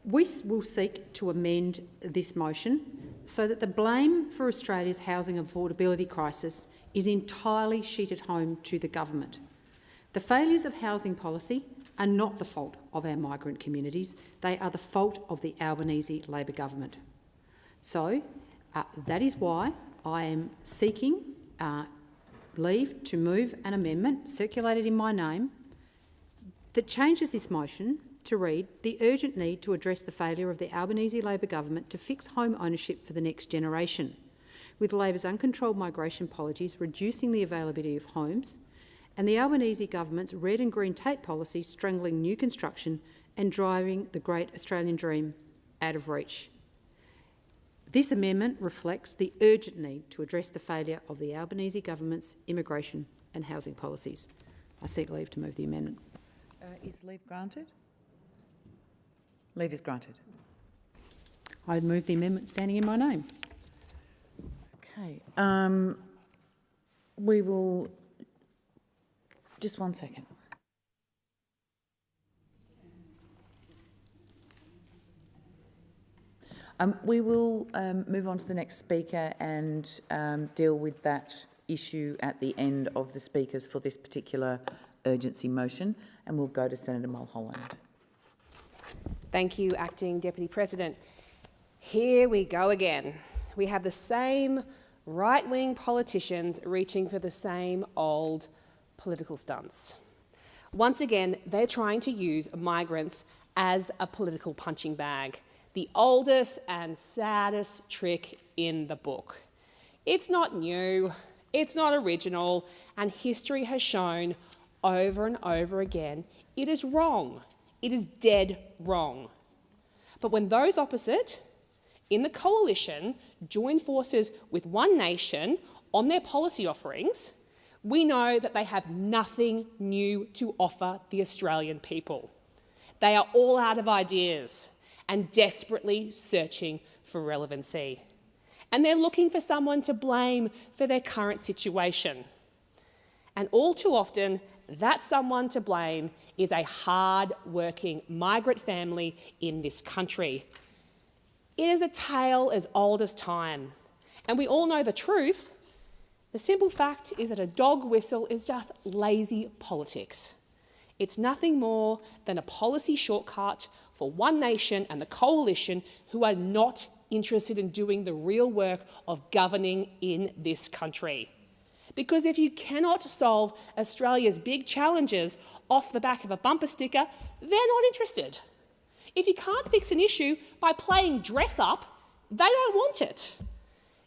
we will seek to amend this motion so that the blame for Australia's housing affordability crisis is entirely sheeted home to the government. The failures of housing policy are not the fault of our migrant communities, they are the fault of the Albanese Labor government. So that is why I am seeking leave to move an amendment circulated in my name that changes this motion to read the urgent need to address the failure of the Albanese Labor government to fix home ownership for the next generation, with Labor's uncontrolled migration policies reducing the availability of homes and the Albanese government's red and green tape policies strangling new construction and driving the great Australian dream out of reach. This amendment reflects the urgent need to address the failure of the Albanese government's immigration and housing policies. I seek leave to move the amendment. Is leave granted? Leave is granted. I move the amendment standing in my name. Okay. We will... Just 1 second. We will move on to the next speaker and deal with that issue at the end of the speakers for this particular urgency motion, and we'll go to Senator Mulholland. Thank you, Acting Deputy President. Here we go again. We have the same right-wing politicians reaching for the same old political stunts. Once again, they're trying to use migrants as a political punching bag. The oldest and saddest trick in the book. It's not new, it's not original, and history has shown over and over again it is wrong. It is dead wrong. But when those opposite in the coalition join forces with One Nation on their policy offerings, we know that they have nothing new to offer the Australian people. They are all out of ideas and desperately searching for relevancy. And they're looking for someone to blame for their current situation. And all too often, that someone to blame is a hard-working migrant family in this country. It is a tale as old as time. And we all know the truth. The simple fact is that a dog whistle is just lazy politics. It's nothing more than a policy shortcut for One Nation and the Coalition who are not interested in doing the real work of governing in this country. Because if you cannot solve Australia's big challenges off the back of a bumper sticker, they're not interested. If you can't fix an issue by playing dress up, they don't want it.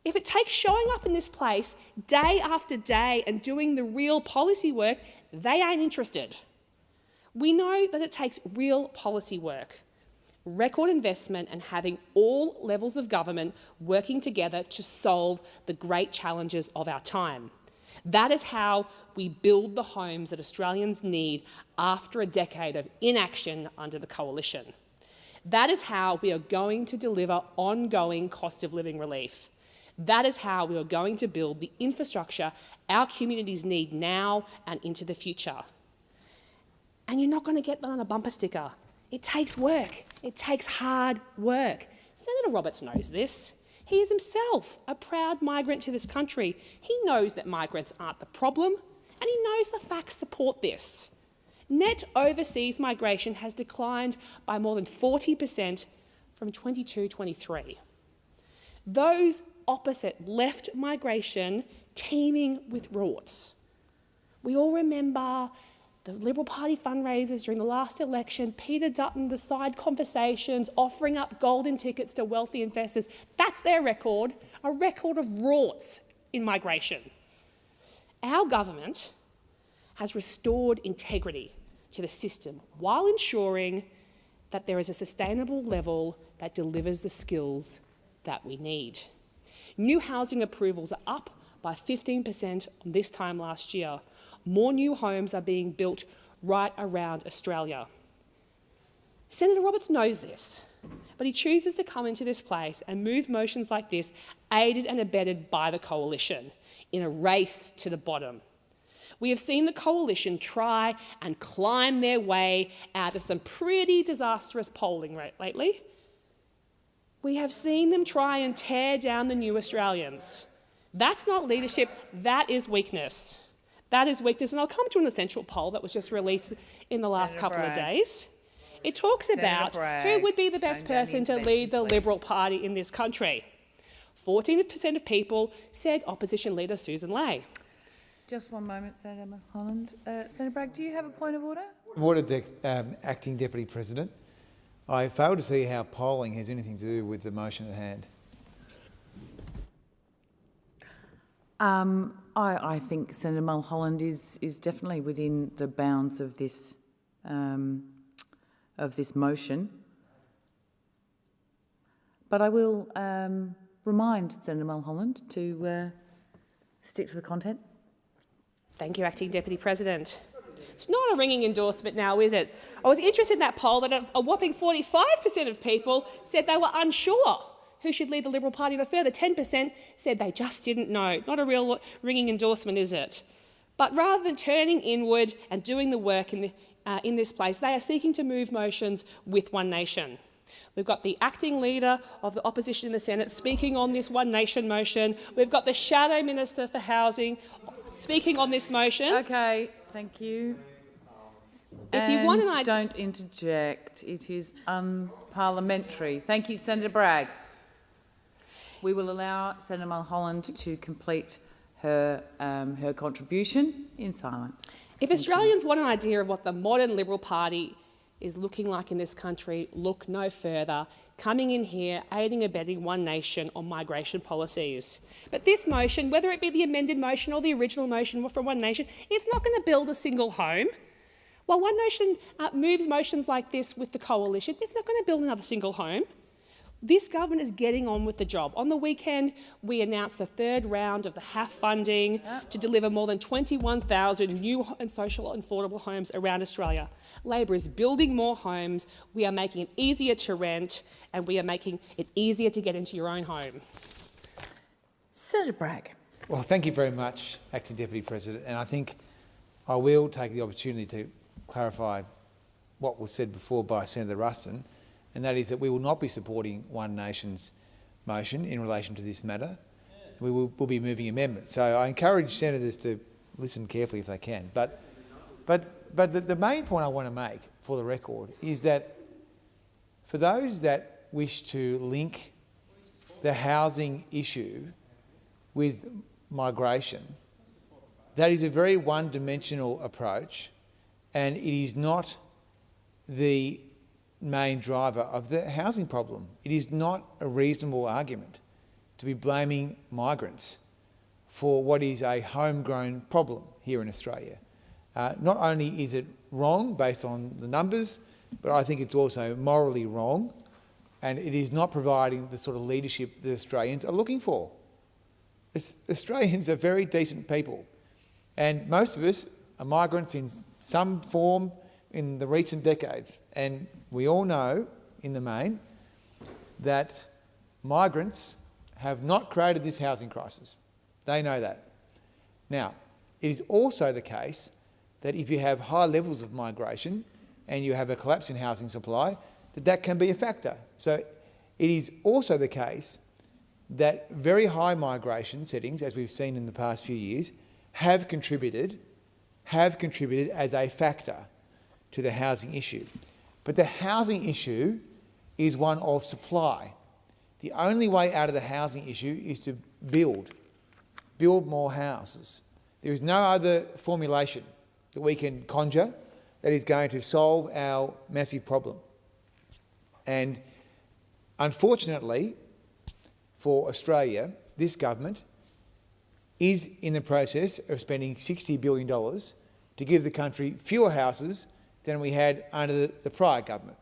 If it takes showing up in this place day after day and doing the real policy work, they ain't interested. We know that it takes real policy work, record investment and having all levels of government working together to solve the great challenges of our time. That is how we build the homes that Australians need after a decade of inaction under the Coalition. That is how we are going to deliver ongoing cost of living relief. That is how we are going to build the infrastructure our communities need now and into the future. And you're not going to get that on a bumper sticker. It takes work. It takes hard work. Senator Roberts knows this. He is himself a proud migrant to this country. He knows that migrants aren't the problem, and he knows the facts support this. Net overseas migration has declined by more than 40% from 22-23. Those opposite left migration teeming with rorts. We all remember the Liberal Party fundraisers during the last election, Peter Dutton, the side conversations, offering up golden tickets to wealthy investors. That's their record, a record of rorts in migration. Our government has restored integrity to the system while ensuring that there is a sustainable level that delivers the skills that we need. New housing approvals are up by 15% on this time last year. More new homes are being built right around Australia. Senator Roberts knows this, but he chooses to come into this place and move motions like this, aided and abetted by the Coalition, in a race to the bottom. We have seen the Coalition try and climb their way out of some pretty disastrous polling lately. We have seen them try and tear down the New Australians. That's not leadership, that is weakness. That is weakness, and I'll come to an essential poll that was just released in the last couple of days. It talks about who would be the best person to lead the Liberal Party in this country. 14% of people said opposition leader Susan Ley. Just one moment, Senator Mulholland. Senator Bragg, do you have a point of order? Order, Acting Deputy President. I fail to see how polling has anything to do with the motion at hand. I think Senator Mulholland is definitely within the bounds of this motion. But I will remind Senator Mulholland to stick to the content. Thank you, Acting Deputy President. It's not a ringing endorsement now, is it? I was interested in that poll that a whopping 45% of people said they were unsure who should lead the Liberal Party, but a further 10% said they just didn't know. Not a real ringing endorsement, is it? But rather than turning inward and doing the work in this place, they are seeking to move motions with One Nation. We've got the acting leader of the opposition in the Senate speaking on this One Nation motion. We've got the Shadow Minister for Housing speaking on this motion. Okay, thank you. If you want an idea, don't interject. It is unparliamentary. Thank you, Senator Bragg. We will allow Senator Mulholland to complete her contribution in silence. If Australians want an idea of what the modern Liberal Party is looking like in this country, look no further, coming in here, aiding and abetting One Nation on migration policies. But this motion, whether it be the amended motion or the original motion from One Nation, it's not going to build a single home. While One Nation moves motions like this with the Coalition, it's not going to build another single home. This government is getting on with the job. On the weekend, we announced the third round of the HAF funding to deliver more than 21,000 new and social and affordable homes around Australia. Labor is building more homes, we are making it easier to rent, and we are making it easier to get into your own home. Senator Bragg. Well, thank you very much, Acting Deputy President, and I think I will take the opportunity to clarify what was said before by Senator Ruston, and that is that we will not be supporting One Nation's motion in relation to this matter. We'll be moving amendments. So I encourage senators to listen carefully if they can. But the main point I want to make for the record is that for those that wish to link the housing issue with migration, that is a very one-dimensional approach, and it is not the main driver of the housing problem. It is not a reasonable argument to be blaming migrants for what is a homegrown problem here in Australia. Not only is it wrong based on the numbers, but I think it's also morally wrong, and it is not providing the sort of leadership that Australians are looking for. Australians are very decent people, and most of us are migrants in some form in the recent decades, and we all know, in the main, that migrants have not created this housing crisis. They know that. Now, it is also the case that if you have high levels of migration and you have a collapse in housing supply, that can be a factor. So it is also the case that very high migration settings, as we've seen in the past few years, have contributed as a factor to the housing issue. But the housing issue is one of supply. The only way out of the housing issue is to build more houses. There is no other formulation that we can conjure that is going to solve our massive problem. And unfortunately for Australia, this government is in the process of spending $60 billion to give the country fewer houses than we had under the prior government.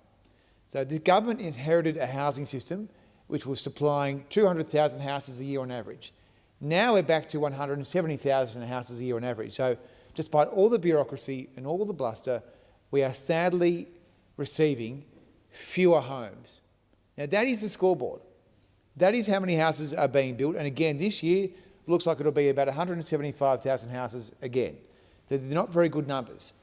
So the government inherited a housing system which was supplying 200,000 houses a year on average. Now we're back to 170,000 houses a year on average. So despite all the bureaucracy and all the bluster, we are sadly receiving fewer homes. Now that is the scoreboard. That is how many houses are being built. And again, this year looks like it'll be about 175,000 houses again. They're not very good numbers.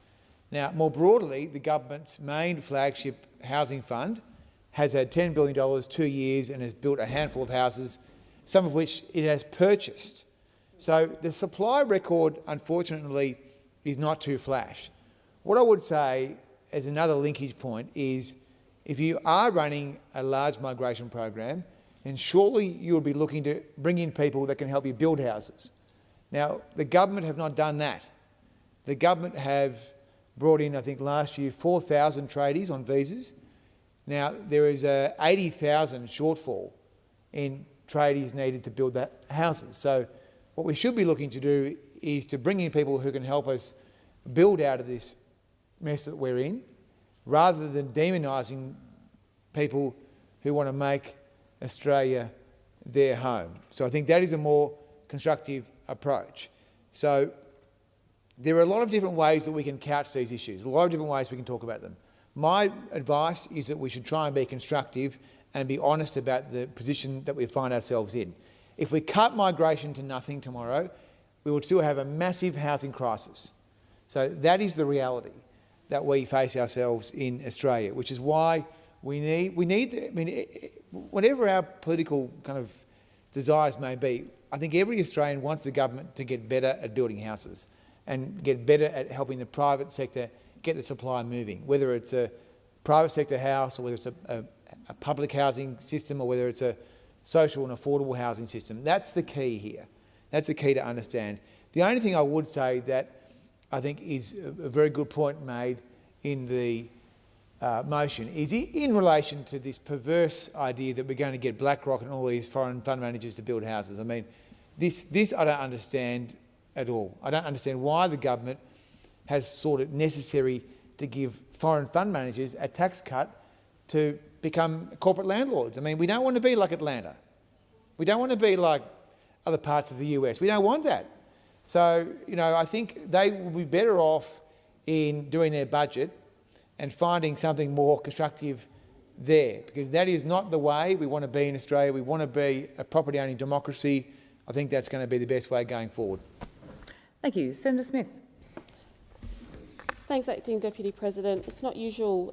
Now, more broadly, the government's main flagship housing fund has had $10 billion 2 years and has built a handful of houses, some of which it has purchased. So the supply record, unfortunately, is not too flash. What I would say as another linkage point is if you are running a large migration program, then surely you'll be looking to bring in people that can help you build houses. Now, the government have not done that. The government have brought in, I think last year, 4,000 tradies on visas. Now, there is a 80,000 shortfall in tradies needed to build that houses. So what we should be looking to do is to bring in people who can help us build out of this mess that we're in, rather than demonising people who want to make Australia their home. So I think that is a more constructive approach. So there are a lot of different ways that we can couch these issues, a lot of different ways we can talk about them. My advice is that we should try and be constructive and be honest about the position that we find ourselves in. If we cut migration to nothing tomorrow, we will still have a massive housing crisis. So that is the reality that we face ourselves in Australia, which is why we need, whatever our political kind of desires may be, I think every Australian wants the government to get better at building houses and get better at helping the private sector get the supply moving, whether it's a private sector house or whether it's a public housing system or whether it's a social and affordable housing system. That's the key here. That's the key to understand. The only thing I would say that I think is a very good point made in the motion is in relation to this perverse idea that we're going to get BlackRock and all these foreign fund managers to build houses. I mean, this I don't understand at all. I don't understand why the government has thought it necessary to give foreign fund managers a tax cut to become corporate landlords. I mean, we don't want to be like Atlanta. We don't want to be like other parts of the US. We don't want that. So, you know, I think they will be better off in doing their budget and finding something more constructive there, because that is not the way we want to be in Australia. We want to be a property-owning democracy. I think that's going to be the best way going forward. Thank you. Senator Smith. Thanks, Acting Deputy President. It's not usual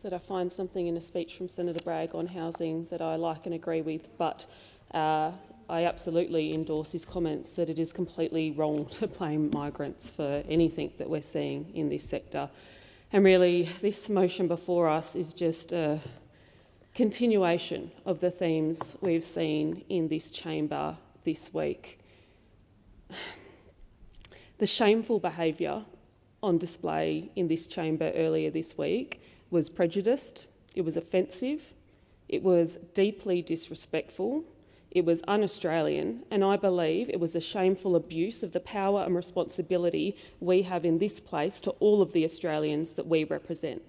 that I find something in a speech from Senator Bragg on housing that I like and agree with, but I absolutely endorse his comments that it is completely wrong to blame migrants for anything that we're seeing in this sector. And really, this motion before us is just a continuation of the themes we've seen in this chamber this week. The shameful behaviour on display in this chamber earlier this week was prejudiced, it was offensive, it was deeply disrespectful, it was un-Australian, and I believe it was a shameful abuse of the power and responsibility we have in this place to all of the Australians that we represent.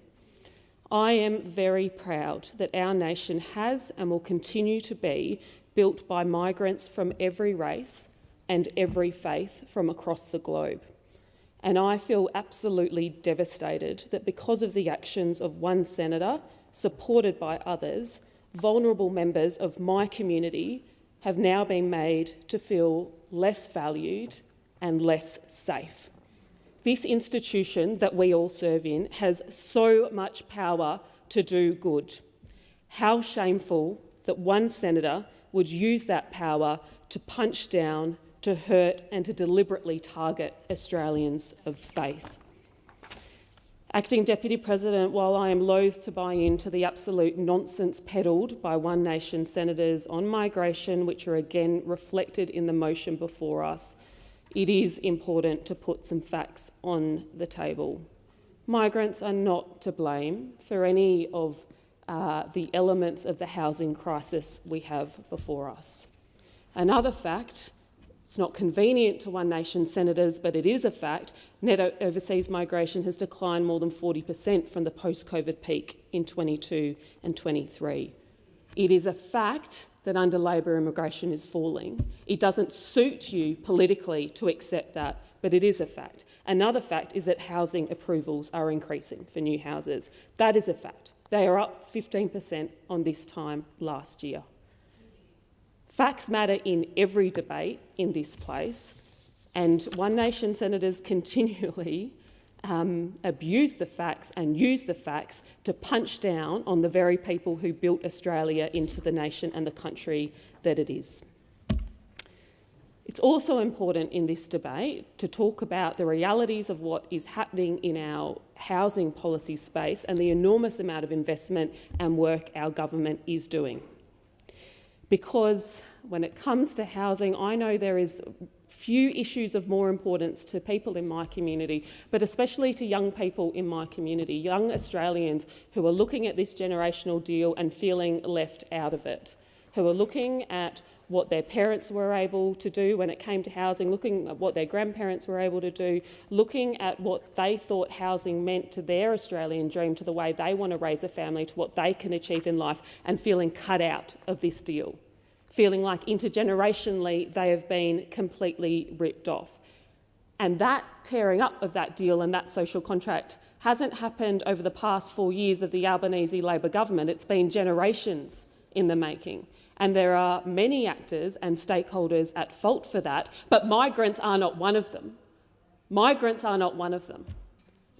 I am very proud that our nation has and will continue to be built by migrants from every race and every faith from across the globe. And I feel absolutely devastated that because of the actions of one senator, supported by others, vulnerable members of my community have now been made to feel less valued and less safe. This institution that we all serve in has so much power to do good. How shameful that one senator would use that power to punch down, to hurt and to deliberately target Australians of faith. Acting Deputy President, while I am loath to buy into the absolute nonsense peddled by One Nation senators on migration, which are again reflected in the motion before us, it is important to put some facts on the table. Migrants are not to blame for any of the elements of the housing crisis we have before us. Another fact, it's not convenient to One Nation senators, but it is a fact, net overseas migration has declined more than 40% from the post-COVID peak in 22 and 23. It is a fact that under Labor immigration is falling. It doesn't suit you politically to accept that, but it is a fact. Another fact is that housing approvals are increasing for new houses. That is a fact. They are up 15% on this time last year. Facts matter in every debate in this place, and One Nation senators continually abuse the facts and use the facts to punch down on the very people who built Australia into the nation and the country that it is. It's also important in this debate to talk about the realities of what is happening in our housing policy space and the enormous amount of investment and work our government is doing. Because when it comes to housing, I know there is few issues of more importance to people in my community, but especially to young people in my community, young Australians who are looking at this generational deal and feeling left out of it, who are looking at what their parents were able to do when it came to housing, looking at what their grandparents were able to do, looking at what they thought housing meant to their Australian dream, to the way they want to raise a family, to what they can achieve in life, and feeling cut out of this deal, feeling like intergenerationally they have been completely ripped off. And that tearing up of that deal and that social contract hasn't happened over the past 4 years of the Albanese Labor government. It's been generations in the making. And there are many actors and stakeholders at fault for that, but migrants are not one of them. Migrants are not one of them.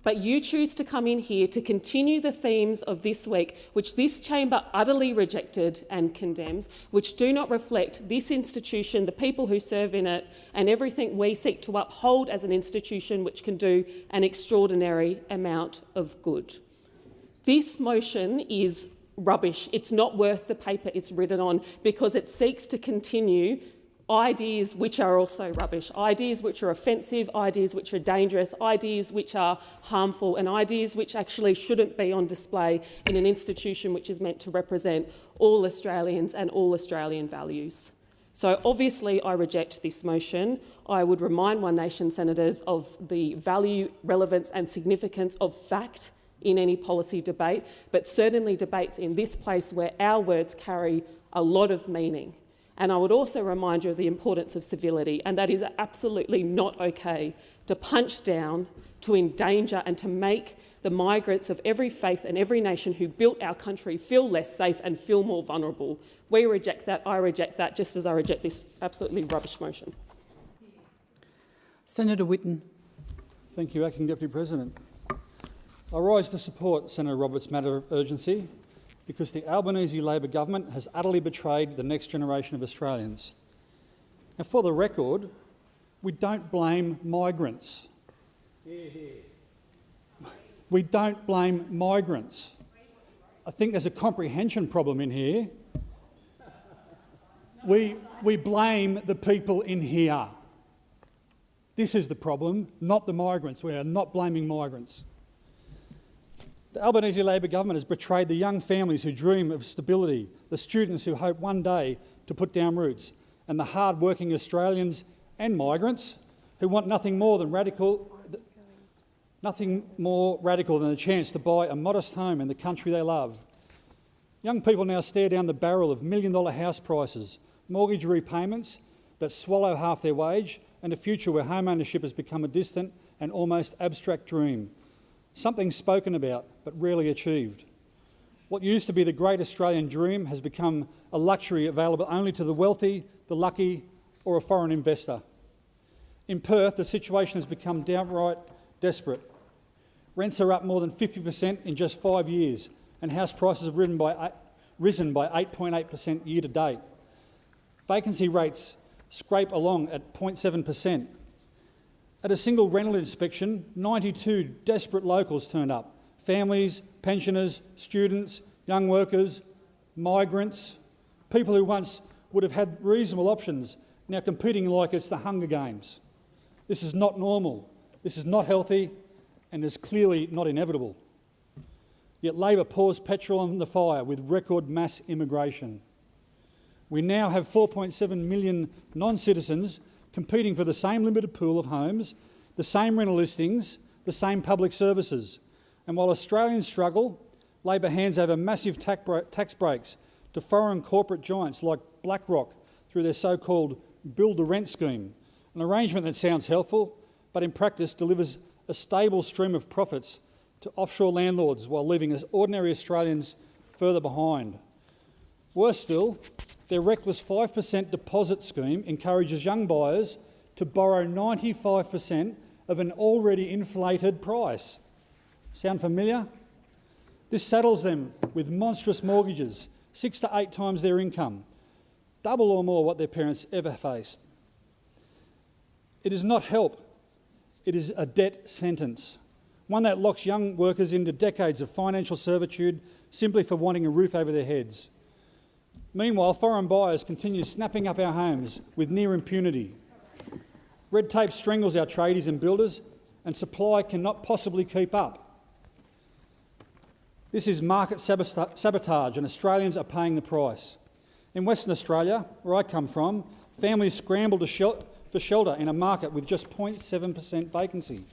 But you choose to come in here to continue the themes of this week, which this chamber utterly rejected and condemns, which do not reflect this institution, the people who serve in it, and everything we seek to uphold as an institution which can do an extraordinary amount of good. This motion is rubbish. It's not worth the paper it's written on, because it seeks to continue ideas which are also rubbish, ideas which are offensive, ideas which are dangerous, ideas which are harmful, and ideas which actually shouldn't be on display in an institution which is meant to represent all Australians and all Australian values. So obviously I reject this motion. I would remind One Nation senators of the value, relevance and significance of fact in any policy debate, but certainly debates in this place where our words carry a lot of meaning. And I would also remind you of the importance of civility, and that is absolutely not okay to punch down, to endanger and to make the migrants of every faith and every nation who built our country feel less safe and feel more vulnerable. We reject that, I reject that, just as I reject this absolutely rubbish motion. Senator Whitten. Thank you, Acting Deputy President. I rise to support Senator Roberts' matter of urgency because the Albanese Labor government has utterly betrayed the next generation of Australians. Now, for the record, we don't blame migrants. We don't blame migrants. I think there's a comprehension problem in here. We blame the people in here. This is the problem, not the migrants. We are not blaming migrants. The Albanese Labor government has betrayed the young families who dream of stability, the students who hope one day to put down roots, and the hard-working Australians and migrants who want nothing more radical than a chance to buy a modest home in the country they love. Young people now stare down the barrel of million-dollar house prices, mortgage repayments that swallow half their wage, and a future where home ownership has become a distant and almost abstract dream. Something spoken about but rarely achieved. What used to be the great Australian dream has become a luxury available only to the wealthy, the lucky or a foreign investor. In Perth, the situation has become downright desperate. Rents are up more than 50% in just 5 years, and house prices have risen by 8.8% year to date. Vacancy rates scrape along at 0.7%. At a single rental inspection, 92 desperate locals turned up. Families, pensioners, students, young workers, migrants, people who once would have had reasonable options, now competing like it's the Hunger Games. This is not normal, this is not healthy, and is clearly not inevitable. Yet Labor pours petrol on the fire with record mass immigration. We now have 4.7 million non-citizens competing for the same limited pool of homes, the same rental listings, the same public services. And while Australians struggle, Labor hands over massive tax breaks to foreign corporate giants like BlackRock through their so-called build-to-rent scheme, an arrangement that sounds helpful, but in practice delivers a stable stream of profits to offshore landlords while leaving us ordinary Australians further behind. Worse still, their reckless 5% deposit scheme encourages young buyers to borrow 95% of an already inflated price. Sound familiar? This saddles them with monstrous mortgages, 6 to 8 times their income, double or more what their parents ever faced. It is not help, it is a debt sentence, one that locks young workers into decades of financial servitude simply for wanting a roof over their heads. Meanwhile, foreign buyers continue snapping up our homes with near impunity. Red tape strangles our tradies and builders, and supply cannot possibly keep up. This is market sabotage, and Australians are paying the price. In Western Australia, where I come from, families scramble for shelter in a market with just 0.7% vacancy.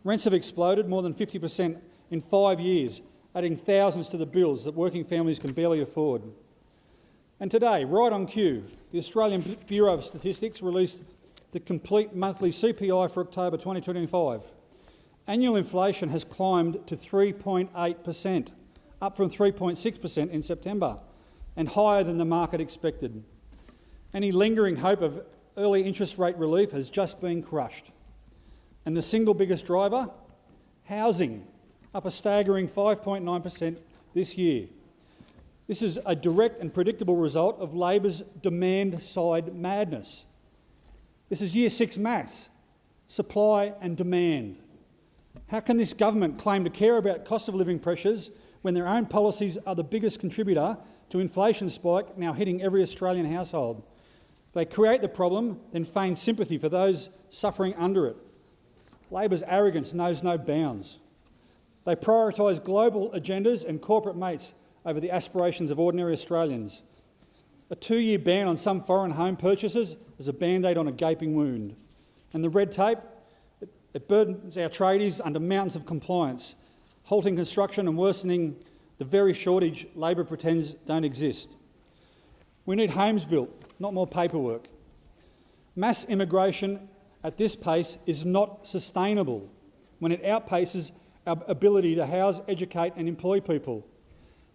Rents have exploded more than 50% in 5 years, adding thousands to the bills that working families can barely afford. And today, right on cue, the Australian Bureau of Statistics released the complete monthly CPI for October 2025. Annual inflation has climbed to 3.8%, up from 3.6% in September, and higher than the market expected. Any lingering hope of early interest rate relief has just been crushed. And the single biggest driver? Housing, up a staggering 5.9% this year. This is a direct and predictable result of Labor's demand-side madness. This is Year 6 maths, supply and demand. How can this government claim to care about cost of living pressures when their own policies are the biggest contributor to inflation spike now hitting every Australian household? They create the problem, then feign sympathy for those suffering under it. Labor's arrogance knows no bounds. They prioritise global agendas and corporate mates over the aspirations of ordinary Australians. A 2-year ban on some foreign home purchases is a band-aid on a gaping wound. And the red tape, it burdens our tradies under mountains of compliance. halting construction and worsening the very shortage Labor pretends don't exist. We need homes built, not more paperwork. Mass immigration at this pace is not sustainable when it outpaces our ability to house, educate and employ people.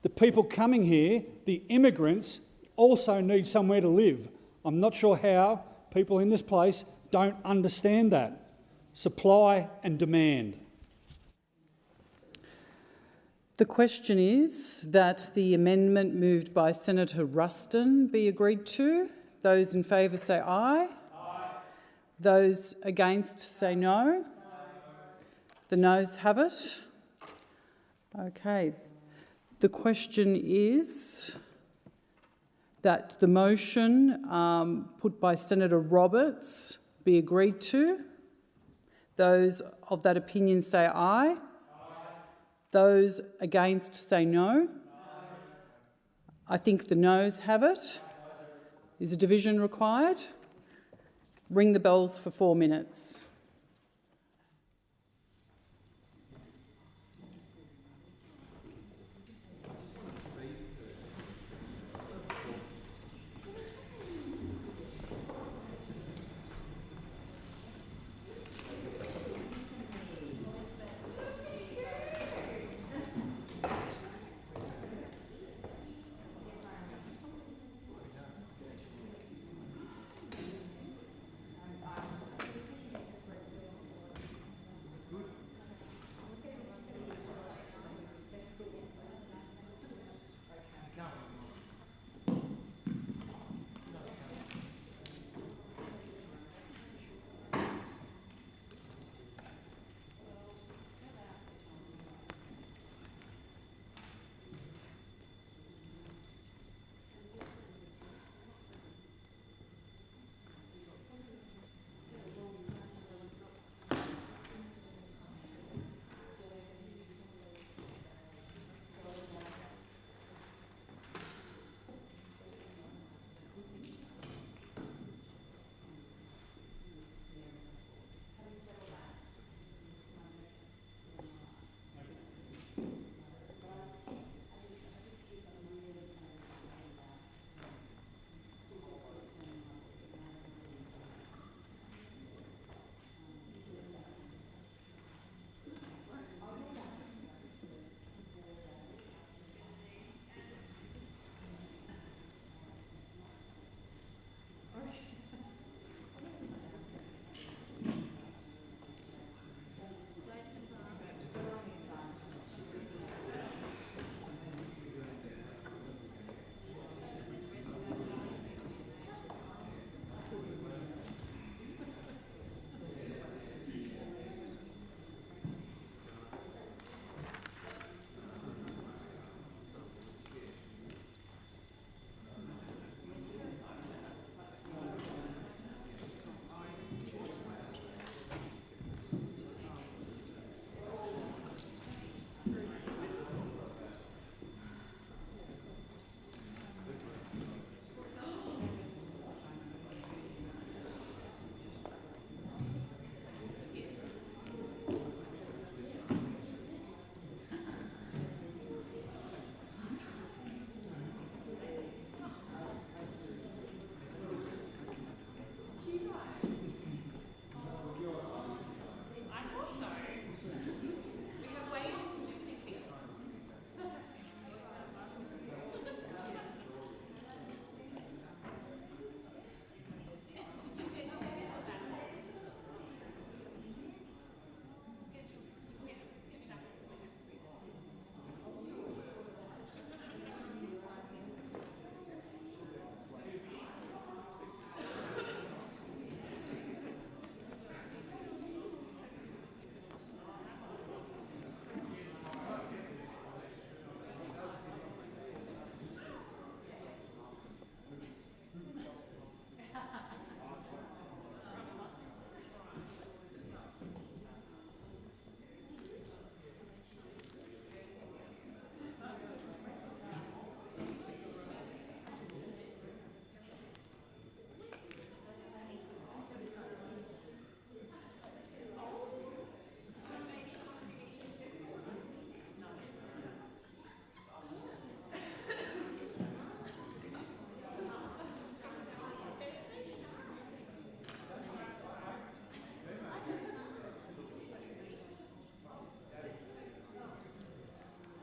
The people coming here, the immigrants, also need somewhere to live. I'm not sure how people in this place don't understand that. Supply and demand. The question is that the amendment moved by Senator Ruston be agreed to. Those in favour say aye. Aye. Those against say no. The noes have it. Okay. The question is that the motion put by Senator Roberts be agreed to. Those of that opinion say aye. Aye. Those against say no. I think the noes have it. Is a division required? Ring the bells for 4 minutes.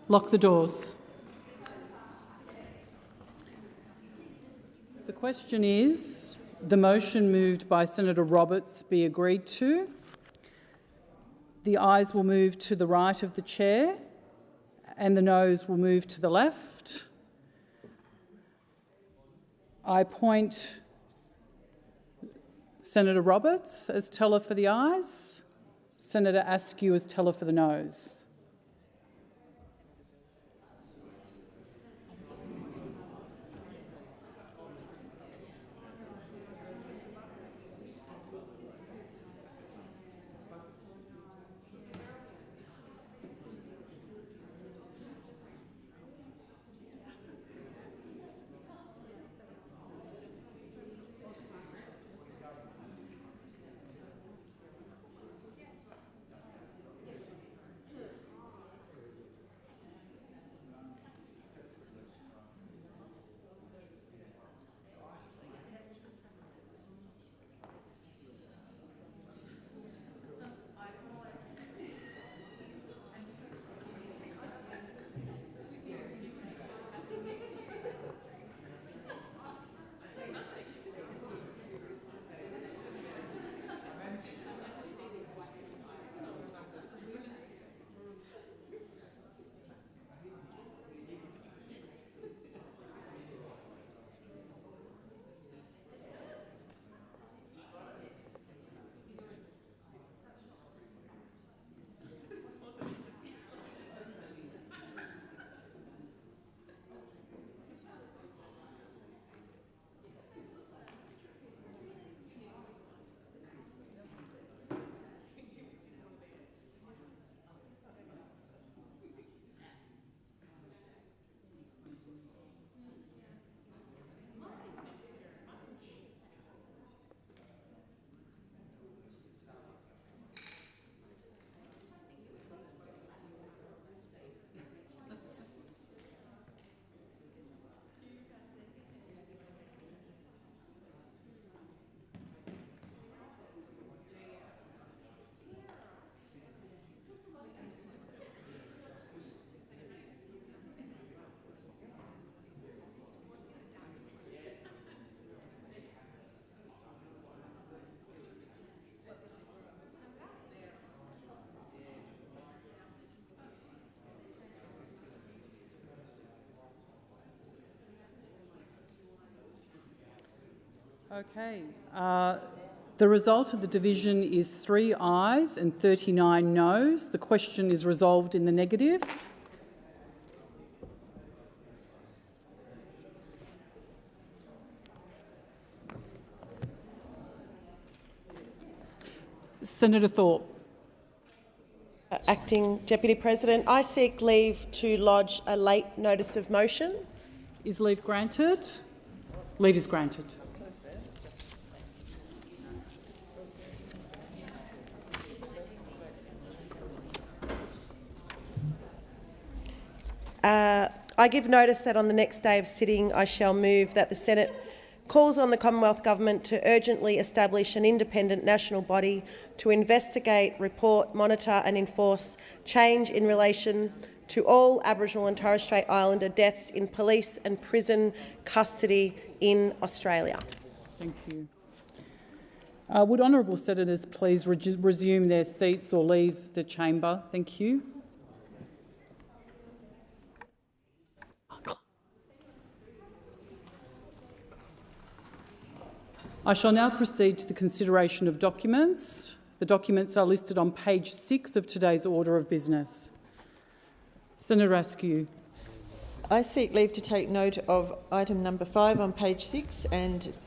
Lock the doors. The question is, the motion moved by Senator Roberts be agreed to. The ayes will move to the right of the chair and the noes will move to the left. I appoint Senator Roberts as teller for the ayes, Senator Askew as teller for the noes. Okay. The result of the division is 3 ayes and 39 noes. The question is resolved in the negative. Senator Thorpe. Acting Deputy President, I seek leave to lodge a late notice of motion. Is leave granted? Leave is granted. I give notice that on the next day of sitting I shall move that the Senate calls on the Commonwealth Government to urgently establish an independent national body to investigate, report, monitor and enforce change in relation to all Aboriginal and Torres Strait Islander deaths in police and prison custody in Australia. Thank you. Would honourable senators please resume their seats or leave the chamber? Thank you. I shall now proceed to the consideration of documents. The documents are listed on page 6 of today's order of business. Senator Askew. I seek leave to take note of item number 5 on page 6 and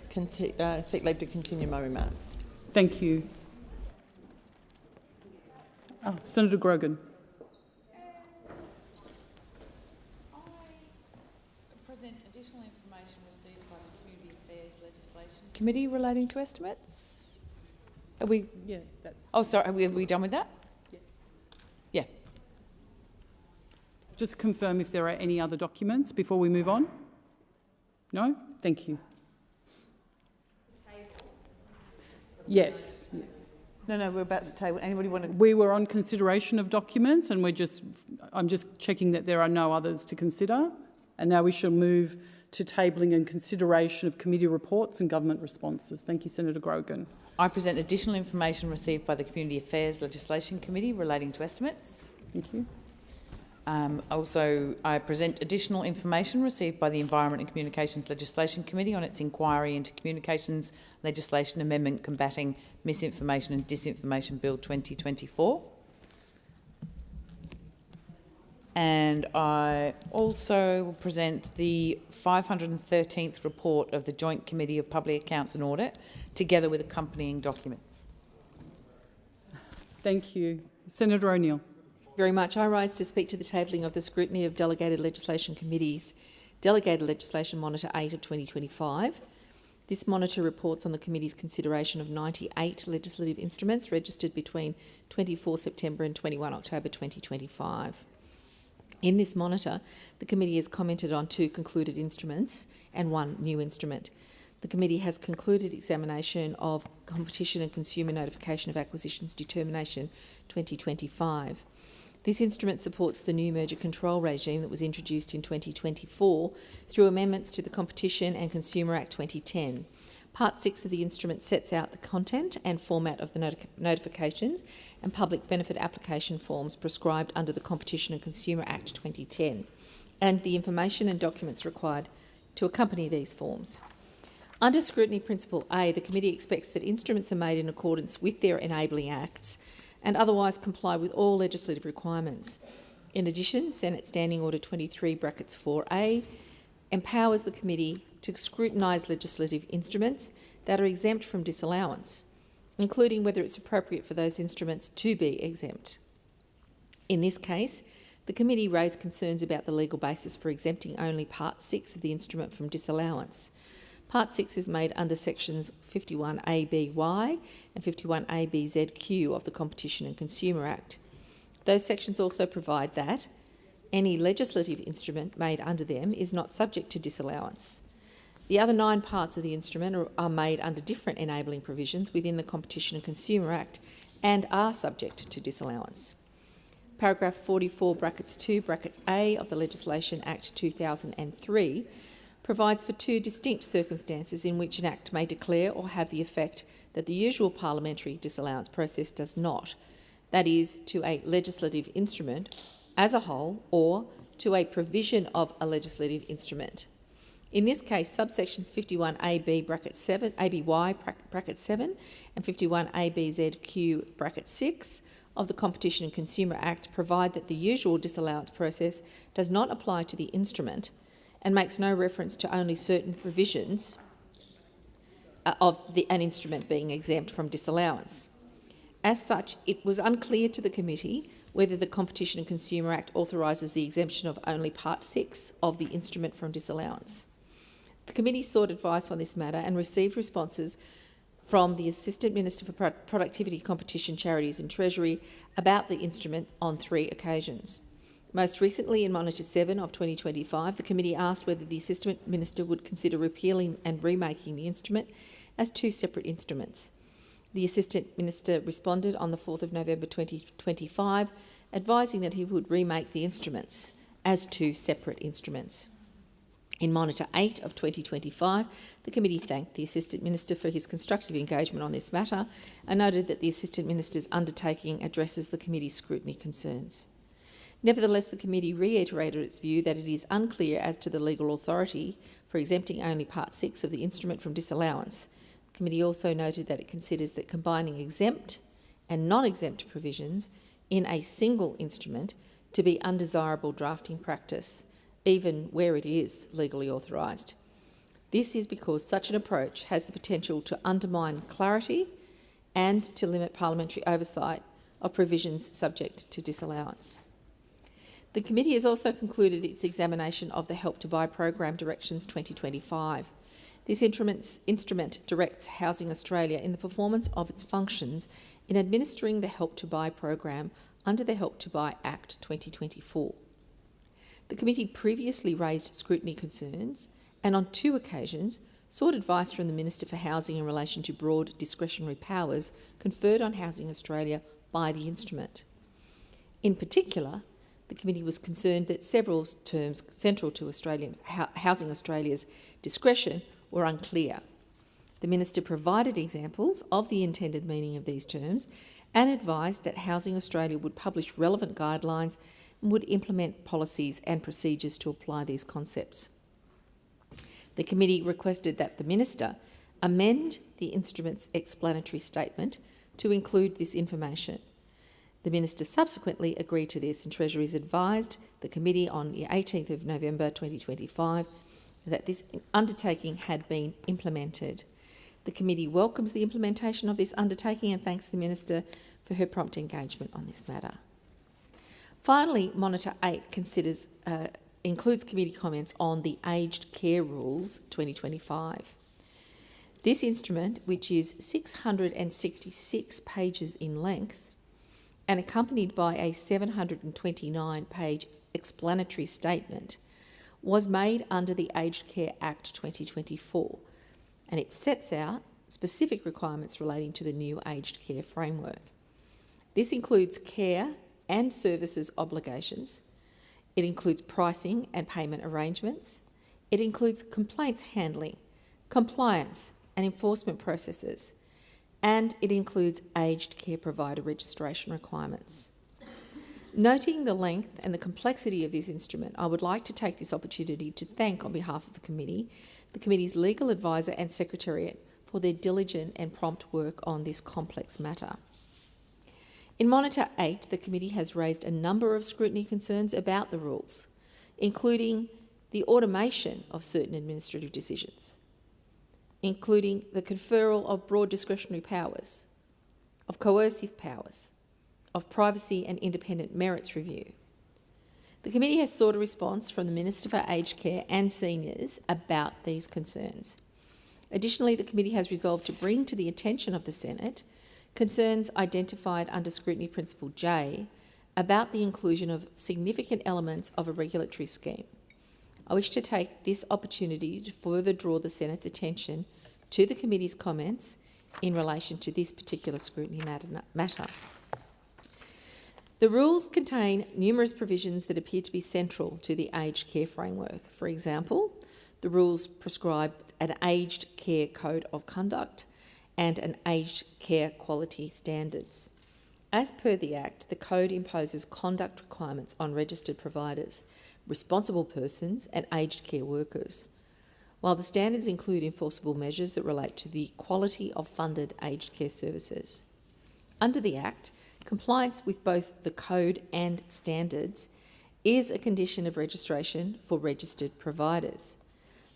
seek leave to continue my remarks. Thank you. Senator Grogan. Committee relating to estimates? Are we? Yeah. That's... Oh, sorry. Are we done with that? Yeah. Yeah. Just confirm if there are any other documents before we move on. No? Thank you. Yes. No, we're about to table. Anybody want to? We were on consideration of documents, and I'm just checking that there are no others to consider. And now we shall move to tabling and consideration of committee reports and government responses. Thank you, Senator Grogan. I present additional information received by the Community Affairs Legislation Committee relating to estimates. Thank you. Also, I present additional information received by the Environment and Communications Legislation Committee on its inquiry into Communications Legislation Amendment Combating Misinformation and Disinformation Bill 2024. And I also will present the 513th report of the Joint Committee of Public Accounts and Audit, together with accompanying documents. Thank you. Senator O'Neill. Very much. I rise to speak to the tabling of the scrutiny of delegated legislation committees. Delegated Legislation Monitor 8 of 2025. This monitor reports on the committee's consideration of 98 legislative instruments registered between 24 September and 21 October 2025. In this monitor, the committee has commented on 2 concluded instruments and 1 new instrument. The committee has concluded examination of Competition and Consumer Notification of Acquisitions Determination 2025. This instrument supports the new merger control regime that was introduced in 2024 through amendments to the Competition and Consumer Act 2010. Part 6 of the instrument sets out the content and format of the notifications and public benefit application forms prescribed under the Competition and Consumer Act 2010 and the information and documents required to accompany these forms. Under Scrutiny Principle A, the committee expects that instruments are made in accordance with their enabling acts and otherwise comply with all legislative requirements. In addition, Senate Standing Order 23(4)A empowers the committee to scrutinise legislative instruments that are exempt from disallowance, including whether it's appropriate for those instruments to be exempt. In this case, the committee raised concerns about the legal basis for exempting only Part 6 of the instrument from disallowance. Part 6 is made under sections 51ABY and 51ABZQ of the Competition and Consumer Act. Those sections also provide that any legislative instrument made under them is not subject to disallowance. The other 9 parts of the instrument are made under different enabling provisions within the Competition and Consumer Act and are subject to disallowance. Paragraph 44(2)A of the Legislation Act 2003 provides for 2 distinct circumstances in which an Act may declare or have the effect that the usual parliamentary disallowance process does not, that is, to a legislative instrument as a whole or to a provision of a legislative instrument. In this case, subsections 51AB(7) and 51ABZQ(6) of the Competition and Consumer Act provide that the usual disallowance process does not apply to the instrument and makes no reference to only certain provisions of an instrument being exempt from disallowance. As such, it was unclear to the committee whether the Competition and Consumer Act authorises the exemption of only Part 6 of the instrument from disallowance. The committee sought advice on this matter and received responses from the Assistant Minister for Productivity, Competition, Charities and Treasury about the instrument on 3 occasions. Most recently, in Monitor 7 of 2025, the committee asked whether the Assistant Minister would consider repealing and remaking the instrument as 2 separate instruments. The Assistant Minister responded on the 4th of November 2025, advising that he would remake the instruments as 2 separate instruments. In Monitor 8 of 2025, the committee thanked the Assistant Minister for his constructive engagement on this matter and noted that the Assistant Minister's undertaking addresses the committee's scrutiny concerns. Nevertheless, the committee reiterated its view that it is unclear as to the legal authority for exempting only Part 6 of the instrument from disallowance. The committee also noted that it considers that combining exempt and non-exempt provisions in a single instrument to be undesirable drafting practice, even where it is legally authorised. This is because such an approach has the potential to undermine clarity and to limit parliamentary oversight of provisions subject to disallowance. The committee has also concluded its examination of the Help to Buy program Directions 2025. This instrument directs Housing Australia in the performance of its functions in administering the Help to Buy program under the Help to Buy Act 2024. The committee previously raised scrutiny concerns and on 2 occasions sought advice from the Minister for Housing in relation to broad discretionary powers conferred on Housing Australia by the instrument. In particular, the committee was concerned that several terms central to Housing Australia's discretion were unclear. The Minister provided examples of the intended meaning of these terms and advised that Housing Australia would publish relevant guidelines and would implement policies and procedures to apply these concepts. The committee requested that the Minister amend the instrument's explanatory statement to include this information. The Minister subsequently agreed to this, and Treasury's advised the committee on the 18th of November 2025 that this undertaking had been implemented. The committee welcomes the implementation of this undertaking and thanks the Minister for her prompt engagement on this matter. Finally, Monitor 8 includes committee comments on the Aged Care Rules 2025. This instrument, which is 666 pages in length and accompanied by a 729-page explanatory statement, was made under the Aged Care Act 2024, and it sets out specific requirements relating to the new aged care framework. This includes care and services obligations. It includes pricing and payment arrangements. It includes complaints handling, compliance and enforcement processes, and it includes aged care provider registration requirements. Noting the length and the complexity of this instrument, I would like to take this opportunity to thank, on behalf of the committee's legal advisor and secretariat for their diligent and prompt work on this complex matter. In Monitor 8, the committee has raised a number of scrutiny concerns about the rules, including the automation of certain administrative decisions, including the conferral of broad discretionary powers, of coercive powers, of privacy and independent merits review. The committee has sought a response from the Minister for Aged Care and Seniors about these concerns. Additionally, the committee has resolved to bring to the attention of the Senate concerns identified under Scrutiny Principle J about the inclusion of significant elements of a regulatory scheme. I wish to take this opportunity to further draw the Senate's attention to the committee's comments in relation to this particular scrutiny matter. The rules contain numerous provisions that appear to be central to the aged care framework. For example, the rules prescribe an aged care code of conduct and an aged care quality standards. As per the Act, the code imposes conduct requirements on registered providers, responsible persons and aged care workers, while the standards include enforceable measures that relate to the quality of funded aged care services. Under the Act, compliance with both the code and standards is a condition of registration for registered providers.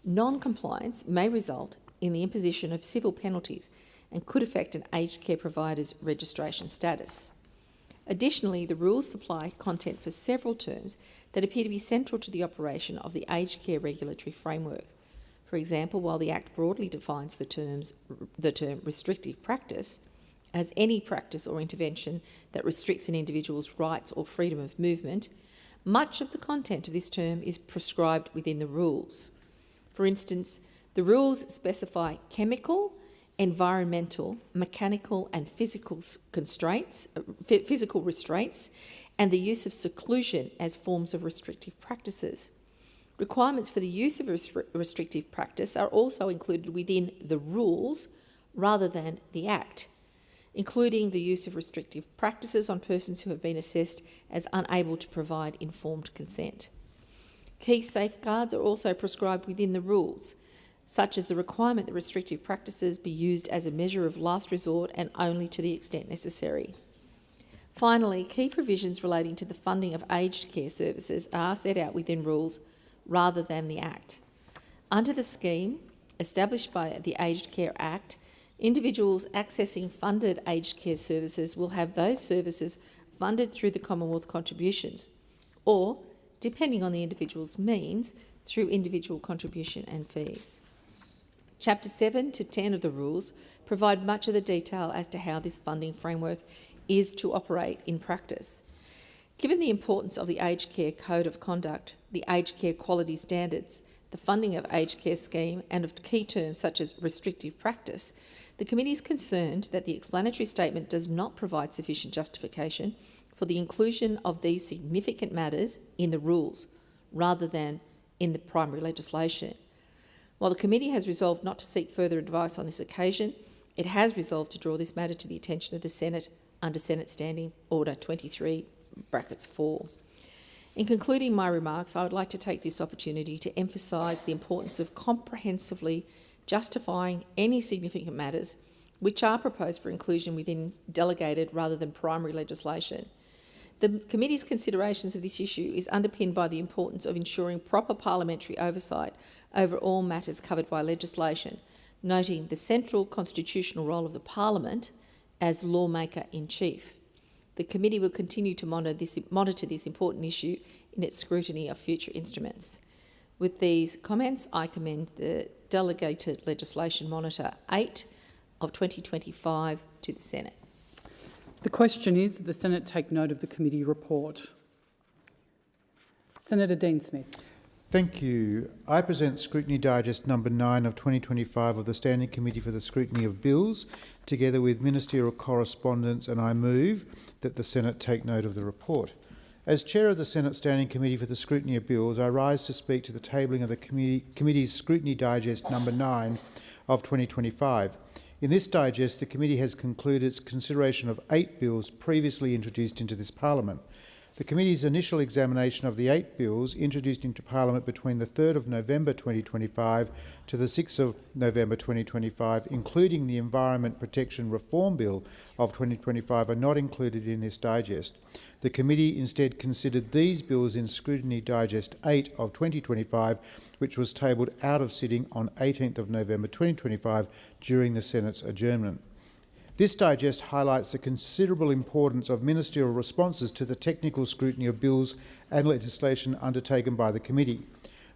Non-compliance may result in the imposition of civil penalties and could affect an aged care provider's registration status. Additionally, the rules supply content for several terms that appear to be central to the operation of the aged care regulatory framework. For example, while the Act broadly defines the term restrictive practice as any practice or intervention that restricts an individual's rights or freedom of movement, much of the content of this term is prescribed within the rules. For instance, the rules specify chemical, environmental, mechanical and physical restraints, and the use of seclusion as forms of restrictive practices. Requirements for the use of restrictive practice are also included within the rules rather than the Act, including the use of restrictive practices on persons who have been assessed as unable to provide informed consent. Key safeguards are also prescribed within the rules, such as the requirement that restrictive practices be used as a measure of last resort and only to the extent necessary. Finally, key provisions relating to the funding of aged care services are set out within rules rather than the Act. Under the scheme established by the Aged Care Act, individuals accessing funded aged care services will have those services funded through the Commonwealth contributions, or, depending on the individual's means, through individual contribution and fees. Chapter 7 to 10 of the rules provide much of the detail as to how this funding framework is to operate in practice. Given the importance of the Aged Care Code of Conduct, the Aged Care Quality Standards the funding of aged care scheme and of key terms such as restrictive practice, the committee is concerned that the explanatory statement does not provide sufficient justification for the inclusion of these significant matters in the rules rather than in the primary legislation. While the committee has resolved not to seek further advice on this occasion, it has resolved to draw this matter to the attention of the Senate under Senate Standing Order 23(4). In concluding my remarks, I would like to take this opportunity to emphasise the importance of comprehensively justifying any significant matters which are proposed for inclusion within delegated rather than primary legislation. The committee's considerations of this issue is underpinned by the importance of ensuring proper parliamentary oversight over all matters covered by legislation, noting the central constitutional role of the Parliament as lawmaker-in-chief. The committee will continue to monitor this important issue in its scrutiny of future instruments. With these comments, I commend the Delegated Legislation Monitor 8 of 2025 to the Senate. The question is that the Senate take note of the committee report. Senator Dean Smith. Thank you. I present Scrutiny Digest number 9 of 2025 of the Standing Committee for the Scrutiny of Bills, together with ministerial correspondence, and I move that the Senate take note of the report. As Chair of the Senate Standing Committee for the Scrutiny of Bills, I rise to speak to the tabling of the Committee's Scrutiny Digest number 9 of 2025. In this digest, the committee has concluded its consideration of 8 bills previously introduced into this Parliament. The committee's initial examination of the 8 bills introduced into Parliament between the 3rd of November 2025 to the 6th of November 2025, including the Environment Protection Reform Bill of 2025, are not included in this digest. The committee instead considered these bills in Scrutiny Digest 8 of 2025, which was tabled out of sitting on 18th of November 2025 during the Senate's adjournment. This digest highlights the considerable importance of ministerial responses to the technical scrutiny of bills and legislation undertaken by the committee.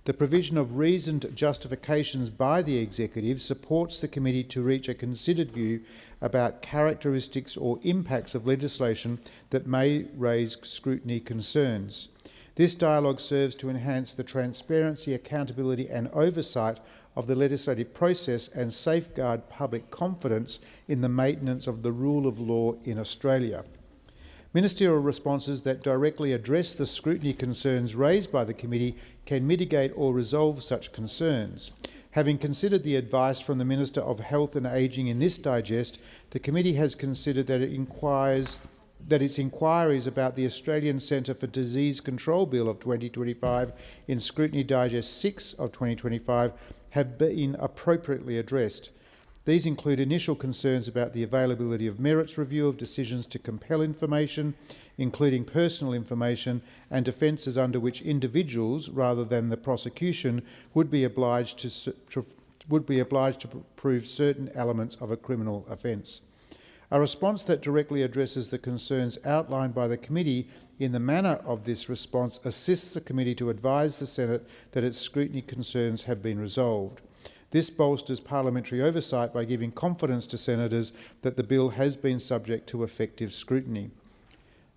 The provision of reasoned justifications by the executive supports the committee to reach a considered view about characteristics or impacts of legislation that may raise scrutiny concerns. This dialogue serves to enhance the transparency, accountability and oversight of the legislative process and safeguard public confidence in the maintenance of the rule of law in Australia. Ministerial responses that directly address the scrutiny concerns raised by the committee can mitigate or resolve such concerns. Having considered the advice from the Minister of Health and Ageing in this digest, the committee has considered that its inquiries about the Australian Centre for Disease Control Bill of 2025 in Scrutiny Digest 6 of 2025 have been appropriately addressed. These include initial concerns about the availability of merits review of decisions to compel information, including personal information, and defences under which individuals, rather than the prosecution, would be obliged to prove certain elements of a criminal offence. A response that directly addresses the concerns outlined by the committee in the manner of this response assists the committee to advise the Senate that its scrutiny concerns have been resolved. This bolsters parliamentary oversight by giving confidence to senators that the bill has been subject to effective scrutiny.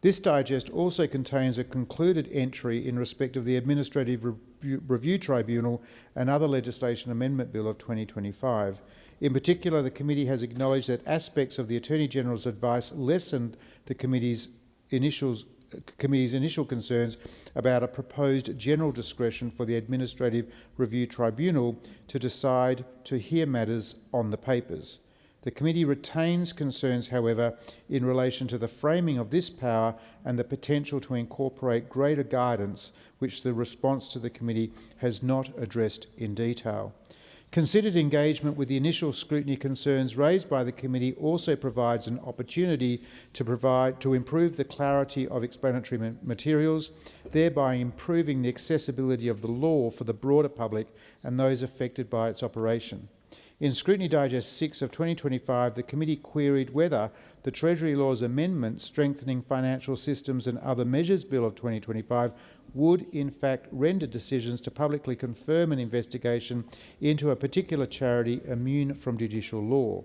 This digest also contains a concluded entry in respect of the Administrative Review Tribunal and other legislation amendment bill of 2025. In particular, the committee has acknowledged that aspects of the Attorney-General's advice lessened the committee's initial concerns about a proposed general discretion for the Administrative Review Tribunal to decide to hear matters on the papers. The committee retains concerns, however, in relation to the framing of this power and the potential to incorporate greater guidance, which the response to the committee has not addressed in detail. Considered engagement with the initial scrutiny concerns raised by the committee also provides an opportunity to improve the clarity of explanatory materials, thereby improving the accessibility of the law for the broader public and those affected by its operation. In Scrutiny Digest 6 of 2025, the committee queried whether the Treasury Laws Amendment Strengthening Financial Systems and Other Measures Bill of 2025 would in fact render decisions to publicly confirm an investigation into a particular charity immune from judicial law.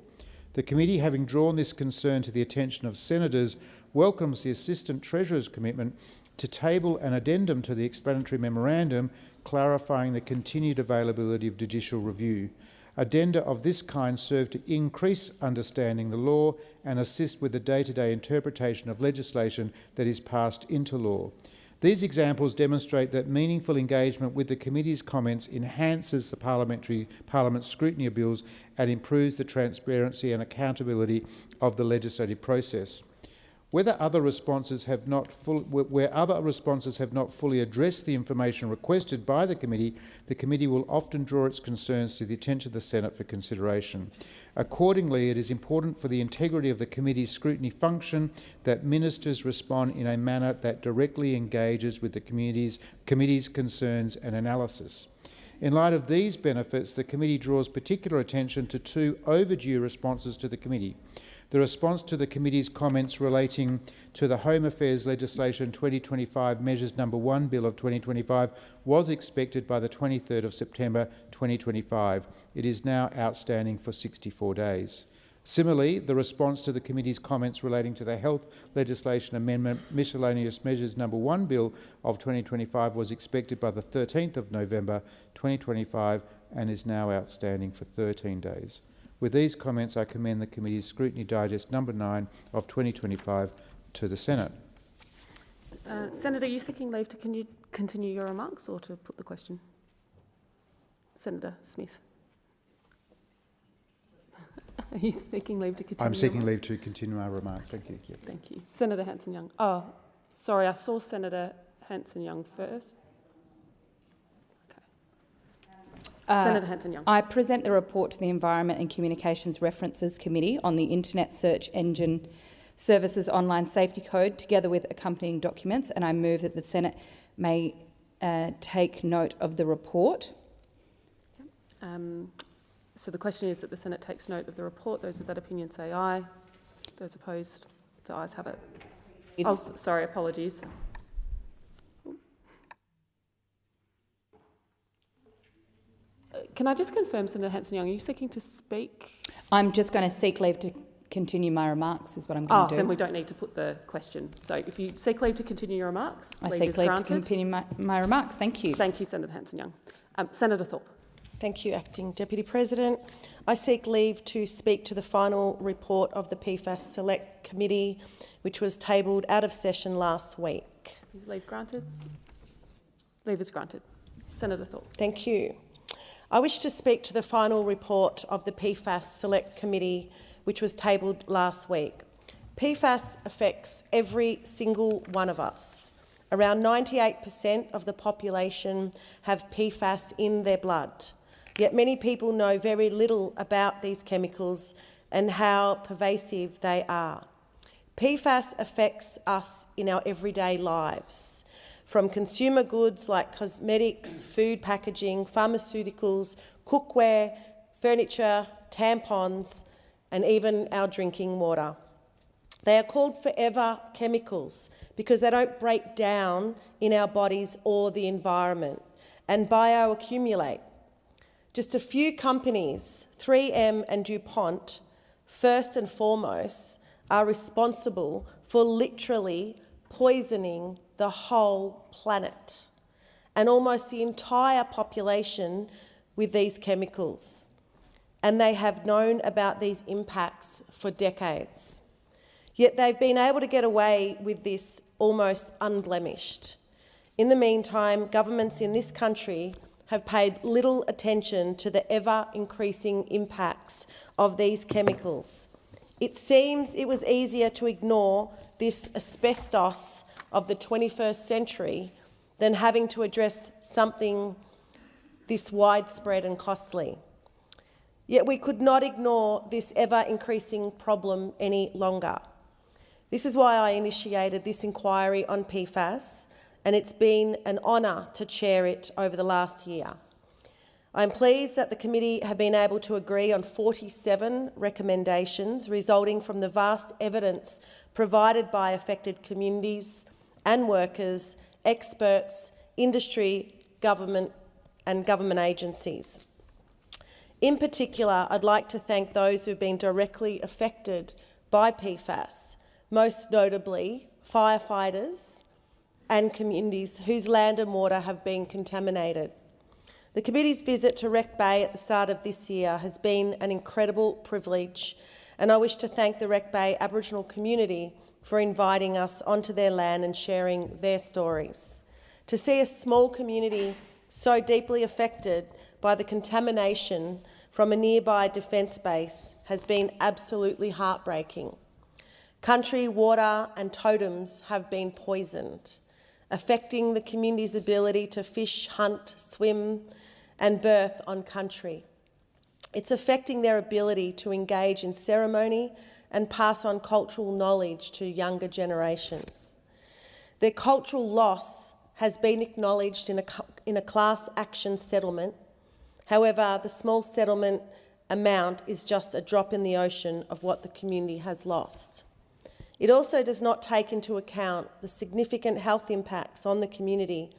The committee, having drawn this concern to the attention of senators, welcomes the Assistant Treasurer's commitment to table an addendum to the explanatory memorandum clarifying the continued availability of judicial review. Addenda of this kind serve to increase understanding the law and assist with the day-to-day interpretation of legislation that is passed into law. These examples demonstrate that meaningful engagement with the committee's comments enhances the Parliament's scrutiny of bills and improves the transparency and accountability of the legislative process. Where other responses have not fully addressed the information requested by the committee will often draw its concerns to the attention of the Senate for consideration. Accordingly, it is important for the integrity of the committee's scrutiny function that ministers respond in a manner that directly engages with the committee's concerns and analysis. In light of these benefits, the committee draws particular attention to two overdue responses to the committee. The response to the committee's comments relating to the Home Affairs Legislation 2025 Measures No. 1 Bill of 2025 was expected by the 23rd of September 2025. It is now outstanding for 64 days. Similarly, the response to the committee's comments relating to the Health Legislation Amendment Miscellaneous Measures No. 1 Bill of 2025 was expected by the 13th of November 2025 and is now outstanding for 13 days. With these comments, I commend the committee's Scrutiny Digest No. 9 of 2025 to the Senate. Senator, are you seeking leave to continue your remarks or to put the question? Senator Smith. Are you seeking leave to continue? I'm seeking leave to continue our remarks. Thank you. Yep. Thank you. Senator Hanson-Young. Oh, sorry, I saw Senator Hanson-Young first. Senator Hanson-Young. I present the report to the Environment and Communications References Committee on the Internet Search Engine Services Online Safety Code, together with accompanying documents, and I move that the Senate may take note of the report. So the question is that the Senate takes note of the report. Those of that opinion say aye. Those opposed, the ayes have it. Oh, sorry, apologies. Can I just confirm, Senator Hanson-Young, are you seeking to speak? I'm just going to seek leave to continue my remarks, is what I'm going to do. Then we don't need to put the question. So if you seek leave to continue your remarks, I seek leave to continue my remarks. Thank you. Thank you, Senator Hanson-Young. Senator Thorpe. Thank you, Acting Deputy President. I seek leave to speak to the final report of the PFAS Select Committee, which was tabled out of session last week. Is leave granted? Leave is granted. Senator Thorpe. Thank you. I wish to speak to the final report of the PFAS Select Committee, which was tabled last week. PFAS affects every single one of us. Around 98% of the population have PFAS in their blood, yet many people know very little about these chemicals and how pervasive they are. PFAS affects us in our everyday lives. From consumer goods like cosmetics, food packaging, pharmaceuticals, cookware, furniture, tampons, and even our drinking water. They are called forever chemicals because they don't break down in our bodies or the environment and bioaccumulate. Just a few companies, 3M and DuPont, first and foremost, are responsible for literally poisoning the whole planet and almost the entire population with these chemicals. And they have known about these impacts for decades. Yet they've been able to get away with this almost unblemished. In the meantime, governments in this country have paid little attention to the ever-increasing impacts of these chemicals. It seems it was easier to ignore this asbestos of the 21st century than having to address something this widespread and costly. Yet we could not ignore this ever-increasing problem any longer. This is why I initiated this inquiry on PFAS, and it's been an honour to chair it over the last year. I'm pleased that the committee have been able to agree on 47 recommendations resulting from the vast evidence provided by affected communities and workers, experts, industry, government and government agencies. In particular, I'd like to thank those who've been directly affected by PFAS, most notably firefighters and communities whose land and water have been contaminated. The committee's visit to Wreck Bay at the start of this year has been an incredible privilege, and I wish to thank the Wreck Bay Aboriginal community for inviting us onto their land and sharing their stories. To see a small community so deeply affected by the contamination from a nearby defence base has been absolutely heartbreaking. Country, water and totems have been poisoned, affecting the community's ability to fish, hunt, swim and birth on country. It's affecting their ability to engage in ceremony and pass on cultural knowledge to younger generations. Their cultural loss has been acknowledged in a class action settlement. However, the small settlement amount is just a drop in the ocean of what the community has lost. It also does not take into account the significant health impacts on the community,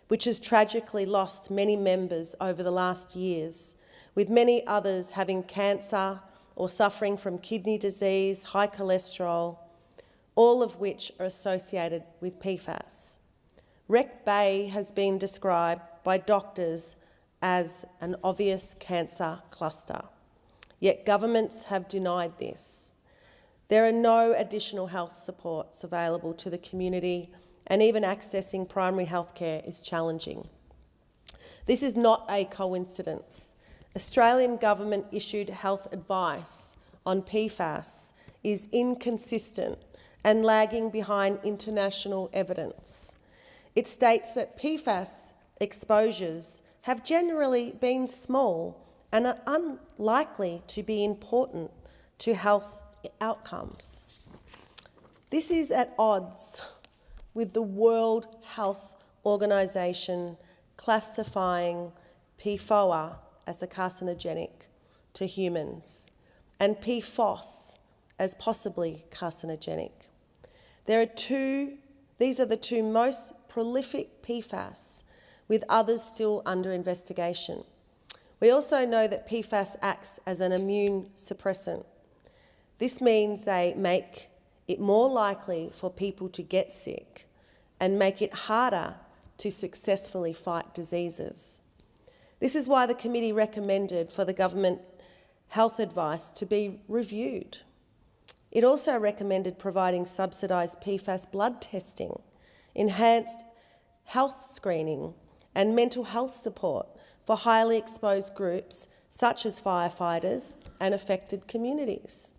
which has tragically lost many members over the last years, with many others having cancer or suffering from kidney disease, high cholesterol, all of which are associated with PFAS. Wreck Bay has been described by doctors as an obvious cancer cluster, yet governments have denied this. There are no additional health supports available to the community, and even accessing primary health care is challenging. This is not a coincidence. Australian government issued health advice on PFAS is inconsistent and lagging behind international evidence. It states that PFAS exposures have generally been small and are unlikely to be important to health outcomes. This is at odds with the World Health Organization classifying PFOA as a carcinogenic to humans and PFOS as possibly carcinogenic. These are the two most prolific PFAS, with others still under investigation. We also know that PFAS acts as an immune suppressant. This means they make it more likely for people to get sick and make it harder to successfully fight diseases. This is why the committee recommended for the government health advice to be reviewed. It also recommended providing subsidised PFAS blood testing, enhanced health screening and mental health support for highly exposed groups such as firefighters and affected communities.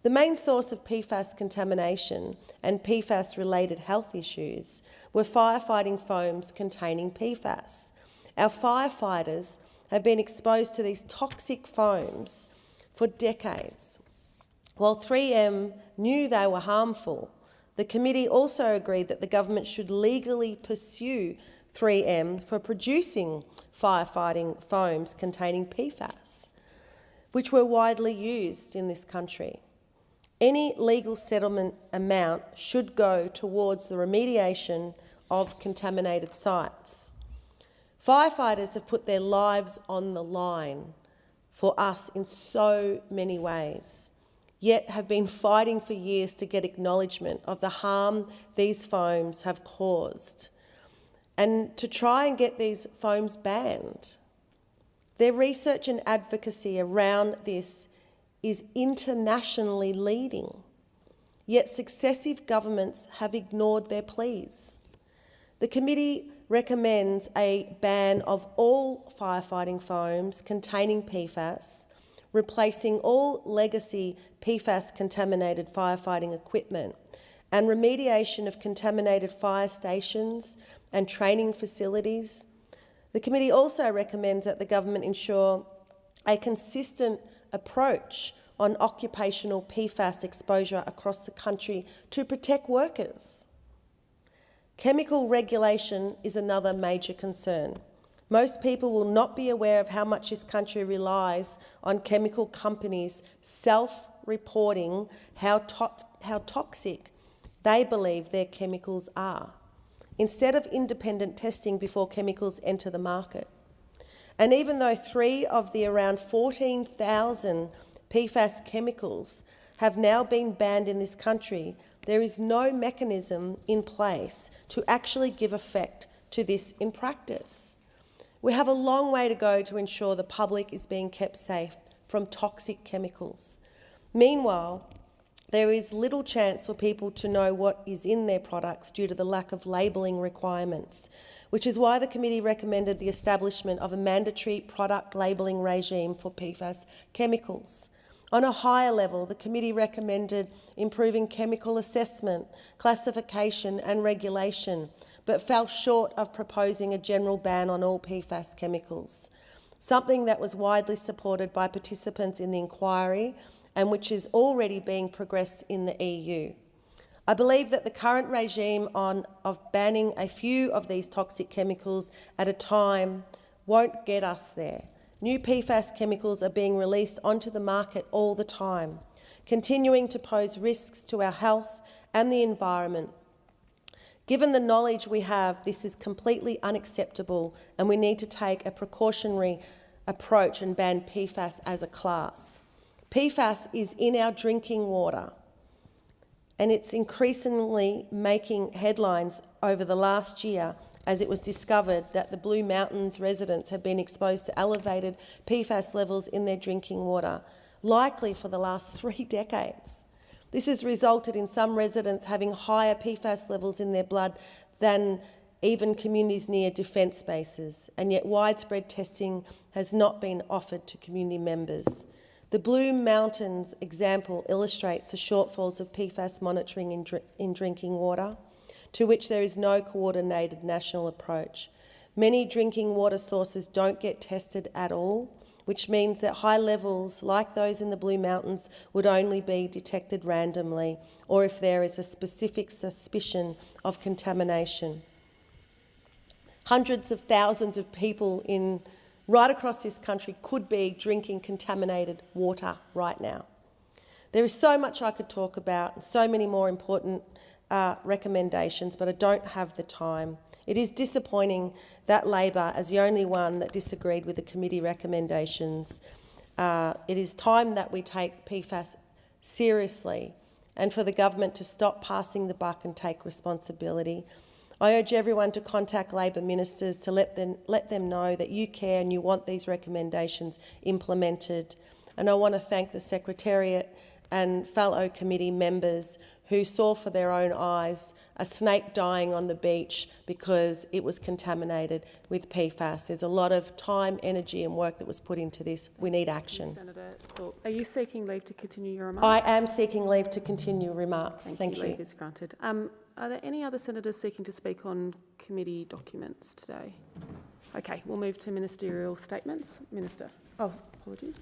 The main source of PFAS contamination and PFAS-related health issues were firefighting foams containing PFAS. Our firefighters have been exposed to these toxic foams for decades. While 3M knew they were harmful, the committee also agreed that the government should legally pursue 3M for producing firefighting foams containing PFAS, which were widely used in this country. Any legal settlement amount should go towards the remediation of contaminated sites. Firefighters have put their lives on the line for us in so many ways, yet have been fighting for years to get acknowledgement of the harm these foams have caused and to try and get these foams banned. Their research and advocacy around this is internationally leading, yet successive governments have ignored their pleas. The committee recommends a ban of all firefighting foams containing PFAS, replacing all legacy PFAS-contaminated firefighting equipment, and remediation of contaminated fire stations and training facilities. The committee also recommends that the government ensure a consistent approach on occupational PFAS exposure across the country to protect workers. Chemical regulation is another major concern. Most people will not be aware of how much this country relies on chemical companies self-reporting how toxic they believe their chemicals are, instead of independent testing before chemicals enter the market. And even though 3 of the around 14,000 PFAS chemicals have now been banned in this country, there is no mechanism in place to actually give effect to this in practice. We have a long way to go to ensure the public is being kept safe from toxic chemicals. Meanwhile, there is little chance for people to know what is in their products due to the lack of labelling requirements, which is why the committee recommended the establishment of a mandatory product labelling regime for PFAS chemicals. On a higher level, the committee recommended improving chemical assessment, classification and regulation, but fell short of proposing a general ban on all PFAS chemicals, something that was widely supported by participants in the inquiry and which is already being progressed in the EU. I believe that the current regime of banning a few of these toxic chemicals at a time won't get us there. New PFAS chemicals are being released onto the market all the time, continuing to pose risks to our health and the environment. Given the knowledge we have, this is completely unacceptable and we need to take a precautionary approach and ban PFAS as a class. PFAS is in our drinking water and it's increasingly making headlines over the last year as it was discovered that the Blue Mountains residents have been exposed to elevated PFAS levels in their drinking water, likely for the last 3 decades. This has resulted in some residents having higher PFAS levels in their blood than even communities near defence bases, and yet widespread testing has not been offered to community members. The Blue Mountains example illustrates the shortfalls of PFAS monitoring in drinking water, to which there is no coordinated national approach. Many drinking water sources don't get tested at all, which means that high levels, like those in the Blue Mountains, would only be detected randomly or if there is a specific suspicion of contamination. Hundreds of thousands of people right across this country could be drinking contaminated water right now. There is so much I could talk about and so many more important recommendations, but I don't have the time. It is disappointing that Labor, as the only one that disagreed with the committee recommendations, it is time that we take PFAS seriously and for the government to stop passing the buck and take responsibility. I urge everyone to contact Labor ministers to let them know that you care and you want these recommendations implemented. And I want to thank the Secretariat and fellow committee members who saw for their own eyes a snake dying on the beach because it was contaminated with PFAS. There's a lot of time, energy and work that was put into this. We need action. Senator Thorpe, are you seeking leave to continue your remarks? I am seeking leave to continue remarks. Thank you. Leave is granted. Are there any other senators seeking to speak on committee documents today? Okay, we'll move to ministerial statements. Minister. Oh, apologies.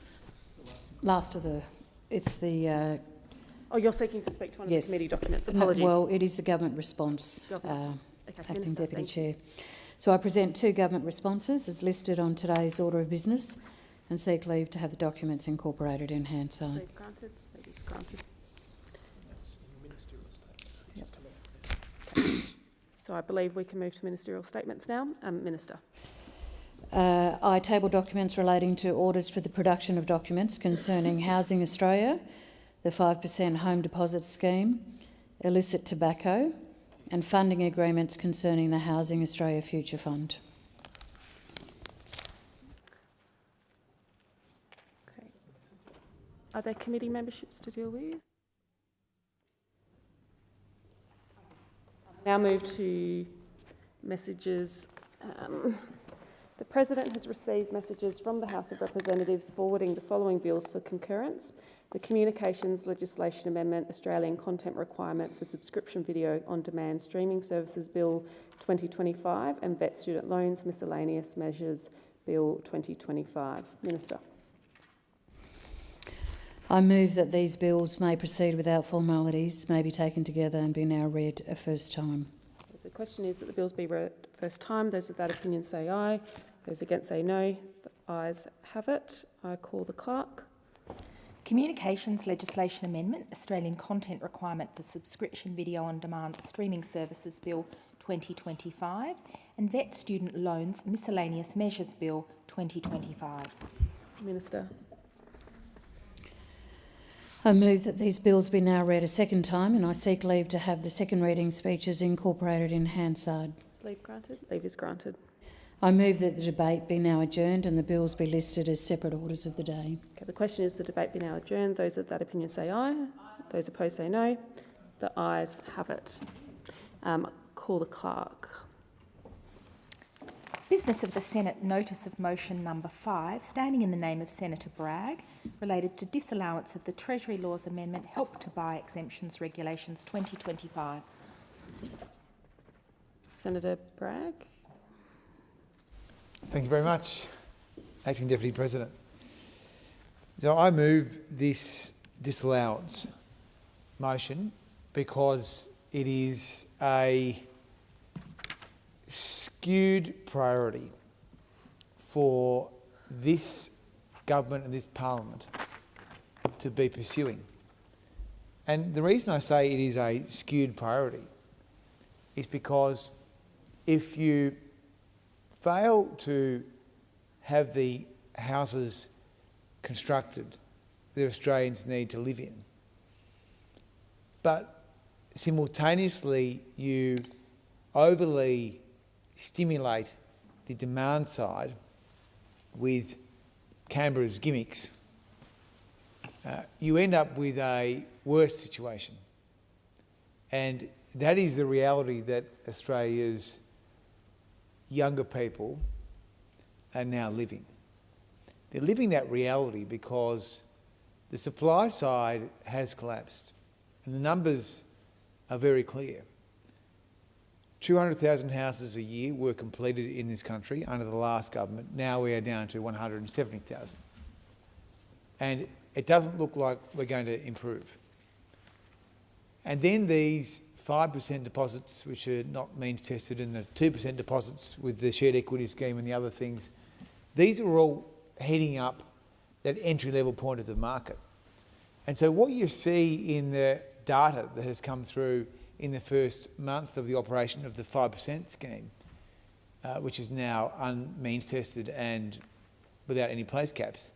Last of the... It's the... Oh, you're seeking to speak to one of the committee documents. Apologies. Well, it is the government response, Acting Deputy Chair. So I present 2 government responses as listed on today's order of business and seek leave to have the documents incorporated in Hansard. Leave granted. Leave is granted. So I believe we can move to ministerial statements now. Minister. I table documents relating to orders for the production of documents concerning Housing Australia, the 5% home deposit scheme, illicit tobacco and funding agreements concerning the Housing Australia Future Fund. Okay. Are there committee memberships to deal with? Now move to messages. The President has received messages from the House of Representatives forwarding the following bills for concurrence: the Communications Legislation Amendment Australian Content Requirement for Subscription Video on Demand Streaming Services Bill 2025 and Vet Student Loans Miscellaneous Measures Bill 2025. Minister. I move that these bills may proceed without formalities, may be taken together and be now read a first time. The question is that the bills be read first time. Those of that opinion say aye. Those against say no. The ayes have it. I call the clerk. Communications Legislation Amendment Australian Content Requirement for Subscription Video on Demand Streaming Services Bill 2025 and Vet Student Loans Miscellaneous Measures Bill 2025. Minister. I I move that these bills be now read a second time, and I seek leave to have the second reading speeches incorporated in Hansard. Is leave granted? Leave is granted. I move that the debate be now adjourned and the bills be listed as separate orders of the day. Okay, the question is the debate be now adjourned. Those of that opinion say aye. Those opposed say no. The ayes have it. Call the clerk. Business of the Senate notice of motion number 5, standing in the name of Senator Bragg, related to disallowance of the Treasury Laws Amendment Help to Buy Exemptions Regulations 2025. Senator Bragg. Thank you very much, Acting Deputy President. So I move this disallowance motion because it is a skewed priority for this government and this parliament to be pursuing. And the reason I say it is a skewed priority is because if you fail to have the houses constructed that Australians need to live in, but simultaneously you overly stimulate the demand side with Canberra's gimmicks, you end up with a worse situation. And that is the reality that Australia's younger people are now living. They're living that reality because the supply side has collapsed and the numbers are very clear. 200,000 houses a year were completed in this country under the last government. Now we are down to 170,000. And it doesn't look like we're going to improve. And then these 5% deposits, which are not means tested, and the 2% deposits with the shared equity scheme and the other things, these are all heading up that entry-level point of the market. And so what you see in the data that has come through in the first month of the operation of the 5% scheme, which is now unmeans tested and without any place caps,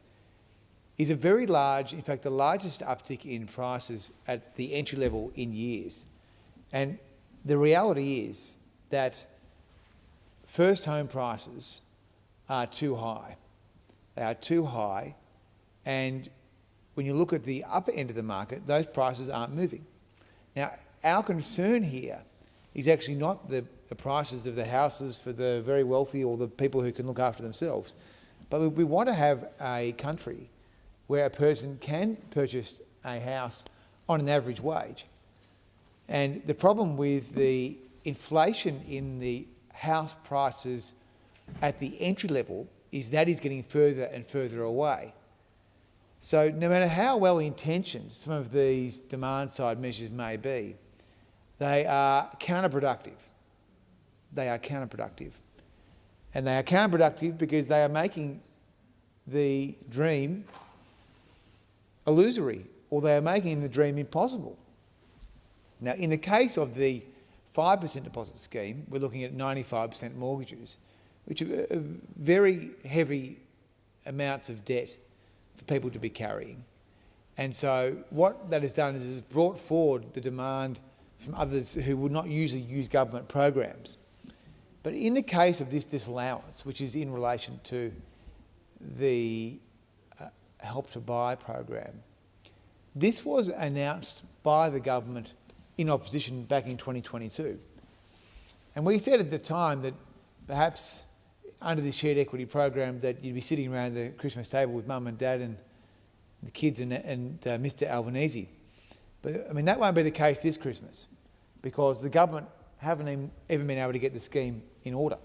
is a very large, in fact the largest uptick in prices at the entry level in years. And the reality is that first home prices are too high. They are too high, and when you look at the upper end of the market, those prices aren't moving. Now, our concern here is actually not the prices of the houses for the very wealthy or the people who can look after themselves, but we want to have a country where a person can purchase a house on an average wage. And the problem with the inflation in the house prices at the entry level is that is getting further and further away. So no matter how well intentioned some of these demand side measures may be, they are counterproductive. They are counterproductive. And they are counterproductive because they are making the dream illusory, or they are making the dream impossible. Now, in the case of the 5% deposit scheme, we're looking at 95% mortgages, which are very heavy amounts of debt for people to be carrying. And so what that has done is it's brought forward the demand from others who would not usually use government programs. But in the case of this disallowance, which is in relation to the Help to Buy program, this was announced by the government in opposition back in 2022. And we said at the time that perhaps under this shared equity program that you'd be sitting around the Christmas table with mum and dad and the kids and Mr Albanese. But I mean, that won't be the case this Christmas because the government haven't even been able to get the scheme in order.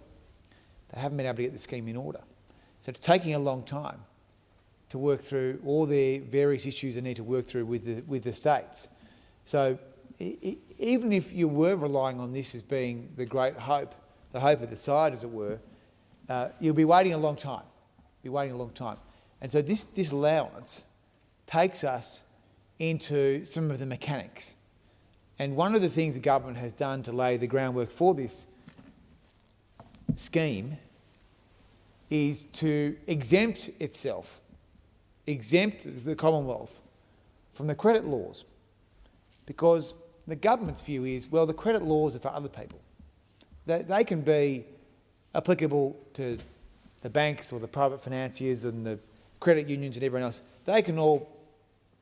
They haven't been able to get the scheme in order. So it's taking a long time to work through all the various issues they need to work through with the states. So even if you were relying on this as being the great hope, the hope of the side, as it were, you'll be waiting a long time. And so this disallowance takes us into some of the mechanics. And one of the things the government has done to lay the groundwork for this scheme is to exempt the Commonwealth from the credit laws, because the government's view is, well, the credit laws are for other people. They can be applicable to the banks or the private financiers and the credit unions and everyone else. They can all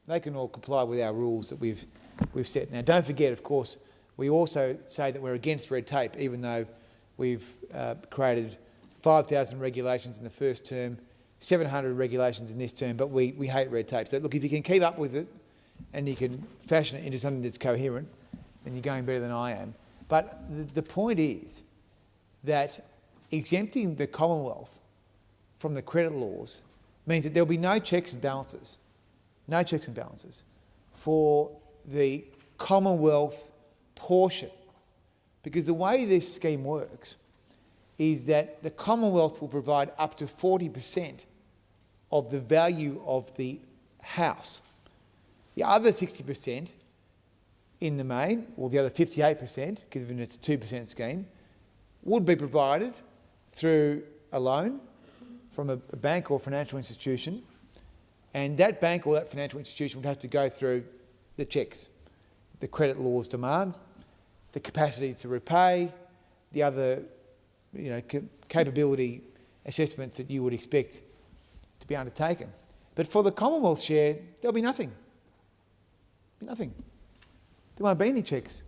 comply with our rules that we've set. Now, don't forget, of course, we also say that we're against red tape, even though we've created 5,000 regulations in the first term, 700 regulations in this term, but we hate red tape. So look, if you can keep up with it and you can fashion it into something that's coherent, then you're going better than I am. But the point is that exempting the Commonwealth from the credit laws means that there'll be no checks and balances for the Commonwealth portion. Because the way this scheme works is that the Commonwealth will provide up to 40% of the value of the house. The other 60% in the main, or the other 58%, given it's a 2% scheme, would be provided through a loan from a bank or financial institution, and that bank or that financial institution would have to go through the checks, the credit laws demand, the capacity to repay, the other capability assessments that you would expect to be undertaken. But for the Commonwealth share, there'll be nothing. Nothing. There won't be any checks.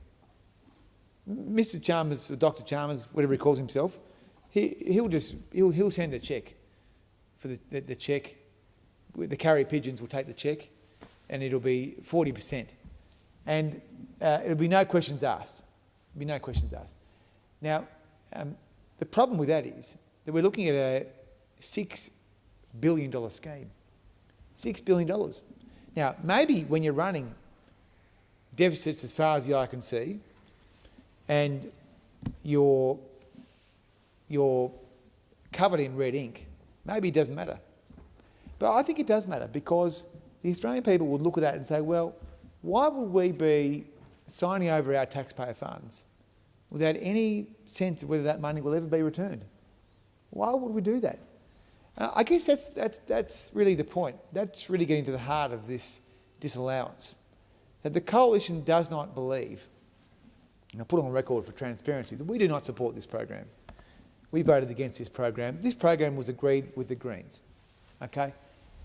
Mr. Chalmers, or Dr. Chalmers, whatever he calls himself, he'll send a cheque for the cheque. The carrier pigeons will take the cheque, and it'll be 40%, and it'll be no questions asked. There'll be no questions asked. Now, the problem with that is that we're looking at a $6 billion scheme. $6 billion. Now, maybe when you're running deficits as far as the eye can see, and you're covered in red ink, maybe it doesn't matter. But I think it does matter, because the Australian people would look at that and say, well, why would we be signing over our taxpayer funds without any sense of whether that money will ever be returned? Why would we do that? I guess that's really the point. That's really getting to the heart of this disallowance. That the Coalition does not believe, and I put on record for transparency, that we do not support this program. We voted against this program. This program was agreed with the Greens. Okay?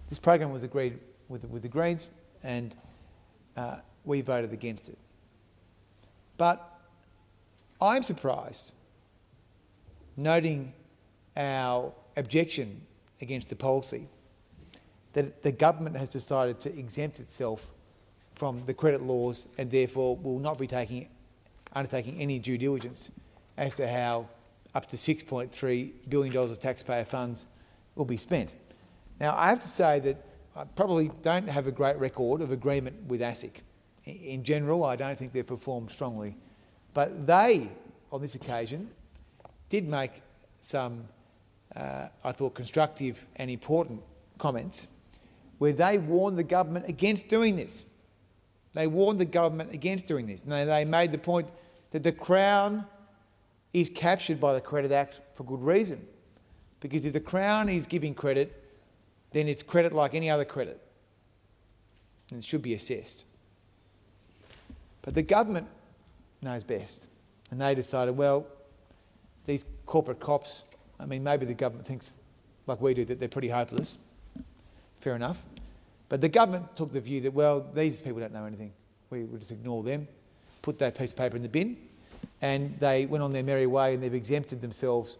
This program was agreed with the Greens, and we voted against it. But I'm surprised, noting our objection against the policy, that the government has decided to exempt itself from the credit laws and therefore will not be undertaking any due diligence as to how up to $6.3 billion of taxpayer funds will be spent. Now, I have to say that I probably don't have a great record of agreement with ASIC. In general, I don't think they've performed strongly. But they, on this occasion, did make some, I thought, constructive and important comments where they warned the government against doing this. They warned the government against doing this. And they made the point that the Crown is captured by the Credit Act for good reason. Because if the Crown is giving credit, then it's credit like any other credit, and it should be assessed. But the government knows best, and they decided, well, these corporate cops, I mean, maybe the government thinks, like we do, that they're pretty hopeless. Fair enough. But the government took the view that, well, these people don't know anything. We will just ignore them, put that piece of paper in the bin, and they went on their merry way, and they've exempted themselves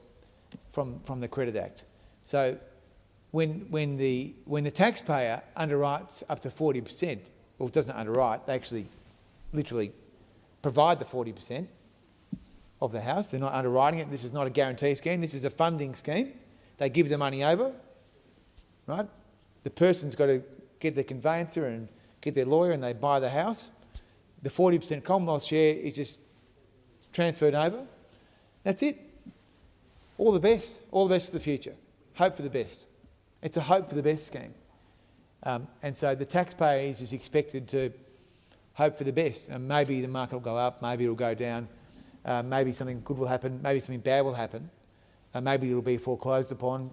from the Credit Act. So when the taxpayer underwrites up to 40%, well, it doesn't underwrite, they actually literally provide the 40% of the house. They're not underwriting it. This is not a guarantee scheme. This is a funding scheme. They give the money over, right? The person's got to get their conveyancer and get their lawyer, and they buy the house. The 40% Commonwealth share is just transferred over. That's it. All the best for the future. Hope for the best. It's a hope for the best scheme. And so the taxpayer is expected to hope for the best. And maybe the market will go up, maybe it'll go down, maybe something good will happen, maybe something bad will happen, maybe it'll be foreclosed upon,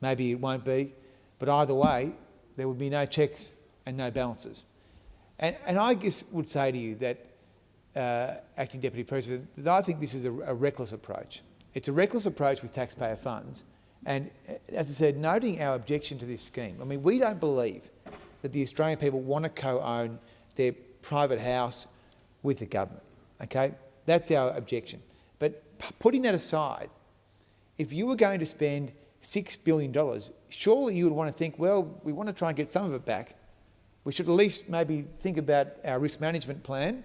maybe it won't be. But either way, there will be no checks and no balances. And I guess would say to you that, Acting Deputy President, that I think this is a reckless approach. It's a reckless approach with taxpayer funds. And as I said, noting our objection to this scheme, I mean, we don't believe that the Australian people want to co-own their private house with the government, okay? That's our objection. But putting that aside, if you were going to spend $6 billion, surely you would want to think, well, we want to try and get some of it back. We should at least maybe think about our risk management plan,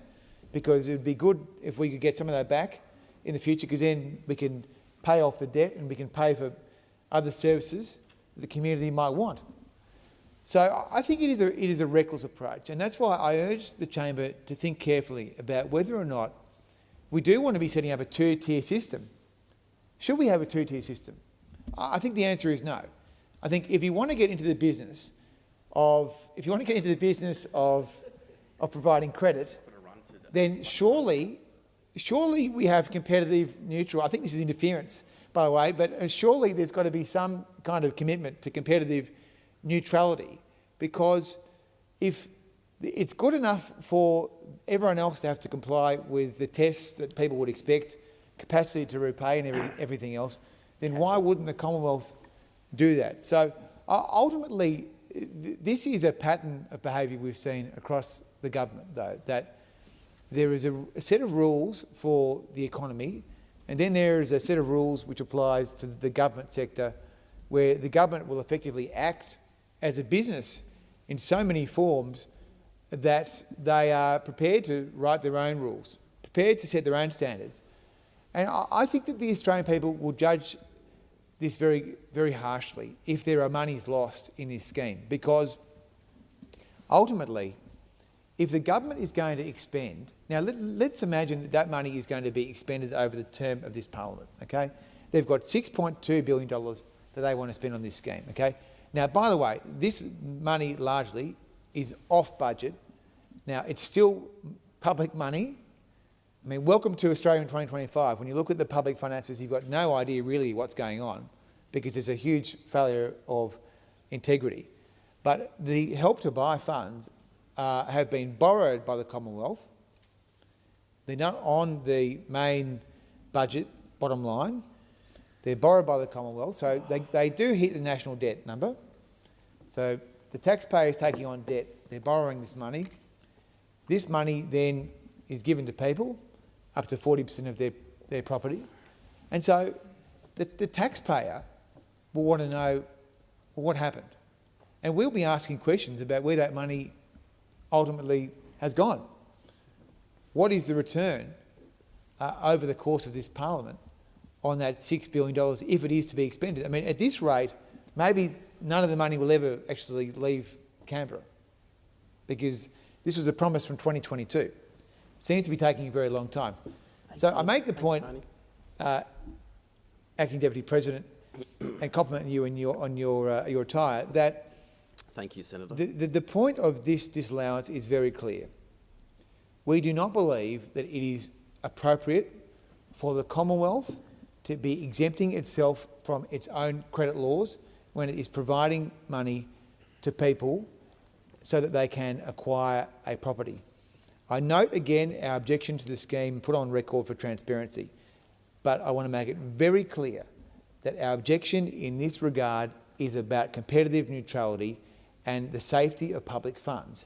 because it would be good if we could get some of that back in the future, because then we can pay off the debt and we can pay for other services that the community might want. So I think it is a reckless approach, and that's why I urge the chamber to think carefully about whether or not we do want to be setting up a two-tier system. Should we have a two-tier system? I think the answer is no. I think if you want to get into the business of providing credit, then surely we have competitive neutral. I think this is interference, by the way, but surely there's got to be some kind of commitment to competitive neutrality, because if it's good enough for everyone else to have to comply with the tests that people would expect, capacity to repay and everything else, then why wouldn't the Commonwealth do that? So ultimately, this is a pattern of behaviour we've seen across the government, though, that there is a set of rules for the economy, and then there is a set of rules which applies to the government sector, where the government will effectively act as a business in so many forms that they are prepared to write their own rules, prepared to set their own standards. And I think that the Australian people will judge this very, very harshly if there are monies lost in this scheme, because ultimately, if the government is going to expend, now let's imagine that that money is going to be expended over the term of this parliament, okay? They've got $6.2 billion that they want to spend on this scheme, okay? Now, by the way, this money largely is off budget. Now, it's still public money. I mean, welcome to Australia in 2025. When you look at the public finances, you've got no idea really what's going on, because there's a huge failure of integrity. But the Help to Buy funds have been borrowed by the Commonwealth. They're not on the main budget bottom line. They're borrowed by the Commonwealth, so they do hit the national debt number. So the taxpayer is taking on debt. They're borrowing this money. This money then is given to people, up to 40% of their property. And so the taxpayer will want to know, well, what happened? And we'll be asking questions about where that money ultimately has gone. What is the return over the course of this parliament on that $6 billion, if it is to be expended? I mean, at this rate, maybe none of the money will ever actually leave Canberra, because this was a promise from 2022. Seems to be taking a very long time. So I make the point, Acting Deputy President, and compliment you on your attire, that thank you, Senator. The point of this disallowance is very clear. We do not believe that it is appropriate for the Commonwealth to be exempting itself from its own credit laws when it is providing money to people so that they can acquire a property. I note again our objection to the scheme, put on record for transparency, but I want to make it very clear that our objection in this regard is about competitive neutrality and the safety of public funds.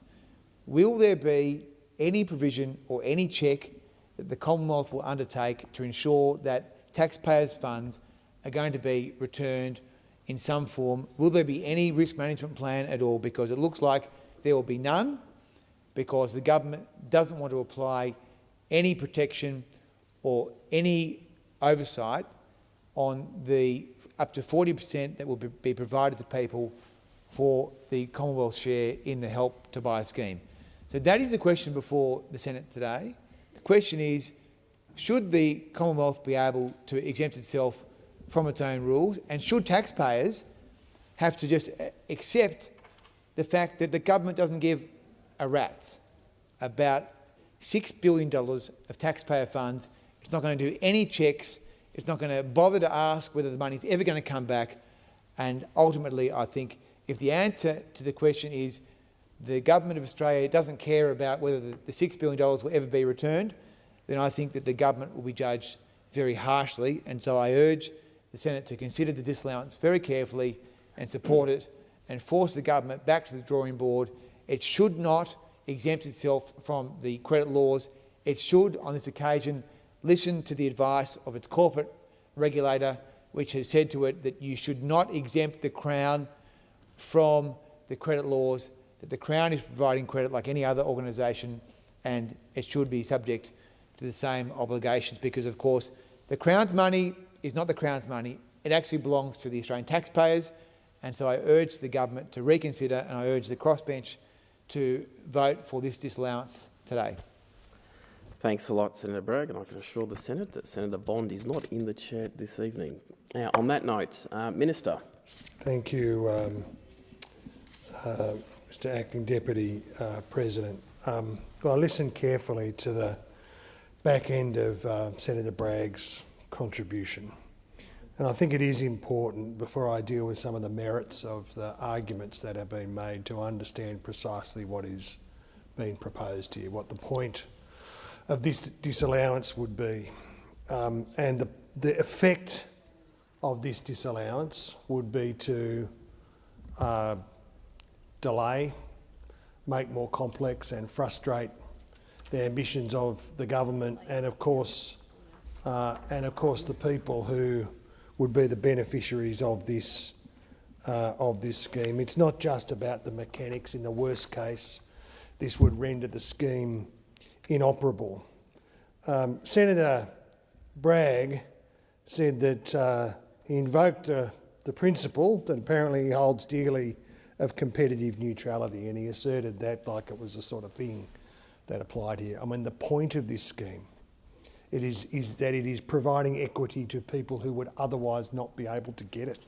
Will there be any provision or any check that the Commonwealth will undertake to ensure that taxpayers' funds are going to be returned in some form? Will there be any risk management plan at all? Because it looks like there will be none, because the government doesn't want to apply any protection or any oversight on the up to 40% that will be provided to people for the Commonwealth share in the Help to Buy scheme. So that is the question before the Senate today. The question is, should the Commonwealth be able to exempt itself from its own rules, and should taxpayers have to just accept the fact that the government doesn't give a rat's about $6 billion of taxpayer funds? It's not going to do any checks. It's not going to bother to ask whether the money's ever going to come back. And ultimately, I think if the answer to the question is the government of Australia doesn't care about whether the $6 billion will ever be returned, then I think that the government will be judged very harshly. And so I urge the Senate to consider the disallowance very carefully and support it and force the government back to the drawing board. It should not exempt itself from the credit laws. It should, on this occasion, listen to the advice of its corporate regulator, which has said to it that you should not exempt the Crown from the credit laws, that the Crown is providing credit like any other organisation, and it should be subject to the same obligations because, of course, the Crown's money is not the Crown's money. It actually belongs to the Australian taxpayers, and so I urge the government to reconsider, and I urge the crossbench to vote for this disallowance today. Thanks a lot, Senator Bragg, and I can assure the Senate that Senator Bond is not in the chair this evening. Now, on that note, Minister. Thank you, Mr Acting Deputy President. I listened carefully to the back end of Senator Bragg's contribution, and I think it is important, before I deal with some of the merits of the arguments that have been made, to understand precisely what is being proposed here, what the point of this disallowance would be. And the effect of this disallowance would be to delay, make more complex and frustrate the ambitions of the government and of course the people who would be the beneficiaries of this scheme. It's not just about the mechanics. In the worst case, this would render the scheme inoperable. Senator Bragg said that he invoked the principle that apparently he holds dearly of competitive neutrality, and he asserted that like it was the sort of thing that applied here. I mean, the point of this scheme is that it is providing equity to people who would otherwise not be able to get it.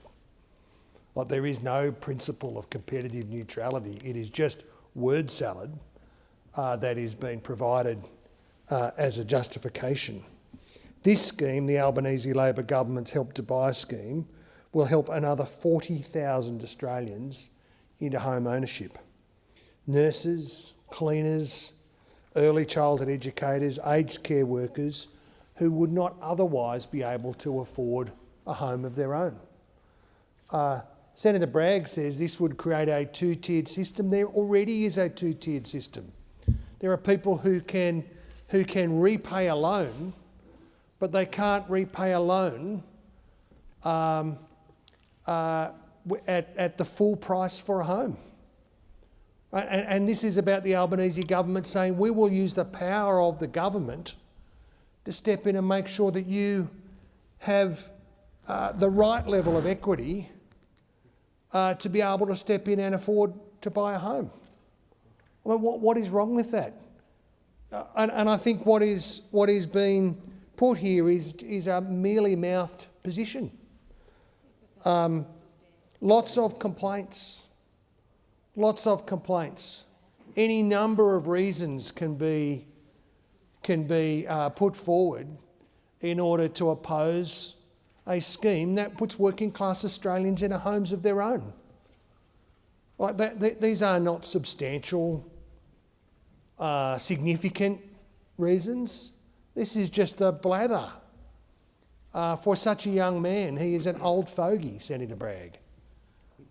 Like, there is no principle of competitive neutrality. It is just word salad that is being provided as a justification. This scheme, the Albanese Labor government's Help to Buy scheme, will help another 40,000 Australians into home ownership. Nurses, cleaners, early childhood educators, aged care workers who would not otherwise be able to afford a home of their own. Senator Bragg says this would create a two-tiered system. There already is a two-tiered system. There are people who can repay a loan, but they can't repay a loan at the full price for a home. And this is about the Albanese government saying we will use the power of the government to step in and make sure that you have the right level of equity to be able to step in and afford to buy a home. I mean, what is wrong with that? And I think what is being put here is a mealy mouthed position. Lots of complaints. Any number of reasons can be put forward in order to oppose a scheme that puts working class Australians into homes of their own. Like these are not substantial, significant reasons. This is just a blather. For such a young man, he is an old fogey, Senator Bragg.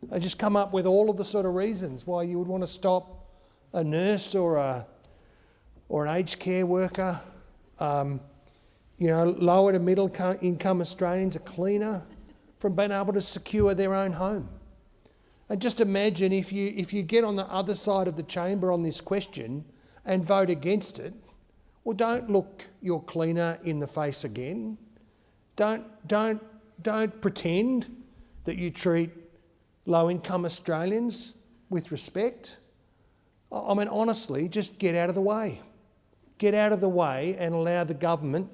They just come up with all of the sort of reasons why you would want to stop a nurse or an aged care worker, lower to middle income Australians, a cleaner, from being able to secure their own home. And just imagine if you get on the other side of the chamber on this question and vote against it, well, don't look your cleaner in the face again. Don't pretend that you treat low-income Australians with respect. I mean, honestly, just get out of the way. Get out of the way and allow the government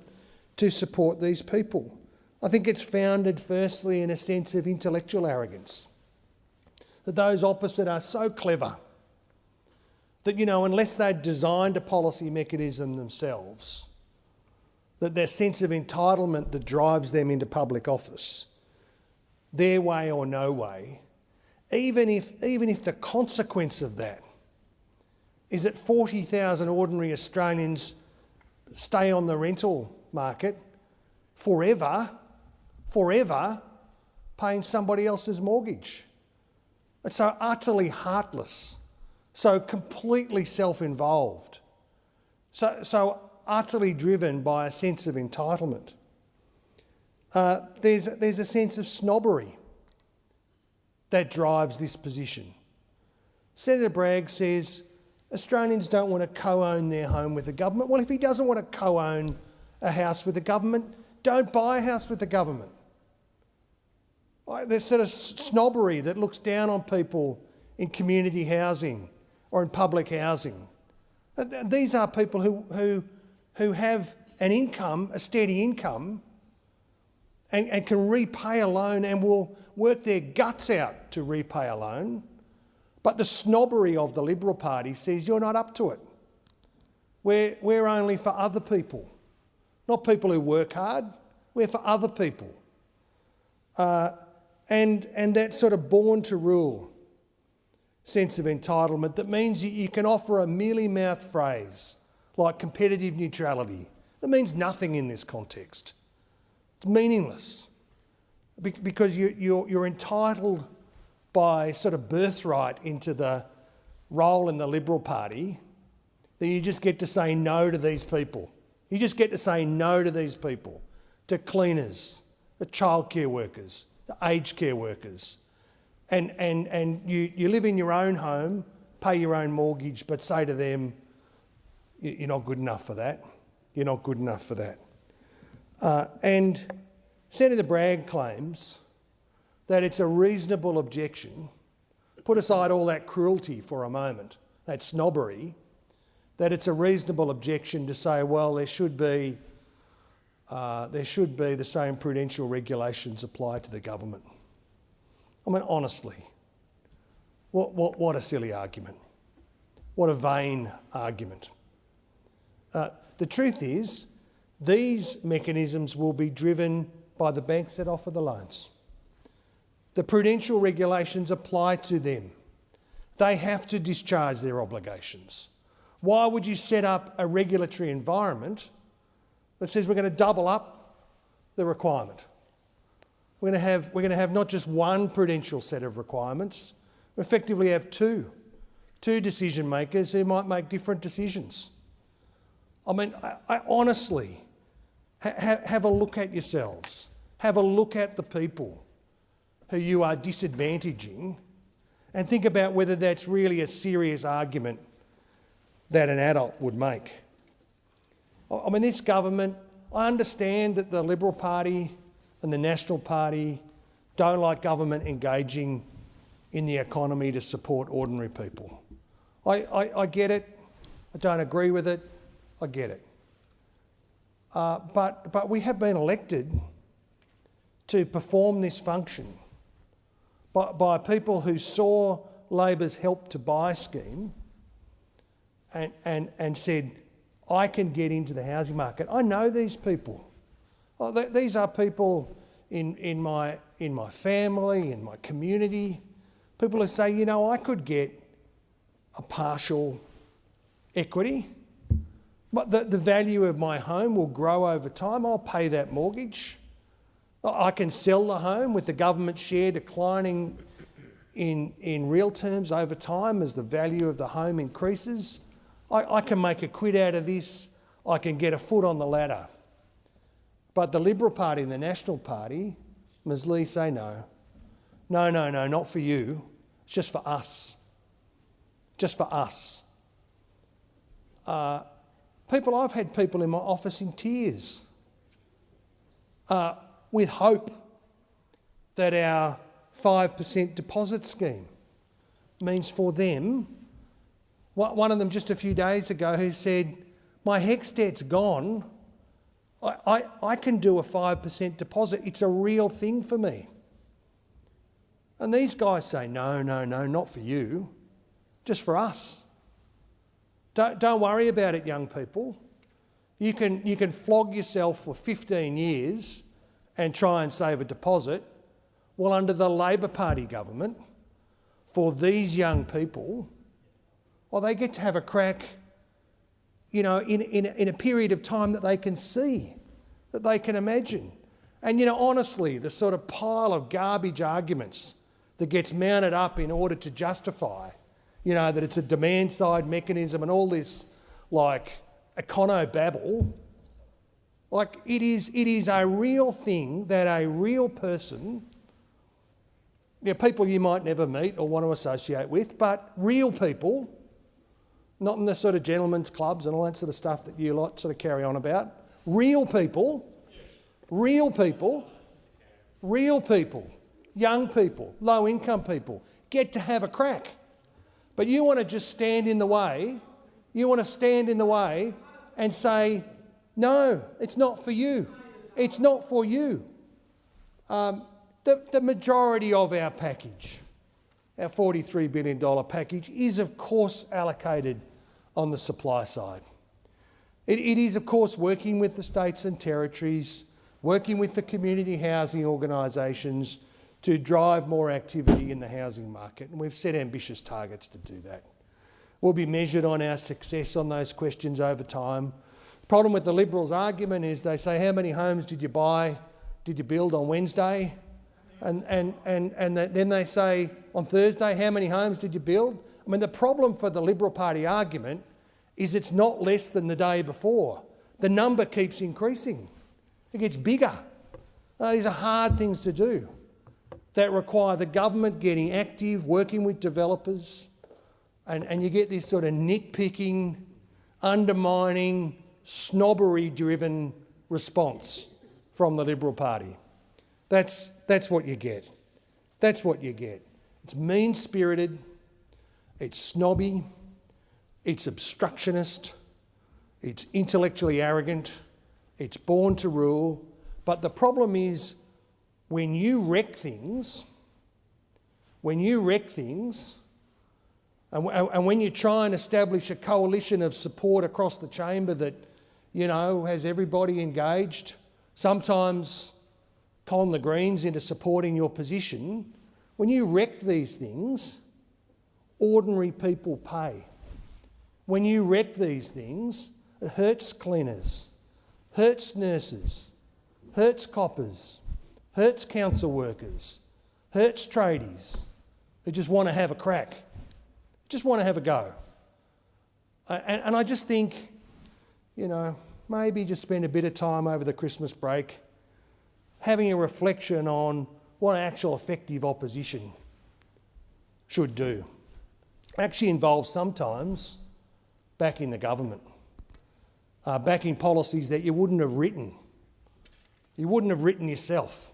to support these people. I think it's founded firstly in a sense of intellectual arrogance, that those opposite are so clever that, unless they'd designed a policy mechanism themselves, that their sense of entitlement that drives them into public office, their way or no way, even if the consequence of that is that 40,000 ordinary Australians stay on the rental market forever, paying somebody else's mortgage. It's so utterly heartless, so completely self-involved, so utterly driven by a sense of entitlement. There's a sense of snobbery that drives this position. Senator Bragg says Australians don't want to co-own their home with the government. Well, if he doesn't want to co-own a house with the government, don't buy a house with the government. There's sort of snobbery that looks down on people in community housing or in public housing. These are people who have an income, a steady income, and can repay a loan and will work their guts out to repay a loan. But the snobbery of the Liberal Party says you're not up to it. We're only for other people, not people who work hard. We're for other people. And that sort of born to rule sense of entitlement that means you can offer a mealy-mouthed phrase like competitive neutrality. That means nothing in this context. It's meaningless because you're entitled by sort of birthright into the role in the Liberal Party that you just get to say no to these people. You just get to say no to these people, to cleaners, the childcare workers, the aged care workers. And you live in your own home, pay your own mortgage, but say to them, you're not good enough for that. You're not good enough for that. And Senator Bragg claims that it's a reasonable objection, put aside all that cruelty for a moment, that snobbery, that it's a reasonable objection to say, well, there should be the same prudential regulations applied to the government. I mean, honestly, what a silly argument. What a vain argument. The truth is, these mechanisms will be driven by the banks that offer the loans. The prudential regulations apply to them. They have to discharge their obligations. Why would you set up a regulatory environment that says we're going to double up the requirement? We're going to have not just one prudential set of requirements, we effectively have two decision makers who might make different decisions. I mean, I honestly, have a look at yourselves. Have a look at the people who you are disadvantaging and think about whether that's really a serious argument that an adult would make. I mean, this government, I understand that the Liberal Party and the National Party don't like government engaging in the economy to support ordinary people. I get it. I don't agree with it. I get it. But we have been elected to perform this function by people who saw Labor's Help to Buy scheme and said, I can get into the housing market. I know these people. These are people in my family, in my community, people who say, you know, I could get a partial equity, but the value of my home will grow over time. I'll pay that mortgage. I can sell the home with the government share declining in real terms over time as the value of the home increases. I can make a quid out of this. I can get a foot on the ladder. But the Liberal Party and the National Party, Ms Lee, say no. No, not for you. It's just for us. Just for us. I've had people in my office in tears with hope that our 5% deposit scheme means for them. One of them just a few days ago who said, my HECS debt's gone. I can do a 5% deposit. It's a real thing for me. And these guys say, no, not for you, just for us. Don't worry about it, young people. You can flog yourself for 15 years and try and save a deposit. Well, under the Labor Party government, for these young people, Well, they get to have a crack, you know, in a period of time that they can see, that they can imagine. And, you know, honestly, the sort of pile of garbage arguments that gets mounted up in order to justify, you know, that it's a demand-side mechanism and all this, like, econo-babble, like, it is a real thing that a real person, you know, people you might never meet or want to associate with, but real people, not in the sort of gentlemen's clubs and all that sort of stuff that you lot sort of carry on about. Real people, young people, low-income people, get to have a crack. But you want to just stand in the way, and say, no, it's not for you. It's not for you. The majority of our package, our $43 billion package, is of course allocated on the supply side. It is of course working with the states and territories, working with the community housing organisations to drive more activity in the housing market, and we've set ambitious targets to do that. We'll be measured on our success on those questions over time. The problem with the Liberals' argument is they say, how many homes did you build on Wednesday? And then they say, on Thursday, how many homes did you build? I mean, the problem for the Liberal Party argument is it's not less than the day before. The number keeps increasing. It gets bigger. These are hard things to do that require the government getting active, working with developers, and you get this sort of nitpicking, undermining, snobbery-driven response from the Liberal Party. That's what you get. That's what you get. It's mean-spirited, it's snobby, it's obstructionist, it's intellectually arrogant, it's born to rule. But the problem is, when you wreck things, and when you try and establish a coalition of support across the chamber that, you know, has everybody engaged, sometimes con the Greens into supporting your position, when you wreck these things, ordinary people pay. When you wreck these things, it hurts cleaners, hurts nurses, hurts coppers, hurts council workers, hurts tradies who just want to have a crack, just want to have a go. And I just think, you know, maybe just spend a bit of time over the Christmas break having a reflection on what actual effective opposition should do. Actually involves sometimes backing the government, backing policies that you wouldn't have written. You wouldn't have written yourself.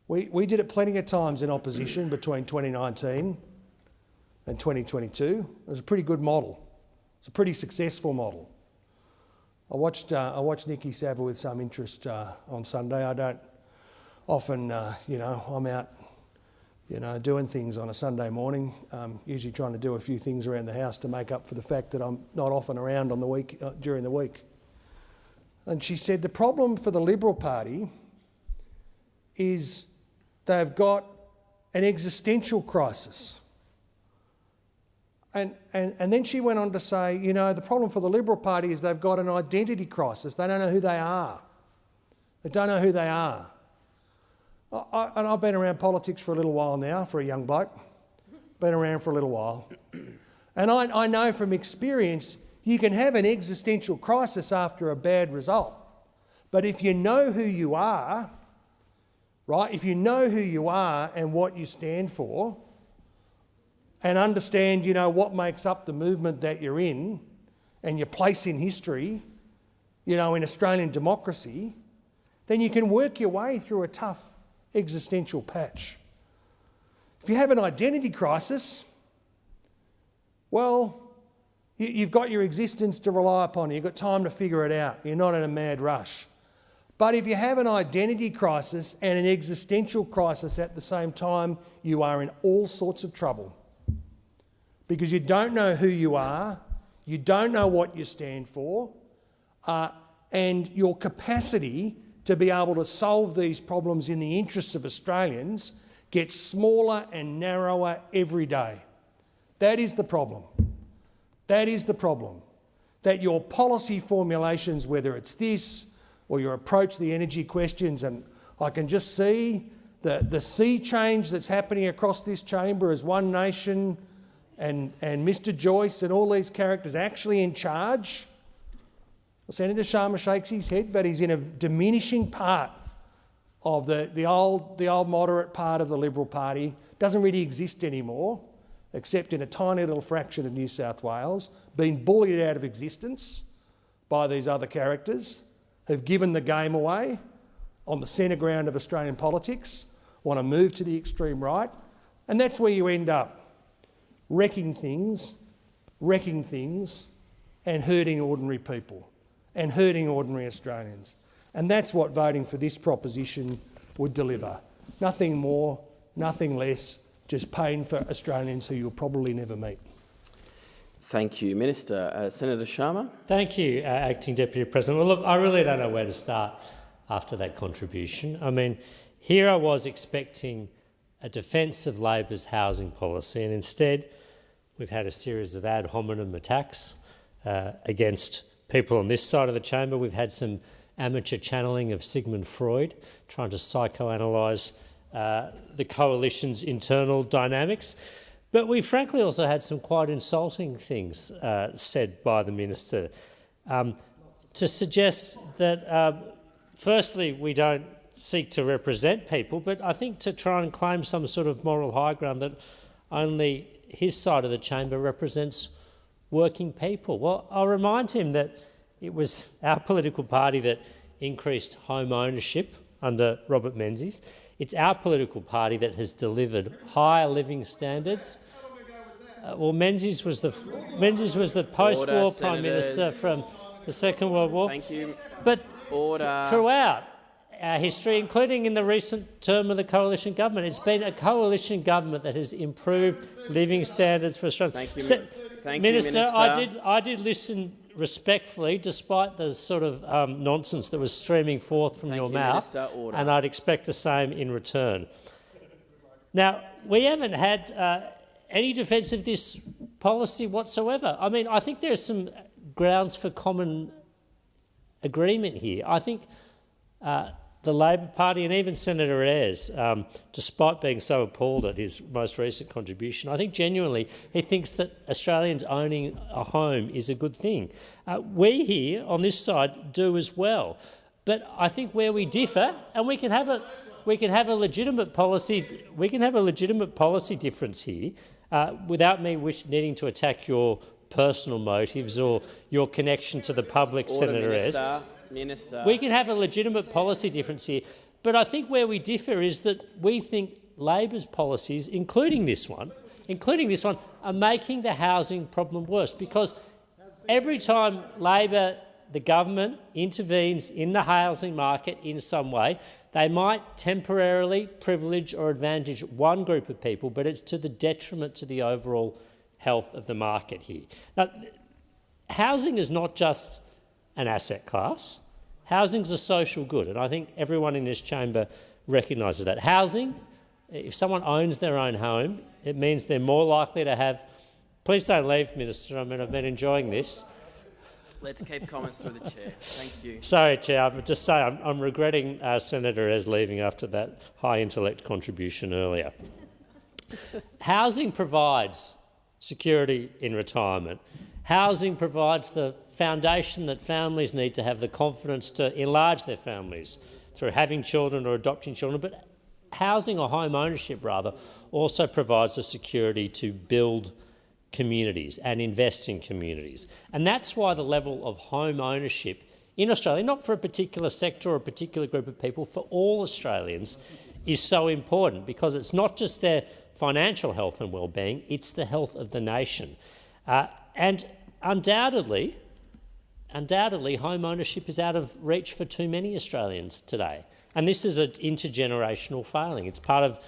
We did it plenty of times in opposition between 2019 and 2022. It was a pretty good model. It's a pretty successful model. I watched Nikki Savva with some interest on Sunday. I don't often, you know, I'm out, you know, doing things on a Sunday morning, usually trying to do a few things around the house to make up for the fact that I'm not often around on the week, during the week. And she said the problem for the Liberal Party is they've got an existential crisis. And then she went on to say, you know, the problem for the Liberal Party is they've got an identity crisis. They don't know who they are. They don't know who they are. And I've been around politics for a little while now, for a young bloke. Been around for a little while. And I know from experience, you can have an existential crisis after a bad result. But if you know who you are, right, if you know who you are and what you stand for, and understand, you know, what makes up the movement that you're in and your place in history, you know, in Australian democracy, then you can work your way through a tough existential patch. If you have an identity crisis, well, you've got your existence to rely upon. You've got time to figure it out. You're not in a mad rush. But if you have an identity crisis and an existential crisis at the same time, you are in all sorts of trouble. Because you don't know who you are, you don't know what you stand for, and your capacity to be able to solve these problems in the interests of Australians gets smaller and narrower every day. That is the problem. That is the problem. That your policy formulations, whether it's this or your approach to the energy questions, and I can just see the sea change that's happening across this chamber as One Nation and Mr Joyce and all these characters actually in charge. Senator Sharma shakes his head, but he's in a diminishing part of the old moderate part of the Liberal Party. Doesn't really exist anymore, except in a tiny little fraction of New South Wales, being bullied out of existence by these other characters who've given the game away on the centre ground of Australian politics, want to move to the extreme right, and that's where you end up, wrecking things, and hurting ordinary people and hurting ordinary Australians. And that's what voting for this proposition would deliver. Nothing more, nothing less, just pain for Australians who you'll probably never meet. Thank you. Minister. Senator Sharma. Thank you, Acting Deputy President. Well, look, I really don't know where to start after that contribution. I mean, here I was expecting a defence of Labor's housing policy, and instead we've had a series of ad hominem attacks against people on this side of the chamber. We've had some amateur channeling of Sigmund Freud, trying to psychoanalyse the coalition's internal dynamics. But we frankly also had some quite insulting things said by the minister to suggest that, firstly, we don't seek to represent people, but I think to try and claim some sort of moral high ground that only his side of the chamber represents working people. Well, I'll remind him that it was our political party that increased home ownership under Robert Menzies. It's our political party that has delivered higher living standards. Well, Menzies was the post-war Prime Minister from the Second World War. Thank you. But throughout our history, including in the recent term of the coalition government, it's been a coalition government that has improved living standards for Australians. Thank you, Minister. I did listen respectfully, despite the sort of nonsense that was streaming forth from your mouth, and I'd expect the same in return. Now, we haven't had any defence of this policy whatsoever. I mean, I think there are some grounds for common agreement here. I think the Labor Party and even Senator Ayres, despite being so appalled at his most recent contribution, I think genuinely he thinks that Australians owning a home is a good thing. We here on this side do as well, but I think where we differ, and we can have a legitimate policy difference here, without me needing to attack your personal motives or your connection to the public, Senator Ayres. Minister. We can have a legitimate policy difference here, but I think where we differ is that we think Labor's policies, including this one, are making the housing problem worse, because every time Labor, the government, intervenes in the housing market in some way, they might temporarily privilege or advantage one group of people, but it's to the detriment to the overall health of the market here. Now, housing is not just an asset class. Housing is a social good, and I think everyone in this chamber recognises that. Housing, if someone owns their own home, it means they're more likely to have... Please don't leave, Minister. I mean, I've been enjoying this. Let's keep comments through the chair. Thank you. Sorry, Chair. I'm just saying I'm regretting Senator Ayres leaving after that high intellect contribution earlier. Housing provides security in retirement. Housing provides the foundation that families need to have the confidence to enlarge their families through having children or adopting children. But housing, or home ownership rather, also provides the security to build communities and invest in communities. And that's why the level of home ownership in Australia, not for a particular sector or a particular group of people, for all Australians, is so important, because it's not just their financial health and well-being, it's the health of the nation. And undoubtedly, home ownership is out of reach for too many Australians today. And this is an intergenerational failing. It's part of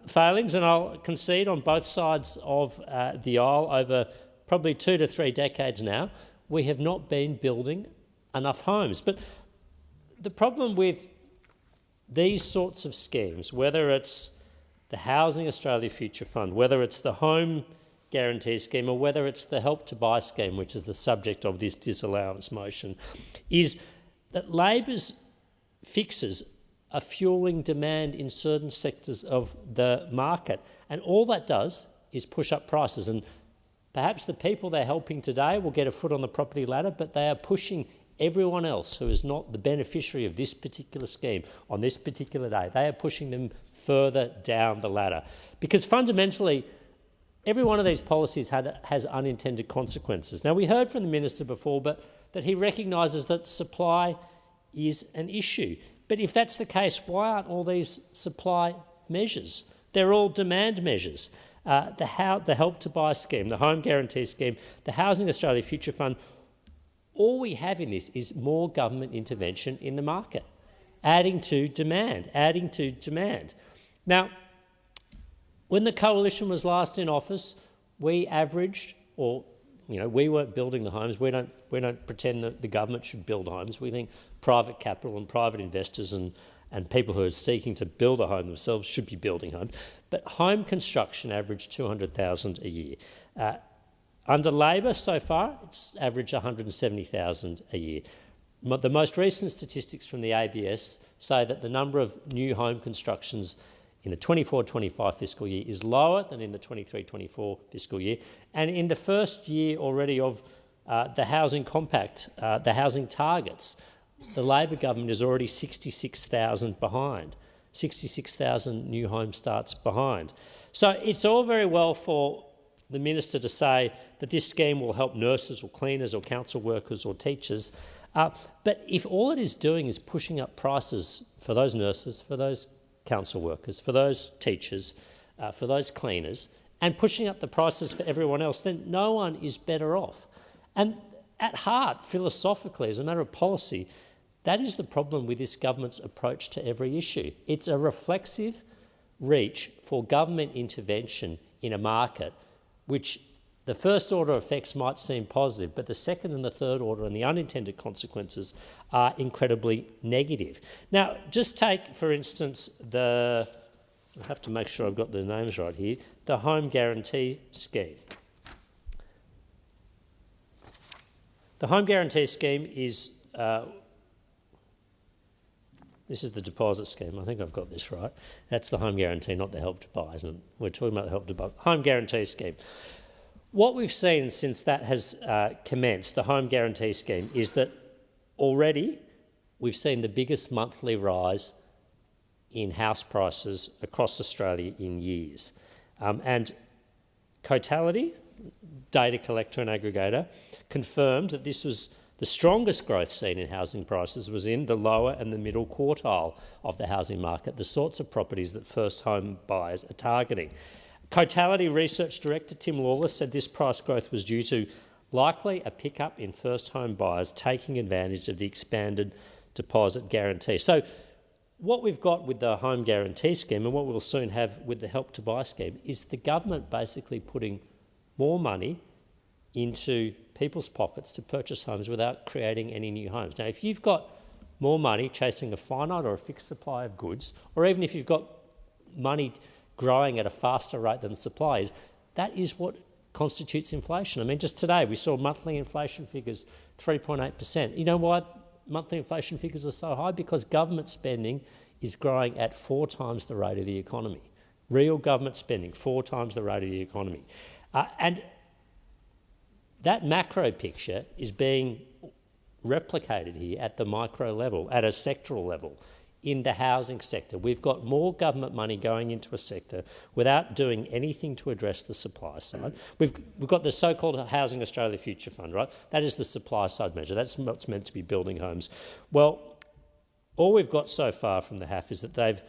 failings, and I'll concede on both sides of the aisle over probably 2 to 3 decades now, we have not been building enough homes. But the problem with these sorts of schemes, whether it's the Housing Australia Future Fund, whether it's the Home guarantee scheme, or whether it's the Help to Buy scheme, which is the subject of this disallowance motion, is that Labor's fixes are fueling demand in certain sectors of the market. And all that does is push up prices. And perhaps the people they're helping today will get a foot on the property ladder, but they are pushing everyone else who is not the beneficiary of this particular scheme on this particular day. They are pushing them further down the ladder. Because fundamentally, every one of these policies has unintended consequences. Now, we heard from the minister before that he recognises that supply is an issue. But if that's the case, why aren't all these supply measures? They're all demand measures. The Help to Buy scheme, the Home Guarantee scheme, the Housing Australia Future Fund, all we have in this is more government intervention in the market, adding to demand. Now, when the coalition was last in office, we averaged, or we weren't building the homes. We don't pretend that the government should build homes. We think private capital and private investors and people who are seeking to build a home themselves should be building homes. But home construction averaged 200,000 a year. Under Labor so far, it's averaged 170,000 a year. The most recent statistics from the ABS say that the number of new home constructions in the 24-25 fiscal year is lower than in the 23-24 fiscal year. And in the first year already of the Housing Compact, the housing targets, the Labor government is already 66,000 behind, 66,000 new home starts behind. So it's all very well for the minister to say that this scheme will help nurses or cleaners or council workers or teachers, but if all it is doing is pushing up prices for those nurses, for those council workers, for those teachers, for those cleaners, and pushing up the prices for everyone else, then no one is better off. And at heart, philosophically, as a matter of policy, that is the problem with this government's approach to every issue. It's a reflexive reach for government intervention in a market, which the first order effects might seem positive, but the second and the third order and the unintended consequences are incredibly negative. Now, just take, for instance, I have to make sure I've got the names right here, the Home Guarantee scheme. The Home Guarantee scheme is, this is the deposit scheme. I think I've got this right. That's the Home Guarantee, not the Help to Buy, isn't it? We're talking about the Help to Buy. Home Guarantee scheme. What we've seen since that has commenced, the Home Guarantee scheme, is that already we've seen the biggest monthly rise in house prices across Australia in years. And Cotality, data collector and aggregator, confirmed that this was the strongest growth seen in housing prices was in the lower and the middle quartile of the housing market, the sorts of properties that first home buyers are targeting. Cotality Research Director Tim Lawless said this price growth was due to likely a pickup in first home buyers taking advantage of the expanded deposit guarantee. So what we've got with the Home Guarantee scheme and what we'll soon have with the Help to Buy scheme is the government basically putting more money into people's pockets to purchase homes without creating any new homes. Now, if you've got more money chasing a finite or a fixed supply of goods, or even if you've got money growing at a faster rate than the supply is, that is what constitutes inflation. I mean, just today we saw monthly inflation figures 3.8%. You know why monthly inflation figures are so high? Because government spending is growing at 4 times the rate of the economy. Real government spending, 4 times the rate of the economy. And that macro picture is being replicated here at the micro level, at a sectoral level. In the housing sector, we've got more government money going into a sector without doing anything to address the supply side. We've got the so-called Housing Australia Future Fund, right? That is the supply side measure. That's what's meant to be building homes. Well, all we've got so far from the HAF is that they've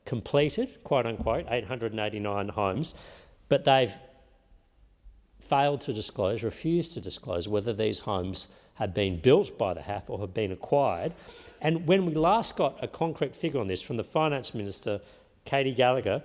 completed, quote unquote, 889 homes, but they've failed to disclose, refused to disclose whether these homes have been built by the HAF or have been acquired. And when we last got a concrete figure on this from the Finance Minister, Katie Gallagher,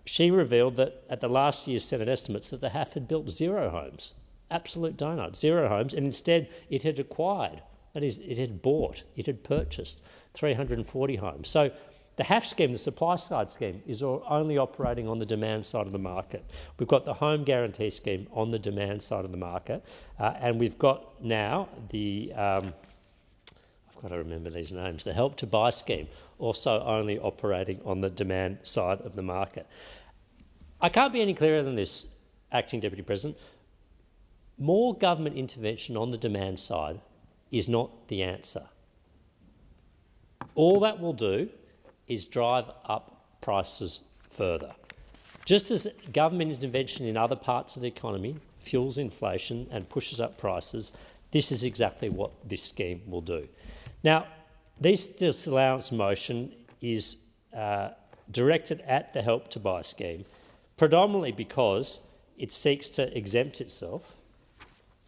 she revealed that at the last year's Senate estimates that the HAF had built 0 homes. Absolute donut, 0 homes, and instead it had acquired, that is, it had bought, it had purchased 340 homes. So The HAF scheme, the supply side scheme, is only operating on the demand side of the market. We've got the home guarantee scheme on the demand side of the market, and we've got now the, I've got to remember these names, the Help to Buy scheme, also only operating on the demand side of the market. I can't be any clearer than this, Acting Deputy President. More government intervention on the demand side is not the answer. All that will do is drive up prices further. Just as government intervention in other parts of the economy fuels inflation and pushes up prices, this is exactly what this scheme will do. Now, this disallowance motion is directed at the Help to Buy scheme, predominantly because it seeks to exempt itself,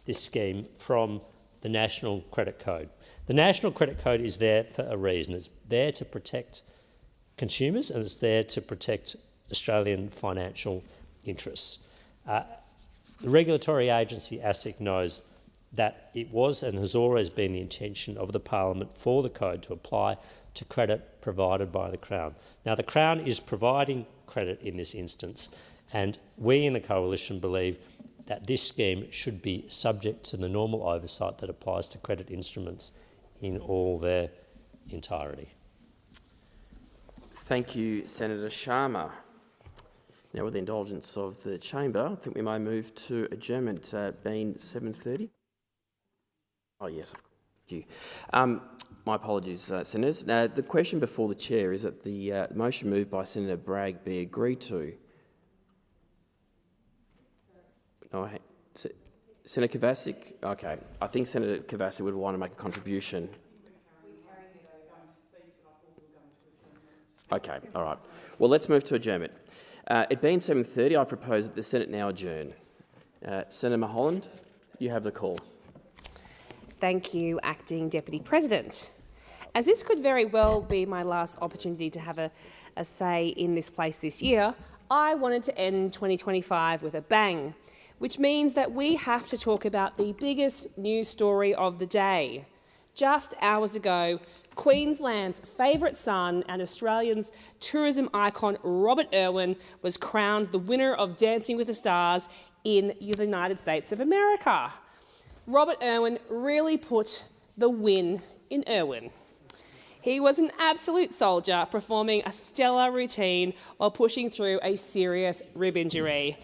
this scheme, from the National Credit Code. The National Credit Code is there for a reason. It's there to protect consumers and it's there to protect Australian financial interests. The regulatory agency, ASIC, knows that it was and has always been the intention of the Parliament for the code to apply to credit provided by the Crown. Now, the Crown is providing credit in this instance, and we in the Coalition believe that this scheme should be subject to the normal oversight that applies to credit instruments in all their entirety. Thank you, Senator Sharma. Now, with the indulgence of the chamber, I think we may move to adjournment, being 7:30. Oh, yes, thank you. My apologies, Senators. Now, the question before the chair is that the motion moved by Senator Bragg be agreed to. No, Senator Kovacic? Okay. I think Senator Kovacic would want to make a contribution. Okay, all right. Well, let's move to adjournment. It being 7:30, I propose that the Senate now adjourn. Senator Mulholland, you have the call. Thank you, Acting Deputy President. As this could very well be my last opportunity to have a say in this place this year, I wanted to end 2025 with a bang, which means that we have to talk about the biggest news story of the day. Just hours ago, Queensland's favourite son and Australians' tourism icon Robert Irwin was crowned the winner of Dancing with the Stars in the United States of America. Robert Irwin really put the win in Irwin. He was an absolute soldier, performing a stellar routine while pushing through a serious rib injury.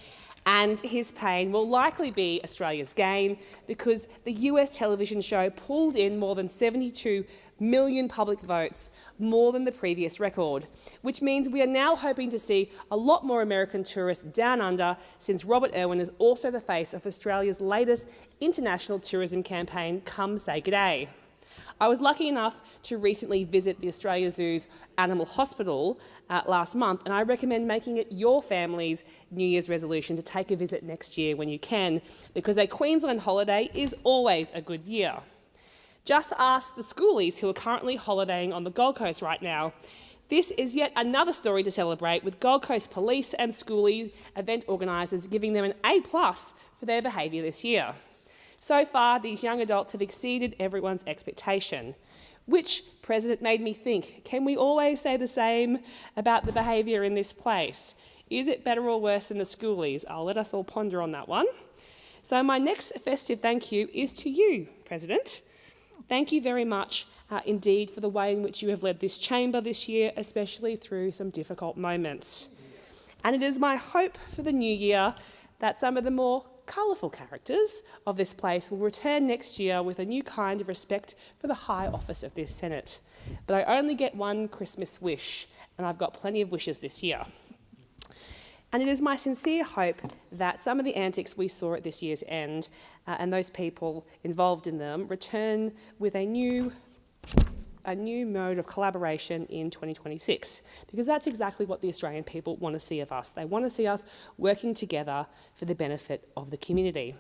And his pain will likely be Australia's gain because the US television show pulled in more than 72 million public votes, more than the previous record, which means we are now hoping to see a lot more American tourists down under, since Robert Irwin is also the face of Australia's latest international tourism campaign, Come Say G'day. I was lucky enough to recently visit the Australia Zoo's Animal Hospital last month, and I recommend making it your family's New Year's resolution to take a visit next year when you can, because a Queensland holiday is always a good year. Just ask the schoolies who are currently holidaying on the Gold Coast right now. This is yet another story to celebrate, with Gold Coast police and schoolie event organisers giving them an A+ for their behaviour this year. So far, these young adults have exceeded everyone's expectation, which, President, made me think, can we always say the same about the behaviour in this place? Is it better or worse than the schoolies? I'll let us all ponder on that one. So my next festive thank you is to you, President. Thank you very much indeed for the way in which you have led this chamber this year, especially through some difficult moments. And it is my hope for the new year that some of the more colourful characters of this place will return next year with a new kind of respect for the high office of this Senate. But I only get one Christmas wish, and I've got plenty of wishes this year. And it is my sincere hope that some of the antics we saw at this year's end and those people involved in them return with a new mode of collaboration in 2026, because that's exactly what the Australian people want to see of us. They want to see us working together for the benefit of the community.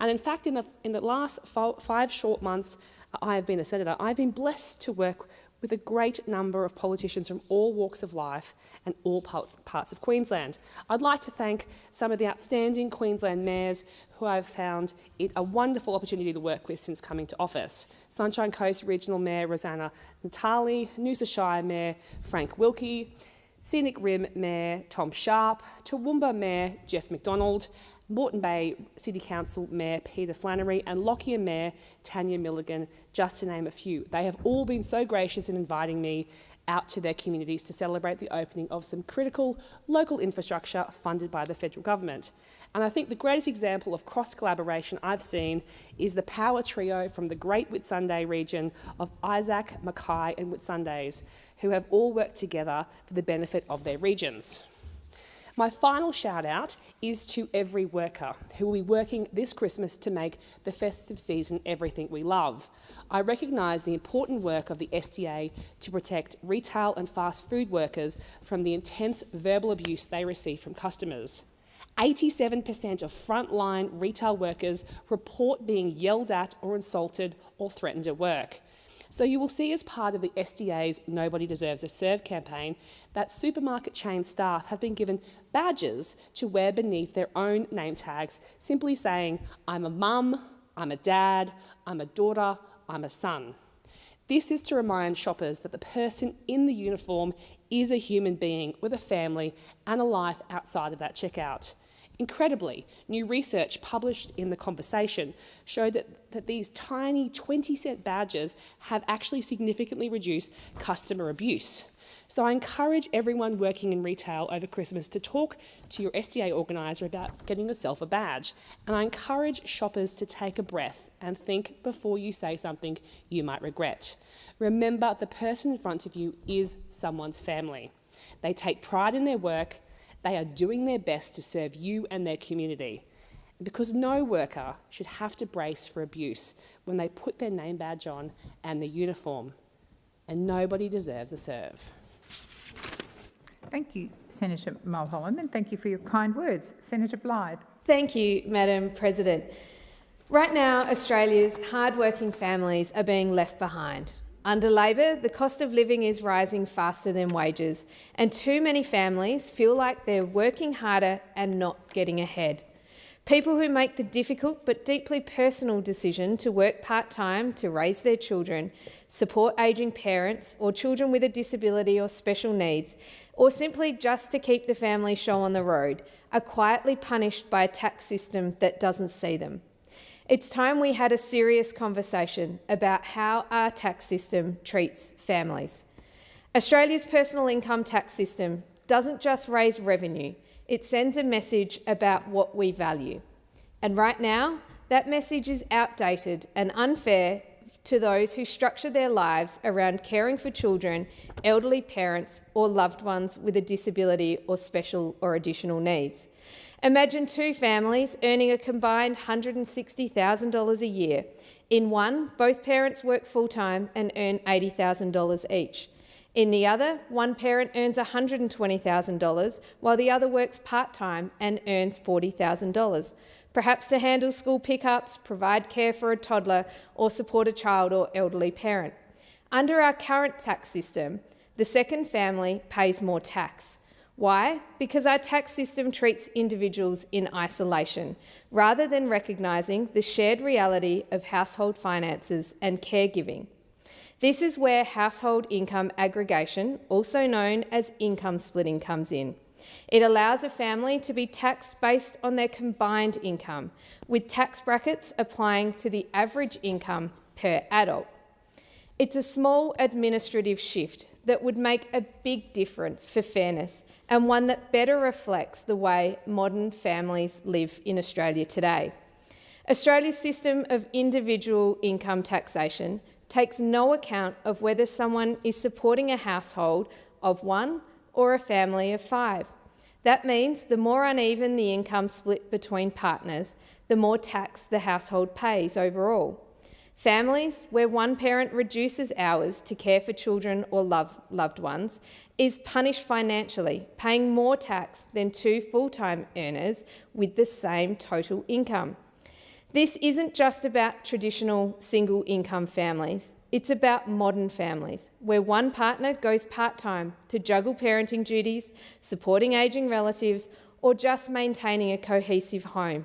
And in fact, in the last 5 short months I have been a senator, I've been blessed to work with a great number of politicians from all walks of life and all parts of Queensland. I'd like to thank some of the outstanding Queensland mayors who I've found it a wonderful opportunity to work with since coming to office. Sunshine Coast Regional Mayor Rosanna Natali, Noosa Shire Mayor Frank Wilkie, Scenic Rim Mayor Tom Sharp, Toowoomba Mayor Jeff McDonald, Moreton Bay City Council Mayor Peter Flannery and Lockyer Mayor Tanya Milligan, just to name a few. They have all been so gracious in inviting me out to their communities to celebrate the opening of some critical local infrastructure funded by the federal government. And I think the greatest example of cross-collaboration I've seen is the power trio from the Great Whitsunday region of Isaac, Mackay and Whitsundays, who have all worked together for the benefit of their regions. My final shout out is to every worker who will be working this Christmas to make the festive season everything we love. I recognise the important work of the SDA to protect retail and fast food workers from the intense verbal abuse they receive from customers. 87% of frontline retail workers report being yelled at or insulted or threatened at work. So you will see as part of the SDA's Nobody Deserves a Serve campaign that supermarket chain staff have been given badges to wear beneath their own name tags, simply saying, I'm a mum, I'm a dad, I'm a daughter, I'm a son. This is to remind shoppers that the person in the uniform is a human being with a family and a life outside of that checkout. Incredibly, new research published in The Conversation showed that these tiny 20-cent badges have actually significantly reduced customer abuse. So I encourage everyone working in retail over Christmas to talk to your SDA organiser about getting yourself a badge. And I encourage shoppers to take a breath and think before you say something you might regret. Remember, the person in front of you is someone's family. They take pride in their work. They are doing their best to serve you and their community. Because no worker should have to brace for abuse when they put their name badge on and the uniform. And nobody deserves a serve. Thank you, Senator Mulholland, and thank you for your kind words. Senator Blythe. Thank you, Madam President. Right now, Australia's hard-working families are being left behind. Under Labor, the cost of living is rising faster than wages, and too many families feel like they're working harder and not getting ahead. People who make the difficult but deeply personal decision to work part-time to raise their children, support ageing parents or children with a disability or special needs, or simply just to keep the family show on the road, are quietly punished by a tax system that doesn't see them. It's time we had a serious conversation about how our tax system treats families. Australia's personal income tax system doesn't just raise revenue, it sends a message about what we value. And right now, that message is outdated and unfair to those who structure their lives around caring for children, elderly parents, or loved ones with a disability or special or additional needs. Imagine two families earning a combined $160,000 a year. In one, both parents work full-time and earn $80,000 each. In the other, one parent earns $120,000 while the other works part-time and earns $40,000, perhaps to handle school pickups, provide care for a toddler or support a child or elderly parent. Under our current tax system, the second family pays more tax. Why? Because our tax system treats individuals in isolation, rather than recognising the shared reality of household finances and caregiving. This is where household income aggregation, also known as income splitting, comes in. It allows a family to be taxed based on their combined income, with tax brackets applying to the average income per adult. It's a small administrative shift that would make a big difference for fairness and one that better reflects the way modern families live in Australia today. Australia's system of individual income taxation takes no account of whether someone is supporting a household of one or a family of five. That means the more uneven the income split between partners, the more tax the household pays overall. Families where one parent reduces hours to care for children or loved ones is punished financially, paying more tax than two full-time earners with the same total income. This isn't just about traditional single-income families. It's about modern families, where one partner goes part-time to juggle parenting duties, supporting ageing relatives, or just maintaining a cohesive home.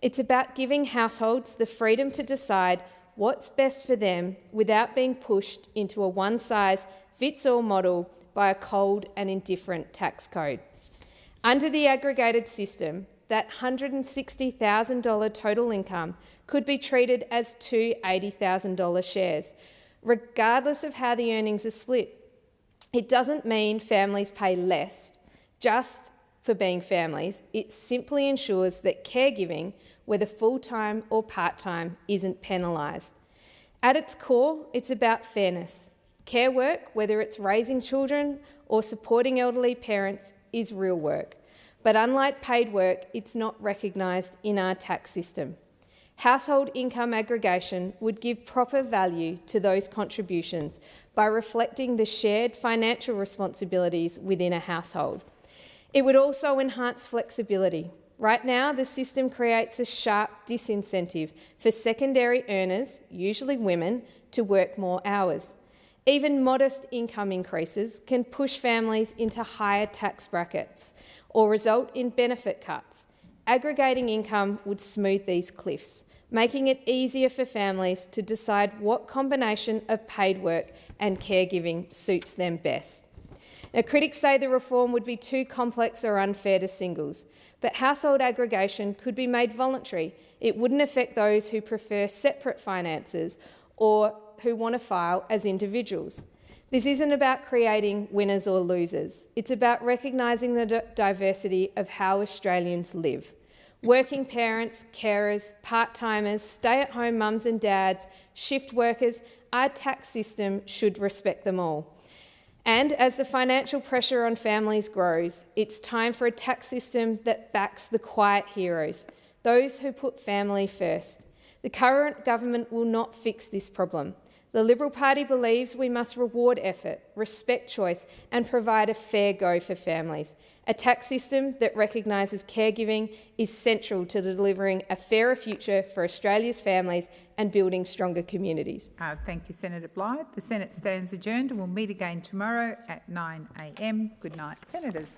It's about giving households the freedom to decide what's best for them without being pushed into a one-size-fits-all model by a cold and indifferent tax code. Under the aggregated system, that $160,000 total income could be treated as two $80,000 shares, regardless of how the earnings are split. It doesn't mean families pay less just for being families. It simply ensures that caregiving, whether full-time or part-time, isn't penalised. At its core, it's about fairness. Care work, whether it's raising children or supporting elderly parents, is real work. But unlike paid work, it's not recognised in our tax system. Household income aggregation would give proper value to those contributions by reflecting the shared financial responsibilities within a household. It would also enhance flexibility. Right now, the system creates a sharp disincentive for secondary earners, usually women, to work more hours. Even modest income increases can push families into higher tax brackets or result in benefit cuts. Aggregating income would smooth these cliffs, making it easier for families to decide what combination of paid work and caregiving suits them best. Now, critics say the reform would be too complex or unfair to singles, but household aggregation could be made voluntary. It wouldn't affect those who prefer separate finances or who want to file as individuals. This isn't about creating winners or losers. It's about recognising the diversity of how Australians live. Working parents, carers, part-timers, stay-at-home mums and dads, shift workers, our tax system should respect them all. And as the financial pressure on families grows, it's time for a tax system that backs the quiet heroes, those who put family first. The current government will not fix this problem. The Liberal Party believes we must reward effort, respect choice and provide a fair go for families. A tax system that recognises caregiving is central to delivering a fairer future for Australia's families and building stronger communities. Thank you, Senator Blythe. The Senate stands adjourned and will meet again tomorrow at 9 a.m. Good night, Senators.